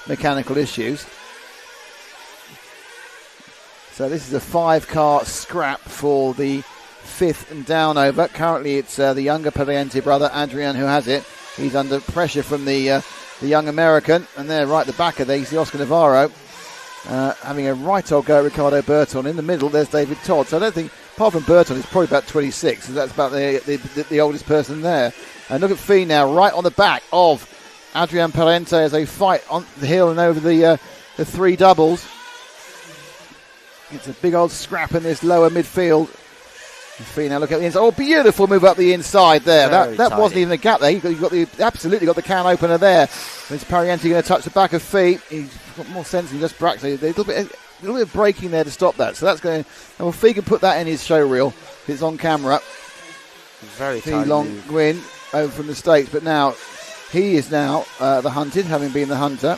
mechanical issues. So this is a 5-car scrap for the 5th and down over. Currently it's the younger Pariente brother, Adrian, who has it. He's under pressure from the young American. And there, right at the back of there, you see Oscar Navarro having a right old go at Ricardo Burton. In the middle, there's David Todd. So I don't think, apart from Burton, he's probably about 26. So that's about the oldest person there. And look at Fee now, right on the back of Adrian Pariente as they fight on the hill and over the 3 doubles. It's a big old scrap in this lower midfield. Fee now look at the inside. Oh, beautiful move up the inside there. That wasn't even a gap there. You absolutely got the can opener there. It's Pariente going to touch the back of Fee. He's got more sense than just Brax. A little bit of braking there to stop that. So that's going. Well, Fee can put that in his show reel. It's on camera. Very Fee tight long move. win over from the States, but now he is now the hunted, having been the hunter.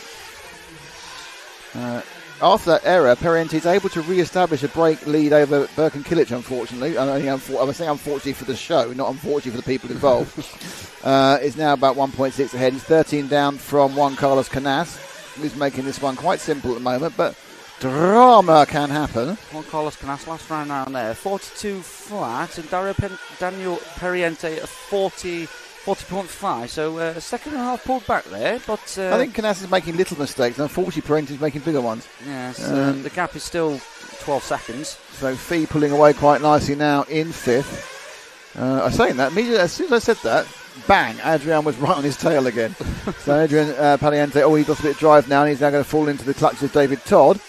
After that error, Pariente is able to re-establish a break lead over Birkin Kilic, unfortunately. I was saying unfortunately for the show, not unfortunately for the people involved. Is now about 1.6 ahead. He's 13 down from Juan Carlos Canas, who's making this one quite simple at the moment, but drama can happen. Juan Carlos Canas last round down there, 42 flat, and Daniel Pariente at 40.5, so second and a half pulled back there, but I think Canas is making little mistakes, and unfortunately Pariente is making bigger ones. Yes, the gap is still 12 seconds. So Fee pulling away quite nicely now in 5th. I was saying that, immediately as soon as I said that, bang, Adrian was right on his tail again. So Adrian Pariente, he got a bit of drive now, and he's now going to fall into the clutches of David Todd.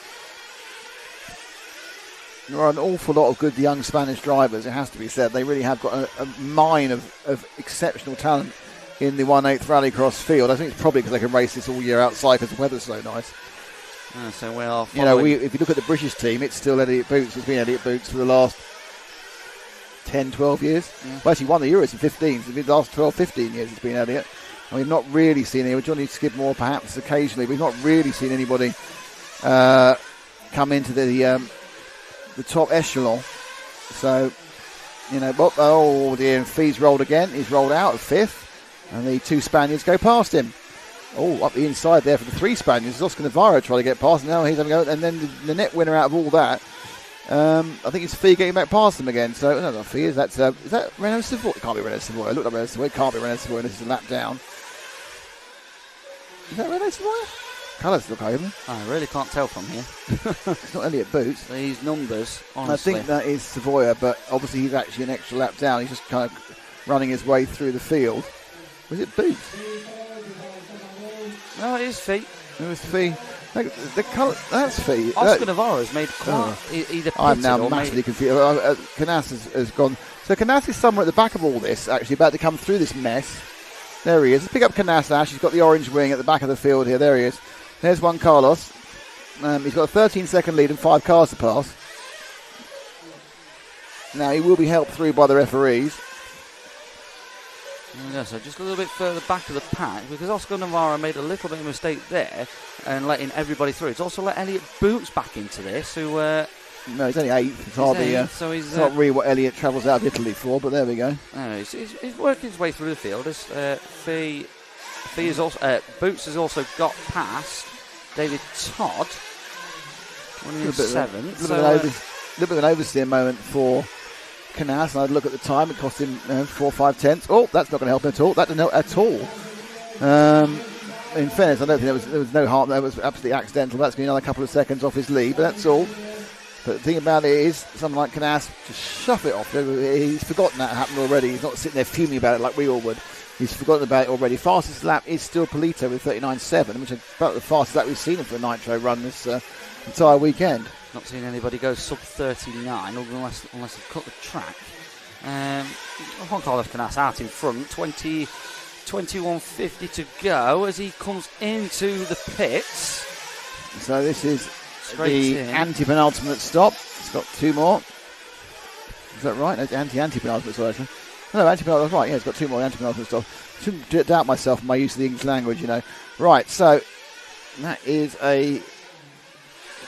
There are an awful lot of good young Spanish drivers, it has to be said. They really have got a mine of exceptional talent in the 1/8 rallycross field. I think it's probably because they can race this all year outside because the weather's so nice. So we are if you look at the British team, it's still Elliott Boots. It's been Elliott Boots for the last 10, 12 years. Yeah. Well, actually won the Euros in 15. So the last 12, 15 years it's been Elliott. And we've not really seen anyone. Johnny Skidmore perhaps occasionally. We've not really seen anybody come into the top echelon. So, oh dear, and Fee's rolled again. He's rolled out of 5th, and the 2 Spaniards go past him. Oh, up the inside there for the 3 Spaniards. Oscar Navarro trying to get past, and now he's having a go. And then the net winner out of all that, I think it's Fee getting back past him again. So, no, not Fee. Is that Renault Savoy? It can't be Renault Savoy. It looked like Renault Savoy. It can't be Renault Savoy. This is a lap down. Is that Renault Savoy? Colours look over. I really can't tell from here. It's not Elliott Boots. These numbers, honestly. I think that is Savoya, but obviously he's actually an extra lap down. He's just kind of running his way through the field. Was it Boots? No, it is Fee. It was Fee. The colour, that's Fee. Oscar Navarro's made quite either pitted I'm now or massively confused. Canas has gone. So Canas is somewhere at the back of all this, actually, about to come through this mess. There he is. Let's pick up Canas now. She's got the orange wing at the back of the field here. There he is. There's Juan Carlos. He's got a 13-second lead and 5 cars to pass. Now he will be helped through by the referees. Yeah, so just a little bit further back of the pack, because Oscar Navarro made a little bit of a mistake there and letting everybody through. It's also let Elliott Boots back into this, who... no, he's only 8th. It's hardly... so he's not really what Elliott travels out of Italy for, but there we go. He's working his way through the field. Fee is also... Boots has also got past David Todd, running in 7th. A little bit of an oversteer moment for Canas, and I'd look at the time. It cost him 4 or 5 tenths. Oh, that's not going to help him at all. That didn't help at all. In fairness, I don't think there was no harm. That was absolutely accidental. That's going to be another couple of seconds off his lead, but that's all. But the thing about it is, someone like Canas, just shove it off. He's forgotten that happened already. He's not sitting there fuming about it like we all would. He's forgotten about it already. Fastest lap is still Polito with 39.7, which is about the fastest lap we've seen him for a Nitro run this entire weekend. Not seen anybody go sub 39 unless they cut the track. Juan Carlos Canas out in front, 21.50 to go as he comes into the pits. So this is Straight the in. anti-penultimate stop. It's got 2 more. Is that right? That's anti-penultimate, sorry. No, anti-penultimate, right, yeah, it's got 2 more anti-penultimate stuff. Shouldn't doubt myself in my use of the English language, you know. Right, so that is a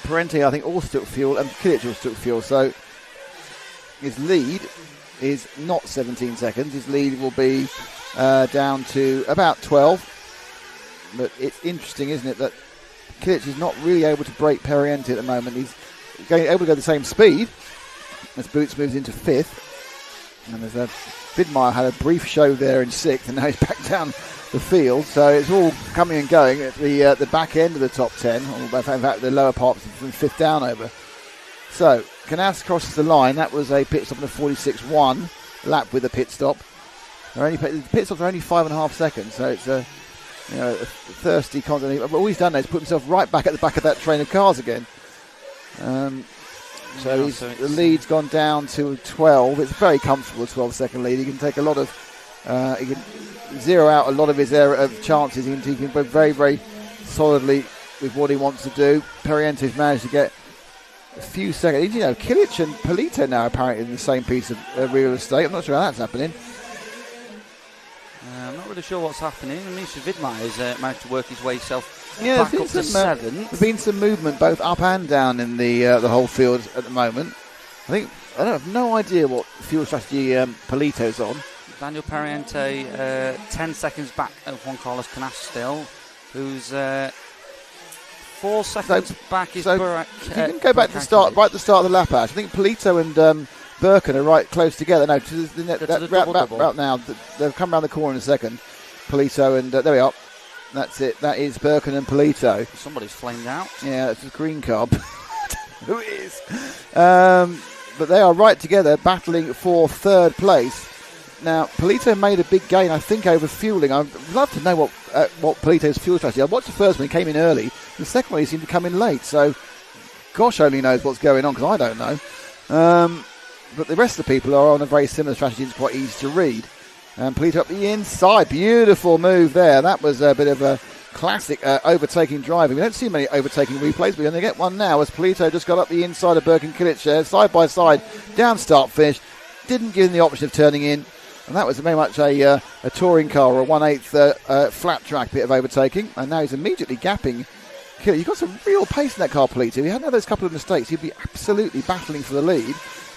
Parente, I think, also took fuel, and Kilic also took fuel, so his lead is not 17 seconds. His lead will be down to about 12. But it's interesting, isn't it, that Kilic is not really able to break Parente at the moment. He's able to go the same speed as Boots moves into 5th. And there's a Vidmar had a brief show there in 6th, and now he's back down the field. So it's all coming and going at the back end of the top 10, or in fact the lower part from 5th down over. So Canas crosses the line. That was a pit stop in a 46.1 lap with a pit stop. The pit stops are only 5.5 seconds, so it's a thirsty content. But all he's done now is put himself right back at the back of that train of cars again. So the lead's gone down to 12. It's a very comfortable 12-second lead. He can take a lot of, he can zero out a lot of his chances. He can go very, very solidly with what he wants to do. Pariente's managed to get a few seconds. You know, Kilic and Polito now apparently in the same piece of real estate. I'm not sure how that's happening. I'm not really sure what's happening. Misha Vidmar has managed to work his way back there's up to 7th. There's been some movement both up and down in the whole field at the moment. I have no idea what fuel strategy Polito's on. Daniel Pariente 10 seconds back of Juan Carlos Canas still, who's 4 seconds back is Burak. You can go back to the start, right at the start of the lap, Ash. I think Polito and Birkin are right close together. No, to the route now. They'll come around the corner in a second. Polito and there we are. That's it. That is Birkin and Polito. Somebody's flamed out. Yeah, it's a green car. Who is? But they are right together, battling for 3rd place. Now, Polito made a big gain, I think, over fueling. I'd love to know what Polito's fuel strategy. I watched the first one; he came in early. The second one, he seemed to come in late. So, gosh, only knows what's going on because I don't know. But the rest of the people are on a very similar strategy. It's quite easy to read. And Polito up the inside. Beautiful move there. That was a bit of a classic overtaking driving. We don't see many overtaking replays. We're going to get one now as Polito just got up the inside of Birkin Kilic side by side, down start finish. Didn't give him the option of turning in. And that was very much a touring car or a 1/8 flat track bit of overtaking. And now he's immediately gapping Kilic. You've got some real pace in that car, Polito. If he hadn't had those couple of mistakes, he'd be absolutely battling for the lead.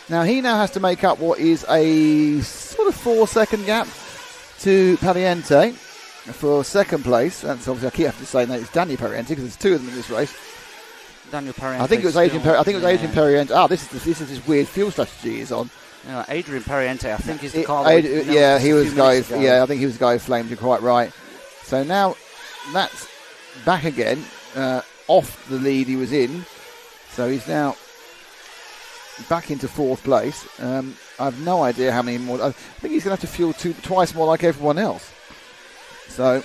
Now he now has to make up what is a sort of 4-second gap to Pariente for 2nd place. That's obviously I keep having to say that it's Daniel Pariente because there's 2 of them in this race. Daniel Pariente. I think it was Adrian Pariente. This is this weird fuel strategy he's on. Yeah, Adrian Pariente, I think, is the car. He was the guy. Yeah, I think he was the guy who flamed. You're quite right. So now that's back again off the lead he was in. So he's now back into 4th place. I have no idea how many more. I think he's going to have to fuel twice more like everyone else. So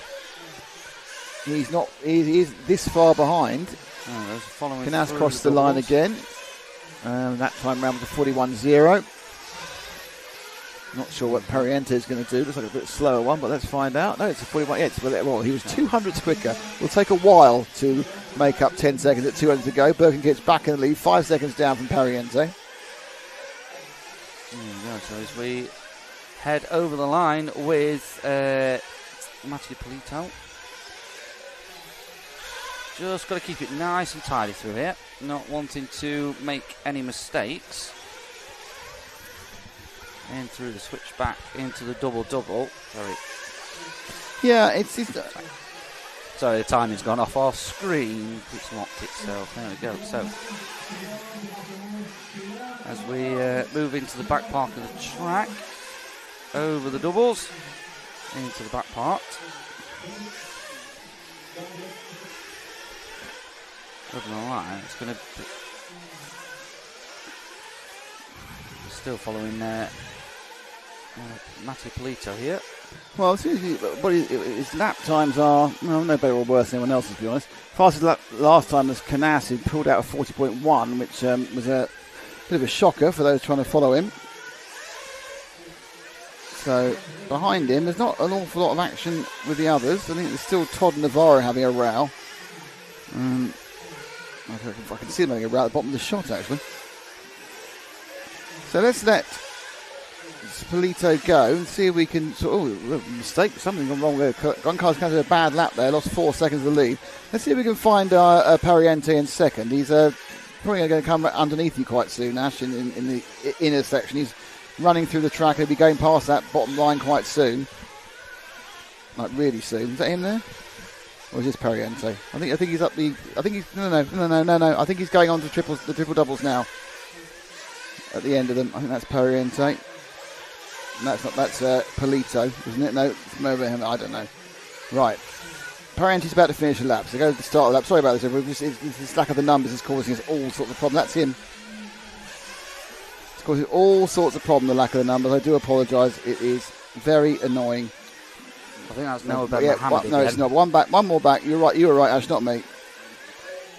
he's not. He is this far behind. Canas crossed the line again. That time round with a 41.0. Not sure what Pariente is going to do. Looks like a bit slower one, but let's find out. No, it's a 41. Yeah, he was 200s quicker. Will take a while to make up 10 seconds at 200 to go. Birkin gets back in the lead, 5 seconds down from Pariente. There you go. So as we head over the line with Mattia Polito. Just got to keep it nice and tidy through here. Not wanting to make any mistakes. And through the switch back into the double-double. Sorry. Yeah, it's sorry, the timing's gone off our screen. It's locked itself. There we go. So, as we move into the back part of the track, over the doubles, into the back part. Over the line, it's going to be still following Mattia Polito here. Well, his lap times are no better or worse than anyone else's, to be honest. Fastest lap last time was Canas, who pulled out a 40.1, which was a bit of a shocker for those trying to follow him. So behind him, there's not an awful lot of action with the others. I think there's still Todd and Navarro having a row. I can see them having a row at the bottom of the shot, actually. So let's let Polito go and see if we can. Mistake, something gone wrong there. One car's kind of a bad lap there, lost 4 seconds of the lead. Let's see if we can find Pariente in second. He's probably going to come underneath you quite soon, Ash, in the inner section. He's running through the track. He'll be going past that bottom line quite soon. Like really soon. Is that him there? Or is this Pariente? I think he's up the. I think he's no. I think he's going on to the triple doubles now. At the end of them, I think that's Pariente. That's Polito, isn't it? No, it's over him. I don't know. Right, Pariente's about to finish a lap. So go to the start of the lap. Sorry about this, everyone. This lack of the numbers is causing us all sorts of problems. That's him. It's causing all sorts of problems. The lack of the numbers. I do apologise. It is very annoying. I think that's Noah Ben Mohammed. No, it's not. One more back. You're right. You were right, Ash. Not me.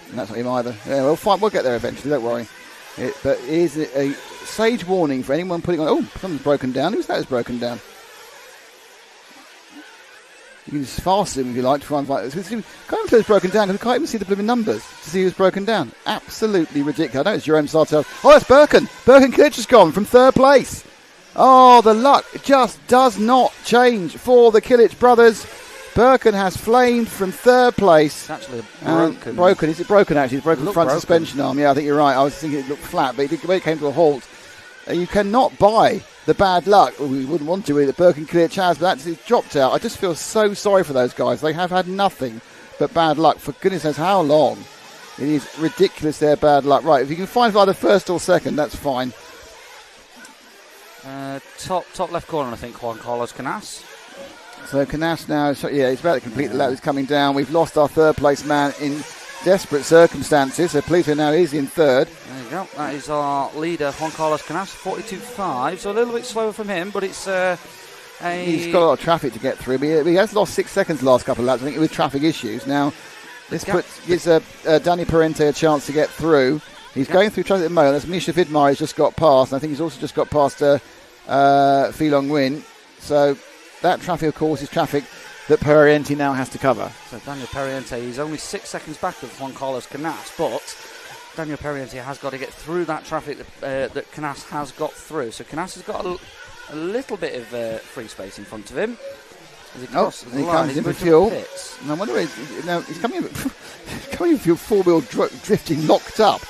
And that's not him either. Yeah, well, fine. We'll get there eventually. Don't worry. But it is a sage warning for anyone putting on. Oh, something's broken down. Who's that is broken down? You can just fast him if you like to find. Go over to it's broken down because we can't even see the blooming numbers to see who's broken down. Absolutely ridiculous. I know it's Jerome Sartel. Oh, that's Birkin. Birkin Kitch has gone from third place. Oh, the luck just does not change for the Kilic brothers. Birkin has flamed from third place. It's actually broken. Broken. Is it broken, actually? It's broken front broken. Suspension arm. Yeah, I think you're right. I was thinking it looked flat, but when it came to a halt, you cannot buy the bad luck. Well, we wouldn't want to either. Birkin Kilic has, but actually dropped out. I just feel so sorry for those guys. They have had nothing but bad luck. For goodness knows how long. It is ridiculous, their bad luck. Right, if you can find either first or second, that's fine. Top left corner, I think, Juan Carlos Canas. So Canas now, he's about to complete the lap. He's coming down. We've lost our third place man in desperate circumstances. So Polito now is in third. There you go. That is our leader, Juan Carlos Canas, 42.5. So a little bit slower from him, but it's He's got a lot of traffic to get through. But he has lost 6 seconds the last couple of laps, I think, with traffic issues. Now, this gives Danny Parente a chance to get through. He's going through traffic at the moment. That's Misha Vidmar he's just got past. And I think he's also just got past Filong Win. So that traffic, of course, is traffic that Pariente now has to cover. So Daniel Pariente, he's only 6 seconds back of Juan Carlos Canas, but Daniel Pariente has got to get through that traffic that Canas has got through. So Canas has got a little bit of free space in front of him. As he crosses the line, comes in for fuel. And I wonder he's coming in for four-wheel drifting locked up.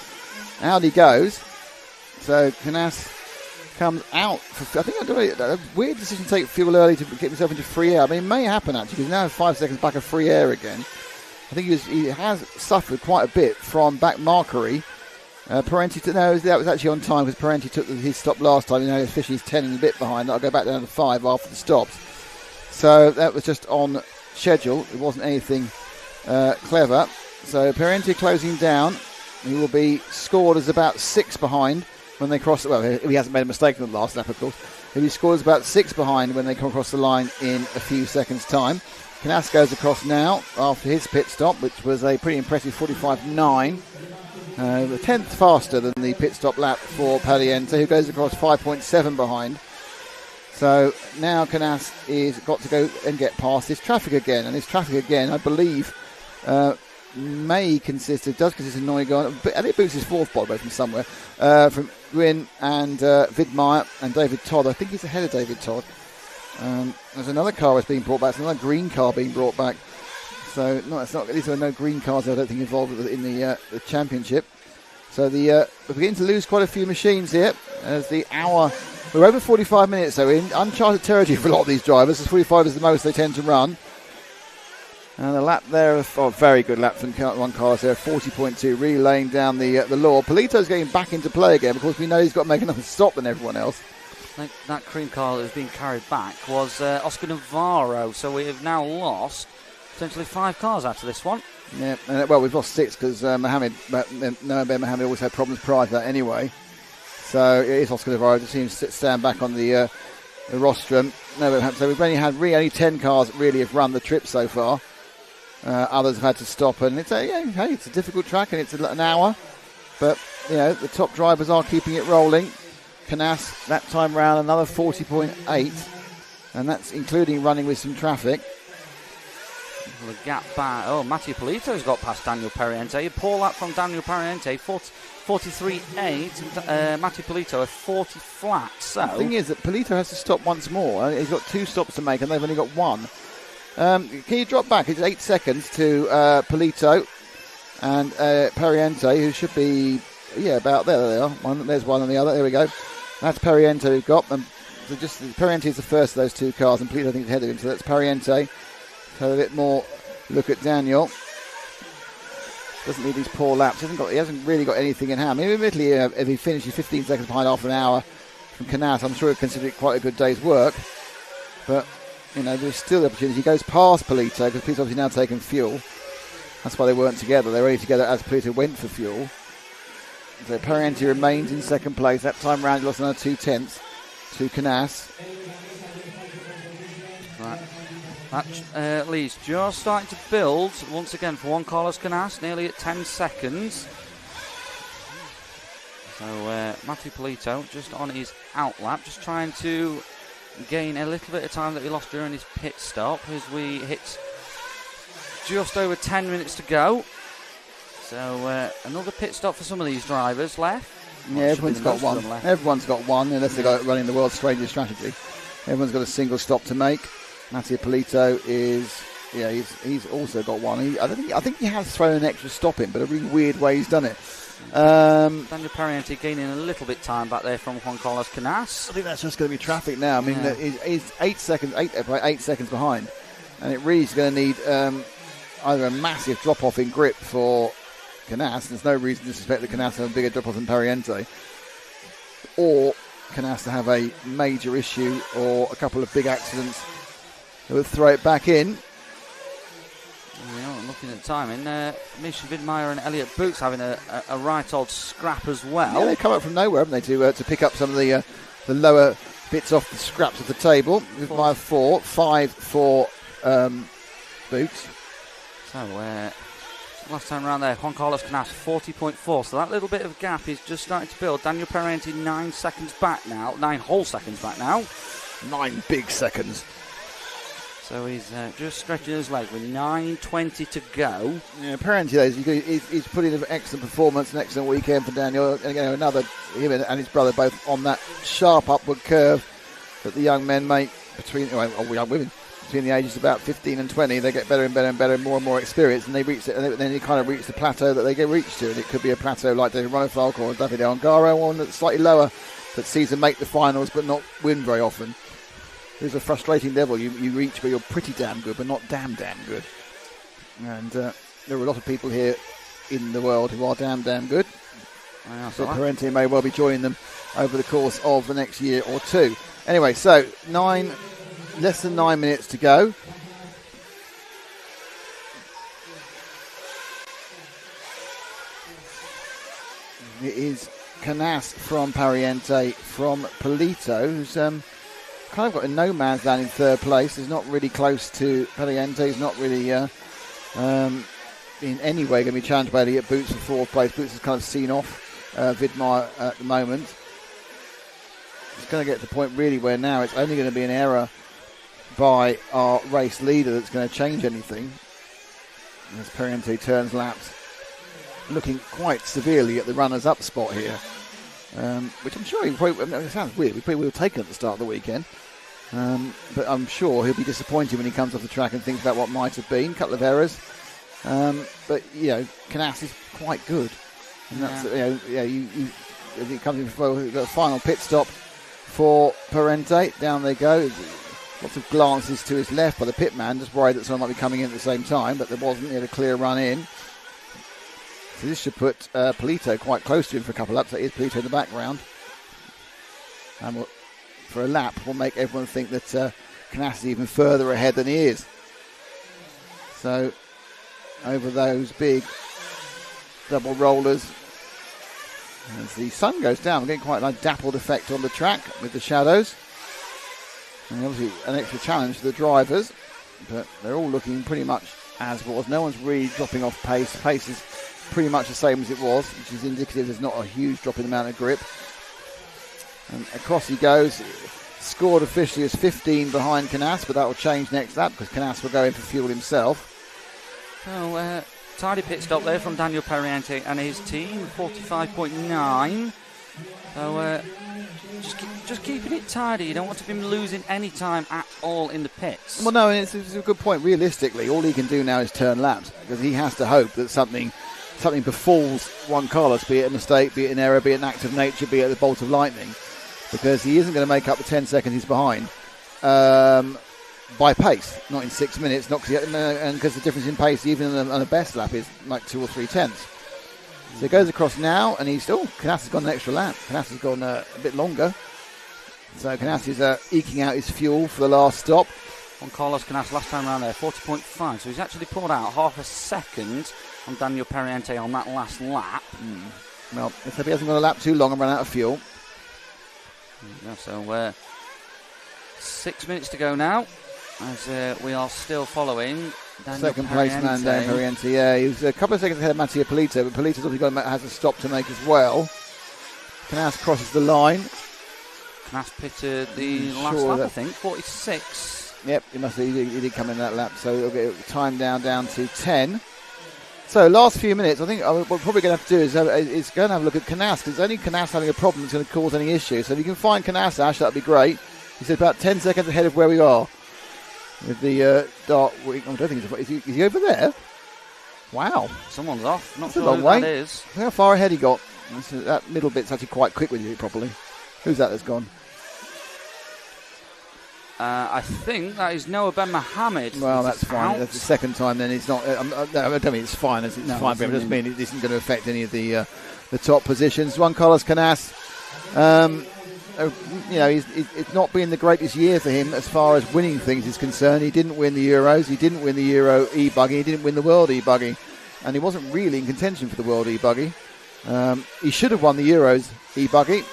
Out he goes. So Canas comes out. I think a weird decision to take fuel early to get himself into free air. I mean, it may happen actually because now 5 seconds back of free air again. I think he has suffered quite a bit from back markery. Parente, that was actually on time because Parente took his stop last time. Officially he's 10 and a bit behind. I'll go back down to 5 after the stops. So that was just on schedule. It wasn't anything clever. So Parente closing down. He will be scored as about 6 behind when they cross. Well, if he hasn't made a mistake in the last lap, of course. He'll be scored as about 6 behind when they come across the line in a few seconds' time. Canas goes across now after his pit stop, which was a pretty impressive 45.9. The 10th faster than the pit stop lap for Pariente, who goes across 5.7 behind. So now Canas is got to go and get past this traffic again. And this traffic again, I believe, does consist of Neumann. Elliot Boots is fourth, by the way, from somewhere. From Gwyn and Vidmar and David Todd. I think he's ahead of David Todd. There's another car that's being brought back. There's another green car being brought back. So these are no green cars, I don't think, involved in the championship. So we're beginning to lose quite a few machines here. As the hour, we're over 45 minutes, so in uncharted territory for a lot of these drivers. 45 is the most they tend to run. And a lap there, very good lap from Juan Carlos there, 40.2, really laying down the law. Polito's getting back into play again because we know he's got to make another stop than everyone else. I think that cream car that was being carried back was Oscar Navarro, so we have now lost potentially 5 cars out of this one. Yeah, well, we've lost 6 because Mohammed always had problems prior to that anyway. So it is Oscar Navarro, just seems to stand back on the rostrum. So we've only 10 cars that really have run the trip so far. Others have had to stop, and it's a difficult track, and it's an hour. But the top drivers are keeping it rolling. Canas that time round another 40.8, and that's including running with some traffic. The gap back. Oh, Mattia Polito's got past Daniel Perriente. Poor lap from Daniel Perriente, 43.8. Mattia Polito a 40 flat. So the thing is that Polito has to stop once more. He's got 2 stops to make, and they've only got 1. Can you drop back? It's 8 seconds to Polito and Perriente, who should be about there. There they are. There's one on the other. There we go. That's Perriente we've got. So just Perriente is the first of those 2 cars, and Polito I think is ahead of him. So that's Perriente. So a bit more look at Daniel. Doesn't need these poor laps. He hasn't really got anything in hand. I mean, admittedly, if he finishes 15 seconds behind half an hour from Canas, I'm sure he'll consider it quite a good day's work. But, there's still the opportunity. He goes past Polito, because Polito's obviously now taken fuel. That's why they weren't together. They were only together as Polito went for fuel. So Perriente remains in second place. That time round, he lost another 2 tenths to Canas. Right. That leads just starting to build once again for Juan Carlos Canas, nearly at 10 seconds. So Mattia Polito just on his out lap, just trying to gain a little bit of time that he lost during his pit stop as we hit just over 10 minutes to go. So another pit stop for some of these drivers left. Yeah, everyone's got one. Everyone's got one, unless they're running the world's strangest strategy. Everyone's got a single stop to make. Mattia Polito he's also got one. I think he has thrown an extra stop in, but a really weird way he's done it. Daniel Perriente gaining a little bit time back there from Juan Carlos Canas. I think that's just going to be traffic now. I mean, he's 8 seconds behind, and it really is going to need either a massive drop off in grip for Canas. There's no reason to suspect that Canas has a bigger drop off than Perriente, or Canas to have a major issue or a couple of big accidents. He'll throw it back in. Looking at timing, Misha Vidmeyer and Elliot Boots having a right old scrap as well. Yeah, they come up from nowhere, haven't they, to pick up some of the lower bits off the scraps of the table. Vidmeyer 4, 5 for Boots. So last time around there, Juan Carlos Canas 40.4. So that little bit of gap is just starting to build. Daniel Perriente 9 seconds back now, 9 whole seconds back now. 9 big seconds. So he's just stretching his leg with 9:20 to go. Yeah, apparently he's put in an excellent performance, an excellent weekend for Daniel. And again, him and his brother both on that sharp upward curve that the young men make between young women between the ages of about 15 and 20. They get better and better and better, and more experience, and they reach it. And then they kind of reach the plateau that they get reached to, and it could be a plateau like David Ronefalk or David Ongaro, one that's slightly lower that sees them make the finals but not win very often. There's a frustrating level you reach where you're pretty damn good, but not damn good. And there are a lot of people here in the world who are damn good. So Perriente may well be joining them over the course of the next year or two. Anyway, so less than 9 minutes to go. It is Canas from Perriente from Polito, who's kind of got a no man's land in third place. He's not really close to Perriente. He's not really in any way going to be challenged by Elliot Boots for fourth place. Boots has kind of seen off Vidmeyer at the moment. It's going to get to the point really where now it's only going to be an error by our race leader that's going to change anything. As Perriente turns laps, looking quite severely at the runners-up spot here. Which I'm sure it sounds weird. We probably would have taken at the start of the weekend. But I'm sure he'll be disappointed when he comes off the track and thinks about what might have been. A couple of errors. But, Canas is quite good. And that's, he comes in for the final pit stop for Perriente. Down they go. Lots of glances to his left by the pit man, just worried that someone might be coming in at the same time, but there wasn't. He had a clear run in. So this should put Polito quite close to him for a couple of laps. That is Polito in the background. And for a lap, will make everyone think that Canas is even further ahead than he is. So over those big double rollers, as the sun goes down, we're getting quite a nice dappled effect on the track with the shadows. And obviously an extra challenge to the drivers, but they're all looking pretty much as was. No one's really dropping off pace. Pace is pretty much the same as it was, which is indicative there's not a huge drop in the amount of grip. And across he goes. Scored officially as 15 behind Canas, but that will change next lap because Canas will go in for fuel himself. So, tidy pit stop there from Daniel Perriente and his team, 45.9. So, just keeping it tidy. You don't want to be losing any time at all in the pits. Well, no, and it's a good point. Realistically, all he can do now is turn laps because he has to hope that something befalls Juan Carlos, be it a mistake, be it an error, be it an act of nature, be it the bolt of lightning, because he isn't going to make up the 10 seconds he's behind by pace, not in 6 minutes, not because the difference in pace, even on the best lap, is like 2 or 3 tenths. So he goes across now, and Canassa's gone an extra lap. Canassa's gone a bit longer. So Canassa's eking out his fuel for the last stop. On Carlos Canassa last time around there, 40.5. So he's actually pulled out half a second on Daniel Perriente on that last lap. Well, let's hope he hasn't got a lap too long and run out of fuel. Yeah, so 6 minutes to go now, as we are still following Daniel Second place man, Daniel Perriente. Yeah, he was a couple of seconds ahead of Mattia Polito, but Polito's obviously has a stop to make as well. Canas crosses the line. Canas pitted the last lap, I think, 46. Yep, he did come in that lap, so he'll get time down to 10. So last few minutes, I think what we're probably going to have to do is go and have a look at Canas, because only Canas having a problem is going to cause any issue. So if you can find Canas, Ash, that'd be great. He's about 10 seconds ahead of where we are with the dart. I don't think is he over there? Wow, someone's off. Not that's sure a long who way. that is. How far ahead he got? That middle bit's actually quite quick when you do it properly. Who's that that's gone? I think that is Noah Ben Mohammed. Well, that's fine. That's the second time. Then it's not. I don't mean it's fine. It's fine, but it doesn't mean it isn't going to affect any of the top positions. Juan Carlos Canas, it's not been the greatest year for him as far as winning things is concerned. He didn't win the Euros. He didn't win the Euro e-buggy. He didn't win the World e-buggy, and he wasn't really in contention for the World e-buggy. He should have won the Euros e-buggy.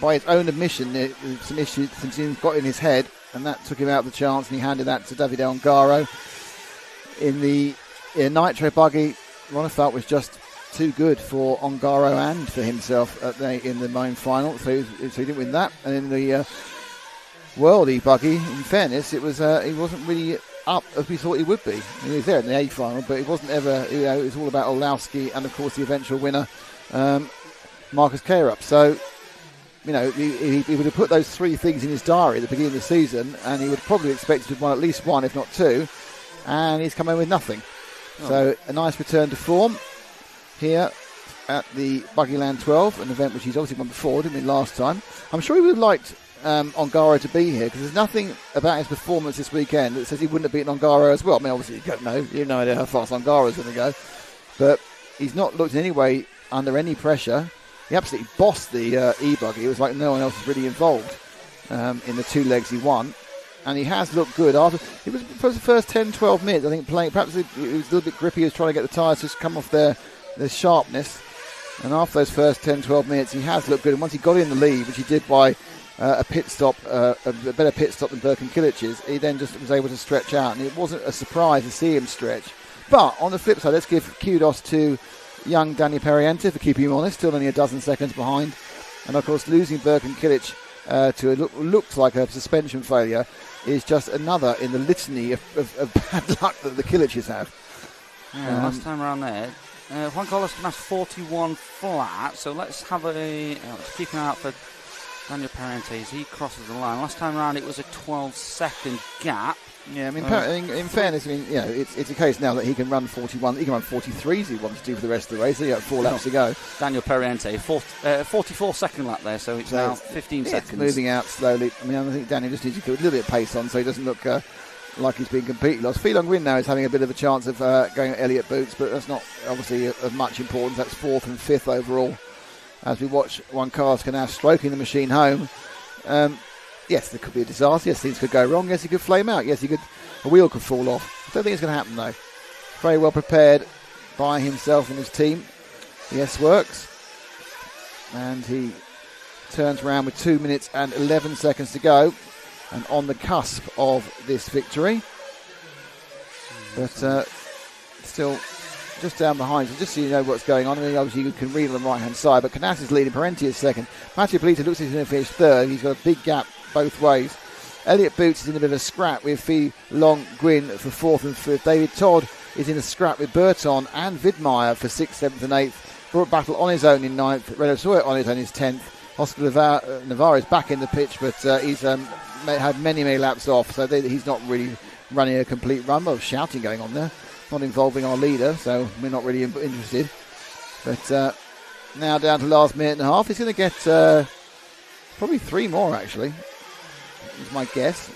By his own admission, some issues got in his head, and that took him out of the chance, and he handed that to Davide Ongaro. In the Nitro buggy, Ron felt was just too good for Ongaro and for himself in the main final, so he didn't win that. And in the World e-buggy, in fairness, it was he wasn't really up as we thought he would be. He was there in the A final, but it wasn't ever. It was all about Olowski and, of course, the eventual winner, Marcus Karup. So, he would have put those three things in his diary at the beginning of the season, and he would probably expect to have won at least one, if not two, and he's come in with nothing. So a nice return to form here at the BUGGYLAND 12, an event which he's obviously won before, didn't he, last time. I'm sure he would have liked Ongaro to be here, because there's nothing about his performance this weekend that says he wouldn't have beaten Ongaro as well. I mean, obviously you don't know. You have no idea how fast Ongaro's going to go. But he's not looked in any way under any pressure. He absolutely bossed the e-buggy. It was like no one else was really involved in the two legs he won. And he has looked good. It was for the first 10, 12 minutes, I think, playing. Perhaps it was a little bit grippy. He was trying to get the tyres just come off their sharpness. And after those first 10, 12 minutes, he has looked good. And once he got in the lead, which he did by a pit stop, a better pit stop than Birkin Killich's, he then just was able to stretch out. And it wasn't a surprise to see him stretch. But on the flip side, let's give kudos to young Danny Perriente for keeping him honest, still only a dozen seconds behind. And of course, losing Birkin Killich to looks like a suspension failure is just another in the litany of bad luck that the Killiches have. Yeah, last time around there, Juan Carlos Canas 41 flat, so let's have let's keep an eye out for Daniel Perriente as he crosses the line. Last time around it was a 12-second gap. Yeah, I mean, in fairness, it's a case now that he can run 41. He can run 43s if he wants to for the rest of the race. So 4 laps to go. Daniel Perriente, 44-second lap there, so it's now 15 seconds. Moving out slowly. I mean, I think Daniel just needs to put a little bit of pace on so he doesn't look like he's being completely lost. Phelan Gwyn now is having a bit of a chance of going at Elliott Boots, but that's not obviously of much importance. That's 4th and 5th overall. As we watch Juan Carlos Canas stroking the machine home. Yes, there could be a disaster. Yes, things could go wrong. Yes, he could flame out. Yes, a wheel could fall off. I don't think it's going to happen, though. Very well prepared by himself and his team. Yes, works. And he turns around with 2 minutes and 11 seconds to go. And on the cusp of this victory. But still just down behind. So just so you know what's going on. I mean, obviously you can read on the right-hand side. But Canas is leading. Perriente is second. Mattia Polito looks like he's going to finish third. He's got a big gap both ways. Elliott Boots is in a bit of a scrap with Phelong Gwyn for 4th and 5th. David Todd is in a scrap with Burton and Vidmaier for 6th, 7th and 8th. Brought battle on his own in 9th. Renaud Sawyer on his own is 10th. Oscar Navarro is back in the pitch, but he's had many laps off, so he's not really running a complete run. Well, shouting going on there, not involving our leader, so we're not really interested. But now down to last minute and a half. He's going to get probably 3 more, actually, is my guess.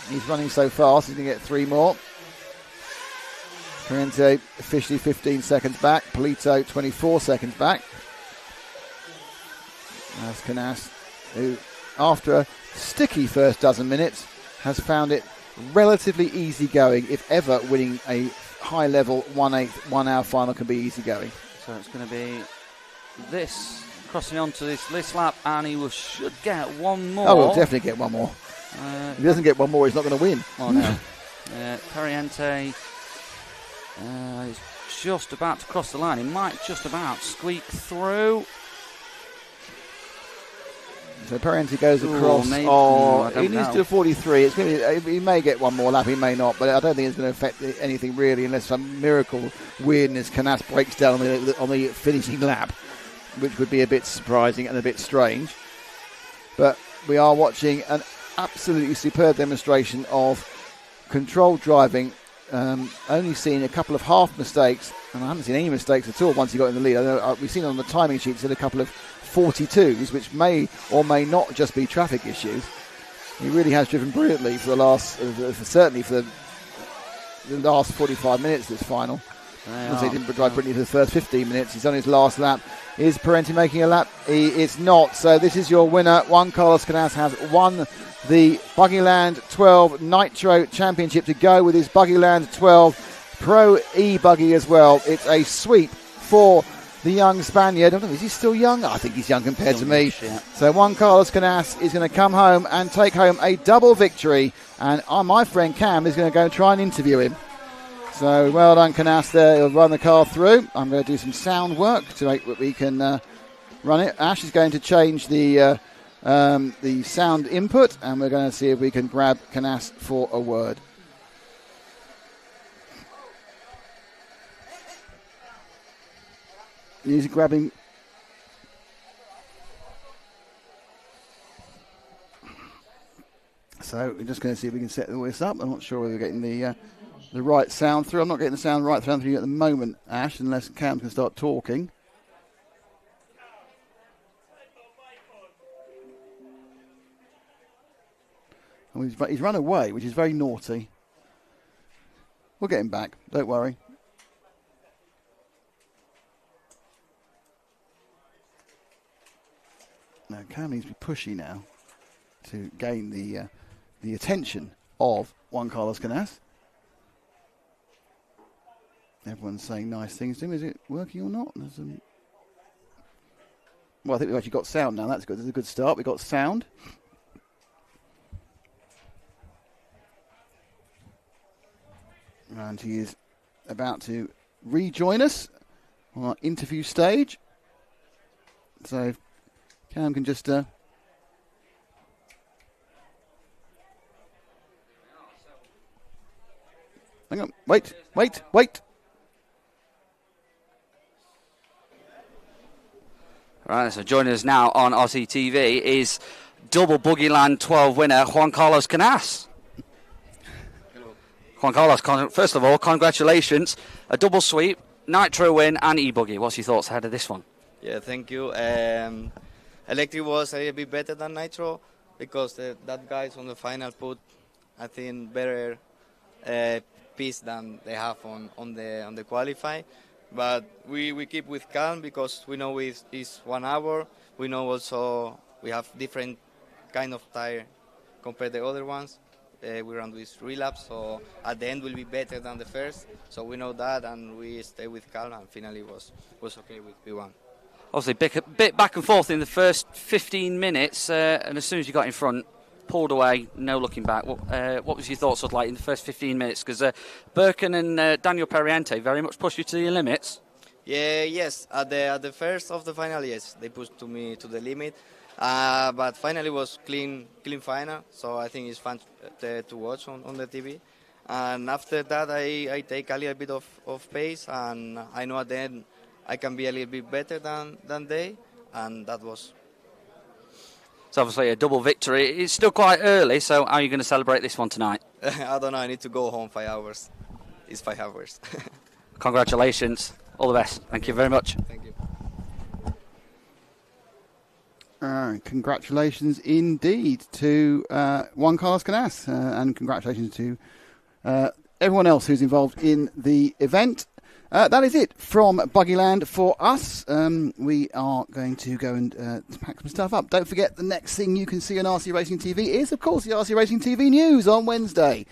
He's running so fast, he's going to get 3 more. Parente officially 15 seconds back. Polito 24 seconds back. As Canas, who after a sticky first dozen minutes has found it relatively easy going, if ever winning a high level 1/8 1 hour final can be easy going. So it's going to be this crossing onto this lap, and he should get 1 more. Oh, he'll definitely get 1 more. If he doesn't get 1 more, he's not going to win. Oh no. Pariente is just about to cross the line. He might just about squeak through. So Parenti goes across. He needs to do 43. It's going to be, he may get 1 more lap, he may not, but I don't think it's going to affect anything really, unless some miracle weirdness Canas breaks down on the finishing lap, which would be a bit surprising and a bit strange. But we are watching an absolutely superb demonstration of controlled driving. Only seen a couple of half mistakes, and I haven't seen any mistakes at all once he got in the lead. I know, we've seen on the timing sheets a couple of 42s, which may or may not just be traffic issues. He really has driven brilliantly for the last, certainly for the last 45 minutes this final. He didn't drive brilliantly for the first 15 minutes. He's on his last lap. Is Parenti making a lap? He is not. So this is your winner. Juan Carlos Canas has won the Buggyland 12 Nitro Championship to go with his Buggyland 12 Pro E buggy as well. It's a sweep for the young Spaniard. I don't know, is he still young? I think he's young compared to me. Yeah. So Juan Carlos Canas is going to come home and take home a double victory. And my friend Cam is going to go and try and interview him. So well done, Canas there. He'll run the car through. I'm going to do some sound work to make that we can run it. Ash is going to change the sound input, and we're going to see if we can grab Canas for a word. Music grabbing. So we're just going to see if we can set all this up. I'm not sure whether we're getting the right sound through. I'm not getting the sound right through at the moment, Ash, unless Cam can start talking. And he's run away, which is very naughty. We'll get him back, don't worry. Now Cam needs to be pushy now to gain the attention of Juan Carlos Canas. Everyone's saying nice things to him. Is it working or not? Well, I think we've actually got sound now. That's good. That's a good start. We've got sound. And he is about to rejoin us on our interview stage. So Cam can just... hang on. Wait. Right, so joining us now on RCTV is double Buggyland 12 winner Juan Carlos Canas. Juan Carlos, first of all, congratulations. A double sweep, Nitro win and e-buggy. What's your thoughts ahead of this one? Yeah, thank you. Electric was a bit better than Nitro because that guys on the final put, I think, better piece than they have on the qualify. But we keep with calm because we know it's 1 hour. We know also we have different kind of tire compared to the other ones. We run with relapse, so at the end will be better than the first. So we know that, and we stay with calm, and finally was okay with P1. Obviously, bit back and forth in the first 15 minutes, and as soon as you got in front, pulled away, no looking back. What was your thoughts of like in the first 15 minutes? Because Birkin and Daniel Periente very much pushed you to your limits. Yeah, yes. At the first of the final, yes, they pushed me to the limit. But finally was clean final. So I think it's fun to watch on the TV. And after that, I take a little bit of pace, and I know at the end I can be a little bit better than they, and that was. It's obviously a double victory. It's still quite early, so how are you going to celebrate this one tonight? I don't know, I need to go home 5 hours. It's 5 hours. Congratulations. All the best. Thank you very much. Thank you. Congratulations indeed to Juan Carlos Canas, and congratulations to everyone else who's involved in the event. That is it from Buggyland for us. We are going to go and pack some stuff up. Don't forget, the next thing you can see on RC Racing TV is, of course, the RC Racing TV news on Wednesday.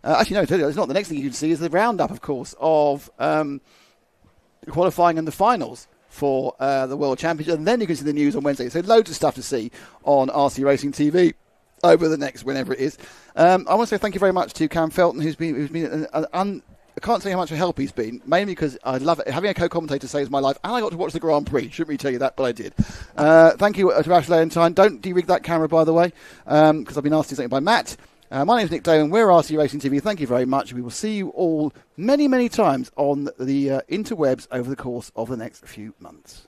Actually, no, it's not. The next thing you can see is the roundup, of course, of the qualifying and the finals for the World Championship. And then you can see the news on Wednesday. So loads of stuff to see on RC Racing TV over the next, whenever it is. I want to say thank you very much to Cam Felton, who's been I can't say how much of a help he's been, mainly because I love it. Having a co-commentator saves my life, and I got to watch the Grand Prix. Shouldn't really tell you that, but I did. Thank you to Ash Leontine. Don't de-rig that camera, by the way, because I've been asked to do something by Matt. My name's Nick Doan. We're RC Racing TV. Thank you very much. We will see you all many, many times on the interwebs over the course of the next few months.